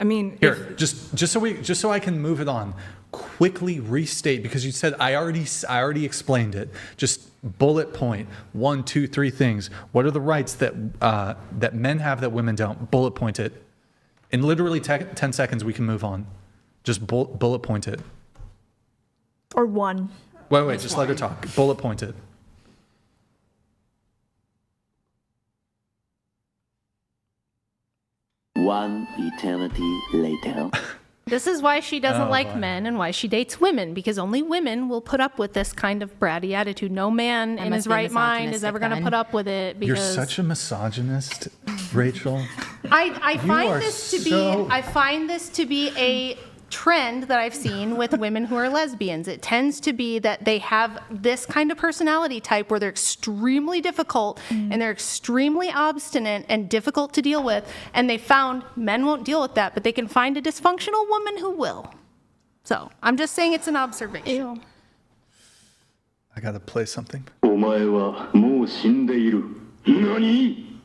Speaker 6: I mean,
Speaker 1: Here, just so I can move it on. Quickly restate, because you said I already explained it. Just bullet point 1, 2, 3 things. What are the rights that that men have that women don't? Bullet point it. In literally 10 seconds, we can move on. Just bullet point it.
Speaker 2: Or one.
Speaker 1: Wait, just let her talk. Bullet point it.
Speaker 17: One eternity later.
Speaker 15: This is why she doesn't like men and why she dates women, because only women will put up with this kind of bratty attitude. No man in his right mind is ever going to put up with it. Because
Speaker 1: You're such a misogynist, Rachel.
Speaker 15: I find this to be a trend that I've seen with women who are lesbians. It tends to be that they have this kind of personality type where they're extremely difficult and they're extremely obstinate and difficult to deal with, and they found men won't deal with that, but they can find a dysfunctional woman who will. So I'm just saying it's an observation.
Speaker 2: Ew.
Speaker 1: I gotta play something.
Speaker 17: お前はもう死んでいる。何?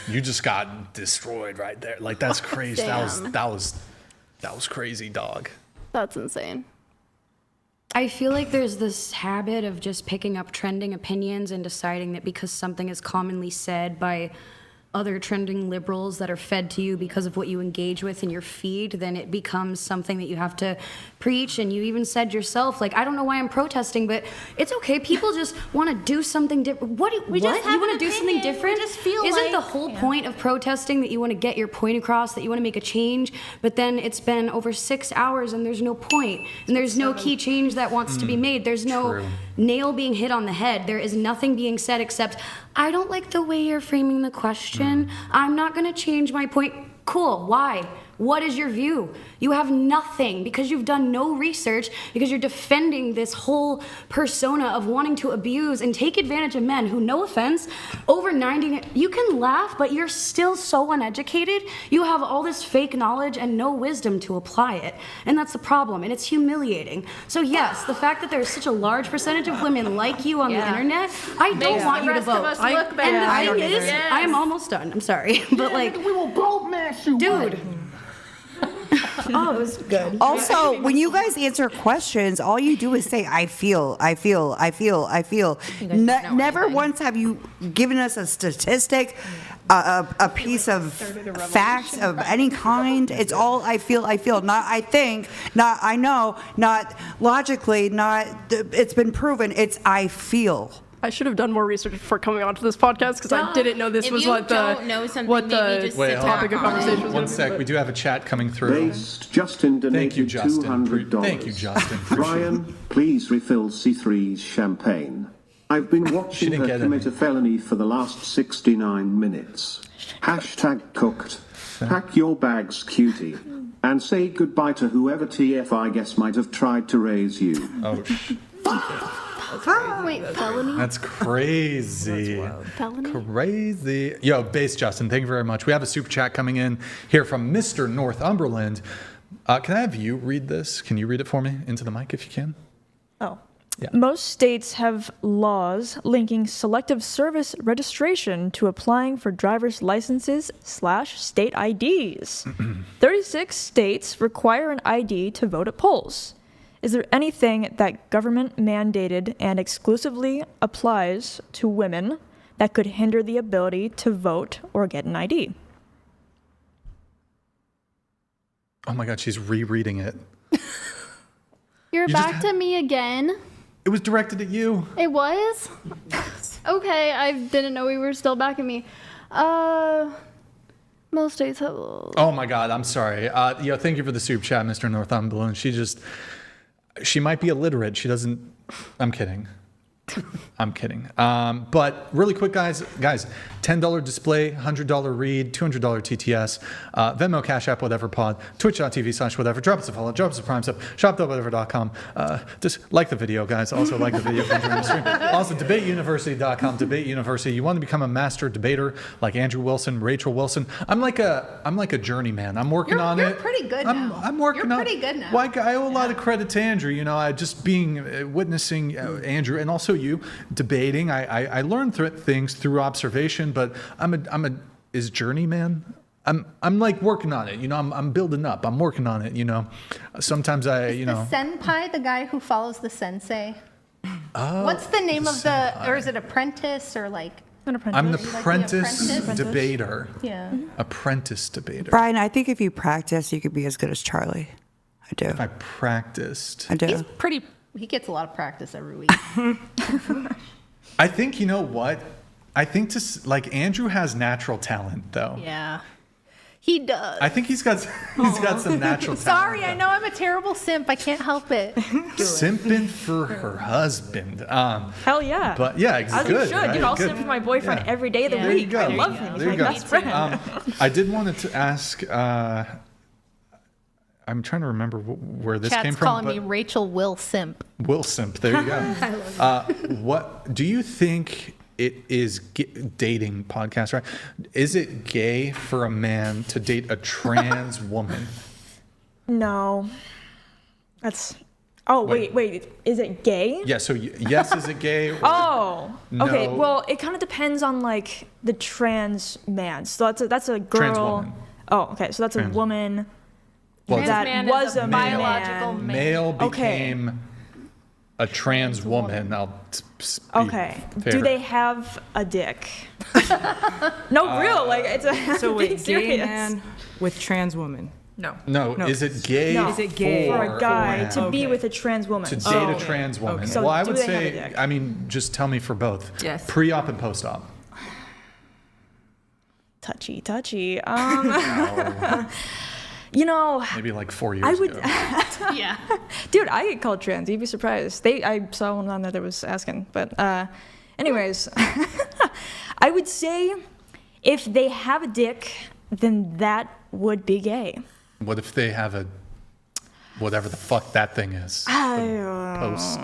Speaker 1: You just got destroyed right there. Like, that's crazy. That was crazy, dog.
Speaker 4: That's insane.
Speaker 8: I feel like there's this habit of just picking up trending opinions and deciding that because something is commonly said by other trending liberals that are fed to you because of what you engage with in your feed, then it becomes something that you have to preach. And you even said yourself, like, I don't know why I'm protesting, but it's okay. People just want to do something different. What? You want to do something different? Isn't the whole point of protesting that you want to get your point across, that you want to make a change? But then it's been over 6 hours and there's no point, and there's no key change that wants to be made. There's no nail being hit on the head. There is nothing being said except, I don't like the way you're framing the question. I'm not going to change my point. Cool. Why? What is your view? You have nothing because you've done no research, because you're defending this whole persona of wanting to abuse and take advantage of men who, no offense, over 90, you can laugh, but you're still so uneducated. You have all this fake knowledge and no wisdom to apply it. And that's the problem, and it's humiliating. So yes, the fact that there's such a large percentage of women like you on the internet, I don't want you to vote. And the thing is, I am almost done. I'm sorry. But like, we will both mash you. Dude.
Speaker 2: Oh, it was good.
Speaker 14: Also, when you guys answer questions, all you do is say, I feel. Never once have you given us a statistic, a piece of facts of any kind. It's all I feel. Not I think, not I know, not logically, not it's been proven. It's I feel.
Speaker 3: I should have done more research before coming onto this podcast because I didn't know this was what the topic of conversation was.
Speaker 1: One sec, we do have a chat coming through.
Speaker 11: Based, Justin donated $200.
Speaker 1: Thank you, Justin.
Speaker 11: Brian, please refill C3's champagne. I've been watching her commit a felony for the last 69 minutes. Hashtag cooked. Pack your bags, cutie. And say goodbye to whoever TF I guess might have tried to raise you.
Speaker 1: Oh,
Speaker 4: Wait, felony?
Speaker 1: That's crazy.
Speaker 4: Felony?
Speaker 1: Crazy. Yo, Base Justin, thank you very much. We have a super chat coming in here from Mr. Northumberland. Can I have you read this? Can you read it for me into the mic if you can?
Speaker 2: Oh.
Speaker 1: Yeah.
Speaker 2: Most states have laws linking selective service registration to applying for driver's licenses / state IDs. 36 states require an ID to vote at polls. Is there anything that government mandated and exclusively applies to women that could hinder the ability to vote or get an ID?
Speaker 1: Oh my God, she's rereading it.
Speaker 4: You're back to me again.
Speaker 1: It was directed at you.
Speaker 4: It was? Okay, I didn't know we were still back at me. Most states have...
Speaker 1: Oh my God, I'm sorry. Yo, thank you for the super chat, Mr. Northumberland. She might be illiterate. She doesn't... I'm kidding. I'm kidding. But really quick, guys, $10 display, $100 read, $200 TTS, Venmo, Cash App, whatever pod, twitch.tv/whatever. Drop us a follow, drop us a Prime sub, shop.whatever.com. Just like the video, guys. Also like the video. Also, debateuniversity.com, Debate University. You want to become a master debater like Andrew Wilson, Rachel Wilson. I'm like a journeyman. I'm working on it.
Speaker 13: You're pretty good now.
Speaker 1: I'm working on it.
Speaker 13: You're pretty good now.
Speaker 1: Like, I owe a lot of credit to Andrew. You know, I just witnessing Andrew and also you debating. I learned things through observation, but I'm is journeyman. I'm like working on it, you know. I'm building up. I'm working on it, you know. Sometimes
Speaker 13: The senpai, the guy who follows the sensei.
Speaker 1: Oh,
Speaker 13: what's the name of or is it apprentice or like?
Speaker 2: An apprentice.
Speaker 1: I'm an apprentice debater.
Speaker 13: Yeah.
Speaker 1: Apprentice debater.
Speaker 14: Brian, I think if you practice, you could be as good as Charlie. I do.
Speaker 1: If I practiced.
Speaker 14: I do.
Speaker 13: He gets a lot of practice every week.
Speaker 1: I think, you know what? I think like Andrew has natural talent though.
Speaker 15: Yeah. He does.
Speaker 1: I think he's got some natural talent.
Speaker 13: Sorry, I know I'm a terrible simp. I can't help it.
Speaker 1: Simping for her husband.
Speaker 2: Hell yeah.
Speaker 1: But yeah,
Speaker 2: As
Speaker 1: good.
Speaker 2: you should.
Speaker 1: Right?
Speaker 2: You know, I'll
Speaker 1: Good.
Speaker 2: simp for my boyfriend every day of the
Speaker 1: There you
Speaker 2: week.
Speaker 1: go.
Speaker 2: I love him. He's
Speaker 1: There
Speaker 2: my
Speaker 1: you go.
Speaker 2: best friend.
Speaker 1: I did want to ask. I'm trying to remember where this
Speaker 15: Chat's
Speaker 1: came from.
Speaker 15: calling me Rachel Will Simp.
Speaker 1: Will Simp. There you go.
Speaker 15: I love
Speaker 1: What do you think? It is dating podcast, right? Is it gay for a man to date a trans woman?
Speaker 2: No. That's. Oh, wait. Is it gay?
Speaker 1: Yeah, so yes, is it gay? Or
Speaker 2: Okay.
Speaker 1: no?
Speaker 2: Well, it kind of depends on like the trans man. So that's a girl.
Speaker 1: Trans woman.
Speaker 2: Oh, okay. So that's
Speaker 1: Trans.
Speaker 2: a woman
Speaker 1: Well,
Speaker 2: that
Speaker 15: man
Speaker 2: was
Speaker 15: is a
Speaker 2: a
Speaker 15: biological
Speaker 2: man.
Speaker 1: Male
Speaker 2: Okay.
Speaker 1: became a trans woman. I'll be
Speaker 2: Okay.
Speaker 1: fair.
Speaker 2: Do they have a dick? No, real. Like it's a.
Speaker 6: So
Speaker 2: I'm
Speaker 6: wait,
Speaker 2: being
Speaker 6: gay
Speaker 2: serious.
Speaker 6: man with trans woman.
Speaker 1: No.
Speaker 6: No.
Speaker 1: Is it gay?
Speaker 2: No.
Speaker 6: Is it gay
Speaker 2: for a guy
Speaker 1: man
Speaker 2: to be with a trans woman?
Speaker 1: to date a trans woman?
Speaker 2: Okay. So
Speaker 1: Well, I
Speaker 2: do
Speaker 1: would
Speaker 2: they have a
Speaker 1: say.
Speaker 2: dick?
Speaker 1: I mean, just tell me for both.
Speaker 5: Yes.
Speaker 1: Pre-op and post-op.
Speaker 2: Touchy. You know,
Speaker 1: Maybe like 4 years
Speaker 2: I would.
Speaker 1: ago.
Speaker 15: Yeah.
Speaker 2: Dude, I get called trans. You'd be surprised. I saw one on there that was asking. But anyways, I would say if they have a dick, then that would be gay.
Speaker 1: What if they have a whatever the fuck that thing is? Post.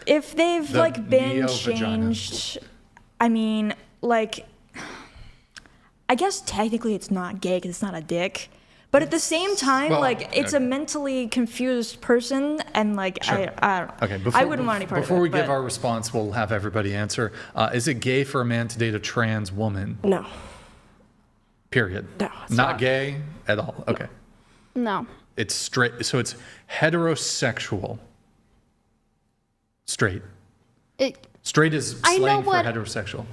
Speaker 2: If they've
Speaker 1: The
Speaker 2: like been
Speaker 1: neo-vagina.
Speaker 2: changed, I mean, like, I guess technically it's not gay because it's not a dick. But at the same time,
Speaker 1: Well,
Speaker 2: like, it's a
Speaker 1: okay.
Speaker 2: mentally confused person, and like,
Speaker 1: Sure.
Speaker 2: I don't know.
Speaker 1: Okay,
Speaker 2: I wouldn't want any part of it.
Speaker 1: Before we give
Speaker 2: but-
Speaker 1: our response, we'll have everybody answer. Is it gay for a man to date a trans woman?
Speaker 3: No.
Speaker 1: Period.
Speaker 3: No, it's
Speaker 1: not
Speaker 3: not.
Speaker 1: gay at all. Okay.
Speaker 4: No.
Speaker 1: It's straight. So it's heterosexual. Straight. Straight is
Speaker 4: I know
Speaker 1: slang for
Speaker 4: what-
Speaker 1: heterosexual.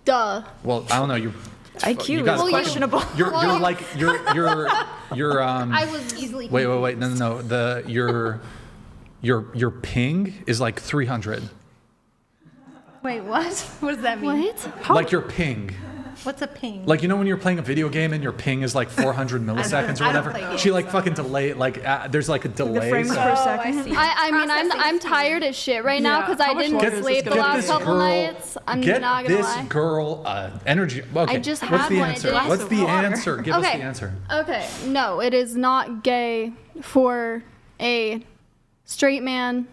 Speaker 4: Duh.
Speaker 1: Well, I don't know.
Speaker 2: IQ
Speaker 1: you guys
Speaker 2: is questionable.
Speaker 1: You're like you're
Speaker 13: I was easily.
Speaker 1: Wait. No. Your ping is like 300.
Speaker 13: Wait, what? What does that mean?
Speaker 4: What?
Speaker 1: Like your ping.
Speaker 13: What's a ping?
Speaker 1: Like, you know when you're playing a video game and your ping is like 400 milliseconds or
Speaker 13: I don't
Speaker 1: whatever?
Speaker 13: play games,
Speaker 1: She like fucking delay, like there's like a delay.
Speaker 2: frames
Speaker 1: so-
Speaker 2: per second.
Speaker 4: I mean, I'm tired as shit right now
Speaker 2: Yeah.
Speaker 4: because I
Speaker 2: How much
Speaker 4: didn't
Speaker 2: longer is
Speaker 4: sleep
Speaker 2: this
Speaker 4: the
Speaker 2: gonna
Speaker 4: last
Speaker 2: be?
Speaker 4: couple nights. I'm
Speaker 1: get
Speaker 4: not gonna
Speaker 1: this
Speaker 4: lie.
Speaker 1: girl energy. Okay,
Speaker 4: I just
Speaker 1: what's
Speaker 4: had
Speaker 1: the
Speaker 4: one, it
Speaker 1: answer?
Speaker 4: didn't-
Speaker 1: What's the
Speaker 2: water.
Speaker 1: answer? Give us
Speaker 4: Okay.
Speaker 1: the answer.
Speaker 4: Okay, no, it is not gay for a straight man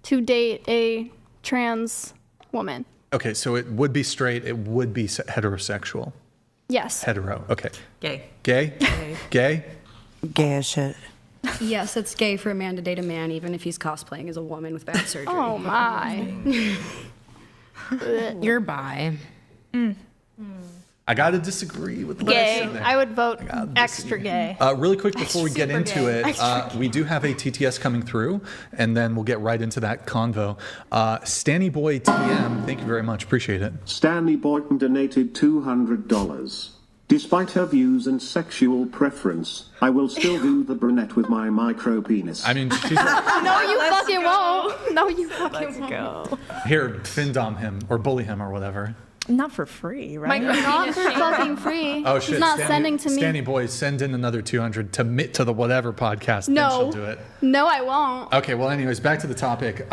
Speaker 4: to date a trans woman.
Speaker 1: Okay, so it would be straight. It would be heterosexual.
Speaker 4: Yes.
Speaker 1: Hetero. Okay.
Speaker 5: Gay.
Speaker 1: Gay? Gay?
Speaker 14: Gay as shit.
Speaker 16: Yes, it's gay for a man to date a man, even if he's cosplaying as a woman with bad surgery.
Speaker 4: Oh my.
Speaker 15: You're bi.
Speaker 1: I gotta disagree with
Speaker 15: Gay.
Speaker 1: Larissa there.
Speaker 15: I would vote extra gay.
Speaker 1: Really quick before we get
Speaker 15: Super
Speaker 1: into
Speaker 15: gay.
Speaker 1: it,
Speaker 15: Extra
Speaker 1: we do have a TTS coming through, and then we'll get right into that convo. Stanny Boy TM, thank you very much. Appreciate it.
Speaker 11: Stanley Boyton donated $200. Despite her views and sexual preference, I will still do the brunette with my micro penis.
Speaker 1: I mean, she's
Speaker 4: No, you fucking won't. No, you fucking won't.
Speaker 2: Go.
Speaker 1: here, FINDOM him or bully him or whatever.
Speaker 2: Not for free, right?
Speaker 4: Not for fucking free.
Speaker 1: Oh shit!
Speaker 4: He's not
Speaker 1: Stanny,
Speaker 4: sending to me.
Speaker 1: Stanny Boy, send in another 200 to the whatever podcast. Then
Speaker 4: No.
Speaker 1: she'll do it.
Speaker 4: No, I won't.
Speaker 1: Okay. Well, anyways, back to the topic.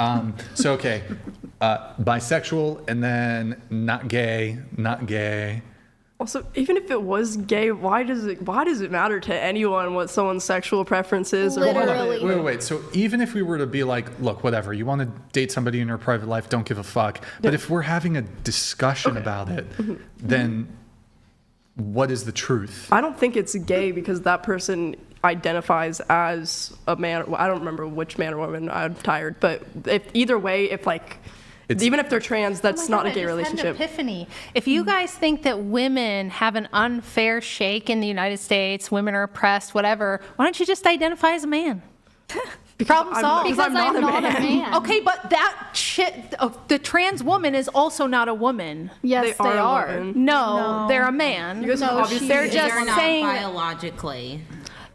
Speaker 1: Bisexual, and then not gay.
Speaker 3: Also, even if it was gay, why does it matter to anyone what someone's sexual preference is? Or
Speaker 4: Literally.
Speaker 1: Wait. So even if we were to be like, look, whatever, you want to date somebody in your private life, don't give a fuck. But if we're having a discussion about it, then what is the truth?
Speaker 3: I don't think it's gay because that person identifies as a man. Well, I don't remember which man or woman. I'm tired, but either way, if Even if they're trans, that's not a gay relationship.
Speaker 15: Epiphany. If you guys think that women have an unfair shake in the United States, women are oppressed, whatever, why don't you just identify as a man? Problem solved.
Speaker 3: Because I'm not a man.
Speaker 15: Okay, but that shit, the trans woman is also not a woman.
Speaker 4: Yes, they are.
Speaker 15: No, they're a man.
Speaker 3: You guys are obviously
Speaker 15: they're just
Speaker 9: They're not
Speaker 15: saying
Speaker 9: biologically.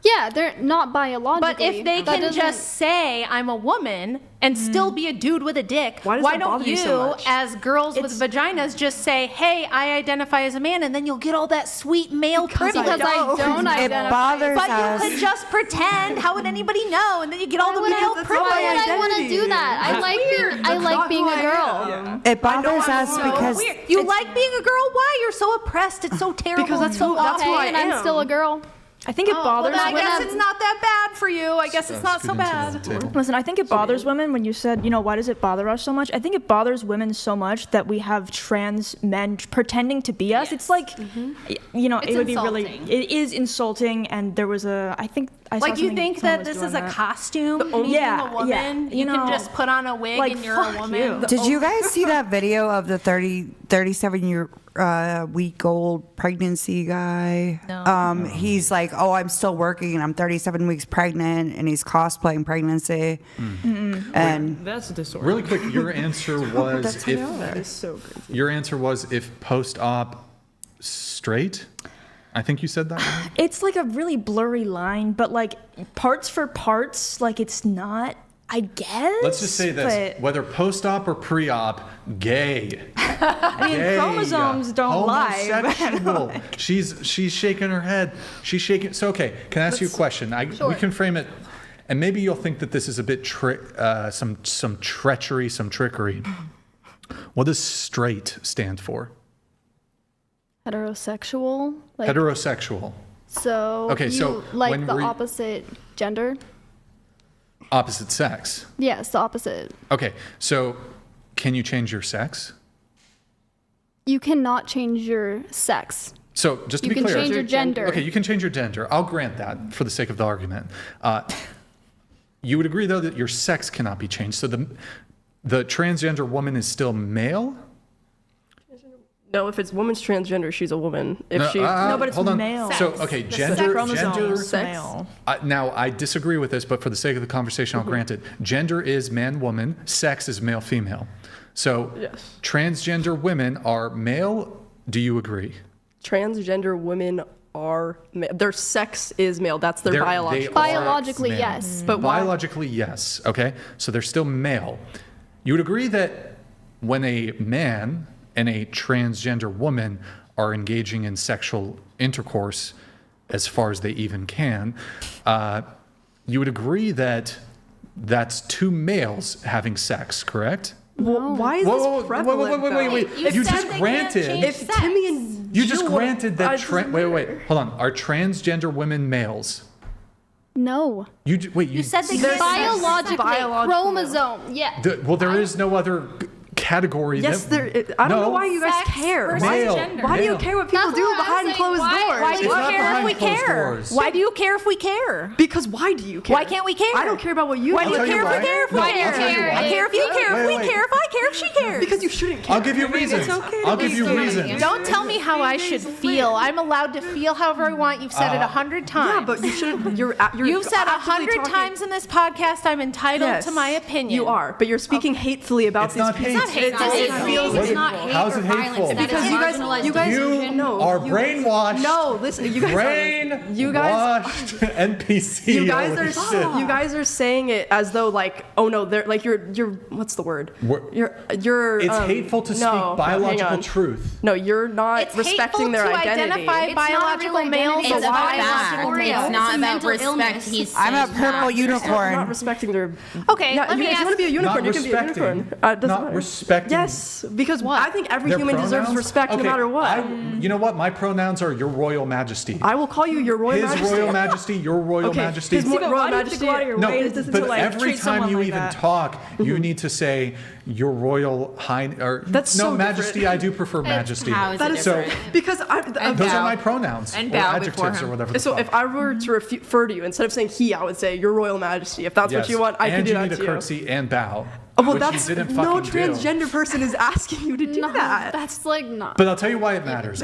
Speaker 4: Yeah, they're not biologically.
Speaker 15: But if they can just say I'm a woman and still be a dude with a dick,
Speaker 3: Why does
Speaker 15: why
Speaker 3: that
Speaker 15: don't
Speaker 3: bother you
Speaker 15: you,
Speaker 3: so much?
Speaker 15: as girls with vaginas, just say, "Hey, I identify as a man," and then you'll get all that sweet male privilege.
Speaker 4: Because I don't
Speaker 14: It
Speaker 4: identify.
Speaker 14: bothers
Speaker 15: But
Speaker 14: us.
Speaker 15: you could just pretend. How would anybody know? And then you get all the male privilege.
Speaker 4: Why would I want to do that? I like being a girl.
Speaker 14: It bothers us because
Speaker 15: Weird. You like being a girl? Why? You're so oppressed. It's so terrible.
Speaker 3: Because that's
Speaker 15: It's so
Speaker 3: who- that's
Speaker 15: awful.
Speaker 3: who I
Speaker 4: and I'm
Speaker 3: am.
Speaker 4: still a girl.
Speaker 12: I think it bothers
Speaker 15: I
Speaker 12: women.
Speaker 15: guess it's not that bad for you. I guess it's not so bad.
Speaker 12: Listen, I think it bothers women when you said, why does it bother us so much? I think it bothers women so much that we have trans men pretending to be us. It's like, it would be really, it is insulting. And there was I think I saw
Speaker 15: Like, you
Speaker 12: something
Speaker 15: think
Speaker 12: someone
Speaker 15: that
Speaker 12: was
Speaker 15: this
Speaker 12: doing
Speaker 15: is a
Speaker 12: that.
Speaker 15: costume?
Speaker 12: Yeah,
Speaker 15: Being a woman?
Speaker 12: yeah,
Speaker 15: You can just put on a wig
Speaker 12: like,
Speaker 15: and you're a
Speaker 12: fuck
Speaker 15: woman?
Speaker 12: you.
Speaker 14: Did you guys see that video of the 37-week old pregnancy guy?
Speaker 10: No.
Speaker 14: He's like, oh, I'm still working and I'm 37 weeks pregnant, and he's cosplaying pregnancy. And
Speaker 6: That's a disorder.
Speaker 1: Really quick, your answer was
Speaker 12: That is so crazy.
Speaker 1: your answer was if post-op straight. I think you said that. Right?
Speaker 12: It's like a really blurry line, but like parts for parts, like it's not, I guess.
Speaker 1: Let's just say this:
Speaker 12: but,
Speaker 1: whether post-op or pre-op, gay.
Speaker 12: I mean,
Speaker 1: Gay.
Speaker 12: chromosomes don't lie.
Speaker 1: Homosexual. She's shaking her head. She's shaking. So okay, can I ask you a question? We can frame it, and maybe you'll think that this is a bit some treachery, some trickery. What does straight stand for?
Speaker 4: Heterosexual. Like,
Speaker 1: Heterosexual.
Speaker 4: So
Speaker 1: Okay,
Speaker 4: you
Speaker 1: so
Speaker 4: like
Speaker 1: when
Speaker 4: the
Speaker 1: we-
Speaker 4: opposite gender?
Speaker 1: Opposite sex.
Speaker 4: Yes, the opposite.
Speaker 1: Okay, so can you change your sex?
Speaker 4: You cannot change your sex.
Speaker 1: So just to
Speaker 4: You
Speaker 1: be
Speaker 4: can
Speaker 1: clear,
Speaker 4: change your gender.
Speaker 1: Okay, you can change your gender. I'll grant that for the sake of the argument. You would agree though that your sex cannot be changed. So the transgender woman is still male.
Speaker 3: No, if it's woman's transgender, she's a woman. If
Speaker 12: no, but it's
Speaker 1: hold on.
Speaker 12: male.
Speaker 1: So okay, gender.
Speaker 12: Chromosomes, male.
Speaker 1: Now I disagree with this, but for the sake of the conversation, I'll grant it. Gender is man, woman. Sex is male, female. So
Speaker 3: Yes.
Speaker 1: transgender women are male. Do you agree?
Speaker 3: Transgender women are their sex is male. That's their
Speaker 1: They
Speaker 3: biological.
Speaker 1: are
Speaker 4: Biologically,
Speaker 1: male.
Speaker 4: yes.
Speaker 3: But why?
Speaker 1: Biologically, yes. Okay, so they're still male. You would agree that when a man and a transgender woman are engaging in sexual intercourse, as far as they even can, you would agree that that's two males having sex, correct?
Speaker 3: Why is this prevalent?
Speaker 1: Wait. You just granted.
Speaker 3: If Timmy and
Speaker 1: You just
Speaker 3: Jill-
Speaker 1: granted that.
Speaker 3: I just-
Speaker 1: Wait. Hold on. Are transgender women males?
Speaker 4: No.
Speaker 1: You
Speaker 4: said they
Speaker 3: They're
Speaker 4: biologically.
Speaker 3: biological.
Speaker 4: Chromosome. Yeah.
Speaker 1: Well, there is no other category.
Speaker 3: Yes,
Speaker 1: that,
Speaker 3: there. I don't know why you guys
Speaker 4: Sex
Speaker 3: care.
Speaker 4: versus
Speaker 1: Male.
Speaker 4: gender.
Speaker 3: Why do you
Speaker 1: Male.
Speaker 3: care what people
Speaker 4: That's
Speaker 3: do
Speaker 4: what I'm
Speaker 3: behind
Speaker 4: saying.
Speaker 3: closed doors?
Speaker 15: Why do you
Speaker 1: It's not
Speaker 15: care if
Speaker 1: behind
Speaker 15: we
Speaker 1: closed
Speaker 15: care?
Speaker 1: doors.
Speaker 15: Why do you care if we care?
Speaker 3: Because why do you care?
Speaker 15: Why can't we care?
Speaker 3: I don't care about what you
Speaker 15: Why
Speaker 3: do.
Speaker 15: do you
Speaker 1: I'll tell
Speaker 15: care
Speaker 1: you
Speaker 15: if we
Speaker 1: why.
Speaker 15: care if we
Speaker 1: No, I'll
Speaker 15: care?
Speaker 1: tell you why.
Speaker 15: I care if you care, if
Speaker 1: Wait.
Speaker 15: we care, if I care, if she cares.
Speaker 3: Because you shouldn't care.
Speaker 1: I'll give you reasons. I'll give you reasons.
Speaker 15: Don't tell me how I should feel. I'm allowed to feel however I want. You've said it 100 times.
Speaker 3: Yeah, but you shouldn't. You're
Speaker 15: You've said
Speaker 3: actively
Speaker 15: 100
Speaker 3: talking-
Speaker 15: times in this podcast I'm entitled
Speaker 3: Yes,
Speaker 15: to my opinion.
Speaker 3: You are, but you're speaking hatefully about
Speaker 1: It's
Speaker 3: these
Speaker 1: not
Speaker 3: people.
Speaker 1: hate.
Speaker 15: It's not hateful.
Speaker 3: It feels
Speaker 1: What is it?
Speaker 16: not hate
Speaker 1: How's
Speaker 16: or
Speaker 1: it hateful?
Speaker 16: violence. That
Speaker 3: because
Speaker 16: is
Speaker 3: you guys
Speaker 16: marginalized
Speaker 3: no,
Speaker 1: are
Speaker 3: you-
Speaker 1: brainwashed.
Speaker 3: No, listen, you guys. You guys.
Speaker 1: NPC.
Speaker 3: You guys
Speaker 1: Holy
Speaker 3: are
Speaker 1: shit.
Speaker 3: you guys are saying it as though like, oh no, they're like you're what's the word? You're
Speaker 1: It's hateful to speak biological truth.
Speaker 3: No, you're not
Speaker 15: It's
Speaker 3: respecting their
Speaker 15: hateful to
Speaker 3: identity.
Speaker 15: identify
Speaker 16: It's not
Speaker 15: biological
Speaker 16: real
Speaker 15: males
Speaker 16: identity.
Speaker 15: as
Speaker 16: It's about
Speaker 15: biological
Speaker 16: fact.
Speaker 15: males.
Speaker 9: It's not
Speaker 16: a
Speaker 9: about
Speaker 16: mental
Speaker 9: respect.
Speaker 16: illness.
Speaker 9: He's
Speaker 14: I'm a
Speaker 9: saying
Speaker 14: purple
Speaker 9: that.
Speaker 3: You're not
Speaker 14: unicorn.
Speaker 3: respecting their.
Speaker 15: Okay,
Speaker 3: Yeah,
Speaker 15: let me
Speaker 3: if you want
Speaker 15: ask.
Speaker 3: to be a unicorn,
Speaker 1: Not
Speaker 3: you can be a
Speaker 1: respecting.
Speaker 3: unicorn. Doesn't
Speaker 1: Not
Speaker 3: matter.
Speaker 1: respecting.
Speaker 3: Yes, because I think every
Speaker 1: Their
Speaker 3: human deserves
Speaker 1: pronouns?
Speaker 3: respect
Speaker 1: Okay,
Speaker 3: no matter what.
Speaker 1: You know what? My pronouns are Your Royal Majesty.
Speaker 3: I will call you your Royal
Speaker 1: His
Speaker 3: Majesty.
Speaker 1: Royal Majesty, Your Royal
Speaker 3: Okay,
Speaker 1: Majesty.
Speaker 3: His Royal Majesty.
Speaker 1: No, but every time you even talk, you need to say Your Royal Highness. Or
Speaker 3: That's
Speaker 1: no,
Speaker 3: so
Speaker 1: Majesty.
Speaker 3: different.
Speaker 1: I do prefer Majesty.
Speaker 9: How is
Speaker 3: That
Speaker 9: it
Speaker 3: is
Speaker 1: so
Speaker 9: different?
Speaker 3: because
Speaker 1: those are my pronouns
Speaker 9: And
Speaker 1: or
Speaker 9: bow
Speaker 1: adjectives
Speaker 9: before
Speaker 1: or
Speaker 9: him.
Speaker 1: whatever. The
Speaker 3: So
Speaker 1: fuck.
Speaker 3: if I were to refer to you instead of saying he, I would say Your Royal Majesty. If that's what
Speaker 1: Yes.
Speaker 3: you want, I can
Speaker 1: and
Speaker 3: do
Speaker 1: you
Speaker 3: that
Speaker 1: need
Speaker 3: to
Speaker 1: a
Speaker 3: you.
Speaker 1: curtsy and bow.
Speaker 3: well,
Speaker 1: which
Speaker 3: that's
Speaker 1: you didn't
Speaker 3: no
Speaker 1: fucking do.
Speaker 3: transgender person is asking you to do that.
Speaker 4: That's like not.
Speaker 1: But I'll tell you why it matters.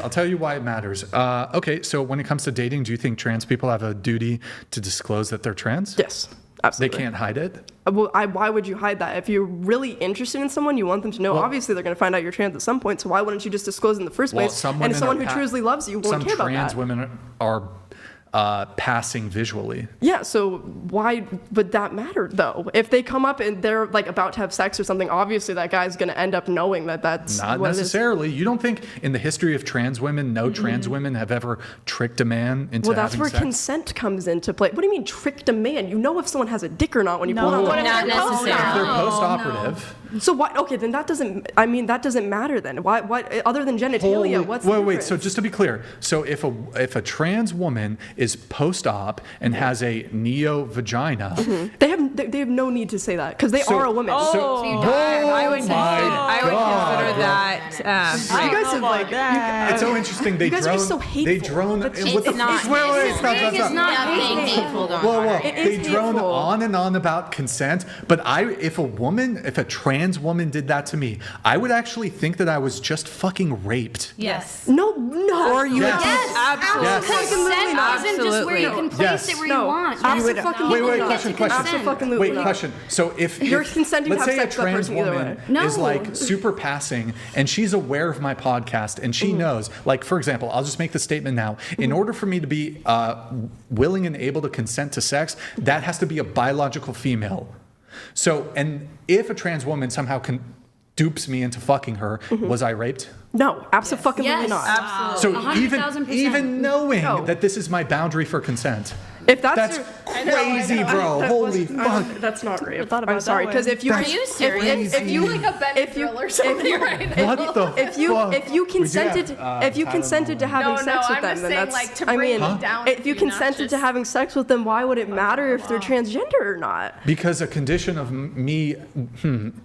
Speaker 1: Okay, so when it comes to dating, do you think trans people have a duty to disclose that they're trans?
Speaker 3: Yes, absolutely.
Speaker 1: They can't hide it?
Speaker 3: Well, why would you hide that? If you're really interested in someone, you want them to know.
Speaker 1: Well,
Speaker 3: obviously, they're going to find out you're trans at some point. So why wouldn't you just disclose in the first place? And someone who truly loves you won't care about that.
Speaker 1: Some trans women are passing visually.
Speaker 3: Yeah, so why would that matter though? If they come up and they're like about to have sex or something, obviously that guy's going to end up knowing that that's
Speaker 1: not
Speaker 3: what
Speaker 1: necessarily. You don't think in the history of trans women, no trans women have ever tricked a man into
Speaker 3: that's
Speaker 1: having
Speaker 3: where
Speaker 1: sex?
Speaker 3: Consent comes into play. What do you mean tricked a man? You know if someone has a dick or not when you pull them.
Speaker 9: Not necessarily.
Speaker 1: If they're post-operative.
Speaker 3: So why? Okay, then that doesn't matter then. Why? Other than genitalia, what's the difference?
Speaker 1: So just to be clear, so if a trans woman is post-op and has a neo-vagina,
Speaker 3: they have no need to say that because they are a woman.
Speaker 5: I would consider that.
Speaker 3: You guys have like
Speaker 1: it's so interesting.
Speaker 3: You guys are just so hateful.
Speaker 1: They drone.
Speaker 9: It's not. It's nothing hateful.
Speaker 1: They drone on and on about consent, but if a trans woman did that to me, I would actually think that I was just fucking raped.
Speaker 9: Yes.
Speaker 3: No.
Speaker 1: Or you would
Speaker 8: Absolutely. Consent isn't just where you can place it where you want.
Speaker 1: Wait, question. So if
Speaker 3: you're consenting to
Speaker 1: let's
Speaker 3: have
Speaker 1: say a
Speaker 3: sex with that
Speaker 1: trans
Speaker 3: person either
Speaker 1: woman
Speaker 3: way.
Speaker 1: is like super passing and she's aware of my podcast and she knows, like for example, I'll just make the statement now. In order for me to be willing and able to consent to sex, that has to be a biological female. So, and if a trans woman somehow dupes me into fucking her, was I raped?
Speaker 3: No, absolutely not.
Speaker 1: Absolutely. So
Speaker 8: 100,000%.
Speaker 1: even knowing that this is my boundary for consent,
Speaker 3: if that's
Speaker 1: crazy, bro. Holy fuck.
Speaker 3: That's not rape.
Speaker 12: I'm
Speaker 3: sorry, because if you
Speaker 9: Are you serious?
Speaker 3: if you like a Benadryl or something right now.
Speaker 1: What the
Speaker 3: if you consented to having sex with them, then that's if you consented to having sex with them, why would it matter if they're transgender or not?
Speaker 1: Because a condition of me,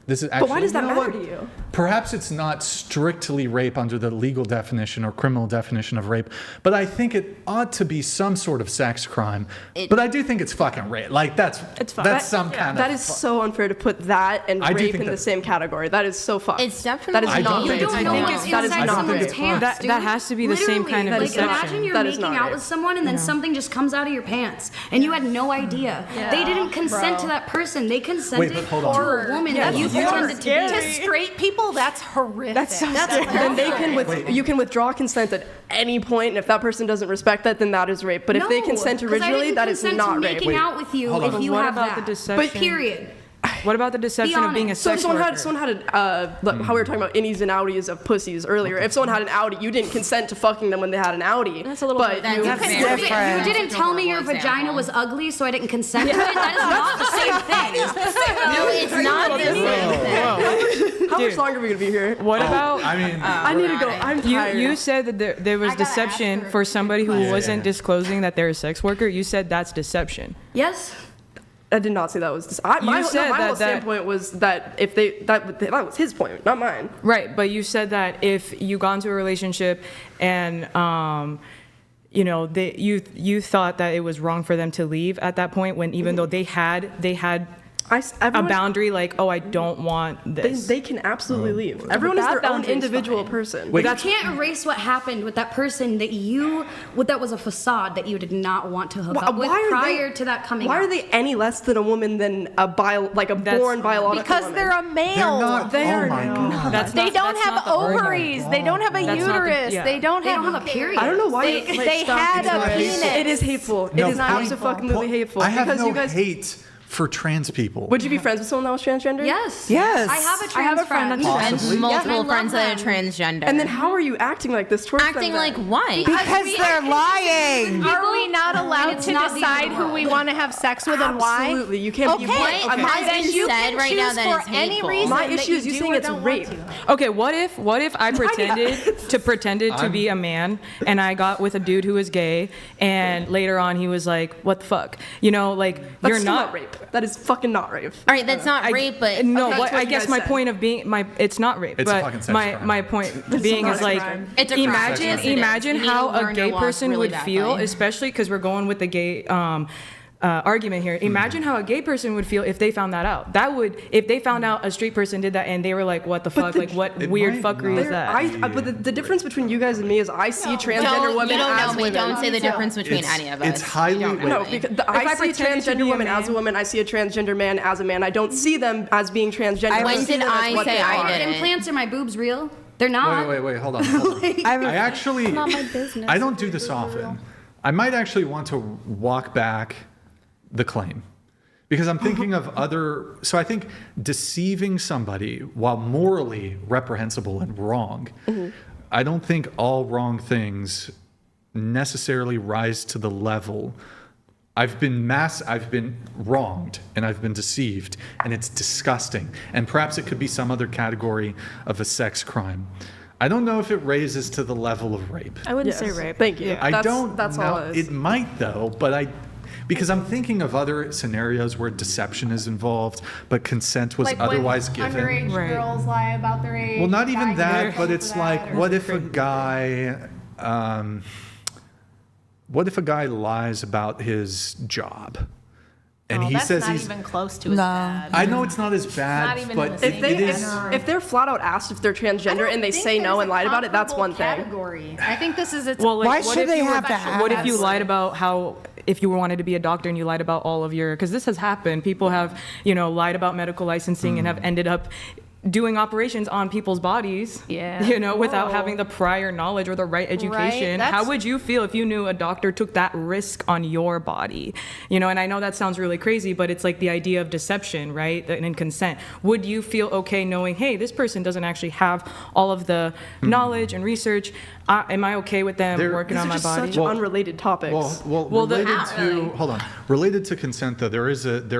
Speaker 1: this is actually.
Speaker 3: But why does that matter to you?
Speaker 1: Perhaps it's not strictly rape under the legal definition or criminal definition of rape, but I think it ought to be some sort of sex crime. But I do think it's fucking rape. Like that's some kind of.
Speaker 3: That is so unfair to put that and rape in the same category. That is so fucked.
Speaker 9: It's definitely.
Speaker 3: That is not rape.
Speaker 8: That is not rape.
Speaker 6: That has to be the same kind of deception.
Speaker 8: Imagine you're making out with someone and then something just comes out of your pants and you had no idea. They didn't consent to that person. They consented to a woman that you pretended to be.
Speaker 13: To straight people, that's horrific.
Speaker 3: That's so scary. Then you can withdraw consent at any point, and if that person doesn't respect that, then that is rape. But if they consent originally, that is not rape.
Speaker 8: Making out with you if you have that. But period.
Speaker 6: What about the deception of being a sex worker?
Speaker 3: Someone had how we were talking about innies and outies of pussies earlier. If someone had an outie, you didn't consent to fucking them when they had an outie.
Speaker 12: That's a little bit
Speaker 8: different. You didn't tell me your vagina was ugly, so I didn't consent to it. That is not the same thing.
Speaker 9: No, it's not the same thing.
Speaker 3: How much longer are we gonna be here?
Speaker 6: What about?
Speaker 3: I need to go. I'm tired.
Speaker 6: You said that there was deception for somebody who wasn't disclosing that they're a sex worker. You said that's deception.
Speaker 8: Yes.
Speaker 3: I did not say that was. My whole standpoint was that if that was his point, not mine.
Speaker 6: Right, but you said that if you got into a relationship and you thought that it was wrong for them to leave at that point when even though they had a boundary like, oh, I don't want this.
Speaker 3: They can absolutely leave. Everyone is their own individual person.
Speaker 8: You can't erase what happened with that person that was a facade that you did not want to hook up with prior to that coming
Speaker 3: Why
Speaker 8: out.
Speaker 3: are they any less than a woman than a born biological
Speaker 15: because
Speaker 3: woman?
Speaker 15: they're a male.
Speaker 3: They are not.
Speaker 15: They don't have ovaries. They don't have a uterus. They don't have
Speaker 8: a period.
Speaker 3: I don't know why
Speaker 15: they had a penis.
Speaker 3: It is hateful. It is absolutely hateful.
Speaker 1: I have no hate for trans people.
Speaker 3: Would you be friends with someone that was transgender?
Speaker 8: Yes.
Speaker 3: Yes.
Speaker 8: I have a trans friend.
Speaker 9: And multiple friends that are transgender.
Speaker 3: And then how are you acting like this towards them?
Speaker 9: Acting like what?
Speaker 14: Because they're lying.
Speaker 15: Are we not allowed to decide who we want to have sex with and why?
Speaker 3: Absolutely. You can't.
Speaker 15: Okay. Then you can
Speaker 9: right now
Speaker 15: choose
Speaker 9: that
Speaker 15: for
Speaker 9: it's
Speaker 15: any
Speaker 9: hateful.
Speaker 15: reason.
Speaker 3: My issue is you saying it's rape.
Speaker 6: Okay, what if I pretended to be a man and I got with a dude who was gay and later on he was like, what the fuck?
Speaker 3: That's
Speaker 6: you're
Speaker 3: still not rape. That is fucking not rape.
Speaker 9: All right, that's not rape, but
Speaker 6: no.
Speaker 3: Okay,
Speaker 6: I guess my point of being it's not rape.
Speaker 1: It's a
Speaker 6: but
Speaker 1: fucking sex crime.
Speaker 6: my point being is like
Speaker 9: it's a crime.
Speaker 6: imagine how a gay person
Speaker 9: really
Speaker 6: would
Speaker 9: badly.
Speaker 6: feel, especially because we're going with the gay argument here. Imagine how a gay person would feel if they found that out. If they found out a straight person did that and they were like, what the fuck? Like, what weird fuckery is that?
Speaker 3: But the difference between you guys and me is I see transgender women as women.
Speaker 9: Don't say the difference between any of us.
Speaker 1: It's highly...
Speaker 3: No, because I see a transgender woman as a woman. I see a transgender man as a man. I don't see them as being transgender.
Speaker 9: When did I say I did?
Speaker 16: Implants are my boobs real? They're not.
Speaker 1: Wait, hold on. I actually...
Speaker 16: It's not my business.
Speaker 1: I don't do this often. I might actually want to walk back the claim. Because I'm thinking of other... So I think deceiving somebody, while morally reprehensible and wrong, I don't think all wrong things necessarily rise to the level... I've been wronged and I've been deceived, and it's disgusting. And perhaps it could be some other category of a sex crime. I don't know if it raises to the level of rape.
Speaker 12: I wouldn't say rape.
Speaker 3: Thank you.
Speaker 1: I don't
Speaker 3: That's
Speaker 1: know.
Speaker 3: all it is.
Speaker 1: It might though, but because I'm thinking of other scenarios where deception is involved, but consent was
Speaker 15: Like
Speaker 1: otherwise
Speaker 15: when
Speaker 1: given.
Speaker 15: underage girls lie about their age.
Speaker 1: Well, not even
Speaker 15: guys
Speaker 1: that,
Speaker 15: get
Speaker 1: but
Speaker 15: for
Speaker 1: it's
Speaker 15: that,
Speaker 1: like,
Speaker 15: or-
Speaker 1: what if a guy lies about his job? And he
Speaker 15: that's
Speaker 1: says
Speaker 15: not
Speaker 1: he's
Speaker 15: even close to as bad.
Speaker 1: I know it's not as bad,
Speaker 15: Not even
Speaker 1: but
Speaker 15: in the same
Speaker 1: it is.
Speaker 3: If they're flat out asked if they're transgender and they say no and lied about it, that's one thing.
Speaker 15: Category. I think this is its.
Speaker 6: Well, like,
Speaker 14: Why
Speaker 6: what
Speaker 14: should
Speaker 6: if
Speaker 14: they
Speaker 6: you
Speaker 14: have
Speaker 6: were-
Speaker 14: to have
Speaker 6: What if you
Speaker 14: that?
Speaker 6: lied about how, if you wanted to be a doctor and you lied about all of your, because this has happened. People have, lied about medical licensing and have ended up doing operations on people's bodies, without having the prior knowledge or the right education.
Speaker 15: Right,
Speaker 6: How would you feel if you knew a doctor took that risk on your body? And I know that sounds really crazy, but it's like the idea of deception, right? And consent. Would you feel okay knowing, hey, this person doesn't actually have all of the knowledge and research? Am I okay with them working on my body?
Speaker 3: Such unrelated topics.
Speaker 1: Related to consent, though, there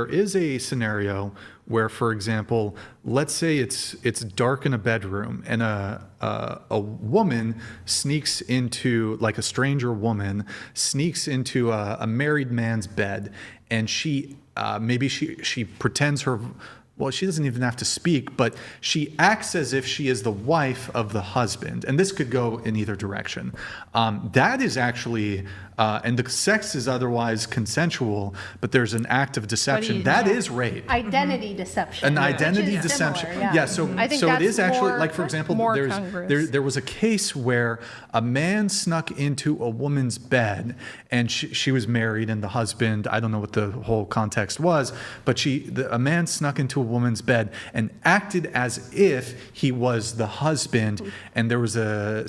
Speaker 1: is a scenario where, for example, let's say it's dark in a bedroom and a woman sneaks into, like a stranger woman sneaks into a married man's bed, and she pretends her. Well, she doesn't even have to speak, but she acts as if she is the wife of the husband. And this could go in either direction. That is actually, and the sex is otherwise consensual, but there's an act of deception. That is rape.
Speaker 15: Identity deception.
Speaker 1: An identity
Speaker 15: which is
Speaker 1: deception.
Speaker 15: similar,
Speaker 1: So
Speaker 15: I think
Speaker 1: it
Speaker 15: that's
Speaker 1: is actually,
Speaker 15: more-
Speaker 1: like, for example,
Speaker 15: more congruous.
Speaker 1: there was a case where a man snuck into a woman's bed, and she was married, and the husband, I don't know what the whole context was, but a man snuck into a woman's bed and acted as if he was the husband, and there was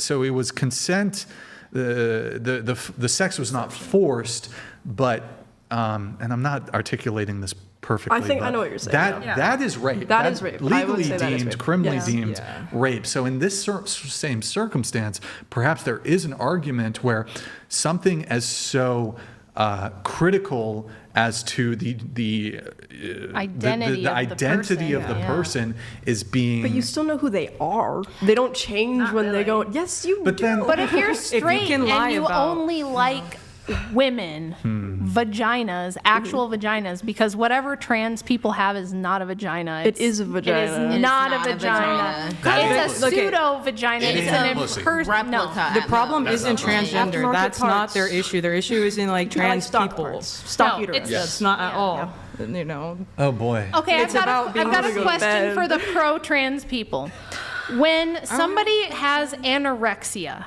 Speaker 1: so it was consent. The sex was not forced, but and I'm not articulating this perfectly.
Speaker 3: I think
Speaker 1: but
Speaker 3: I know what you're saying.
Speaker 1: That is rape.
Speaker 3: That is rape. I would
Speaker 1: Legally
Speaker 3: say that is
Speaker 1: deemed,
Speaker 3: rape.
Speaker 1: criminally
Speaker 3: Yes.
Speaker 1: deemed rape. So in this same circumstance, perhaps there is an argument where something as so critical as to the identity of the person is being.
Speaker 3: But you still know who they are. They don't change when they go. Yes, you
Speaker 1: But
Speaker 3: do.
Speaker 1: then-
Speaker 15: But if you're straight
Speaker 6: can lie
Speaker 15: and you
Speaker 6: about-
Speaker 15: only like women, vaginas, actual vaginas, because whatever trans people have is not a vagina.
Speaker 3: It is a vagina.
Speaker 15: It is not a vagina. It's a
Speaker 6: Okay.
Speaker 15: pseudo vagina.
Speaker 1: It
Speaker 15: It's
Speaker 1: is
Speaker 15: an
Speaker 1: pussy.
Speaker 15: impersonal. No.
Speaker 6: The problem isn't
Speaker 3: Aftermarket
Speaker 6: transgender. That's not
Speaker 3: parts.
Speaker 6: their issue. Their issue is in like trans
Speaker 12: stock
Speaker 6: people.
Speaker 12: parts. Stock
Speaker 15: No,
Speaker 12: uterus.
Speaker 15: it's-
Speaker 6: That's not at all.
Speaker 1: Oh boy.
Speaker 15: Okay,
Speaker 6: It's
Speaker 15: I've
Speaker 6: about
Speaker 15: got
Speaker 6: being
Speaker 15: a
Speaker 6: able to go to
Speaker 15: question
Speaker 6: bed.
Speaker 15: for the pro-trans people. When somebody has anorexia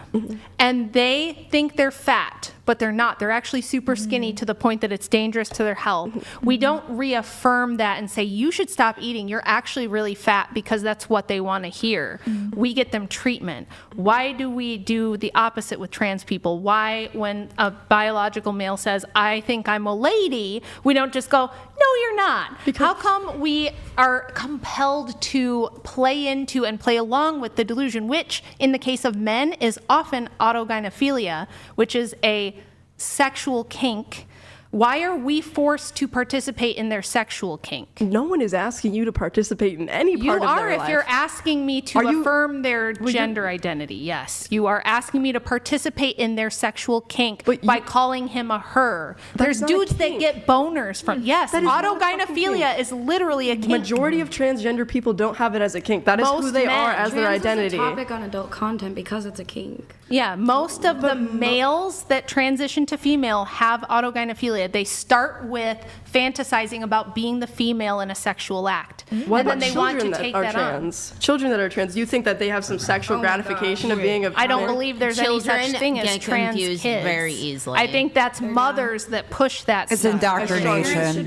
Speaker 15: and they think they're fat, but they're not, they're actually super skinny to the point that it's dangerous to their health, we don't reaffirm that and say, you should stop eating, you're actually really fat, because that's what they want to hear. We get them treatment. Why do we do the opposite with trans people? Why, when a biological male says, I think I'm a lady, we don't just go, no, you're not. How come we are compelled to play into and play along with the delusion, which in the case of men is often autogynephilia, which is a sexual kink? Why are we forced to participate in their sexual kink?
Speaker 3: No one is asking you to participate in any
Speaker 15: You
Speaker 3: part of
Speaker 15: are
Speaker 3: their
Speaker 15: if
Speaker 3: life.
Speaker 15: you're asking me to
Speaker 3: Are you-
Speaker 15: affirm their gender identity. Yes, you are asking me to participate in their sexual kink by calling him a her. There's
Speaker 3: not a
Speaker 15: dudes that get boners from. Yes,
Speaker 3: That is not a fucking
Speaker 15: autogynephilia
Speaker 3: kink.
Speaker 15: is literally a kink.
Speaker 3: Majority of transgender people don't have it as a kink. That is who
Speaker 15: Most
Speaker 3: they
Speaker 15: men.
Speaker 3: are as their
Speaker 8: Trans is a
Speaker 3: identity.
Speaker 8: topic on adult content because it's a kink.
Speaker 15: Yeah, most of the males that transition to female have autogynephilia. They start with fantasizing about being the female in a sexual act.
Speaker 3: What
Speaker 15: and
Speaker 3: about
Speaker 15: then they want to
Speaker 3: children that
Speaker 15: take
Speaker 3: are
Speaker 15: that
Speaker 3: trans? Children that are trans, do you think that they have some sexual gratification of being a
Speaker 15: I don't believe there's any such thing as
Speaker 9: get
Speaker 15: trans
Speaker 9: confused
Speaker 15: kids.
Speaker 9: very easily.
Speaker 15: I think that's mothers that push that
Speaker 14: It's
Speaker 15: stuff.
Speaker 14: indoctrination.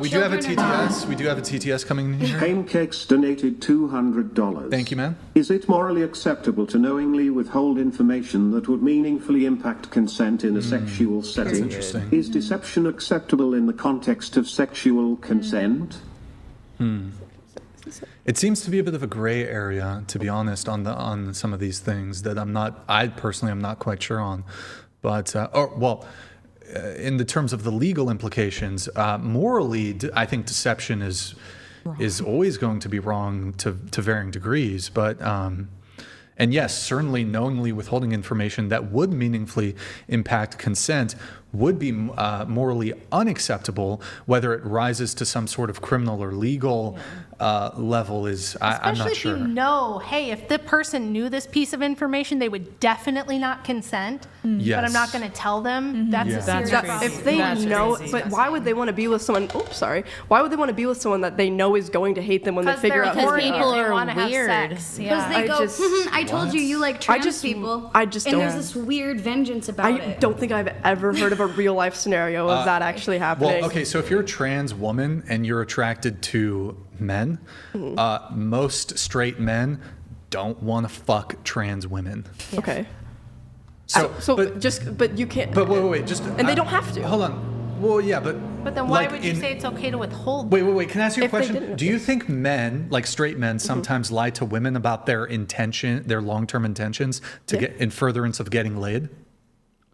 Speaker 1: We do have a TTS. We do have a TTS coming in here.
Speaker 11: Pancakes donated $200.
Speaker 1: Thank you, man.
Speaker 11: Is it morally acceptable to knowingly withhold information that would meaningfully impact consent in a sexual setting?
Speaker 1: interesting.
Speaker 11: Is deception acceptable in the context of sexual consent?
Speaker 1: It seems to be a bit of a gray area, to be honest, on some of these things that I personally am not quite sure on. But, in the terms of the legal implications, morally, I think deception is always going to be wrong to varying degrees. But, and yes, certainly knowingly withholding information that would meaningfully impact consent would be morally unacceptable. Whether it rises to some sort of criminal or legal level is, I'm not sure.
Speaker 15: Especially if you know, hey, if the person knew this piece of information, they would definitely not consent.
Speaker 1: Yes.
Speaker 15: But I'm not going to tell them. That's a serious problem.
Speaker 3: If they know, but why would they want to be with someone? Oops, sorry. Why would they want to be with someone that they know is going to hate them when they figure out who
Speaker 9: Because
Speaker 3: they
Speaker 9: people
Speaker 3: are?
Speaker 9: are weird.
Speaker 8: Because they go, I told you like trans people.
Speaker 3: I just
Speaker 8: and
Speaker 3: don't.
Speaker 8: there's this weird vengeance about
Speaker 3: I
Speaker 8: it.
Speaker 3: don't think I've ever heard of a real life scenario of that actually happening.
Speaker 1: Well, okay, so if you're a trans woman and you're attracted to men, most straight men don't want to fuck trans women.
Speaker 3: Okay.
Speaker 1: So
Speaker 3: but you can't.
Speaker 1: But wait, just
Speaker 3: and they don't have to.
Speaker 1: Hold on. Well, yeah, but
Speaker 15: then why would you say it's okay to withhold?
Speaker 1: Wait. Can I ask you a
Speaker 3: If they
Speaker 1: question?
Speaker 3: didn't.
Speaker 1: Do you think men, like straight men, sometimes lie to women about their intention, their long-term intentions to get in furtherance of getting laid?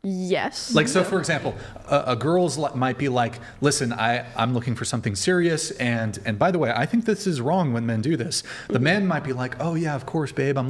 Speaker 3: Yes.
Speaker 1: Like, so for example, a girl's might be like, listen, I'm looking for something serious, and by the way, I think this is wrong when men do this. The man might be like, oh yeah, of course, babe, I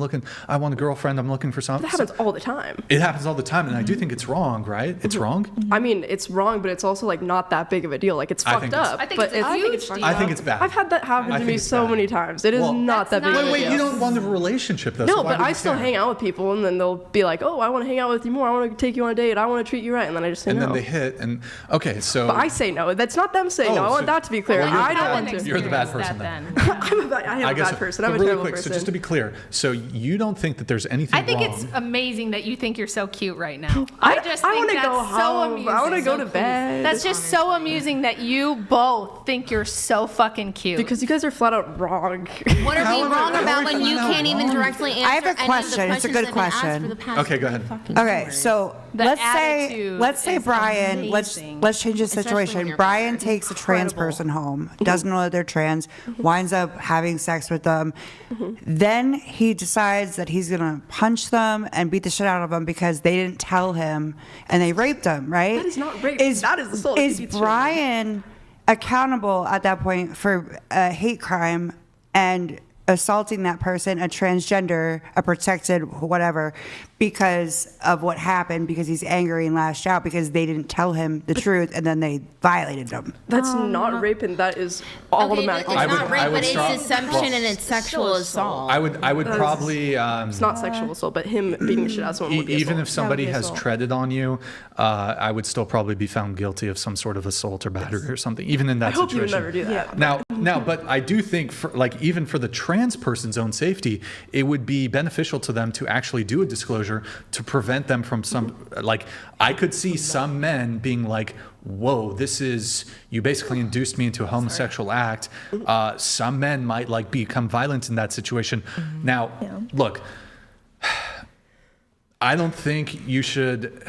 Speaker 1: want a girlfriend, I'm looking for something.
Speaker 3: That happens all the time.
Speaker 1: It happens all the time, and I do think it's wrong, right? It's wrong?
Speaker 3: I mean, it's wrong, but it's also like not that big of a deal. Like it's fucked up.
Speaker 15: I think
Speaker 3: but
Speaker 15: it's a huge deal.
Speaker 1: I think it's bad.
Speaker 3: I've had that happen to me so many times. It is not that big of a deal.
Speaker 1: Wait, you don't want a relationship though.
Speaker 3: No,
Speaker 1: so why
Speaker 3: but
Speaker 1: would
Speaker 3: I
Speaker 1: you
Speaker 3: still
Speaker 1: care?
Speaker 3: hang out with people, and then they'll be like, "Oh, I want to hang out with you more. I want to take you on a date. I want to treat you right," and then I just say
Speaker 1: And
Speaker 3: no.
Speaker 1: then they hit, and okay, so.
Speaker 3: But I say no. That's not them saying no. I want that to be clear.
Speaker 1: Well, you're
Speaker 3: I
Speaker 1: the
Speaker 3: don't
Speaker 1: bad-
Speaker 3: want to.
Speaker 1: You're the bad person then.
Speaker 3: I am a bad person. I'm
Speaker 1: but
Speaker 3: a
Speaker 1: really
Speaker 3: terrible
Speaker 1: quick,
Speaker 3: person.
Speaker 1: so just to be clear, so you don't think that there's anything
Speaker 15: I think
Speaker 1: wrong?
Speaker 15: it's amazing that you think you're so cute right now.
Speaker 3: I
Speaker 15: just
Speaker 3: I
Speaker 15: think
Speaker 3: wanna
Speaker 15: that's
Speaker 3: go
Speaker 15: so
Speaker 3: home.
Speaker 15: amusing.
Speaker 3: I want to go to bed.
Speaker 15: That's just so amusing that you both think you're so fucking cute.
Speaker 3: Because you guys are flat out wrong.
Speaker 9: What are we wrong about when you can't even directly answer
Speaker 14: I have a
Speaker 9: any of the
Speaker 14: question. It's a
Speaker 9: questions
Speaker 14: good
Speaker 9: that have been asked
Speaker 14: question.
Speaker 9: for the past
Speaker 1: Okay, go ahead.
Speaker 14: Okay, so
Speaker 15: The
Speaker 14: let's say
Speaker 15: attitude
Speaker 14: Brian,
Speaker 15: is
Speaker 14: let's
Speaker 15: amazing.
Speaker 14: change the
Speaker 9: Especially when
Speaker 14: situation.
Speaker 9: you're
Speaker 14: Brian takes a trans person home, doesn't know that they're trans, winds up having sex with them. Then he decides that he's gonna punch them and beat the shit out of them because they didn't tell him and they raped him, right?
Speaker 3: That is not rape. That is assault.
Speaker 14: Is Brian accountable at that point for a hate crime and assaulting that person, a transgender, a protected whatever, because of what happened, because he's angry and lashed out because they didn't tell him the truth and then they violated him?
Speaker 3: That's not rape, and that is automatically.
Speaker 9: It's not rape, but it's deception and it's sexual assault.
Speaker 1: I would probably.
Speaker 3: It's not sexual assault, but him beating the shit out of someone would be
Speaker 1: Even
Speaker 3: assault.
Speaker 1: if somebody
Speaker 3: That would be
Speaker 1: has
Speaker 3: assault.
Speaker 1: treaded on you, I would still probably be found guilty of some sort of assault or battery or something. Even in that
Speaker 3: I hope you
Speaker 1: situation.
Speaker 3: would never do that.
Speaker 1: Now, but I do think, even for the trans person's own safety, it would be beneficial to them to actually do a disclosure to prevent them from I could see some men being like, whoa, you basically induced me into a homosexual act. Some men might become violent in that situation. Now, look, I don't think you should.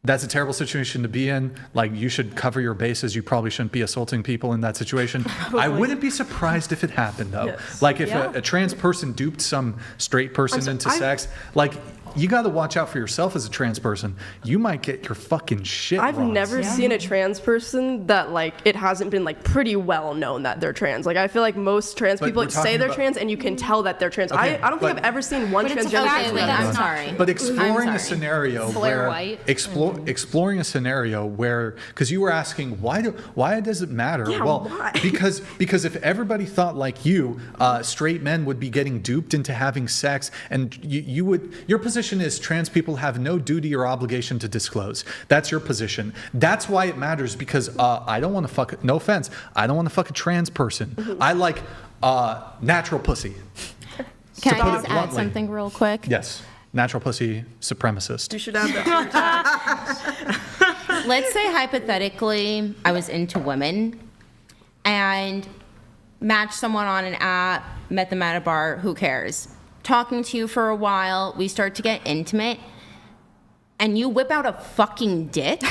Speaker 1: That's a terrible situation to be in. You should cover your bases. You probably shouldn't be assaulting people in that situation. I wouldn't be surprised if it happened, though.
Speaker 3: Yes.
Speaker 1: If a trans person duped some straight person into sex, you got to watch out for yourself as a trans person. You might get your fucking shit
Speaker 3: I've
Speaker 1: rocked.
Speaker 3: never seen a trans person that it hasn't been pretty well known that they're trans. I feel like most trans
Speaker 1: But
Speaker 3: people
Speaker 1: we're
Speaker 3: say
Speaker 1: talking
Speaker 3: they're
Speaker 1: about-
Speaker 3: trans and you can tell that they're trans.
Speaker 1: Okay,
Speaker 3: I don't think
Speaker 1: but-
Speaker 3: I've ever seen one
Speaker 9: But it's a
Speaker 3: transgender
Speaker 9: fact
Speaker 3: person
Speaker 9: that
Speaker 3: that
Speaker 9: I'm
Speaker 3: is.
Speaker 9: sorry.
Speaker 1: But exploring
Speaker 9: I'm
Speaker 1: a
Speaker 9: sorry.
Speaker 1: scenario
Speaker 15: Blair
Speaker 1: where
Speaker 15: White.
Speaker 1: exploring a scenario where, because you were asking why does it matter?
Speaker 3: Yeah,
Speaker 1: well,
Speaker 3: why?
Speaker 1: because if everybody thought like you, straight men would be getting duped into having sex, and your position is trans people have no duty or obligation to disclose. That's your position. That's why it matters, because I don't want to fuck. No offense, I don't want to fuck a trans person. I like natural pussy.
Speaker 9: Can
Speaker 1: To
Speaker 9: I
Speaker 1: put
Speaker 9: just
Speaker 1: it
Speaker 9: add
Speaker 1: bluntly.
Speaker 9: something real quick?
Speaker 1: Yes, natural pussy supremacist.
Speaker 3: You should add that.
Speaker 9: Let's say hypothetically I was into women and matched someone on an app, met them at a bar, who cares? Talking to you for a while, we start to get intimate, and you whip out a fucking dick.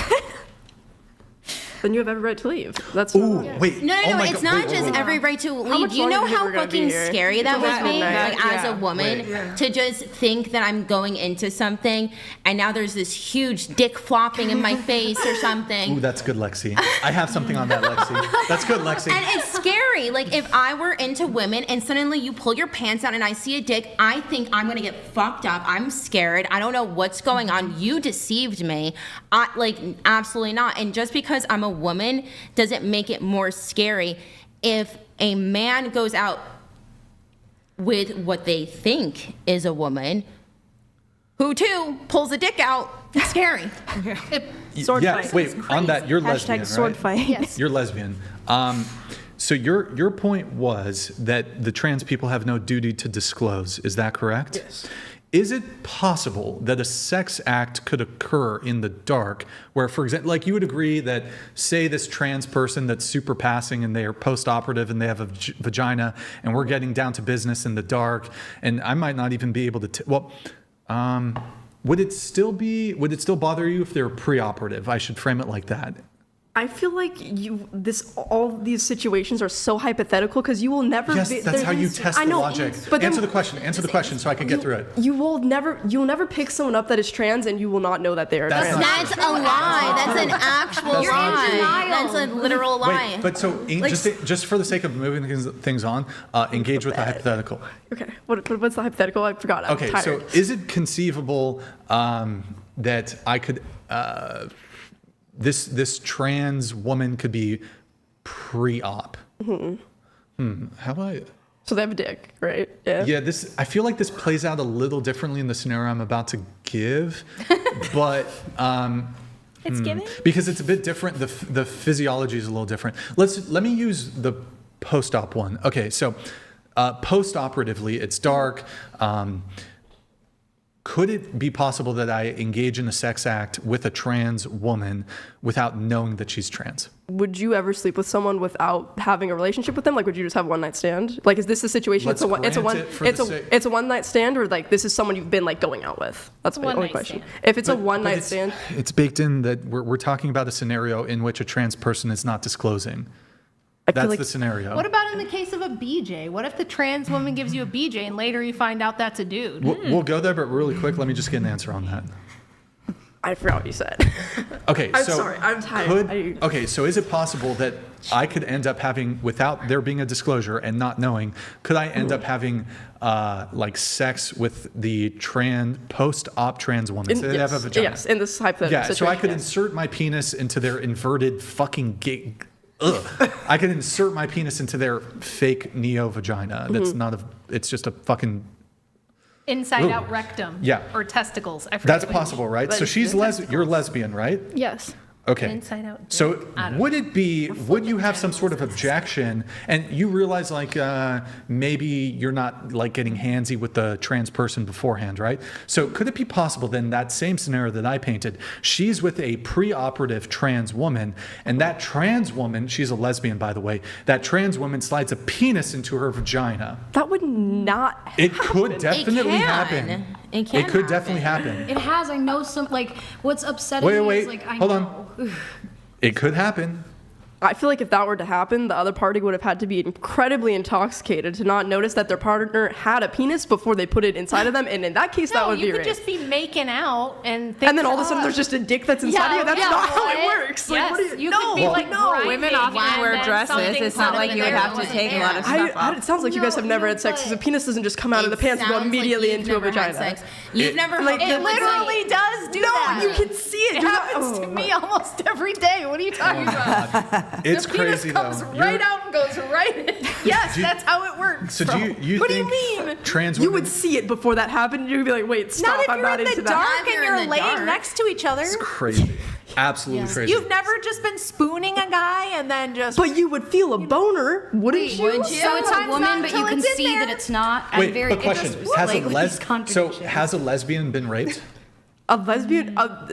Speaker 3: Then you have every right to leave. That's
Speaker 1: wait.
Speaker 9: No,
Speaker 1: Oh my
Speaker 9: it's
Speaker 1: God,
Speaker 9: not
Speaker 1: wait,
Speaker 9: just
Speaker 1: wait.
Speaker 9: every right to leave.
Speaker 3: much
Speaker 9: Do you know
Speaker 3: longer do you think
Speaker 9: how
Speaker 3: we're gonna be
Speaker 9: fucking
Speaker 3: here?
Speaker 9: scary that
Speaker 3: It's
Speaker 9: was
Speaker 3: almost
Speaker 9: me,
Speaker 3: midnight.
Speaker 9: like as a woman, to just think that I'm going into something, and now there's this huge dick flopping in my face or something.
Speaker 1: Ooh, that's good, Lexi. I have something on that, Lexi. That's good, Lexi.
Speaker 9: And it's scary. Like, if I were into women and suddenly you pull your pants out and I see a dick, I think I'm gonna get fucked up. I'm scared. I don't know what's going on. You deceived me. Absolutely not. And just because I'm a woman doesn't make it more scary. If a man goes out with what they think is a woman, who too pulls a dick out, it's scary.
Speaker 12: Sword
Speaker 1: yeah,
Speaker 12: fight.
Speaker 1: wait, on that, you're lesbian,
Speaker 12: sword
Speaker 1: right?
Speaker 12: fight.
Speaker 9: Yes.
Speaker 1: You're lesbian. So your point was that the trans people have no duty to disclose. Is that correct?
Speaker 3: Yes.
Speaker 1: Is it possible that a sex act could occur in the dark where, for example, like you would agree that, say, this trans person that's super passing and they are post-operative and they have a vagina and we're getting down to business in the dark, and I might not even be able to, would it still bother you if they were pre-operative? I should frame it like that.
Speaker 3: I feel like all these situations are so hypothetical because you will never.
Speaker 1: Yes, that's how you test the logic.
Speaker 3: But
Speaker 1: Answer the question so I can get through it.
Speaker 3: You'll never pick someone up that is trans, and you will not know that they are trans.
Speaker 9: That's a lie. That's an actual lie. That's a literal lie.
Speaker 1: Wait, but so just for the sake of moving things on, engage with the hypothetical.
Speaker 3: Okay, what's the hypothetical? I forgot. I'm
Speaker 1: Okay,
Speaker 3: tired.
Speaker 1: so is it conceivable that I could this trans woman could be pre-op? How do I?
Speaker 3: So they have a dick, right? Yeah.
Speaker 1: Yeah, I feel like this plays out a little differently in the scenario I'm about to give, but
Speaker 12: It's giving?
Speaker 1: because it's a bit different. The physiology is a little different. Let me use the post-op one. Okay, so post-operatively, it's dark. Could it be possible that I engage in a sex act with a trans woman without knowing that she's trans?
Speaker 3: Would you ever sleep with someone without having a relationship with them? Like, would you just have a one night stand? Like, is this a situation?
Speaker 1: Let's
Speaker 3: it's a one night stand, or like this is someone you've been like going out with? That's my only question. If it's a one night stand,
Speaker 1: it's baked in that we're talking about a scenario in which a trans person is not disclosing. That's the scenario.
Speaker 13: What about in the case of a BJ? What if the trans woman gives you a BJ and later you find out that's a dude?
Speaker 1: We'll go there, but really quick, let me just get an answer on that.
Speaker 3: I forgot what you said.
Speaker 1: Okay,
Speaker 3: I'm
Speaker 1: so
Speaker 3: sorry, I'm tired.
Speaker 1: Okay, so is it possible that I could end up having, without there being a disclosure and not knowing, could I end up having like sex with the post-op trans woman? So they have a vagina.
Speaker 3: Yes, in this hypothetical situation.
Speaker 1: So I could insert my penis into their inverted fucking I could insert my penis into their fake neo vagina. That's it's just a fucking
Speaker 13: Inside out rectum.
Speaker 1: Yeah.
Speaker 13: Or testicles. I forget
Speaker 1: That's
Speaker 13: what
Speaker 1: possible, right? So she's you're lesbian, right?
Speaker 2: Yes.
Speaker 1: Okay.
Speaker 13: Inside out.
Speaker 1: So would you have some sort of objection, and you realize like maybe you're not like getting handsy with the trans person beforehand, right? So could it be possible then that same scenario that I painted, she's with a pre-operative trans woman, and that trans woman, she's a lesbian by the way, that trans woman slides a penis into her vagina?
Speaker 3: That would not happen.
Speaker 1: It could definitely happen.
Speaker 9: It can
Speaker 1: could definitely happen.
Speaker 16: It has. I know some, like, what's upsetting me is, like, I
Speaker 1: hold
Speaker 16: know.
Speaker 1: on. It could happen.
Speaker 3: I feel like if that were to happen, the other party would have had to be incredibly intoxicated to not notice that their partner had a penis before they put it inside of them, and in that case, that would be
Speaker 13: you could
Speaker 3: rape.
Speaker 13: just be making out and think,
Speaker 3: And then all of a sudden, there's just a dick that's inside of you. That's not how it works. Like,
Speaker 13: Yes,
Speaker 3: what do
Speaker 13: you could be like grinding
Speaker 5: women often
Speaker 13: and
Speaker 5: wear
Speaker 13: then
Speaker 5: dresses.
Speaker 13: something
Speaker 5: It's not like you would have to take a lot of stuff off.
Speaker 3: It sounds like you guys have never had sex because a penis doesn't just come out of the pants and go immediately into a vagina.
Speaker 9: You've never
Speaker 3: Like,
Speaker 9: had
Speaker 3: it
Speaker 9: sex.
Speaker 13: literally does do that.
Speaker 3: No, you can see it.
Speaker 13: It happens me almost every day. What are you talking about?
Speaker 1: It's
Speaker 13: the penis
Speaker 1: crazy
Speaker 13: comes
Speaker 1: though.
Speaker 13: right out and goes right in. Yes, that's how it works.
Speaker 1: So do you
Speaker 3: What do
Speaker 1: think
Speaker 3: you mean?
Speaker 1: trans
Speaker 3: You
Speaker 1: women?
Speaker 3: would see it before that happened. You'd be like, wait, stop.
Speaker 13: Not if
Speaker 3: I'm
Speaker 13: you're
Speaker 3: not
Speaker 13: in
Speaker 3: into
Speaker 13: the
Speaker 3: that.
Speaker 13: dark and you're laying next to each other.
Speaker 1: It's crazy. Absolutely crazy.
Speaker 13: You've never just been spooning a guy and then just.
Speaker 3: But you would feel a boner, wouldn't you?
Speaker 8: Would you? So it's a woman, but you can see that it's not. I'm
Speaker 1: Wait,
Speaker 8: very
Speaker 1: but question: has a lesbian been raped?
Speaker 3: A lesbian? I'm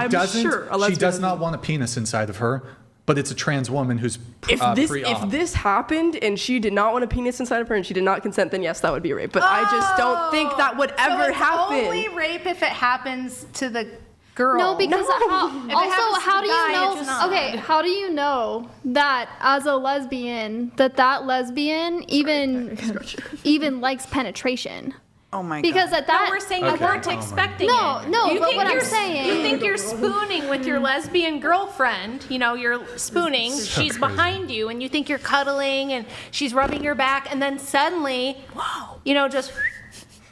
Speaker 3: sure a lesbian.
Speaker 1: She does not want a penis inside of her, but it's a trans woman who's
Speaker 3: If
Speaker 1: pre-op.
Speaker 3: if this happened and she did not want a penis inside of her and she did not consent, then yes, that would be rape. But I just don't think that would ever happen.
Speaker 13: Only rape if it happens to the girl.
Speaker 4: No, because
Speaker 13: If it happens
Speaker 4: how
Speaker 13: to
Speaker 4: do
Speaker 13: the
Speaker 4: you
Speaker 13: guy,
Speaker 4: know?
Speaker 13: it's not.
Speaker 4: Okay, how do you know that as a lesbian that lesbian even likes penetration?
Speaker 14: Oh my
Speaker 4: Because
Speaker 14: God.
Speaker 4: at that,
Speaker 13: No, we're saying
Speaker 1: Okay.
Speaker 13: you weren't expecting
Speaker 4: No,
Speaker 13: it.
Speaker 4: no,
Speaker 13: You
Speaker 4: but
Speaker 13: think
Speaker 4: what I'm
Speaker 13: you're-
Speaker 4: saying-
Speaker 13: You think you're spooning with your lesbian girlfriend. You know, you're spooning.
Speaker 1: So
Speaker 13: She's
Speaker 1: crazy.
Speaker 13: behind you, and you think you're cuddling, and she's rubbing your back, and then suddenly, you know, just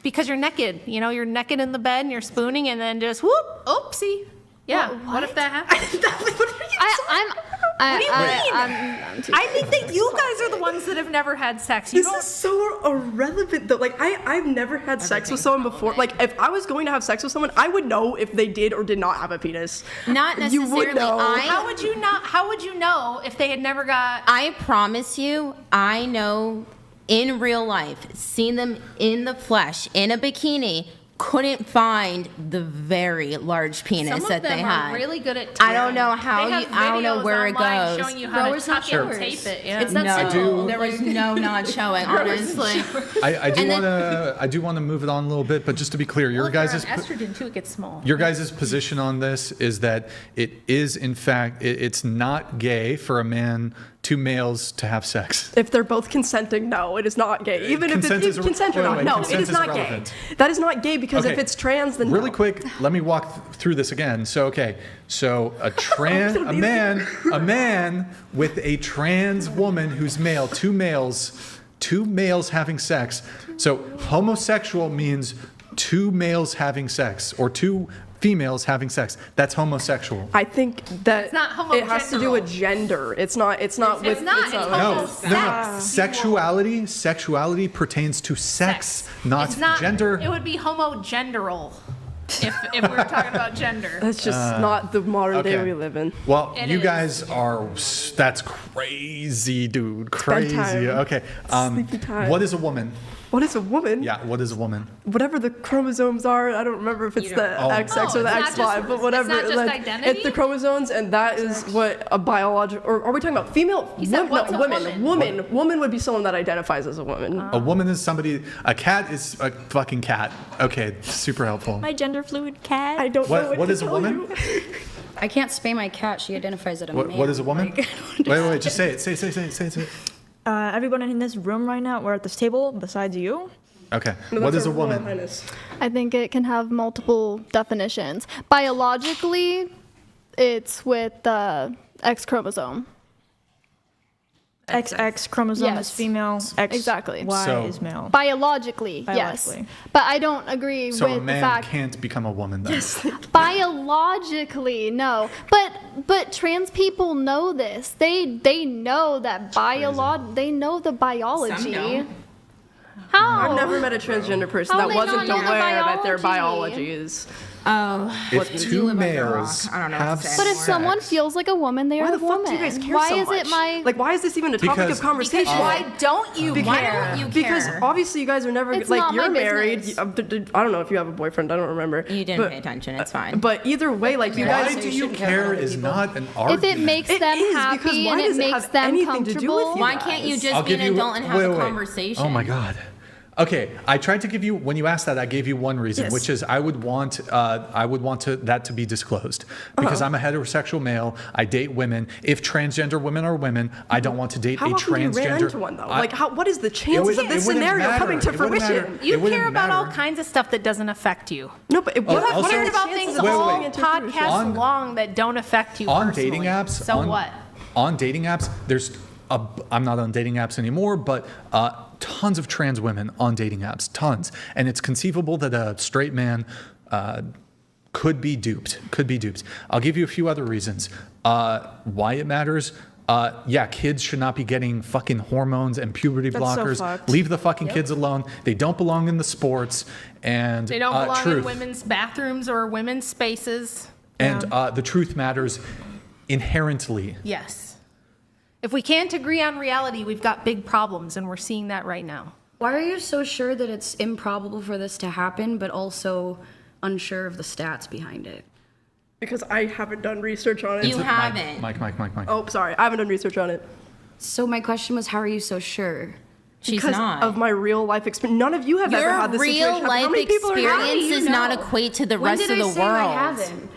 Speaker 13: because you're naked. You know, you're naked in the bed, and you're spooning, and then just whoop, oopsie. Yeah. What if that happened? What do you mean? I think that you guys are the ones that have never had sex.
Speaker 3: This is so irrelevant though. Like I've never had sex with someone before. Like if I was going to have sex with someone, I would know if they did or did not have a penis.
Speaker 9: Not
Speaker 3: You
Speaker 9: necessarily.
Speaker 3: would know.
Speaker 13: How would you not? How would you know if they had never got?
Speaker 9: I promise you, I know in real life, seen them in the flesh, in a bikini, couldn't find the very large penis
Speaker 13: Some of
Speaker 9: that
Speaker 13: them
Speaker 9: they
Speaker 13: are
Speaker 9: had.
Speaker 13: really good at.
Speaker 9: I don't know
Speaker 13: tearing.
Speaker 9: how
Speaker 13: They have
Speaker 9: you- I don't know
Speaker 13: videos
Speaker 9: where it
Speaker 13: online
Speaker 9: goes.
Speaker 13: Showing you how to tuck it and tape it. Yeah.
Speaker 9: There was no not showing, honestly.
Speaker 1: I do
Speaker 9: And then-
Speaker 1: want to move it on a little bit, but just to be clear, your guys'
Speaker 13: estrogen too, it gets small.
Speaker 1: Your guys' position on this is that it is, in fact, it's not gay for a man, two males to have sex.
Speaker 3: If they're both consenting, no, it is not gay. Even if
Speaker 1: Consent
Speaker 3: it's
Speaker 1: is
Speaker 3: consent or
Speaker 1: wait,
Speaker 3: not,
Speaker 1: wait,
Speaker 3: no,
Speaker 1: consent
Speaker 3: it is
Speaker 1: is
Speaker 3: not
Speaker 1: irrelevant.
Speaker 3: gay. That is not gay because if
Speaker 1: Okay.
Speaker 3: it's trans, then
Speaker 1: Really
Speaker 3: no.
Speaker 1: quick, let me walk through this again. So a man with a trans woman who's male, two males having sex. So homosexual means two males having sex or two females having sex. That's homosexual.
Speaker 3: I think that
Speaker 13: not
Speaker 3: it has to do with gender. It's not with.
Speaker 1: No. Sexuality pertains to sex, not
Speaker 13: It's not
Speaker 1: gender.
Speaker 13: It would be homogenderal if we were talking about gender.
Speaker 3: That's just not the modern day
Speaker 1: okay.
Speaker 3: we live in.
Speaker 1: Well,
Speaker 13: It
Speaker 1: you
Speaker 13: is.
Speaker 1: guys are. That's crazy, dude. Crazy.
Speaker 3: bedtime.
Speaker 1: Okay.
Speaker 3: Sleepy time.
Speaker 1: What is a woman?
Speaker 3: What is a woman?
Speaker 1: Yeah. What is a woman?
Speaker 3: Whatever the chromosomes are, I don't remember if it's the
Speaker 1: Oh.
Speaker 3: XX or the
Speaker 13: it's not
Speaker 3: XY,
Speaker 13: just-
Speaker 3: but whatever.
Speaker 13: it's not just
Speaker 3: like,
Speaker 13: identity?
Speaker 3: it's the chromosomes, and that is what a biological. Or are we talking about female?
Speaker 13: He said, what's a woman?
Speaker 3: Woman would be someone that identifies as a woman.
Speaker 1: A woman is somebody. A cat is a fucking cat. Okay. Super helpful.
Speaker 12: My gender fluid cat.
Speaker 3: I don't know
Speaker 1: What
Speaker 3: to
Speaker 1: is a
Speaker 3: tell
Speaker 1: woman?
Speaker 3: you.
Speaker 8: I can't spay my cat. She identifies as a male.
Speaker 1: What is a woman? Wait. Just say it. Say it.
Speaker 12: Everyone in this room right now, we're at this table, besides you.
Speaker 1: Okay.
Speaker 3: No,
Speaker 1: What
Speaker 3: that's
Speaker 1: is a
Speaker 3: our Royal
Speaker 1: woman?
Speaker 3: Highness.
Speaker 4: I think it can have multiple definitions. Biologically, it's with the X chromosome.
Speaker 12: XX chromosome
Speaker 4: Yes.
Speaker 12: is female. X
Speaker 4: Exactly.
Speaker 12: Y
Speaker 1: So-
Speaker 12: is male.
Speaker 4: Biologically, yes.
Speaker 12: Biologically.
Speaker 4: But I don't agree
Speaker 1: So a
Speaker 4: with the
Speaker 1: man
Speaker 4: fact
Speaker 1: can't become a woman then.
Speaker 4: biologically, no. But trans people know this. They know that they know the biology.
Speaker 9: don't.
Speaker 4: How?
Speaker 3: I've never met a transgender person
Speaker 4: How
Speaker 3: that
Speaker 4: they not
Speaker 3: wasn't
Speaker 4: know the
Speaker 3: aware that their
Speaker 4: biology?
Speaker 3: biology is.
Speaker 9: Oh,
Speaker 1: If two males
Speaker 9: I don't know
Speaker 1: have
Speaker 9: what to say
Speaker 4: But if
Speaker 9: anymore.
Speaker 4: someone feels like a woman, they
Speaker 3: Why
Speaker 4: are
Speaker 3: the
Speaker 4: a
Speaker 3: fuck
Speaker 4: woman.
Speaker 3: do you guys care
Speaker 4: Why
Speaker 3: so
Speaker 4: is
Speaker 3: much?
Speaker 4: it my
Speaker 3: Like, why is this even a topic
Speaker 1: Because-
Speaker 3: of conversation?
Speaker 13: Why don't you
Speaker 3: Because,
Speaker 13: care?
Speaker 3: because obviously you guys are never
Speaker 4: It's
Speaker 3: like
Speaker 4: not my
Speaker 3: you're married.
Speaker 4: business.
Speaker 3: I don't know if you have a boyfriend. I don't remember.
Speaker 9: You didn't pay attention. It's fine.
Speaker 3: But either way, like you
Speaker 1: Why
Speaker 3: guys.
Speaker 1: do you care is not an argument.
Speaker 4: if it makes
Speaker 3: It
Speaker 4: them
Speaker 3: is, because
Speaker 4: happy
Speaker 3: why
Speaker 4: and it
Speaker 3: does it
Speaker 4: makes
Speaker 3: have
Speaker 4: them
Speaker 3: anything to do
Speaker 4: comfortable?
Speaker 3: with you?
Speaker 9: Why can't you just
Speaker 1: I'll
Speaker 9: be
Speaker 1: give
Speaker 9: an
Speaker 1: you-
Speaker 9: adult and have
Speaker 1: wait,
Speaker 9: a
Speaker 1: wait.
Speaker 9: conversation?
Speaker 1: Oh my God. Okay, I tried to give you when you asked that. I gave you one reason,
Speaker 3: Yes.
Speaker 1: which is I would want that to be disclosed because I'm a heterosexual male. I date women. If transgender women are women, I don't want to date
Speaker 3: How
Speaker 1: a
Speaker 3: often do you ran
Speaker 1: transgender.
Speaker 3: into one though? What is the chances
Speaker 1: wouldn't-
Speaker 3: of this
Speaker 1: it wouldn't
Speaker 3: scenario
Speaker 1: matter.
Speaker 3: coming to
Speaker 1: It wouldn't matter.
Speaker 3: fruition?
Speaker 1: It
Speaker 13: You
Speaker 1: wouldn't
Speaker 13: care about all
Speaker 1: matter.
Speaker 13: kinds of stuff that doesn't affect you.
Speaker 3: No, but
Speaker 1: Oh,
Speaker 3: what
Speaker 1: also-
Speaker 13: Cared about
Speaker 3: chances
Speaker 13: things
Speaker 3: of
Speaker 1: wait,
Speaker 13: all
Speaker 1: wait.
Speaker 3: coming into fruition?
Speaker 13: podcasts
Speaker 1: On-
Speaker 13: long that don't affect you
Speaker 1: on
Speaker 13: personally.
Speaker 1: dating apps.
Speaker 13: So what?
Speaker 1: On dating apps, I'm not on dating apps anymore, but tons of trans women on dating apps, tons. And it's conceivable that a straight man could be duped. I'll give you a few other reasons why it matters. Yeah, kids should not be getting fucking hormones and puberty blockers. Leave the fucking kids alone. They don't belong in the sports. And
Speaker 15: They don't belong
Speaker 1: truth.
Speaker 15: in women's bathrooms or women's spaces.
Speaker 1: And the truth matters inherently.
Speaker 15: Yes. If we can't agree on reality, we've got big problems, and we're seeing that right now.
Speaker 8: Why are you so sure that it's improbable for this to happen, but also unsure of the stats behind it?
Speaker 3: Because I haven't done research on it.
Speaker 9: You haven't.
Speaker 1: Mike.
Speaker 3: Oh, sorry. I haven't done research on it.
Speaker 8: So my question was, how are you so sure?
Speaker 9: She's
Speaker 3: Because
Speaker 9: not.
Speaker 3: of my real life experience. None of you have ever had this
Speaker 9: Your
Speaker 3: situation.
Speaker 9: real life
Speaker 3: How many people are
Speaker 9: experience does not equate to the rest of the world.
Speaker 8: I haven't?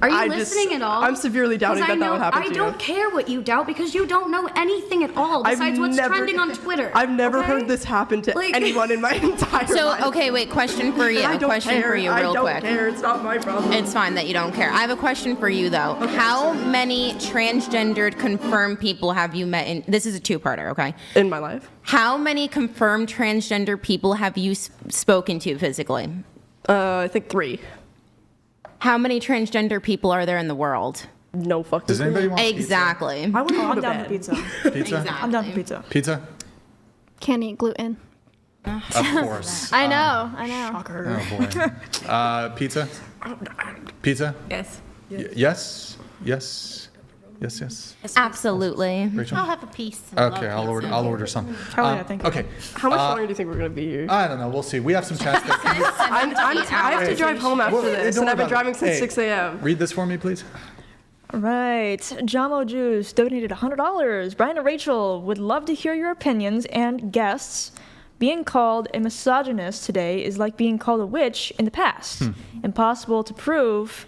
Speaker 8: Are you listening at all?
Speaker 3: I'm severely doubting that would happen to you.
Speaker 8: I don't care what you doubt because you don't know anything at all besides what's trending on Twitter.
Speaker 3: I've never heard this happen to anyone in my entire life.
Speaker 9: So, okay, wait, question for you.
Speaker 3: I don't
Speaker 9: Question
Speaker 3: care.
Speaker 9: for you,
Speaker 3: I
Speaker 9: real
Speaker 3: don't
Speaker 9: quick.
Speaker 3: care. It's not my problem.
Speaker 9: It's fine that you don't care. I have a question for you, though.
Speaker 3: Okay,
Speaker 9: How many transgendered confirmed people have you met in? This is a two-parter, okay?
Speaker 3: In my life.
Speaker 9: How many confirmed transgender people have you spoken to physically?
Speaker 3: I think 3.
Speaker 9: How many transgender people are there in the world?
Speaker 3: No fucking.
Speaker 1: Does anybody want
Speaker 9: Exactly.
Speaker 12: I want to go to bed.
Speaker 1: pizza?
Speaker 12: I'm down for pizza.
Speaker 1: Pizza?
Speaker 4: Can't eat gluten.
Speaker 1: Of course.
Speaker 4: I know.
Speaker 1: Oh boy. Pizza? Pizza?
Speaker 5: Yes.
Speaker 1: Yes.
Speaker 9: Absolutely.
Speaker 1: Rachel?
Speaker 15: I'll have a piece.
Speaker 1: Okay, I'll order some.
Speaker 12: Thank you.
Speaker 1: Okay.
Speaker 3: How much longer do you think we're gonna be here?
Speaker 1: I don't know. We'll see. We have some chats.
Speaker 3: I have to drive home after this,
Speaker 1: Don't
Speaker 3: and I've
Speaker 1: worry
Speaker 3: been
Speaker 1: about
Speaker 3: driving
Speaker 1: it.
Speaker 3: since
Speaker 1: Hey,
Speaker 3: 6 a.m.
Speaker 1: Read this for me, please.
Speaker 12: All right. Jamo Juice donated $100. Brian and Rachel would love to hear your opinions and guests. Being called a misogynist today is like being called a witch in the past. Impossible to prove.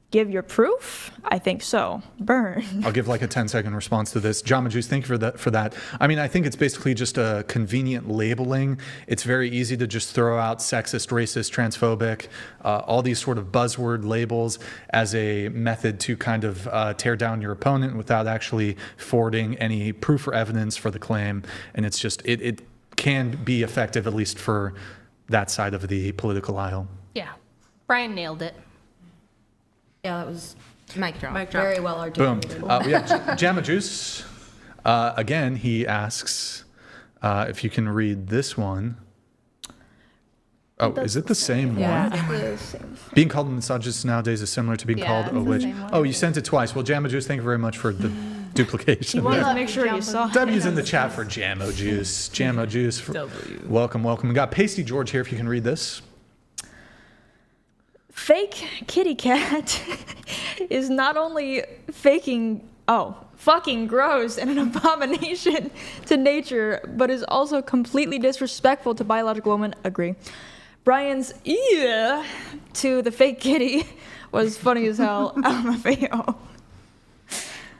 Speaker 12: Give your proof? I think so. Burn.
Speaker 1: I'll give like a 10-second response to this. Jama Juice, thank you for that. I mean, I think it's basically just a convenient labeling. It's very easy to just throw out sexist, racist, transphobic, all these sort of buzzword labels as a method to kind of tear down your opponent without actually forwarding any proof or evidence for the claim. And it's just, it can be effective, at least for that side of the political aisle.
Speaker 15: Yeah. Brian nailed it.
Speaker 8: Yeah, that was
Speaker 9: Mic drop.
Speaker 8: very well
Speaker 1: Boom.
Speaker 8: articulated.
Speaker 1: We have Jama Juice. Again, he asks if you can read this one. Oh, is it the same one? Being called a misogynist nowadays is similar to being called a witch. Oh, you sent it twice. Well, Jama Juice, thank you very much for the duplication.
Speaker 12: He wanted to make sure you saw it.
Speaker 1: W's in the chat for Jamo Juice. Jamo Juice. Welcome. We got Pasty George here if you can read this.
Speaker 12: Fake kitty cat is not only fucking gross and an abomination to nature, but is also completely disrespectful to biological women. Agree. Brian's ear to the fake kitty was funny as hell. LMFAO.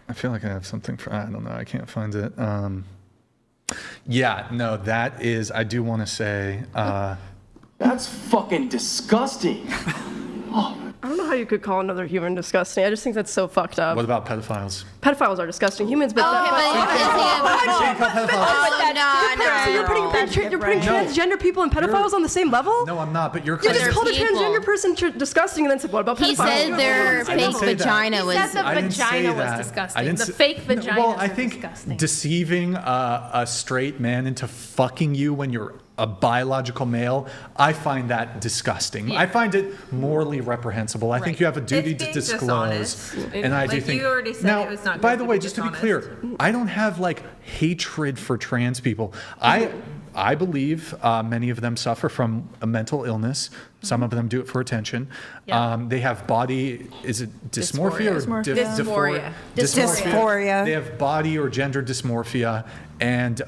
Speaker 1: I feel like I have something for, I don't know, I can't find it. Yeah, no, that is, I do want to say.
Speaker 18: That's fucking disgusting.
Speaker 3: I don't know how you could call another human disgusting. I just think that's so fucked up.
Speaker 1: What about pedophiles?
Speaker 3: Pedophiles are disgusting. Humans, but you're putting transgender people and pedophiles on the same level?
Speaker 1: No, I'm not, but you're
Speaker 3: You just called a transgender person disgusting and then said, what about pedophiles?
Speaker 9: He said their fake vagina was.
Speaker 15: He said the vagina was disgusting. The fake vagina
Speaker 1: Well, I think
Speaker 15: disgusting.
Speaker 1: deceiving a straight man into fucking you when you're a biological male, I find that disgusting.
Speaker 15: Yeah.
Speaker 1: I find it morally reprehensible. I think you have a duty
Speaker 5: It's
Speaker 1: to
Speaker 5: being
Speaker 1: disclose.
Speaker 5: dishonest.
Speaker 1: And I do
Speaker 5: Like,
Speaker 1: think
Speaker 5: you already said
Speaker 1: now,
Speaker 5: it was not
Speaker 1: by
Speaker 5: good
Speaker 1: the
Speaker 5: to
Speaker 1: way,
Speaker 5: be
Speaker 1: just to be
Speaker 5: dishonest.
Speaker 1: clear, I don't have like hatred for trans people. I believe many of them suffer from a mental illness. Some of them do it for attention. They have body, is it dysmorphia or
Speaker 5: Dysphoria.
Speaker 1: Dysphoria. They have body or gender dysmorphia, and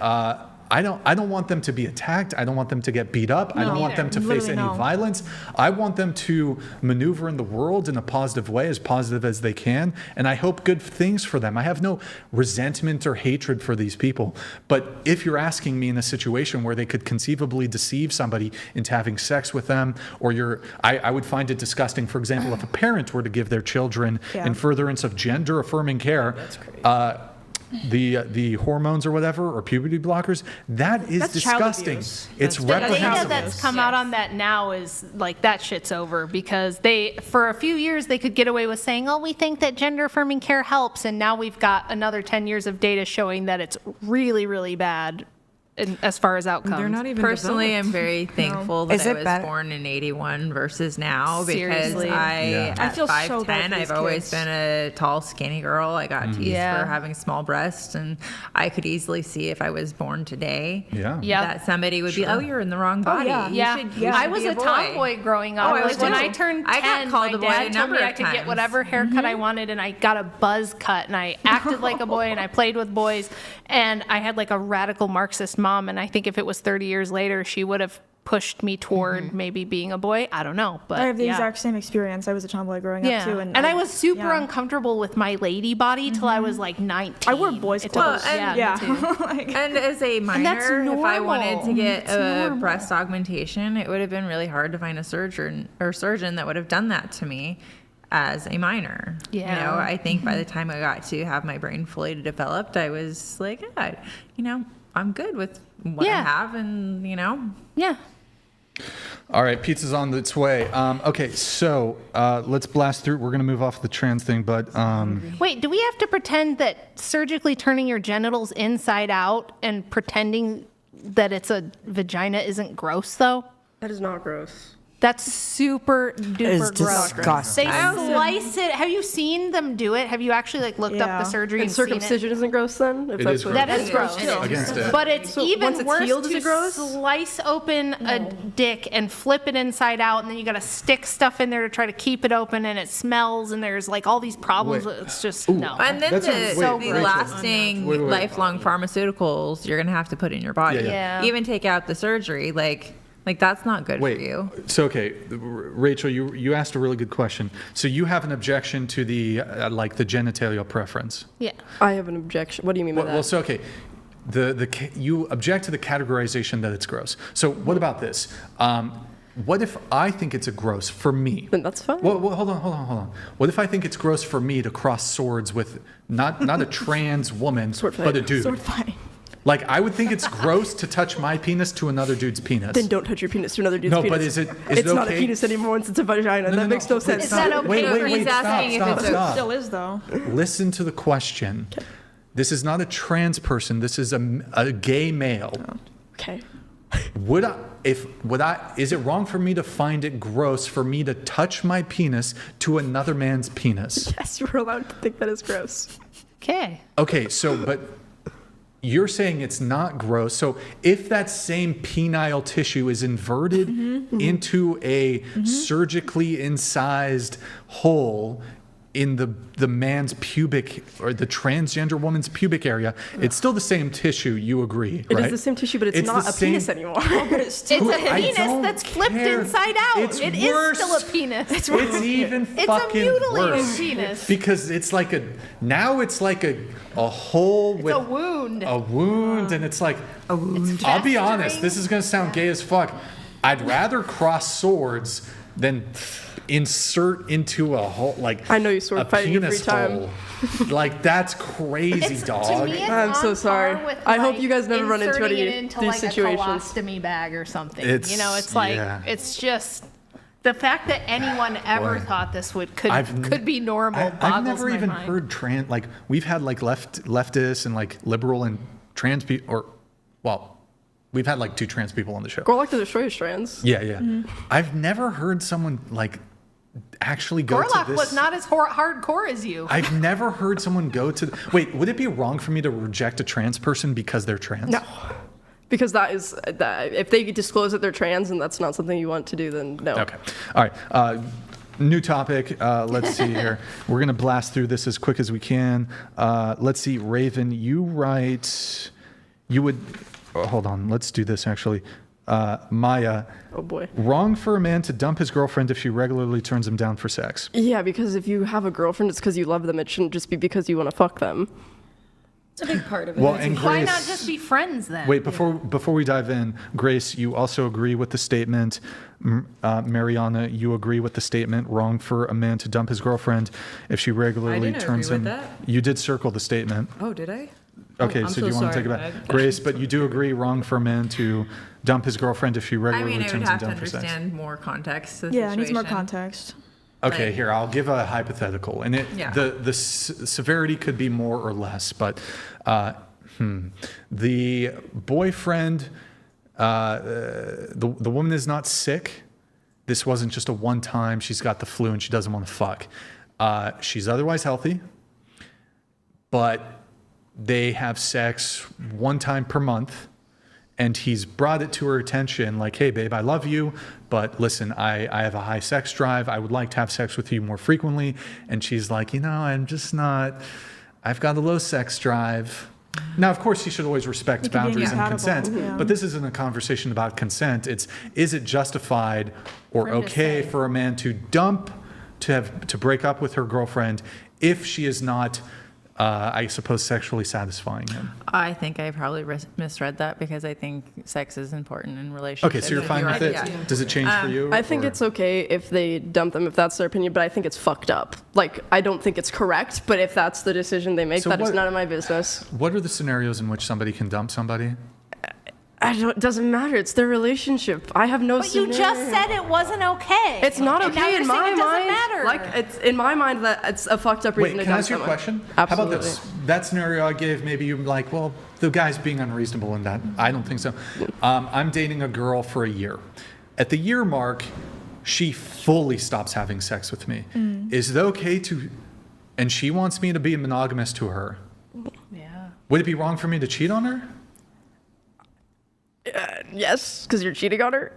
Speaker 1: I don't want them to be attacked. I don't want them to get beat up. I don't want them to face any violence. I want them to maneuver in the world in a positive way, as positive as they can, and I hope good things for them. I have no resentment or hatred for these people. But if you're asking me in a situation where they could conceivably deceive somebody into having sex with them, or I would find it disgusting, for example, if a parent were to give their children in furtherance of gender-affirming care, the hormones or whatever, or puberty blockers, that's disgusting. It's
Speaker 15: The data
Speaker 1: reprehensible.
Speaker 15: that's come out on that now is like that shit's over because for a few years they could get away with saying, oh, we think that gender affirming care helps, and now we've got another 10 years of data showing that it's really, really bad as far as outcomes.
Speaker 6: They're not even
Speaker 5: Personally,
Speaker 6: developed.
Speaker 5: I'm very thankful that
Speaker 14: Is
Speaker 5: I
Speaker 14: it
Speaker 5: was
Speaker 14: better?
Speaker 5: born in 81 versus now because
Speaker 15: Seriously.
Speaker 5: at
Speaker 12: I feel
Speaker 5: 5'10",
Speaker 12: so bad for
Speaker 5: I've
Speaker 12: these
Speaker 5: always
Speaker 12: kids.
Speaker 5: been a tall, skinny girl. I got teased for having small breasts, and I could easily see if I was born today that somebody would be, oh, you're in the wrong body. You should
Speaker 15: I was
Speaker 5: be
Speaker 15: a
Speaker 5: boy.
Speaker 15: tomboy growing up.
Speaker 5: Oh, I was
Speaker 15: when
Speaker 5: too.
Speaker 15: I turned 10,
Speaker 5: I got called
Speaker 15: my
Speaker 5: a boy
Speaker 15: dad
Speaker 5: a
Speaker 15: told me
Speaker 5: number
Speaker 15: I
Speaker 5: of
Speaker 15: could get
Speaker 5: times.
Speaker 15: whatever haircut I wanted, and I got a buzz cut, and I acted like a boy, and I played with boys, and I had like a radical Marxist mom, and I think if it was 30 years later, she would have pushed me toward maybe being a boy. I don't know, but
Speaker 12: I have the exact same experience. I was a tomboy growing up too,
Speaker 15: and I was super uncomfortable with my lady body till I was like 19.
Speaker 12: I wore boys' clothes.
Speaker 5: and,
Speaker 15: me too.
Speaker 5: And as a
Speaker 15: that's
Speaker 5: minor, if I wanted to
Speaker 15: normal.
Speaker 5: get
Speaker 15: It's
Speaker 5: a
Speaker 15: normal.
Speaker 5: breast augmentation, it would have been really hard to find a surgeon that would have done that to me as a minor.
Speaker 15: Yeah.
Speaker 5: You know, I think by the time I got to have my brain fully developed, I was like, I'm good with what I have, and
Speaker 15: Yeah.
Speaker 1: All right, pizza's on its way. Okay, so let's blast through. We're going to move off the trans thing, but
Speaker 15: Wait, do we have to pretend that surgically turning your genitals inside out and pretending that it's a vagina isn't gross, though?
Speaker 3: That is not gross.
Speaker 15: That's super duper
Speaker 14: It's
Speaker 15: gross.
Speaker 14: disgusting.
Speaker 15: They slice it. Have you seen them do it? Have you actually like looked up the surgery
Speaker 3: And
Speaker 15: and seen
Speaker 3: circumcision isn't gross then? If
Speaker 1: It
Speaker 3: that's
Speaker 1: is
Speaker 3: what
Speaker 1: gross.
Speaker 15: That is gross.
Speaker 1: Against it.
Speaker 15: But it's
Speaker 3: So
Speaker 15: even
Speaker 3: once it's
Speaker 15: worse
Speaker 3: healed, is
Speaker 15: to
Speaker 3: it gross?
Speaker 15: slice open a dick and flip it inside out, and then you got to stick stuff in there to try to keep it open, and it smells, and there's like all these problems.
Speaker 1: Wait.
Speaker 15: It's just
Speaker 1: Ooh.
Speaker 15: no.
Speaker 5: And then
Speaker 1: That's
Speaker 5: the
Speaker 1: Rachel.
Speaker 5: lasting,
Speaker 1: Wait.
Speaker 5: lifelong pharmaceuticals you're going to have to put in your body.
Speaker 15: Yeah.
Speaker 5: Even take out the surgery, like that's not good for you.
Speaker 1: So okay, Rachel, you asked a really good question. So you have an objection to the the genitalia preference?
Speaker 15: Yeah.
Speaker 3: I have an objection. What do you mean by that?
Speaker 1: Well, so okay, you object to the categorization that it's gross. So what about this? What if I think it's a gross for me?
Speaker 3: Then that's fine.
Speaker 1: Well, hold on. What if I think it's gross for me to cross swords with not a trans woman, but a dude?
Speaker 12: Sword fight.
Speaker 1: Like, I would think it's gross to touch my penis to another dude's penis.
Speaker 3: Then don't touch your penis to another dude's
Speaker 1: No,
Speaker 3: penis.
Speaker 1: but is it
Speaker 3: It's not a
Speaker 1: okay?
Speaker 3: penis anymore once it's a vagina. That makes no sense.
Speaker 15: Is that okay?
Speaker 1: Wait,
Speaker 5: He's asking if it's
Speaker 1: stop.
Speaker 12: Still is though.
Speaker 1: Listen to the question. This is not a trans person. This is a gay male.
Speaker 3: Okay.
Speaker 1: Is it wrong for me to find it gross for me to touch my penis to another man's penis?
Speaker 3: Yes, you're allowed to think that is gross.
Speaker 15: Okay.
Speaker 1: Okay, but you're saying it's not gross. So if that same penile tissue is inverted into a surgically incised hole in the man's pubic or the transgender woman's pubic area, it's still the same tissue, you agree,
Speaker 3: It
Speaker 1: right?
Speaker 3: is the same tissue, but it's not
Speaker 1: the
Speaker 3: a penis
Speaker 1: same-
Speaker 3: anymore.
Speaker 15: It's a penis
Speaker 1: don't
Speaker 15: that's flipped
Speaker 1: care.
Speaker 15: inside out.
Speaker 1: It's
Speaker 15: It is
Speaker 1: worse.
Speaker 15: still a penis.
Speaker 1: It's even
Speaker 15: It's a
Speaker 1: fucking
Speaker 15: mutilated
Speaker 1: worse.
Speaker 15: penis.
Speaker 1: Because it's like a hole with
Speaker 15: a wound.
Speaker 1: A wound, and it's like a wound. I'll be honest, this is gonna sound gay as fuck. I'd rather cross swords than insert into a hole
Speaker 3: I know you sword fight in your free time.
Speaker 1: Like, that's crazy, dog.
Speaker 15: To me, it's
Speaker 3: I'm so
Speaker 15: on
Speaker 3: sorry.
Speaker 15: par with,
Speaker 3: I hope
Speaker 15: like,
Speaker 3: you guys never run into
Speaker 15: inserting
Speaker 3: any
Speaker 15: it into
Speaker 3: these
Speaker 15: like
Speaker 3: situations.
Speaker 15: a colostomy bag or something.
Speaker 1: It's-
Speaker 15: It's like
Speaker 1: yeah.
Speaker 15: it's just the fact that anyone ever
Speaker 1: Boy.
Speaker 15: thought this
Speaker 1: I've
Speaker 15: could be normal.
Speaker 1: I've
Speaker 15: boggles
Speaker 1: never
Speaker 15: my
Speaker 1: even
Speaker 15: mind.
Speaker 1: heard trans, like, we've had like leftists and like liberal and trans people, we've had like 2 trans people on the show.
Speaker 3: Girl like to destroy his trans.
Speaker 1: Yeah. I've never heard someone like actually go to
Speaker 15: Gorlap
Speaker 1: this.
Speaker 15: was not as hardcore as you.
Speaker 1: I've never heard someone go to. Wait, would it be wrong for me to reject a trans person because they're trans?
Speaker 3: No. Because that is if they disclose that they're trans and that's not something you want to do, then no.
Speaker 1: Okay. All right. New topic. Let's see here. We're gonna blast through this as quick as we can. Let's see, Raven. You write. You would. Hold on. Let's do this actually. Maya.
Speaker 3: Oh boy.
Speaker 1: Wrong for a man to dump his girlfriend if she regularly turns him down for sex.
Speaker 3: Yeah, because if you have a girlfriend, it's because you love them. It shouldn't just be because you want to fuck them.
Speaker 16: It's a big part of it.
Speaker 1: Well, and
Speaker 15: Why
Speaker 1: Grace,
Speaker 15: not just be friends then?
Speaker 1: wait, before we dive in, Grace, you also agree with the statement. Mariana, you agree with the statement. Wrong for a man to dump his girlfriend if she regularly
Speaker 6: didn't
Speaker 1: turns
Speaker 6: agree
Speaker 1: him.
Speaker 6: with that.
Speaker 1: You did circle the statement.
Speaker 6: Oh, did I?
Speaker 1: Okay, so do you want to take it back? Grace, but you do agree wrong for a man to dump his girlfriend if she regularly
Speaker 5: I would
Speaker 1: turns
Speaker 5: have
Speaker 1: him
Speaker 5: to
Speaker 1: down for sex?
Speaker 5: understand more context to the
Speaker 2: Yeah, it needs more
Speaker 5: situation.
Speaker 2: context.
Speaker 1: Okay, here, I'll give a hypothetical. And the severity could be more or less, but the boyfriend, the woman is not sick. This wasn't just a one time, she's got the flu and she doesn't want to fuck. She's otherwise healthy, but they have sex one time per month, and he's brought it to her attention like, hey, babe, I love you, but listen, I have a high sex drive. I would like to have sex with you more frequently. And she's like, I'm just not, I've got a low sex drive. Now, of course, you should always respect boundaries and consent, but this isn't a conversation about consent. Is it justified or okay for a man to to break up with her girlfriend if she is not, I suppose, sexually satisfying him?
Speaker 5: I think I probably misread that because I think sex is important in relationships.
Speaker 1: Okay, so you're fine with it? Yeah. Does it change for you?
Speaker 3: I think it's okay if they dump them, if that's their opinion, but I think it's fucked up. Like, I don't think it's correct, but if that's the decision they make,
Speaker 1: So
Speaker 3: that is
Speaker 1: what-
Speaker 3: none of my business.
Speaker 1: What are the scenarios in which somebody can dump somebody?
Speaker 3: It doesn't matter. It's their relationship. I have no
Speaker 15: But you just said it wasn't okay.
Speaker 3: It's not
Speaker 15: And now
Speaker 3: okay
Speaker 15: you're
Speaker 3: in
Speaker 15: saying
Speaker 3: my
Speaker 15: it doesn't
Speaker 3: mind.
Speaker 15: matter.
Speaker 3: Like, it's in my mind that it's a fucked up reason
Speaker 1: Wait,
Speaker 3: to
Speaker 1: can I
Speaker 3: dump
Speaker 1: ask you a
Speaker 3: someone.
Speaker 1: question?
Speaker 3: Absolutely.
Speaker 1: How about this? That scenario I gave, maybe you're like, well, the guy's being unreasonable in that. I don't think so. I'm dating a girl for a year. At the year mark, she fully stops having sex with me. Is it okay to, and she wants me to be monogamous to her?
Speaker 15: Yeah.
Speaker 1: Would it be wrong for me to cheat on her?
Speaker 3: Yes, because you're cheating on her.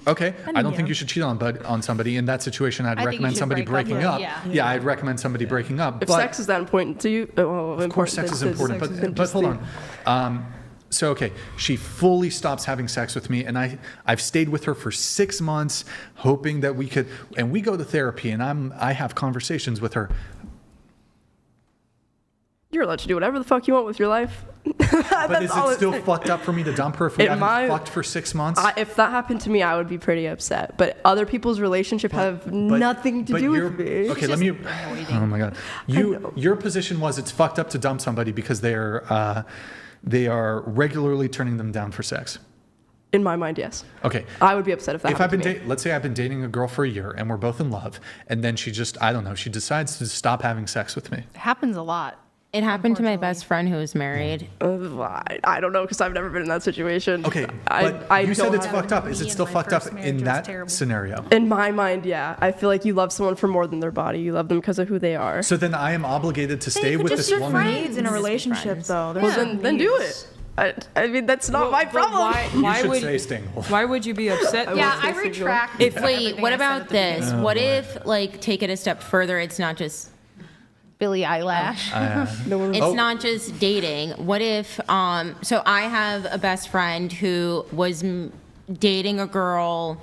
Speaker 1: Okay, I don't think you should cheat on somebody. In that situation, I'd
Speaker 3: I think you
Speaker 1: recommend
Speaker 3: should
Speaker 1: somebody
Speaker 3: break up
Speaker 1: breaking
Speaker 3: with-
Speaker 1: up.
Speaker 3: yeah.
Speaker 1: I'd recommend somebody breaking up.
Speaker 3: If
Speaker 1: but
Speaker 3: sex is that important to you,
Speaker 1: of course, sex is important. But hold on. So okay, she fully stops having sex with me, and I've stayed with her for 6 months, hoping that we could. And we go to therapy, and I have conversations with her.
Speaker 3: You're allowed to do whatever the fuck you want with your life.
Speaker 1: But is it still fucked up for me to dump her if we haven't fucked for 6 months?
Speaker 3: If that happened to me, I would be pretty upset. But other people's relationship have nothing to do with me.
Speaker 1: Okay, let me. Oh my God, your position was it's fucked up to dump somebody because they are regularly turning them down for sex.
Speaker 3: In my mind, yes.
Speaker 1: Okay.
Speaker 3: I would be upset if that happened to me.
Speaker 1: Let's say I've been dating a girl for a year and we're both in love, and then she just, I don't know, she decides to stop having sex with me.
Speaker 15: It happens a lot.
Speaker 9: It happened to my best friend who was married.
Speaker 3: I don't know because I've never been in that situation.
Speaker 1: Okay, but you said it's fucked up. Is it still fucked up in that scenario?
Speaker 3: In my mind, yeah. I feel like you love someone for more than their body. You love them because of who they are.
Speaker 1: So then I am obligated to stay with this woman.
Speaker 2: Needs in a relationship, though.
Speaker 3: Well, then do it. I mean, that's not my problem.
Speaker 6: Why would you be upset?
Speaker 15: Yeah, I retract.
Speaker 9: Wait, what about this?
Speaker 1: Oh,
Speaker 9: What
Speaker 1: boy.
Speaker 9: if, like, take it a step further? It's not just
Speaker 15: Billie Eyelash.
Speaker 9: It's not just dating. What if, so I have a best friend who was dating a girl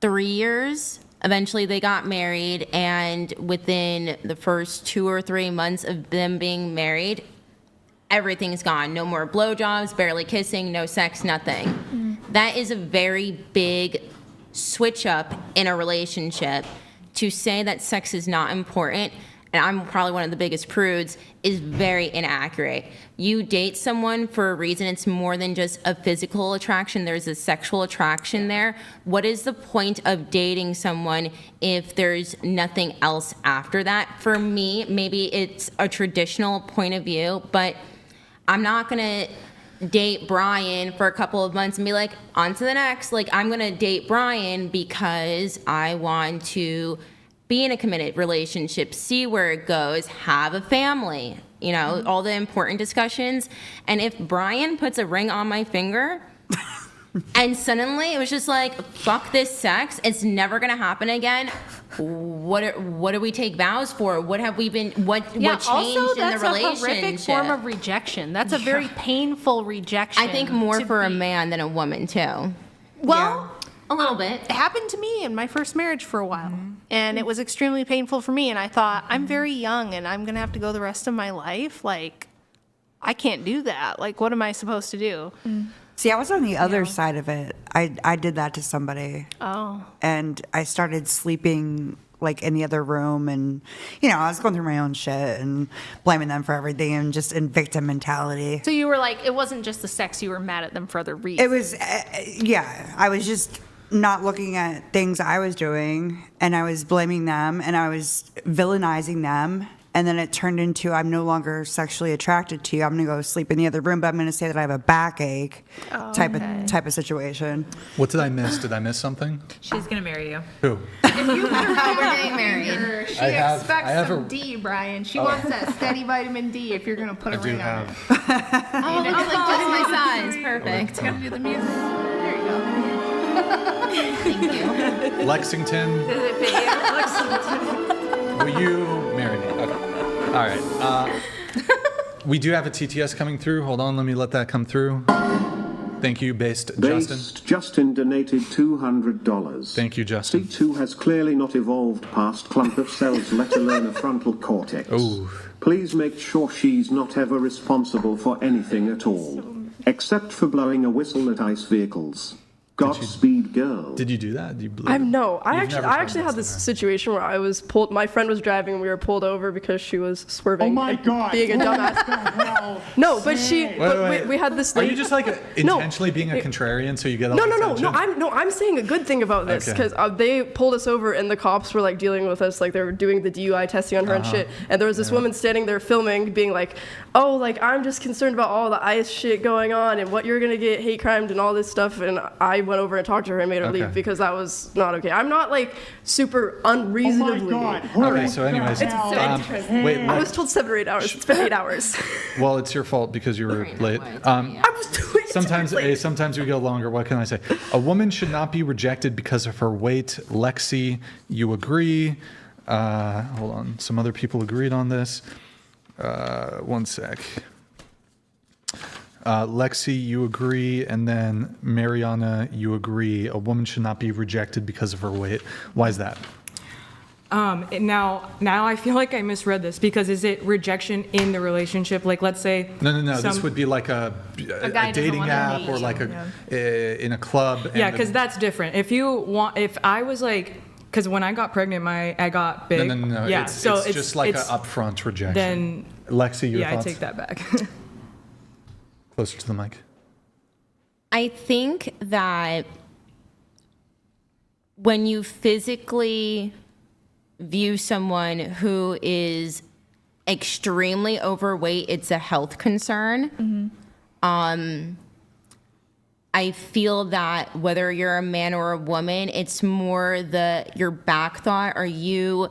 Speaker 9: 3 years. Eventually they got married, and within the first 2 or 3 months of them being married, everything's gone. No more blowjobs, barely kissing, no sex, nothing. That is a very big switch up in a relationship. To say that sex is not important, and I'm probably one of the biggest prudes, is very inaccurate. You date someone for a reason. It's more than just a physical attraction. There's a sexual attraction there. What is the point of dating someone if there's nothing else after that? For me, maybe it's a traditional point of view, but I'm not gonna date Brian for a couple of months and be like, on to the next. Like, I'm gonna date Brian because I want to be in a committed relationship, see where it goes, have a family, you know, all the important discussions. And if Brian puts a ring on my finger and suddenly it was just like, fuck this sex, it's never gonna happen again. What do we take vows for? What have we been, what changed
Speaker 15: also,
Speaker 9: in the
Speaker 15: that's
Speaker 9: relationship?
Speaker 15: a horrific form of rejection. That's a very painful rejection.
Speaker 9: I think more for a man than a woman too.
Speaker 15: Well,
Speaker 9: a little bit.
Speaker 15: It happened to me in my first marriage for a while, and it was extremely painful for me. And I thought, I'm very young, and I'm gonna have to go the rest of my life. Like, I can't do that. Like, what am I supposed to do?
Speaker 14: See, I was on the other side of it. I did that to somebody.
Speaker 15: Oh.
Speaker 14: And I started sleeping like in the other room, and I was going through my own shit and blaming them for everything and just in victim mentality.
Speaker 15: So you were like, it wasn't just the sex, you were mad at them for other reasons.
Speaker 14: It was, I was just not looking at things I was doing, and I was blaming them, and I was villainizing them. And then it turned into, I'm no longer sexually attracted to you. I'm going to go sleep in the other room, but I'm going to say that I have a backache type of situation.
Speaker 1: What did I miss? Did I miss something?
Speaker 5: She's going to marry you.
Speaker 1: Who?
Speaker 15: If you put her getting married. She expects
Speaker 1: I have
Speaker 15: some D, Brian. She wants that steady vitamin D if you're going to put a ring on it.
Speaker 9: Oh, look like just my size. Perfect.
Speaker 15: It's going to do the music. There you go. Thank you.
Speaker 1: Lexington.
Speaker 15: Does it fit you? Lexington.
Speaker 1: Will you marry me? Okay. All right. We do have a TTS coming through. Hold on. Let me let that come through. Thank you, Based Justin.
Speaker 11: Justin donated $200.
Speaker 1: Thank you, Justin.
Speaker 11: C2 has clearly not evolved past clump of cells, let alone a frontal cortex.
Speaker 1: Ooh.
Speaker 11: Please make sure she's not ever responsible for anything at all, except for blowing a whistle at ice vehicles. Godspeed, girl.
Speaker 1: Did you do that?
Speaker 3: I actually had this situation where I was pulled. My friend was driving and we were pulled over because she was swerving.
Speaker 17: Oh my God.
Speaker 3: Being a dumbass. No, but she.
Speaker 1: Wait.
Speaker 3: We had this.
Speaker 1: Are you just like intentionally being a contrarian so you get all the attention?
Speaker 3: I'm saying a good thing about this because they pulled us over and the cops were like dealing with us, like they were doing the DUI testing on her and shit. And there was this woman standing there filming, being like, "Oh, like I'm just concerned about all the ICE shit going on and what you're gonna get hate crimed and all this stuff." And I went over and talked to her and made her leave because that was not okay. I'm not like super unreasonably.
Speaker 1: Okay, so anyways,
Speaker 3: wait, I was told 7 or 8 hours. It's been 8 hours.
Speaker 1: Well, it's your fault because you were late.
Speaker 3: I was doing
Speaker 1: Sometimes we go longer. What can I say? A woman should not be rejected because of her weight. Lexi, you agree? Hold on. Some other people agreed on this. One sec. Lexi, you agree, and then Mariana, you agree. A woman should not be rejected because of her weight. Why is that?
Speaker 6: Now I feel like I misread this because is it rejection in the relationship? Like, let's say.
Speaker 1: No. This would be like a dating app or like in a club.
Speaker 6: Yeah, because that's different. If I was like. Because when I got pregnant, I got big.
Speaker 1: No.
Speaker 6: Yeah,
Speaker 1: it's just like an upfront rejection.
Speaker 6: Then,
Speaker 1: Lexi, your thoughts?
Speaker 6: I take that back.
Speaker 1: Closer to the mic.
Speaker 9: I think that when you physically view someone who is extremely overweight, it's a health concern. I feel that whether you're a man or a woman, it's more your back thought. Are you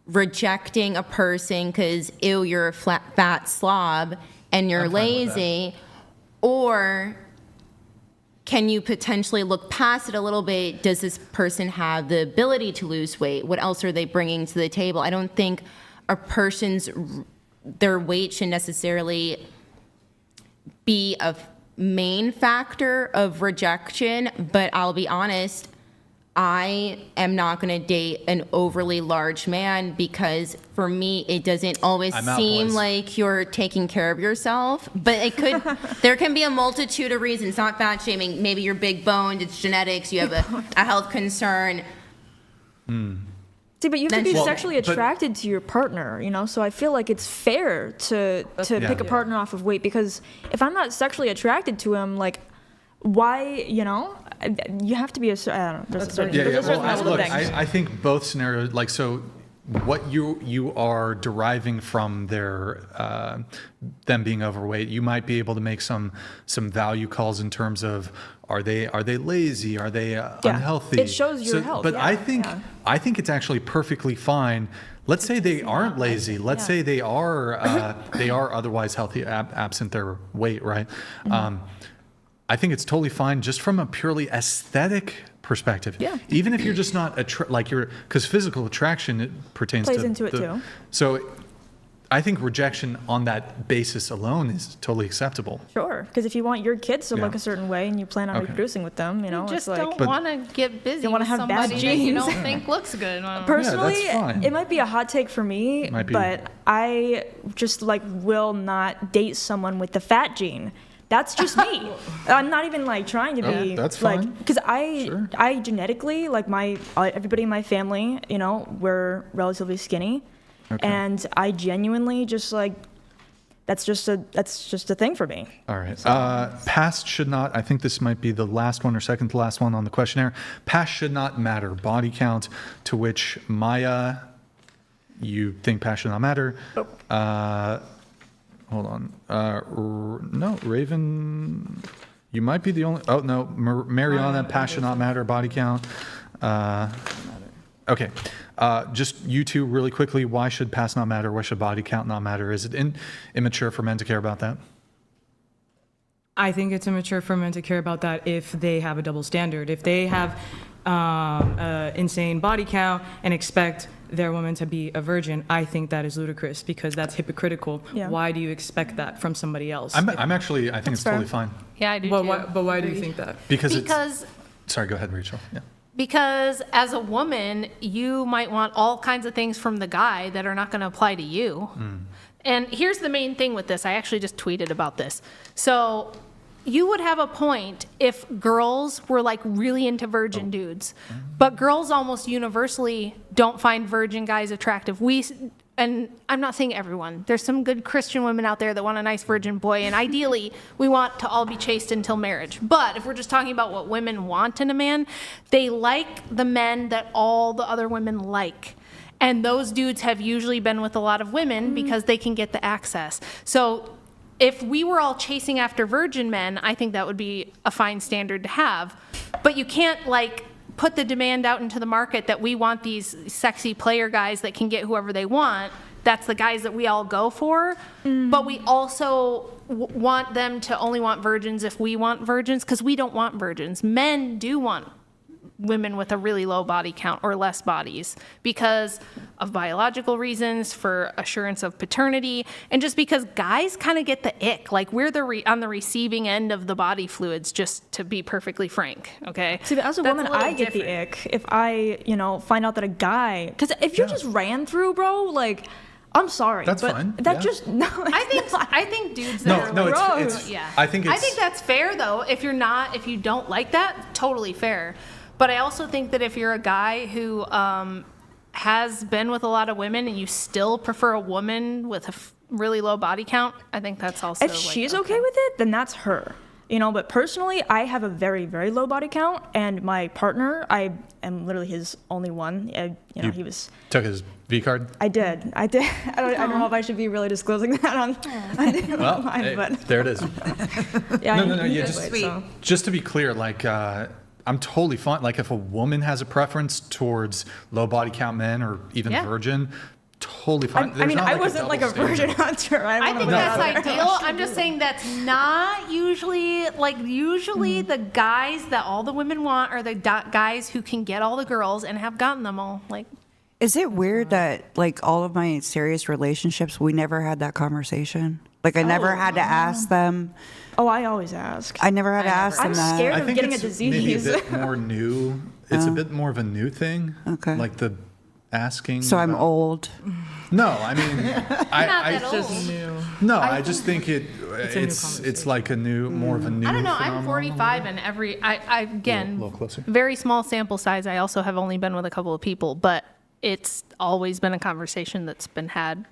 Speaker 9: rejecting a person because, ew, you're a fat slob and you're lazy? Or can you potentially look past it a little bit? Does this person have the ability to lose weight? What else are they bringing to the table? I don't think a person's their weight should necessarily be a main factor of rejection, but I'll be honest, I am not going to date an overly large man because for me it doesn't always seem like you're taking care of yourself, but it could there can be a multitude of reasons, not fat shaming. Maybe you're big boned, it's genetics, you have a health concern.
Speaker 12: See, but you have to be sexually attracted to your partner, so I feel like it's fair to pick a partner off of weight, because if I'm not sexually attracted to him, like, why, you have to be I don't know. There's a certain level of things.
Speaker 1: I think both scenarios, like, so what you are deriving from their them being overweight, you might be able to make some value calls in terms of are they lazy, are they unhealthy?
Speaker 12: It shows your health.
Speaker 1: But I think it's actually perfectly fine. Let's say they aren't lazy. Let's say they are otherwise healthy, absent their weight, right? I think it's totally fine just from a purely aesthetic perspective. Yeah. Even if you're just not because physical attraction, it pertains
Speaker 12: plays into it too.
Speaker 1: So I think rejection on that basis alone is totally acceptable.
Speaker 12: Sure, because if you want your kids to look a certain way and you plan on reproducing with them,
Speaker 15: you
Speaker 12: just
Speaker 15: don't want to get busy
Speaker 12: with
Speaker 15: have
Speaker 12: bad
Speaker 15: somebody
Speaker 12: genes.
Speaker 15: that you don't think looks good.
Speaker 12: Personally, it might be a hot take for me, but I just will not date someone with the fat gene. that's just me. I'm not even like trying to be
Speaker 1: that's
Speaker 12: like,
Speaker 1: fine.
Speaker 12: because I genetically, like everybody in my family, you know, we're relatively skinny, and I genuinely just like, that's just a thing for me.
Speaker 1: All right. Past should not, I think this might be the last one or second to last one on the questionnaire. Past should not matter. Body count, to which Maya, you think past should not matter. Hold on. No, Raven, you might be the only, oh no, Mariana, past should not matter. Body count. Okay. Just you two really quickly, why should past not matter? Why should body count not matter? Is it immature for men to care about that?
Speaker 6: I think it's immature for men to care about that if they have a double standard. If they have insane body count and expect their woman to be a virgin, I think that is ludicrous because that's hypocritical. Yeah. Why do you expect that from somebody else?
Speaker 1: I think it's totally fine.
Speaker 15: Yeah, I do
Speaker 6: but
Speaker 15: too.
Speaker 6: But why do you think that?
Speaker 15: Because
Speaker 1: sorry, go ahead, Rachel. Yeah.
Speaker 15: Because as a woman, you might want all kinds of things from the guy that are not going to apply to you. And here's the main thing with this. I actually just tweeted about this. So you would have a point if girls were like really into virgin dudes, but girls almost universally don't find virgin guys attractive. And I'm not saying everyone. There's some good Christian women out there that want a nice virgin boy, and ideally, we want to all be chaste until marriage. But if we're just talking about what women want in a man, they like the men that all the other women like. And those dudes have usually been with a lot of women because they can get the access. So if we were all chasing after virgin men, I think that would be a fine standard to have. But you can't like put the demand out into the market that we want these sexy player guys that can get whoever they want. That's the guys that we all go for. But we also want them to only want virgins if we want virgins, because we don't want virgins. Men do want women with a really low body count or less bodies because of biological reasons, for assurance of paternity, and just because guys kind of get the ick. Like we're on the receiving end of the body fluids, just to be perfectly frank, okay?
Speaker 12: See, but as a woman, I get the ick if I, find out that a guy, because if you just ran through, bro, like, I'm sorry.
Speaker 1: That's
Speaker 12: but
Speaker 1: fine.
Speaker 12: That
Speaker 1: Yeah.
Speaker 12: just, no.
Speaker 15: I think dudes that are like,
Speaker 1: it's
Speaker 15: yeah.
Speaker 1: I think
Speaker 15: that's fair though. If you don't like that, totally fair. But I also think that if you're a guy who has been with a lot of women and you still prefer a woman with a really low body count, I think that's also
Speaker 12: If she's okay with it, then that's her. But personally, I have a very, very low body count, and my partner, I am literally his only one. He was...
Speaker 1: Took his V card?
Speaker 12: I did. I don't know if I should be really disclosing that on
Speaker 1: well,
Speaker 12: but...
Speaker 1: there it is.
Speaker 12: Yeah,
Speaker 1: No,
Speaker 12: he
Speaker 1: just,
Speaker 12: did, so.
Speaker 1: just to be clear, like, I'm totally fine. Like, if a woman has a preference towards low body count men or even virgin, totally fine.
Speaker 12: I wasn't like a virgin hunter.
Speaker 15: I think that's ideal. I'm just saying that's not usually, the guys that all the women want are the guys who can get all the girls and have gotten them all. Like,
Speaker 14: is it weird that like all of my serious relationships, we never had that conversation? Like I never had to ask them.
Speaker 12: Oh, I always ask.
Speaker 14: I never had to ask them that.
Speaker 12: I'm scared of getting a
Speaker 1: it's
Speaker 12: disease.
Speaker 1: Maybe a bit more new. It's a bit more of a new thing. Okay. Like the asking.
Speaker 14: So I'm old.
Speaker 1: No, I mean, I
Speaker 15: just
Speaker 6: new.
Speaker 1: No, I just think it's like a new, more of a new.
Speaker 15: I don't know. I'm
Speaker 1: phenomenon.
Speaker 15: 45, and again,
Speaker 1: a little closer.
Speaker 15: Very small sample size. I also have only been with a couple of people, but it's always been a conversation that's been had.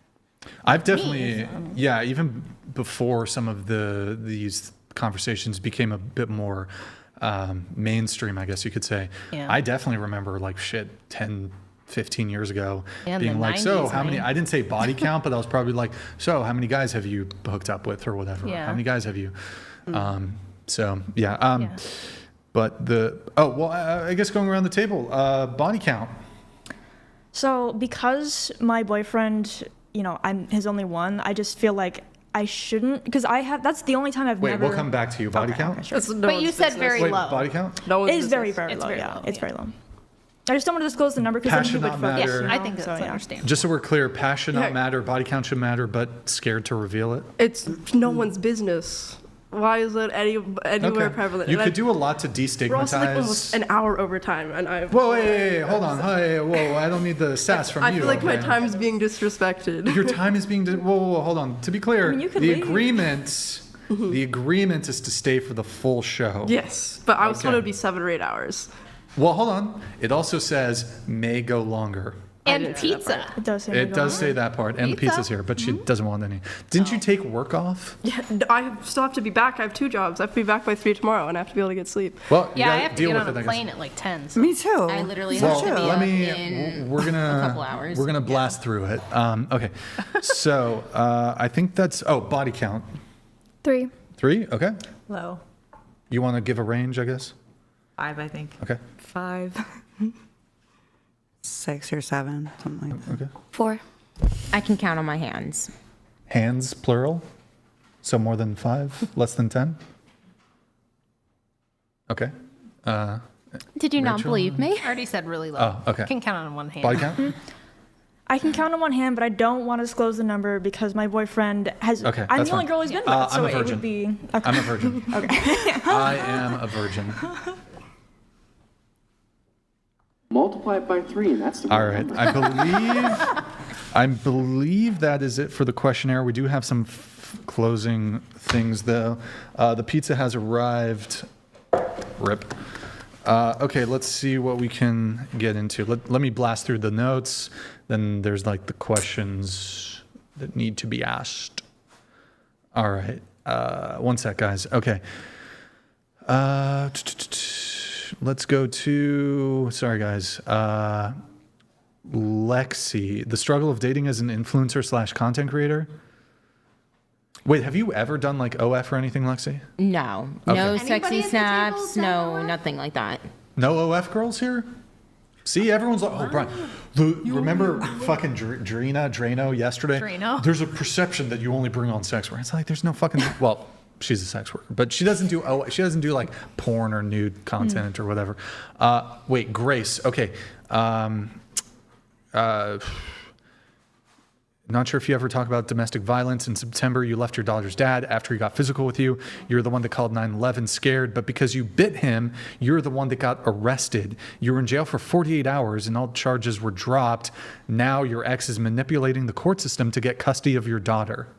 Speaker 1: I've definitely, even before some of these conversations became a bit more mainstream, I guess you could say. Yeah. I definitely remember 10, 15 years ago being like, 90s, so how many, I didn't say body count, but I was probably like, so how many guys have you hooked up with or whatever? Yeah. How many guys have you? But I guess going around the table, body count.
Speaker 12: So because my boyfriend, I'm his only one, I just feel like I shouldn't, because that's the only time I've never...
Speaker 1: Wait, we'll come back to you. Body count?
Speaker 12: Okay, sure.
Speaker 15: But you said very low.
Speaker 1: Body count?
Speaker 12: It is very, very low, yeah. It's very low. I just don't want to disclose the number because then he would focus.
Speaker 1: Matter.
Speaker 15: Yeah, I think that's understandable.
Speaker 1: Just so we're clear, past should not matter, body count should matter, but scared to reveal it?
Speaker 3: It's no one's business. Why is it anywhere prevalent?
Speaker 1: You could do a lot to destigmatize.
Speaker 3: We're also almost an hour over time, and I.
Speaker 1: Whoa, hey, hold on, whoa! I don't need the sass from you.
Speaker 3: I feel like my time is being disrespected.
Speaker 1: Your time is being. Whoa, hold on. To be clear,
Speaker 12: you could
Speaker 1: the
Speaker 12: leave.
Speaker 1: agreement The agreement is to stay for the full show.
Speaker 3: Yes, but I was told
Speaker 1: Okay.
Speaker 3: it would be 7 or 8 hours.
Speaker 1: Well, hold on. It also says may go longer.
Speaker 9: And pizza.
Speaker 12: It does say
Speaker 1: It does say that part, and the
Speaker 9: Pizza.
Speaker 1: pizza's here, but she doesn't want any. Didn't you take work off?
Speaker 3: Yeah, I still have to be back. I have 2 jobs. I have to be back by 3 tomorrow, and I have to be able to get sleep.
Speaker 1: Well, you
Speaker 10: Yeah, I
Speaker 1: gotta
Speaker 10: have to
Speaker 1: deal
Speaker 10: get
Speaker 1: with
Speaker 10: on
Speaker 1: it,
Speaker 10: a
Speaker 1: I guess.
Speaker 10: plane at like 10. So.
Speaker 14: Me too.
Speaker 9: I literally
Speaker 1: Well,
Speaker 9: have to be
Speaker 1: let
Speaker 9: up
Speaker 1: me.
Speaker 9: in
Speaker 1: We're gonna.
Speaker 9: a couple hours.
Speaker 1: We're gonna blast through it. Okay. So I think that's. Oh, body count.
Speaker 4: 3.
Speaker 1: 3. Okay.
Speaker 5: Low.
Speaker 1: You want to give a range, I guess.
Speaker 5: 5, I think.
Speaker 1: Okay.
Speaker 6: 5.
Speaker 7: 6 or 7, something like that.
Speaker 1: Okay.
Speaker 8: 4.
Speaker 9: I can count on my hands.
Speaker 1: Hands plural. So more than 5, less than 10. Okay.
Speaker 9: Did you not
Speaker 1: Rachel?
Speaker 9: believe me?
Speaker 10: I already said really low.
Speaker 1: Oh, okay.
Speaker 10: I can count on one hand.
Speaker 1: Body count.
Speaker 12: I can count on one hand, but I don't want to disclose the number because my boyfriend has.
Speaker 1: Okay,
Speaker 12: I'm
Speaker 1: that's
Speaker 12: the only
Speaker 1: fine.
Speaker 12: girl he's been with,
Speaker 1: I'm
Speaker 12: so
Speaker 1: a
Speaker 12: it
Speaker 1: virgin.
Speaker 12: would be. Okay.
Speaker 1: I'm a virgin.
Speaker 12: Okay.
Speaker 1: I am a virgin.
Speaker 18: Multiply it by 3, and that's the
Speaker 1: All
Speaker 18: real
Speaker 1: right.
Speaker 18: number.
Speaker 1: I believe that is it for the questionnaire. We do have some closing things, though. The pizza has arrived. Rip. Okay, let's see what we can get into. Let me blast through the notes. Then there's like the questions that need to be asked. All right. One sec, guys. Okay. Let's go to, sorry guys, Lexi, the struggle of dating as an influencer / content creator. Wait, have you ever done like OF or anything, Lexi?
Speaker 9: No.
Speaker 1: Okay.
Speaker 9: No
Speaker 1: Anybody
Speaker 9: sexy
Speaker 13: at the
Speaker 9: snaps.
Speaker 13: table done
Speaker 9: No, nothing like that.
Speaker 1: No OF girls here? See, everyone's like, oh, Brian, remember fucking Drano yesterday?
Speaker 10: Drano?
Speaker 1: There's a perception that you only bring on sex work. It's like, there's no fucking, well, she's a sex worker, but she doesn't do like porn or nude content or whatever. Wait, Grace. Okay. Not sure if you ever talk about domestic violence. In September, you left your daughter's dad after he got physical with you. You're the one that called 911 scared, but because you bit him, you're the one that got arrested. You were in jail for 48 hours and all charges were dropped. Now your ex is manipulating the court system to get custody of your daughter.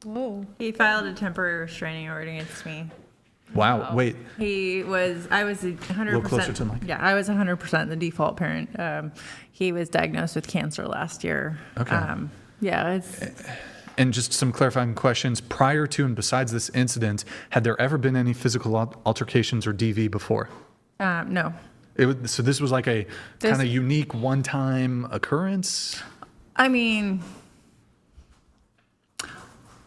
Speaker 5: Whoa. He filed a temporary restraining order against me.
Speaker 1: Wow. Wait.
Speaker 5: I was 100%.
Speaker 1: A little closer to the mic.
Speaker 5: Yeah, I was 100% the default parent. He was diagnosed with cancer last year.
Speaker 1: Okay.
Speaker 5: Yeah, it's.
Speaker 1: And just some clarifying questions. Prior to and besides this incident, had there ever been any physical altercations or DV before?
Speaker 5: No.
Speaker 1: So this was like a kind of unique one-time occurrence?
Speaker 5: I mean,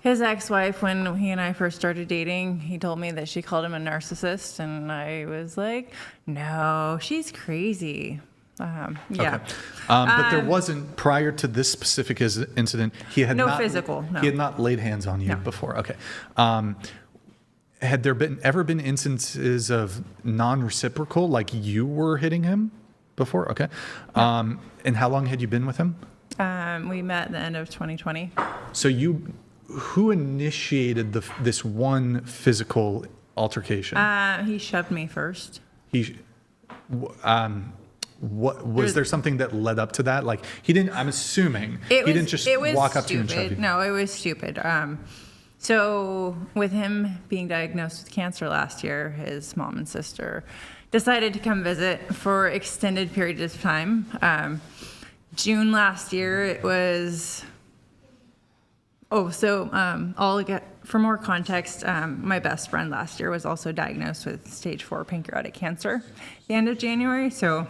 Speaker 5: his ex-wife, when he and I first started dating, he told me that she called him a narcissist, and I was like, no, she's crazy. Yeah.
Speaker 1: Okay. But there wasn't, prior to this specific incident, he had
Speaker 5: No
Speaker 1: not
Speaker 5: physical, no.
Speaker 1: He had not laid hands on you before. Okay. Had there ever been instances of non-reciprocal, like you were hitting him before? Okay. And how long had you been with him?
Speaker 5: We met at the end of 2020.
Speaker 1: So who initiated this one physical altercation?
Speaker 5: He shoved me first.
Speaker 1: What was there something that led up to that? Like he didn't. I'm assuming he didn't just walk up to you and shove you.
Speaker 5: No, it was stupid. So with him being diagnosed with cancer last year, his mom and sister decided to come visit for extended periods of time. June last year, it was. For more context, my best friend last year was also diagnosed with stage 4 pancreatic cancer at the end of January. So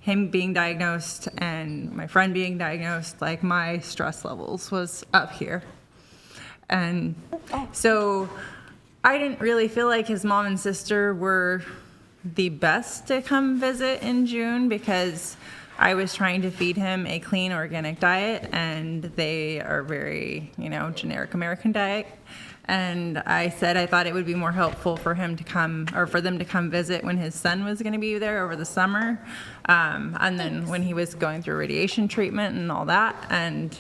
Speaker 5: him being diagnosed and my friend being diagnosed, like my stress levels was up here. And so I didn't really feel like his mom and sister were the best to come visit in June because I was trying to feed him a clean organic diet, and they are very, generic American diet. And I said I thought it would be more helpful for him to come, or for them to come visit when his son was going to be there over the summer, and then when he was going through radiation treatment and all that. And,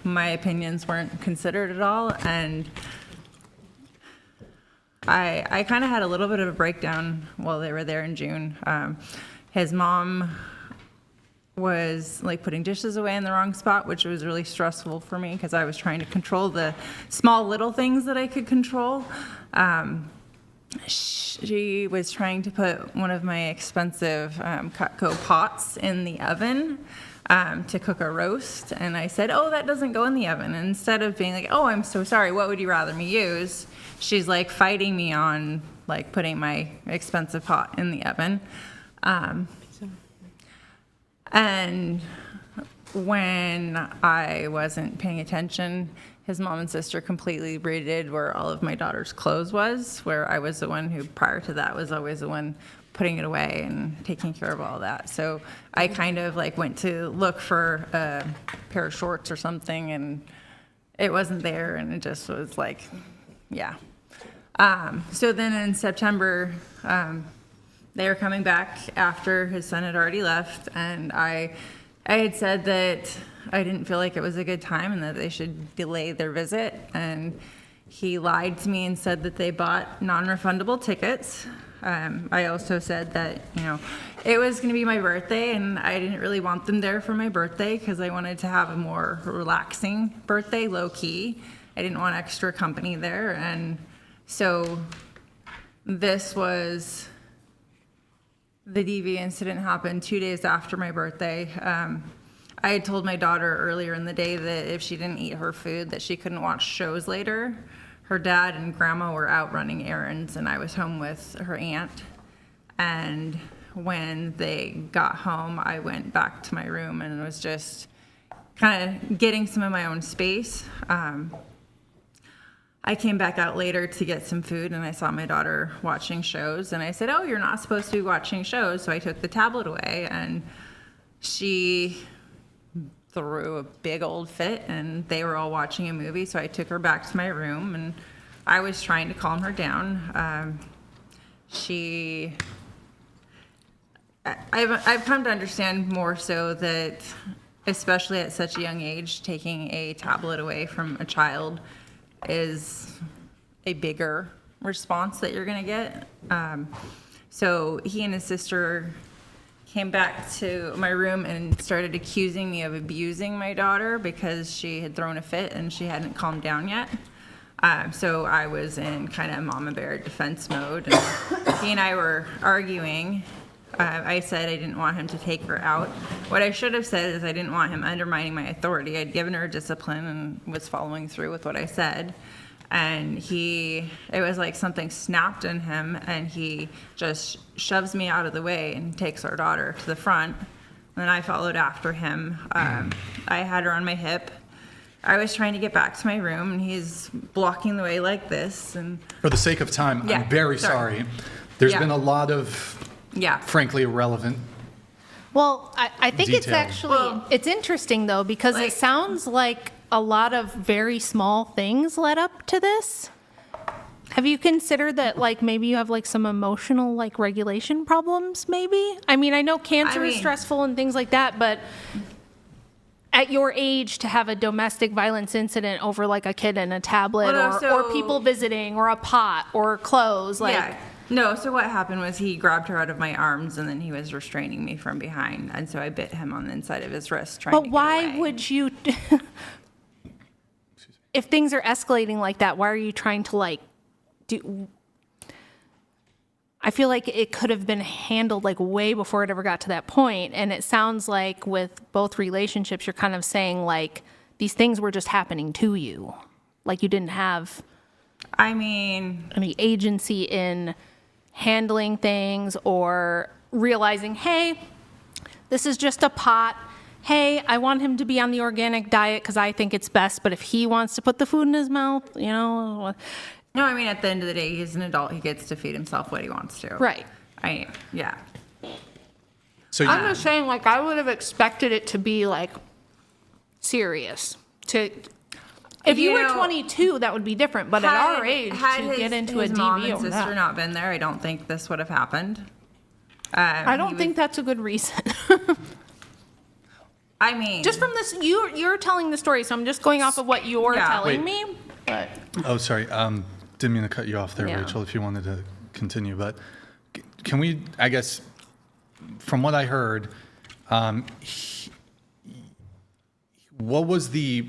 Speaker 5: my opinions weren't considered at all. And I kind of had a little bit of a breakdown while they were there in June. His mom was like putting dishes away in the wrong spot, which was really stressful for me because I was trying to control the small little things that I could control. She was trying to put one of my expensive Cutco pots in the oven to cook a roast. And I said, oh, that doesn't go in the oven. And instead of being like, oh, I'm so sorry, what would you rather me use? She's like fighting me on like putting my expensive pot in the oven. And when I wasn't paying attention, his mom and sister completely redid where all of my daughter's clothes was, where I was the one who, prior to that, was always the one putting it away and taking care of all that. So I kind of like went to look for a pair of shorts or something, and it wasn't there, and it just was like, yeah. So then in September, they were coming back after his son had already left, and I had said that I didn't feel like it was a good time and that they should delay their visit, and he lied to me and said that they bought non-refundable tickets. I also said that, you know, it was going to be my birthday, and I didn't really want them there for my birthday because I wanted to have a more relaxing birthday, low-key. I didn't want extra company there, and so this was... The DV incident happened 2 days after my birthday. I had told my daughter earlier in the day that if she didn't eat her food, that she couldn't watch shows later. Her dad and grandma were out running errands, and I was home with her aunt. And when they got home, I went back to my room and was just kind of getting some of my own space. I came back out later to get some food, and I saw my daughter watching shows, and I said, oh, you're not supposed to be watching shows. So I took the tablet away, and she threw a big old fit, and they were all watching a movie. So I took her back to my room, and I was trying to calm her down. I've come to understand more so that, especially at such a young age, taking a tablet away from a child is a bigger response that you're gonna get. So he and his sister came back to my room and started accusing me of abusing my daughter because she had thrown a fit and she hadn't calmed down yet. So I was in kind of mama bear defense mode, and he and I were arguing. I said I didn't want him to take her out. What I should have said is I didn't want him undermining my authority. I'd given her discipline and was following through with what I said. And it was like something snapped in him, and he just shoves me out of the way and takes our daughter to the front. And I followed after him. I had her on my hip. I was trying to get back to my room, and he's blocking the way like this. And
Speaker 1: for the sake of time,
Speaker 5: Yeah,
Speaker 1: I'm very sorry. There's been a lot of frankly irrelevant.
Speaker 15: Well, I think it's
Speaker 1: detail.
Speaker 15: actually, it's interesting though, because it sounds like a lot of very small things led up to this. Have you considered that, like, maybe you have like some emotional like regulation problems maybe? I mean, I know cancer is stressful and things like that, but at your age to have a domestic violence incident over like a kid and a tablet, or people visiting, or a pot, or clothes, like...
Speaker 5: Yeah. No, so what happened was he grabbed her out of my arms, and then he was restraining me from behind, and so I bit him on the inside of his wrist trying to
Speaker 15: But
Speaker 5: get
Speaker 15: why
Speaker 5: away.
Speaker 15: would you... If things are escalating like that, why are you trying to like do... I feel like it could have been handled like way before it ever got to that point. And it sounds like with both relationships, you're kind of saying like these things were just happening to you. Like you didn't have any agency in handling things or realizing, hey, this is just a pot. Hey, I want him to be on the organic diet because I think it's best. But if he wants to put the food in his mouth, you know...
Speaker 5: No, I mean, at the end of the day, he's an adult. He gets to feed himself what he wants to.
Speaker 15: Right.
Speaker 5: Yeah.
Speaker 1: So
Speaker 15: I'm just saying, like, I would have expected it to be, like, serious. If you were 22, that would be different. But at our age, to get into a
Speaker 5: his
Speaker 15: DV
Speaker 5: mom and
Speaker 15: over
Speaker 5: sister
Speaker 15: that.
Speaker 5: not been there, I don't think this would have happened.
Speaker 15: I don't think that's a good reason.
Speaker 5: I mean...
Speaker 15: Just from this, you're telling the story, so I'm just going off of what you're telling me. But
Speaker 1: Oh, sorry. Didn't mean to cut you off there,
Speaker 15: Yeah.
Speaker 1: Rachel, if you wanted to continue. But can we, I guess, from what I heard, What was the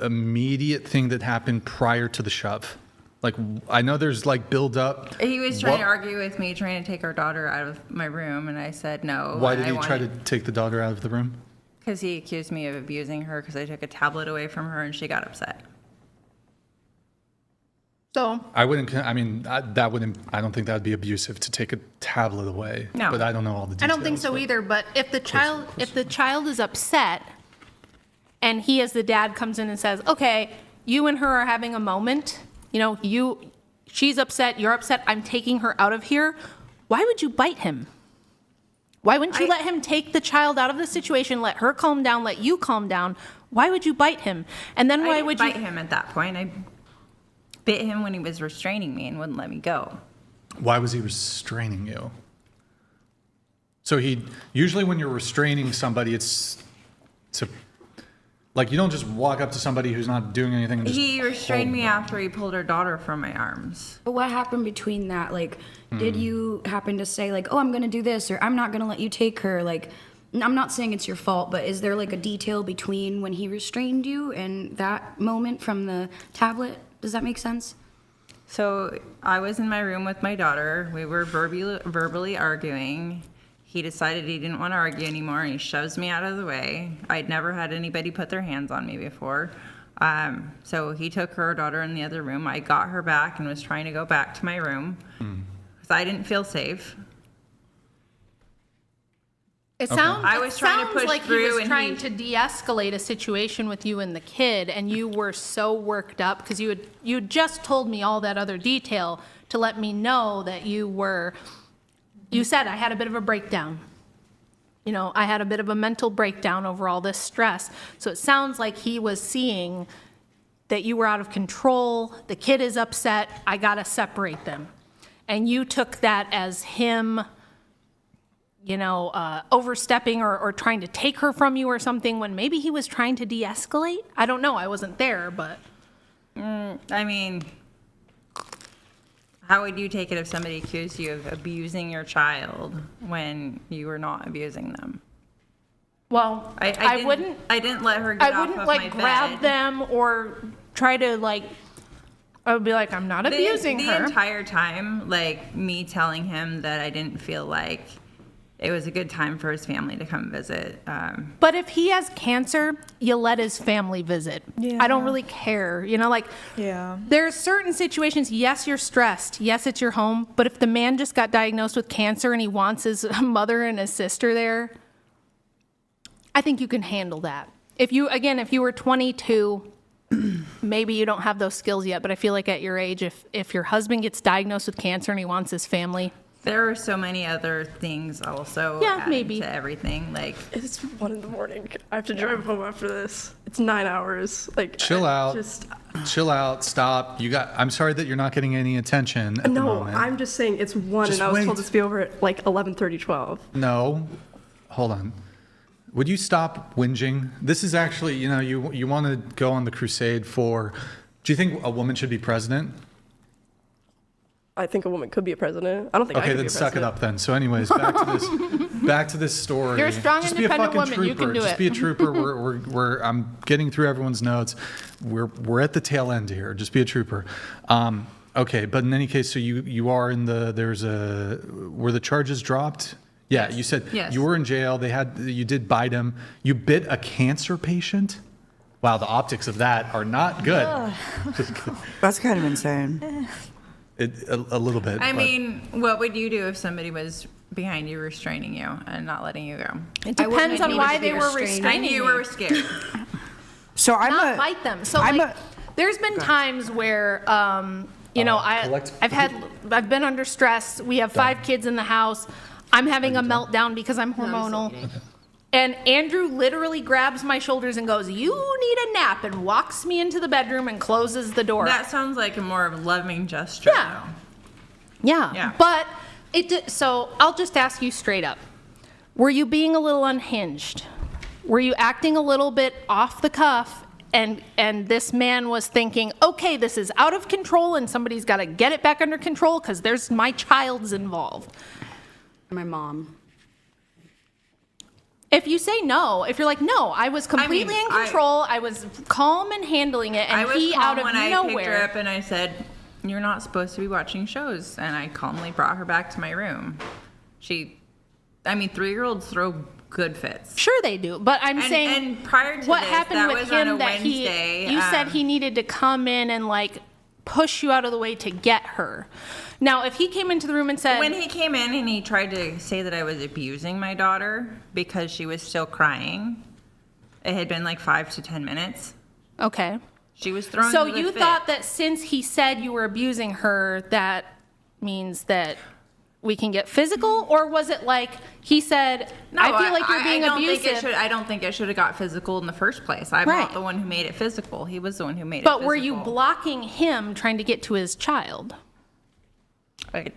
Speaker 1: immediate thing that happened prior to the shove? Like, I know there's like build up.
Speaker 5: He was trying to argue with me, trying to take our daughter out of my room, and I said no.
Speaker 1: Why did he try to take the daughter out of the room?
Speaker 5: Because he accused me of abusing her because I took a tablet away from her and she got upset.
Speaker 15: So
Speaker 1: I wouldn't. I mean, that wouldn't. I don't think that would be abusive to take a tablet away.
Speaker 15: No.
Speaker 1: But I don't know all the
Speaker 15: I
Speaker 1: details.
Speaker 15: don't think so either. But if the child is upset, and he as the dad comes in and says, "Okay, you and her are having a moment. You know, she's upset. You're upset. I'm taking her out of here." Why would you bite him? Why wouldn't you let him take the child out of the situation, let her calm down, let you calm down? Why would you bite him? And then why would you
Speaker 5: bite him at that point? I bit him when he was restraining me and wouldn't let me go.
Speaker 1: Why was he restraining you? So usually when you're restraining somebody, it's like you don't just walk up to somebody who's not doing anything and just
Speaker 5: He restrained me after he pulled her daughter from my arms.
Speaker 8: But what happened between that? Like, did you happen to say, like, oh, I'm going to do this, or I'm not going to let you take her? Like, I'm not saying it's your fault, but is there like a detail between when he restrained you and that moment from the tablet? Does that make sense?
Speaker 5: So I was in my room with my daughter. We were verbally arguing. He decided he didn't want to argue anymore, and he shoves me out of the way. I'd never had anybody put their hands on me before. So he took her daughter in the other room. I got her back and was trying to go back to my room because I didn't feel safe.
Speaker 15: It sounds,
Speaker 5: I was trying to push
Speaker 15: like
Speaker 5: through,
Speaker 15: he was
Speaker 5: and
Speaker 15: trying to de-escalate a situation with you and the kid, and you were so worked up because you had just told me all that other detail to let me know that you said I had a bit of a breakdown. You know, I had a bit of a mental breakdown over all this stress. So it sounds like he was seeing that you were out of control, the kid is upset, I gotta separate them. And you took that as him, overstepping or trying to take her from you or something when maybe he was trying to de-escalate? I don't know, I wasn't there, but.
Speaker 5: I mean, how would you take it if somebody accused you of abusing your child when you were not abusing them?
Speaker 15: Well, I
Speaker 5: didn't let her get off of my bed.
Speaker 15: Grab them or try to I would be like, I'm not abusing her.
Speaker 5: The entire time, me telling him that I didn't feel like it was a good time for his family to come visit.
Speaker 15: But if he has cancer, you let his family visit.
Speaker 12: Yeah.
Speaker 15: I don't really care.
Speaker 12: Yeah.
Speaker 15: There are certain situations, yes, you're stressed. Yes, it's your home. But if the man just got diagnosed with cancer and he wants his mother and his sister there, I think you can handle that. If you were 22, maybe you don't have those skills yet. But I feel like at your age, if your husband gets diagnosed with cancer and he wants his family,
Speaker 5: there are so many other things also maybe to everything.
Speaker 3: It's 1 a.m. I have to drive home after this. It's 9 hours.
Speaker 1: Chill out. Chill out. Stop. I'm sorry that you're not getting any attention at the moment.
Speaker 3: No, I'm just saying it's 1 and I was told this to be over at 11:30, 12.
Speaker 1: No. Hold on. Would you stop whinging? This is actually, you want to go on the crusade for, do you think a woman should be president?
Speaker 3: I think a woman could be a president. I don't think I could be a president.
Speaker 1: Okay, then suck it up then. So anyways, back to this story.
Speaker 15: You're a strong,
Speaker 1: just independent woman.
Speaker 15: Trooper.
Speaker 1: You can do it. Just be a trooper. I'm getting through everyone's notes. We're at the tail end here. Just be a trooper. Okay, but in any case, so you are in were the charges dropped? Yeah, you said you were in jail. You did bite him. You bit a cancer patient? Wow, the optics of that are not good.
Speaker 14: That's kind of insane.
Speaker 1: A little bit.
Speaker 5: I mean, what would you do if somebody was behind you restraining you and not letting you go?
Speaker 15: It depends on why they were restraining you.
Speaker 5: You were scared.
Speaker 14: So
Speaker 15: not bite them. So there's been times where I've been under stress. We have 5 kids in the house. I'm having a meltdown because I'm hormonal. And Andrew literally grabs my shoulders and goes, "You need a nap," and walks me into the bedroom and closes the door.
Speaker 5: That sounds like a more of a loving gesture.
Speaker 15: Yeah. But so I'll just ask you straight up. Were you being a little unhinged? Were you acting a little bit off the cuff and this man was thinking, okay, this is out of control and somebody's got to get it back under control because my child's involved?
Speaker 8: My mom.
Speaker 15: If you say no, if you're like, no, I was completely in control, I was calm and handling it, and
Speaker 5: I was
Speaker 15: he
Speaker 5: calm
Speaker 15: out of
Speaker 5: when I picked her
Speaker 15: nowhere.
Speaker 5: up and I said, "You're not supposed to be watching shows," and I calmly brought her back to my room. 3-year-olds throw good fits.
Speaker 15: Sure they do, but I'm saying,
Speaker 5: and prior to
Speaker 15: what
Speaker 5: this,
Speaker 15: happened
Speaker 5: that
Speaker 15: with
Speaker 5: was
Speaker 15: him
Speaker 5: on a
Speaker 15: that
Speaker 5: Wednesday,
Speaker 15: you said he needed to come in and like push you out of the way to get her. Now, if he came into the room and said,
Speaker 5: when he came in and he tried to say that I was abusing my daughter because she was still crying, it had been like 5 to 10 minutes.
Speaker 15: Okay.
Speaker 5: She was throwing.
Speaker 15: So
Speaker 5: the
Speaker 15: you
Speaker 5: fit.
Speaker 15: thought that since he said you were abusing her, that means that we can get physical, or was it like he said,
Speaker 5: No,
Speaker 15: I feel like you're being
Speaker 5: I don't
Speaker 15: abusive?
Speaker 5: I don't think it should have got physical in the first place. I'm
Speaker 15: Right.
Speaker 5: not the one who made it physical. He was the one who made it
Speaker 15: But
Speaker 5: physical.
Speaker 15: were you blocking him trying to get to his child?
Speaker 5: Right.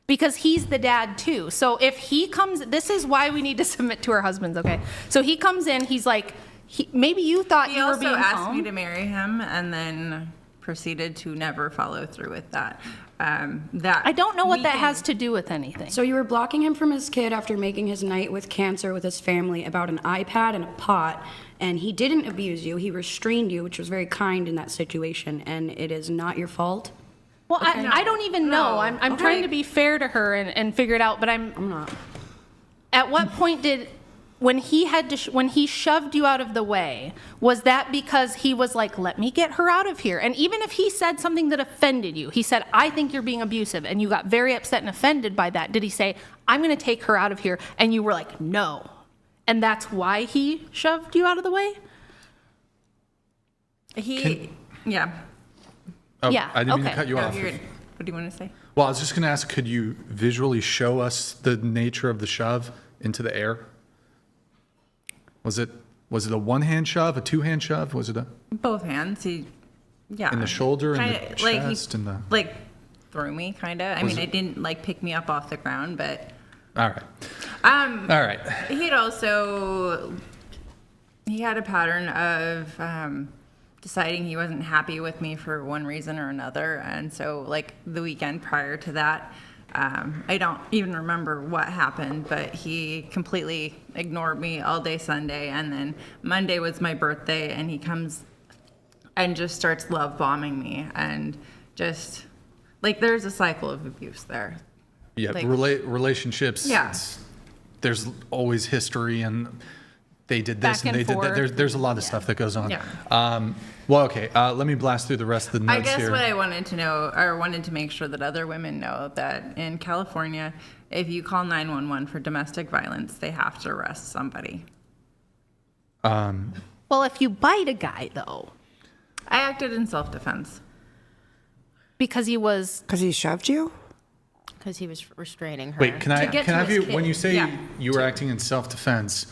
Speaker 15: Because he's the dad too. So if he comes, this is why we need to submit to our husbands, okay? So he comes in, he's like, maybe you thought
Speaker 5: He
Speaker 15: you were
Speaker 5: also
Speaker 15: being
Speaker 5: asked
Speaker 15: calm.
Speaker 5: me to marry him and then proceeded to never follow through with that.
Speaker 15: I don't know what that has to do with anything.
Speaker 8: So you were blocking him from his kid after making his night with cancer with his family about an iPad and a pot, and he didn't abuse you. He restrained you, which was very kind in that situation, and it is not your fault.
Speaker 15: Well, I don't even know. I'm trying to be fair to her and figure it out, but I'm
Speaker 8: not.
Speaker 15: At what point did, when he had to, when he shoved you out of the way, was that because he was like, let me get her out of here? And even if he said something that offended you, he said, I think you're being abusive, and you got very upset and offended by that, did he say, I'm going to take her out of here? And you were like, no. And that's why he shoved you out of the way?
Speaker 5: Yeah.
Speaker 1: Oh,
Speaker 15: Yeah,
Speaker 1: I didn't mean to
Speaker 15: okay.
Speaker 1: cut you
Speaker 5: No,
Speaker 1: off.
Speaker 5: you're good. What do you want to say?
Speaker 1: Well, I was just going to ask, could you visually show us the nature of the shove into the air? Was it a one-hand shove, a two-hand shove? Was it a
Speaker 5: Both hands. In
Speaker 1: the shoulder, in the chest,
Speaker 5: he,
Speaker 1: in the...
Speaker 5: like threw me, kind of. I
Speaker 1: Was
Speaker 5: mean,
Speaker 1: it-
Speaker 5: I didn't like pick me up off the ground, but
Speaker 1: All right.
Speaker 5: All
Speaker 1: right.
Speaker 5: He had a pattern of deciding he wasn't happy with me for one reason or another. And so, like, the weekend prior to that, I don't even remember what happened, but he completely ignored me all day Sunday. And then Monday was my birthday, and he comes and just starts love bombing me. And just, like, there's a cycle of abuse there.
Speaker 1: Yeah,
Speaker 5: Like-
Speaker 1: relationships.
Speaker 5: Yeah.
Speaker 1: There's always history, and they did this
Speaker 5: Back
Speaker 1: and they
Speaker 5: and
Speaker 1: did that.
Speaker 5: forth.
Speaker 1: There's a lot of stuff that goes on.
Speaker 5: Yeah.
Speaker 1: Well, okay. Let me blast through the rest of the notes
Speaker 5: I guess
Speaker 1: here.
Speaker 5: what I wanted to know, or wanted to make sure that other women know, that in California, if you call 911 for domestic violence, they have to arrest somebody.
Speaker 15: Well, if you bite a guy, though.
Speaker 5: I acted in self-defense.
Speaker 15: Because he was...
Speaker 14: Because he shoved you?
Speaker 9: Because he was restraining her.
Speaker 1: Wait, can I have you, when you say
Speaker 5: Yeah.
Speaker 1: you were acting in self-defense,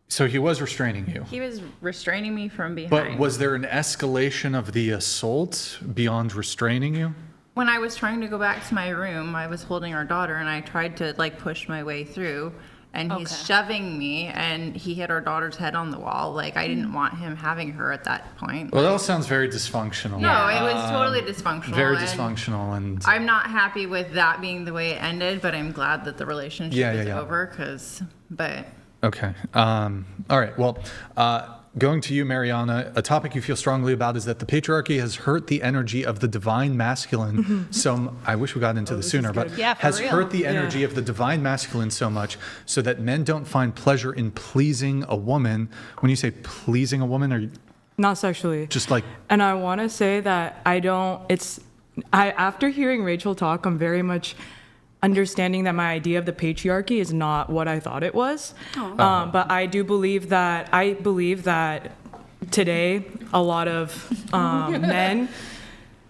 Speaker 1: so he was restraining you?
Speaker 5: He was restraining me from behind.
Speaker 1: But was there an escalation of the assault beyond restraining you?
Speaker 5: When I was trying to go back to my room, I was holding our daughter, and I tried to, like, push my way through, and he's shoving me, and he hit our daughter's head on the wall. Like, I didn't want him having her at that point.
Speaker 1: Well, that all sounds very dysfunctional.
Speaker 5: No, it was totally dysfunctional.
Speaker 1: Very
Speaker 5: and
Speaker 1: dysfunctional, and
Speaker 5: I'm not happy with that being the way it ended, but I'm glad that the relationship is over, but...
Speaker 1: Okay. All right. Well, going to you, Mariana, a topic you feel strongly about is that the patriarchy has hurt the energy of the divine masculine. I wish we got into this sooner, but has hurt the energy of the divine masculine so much so that men don't find pleasure in pleasing a woman. When you say pleasing a woman, are you
Speaker 6: Not sexually.
Speaker 1: just like...
Speaker 6: And I want to say that after hearing Rachel talk, I'm very much understanding that my idea of the patriarchy is not what I thought it was. But I believe that today a lot of men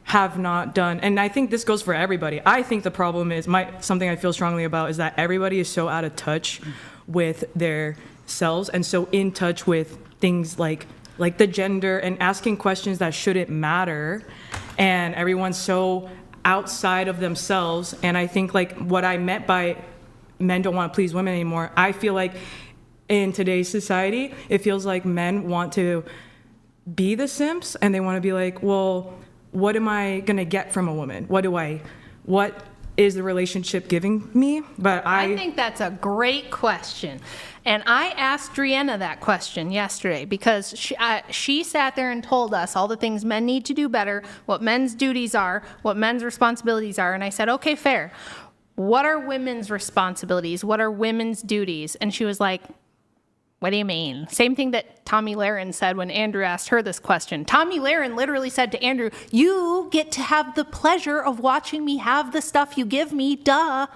Speaker 6: have not done, and I think this goes for everybody. I think the problem is, something I feel strongly about is that everybody is so out of touch with their selves and so in touch with things like the gender and asking questions that shouldn't matter, and everyone's so outside of themselves. And I think, like, what I meant by men don't want to please women anymore, I feel like in today's society, it feels like men want to be the simps, and they want to be like, well, what am I going to get from a woman? What is the relationship giving me? But
Speaker 15: I think that's a great question. And I asked Brianna that question yesterday because she sat there and told us all the things men need to do better, what men's duties are, what men's responsibilities are. And I said, okay, fair. What are women's responsibilities? What are women's duties? And she was like, what do you mean? Same thing that Tommy Lahren said when Andrew asked her this question. Tommy Lahren literally said to Andrew, you get to have the pleasure of watching me have the stuff you give me, duh.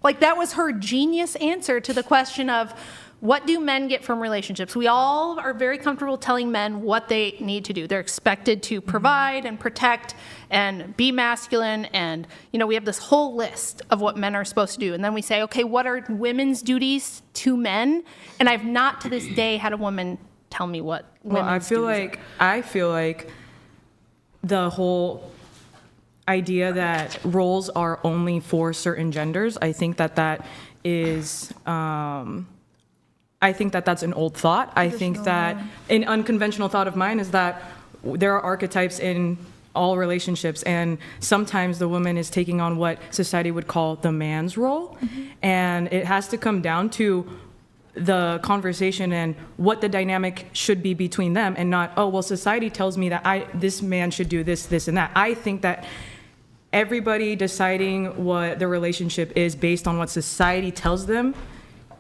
Speaker 15: Like, that was her genius answer to the question of, what do men get from relationships? We all are very comfortable telling men what they need to do. They're expected to provide and protect and be masculine. And, we have this whole list of what men are supposed to do. And then we say, okay, what are women's duties to men? And I've not to this day had a woman tell me what women's duties are.
Speaker 6: I feel like the whole idea that roles are only for certain genders, I think that is... I think that that's an old thought. I think that an unconventional thought of mine is that there are archetypes in all relationships, and sometimes the woman is taking on what society would call the man's role, and it has to come down to the conversation and what the dynamic should be between them, and not, oh, well, society tells me that this man should do this, this, and that. I think that everybody deciding what the relationship is based on what society tells them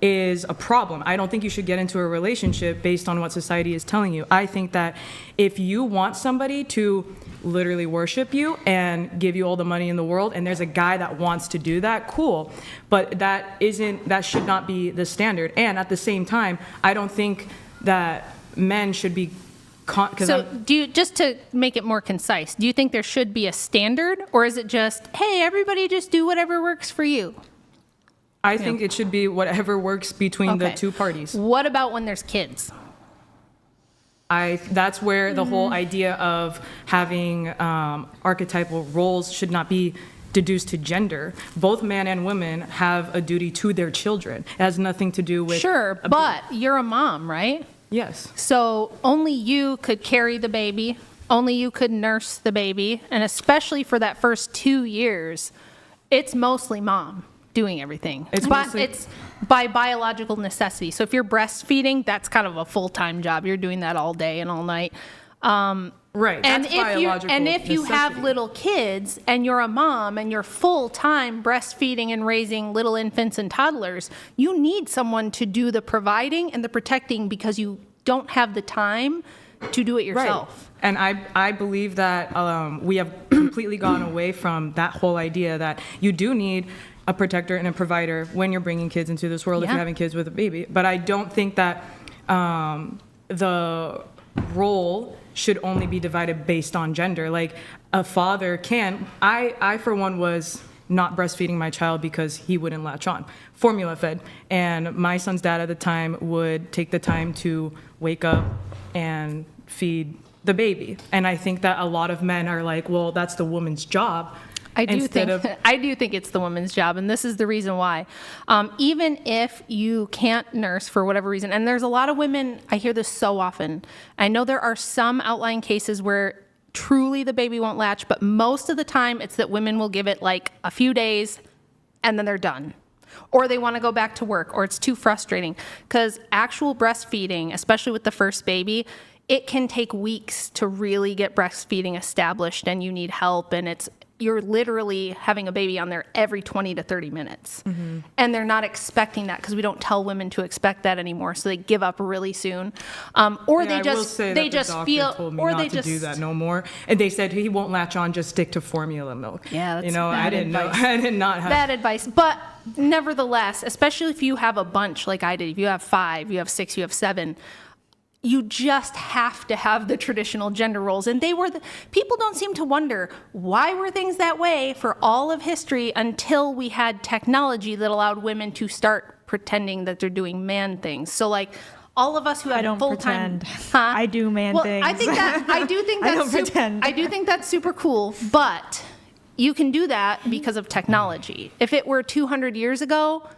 Speaker 6: is a problem. I don't think you should get into a relationship based on what society is telling you. I think that if you want somebody to literally worship you and give you all the money in the world, and there's a guy that wants to do that, cool. But that should not be the standard. And at the same time, I don't think that men should be
Speaker 15: just to make it more concise, do you think there should be a standard, or is it just, hey, everybody just do whatever works for you?
Speaker 6: I think it should be whatever works between the two parties.
Speaker 15: What about when there's kids?
Speaker 6: That's where the whole idea of having archetypal roles should not be deduced to gender. Both men and women have a duty to their children. It has nothing to do with...
Speaker 15: Sure, but you're a mom, right?
Speaker 6: Yes.
Speaker 15: So only you could carry the baby. Only you could nurse the baby. And especially for that first 2 years, it's mostly mom doing everything. It's by biological necessity. So if you're breastfeeding, that's kind of a full-time job. You're doing that all day and all night.
Speaker 6: Right.
Speaker 15: And
Speaker 6: that's biological
Speaker 15: if you have little kids and you're a mom and you're full-time breastfeeding and raising little infants and toddlers, you need someone to do the providing and the protecting because you don't have the time to do it yourself.
Speaker 6: Right. And I believe that we have completely gone away from that whole idea that you do need a protector and a provider when you're bringing kids into this world, if you're having kids with a baby. But I don't think that the role should only be divided based on gender. Like, a father can... I for one, was not breastfeeding my child because he wouldn't latch on. Formula fed. And my son's dad at the time would take the time to wake up and feed the baby. And I think that a lot of men are like, well, that's the woman's job.
Speaker 15: I do think it's the woman's job, and this is the reason why. Even if you can't nurse for whatever reason, and there's a lot of women, I hear this so often. I know there are some outlying cases where truly the baby won't latch, but most of the time it's that women will give it like a few days and then they're done. Or they want to go back to work, or it's too frustrating. Because actual breastfeeding, especially with the first baby, it can take weeks to really get breastfeeding established, and you need help, and you're literally having a baby on there every 20 to 30 minutes. Mm-hmm. And they're not expecting that because we don't tell women to expect that anymore. So they give up really soon. Or they just feel, or they just
Speaker 6: do that no more. And they said he won't latch on, just stick to formula milk.
Speaker 15: Yeah, that's
Speaker 6: I did not have
Speaker 15: bad advice. But nevertheless, especially if you have a bunch like I did, if you have 5, you have 6, you have 7, you just have to have the traditional gender roles. And people don't seem to wonder, why were things that way for all of history until we had technology that allowed women to start pretending that they're doing man things. So like all of us who have full-time...
Speaker 12: I do man things.
Speaker 15: I do think that's super cool, but you can do that because of technology. If it were 200 years ago,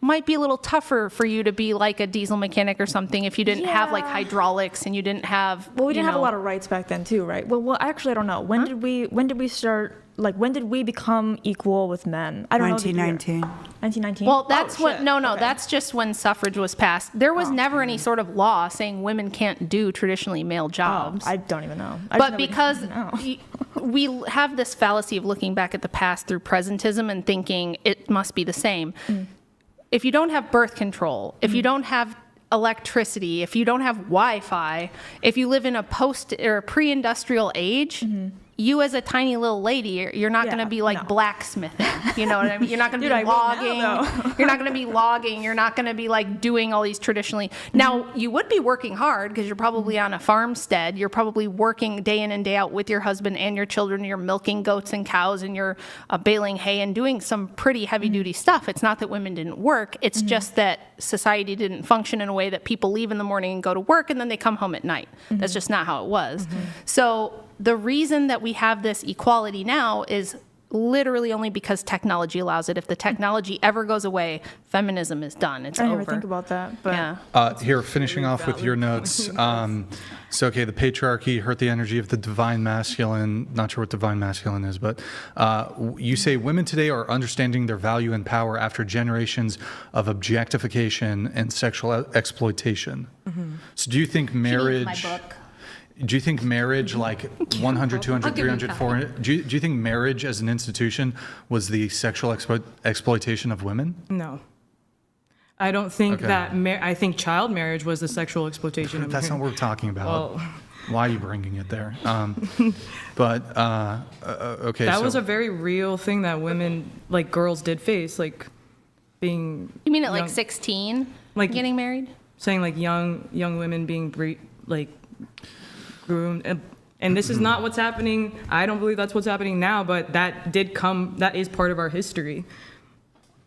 Speaker 10: might be a little tougher for you to be like a diesel mechanic or something if you didn't have like
Speaker 2: Yeah.
Speaker 10: hydraulics and you didn't have.
Speaker 2: Well, we didn't have a lot of rights back then, too, right? Well, actually, I don't know. When did we start? Like, when did we become equal with men? I don't know.
Speaker 7: 1919.
Speaker 2: 1919.
Speaker 10: Well, that's
Speaker 2: Oh,
Speaker 10: what.
Speaker 2: shit.
Speaker 10: No,
Speaker 2: Okay.
Speaker 10: that's just when suffrage was passed. There was never any sort of law saying women can't do traditionally male jobs.
Speaker 2: I don't even know.
Speaker 10: But because we have this fallacy of looking back at the past through presentism and thinking it must be the same. If you don't have birth control, if you don't have electricity, if you don't have Wi-Fi, if you live in a post or a pre-industrial age, you as a tiny little lady, you're not going to be like blacksmithing. You know what I mean? You're not going to be logging. You're not going to be logging. You're not going to be like doing all these traditionally. Now, you would be working hard because you're probably on a farmstead. You're probably working day in and day out with your husband and your children. You're milking goats and cows and you're baling hay and doing some pretty heavy duty stuff. It's not that women didn't work. It's just that society didn't function in a way that people leave in the morning and go to work and then they come home at night. That's just not how it was. So the reason that we have this equality now is literally only because technology allows it. If the technology ever goes away, feminism is done. It's
Speaker 2: I
Speaker 10: over.
Speaker 2: never think about that. But
Speaker 10: Yeah.
Speaker 1: Here, finishing off with your notes. So, okay, the patriarchy hurt the energy of the divine masculine. Not sure what divine masculine is, but you say women today are understanding their value and power after generations of objectification and sexual exploitation. So do you think marriage... Do you think marriage, like 100, 200, 300, 400, do you think marriage as an institution was the sexual exploitation of women?
Speaker 6: No. I don't think that, I think child marriage was the sexual exploitation of
Speaker 1: That's not
Speaker 6: women.
Speaker 1: what we're talking about.
Speaker 6: Well,
Speaker 1: Why are you bringing it there? Okay.
Speaker 6: that was a very real thing that women, like girls did face, like being.
Speaker 10: You mean at like
Speaker 6: young-
Speaker 10: 16,
Speaker 6: like
Speaker 10: getting married?
Speaker 6: Saying like young women being groomed. And this is not what's happening. I don't believe that's what's happening now, but that is part of our history.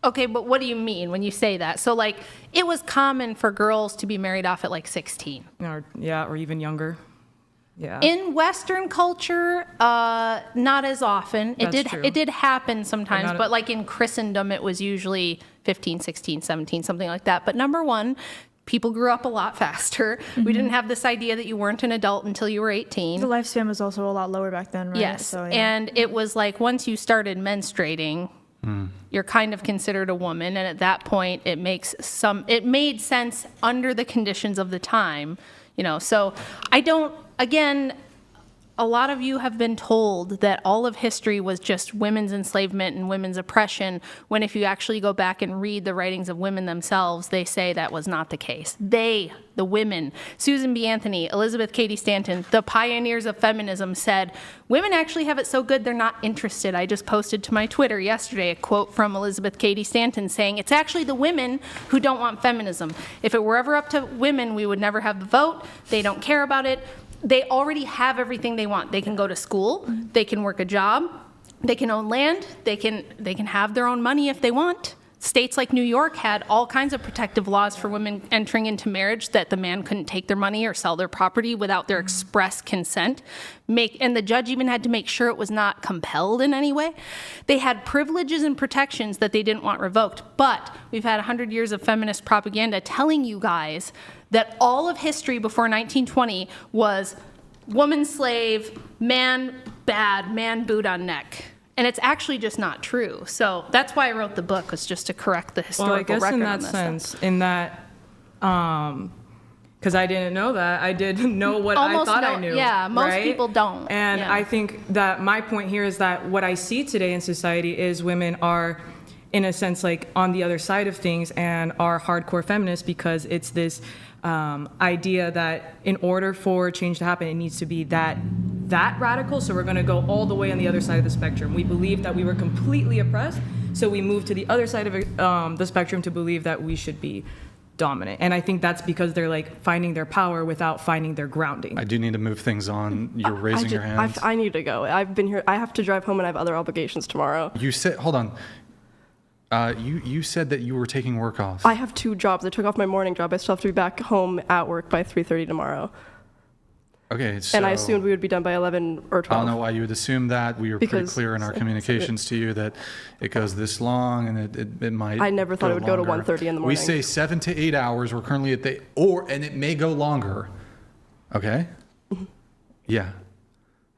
Speaker 10: Okay, but what do you mean when you say that? So like, it was common for girls to be married off at like 16.
Speaker 6: Or even younger. Yeah.
Speaker 10: In Western culture, not as often.
Speaker 6: That's true.
Speaker 10: It did happen sometimes,
Speaker 6: not-
Speaker 10: but like in Christendom, it was usually 15, 16, 17, something like that. But number one, people grew up a lot faster. We didn't have this idea that you weren't an adult until you were 18.
Speaker 2: the lifespan was also a lot lower back then, right?
Speaker 10: Yes,
Speaker 2: So,
Speaker 10: and it was like once you started menstruating, you're kind of considered a woman, and at that point, it made sense under the conditions of the time, you know. So again, a lot of you have been told that all of history was just women's enslavement and women's oppression, when if you actually go back and read the writings of women themselves, they say that was not the case. They, the women, Susan B. Anthony, Elizabeth Cady Stanton, the pioneers of feminism said, women actually have it so good they're not interested. I just posted to my Twitter yesterday a quote from Elizabeth Cady Stanton saying, it's actually the women who don't want feminism. If it were ever up to women, we would never have the vote. They don't care about it. They already have everything they want. They can go to school, they can work a job, they can own land, they can have their own money if they want. States like New York had all kinds of protective laws for women entering into marriage, that the man couldn't take their money or sell their property without their express consent. And the judge even had to make sure it was not compelled in any way. They had privileges and protections that they didn't want revoked. But we've had 100 years of feminist propaganda telling you guys that all of history before 1920 was woman slave, man bad, man boot on neck. And it's actually just not true. So that's why I wrote the book, was just to correct the historical record on this stuff.
Speaker 6: Well, I guess in that sense, because I didn't know that. I didn't know what I thought I knew.
Speaker 10: Yeah, most
Speaker 6: right?
Speaker 10: people don't.
Speaker 6: And I think that my point here is that what I see today in society is women are, in a sense, like on the other side of things and are hardcore feminists, because it's this idea that in order for change to happen, it needs to be that radical. So we're going to go all the way on the other side of the spectrum. We believe that we were completely oppressed, so we moved to the other side of the spectrum to believe that we should be dominant. And I think that's because they're like finding their power without finding their grounding.
Speaker 1: I do need to move things on. You're raising your hand.
Speaker 3: I need to go. I've been here. I have to drive home and I have other obligations tomorrow.
Speaker 1: You said, hold on. You said that you were taking work off.
Speaker 3: I have 2 jobs. I took off my morning job. I still have to be back home at work by 3:30 tomorrow.
Speaker 1: Okay, so...
Speaker 3: And I assumed we would be done by 11 or 12.
Speaker 1: I don't know why you would assume that. We were pretty clear in our communications to you that it goes this long, and it might.
Speaker 3: I never thought it would go to
Speaker 1: longer.
Speaker 3: 1:30 in the morning.
Speaker 1: We say 7 to 8 hours. We're currently at and it may go longer. Okay? Yeah.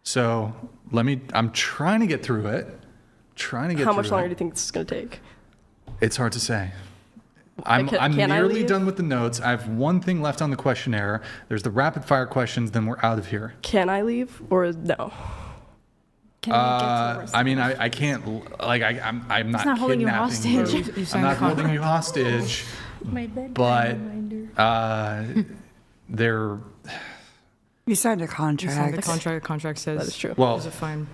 Speaker 1: So I'm trying to get through it.
Speaker 3: How much longer do you think this is going to take?
Speaker 1: It's hard to say. I'm nearly done with the notes. I have one thing left on the questionnaire. There's the rapid fire questions, then we're out of here.
Speaker 3: Can I leave or no?
Speaker 1: I mean, I can't, like, I'm not
Speaker 12: holding you
Speaker 1: kidnapping you.
Speaker 12: hostage.
Speaker 1: I'm not holding you hostage. But they're...
Speaker 14: You signed a contract.
Speaker 6: You signed the contract. The contract says
Speaker 3: that is true.
Speaker 1: Well,
Speaker 6: there's a fine.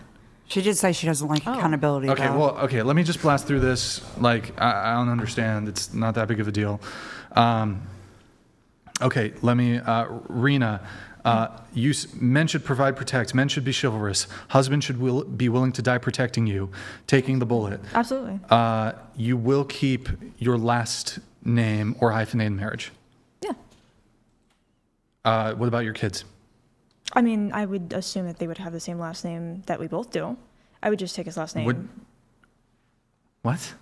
Speaker 14: She did say she doesn't like accountability.
Speaker 1: Okay,
Speaker 14: though.
Speaker 1: well, okay, let me just blast through this. Like, I don't understand. It's not that big of a deal. Okay, let me, Rena, men should provide, protect. Men should be chivalrous. Husband should be willing to die protecting you, taking the bullet.
Speaker 12: Absolutely.
Speaker 1: You will keep your last name or hyphenated marriage.
Speaker 12: Yeah.
Speaker 1: What about your kids?
Speaker 12: I mean, I would assume that they would have the same last name that we both do. I would just take his last name.
Speaker 1: What?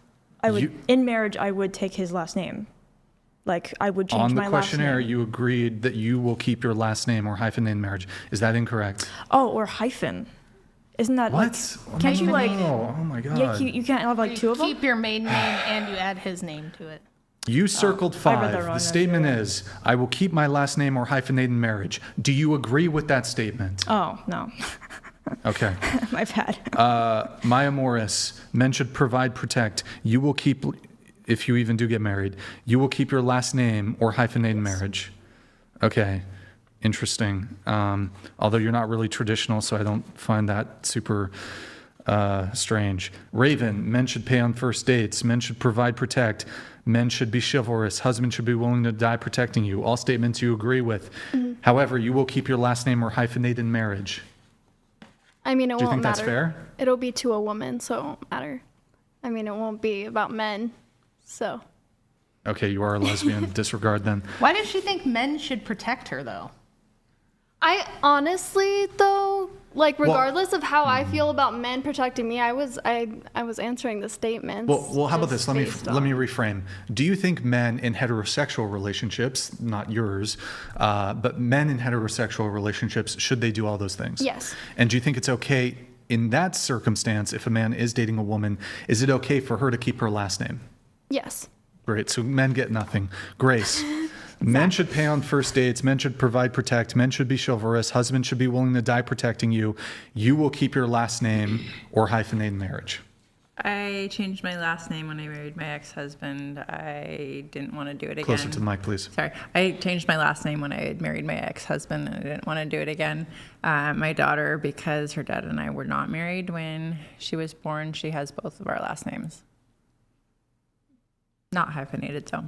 Speaker 12: In marriage, I would take his last name. Like, I would change my last name.
Speaker 1: On the questionnaire, you agreed that you will keep your last name or hyphenated marriage. Is that incorrect?
Speaker 12: Oh, or hyphen. Isn't that
Speaker 1: what?
Speaker 12: Can't you like?
Speaker 1: Oh my God.
Speaker 12: Yeah, you can't have like two of them.
Speaker 15: Keep your maiden name and you add his name to it.
Speaker 1: You circled 5. The statement is, I will keep my last name or hyphenated marriage. Do you agree with that statement?
Speaker 12: Oh, no.
Speaker 1: Okay.
Speaker 12: My bad.
Speaker 1: Maya Morris, men should provide, protect. You will keep, if you even do get married, you will keep your last name or hyphenated marriage. Okay. Interesting. Although you're not really traditional, so I don't find that super strange. Raven, men should pay on first dates. Men should provide, protect. Men should be chivalrous. Husband should be willing to die protecting you. All statements you agree with. Mm-hmm. However, you will keep your last name or hyphenated marriage.
Speaker 4: I mean, it
Speaker 1: Do you
Speaker 4: won't
Speaker 1: think that's
Speaker 4: matter.
Speaker 1: fair?
Speaker 4: It'll be to a woman, so it won't matter. I mean, it won't be about men, so.
Speaker 1: Okay, you are a lesbian. Disregard then.
Speaker 15: Why does she think men should protect her, though?
Speaker 4: I honestly, though, like, regardless of how I feel about men protecting me, I was answering the statements.
Speaker 1: Well, how about this? Let me reframe. Do you think men in heterosexual relationships, not yours, but men in heterosexual relationships, should they do all those things?
Speaker 4: Yes.
Speaker 1: And do you think it's okay in that circumstance, if a man is dating a woman, is it okay for her to keep her last name?
Speaker 4: Yes.
Speaker 1: Great. So men get nothing. Grace. Men should pay on first dates. Men should provide, protect. Men should be chivalrous. Husband should be willing to die protecting you. You will keep your last name or hyphenated marriage.
Speaker 5: I changed my last name when I married my ex-husband. I didn't want to do it again.
Speaker 1: Closer to the mic, please.
Speaker 5: Sorry. I changed my last name when I had married my ex-husband, and I didn't want to do it again. My daughter, because her dad and I were not married when she was born, she has both of our last names. Not hyphenated, so.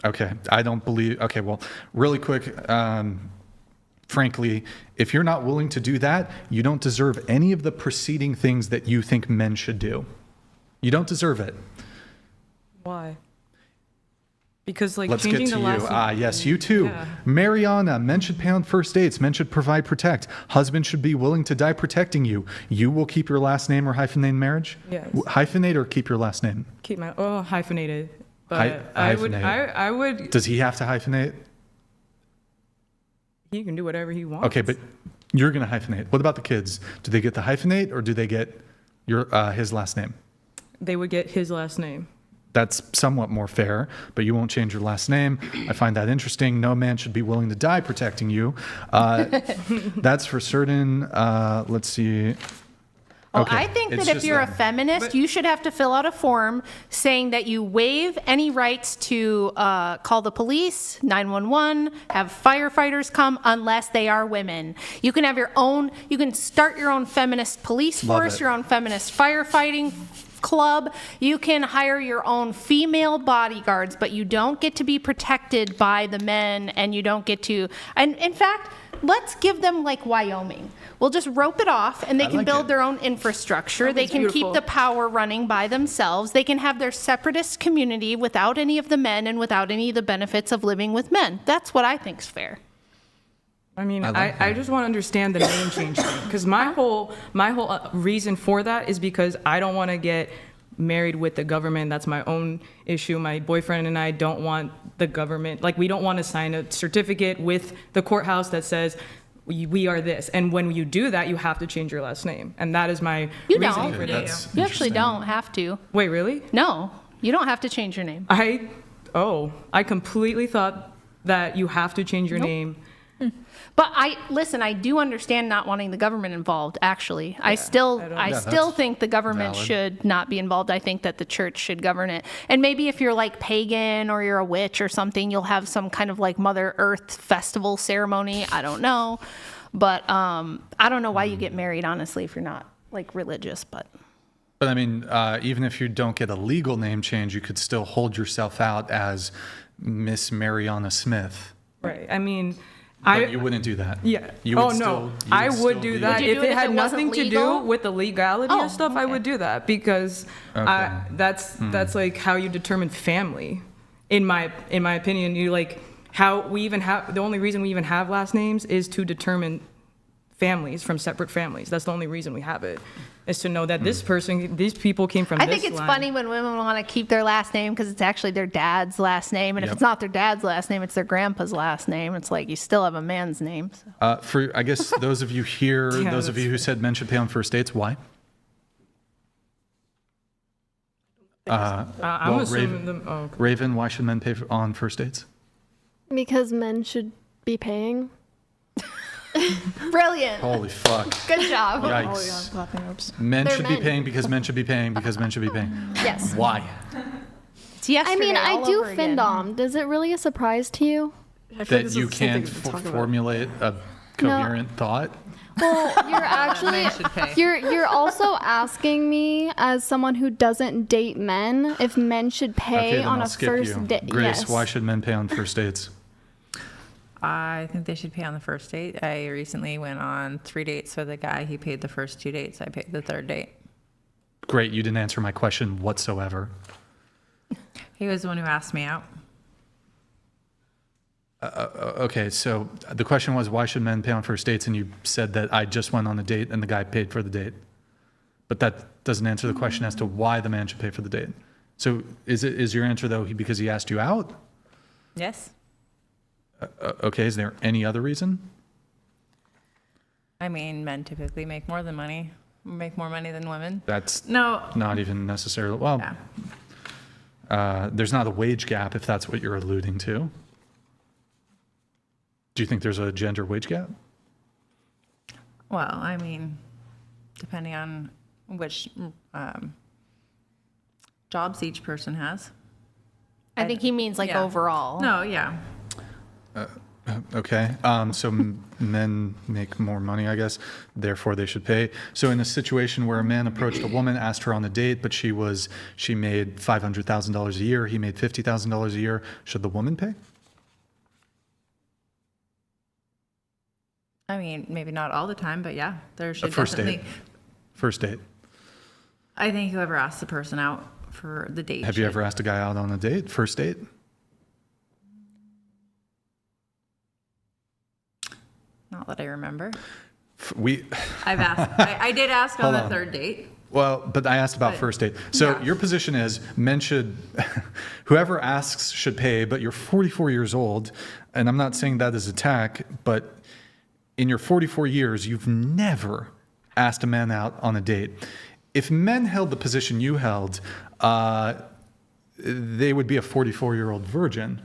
Speaker 1: Okay, I don't believe, okay, well, really quick, frankly, if you're not willing to do that, you don't deserve any of the preceding things that you think men should do. You don't deserve it.
Speaker 6: Why? Because, like,
Speaker 1: Let's
Speaker 6: changing
Speaker 1: get to
Speaker 6: the last
Speaker 1: you. Yes, you too.
Speaker 6: Yeah.
Speaker 1: Mariana, men should pay on first dates. Men should provide, protect. Husband should be willing to die protecting you. You will keep your last name or hyphenated marriage?
Speaker 6: Yes.
Speaker 1: Hyphenate or keep your last name?
Speaker 6: Keep my, hyphenated. But
Speaker 1: Hyphenate.
Speaker 6: I would.
Speaker 1: Does he have to hyphenate?
Speaker 6: He can do whatever he wants.
Speaker 1: Okay, but you're going to hyphenate. What about the kids? Do they get the hyphenate or do they get his last name?
Speaker 6: They would get his last name.
Speaker 1: That's somewhat more fair, but you won't change your last name. I find that interesting. No man should be willing to die protecting you. That's for certain. Let's see.
Speaker 15: Okay. I think that if you're a feminist, you should have to fill out a form saying that you waive any rights to call the police, 911, have firefighters come unless they are women. You can have your own, you can start your own feminist police force, your own feminist firefighting club. You can hire your own female bodyguards, but you don't get to be protected by the men, and you don't get to, and in fact, let's give them like Wyoming. We'll just rope it off and they can build their own infrastructure. They can keep the power running by themselves. They can have their separatist community without any of the men and without any of the benefits of living with men. That's what I think's fair.
Speaker 6: I mean,
Speaker 1: like
Speaker 6: I just want to understand the name change thing, because my whole reason for that is because I don't want to get married with the government. That's my own issue. My boyfriend and I don't want the government, like, we don't want to sign a certificate with the courthouse that says we are this. And when you do that, you have to change your last name. And that is my reasoning for this.
Speaker 10: You actually don't have to.
Speaker 6: Wait, really?
Speaker 10: No, you don't have to change your name.
Speaker 6: I completely thought that you have to change your name.
Speaker 10: But I do understand not wanting the government involved, actually. I still think the government
Speaker 1: valid.
Speaker 10: should not be involved. I think that the church should govern it. And maybe if you're like pagan or you're a witch or something, you'll have some kind of like Mother Earth festival ceremony. I don't know. But I don't know why you get married, honestly, if you're not like religious. But
Speaker 1: I mean, even if you don't get a legal name change, you could still hold yourself out as Miss Mariana Smith.
Speaker 6: Right. I mean,
Speaker 1: But you wouldn't do that.
Speaker 6: Yeah.
Speaker 1: You would
Speaker 6: I would do that.
Speaker 10: Would you
Speaker 6: If
Speaker 10: do it
Speaker 6: it
Speaker 10: if
Speaker 6: had
Speaker 10: it wasn't
Speaker 6: nothing to do
Speaker 10: legal?
Speaker 6: with the legality of stuff, I would do that, because
Speaker 1: Okay.
Speaker 6: that's like how you determine family. In my opinion, you like how we even have, the only reason we even have last names is to determine families from separate families. That's the only reason we have it, is to know that this person, these people came from
Speaker 10: I
Speaker 6: this
Speaker 10: think it's
Speaker 6: line.
Speaker 10: funny when women want to keep their last name because it's actually their dad's last name. And if
Speaker 1: Yep.
Speaker 10: it's not their dad's last name, it's their grandpa's last name. It's like you still have a man's name. So.
Speaker 1: For I guess those of you here,
Speaker 6: Yeah,
Speaker 1: those of you who said men should pay on first dates, why?
Speaker 6: I'm assuming okay.
Speaker 1: Raven, why should men pay on first dates?
Speaker 4: Because men should be paying.
Speaker 10: Brilliant.
Speaker 1: Holy fuck.
Speaker 10: Good job.
Speaker 1: Yikes. Men
Speaker 4: They're
Speaker 1: should be
Speaker 4: men.
Speaker 1: paying because men should be paying because men should be paying.
Speaker 4: Yes.
Speaker 1: Why?
Speaker 10: It's yesterday,
Speaker 4: I mean, I
Speaker 10: all
Speaker 4: do
Speaker 10: over again.
Speaker 4: FINDOM. Is it really a surprise to you?
Speaker 1: That you can't formulate a coherent thought?
Speaker 4: Well, you're actually you're also asking me, as someone who doesn't date men, if men should pay
Speaker 1: Okay, then
Speaker 4: on
Speaker 1: I'll
Speaker 4: a
Speaker 1: skip
Speaker 4: first
Speaker 1: you.
Speaker 4: date.
Speaker 1: Grace,
Speaker 4: Yes.
Speaker 1: why should men pay on first dates?
Speaker 5: I think they should pay on the first date. I recently went on 3 dates with a guy. He paid the first 2 dates. I paid the third date.
Speaker 1: Great, you didn't answer my question whatsoever.
Speaker 5: He was the one who asked me out.
Speaker 1: Okay, so the question was, why should men pay on first dates? And you said that I just went on a date and the guy paid for the date. But that doesn't answer the question as to why the man should pay for the date. So is your answer, though, because he asked you out?
Speaker 5: Yes.
Speaker 1: Okay, is there any other reason?
Speaker 5: I mean, men typically make more money than women.
Speaker 1: That's
Speaker 5: No.
Speaker 1: not even necessarily, well, there's not a wage gap if that's what you're alluding to. Do you think there's a gender wage gap?
Speaker 5: Well, I mean, depending on which jobs each person has.
Speaker 10: I think he means like overall.
Speaker 5: No, yeah.
Speaker 1: Okay, so men make more money, I guess, therefore they should pay. So in a situation where a man approached a woman, asked her on a date, but she made $500,000 a year, he made $50,000 a year, should the woman pay?
Speaker 5: I mean, maybe not all the time, but yeah, there should
Speaker 1: First
Speaker 5: definitely.
Speaker 1: date. First date.
Speaker 5: I think whoever asks the person out for the date.
Speaker 1: Have you ever asked a guy out on a date, first date?
Speaker 5: Not that I remember.
Speaker 1: I've
Speaker 5: asked. I did ask on
Speaker 1: Hold
Speaker 5: the
Speaker 1: on.
Speaker 5: third date.
Speaker 1: Well, but I asked about first date. So your position is men should, whoever asks should pay, but you're 44 years old, and I'm not saying that as attack, but in your 44 years, you've never asked a man out on a date. If men held the position you held, they would be a 44-year-old virgin.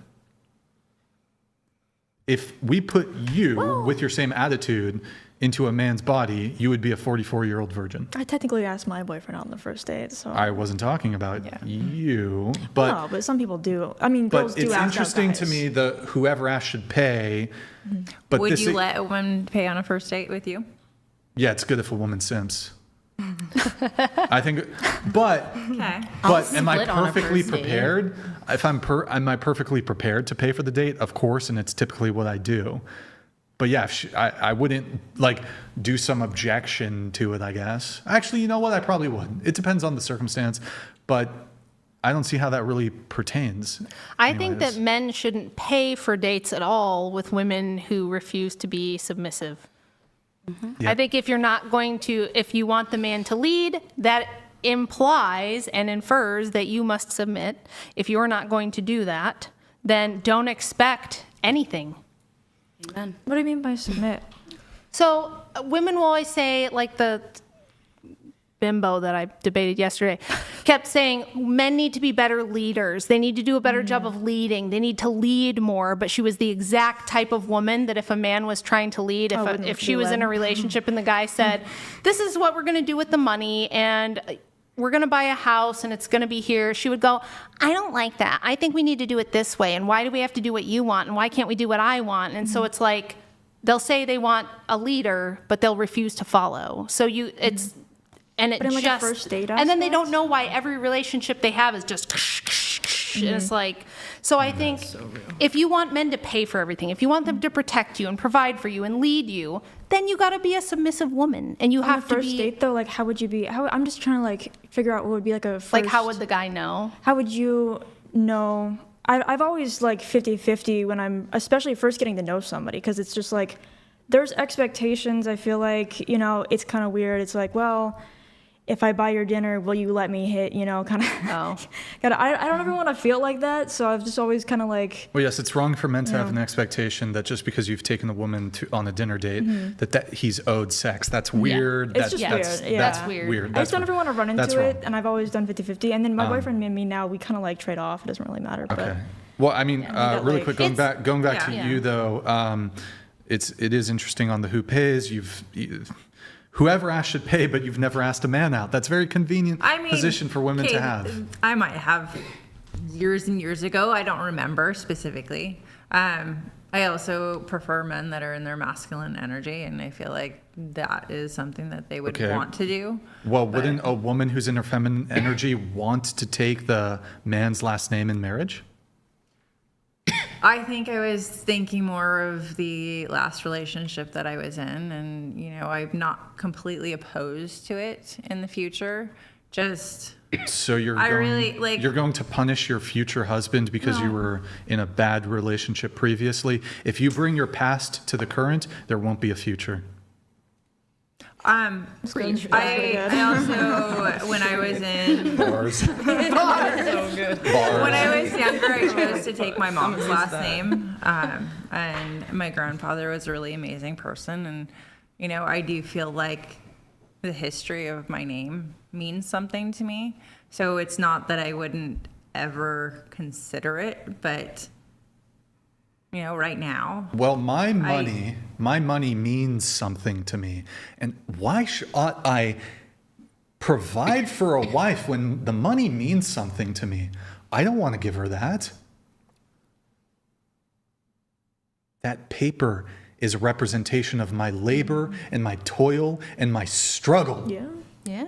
Speaker 1: If we put you with your same attitude into a man's body, you would be a 44-year-old virgin.
Speaker 12: I technically asked my boyfriend out on the first date, so.
Speaker 1: I wasn't talking about you, but
Speaker 12: no, but some people do. I mean, girls
Speaker 1: but
Speaker 12: do
Speaker 1: it's
Speaker 12: ask out
Speaker 1: interesting to
Speaker 12: guys.
Speaker 1: me the whoever asks should pay. But
Speaker 5: Would
Speaker 1: this
Speaker 5: you let a woman pay on a first date with you?
Speaker 1: Yeah, it's good if a woman simps. I think, but
Speaker 5: Okay.
Speaker 1: but am I
Speaker 10: split on a
Speaker 1: perfectly
Speaker 10: first date.
Speaker 1: prepared? If am I perfectly prepared to pay for the date? Of course, and it's typically what I do. But yeah, if I wouldn't like do some objection to it, I guess. Actually, you know what? I probably would. It depends on the circumstance, but I don't see how that really pertains.
Speaker 15: I think that men shouldn't pay for dates at all with women who refuse to be submissive.
Speaker 1: Yeah.
Speaker 15: I think if you want the man to lead, that implies and infers that you must submit. If you're not going to do that, then don't expect anything.
Speaker 8: Amen.
Speaker 2: What do you mean by submit?
Speaker 15: So women will always say, like the bimbo that I debated yesterday, kept saying men need to be better leaders. They need to do a better job of leading. They need to lead more. But she was the exact type of woman that if a man was trying to lead, if she was in a relationship and the guy said, this is what we're going to do with the money and we're going to buy a house and it's going to be here, she would go, I don't like that. I think we need to do it this way. And why do we have to do what you want? And why can't we do what I want? And so it's like, they'll say they want a leader, but they'll refuse to follow. So and it
Speaker 2: But in like
Speaker 15: just,
Speaker 2: a first date
Speaker 15: and then they
Speaker 2: aspect?
Speaker 15: don't know why every relationship they have is just, and it's like, so I think if you want men to pay for everything, if you want them to protect you and provide for you and lead you, then you got to be a submissive woman, and you have to be.
Speaker 2: On the first date though, like how would you be? I'm just trying to like figure out what would be like a first.
Speaker 15: Like how would the guy know?
Speaker 2: How would you know? I've always like 50-50 when I'm especially first getting to know somebody, because it's just like there's expectations. I feel like, it's kind of weird. It's like, well, if I buy your dinner, will you let me hit, kind of. Oh. I don't ever want to feel like that, so I've just always kind of like.
Speaker 1: Well, yes, it's wrong for men to have an expectation that just because you've taken a woman on a dinner date, that he's owed sex. That's weird.
Speaker 2: It's just weird. Yeah.
Speaker 1: That's weird.
Speaker 2: I just don't ever want to run into it,
Speaker 1: wrong.
Speaker 2: and I've always done 50-50. And then my boyfriend and me now, we kind of like trade off. It doesn't really matter.
Speaker 1: Okay.
Speaker 2: But,
Speaker 1: Well, I mean, really quick, going back to you though, it is interesting on the who pays. Whoever asked should pay, but you've never asked a man out. That's a very convenient position for women to have.
Speaker 5: I might have years and years ago. I don't remember specifically. I also prefer men that are in their masculine energy, and I feel like that is something that they would want to do.
Speaker 1: Well, wouldn't a woman who's in her feminine energy want to take the man's last name in marriage?
Speaker 5: I think I was thinking more of the last relationship that I was in, and I'm not completely opposed to it in the future. Just
Speaker 1: so you're going to punish your future husband because you were in a bad relationship previously. If you bring your past to the current, there won't be a future.
Speaker 5: I also, when I was in
Speaker 1: bars,
Speaker 5: so good. Bars. When I was younger, I chose to take my mom's last name, and my grandfather was a really amazing person, and I do feel like the history of my name means something to me. So it's not that I wouldn't ever consider it, but right now.
Speaker 1: Well, my money means something to me. And why ought I provide for a wife when the money means something to me? I don't want to give her that. That paper is a representation of my labor and my toil and my struggle.
Speaker 15: Yeah. Yeah.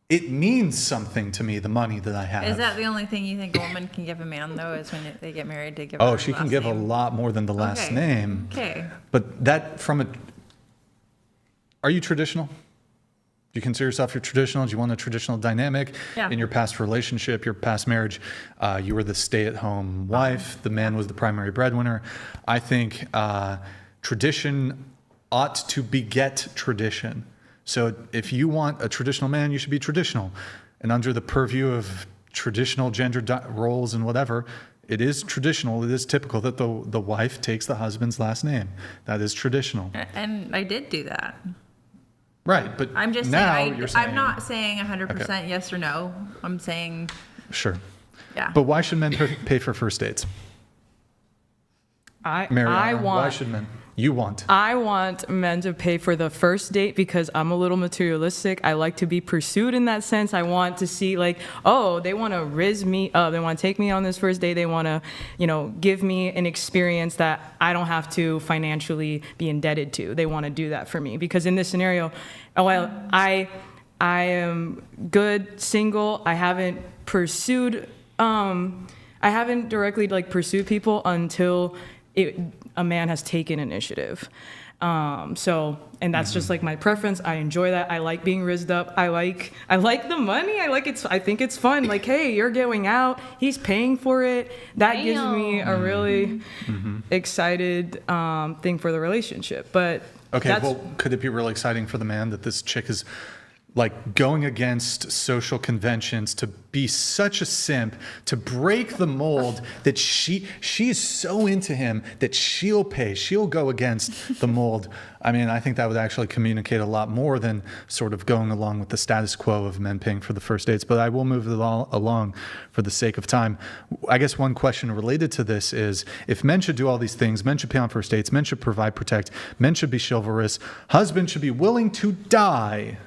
Speaker 1: It means something to me, the money that I have.
Speaker 5: Is that the only thing you think a woman can give a man, though, is when they get married to give
Speaker 1: Oh, she can give a lot more than the last name.
Speaker 5: Okay.
Speaker 1: But that are you traditional? Do you consider yourself traditional? Do you want a traditional dynamic in your past relationship, your past marriage? You were the stay-at-home wife. The man was the primary breadwinner. I think tradition ought to beget tradition. So if you want a traditional man, you should be traditional. And under the purview of traditional gender roles and whatever, it is traditional, it is typical that the wife takes the husband's last name. That is traditional.
Speaker 5: And I did do that.
Speaker 1: Right, but
Speaker 5: I'm just
Speaker 1: now
Speaker 5: saying,
Speaker 1: you're saying...
Speaker 5: I'm not saying 100% yes or no. I'm saying...
Speaker 1: Sure.
Speaker 5: Yeah.
Speaker 1: But why should men pay for first dates? Why should men?
Speaker 6: I want men to pay for the first date because I'm a little materialistic. I like to be pursued in that sense. I want to see they want to rizz me up. They want to take me on this first date. They want to, give me an experience that I don't have to financially be indebted to. They want to do that for me because in this scenario, while I am good, single, I haven't pursued, I haven't directly pursued people until a man has taken initiative. And that's just like my preference. I enjoy that. I like being rizzed up. I like the money. I think it's fun. Like, hey, you're going out. He's paying for it. That gives me a really excited thing for the relationship. But
Speaker 1: okay, well, could it be really exciting for the man that this chick is like going against social conventions, to be such a simp, to break the mold that she is so into him that she'll go against the mold? I mean, I think that would actually communicate a lot more than sort of going along with the status quo of men paying for the first dates. But I will move it all along for the sake of time. I guess one question related to this is, if men should do all these things, men should pay on first dates, men should provide, protect, men should be chivalrous, husbands should be willing to die.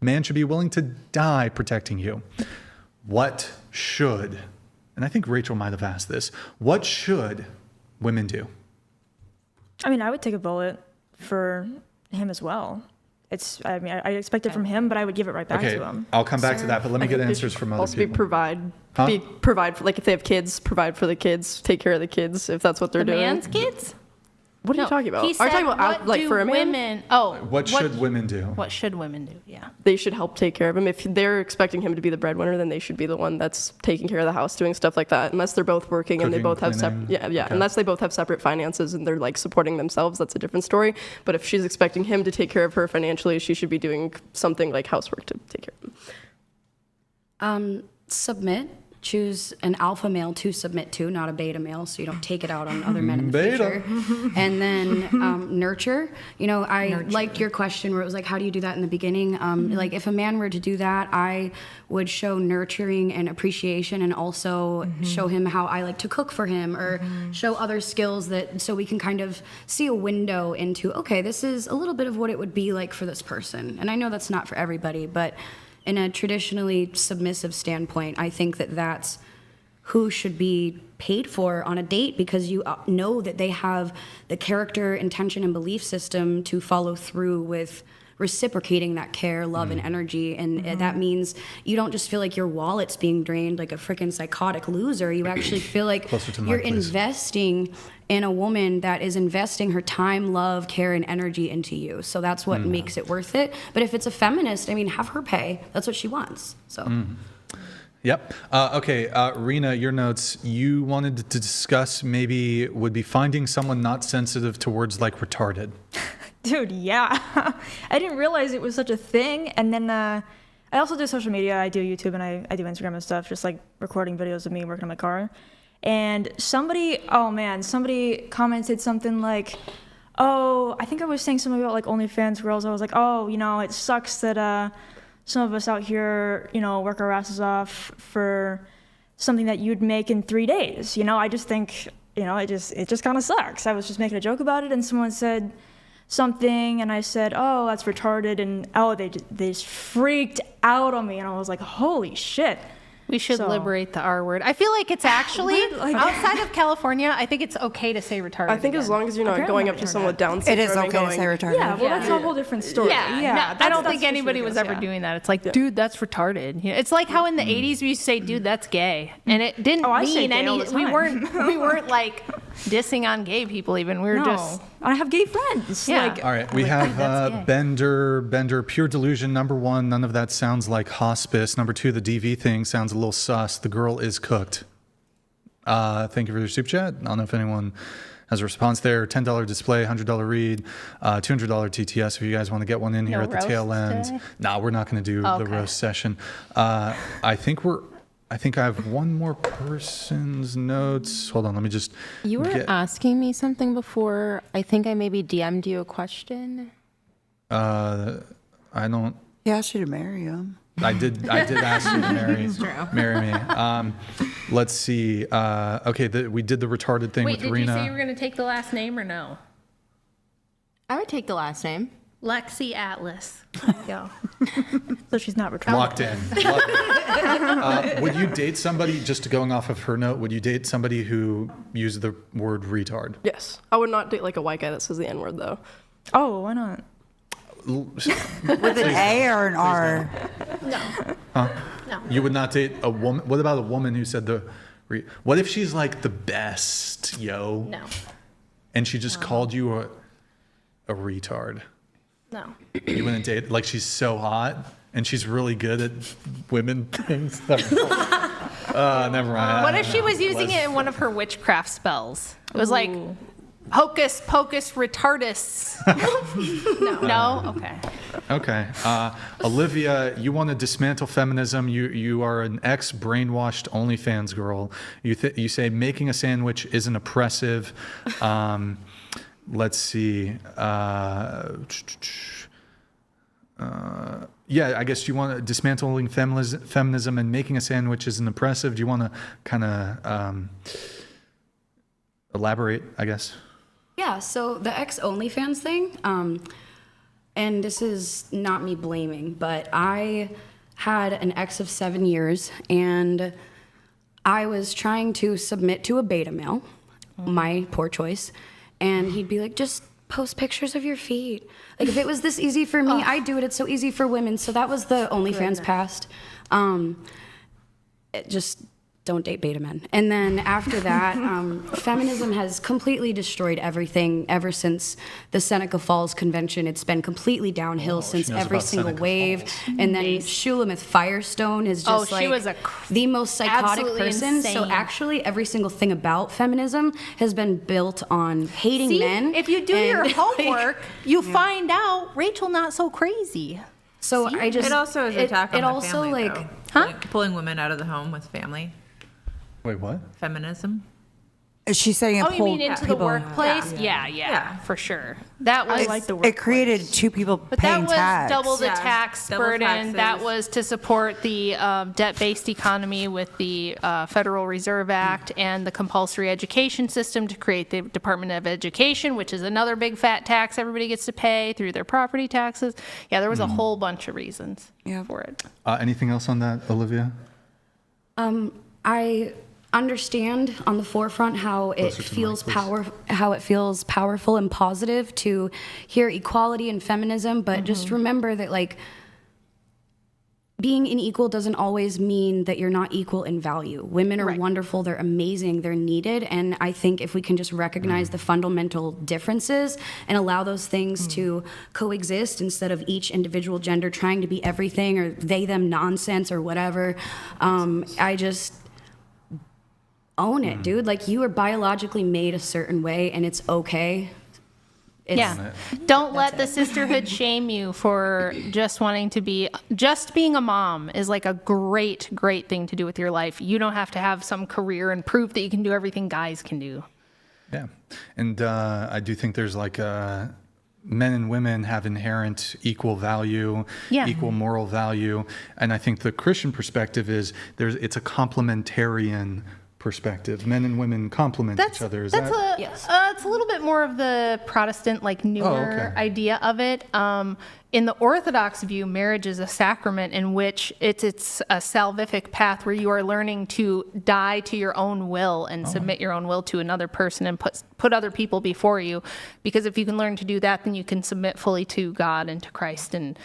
Speaker 1: Man should be willing to die protecting you. What should, and I think Rachel might have asked this, what should women do?
Speaker 12: I mean, I would take a bullet for him as well. I expect it from him, but I would give it right back to him.
Speaker 1: I'll come back to that, but let me get answers from other people.
Speaker 3: Provide for, like, if they have kids, provide for the kids, take care of the kids, if that's what they're doing.
Speaker 10: The man's kids?
Speaker 3: What are you talking about?
Speaker 10: He said,
Speaker 3: are you talking about like for a man?
Speaker 10: Women,
Speaker 1: what should women do?
Speaker 10: What should women do? Yeah.
Speaker 3: They should help take care of him. If they're expecting him to be the breadwinner, then they should be the one that's taking care of the house, doing stuff like that. Unless they're both working and they both have separate, okay. Unless they both have separate finances and they're like supporting themselves, that's a different story. But if she's expecting him to take care of her financially, she should be doing something like housework to take care of him.
Speaker 8: Submit. Choose an alpha male to submit to, not a beta male, so you don't take it out on other men in the future. And then nurture. You know, I liked your question where it was like, how do you do that in the beginning? Like, if a man were to do that, I would show nurturing and appreciation, and also show him how I like to cook for him, or show other skills so we can kind of see a window into, okay, this is a little bit of what it would be like for this person. And I know that's not for everybody, but in a traditionally submissive standpoint, I think that that's who should be paid for on a date, because you know that they have the character, intention, and belief system to follow through with reciprocating that care, love, and energy. And that means you don't just feel like your wallet's being drained like a freaking psychotic loser. You actually feel like you're investing in a woman that is investing her time, love, care, and energy into you. So that's what makes it worth it. But if it's a feminist, I mean, have her pay. That's what she wants. So.
Speaker 1: Yep. Okay, Rena, your notes. You wanted to discuss maybe would be finding someone not sensitive to words like retarded.
Speaker 12: Dude, yeah. I didn't realize it was such a thing. And then I also do social media. I do YouTube and I do Instagram and stuff, just like recording videos of me working on my car. And somebody commented something like, oh, I think I was saying something about like OnlyFans girls. I was like, oh, you know, it sucks that some of us out here, you know, work our asses off for something that you'd make in 3 days. You know, I just think, you know, it just kind of sucks. I was just making a joke about it, and someone said something, and I said, oh, that's retarded, and they just freaked out on me, and I was like, holy shit.
Speaker 15: We should liberate the R word. I feel like it's actually, outside of California, I think it's okay to say retarded.
Speaker 3: I think as long as you're not going up to someone with Down syndrome.
Speaker 14: It is okay to say retarded.
Speaker 12: Yeah, well, that's a whole different story.
Speaker 15: Yeah, I don't think anybody was ever doing that. It's like, dude, that's retarded. You know, it's like how in the 80s we used to say, dude, that's gay. And it didn't mean any, we weren't like dissing on gay people even. We were just.
Speaker 12: I have gay friends.
Speaker 15: Yeah.
Speaker 12: Like,
Speaker 1: all right, we have Bender, pure delusion. Number one, none of that sounds like hospice. Number two, the DV thing sounds a little sus. The girl is cooked. Thank you for your super chat. I don't know if anyone has a response there. $10 display, $100 read, $200 TTS if you guys want to get one in here at the tail end. Today? No, we're not going to do the roast session. I think I have one more person's notes. Hold on, let me just.
Speaker 9: You were asking me something before. I think I maybe DM'd you a question.
Speaker 1: I don't.
Speaker 14: He asked you to marry him.
Speaker 1: I did ask you to marry me. Let's see. Okay, we did the retarded thing with Rena.
Speaker 15: Wait, did you say you were going to take the last name or no?
Speaker 9: I would take the last name.
Speaker 15: Lexi Atlas.
Speaker 12: Yeah. So she's not retarded.
Speaker 1: Locked in. Would you date somebody, just going off of her note, would you date somebody who used the word retard?
Speaker 3: Yes. I would not date like a white guy that says the N-word, though.
Speaker 12: Oh, why not?
Speaker 14: With an A or an R?
Speaker 3: No.
Speaker 1: Huh?
Speaker 15: No.
Speaker 1: You would not date a woman? What about a woman who said the What if she's like the best, yo?
Speaker 10: No.
Speaker 1: And she just called you a retard.
Speaker 10: No.
Speaker 1: You wouldn't date, like she's so hot and she's really good at women things. Never mind.
Speaker 15: What if she was using it in one of her witchcraft spells? It was like hocus pocus retardus. No? Okay.
Speaker 1: Okay. Olivia, you want to dismantle feminism. You are an ex-brainwashed OnlyFans girl. You say making a sandwich isn't oppressive. Let's see. Yeah, I guess you want to dismantling feminism and making a sandwich isn't oppressive. Do you want to kind of elaborate, I guess?
Speaker 8: Yeah, so the ex OnlyFans thing, and this is not me blaming, but I had an ex of 7 years, and I was trying to submit to a beta male, my poor choice, and he'd be like, just post pictures of your feet. Like, if it was this easy for me, I'd do it. It's so easy for women. So that was the OnlyFans past. Just don't date beta men. And then after that, feminism has completely destroyed everything ever since the Seneca Falls Convention. It's been completely downhill since every single
Speaker 1: Seneca
Speaker 8: wave.
Speaker 1: Falls.
Speaker 8: And then Shulamith Firestone is just
Speaker 15: she was
Speaker 8: the most psychotic
Speaker 15: absolutely
Speaker 8: person.
Speaker 15: insane.
Speaker 8: So actually, every single thing about feminism has been built on hating
Speaker 15: See,
Speaker 8: men.
Speaker 15: if you do your homework, you find out Rachel not so crazy.
Speaker 8: So I just
Speaker 5: It also is an attack on
Speaker 8: it
Speaker 5: the
Speaker 8: also
Speaker 5: family,
Speaker 8: like
Speaker 5: though. Pulling women out of the home with family.
Speaker 1: Wait, what?
Speaker 5: Feminism.
Speaker 14: She's saying it
Speaker 15: Oh, you
Speaker 14: pulled
Speaker 15: mean into the
Speaker 14: people.
Speaker 15: workplace? Yeah, for sure. That was
Speaker 14: It created two people
Speaker 15: But that
Speaker 14: paying
Speaker 15: was
Speaker 14: tax.
Speaker 15: double the tax
Speaker 5: double
Speaker 15: burden.
Speaker 5: taxes.
Speaker 15: That was to support the debt-based economy with the Federal Reserve Act and the compulsory education system to create the Department of Education, which is another big fat tax everybody gets to pay through their property taxes. Yeah, there was a whole bunch of reasons for it.
Speaker 1: Anything else on that, Olivia?
Speaker 8: I understand on the forefront how it feels powerful and positive to hear equality and feminism, but just remember that like being unequal doesn't always mean that you're not equal in value. Women are wonderful, they're amazing, they're needed, and I think if we can just recognize the fundamental differences and allow those things to coexist instead of each individual gender trying to be everything or they them nonsense or whatever, I just own it, dude. Like, you are biologically made a certain way and it's okay.
Speaker 15: Don't let the sisterhood shame you for just wanting to be, just being a mom is like a great thing to do with your life. You don't have to have some career and prove that you can do everything guys can do.
Speaker 1: Yeah. And I do think there's like men and women have inherent equal value, equal moral value. And I think the Christian perspective is it's a complementarian perspective. Men and women complement each other. Is that?
Speaker 15: It's a little bit more of the Protestant, like newer idea of it. In the Orthodox view, marriage is a sacrament in which it's a salvific path where you are learning to die to your own will and submit your own will to another person and put other people before you. Because if you can learn to do that, then you can submit fully to God and to Christ and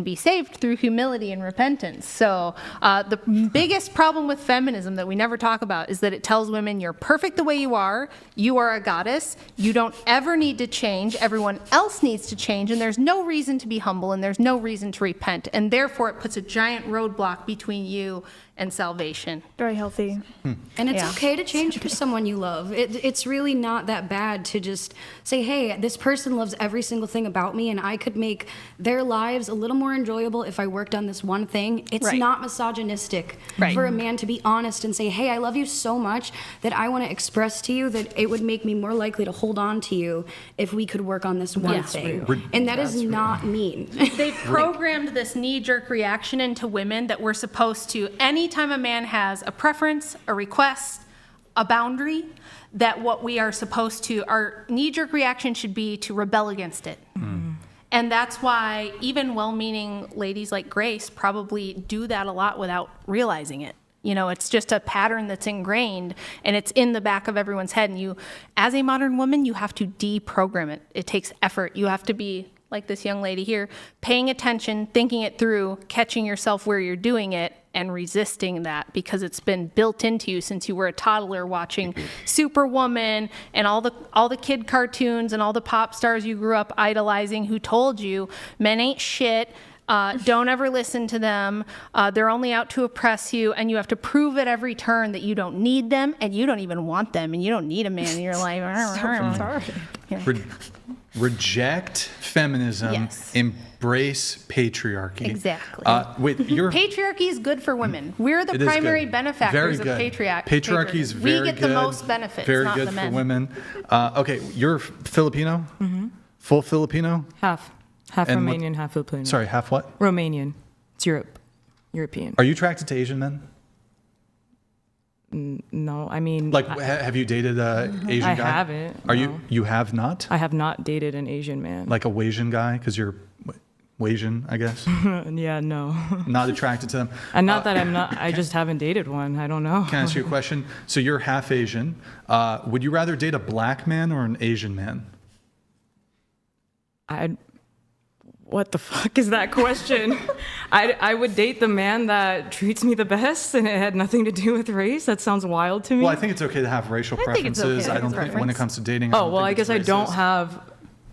Speaker 15: be saved through humility and repentance. So the biggest problem with feminism that we never talk about is that it tells women you're perfect the way you are a goddess, you don't ever need to change, everyone else needs to change, and there's no reason to be humble and there's no reason to repent, and therefore it puts a giant roadblock between you and salvation.
Speaker 2: Very healthy.
Speaker 8: And it's okay to change for someone you love. It's really not that bad to just say, hey, this person loves every single thing about me and I could make their lives a little more enjoyable if I worked on this one thing. It's not misogynistic for a man to be honest and say, hey, I love you so much that I want to express to you that it would make me more likely to hold on to you if we could work on this one thing. And that is not mean.
Speaker 15: They've programmed this knee-jerk reaction into women that we're supposed to, anytime a man has a preference, a request, a boundary, that what we are supposed to, our knee-jerk reaction should be to rebel against it. And that's why even well-meaning ladies like Grace probably do that a lot without realizing it. You know, it's just a pattern that's ingrained and it's in the back of everyone's head. And you, as a modern woman, you have to deprogram it. It takes effort. You have to be, like this young lady here, paying attention, thinking it through, catching yourself where you're doing it,
Speaker 10: and resisting that because it's been built into you since you were a toddler watching Superwoman and all the kid cartoons and all the pop stars you grew up idolizing who told you men ain't shit. Don't ever listen to them. They're only out to oppress you, and you have to prove at every turn that you don't need them, and you don't even want them, and you don't need a man in your life.
Speaker 1: Reject feminism.
Speaker 10: Yes.
Speaker 1: Embrace patriarchy.
Speaker 10: Exactly.
Speaker 15: Patriarchy is good for women. We're the primary benefactors of patriarchy.
Speaker 1: Patriarchy is very good.
Speaker 15: We get the most benefits,
Speaker 1: very
Speaker 15: not
Speaker 1: good
Speaker 15: the men.
Speaker 1: for women. Okay, you're Filipino?
Speaker 6: Mm-hmm.
Speaker 1: Full Filipino?
Speaker 6: Half
Speaker 1: And what-
Speaker 6: Romanian, half Filipino.
Speaker 1: Sorry, half what?
Speaker 6: Romanian. It's European.
Speaker 1: Are you attracted to Asian men?
Speaker 6: No, I mean,
Speaker 1: Like, have you dated an Asian
Speaker 6: I
Speaker 1: guy?
Speaker 6: haven't.
Speaker 1: Are
Speaker 6: no.
Speaker 1: you have not?
Speaker 6: I have not dated an Asian man.
Speaker 1: Like a Wasian guy, because you're Wasian, I guess.
Speaker 6: Yeah, no.
Speaker 1: Not attracted to them.
Speaker 6: And not that I'm not. I just haven't dated one. I don't know.
Speaker 1: Can I ask you a question? So you're half Asian. Would you rather date a black man or an Asian man?
Speaker 6: What the fuck is that question? I would date the man that treats me the best, and it had nothing to do with race. That sounds wild to me.
Speaker 1: Well, I think it's okay to have racial preferences. I don't think when it comes to dating.
Speaker 6: Oh well, I guess I don't have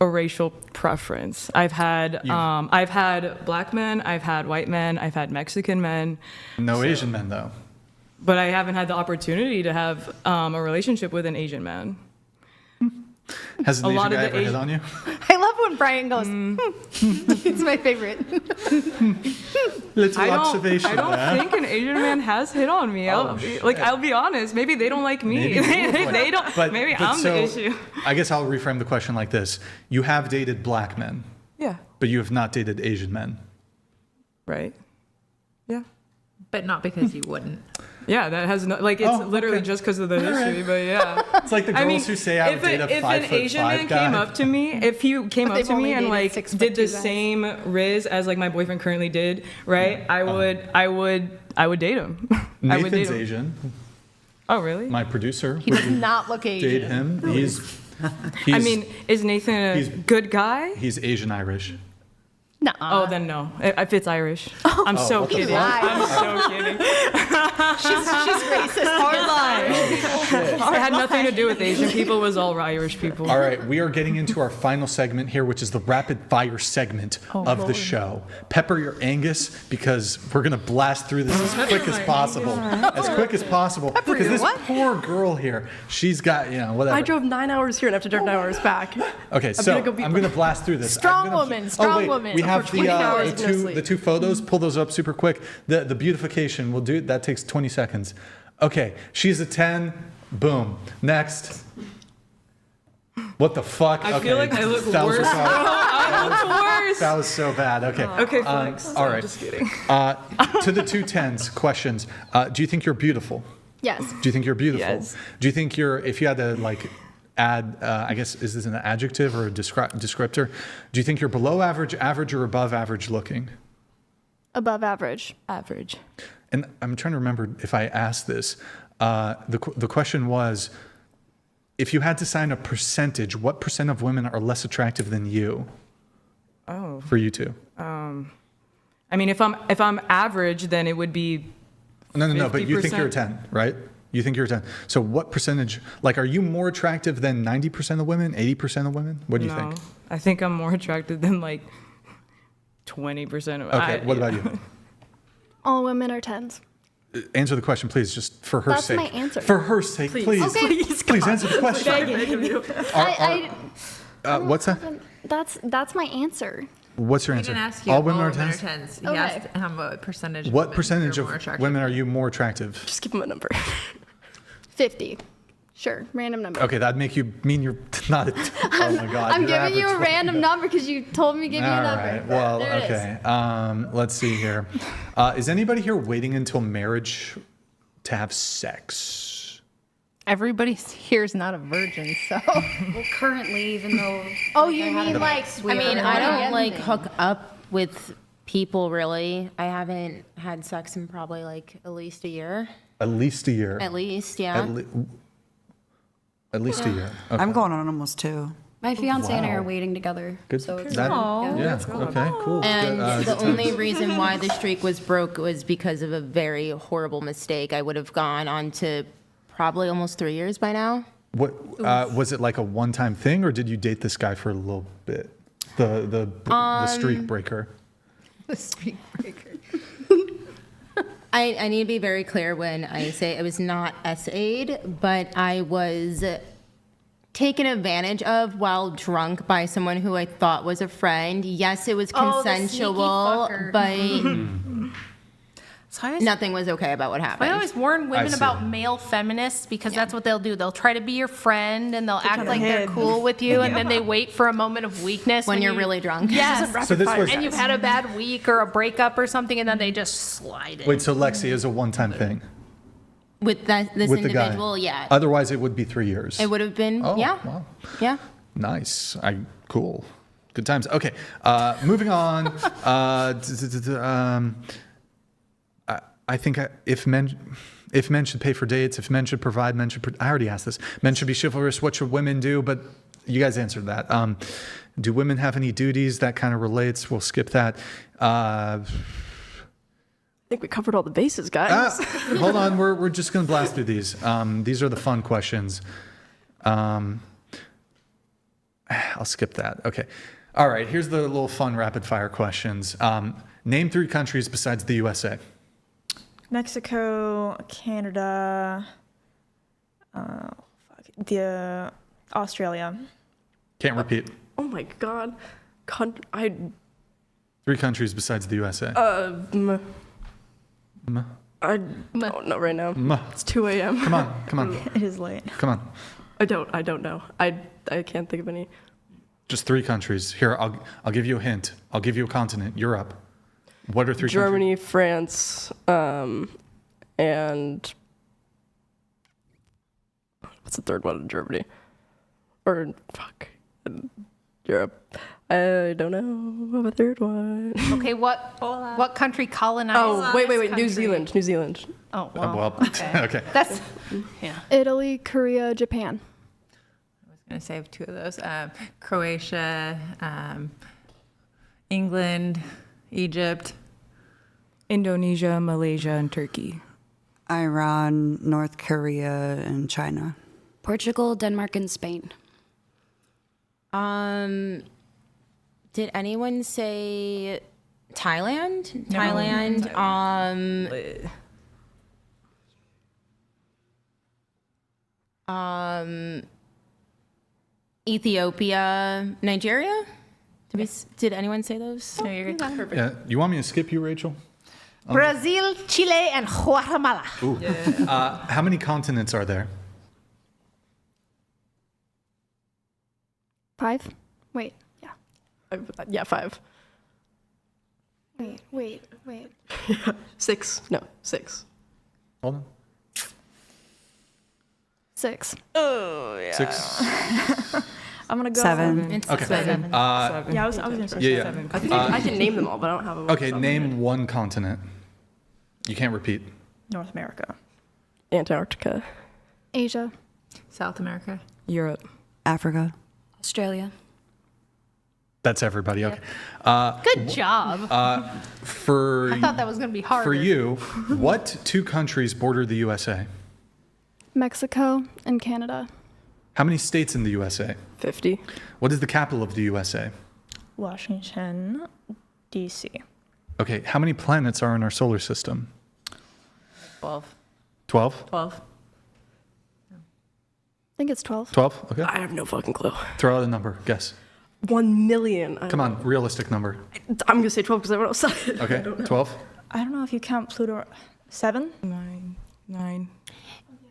Speaker 6: a racial preference. I've had black men, I've had white men, I've had Mexican men.
Speaker 1: No Asian men though.
Speaker 6: But I haven't had the opportunity to have a relationship with an Asian man.
Speaker 1: Has an
Speaker 6: A
Speaker 1: Asian
Speaker 6: lot of
Speaker 1: guy
Speaker 6: the
Speaker 1: ever hit
Speaker 6: Asian-
Speaker 1: on you?
Speaker 15: I love when Brian goes, it's my favorite.
Speaker 1: Little observation
Speaker 6: I don't
Speaker 1: there.
Speaker 6: think an Asian man has hit on me. I'll be honest. Maybe they don't like me.
Speaker 1: Maybe
Speaker 6: they don't. Maybe I'm the issue.
Speaker 1: I guess I'll reframe the question like this: you have dated black men,
Speaker 6: Yeah.
Speaker 1: but you have not dated Asian men.
Speaker 6: Right. Yeah.
Speaker 19: But not because you wouldn't.
Speaker 6: Yeah, that has no, like, it's literally just because of the history, but yeah.
Speaker 1: It's like the girls who say I would date a 5'5" guy.
Speaker 6: If an Asian man came up to me, if he came up to me and like did the same riz as like my boyfriend currently did, right? I would date him. I would date
Speaker 1: Nathan's
Speaker 6: him.
Speaker 1: Asian.
Speaker 6: Oh really?
Speaker 1: My producer.
Speaker 15: He does not look Asian.
Speaker 1: Date him. He's
Speaker 6: I mean, is Nathan a good guy?
Speaker 1: He's Asian Irish.
Speaker 10: No.
Speaker 6: Oh, then no. If it's Irish. I'm so
Speaker 1: what the
Speaker 6: kidding.
Speaker 1: fuck?
Speaker 6: I'm so kidding.
Speaker 15: She's racist. Hard line.
Speaker 6: It had nothing to do with Asian people. It was all Irish people.
Speaker 1: All right, we are getting into our final segment here, which is the rapid fire segment of the show. Pepper your Angus, because we're gonna blast through this as quick as possible. As quick as possible. Because this poor girl here, she's got, whatever.
Speaker 3: I drove 9 hours here and have to drive 9 hours back.
Speaker 1: Okay, so I'm gonna blast through this.
Speaker 15: Strong woman.
Speaker 1: We have the two photos. Pull those up super quick. The beautification, we'll do that. Takes 20 seconds. Okay, she's a 10. Boom. Next. What the fuck?
Speaker 6: I feel like I look
Speaker 1: that was
Speaker 6: worse. I look worse.
Speaker 1: That was so bad. Okay.
Speaker 6: Okay, flex.
Speaker 1: All right.
Speaker 6: I'm just kidding.
Speaker 1: To the two 10s, questions. Do you think you're beautiful?
Speaker 10: Yes.
Speaker 1: Do you think you're beautiful?
Speaker 6: Yes.
Speaker 1: Do you think if you had to add, I guess, is this an adjective or a descriptor? Do you think you're below average, average, or above average looking?
Speaker 2: Above average.
Speaker 6: Average.
Speaker 1: And I'm trying to remember if I asked this. The question was, if you had to assign a percentage, what percent of women are less attractive than you?
Speaker 6: Oh.
Speaker 1: For you two.
Speaker 6: I mean, if I'm average, then it would be.
Speaker 1: No. But you think you're a 10, right? You think you're a 10. So what percentage? Are you more attractive than 90% of women? 80% of women? What do you think?
Speaker 6: I think I'm more attractive than 20% of.
Speaker 1: Okay. What about you?
Speaker 2: All women are 10s.
Speaker 1: Answer the question, please, just for her sake.
Speaker 2: That's my answer.
Speaker 1: For her sake, please.
Speaker 2: Okay.
Speaker 1: Please answer the question. What's that?
Speaker 2: That's my answer.
Speaker 1: What's your
Speaker 19: He
Speaker 1: answer?
Speaker 19: didn't ask you
Speaker 1: all women are 10s?
Speaker 19: 10s. He
Speaker 2: Okay.
Speaker 19: asked how much percentage.
Speaker 1: What percentage of women are you more attractive?
Speaker 3: Just give him a number.
Speaker 2: 50. Sure, random number.
Speaker 1: Okay, that'd make you mean you're not a. Oh my God.
Speaker 2: I'm
Speaker 1: you're
Speaker 2: giving you a
Speaker 1: average.
Speaker 2: random number because you told me to give you a number.
Speaker 1: All right. Well,
Speaker 2: There it is.
Speaker 1: okay. Let's see here. Is anybody here waiting until marriage to have sex?
Speaker 10: Everybody here is not a virgin, so.
Speaker 8: Well, currently, even though.
Speaker 2: Oh, you mean
Speaker 9: I don't hook up with people really. I haven't had sex in probably at least a year.
Speaker 1: At least a year.
Speaker 9: At least, yeah.
Speaker 1: At least a year. Okay.
Speaker 14: I'm going on almost 2.
Speaker 8: My fiance and I
Speaker 1: Wow.
Speaker 8: are waiting together.
Speaker 1: Good.
Speaker 8: So it's
Speaker 1: That-
Speaker 8: yeah.
Speaker 1: yeah. Okay. Cool.
Speaker 9: And
Speaker 1: Good,
Speaker 9: the
Speaker 1: good
Speaker 9: only
Speaker 1: times.
Speaker 9: reason why the streak was broke was because of a very horrible mistake. I would have gone on to probably almost 3 years by now.
Speaker 1: What was it, like a one-time thing, or did you date this guy for a little bit? The streak breaker.
Speaker 19: The streak breaker.
Speaker 9: I need to be very clear when I say it was not SA'd, but I was taken advantage of while drunk by someone who I thought was a friend. Yes, it was
Speaker 15: Oh, the sneaky
Speaker 9: consensual,
Speaker 15: fucker.
Speaker 9: but nothing was okay about what happened.
Speaker 15: I always warn women
Speaker 1: see.
Speaker 15: about male feminists because that's what they'll do. They'll try to be your friend and they'll act
Speaker 12: trying to
Speaker 15: like they're
Speaker 12: hit.
Speaker 15: cool with you, and then they wait for a moment of weakness
Speaker 9: when you're really drunk.
Speaker 15: Yes.
Speaker 1: So this was.
Speaker 15: And you've had a bad week or a breakup or something, and then they just slide it.
Speaker 1: Wait, so Lexi is a one-time thing
Speaker 9: With this
Speaker 1: with the guy?
Speaker 9: individual, yeah.
Speaker 1: Otherwise, it would be 3 years.
Speaker 9: It would have been,
Speaker 1: Oh,
Speaker 9: yeah.
Speaker 1: wow.
Speaker 9: Yeah.
Speaker 1: Nice. Cool. Good times. Okay. Moving on. I think if men should pay for dates, if men should provide, I already asked this. Men should be chivalrous. What should women do? But you guys answered that. Do women have any duties? That kind of relates. We'll skip that.
Speaker 3: I think we covered all the bases, guys.
Speaker 1: Hold on. We're just going to blast through these. These are the fun questions. I'll skip that. Okay. All right. Here's the little fun rapid fire questions. Name 3 countries besides the USA.
Speaker 12: Mexico, Canada, Australia.
Speaker 1: Can't repeat.
Speaker 3: Oh my god.
Speaker 1: 3 countries besides the USA.
Speaker 3: I don't know right now.
Speaker 1: M.
Speaker 3: It's 2 a.m.
Speaker 1: Come on.
Speaker 12: It is late.
Speaker 1: Come on.
Speaker 3: I don't know. I can't think of any.
Speaker 1: Just 3 countries. Here, I'll give you a hint. I'll give you a continent. Europe. What are 3
Speaker 3: Germany, France, and what's the third one in Germany? Or Europe. I don't know of a third one.
Speaker 15: Okay, what country colonized?
Speaker 3: Oh, wait.
Speaker 15: this
Speaker 3: New
Speaker 15: country?
Speaker 3: Zealand. New Zealand.
Speaker 15: Oh, wow.
Speaker 1: Okay.
Speaker 15: That's, yeah.
Speaker 4: Italy, Korea, Japan.
Speaker 19: I was going to say 2 of those. Croatia, England, Egypt.
Speaker 6: Indonesia, Malaysia, and Turkey.
Speaker 7: Iran, North Korea, and China.
Speaker 8: Portugal, Denmark, and Spain.
Speaker 9: Did anyone say Thailand?
Speaker 19: No.
Speaker 9: Thailand. Ethiopia, Nigeria. Did anyone say those?
Speaker 19: No, you're good.
Speaker 1: Yeah. You want me to skip you, Rachel?
Speaker 15: Brazil, Chile, and Guatemala.
Speaker 1: Ooh. How many continents are there?
Speaker 4: 5? Wait, yeah.
Speaker 3: Yeah, 5.
Speaker 4: Wait.
Speaker 3: 6. No, 6.
Speaker 1: Hold on.
Speaker 4: 6.
Speaker 12: Oh, yeah.
Speaker 1: 6.
Speaker 12: I'm going to go.
Speaker 7: 7.
Speaker 9: It's
Speaker 1: Okay.
Speaker 9: 7.
Speaker 12: Yeah, I was going to say
Speaker 1: Yeah.
Speaker 12: 7.
Speaker 3: I think I can name them all, but I don't have them.
Speaker 1: Okay. Name 1 continent. You can't repeat.
Speaker 12: North America.
Speaker 3: Antarctica.
Speaker 4: Asia.
Speaker 19: South America.
Speaker 6: Europe.
Speaker 7: Africa.
Speaker 8: Australia.
Speaker 1: That's everybody. Okay.
Speaker 15: Good job.
Speaker 1: For
Speaker 15: I thought that was going to be harder.
Speaker 1: For you, what 2 countries border the USA?
Speaker 4: Mexico and Canada.
Speaker 1: How many states in the USA?
Speaker 3: 50.
Speaker 1: What is the capital of the USA?
Speaker 12: Washington, D.C.
Speaker 1: Okay. How many planets are in our solar system?
Speaker 19: 12.
Speaker 1: 12?
Speaker 19: 12.
Speaker 4: I think it's 12.
Speaker 1: 12? Okay.
Speaker 3: I have no fucking clue.
Speaker 1: Throw out a number. Guess.
Speaker 3: 1 million.
Speaker 1: Come on. Realistic number.
Speaker 3: I'm going to say 12 because everyone else said it.
Speaker 1: Okay. 12?
Speaker 12: I don't know if you count Pluto. 7?
Speaker 6: 9.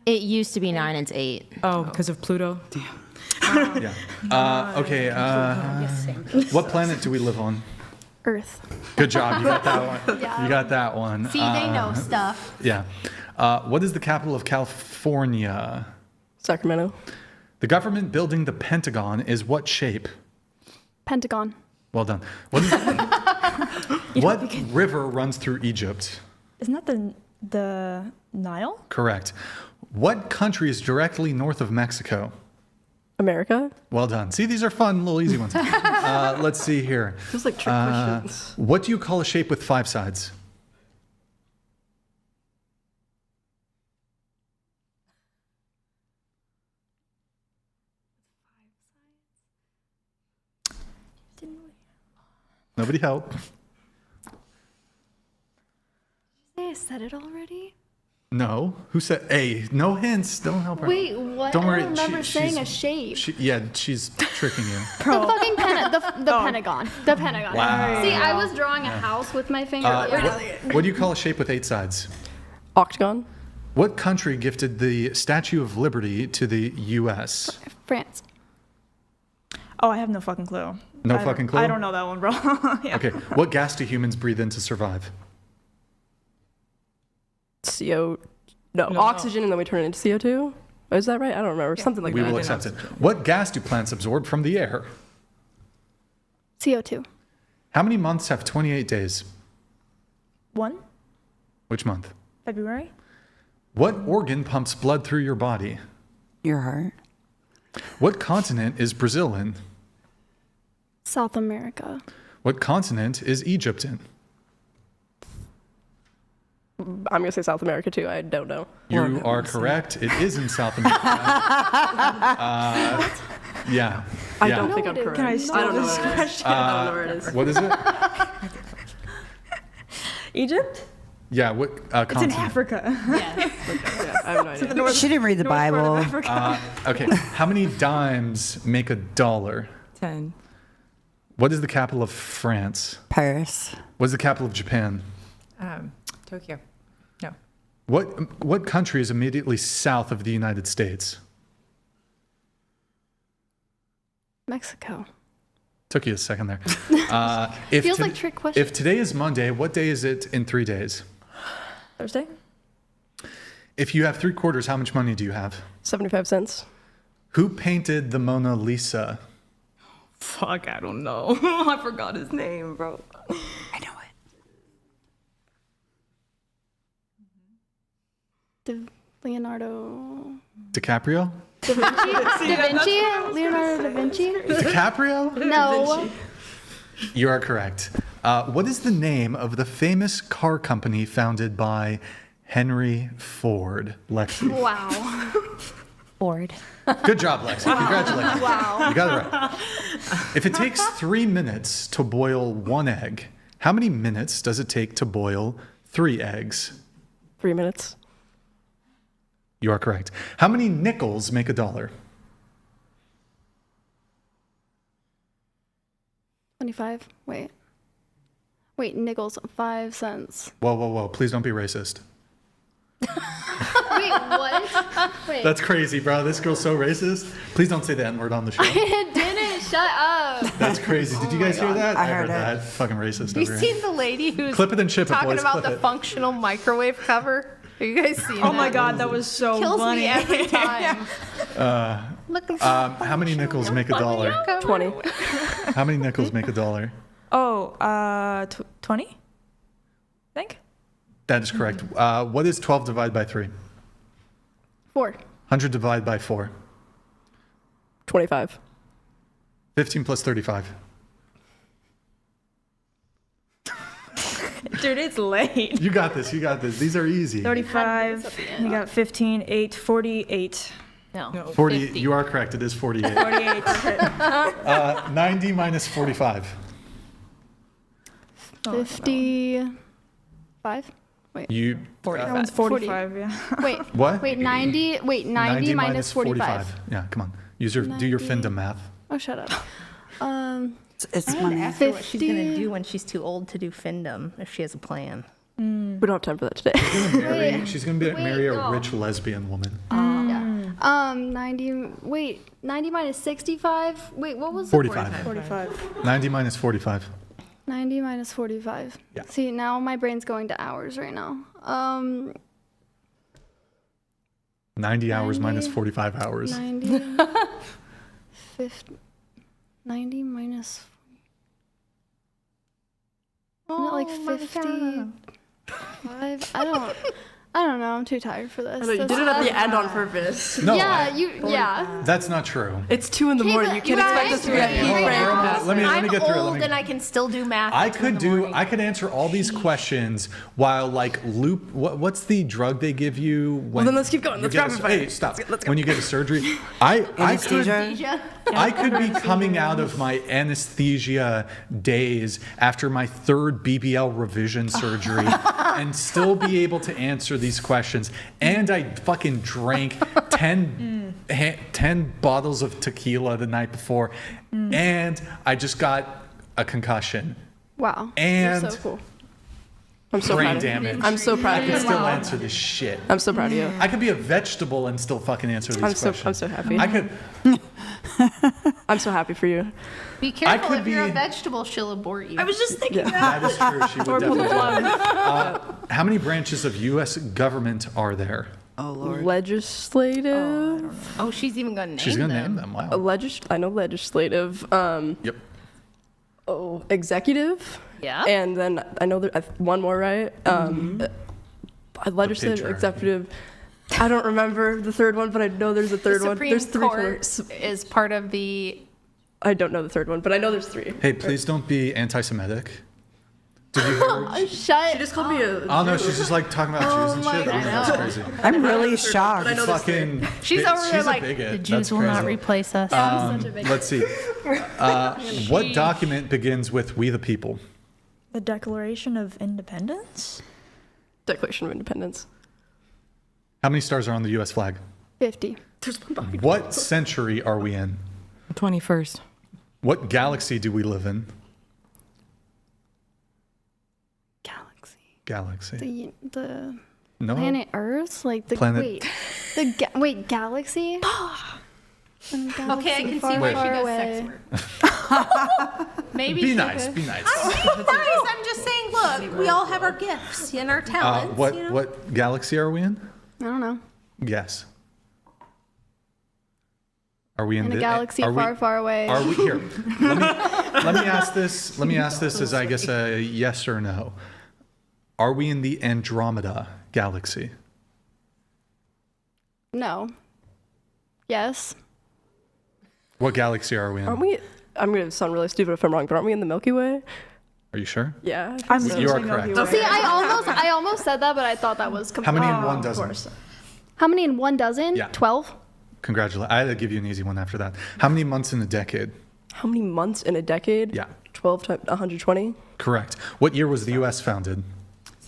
Speaker 9: It used to be 9. It's 8.
Speaker 6: Oh, because of Pluto? Damn.
Speaker 1: Yeah. Okay. What planet do we live on?
Speaker 4: Earth.
Speaker 1: Good job. You got that one. You got that one.
Speaker 15: See, they know stuff.
Speaker 1: Yeah. What is the capital of California?
Speaker 3: Sacramento.
Speaker 1: The government building the Pentagon is what shape?
Speaker 4: Pentagon.
Speaker 1: Well done. What river runs through Egypt?
Speaker 12: Isn't that the Nile?
Speaker 1: Correct. What country is directly north of Mexico?
Speaker 3: America.
Speaker 1: Well done. See, these are fun, little easy ones. Let's see here.
Speaker 3: Feels like trick questions.
Speaker 1: What do you call a shape with 5 sides? Nobody help.
Speaker 4: I said it already.
Speaker 1: No. Who said? Hey, no hints. Don't help her.
Speaker 4: Wait, what?
Speaker 1: Don't worry.
Speaker 4: I don't remember saying a shape.
Speaker 1: She's tricking you.
Speaker 4: The fucking Pentagon. The Pentagon.
Speaker 1: Wow.
Speaker 4: See, I was drawing a house with my finger.
Speaker 1: What do you call a shape with 8 sides?
Speaker 3: Octagon.
Speaker 1: What country gifted the Statue of Liberty to the U.S.?
Speaker 4: France.
Speaker 12: Oh, I have no fucking clue.
Speaker 1: No fucking clue?
Speaker 12: I don't know that one, bro. Yeah.
Speaker 1: Okay. What gas do humans breathe in to survive?
Speaker 3: Oxygen, and then we turn it into CO2. Is that right? I don't remember. Something like
Speaker 1: We
Speaker 3: that.
Speaker 1: will accept it. What gas do plants absorb from the air?
Speaker 4: CO2.
Speaker 1: How many months have 28 days?
Speaker 12: 1.
Speaker 1: Which month?
Speaker 12: February.
Speaker 1: What organ pumps blood through your body?
Speaker 14: Your heart.
Speaker 1: What continent is Brazil in?
Speaker 4: South America.
Speaker 1: What continent is Egypt in?
Speaker 3: I'm going to say South America, too. I don't know.
Speaker 1: You are correct. It is in South America. Yeah.
Speaker 3: I don't think I'm correct.
Speaker 12: Can I steal this question?
Speaker 3: I don't know where it is.
Speaker 1: What is it?
Speaker 12: Egypt?
Speaker 1: Yeah, what
Speaker 12: It's
Speaker 1: continent?
Speaker 12: in Africa.
Speaker 3: Yeah, I have no idea.
Speaker 14: She didn't read the Bible.
Speaker 1: Okay, how many dimes make $1?
Speaker 6: 10.
Speaker 1: What is the capital of France?
Speaker 14: Paris.
Speaker 1: What is the capital of Japan?
Speaker 5: Tokyo. No.
Speaker 1: What country is immediately south of the United States?
Speaker 4: Mexico.
Speaker 1: Took you a second there.
Speaker 4: Feels like trick question.
Speaker 1: If today is Monday, what day is it in 3 days?
Speaker 12: Thursday?
Speaker 1: If you have 3/4, how much money do you have?
Speaker 3: 75 cents.
Speaker 1: Who painted the Mona Lisa?
Speaker 6: Fuck, I don't know. I forgot his name, bro.
Speaker 14: I know it.
Speaker 4: Leonardo.
Speaker 1: DiCaprio?
Speaker 4: Da Vinci? Leonardo da Vinci?
Speaker 1: DiCaprio?
Speaker 4: No.
Speaker 1: You are correct. What is the name of the famous car company founded by Henry Ford? Lexi.
Speaker 4: Wow.
Speaker 10: Ford.
Speaker 1: Good job, Lexi. Congratulations.
Speaker 4: Wow.
Speaker 1: You got it right. If it takes 3 minutes to boil 1 egg, how many minutes does it take to boil 3 eggs?
Speaker 3: 3 minutes.
Speaker 1: You are correct. How many nickels make $1?
Speaker 4: 25. Wait, nickels, 5 cents.
Speaker 1: Whoa. Please don't be racist.
Speaker 4: Wait, what? Wait.
Speaker 1: That's crazy, bro. This girl's so racist. Please don't say the N-word on the show.
Speaker 4: I didn't. Shut up.
Speaker 1: That's crazy. Did you guys hear that?
Speaker 14: I heard
Speaker 1: that. Fucking racist
Speaker 15: You
Speaker 1: over here.
Speaker 15: seen the lady who's
Speaker 1: Clip it and ship it,
Speaker 15: talking
Speaker 1: boys.
Speaker 15: about
Speaker 1: Clip
Speaker 15: the
Speaker 1: it.
Speaker 15: functional microwave cover? Have you guys seen
Speaker 12: Oh
Speaker 15: that?
Speaker 12: my god, that was so
Speaker 15: Kills
Speaker 12: funny.
Speaker 15: me every time.
Speaker 1: How many nickels make $1?
Speaker 3: 20.
Speaker 1: How many nickels make $1?
Speaker 12: Oh, 20? I think.
Speaker 1: That is correct. What is 12 divided by 3?
Speaker 4: 4.
Speaker 1: 100 divided by 4.
Speaker 3: 25.
Speaker 1: 15 plus 35.
Speaker 12: Dude, it's late.
Speaker 1: You got this. These are easy.
Speaker 12: 35. You got 15, 8, 48.
Speaker 10: No.
Speaker 1: 40.
Speaker 10: 50.
Speaker 1: You are correct. It is 48.
Speaker 12: 48.
Speaker 1: 90 minus 45.
Speaker 4: 55. Wait.
Speaker 1: You.
Speaker 12: That one's 45, yeah.
Speaker 4: Wait.
Speaker 1: What?
Speaker 4: Wait, 90. Wait, 90 minus 45.
Speaker 1: Yeah, come on. Do your FINNDOM math.
Speaker 4: Oh, shut up.
Speaker 14: It's
Speaker 10: I'm
Speaker 14: money.
Speaker 10: gonna ask her what she's gonna
Speaker 4: 50.
Speaker 10: do when she's too old to do FINNDom, if she has a plan.
Speaker 3: We don't have time for that today.
Speaker 1: She's gonna marry a rich lesbian woman.
Speaker 4: 90. Wait, 90 minus 65. Wait, what was
Speaker 1: 45.
Speaker 12: 45.
Speaker 1: 90 minus 45.
Speaker 4: 90 minus 45.
Speaker 1: Yeah.
Speaker 4: See, now my brain's going to hours right now.
Speaker 1: 90 hours
Speaker 4: 90.
Speaker 1: minus 45 hours.
Speaker 4: 90. 50. 90 minus. Isn't it like 55? I I don't know. I'm too tired for this.
Speaker 3: I know, you did it at the end on purpose.
Speaker 1: No,
Speaker 4: yeah, yeah.
Speaker 1: That's not true.
Speaker 3: It's 2 in the morning. You can't expect us to be at peak brain.
Speaker 1: Let me get through it.
Speaker 15: I'm old and I can still do math.
Speaker 1: I could answer all these questions while what's the drug they give you when
Speaker 3: Well, then let's keep going.
Speaker 1: you
Speaker 3: Let's
Speaker 1: get
Speaker 3: rapid
Speaker 1: a-
Speaker 3: fire.
Speaker 1: Hey, stop.
Speaker 3: Let's go.
Speaker 1: When you get a surgery, I
Speaker 14: Anesthesia?
Speaker 1: could be coming out of my anesthesia days after my 3rd BBL revision surgery and still be able to answer these questions. And I fucking drank 10 bottles of tequila the night before, and I just got a concussion.
Speaker 4: Wow.
Speaker 1: And
Speaker 4: You're so cool.
Speaker 3: I'm so
Speaker 1: brain
Speaker 3: proud
Speaker 1: damage.
Speaker 3: of you. I'm so proud
Speaker 1: I
Speaker 3: of
Speaker 1: can
Speaker 3: you.
Speaker 1: still answer this shit.
Speaker 3: I'm so proud of you.
Speaker 1: I could be a vegetable and still fucking answer these questions.
Speaker 3: I'm so happy.
Speaker 1: I could.
Speaker 3: I'm so happy for you.
Speaker 13: Be careful
Speaker 1: could
Speaker 13: if you're
Speaker 1: be-
Speaker 13: a vegetable, she'll abort you.
Speaker 12: I was just thinking
Speaker 1: That is true. She would
Speaker 3: Or pull the
Speaker 1: definitely.
Speaker 3: plug.
Speaker 1: How many branches of U.S. government are there?
Speaker 14: Oh, Lord.
Speaker 3: Legislative.
Speaker 15: Oh, she's even gonna name
Speaker 1: She's gonna
Speaker 15: them.
Speaker 1: name them. Wow.
Speaker 3: I know legislative.
Speaker 1: Yep.
Speaker 3: Oh, executive.
Speaker 15: Yeah.
Speaker 3: And then I know there one more, right? Legislative,
Speaker 1: patriarchy.
Speaker 3: executive. I don't remember the third one, but I know there's a third
Speaker 15: The
Speaker 3: one.
Speaker 15: Supreme
Speaker 3: There's 3
Speaker 15: Court is part of the.
Speaker 3: I don't know the third one, but I know there's 3.
Speaker 1: Hey, please don't be anti-Semitic. Did you hear?
Speaker 4: Shut.
Speaker 3: She just called me a.
Speaker 1: Oh no, she's just like talking about Jews and shit. Oh, that's crazy.
Speaker 14: I'm really shocked.
Speaker 3: I know there's 3.
Speaker 1: Fucking.
Speaker 15: She's over there
Speaker 1: she's a
Speaker 15: like
Speaker 1: bigot.
Speaker 10: The Jews
Speaker 1: That's
Speaker 10: will not
Speaker 1: crazy.
Speaker 10: replace us.
Speaker 1: Let's see. What document begins with "We the People"?
Speaker 12: the Declaration of Independence.
Speaker 3: Declaration of Independence.
Speaker 1: How many stars are on the U.S. flag?
Speaker 4: 50.
Speaker 3: There's one behind.
Speaker 1: What century are we in?
Speaker 6: 21st.
Speaker 1: What galaxy do we live in? Galaxy.
Speaker 4: The
Speaker 1: No.
Speaker 4: planet Earth, like the
Speaker 1: Planet-
Speaker 4: galaxy.
Speaker 13: Okay, I can see
Speaker 4: far,
Speaker 13: why she
Speaker 4: far
Speaker 13: does
Speaker 4: away.
Speaker 13: sex work. Maybe
Speaker 1: Be
Speaker 13: she
Speaker 1: nice.
Speaker 13: could.
Speaker 1: Be nice.
Speaker 13: I'm being nice. I'm just saying, look, we all have our gifts and our talents.
Speaker 1: What
Speaker 13: you know?
Speaker 1: what galaxy are we in?
Speaker 4: I don't know.
Speaker 1: Yes. Are we in,
Speaker 4: In a
Speaker 1: the
Speaker 4: galaxy
Speaker 1: are we-
Speaker 4: far, far away.
Speaker 1: Are we here? let me ask this. Let me ask this as I guess a yes or no. Are we in the Andromeda galaxy?
Speaker 4: No. Yes.
Speaker 1: What galaxy are we in?
Speaker 3: Aren't we? I'm gonna sound really stupid if I'm wrong, but aren't we in the Milky Way?
Speaker 1: Are you sure?
Speaker 3: Yeah.
Speaker 12: I'm
Speaker 1: You are correct.
Speaker 4: See, I almost said that, but I thought that was
Speaker 1: How many in one dozen?
Speaker 4: How many in 1 dozen?
Speaker 1: Yeah.
Speaker 4: 12.
Speaker 1: Congratulations. I had to give you an easy one after that. How many months in a decade?
Speaker 3: How many months in a decade?
Speaker 1: Yeah.
Speaker 3: 12 times 120.
Speaker 1: Correct. What year was the U.S. founded?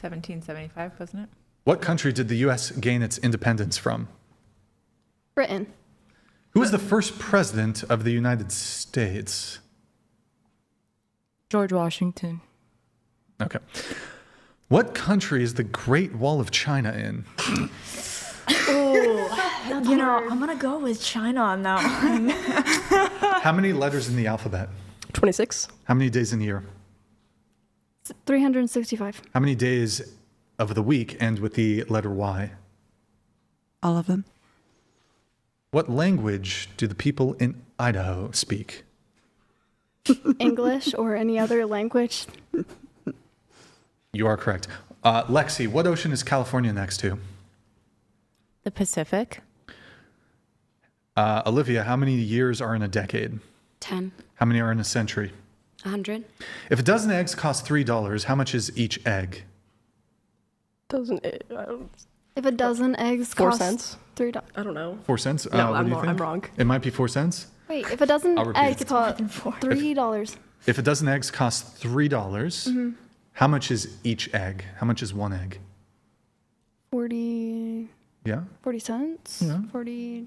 Speaker 5: 1775, wasn't it?
Speaker 1: What country did the U.S. gain its independence from?
Speaker 4: Britain.
Speaker 1: Who was the first president of the United States?
Speaker 6: George Washington.
Speaker 1: Okay. What country is the Great Wall of China in?
Speaker 12: Oh, you know, I'm gonna go with China on that one.
Speaker 1: How many letters in the alphabet?
Speaker 3: 26.
Speaker 1: How many days in a year?
Speaker 4: 365.
Speaker 1: How many days of the week end with the letter Y?
Speaker 14: All of them.
Speaker 1: What language do the people in Idaho speak?
Speaker 4: English or any other language.
Speaker 1: You are correct. Lexi, what ocean is California next to?
Speaker 5: The Pacific.
Speaker 1: Olivia, how many years are in a decade?
Speaker 8: 10.
Speaker 1: How many are in a century?
Speaker 8: 100.
Speaker 1: If a dozen eggs cost $3, how much is each egg?
Speaker 3: Doesn't it? I don't,
Speaker 4: If a dozen eggs
Speaker 3: 4
Speaker 4: cost
Speaker 3: cents?
Speaker 4: $3.
Speaker 3: I don't know.
Speaker 1: 4 cents?
Speaker 3: No,
Speaker 1: What do you
Speaker 3: I'm
Speaker 1: think?
Speaker 3: wrong.
Speaker 1: It might be 4 cents.
Speaker 4: Wait, if a dozen
Speaker 1: I'll repeat
Speaker 4: eggs
Speaker 1: it.
Speaker 4: cost $3.
Speaker 1: If a dozen eggs cost $3,
Speaker 4: Mm-hmm.
Speaker 1: how much is each egg? How much is one egg?
Speaker 4: 40
Speaker 1: Yeah?
Speaker 4: cents?
Speaker 1: Yeah.
Speaker 4: 40.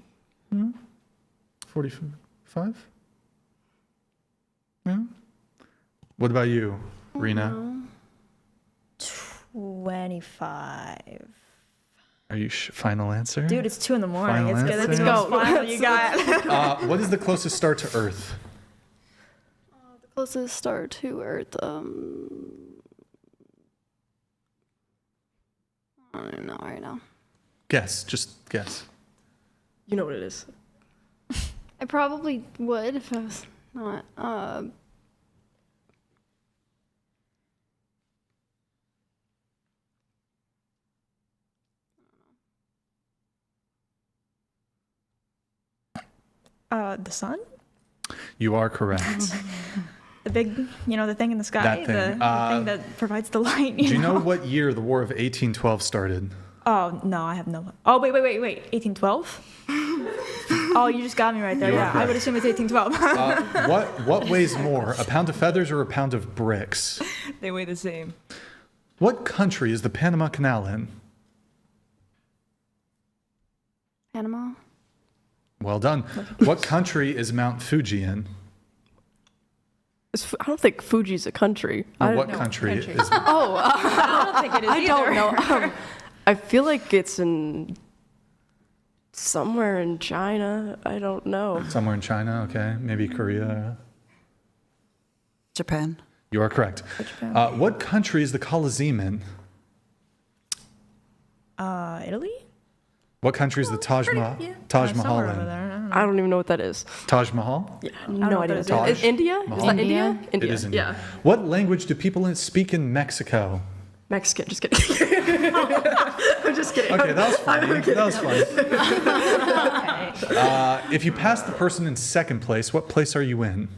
Speaker 1: 45? Yeah? What about you, Rena?
Speaker 12: 25.
Speaker 1: Are you final answer?
Speaker 12: Dude, it's 2 in the morning.
Speaker 1: Final
Speaker 12: It's good. Let's
Speaker 1: answer?
Speaker 12: go. Final you got.
Speaker 1: What is the closest star to Earth?
Speaker 4: The closest star to Earth. I don't know right now.
Speaker 1: Guess. Just guess.
Speaker 3: You know what it is.
Speaker 4: I probably would if I was not.
Speaker 12: The sun?
Speaker 1: You are correct.
Speaker 12: The big, the thing in the sky?
Speaker 1: That thing.
Speaker 12: The thing that provides the light.
Speaker 1: Do you know what year the War of 1812 started?
Speaker 12: Oh, no, I have no. Oh, wait. 1812? Oh, you just got me right there.
Speaker 1: You are
Speaker 12: Yeah, I
Speaker 1: correct.
Speaker 12: would assume it's 1812.
Speaker 1: What weighs more, a pound of feathers or a pound of bricks?
Speaker 6: They weigh the same.
Speaker 1: What country is the Panama Canal in?
Speaker 4: Panama.
Speaker 1: Well done. What country is Mount Fuji in?
Speaker 3: I don't think Fuji's a country.
Speaker 1: Or what country is?
Speaker 3: Oh, I don't think it is I don't know. I feel like it's in somewhere in China. I don't know.
Speaker 1: Somewhere in China, okay. Maybe Korea.
Speaker 14: Japan.
Speaker 1: You are correct. What country is the Colosseum in?
Speaker 12: Italy?
Speaker 1: What country is the Taj Mahal
Speaker 12: Somewhere over
Speaker 1: in?
Speaker 12: there.
Speaker 3: I don't even know what that is.
Speaker 1: Taj Mahal?
Speaker 3: Yeah,
Speaker 12: know
Speaker 3: no
Speaker 12: what
Speaker 3: idea.
Speaker 12: that
Speaker 1: is.
Speaker 3: Is India? Is
Speaker 1: Mahal?
Speaker 3: that India?
Speaker 1: It is India.
Speaker 3: Yeah.
Speaker 1: What language do people speak in Mexico?
Speaker 3: Mexican. Just kidding. I'm just kidding.
Speaker 1: Okay, that was funny.
Speaker 3: I'm kidding.
Speaker 1: That was funny. If you pass the person in second place, what place are you in?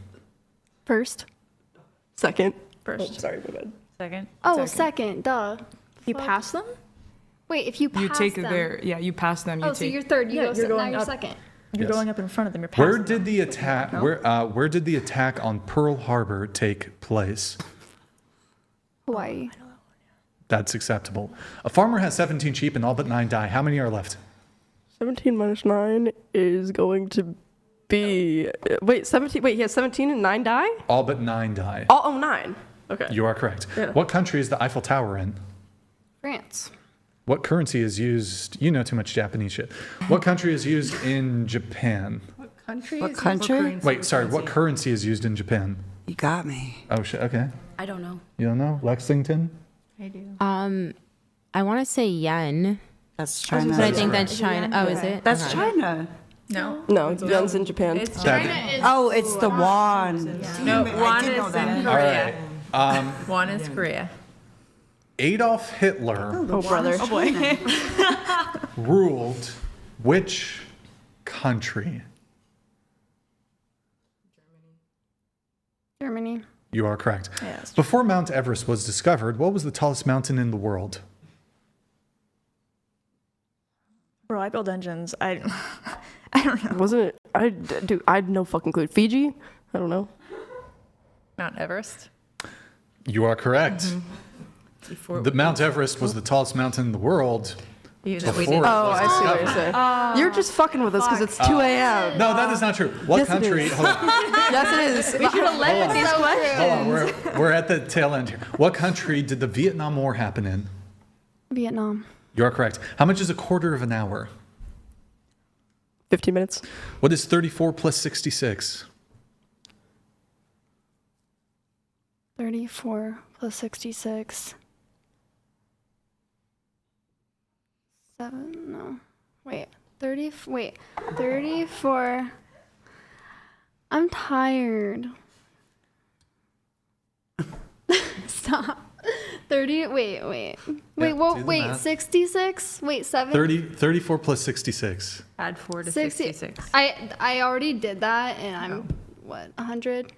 Speaker 4: First.
Speaker 3: Second. First. Oh, sorry, my bad.
Speaker 5: Second.
Speaker 4: Oh, second. Duh.
Speaker 12: You pass them?
Speaker 4: Wait, if you pass
Speaker 6: You take
Speaker 4: them.
Speaker 6: you pass them.
Speaker 4: Oh, so you're third. You
Speaker 12: Yeah,
Speaker 4: go.
Speaker 12: you're
Speaker 4: Now
Speaker 12: going
Speaker 4: you're
Speaker 12: up.
Speaker 4: second.
Speaker 12: You're
Speaker 1: Yes.
Speaker 12: going up in front of them. You're passing
Speaker 1: Where
Speaker 12: them.
Speaker 1: did the attack? Where did the attack on Pearl Harbor take place?
Speaker 4: Hawaii.
Speaker 1: That's acceptable. A farmer has 17 sheep and all but 9 die. How many are left?
Speaker 3: 17 minus 9 is going to be... Wait, 17... Wait, he has 17 and 9 die?
Speaker 1: All but 9 die.
Speaker 3: Oh, 9. Okay.
Speaker 1: You are correct.
Speaker 3: Yeah.
Speaker 1: What country is the Eiffel Tower in?
Speaker 4: France.
Speaker 1: What currency is used? You know too much Japanese shit. What country is used in Japan?
Speaker 13: Country?
Speaker 14: What country?
Speaker 1: Wait, sorry. What currency is used in Japan?
Speaker 14: You got me.
Speaker 1: Oh shit. Okay.
Speaker 16: I don't know.
Speaker 1: You don't know? Lexington?
Speaker 16: I do.
Speaker 20: I want to say yen.
Speaker 14: That's China.
Speaker 20: But I think that's China. Oh, is it?
Speaker 14: That's
Speaker 20: Okay.
Speaker 14: China.
Speaker 3: No, yen's in Japan.
Speaker 13: It's
Speaker 1: That-
Speaker 13: China is.
Speaker 14: Oh, it's the won.
Speaker 5: No,
Speaker 14: I
Speaker 5: one
Speaker 14: did know
Speaker 5: is
Speaker 14: that.
Speaker 5: in
Speaker 1: All
Speaker 5: Korea.
Speaker 1: right.
Speaker 5: One is Korea.
Speaker 1: Adolf Hitler
Speaker 3: Oh, brother.
Speaker 12: Oh, boy.
Speaker 1: ruled which country?
Speaker 4: Germany.
Speaker 1: You are correct.
Speaker 12: Yes.
Speaker 1: Before Mount Everest was discovered, what was the tallest mountain in the world?
Speaker 12: Bro, I build engines. I don't know.
Speaker 3: Wasn't it? Dude, I had no fucking clue. Fiji? I don't know.
Speaker 5: Mount Everest.
Speaker 1: You are correct. The Mount Everest was the tallest mountain in the world.
Speaker 5: You know,
Speaker 1: before
Speaker 5: we did.
Speaker 1: it was
Speaker 3: Oh, I see what you're
Speaker 1: discovered.
Speaker 3: saying. You're just fucking with us because it's 2 a.m.
Speaker 1: No, that is not true. What
Speaker 3: Yes, it
Speaker 1: country?
Speaker 3: is.
Speaker 1: Hold on.
Speaker 3: Yes, it is.
Speaker 12: We should have led with these questions.
Speaker 1: Hold on. We're at the tail end here. What country did the Vietnam War happen in?
Speaker 4: Vietnam.
Speaker 1: You are correct. How much is a quarter of an hour?
Speaker 3: 15 minutes.
Speaker 1: What is 34 plus 66?
Speaker 4: 34 plus 66. 7, no. Wait, 34. I'm tired. Stop. 30, wait.
Speaker 1: do
Speaker 4: Whoa,
Speaker 1: the
Speaker 4: wait,
Speaker 1: math.
Speaker 4: 66? Wait, 7?
Speaker 1: 34 plus 66.
Speaker 5: Add 4 to
Speaker 4: 60.
Speaker 5: 66.
Speaker 4: I already did that, and I'm, 100?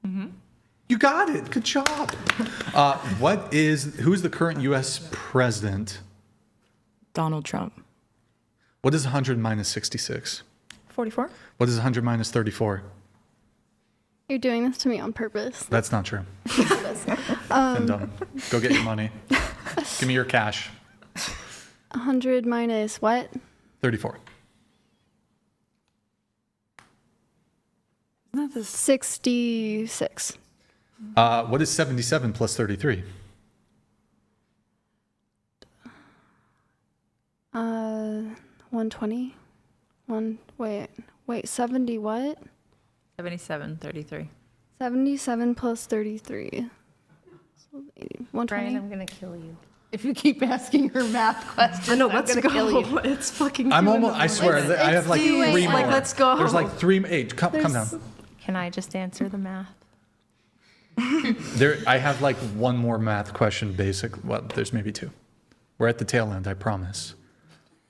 Speaker 1: You got it. Good job. Who's the current U.S. president?
Speaker 6: Donald Trump.
Speaker 1: What is 100 minus 66?
Speaker 12: 44?
Speaker 1: What is 100 minus 34?
Speaker 4: You're doing this to me on purpose.
Speaker 1: That's not true. FINNDOM. Go get your money. Give me your cash.
Speaker 4: 100 minus what?
Speaker 1: 34.
Speaker 4: 66.
Speaker 1: What is 77 plus 33?
Speaker 4: 120. Wait, 70 what?
Speaker 5: 77, 33.
Speaker 4: 77 plus 33. So 80, 120.
Speaker 10: Brian, I'm gonna kill you.
Speaker 13: If you keep asking her math questions,
Speaker 3: I know,
Speaker 13: I'm
Speaker 3: let's
Speaker 13: gonna kill you.
Speaker 3: go. It's fucking
Speaker 1: I'm
Speaker 3: 2 in the
Speaker 1: almost, I
Speaker 3: morning.
Speaker 1: swear, I have like
Speaker 3: do it.
Speaker 1: 3 more.
Speaker 3: Like, let's go.
Speaker 1: There's like 3, 8. Come down.
Speaker 10: Can I just answer the math?
Speaker 1: I have like one more math question, basic. Well, there's maybe 2. We're at the tail end, I promise.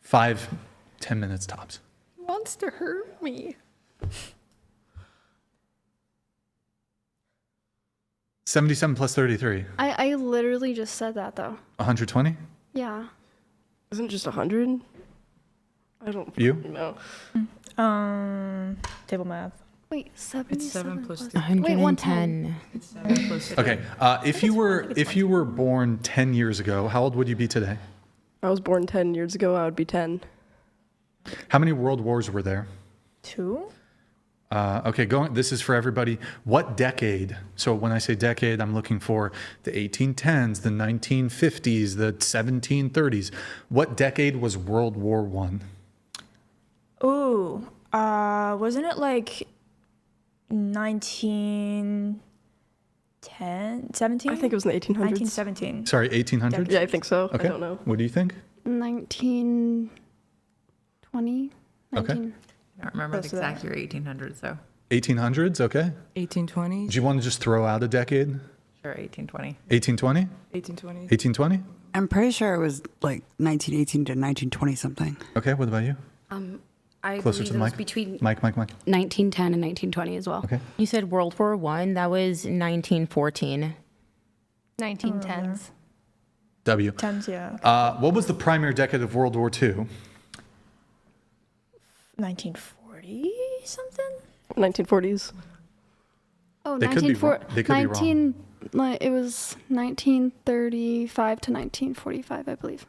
Speaker 1: 5, 10 minutes tops.
Speaker 13: He wants to hurt me.
Speaker 1: 77 plus 33.
Speaker 4: I literally just said that though.
Speaker 1: 120?
Speaker 4: Yeah.
Speaker 3: Isn't it just 100? I don't
Speaker 1: You?
Speaker 3: know.
Speaker 12: Table math.
Speaker 4: Wait, 77
Speaker 6: plus
Speaker 4: 110.
Speaker 1: Okay. If you were born 10 years ago, how old would you be today?
Speaker 3: I was born 10 years ago. I would be 10.
Speaker 1: How many world wars were there?
Speaker 12: 2.
Speaker 1: Okay, this is for everybody. What decade? So when I say decade, I'm looking for the 1810s, the 1950s, the 1730s. What decade was World War One?
Speaker 12: Ooh, wasn't it like 1910, 17?
Speaker 3: I think it was in the 1800s.
Speaker 12: 1917.
Speaker 1: Sorry, 1800s?
Speaker 3: Yeah, I think so.
Speaker 1: Okay.
Speaker 3: I don't know.
Speaker 1: What do you think?
Speaker 4: 1920.
Speaker 1: Okay.
Speaker 5: I don't remember the
Speaker 12: Close to that.
Speaker 5: exact year 1800s, though.
Speaker 1: 1800s, okay.
Speaker 6: 1820s.
Speaker 1: Do you want to just throw out a decade?
Speaker 5: Sure, 1820.
Speaker 1: 1820?
Speaker 6: 1820s.
Speaker 1: 1820?
Speaker 14: I'm pretty sure it was like 1918 to 1920 something.
Speaker 1: Okay, what about you?
Speaker 8: I
Speaker 1: Closer
Speaker 8: believe
Speaker 1: to
Speaker 8: it
Speaker 1: the
Speaker 8: was
Speaker 1: mic.
Speaker 8: between
Speaker 1: Mike.
Speaker 8: 1910 and 1920 as well.
Speaker 1: Okay.
Speaker 20: You said World War One. That was 1914.
Speaker 15: 1910s.
Speaker 1: W.
Speaker 12: 10s, yeah.
Speaker 1: What was the primary decade of World War II?
Speaker 12: 1940 something?
Speaker 3: 1940s.
Speaker 4: Oh,
Speaker 1: They could be wrong. They could be wrong.
Speaker 4: It was 1935 to 1945, I believe.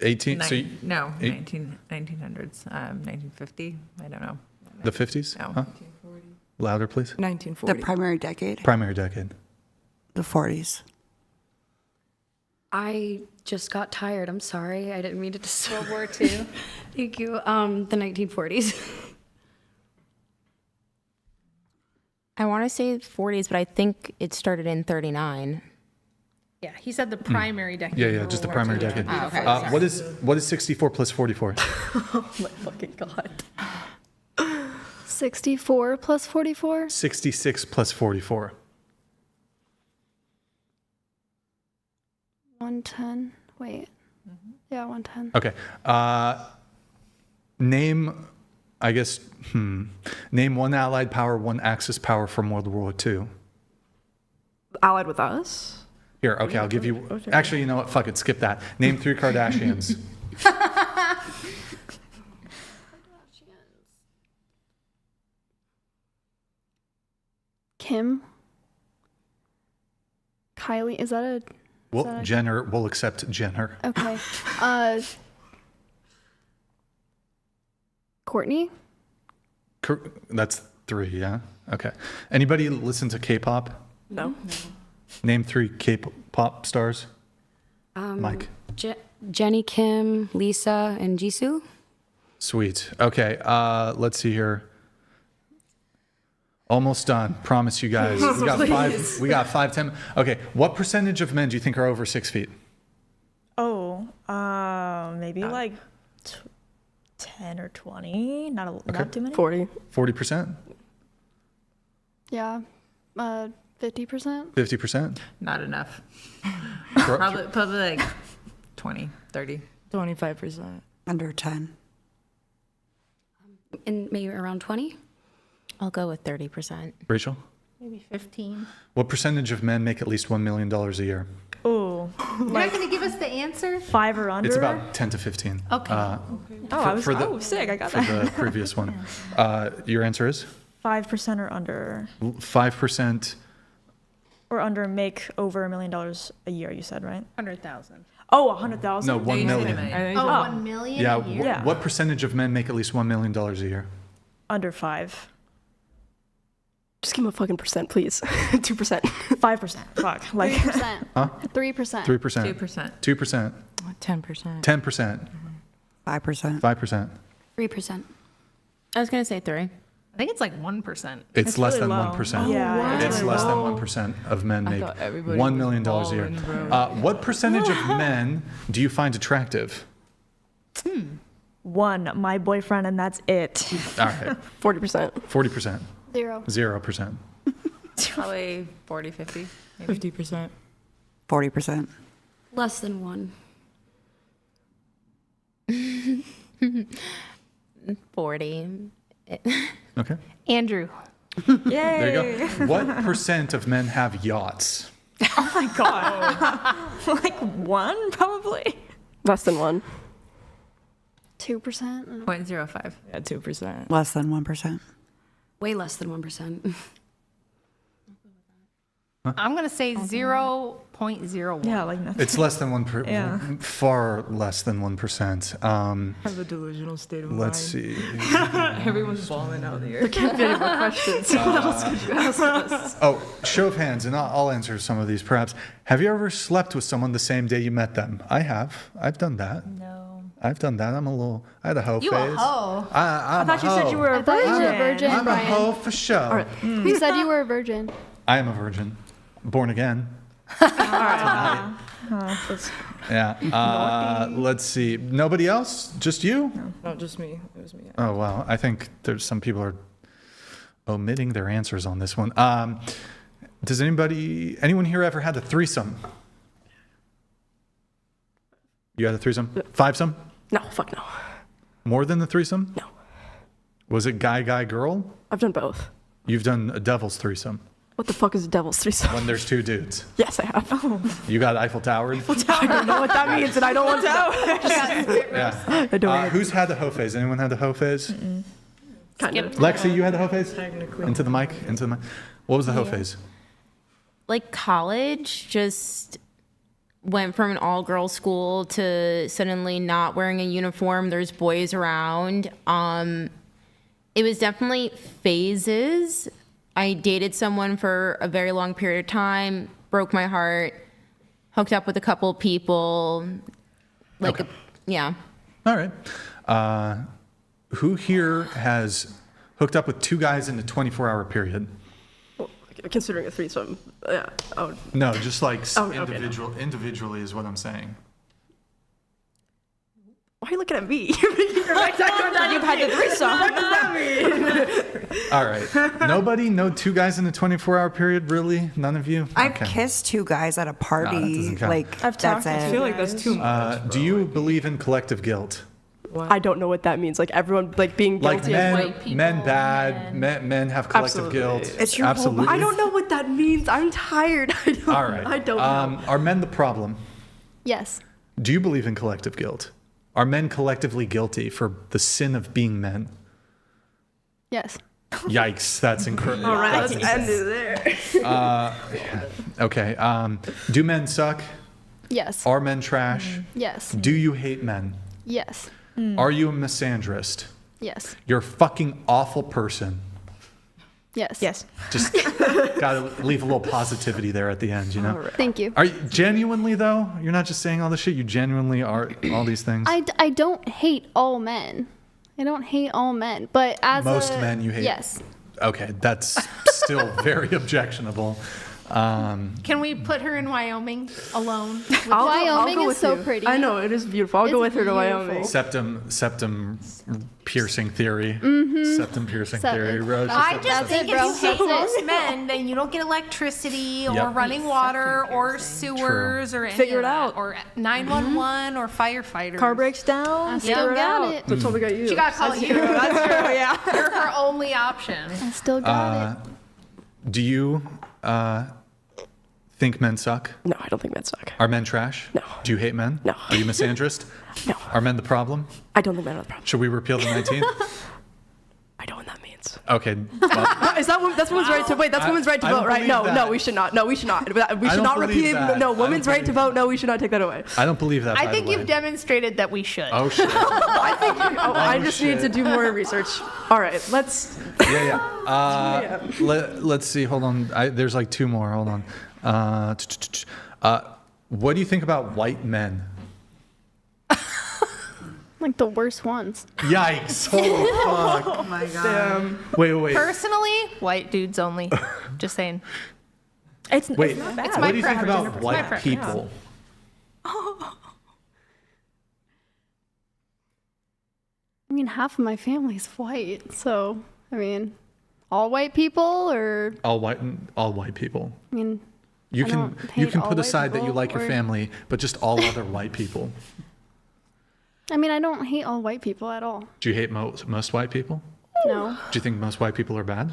Speaker 1: 18. So you,
Speaker 5: No,
Speaker 1: 1900s.
Speaker 5: 1900s. 1950. I don't know.
Speaker 1: The 50s?
Speaker 5: No.
Speaker 1: Huh? Louder, please.
Speaker 6: 1940.
Speaker 14: The primary decade?
Speaker 1: Primary decade.
Speaker 14: The 40s.
Speaker 8: I just got tired. I'm sorry. I didn't mean to
Speaker 15: World War II.
Speaker 8: Thank you. The 1940s.
Speaker 20: I want to say 40s, but I think it started in 39.
Speaker 15: Yeah, he said the primary decade.
Speaker 1: Yeah,
Speaker 15: of
Speaker 1: just the
Speaker 15: World War
Speaker 1: primary
Speaker 15: II.
Speaker 1: decade.
Speaker 15: Oh, okay.
Speaker 1: What is 64 plus 44?
Speaker 3: Oh my fucking god.
Speaker 4: 64 plus 44?
Speaker 1: 66 plus 44.
Speaker 4: 110. Wait. Yeah, 110.
Speaker 1: Okay. Name, I guess, name one Allied power, one Axis power from World War II.
Speaker 3: Allied with us?
Speaker 1: Here, okay, I'll give you. Actually, you know what? Fuck it, skip that. Name 3 Kardashians.
Speaker 4: Kim? Kylie? Is that a...
Speaker 1: Well, Jenner, we'll accept Jenner.
Speaker 4: Okay. Courtney?
Speaker 1: That's 3, yeah? Okay. Anybody listen to K-pop?
Speaker 3: No.
Speaker 1: Name 3 K-pop stars. Mike.
Speaker 8: Jenny Kim, Lisa, and Jisoo.
Speaker 1: Sweet. Okay, let's see here. Almost done. Promise you guys. We got 5, 10. Okay, what percentage of men do you think are over 6 feet?
Speaker 12: Oh, maybe like 10 or 20. Not too many.
Speaker 3: 40.
Speaker 1: 40%?
Speaker 4: Yeah. 50%?
Speaker 1: 50%?
Speaker 5: Not enough. Probably like 20, 30.
Speaker 6: 25%.
Speaker 14: Under 10.
Speaker 8: And maybe around 20?
Speaker 20: I'll go with 30%.
Speaker 1: Rachel?
Speaker 15: Maybe 15.
Speaker 1: What percentage of men make at least $1 million a year?
Speaker 12: Oh,
Speaker 13: You're not going to give us the answer?
Speaker 12: 5 or under?
Speaker 1: It's about 10 to 15.
Speaker 13: Okay.
Speaker 12: Sick. I got
Speaker 1: for
Speaker 12: that.
Speaker 1: the previous one. Your answer is?
Speaker 12: 5% or under.
Speaker 1: 5%.
Speaker 12: Or under make over $1 million a year, you said, right?
Speaker 15: 100,000.
Speaker 12: Oh, 100,000?
Speaker 1: No, 1 million.
Speaker 13: Oh, 1 million
Speaker 1: Yeah,
Speaker 13: a year?
Speaker 1: what percentage of men make at least $1 million a year?
Speaker 12: Under 5.
Speaker 3: Just give him a fucking percent, please. 2%.
Speaker 12: 5%. Fuck. Like
Speaker 4: 3%.
Speaker 1: Huh?
Speaker 4: 3%.
Speaker 1: 3%.
Speaker 5: 2%.
Speaker 1: 2%.
Speaker 6: 10%.
Speaker 1: 10%.
Speaker 14: 5%.
Speaker 1: 5%.
Speaker 8: 3%.
Speaker 20: I was going to say 3.
Speaker 15: I think it's like 1%.
Speaker 1: It's less
Speaker 12: really
Speaker 1: than
Speaker 12: low.
Speaker 1: 1%.
Speaker 12: Oh, yeah.
Speaker 1: It's less than 1% of men make
Speaker 6: thought everybody
Speaker 1: $1
Speaker 6: was
Speaker 1: million a year.
Speaker 6: balling, bro.
Speaker 1: What percentage of men do you find attractive?
Speaker 12: 1, my boyfriend, and that's it.
Speaker 1: All right.
Speaker 3: 40%.
Speaker 1: 40%.
Speaker 4: 0.
Speaker 1: 0%.
Speaker 5: Probably 40, 50. Maybe.
Speaker 6: 50%.
Speaker 14: 40%.
Speaker 8: Less than 1.
Speaker 9: 40.
Speaker 1: Okay.
Speaker 10: Andrew.
Speaker 12: Yay.
Speaker 1: There you go. What percent of men have yachts?
Speaker 12: Oh my god. Like 1 probably.
Speaker 3: Less than 1.
Speaker 4: 2%.
Speaker 5: 0.05.
Speaker 6: Yeah, 2%.
Speaker 7: Less than 1%.
Speaker 8: Way less than 1%.
Speaker 15: I'm going to say 0.01.
Speaker 12: Yeah, like nothing.
Speaker 1: It's less than
Speaker 12: Yeah.
Speaker 1: far less than 1%.
Speaker 6: Have a delusional state of
Speaker 1: Let's
Speaker 6: mind.
Speaker 1: see.
Speaker 6: Everyone's balling out here.
Speaker 3: There can't be any more questions. What else could you ask us?
Speaker 1: Oh, show of hands, and I'll answer some of these perhaps. Have you ever slept with someone the same day you met them? I have. I've done that.
Speaker 10: No.
Speaker 1: I've done that. I had a hoe
Speaker 15: You
Speaker 1: phase.
Speaker 15: a hoe.
Speaker 1: I'm
Speaker 12: I thought you said you were a
Speaker 4: I thought you were a virgin,
Speaker 1: I'm a
Speaker 4: Brian.
Speaker 1: hoe for sure.
Speaker 4: You said you were a virgin.
Speaker 1: I am a virgin. Born again.
Speaker 12: that's-
Speaker 1: Yeah. Let's see. Nobody else? Just you?
Speaker 6: No, just me. It was me.
Speaker 1: Oh, wow. I think there's some people are omitting their answers on this one. Does anyone here ever had a threesome? You had a threesome? Fivesome?
Speaker 3: No, fuck no.
Speaker 1: More than the threesome?
Speaker 3: No.
Speaker 1: Was it guy, girl?
Speaker 3: I've done both.
Speaker 1: You've done a devil's threesome.
Speaker 3: What the fuck is a devil's threesome?
Speaker 1: When there's 2 dudes.
Speaker 3: Yes, I have.
Speaker 1: You got Eiffel Towered?
Speaker 3: I don't know what that means, and I don't want to know.
Speaker 1: Yeah.
Speaker 3: I don't.
Speaker 1: Who's had the hoe phase? Anyone had the hoe phase?
Speaker 3: Kind of.
Speaker 1: Lexi, you had the hoe phase?
Speaker 6: Technically.
Speaker 1: Into the mic? What was the hoe phase?
Speaker 9: Like college, just went from an all-girls school to suddenly not wearing a uniform. There's boys around. It was definitely phases. I dated someone for a very long period of time, broke my heart, hooked up with a couple people.
Speaker 1: Okay.
Speaker 9: Yeah.
Speaker 1: All right. Who here has hooked up with 2 guys in a 24-hour period?
Speaker 3: Considering a threesome, yeah. Oh,
Speaker 1: No, just like
Speaker 3: okay,
Speaker 1: individually is what I'm saying.
Speaker 3: why are you looking at me? You've had the threesome. What does that mean?
Speaker 1: All right. Nobody? No 2 guys in a 24-hour period? Really? None of you?
Speaker 7: I've
Speaker 1: Okay.
Speaker 7: kissed 2 guys at a party.
Speaker 1: doesn't count.
Speaker 7: Like,
Speaker 12: I've
Speaker 7: that's
Speaker 12: talked to
Speaker 7: it.
Speaker 6: I feel like that's too much.
Speaker 1: Do you believe in collective guilt?
Speaker 3: I don't know what that means. Like everyone, like being
Speaker 1: Like
Speaker 3: guilty of
Speaker 1: men,
Speaker 3: white people.
Speaker 1: men bad, men have collective
Speaker 3: Absolutely.
Speaker 1: guilt.
Speaker 7: It's your whole
Speaker 1: Absolutely.
Speaker 3: I don't know what that means. I'm tired. I don't,
Speaker 1: All right.
Speaker 3: I don't know.
Speaker 1: Are men the problem?
Speaker 4: Yes.
Speaker 1: Do you believe in collective guilt? Are men collectively guilty for the sin of being men?
Speaker 4: Yes.
Speaker 1: Yikes, that's incredible.
Speaker 3: All right, let's end it there.
Speaker 1: Okay. Do men suck?
Speaker 4: Yes.
Speaker 1: Are men trash?
Speaker 4: Yes.
Speaker 1: Do you hate men?
Speaker 4: Yes.
Speaker 1: Are you a misandrist?
Speaker 4: Yes.
Speaker 1: You're a fucking awful person.
Speaker 4: Yes.
Speaker 12: Yes.
Speaker 1: Just gotta leave a little positivity there at the end, you know?
Speaker 4: Thank you.
Speaker 1: Are you genuinely though? You're not just saying all this shit. You genuinely are all these things.
Speaker 4: I don't hate all men. I don't hate all men, but as
Speaker 1: Most men you hate.
Speaker 4: Yes.
Speaker 1: Okay, that's still very objectionable.
Speaker 15: Can we put her in Wyoming alone?
Speaker 4: Wyoming is so
Speaker 3: you.
Speaker 4: pretty.
Speaker 3: I know, it is beautiful. I'll go
Speaker 4: It's
Speaker 3: with her to
Speaker 4: beautiful.
Speaker 3: Wyoming.
Speaker 1: Septum piercing theory. Septum piercing theory. Rose,
Speaker 15: I
Speaker 1: septum-
Speaker 15: just think if
Speaker 4: bro.
Speaker 15: you hate most men, then you don't get electricity or
Speaker 1: Yep.
Speaker 15: running water or sewers or any
Speaker 3: Figure
Speaker 15: of
Speaker 3: it
Speaker 15: that,
Speaker 3: out.
Speaker 15: or 911 or firefighters.
Speaker 12: Car breaks down.
Speaker 4: I still
Speaker 12: figure it
Speaker 4: got
Speaker 12: out.
Speaker 4: it.
Speaker 3: That's what we got you.
Speaker 15: She got to call you.
Speaker 12: That's true. Yeah.
Speaker 15: You're her only option.
Speaker 4: I still got it.
Speaker 1: Do you think men suck?
Speaker 3: No, I don't think men suck.
Speaker 1: Are men trash?
Speaker 3: No.
Speaker 1: Do you hate men?
Speaker 3: No.
Speaker 1: Are you misandrist?
Speaker 3: No.
Speaker 1: Are men the problem?
Speaker 3: I don't think men are the problem.
Speaker 1: Should we repeal the 19th?
Speaker 3: I don't know what that means.
Speaker 1: Okay. Well,
Speaker 3: Is that that's women's right to wait? That's women's right to
Speaker 1: I don't
Speaker 3: vote, right? No,
Speaker 1: believe
Speaker 3: no,
Speaker 1: that.
Speaker 3: we should not. No, we should not. We
Speaker 1: I
Speaker 3: should
Speaker 1: don't
Speaker 3: not
Speaker 1: believe
Speaker 3: repeal.
Speaker 1: that.
Speaker 3: No,
Speaker 1: I
Speaker 3: women's
Speaker 1: don't
Speaker 3: right to
Speaker 1: believe
Speaker 3: vote. No, we should not take that away.
Speaker 1: I don't believe that.
Speaker 15: I
Speaker 1: by
Speaker 15: think
Speaker 1: the way.
Speaker 15: you've demonstrated that we should.
Speaker 1: Oh shit.
Speaker 3: I think. I just need to do more research. All right, let's.
Speaker 1: Yeah. Let's see. Hold on. There's like 2 more. Hold on. What do you think about white men?
Speaker 4: Like the worst ones.
Speaker 1: Yikes! Holy fuck!
Speaker 7: Oh my god.
Speaker 1: Wait.
Speaker 10: Personally, white dudes only. Just saying.
Speaker 12: It's
Speaker 1: Wait.
Speaker 12: not bad.
Speaker 1: What do you think about
Speaker 15: my
Speaker 1: white
Speaker 15: preference.
Speaker 1: people?
Speaker 4: I mean, half of my family's white, so I mean, all white people, or
Speaker 1: All white people.
Speaker 4: I mean,
Speaker 1: You
Speaker 4: I
Speaker 1: can
Speaker 4: don't
Speaker 1: you
Speaker 4: hate
Speaker 1: can
Speaker 4: all
Speaker 1: put
Speaker 4: white
Speaker 1: aside that you
Speaker 4: people,
Speaker 1: like your
Speaker 4: or-
Speaker 1: family, but just all other white people.
Speaker 4: I mean, I don't hate all white people at all.
Speaker 1: Do you hate most white people?
Speaker 4: No.
Speaker 1: Do you think most white people are bad?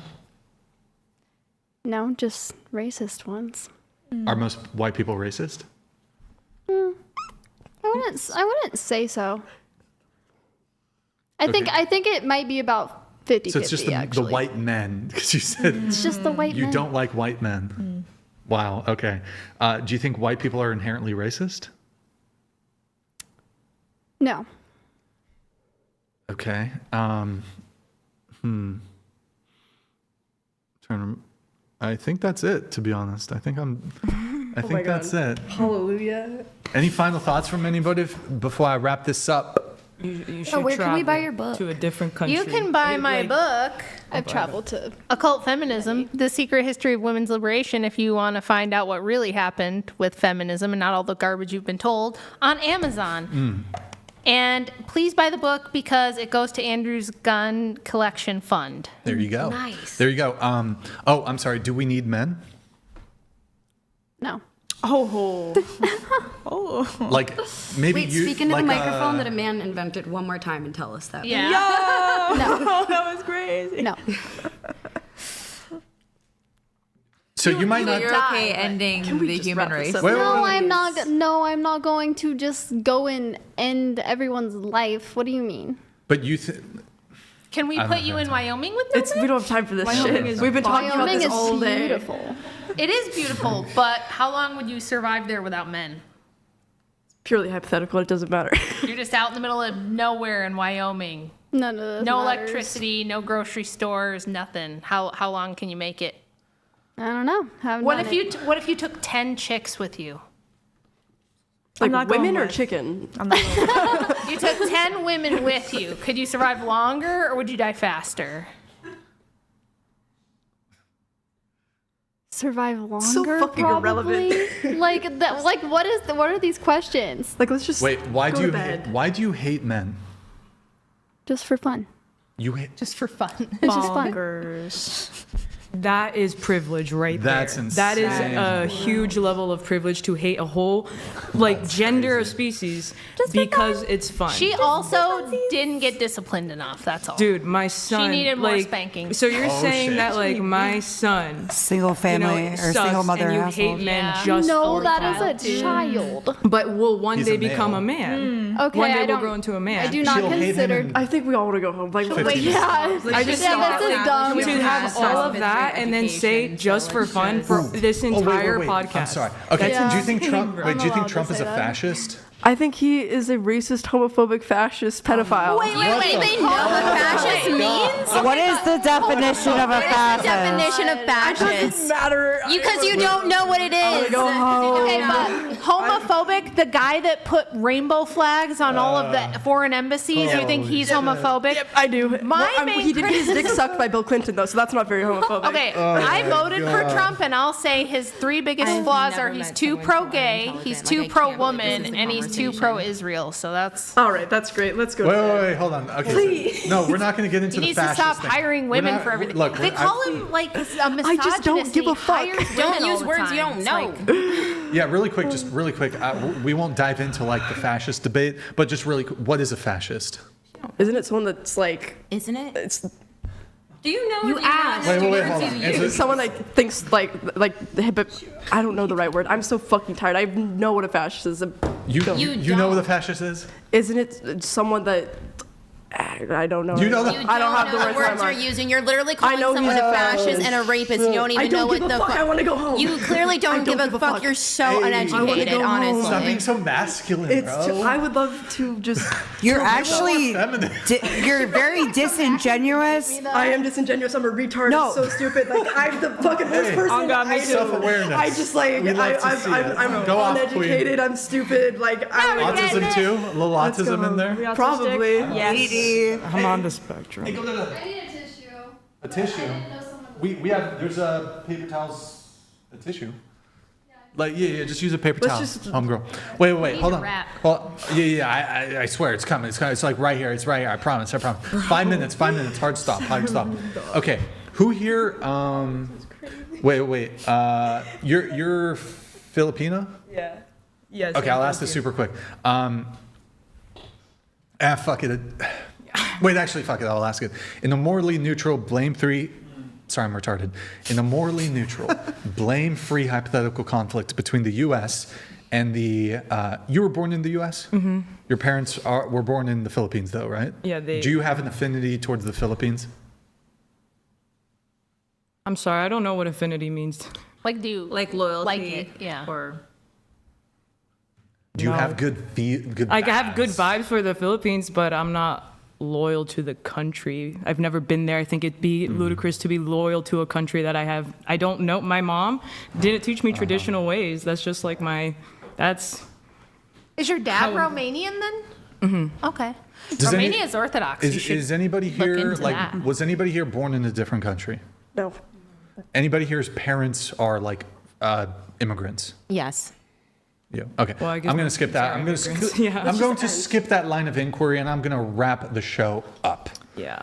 Speaker 4: No, just racist ones.
Speaker 1: Are most white people racist?
Speaker 4: I wouldn't say so. I think it might be about 50-50,
Speaker 1: So it's just the white men, because you said
Speaker 4: It's just the white
Speaker 1: you
Speaker 4: men.
Speaker 1: don't like white men. Wow. Okay. Do you think white people are inherently racist?
Speaker 4: No.
Speaker 1: Okay. I think that's it, to be honest. I think that's it.
Speaker 3: Hallelujah.
Speaker 1: Any final thoughts from anybody before I wrap this up?
Speaker 6: You should
Speaker 8: where can we buy
Speaker 6: travel
Speaker 8: your book?
Speaker 6: to a different country.
Speaker 15: You can buy my book.
Speaker 4: I've traveled to
Speaker 10: Occult Feminism, The Secret History of Women's Liberation, if you want to find out what really happened with feminism and not all the garbage you've been told, on Amazon. And please buy the book because it goes to Andrew's gun collection fund.
Speaker 1: There you go.
Speaker 8: Nice.
Speaker 1: There you go. Oh, I'm sorry. Do we need men?
Speaker 4: No.
Speaker 12: Oh.
Speaker 1: Like maybe
Speaker 8: Wait,
Speaker 1: you.
Speaker 8: speak into
Speaker 1: like,
Speaker 8: the microphone that a man invented one more time and tell us that.
Speaker 10: Yeah.
Speaker 12: No, that was crazy.
Speaker 4: No.
Speaker 1: So you might
Speaker 5: So
Speaker 1: not.
Speaker 5: you're okay ending the human race?
Speaker 1: Wait,
Speaker 4: No, I'm not. No, I'm not going to just go and end everyone's life. What do you mean?
Speaker 1: But you.
Speaker 15: Can we
Speaker 1: I don't
Speaker 15: put
Speaker 1: know
Speaker 15: you
Speaker 1: if
Speaker 15: in
Speaker 1: that's-
Speaker 15: Wyoming with them?
Speaker 3: We don't have time for this
Speaker 12: Wyoming
Speaker 3: shit.
Speaker 12: is
Speaker 3: We've been talking about
Speaker 4: Wyoming
Speaker 3: this
Speaker 4: is
Speaker 3: all day.
Speaker 4: beautiful.
Speaker 15: It is beautiful, but how long would you survive there without men?
Speaker 3: Purely hypothetical. It doesn't matter.
Speaker 15: You're just out in the middle of nowhere in Wyoming.
Speaker 4: None of this
Speaker 15: No
Speaker 4: matters.
Speaker 15: electricity, no grocery stores, nothing. How long can you make it?
Speaker 4: I don't know. Haven't
Speaker 15: What
Speaker 4: done
Speaker 15: if
Speaker 4: it.
Speaker 15: what if you took 10 chicks with you?
Speaker 3: Like
Speaker 12: not
Speaker 3: women
Speaker 12: going
Speaker 3: or
Speaker 12: with-
Speaker 3: chicken?
Speaker 12: I'm not going
Speaker 15: You took 10 women with you. Could you survive longer or would you die faster?
Speaker 4: survive longer?
Speaker 3: So fucking
Speaker 4: probably?
Speaker 3: irrelevant.
Speaker 4: Like that. Like what are these questions?
Speaker 3: Like let's just
Speaker 1: Wait. Why
Speaker 3: go
Speaker 1: do
Speaker 3: to
Speaker 1: you?
Speaker 3: bed.
Speaker 1: Why do you hate men?
Speaker 4: Just for fun.
Speaker 1: You hate.
Speaker 10: Just for fun.
Speaker 4: It's just fun.
Speaker 12: Bonkers.
Speaker 6: That is privilege right
Speaker 1: That's
Speaker 6: there.
Speaker 1: insane.
Speaker 6: That is a huge level of privilege to hate a whole, like, gender of species because it's fun.
Speaker 15: She also didn't get disciplined enough, that's all.
Speaker 6: Dude, my son.
Speaker 15: needed more
Speaker 6: like,
Speaker 15: spanking.
Speaker 6: So you're
Speaker 1: Oh,
Speaker 6: saying
Speaker 1: shit.
Speaker 6: that, like, my son,
Speaker 7: Single family or
Speaker 6: sucks
Speaker 7: single mother
Speaker 6: and you
Speaker 7: household.
Speaker 6: hate men
Speaker 15: Yeah.
Speaker 6: just
Speaker 4: No,
Speaker 6: for
Speaker 4: that
Speaker 6: that.
Speaker 4: is a child.
Speaker 6: But will one
Speaker 1: He's
Speaker 6: day
Speaker 1: a
Speaker 6: become
Speaker 1: male.
Speaker 6: a man.
Speaker 4: Okay,
Speaker 6: One day
Speaker 4: I
Speaker 6: we'll
Speaker 4: don't.
Speaker 6: grow into a man.
Speaker 4: I do not
Speaker 1: She'll hate him
Speaker 4: consider.
Speaker 1: and-
Speaker 3: I think we all want to go home. Like,
Speaker 1: Fifty.
Speaker 3: wait,
Speaker 4: Yeah,
Speaker 6: I just
Speaker 4: yeah, this is dumb.
Speaker 6: to have all of that and then say just for fun for this
Speaker 1: Oh,
Speaker 6: entire
Speaker 1: wait.
Speaker 6: podcast.
Speaker 1: I'm sorry. Okay.
Speaker 4: Yeah.
Speaker 1: Do you think Trump? Wait, do you think
Speaker 4: allowed
Speaker 1: Trump
Speaker 4: to
Speaker 1: is
Speaker 4: say
Speaker 1: a
Speaker 4: that.
Speaker 1: fascist?
Speaker 3: I think he is a racist, homophobic, fascist pedophile.
Speaker 9: Wait, they know what fascist means?
Speaker 14: What is the definition of a
Speaker 9: What is the
Speaker 14: fascist?
Speaker 9: definition of fascist?
Speaker 3: Matter.
Speaker 9: Because you don't know what it is.
Speaker 3: Go home.
Speaker 15: Okay, but homophobic, the guy that put rainbow flags on all of the foreign embassies, you think he's homophobic?
Speaker 3: Yep, I do.
Speaker 15: My
Speaker 3: Well,
Speaker 15: main
Speaker 3: he did get his dick
Speaker 15: criticism-
Speaker 3: sucked by Bill Clinton though, so that's not very homophobic.
Speaker 15: Okay, I voted for Trump, and I'll say his three biggest
Speaker 9: I've
Speaker 15: flaws
Speaker 9: never
Speaker 15: are he's
Speaker 9: met
Speaker 15: too
Speaker 9: someone so
Speaker 15: pro-gay,
Speaker 9: unintelligent.
Speaker 15: he's
Speaker 9: Like,
Speaker 15: too
Speaker 9: I can't
Speaker 15: pro-woman,
Speaker 9: believe this is a
Speaker 15: and he's too
Speaker 9: conversation.
Speaker 15: pro-Israel. So that's
Speaker 3: All right, that's great. Let's go. to bed.
Speaker 1: Wait, hold on. Okay.
Speaker 3: Please.
Speaker 1: No, we're not going to get into
Speaker 15: he
Speaker 1: the
Speaker 15: needs to
Speaker 1: fascist
Speaker 15: stop
Speaker 1: thing.
Speaker 15: hiring
Speaker 1: We're
Speaker 15: women
Speaker 1: not-
Speaker 15: for everything.
Speaker 1: Look,
Speaker 15: They call him like a misogynist.
Speaker 3: I just don't give a fuck.
Speaker 15: He hires
Speaker 9: Don't
Speaker 15: women all
Speaker 9: use
Speaker 15: the
Speaker 9: words
Speaker 15: time.
Speaker 9: you don't
Speaker 15: It's
Speaker 9: know.
Speaker 15: like-
Speaker 1: Yeah, really quick, just really quick. We won't dive into like the fascist debate, but just really quick, what is a fascist?
Speaker 3: Isn't it someone that's like?
Speaker 9: Isn't it?
Speaker 3: It's
Speaker 9: Do you know?
Speaker 3: You asked.
Speaker 1: Wait, hold on. Answer-
Speaker 3: someone that thinks like but I don't know the right word. I'm so fucking tired. I know what a fascist is.
Speaker 1: You know
Speaker 9: don't.
Speaker 1: what a fascist is?
Speaker 3: Isn't it someone that? I don't know.
Speaker 1: You know that?
Speaker 9: You
Speaker 3: I don't have
Speaker 9: know
Speaker 3: the
Speaker 9: the
Speaker 3: words
Speaker 9: words
Speaker 3: in my
Speaker 9: you're
Speaker 3: mind.
Speaker 9: using. You're literally calling
Speaker 3: know
Speaker 9: someone
Speaker 3: he's
Speaker 9: a
Speaker 3: a
Speaker 9: fascist and a rapist. You don't even
Speaker 3: I don't
Speaker 9: know what
Speaker 3: give a
Speaker 9: the
Speaker 3: fuck. I want to go home.
Speaker 9: You clearly don't give a fuck. You're so uneducated,
Speaker 3: go home.
Speaker 9: honestly.
Speaker 1: Stop being so masculine,
Speaker 3: It's.
Speaker 1: bro.
Speaker 3: I would love to just.
Speaker 14: You're actually,
Speaker 1: feminist.
Speaker 14: you're very disingenuous.
Speaker 3: I am disingenuous. I'm a retard.
Speaker 14: No.
Speaker 3: It's so stupid. Like I'm the fucking worst person.
Speaker 6: Oh God, me
Speaker 3: I
Speaker 6: too.
Speaker 3: do.
Speaker 1: Self-awareness.
Speaker 3: I just like
Speaker 1: We love to see it.
Speaker 3: I'm
Speaker 1: Go off,
Speaker 3: uneducated. I'm stupid. Like I'm
Speaker 1: Autism too? A little autism in there?
Speaker 3: probably.
Speaker 12: Yes.
Speaker 6: I'm on the spectrum.
Speaker 1: Hey, go to the-
Speaker 4: I need a tissue.
Speaker 1: A tissue. We have there's a paper towels, a tissue. Like yeah, just use a paper towel.
Speaker 3: just-
Speaker 1: Homegirl. Wait, hold on.
Speaker 15: wrap.
Speaker 1: Well, I swear it's coming. It's like right here. It's right here. I promise. 5 minutes. Hard stop. Okay. Who here? Wait. You're Filipino?
Speaker 6: Yeah. Yes.
Speaker 1: Okay, I'll ask this super quick. Fuck it. Wait, actually, fuck it. I'll ask it. In a morally neutral, blame-free... Sorry, I'm retarded. In a morally neutral, blame-free hypothetical conflict between the U.S. and the... you were born in the U.S.?
Speaker 6: Mm-hmm.
Speaker 1: Your parents were born in the Philippines, though, right?
Speaker 6: Yeah,
Speaker 1: Do you have an affinity towards the Philippines?
Speaker 6: I'm sorry, I don't know what affinity means.
Speaker 10: Like, do you
Speaker 19: Like loyalty?
Speaker 10: like it? Yeah.
Speaker 19: Or
Speaker 1: Do you
Speaker 6: No.
Speaker 1: have good
Speaker 6: I have good vibes for the Philippines, but I'm not loyal to the country. I've never been there. I think it'd be ludicrous to be loyal to a country that I don't know. My mom didn't teach me traditional ways. That's just like
Speaker 13: Is your dad Romanian then?
Speaker 6: Mm-hmm.
Speaker 13: Okay.
Speaker 1: Does any-
Speaker 13: Romania is Orthodox. You should
Speaker 1: Is anybody
Speaker 13: look
Speaker 1: here,
Speaker 13: into
Speaker 1: like,
Speaker 13: that.
Speaker 1: was anybody here born in a different country?
Speaker 2: No.
Speaker 1: Anybody here's parents are, like, immigrants?
Speaker 20: Yes.
Speaker 1: Yeah. Okay.
Speaker 6: Well, I guess
Speaker 1: I'm going to skip that. I'm going
Speaker 6: immigrants.
Speaker 1: to
Speaker 6: Yeah.
Speaker 1: I'm going to skip that line of inquiry, and I'm going to wrap the show up.
Speaker 6: Yeah.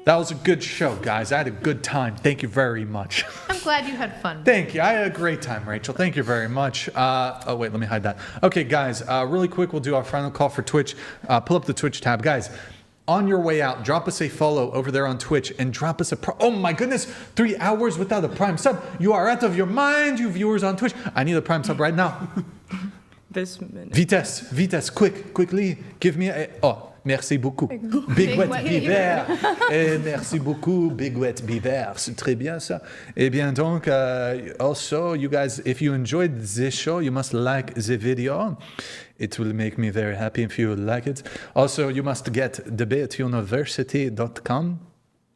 Speaker 1: That was a good show, guys. I had a good time. Thank you very much.
Speaker 13: I'm glad you had fun.
Speaker 1: Thank you. I had a great time, Rachel. Thank you very much. Oh, wait, let me hide that. Okay, guys, really quick, we'll do our final call for Twitch. Pull up the Twitch tab. Guys, on your way out, drop us a follow over there on Twitch and drop us a oh my goodness, 3 hours without a Prime sub. You are out of your mind, you viewers on Twitch. I need a Prime sub right now.
Speaker 6: This minute.
Speaker 1: Vitesse, quickly, give me a... Oh, merci beaucoup. Big Wet Beaver. Merci beaucoup, Big Wet Beaver. C'est très bien ça. Eh bien donc, also, you guys, if you enjoyed this show, you must like the video. It will make me very happy if you like it. Also, you must get debateuniversity.com.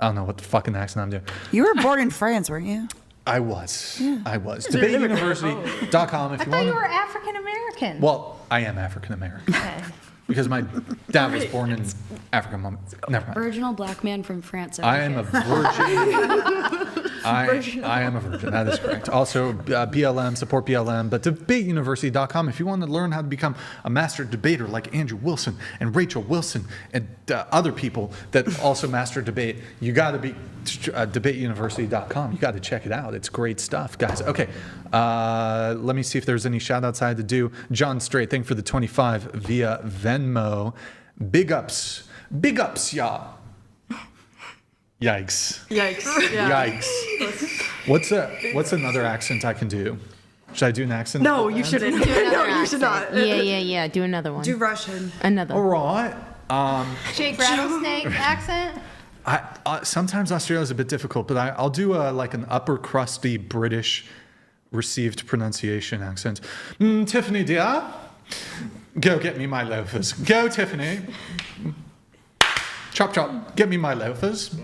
Speaker 1: I don't know what the fucking accent I'm doing.
Speaker 14: You were born in France, weren't you?
Speaker 1: I was. Debateuniversity.com if
Speaker 13: I
Speaker 1: you
Speaker 13: thought
Speaker 1: want.
Speaker 13: you were African American.
Speaker 1: Well, I am African American. Because my dad was born in Africa. Never mind.
Speaker 8: Original black man from France.
Speaker 1: I am a virgin. I am a virgin. That is correct. Also, BLM, support BLM, but debateuniversity.com if you want to learn how to become a master debater like Andrew Wilson and Rachel Wilson and other people that also master debate. You got to be debateuniversity.com. You got to check it out. It's great stuff, guys. Okay, let me see if there's any shout outs I had to do. John Strait, thank you for the 25 via Venmo. Big ups, y'all. Yikes.
Speaker 3: Yeah.
Speaker 1: Yikes. What's another accent I can do? Should I do an accent?
Speaker 3: No, you shouldn't. No, you should not.
Speaker 20: Yeah. Do another one.
Speaker 14: Do Russian.
Speaker 20: Another.
Speaker 1: All right.
Speaker 13: Jake Rattlesnake accent?
Speaker 1: Sometimes Australia is a bit difficult, but I'll do like an upper crusty British received pronunciation accent. Tiffany, dear, go get me my loafers. Go, Tiffany. Chop, chop. Get me my loafers.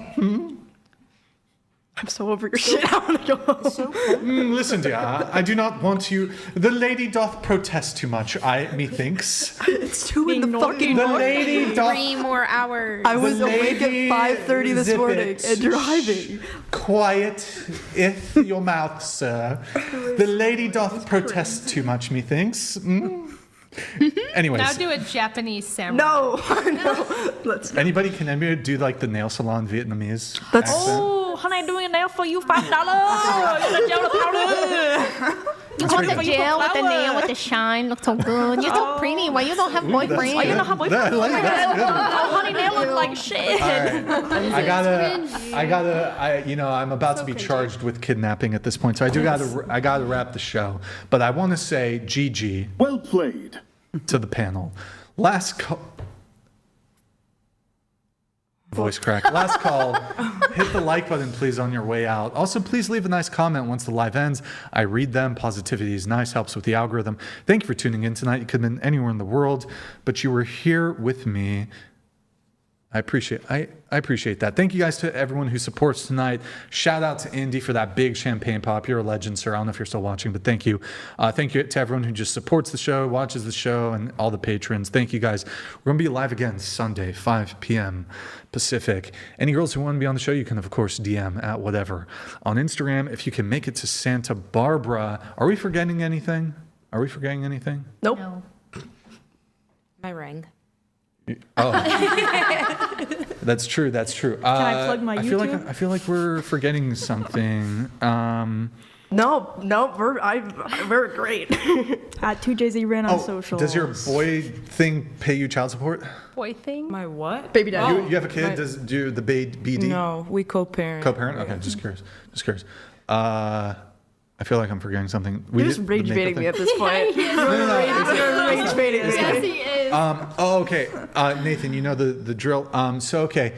Speaker 3: I'm so over your shit. I want to go home.
Speaker 1: Listen, dear, I do not want you. The lady doth protest too much, methinks.
Speaker 3: It's 2 in the fucking
Speaker 1: The
Speaker 3: morning.
Speaker 1: lady doth...
Speaker 20: 3 more hours.
Speaker 3: I was
Speaker 1: The
Speaker 3: awake at
Speaker 1: lady
Speaker 3: 5:30 this
Speaker 1: zip
Speaker 3: morning
Speaker 1: it.
Speaker 3: and driving.
Speaker 1: Quiet if your mouth, sir. The lady doth protest too much, methinks. Anyways.
Speaker 15: Now do a Japanese samurai.
Speaker 3: No. Let's.
Speaker 1: Anybody do like the nail salon Vietnamese
Speaker 3: That's-
Speaker 1: accent?
Speaker 12: Oh, honey, I'm doing a nail for you, $5. You
Speaker 10: Go to jail with the nail with the shine. Look so good. You're so pretty. Why you don't have boyfriend?
Speaker 12: Oh, you don't have boyfriend?
Speaker 1: I like that.
Speaker 12: Oh, honey, nail look like shit.
Speaker 1: All right. I'm about to be charged with kidnapping at this point, so I gotta wrap the show. But I want to say GG.
Speaker 11: Well played.
Speaker 1: To the panel. Last call. Voice crack. Last call. Hit the like button, please, on your way out. Also, please leave a nice comment once the live ends. I read them. Positivity is nice, helps with the algorithm. Thank you for tuning in tonight. You could have been anywhere in the world, but you were here with me. I appreciate that. Thank you guys to everyone who supports tonight. Shout out to Indy for that big champagne pop. You're a legend, sir. I don't know if you're still watching, but thank you. Thank you to everyone who just supports the show, watches the show, and all the patrons. Thank you guys. We're going to be live again Sunday, 5 p.m. Pacific. Any girls who want to be on the show, you can, of course, DM at whatever. On Instagram, if you can make it to Santa Barbara. Are we forgetting anything?
Speaker 3: Nope.
Speaker 20: No. My ring.
Speaker 1: Oh, that's true. Can
Speaker 12: I plug my YouTube?
Speaker 1: I feel like we're forgetting something.
Speaker 3: No, we're great.
Speaker 12: At 2JZRin on social.
Speaker 1: Does your boy thing pay you child support?
Speaker 15: Boy thing?
Speaker 6: My what?
Speaker 3: Baby daddy.
Speaker 1: You have a kid? Do the BD?
Speaker 6: No, we co-parent.
Speaker 1: Co-parent? Okay, just curious. I feel like I'm forgetting something.
Speaker 3: You're just rage baiting me at this point. You're rage baiting me.
Speaker 15: Yes, he is.
Speaker 1: Okay. Nathan, you know the drill. Okay.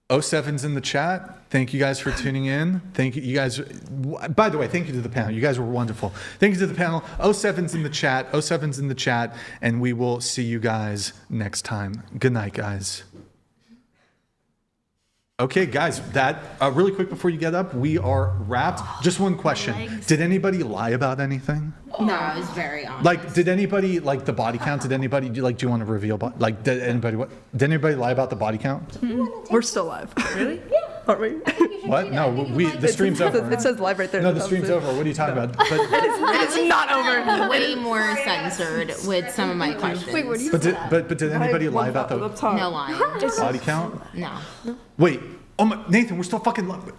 Speaker 1: 07's in the chat. Thank you guys for tuning in. Thank you guys. By the way, thank you to the panel. You guys were wonderful. Thank you to the panel. 07's in the chat. 07's in the chat. And we will see you guys next time. Good night, guys. Okay, guys, that really quick before you get up, we are wrapped. Just one question. Did anybody lie about anything?
Speaker 9: No, I was very honest.
Speaker 1: Like, did anybody, like the body count, did anybody, do you want to reveal, did anybody lie about the body count?
Speaker 3: We're still live. Really? Yeah. Aren't we?
Speaker 1: What? No, the stream's over.
Speaker 3: It says live right there.
Speaker 1: No, the stream's over. What are you talking about? But,
Speaker 3: it is not over.
Speaker 9: Way more censored with some of my questions.
Speaker 3: Wait, what do you
Speaker 1: but did anybody lie about the
Speaker 9: No lying.
Speaker 1: body count?
Speaker 9: No.
Speaker 1: Wait. Oh my, Nathan, we're still fucking live.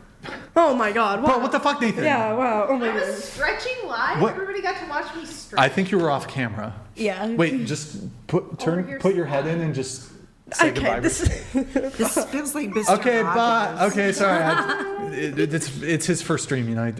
Speaker 3: Oh my God. Wow.
Speaker 1: Bro, what the fuck, Nathan?
Speaker 3: Yeah, wow. Oh my
Speaker 13: I was
Speaker 3: God.
Speaker 13: stretching live.
Speaker 1: What?
Speaker 13: Everybody got to watch me stretch.
Speaker 1: I think you were off camera.
Speaker 12: Yeah.
Speaker 1: Wait, just put your head in and just say goodbye.
Speaker 14: This feels like Mr.
Speaker 1: Okay,
Speaker 14: Rogers.
Speaker 1: bye. Okay, sorry. It's his first stream, you know.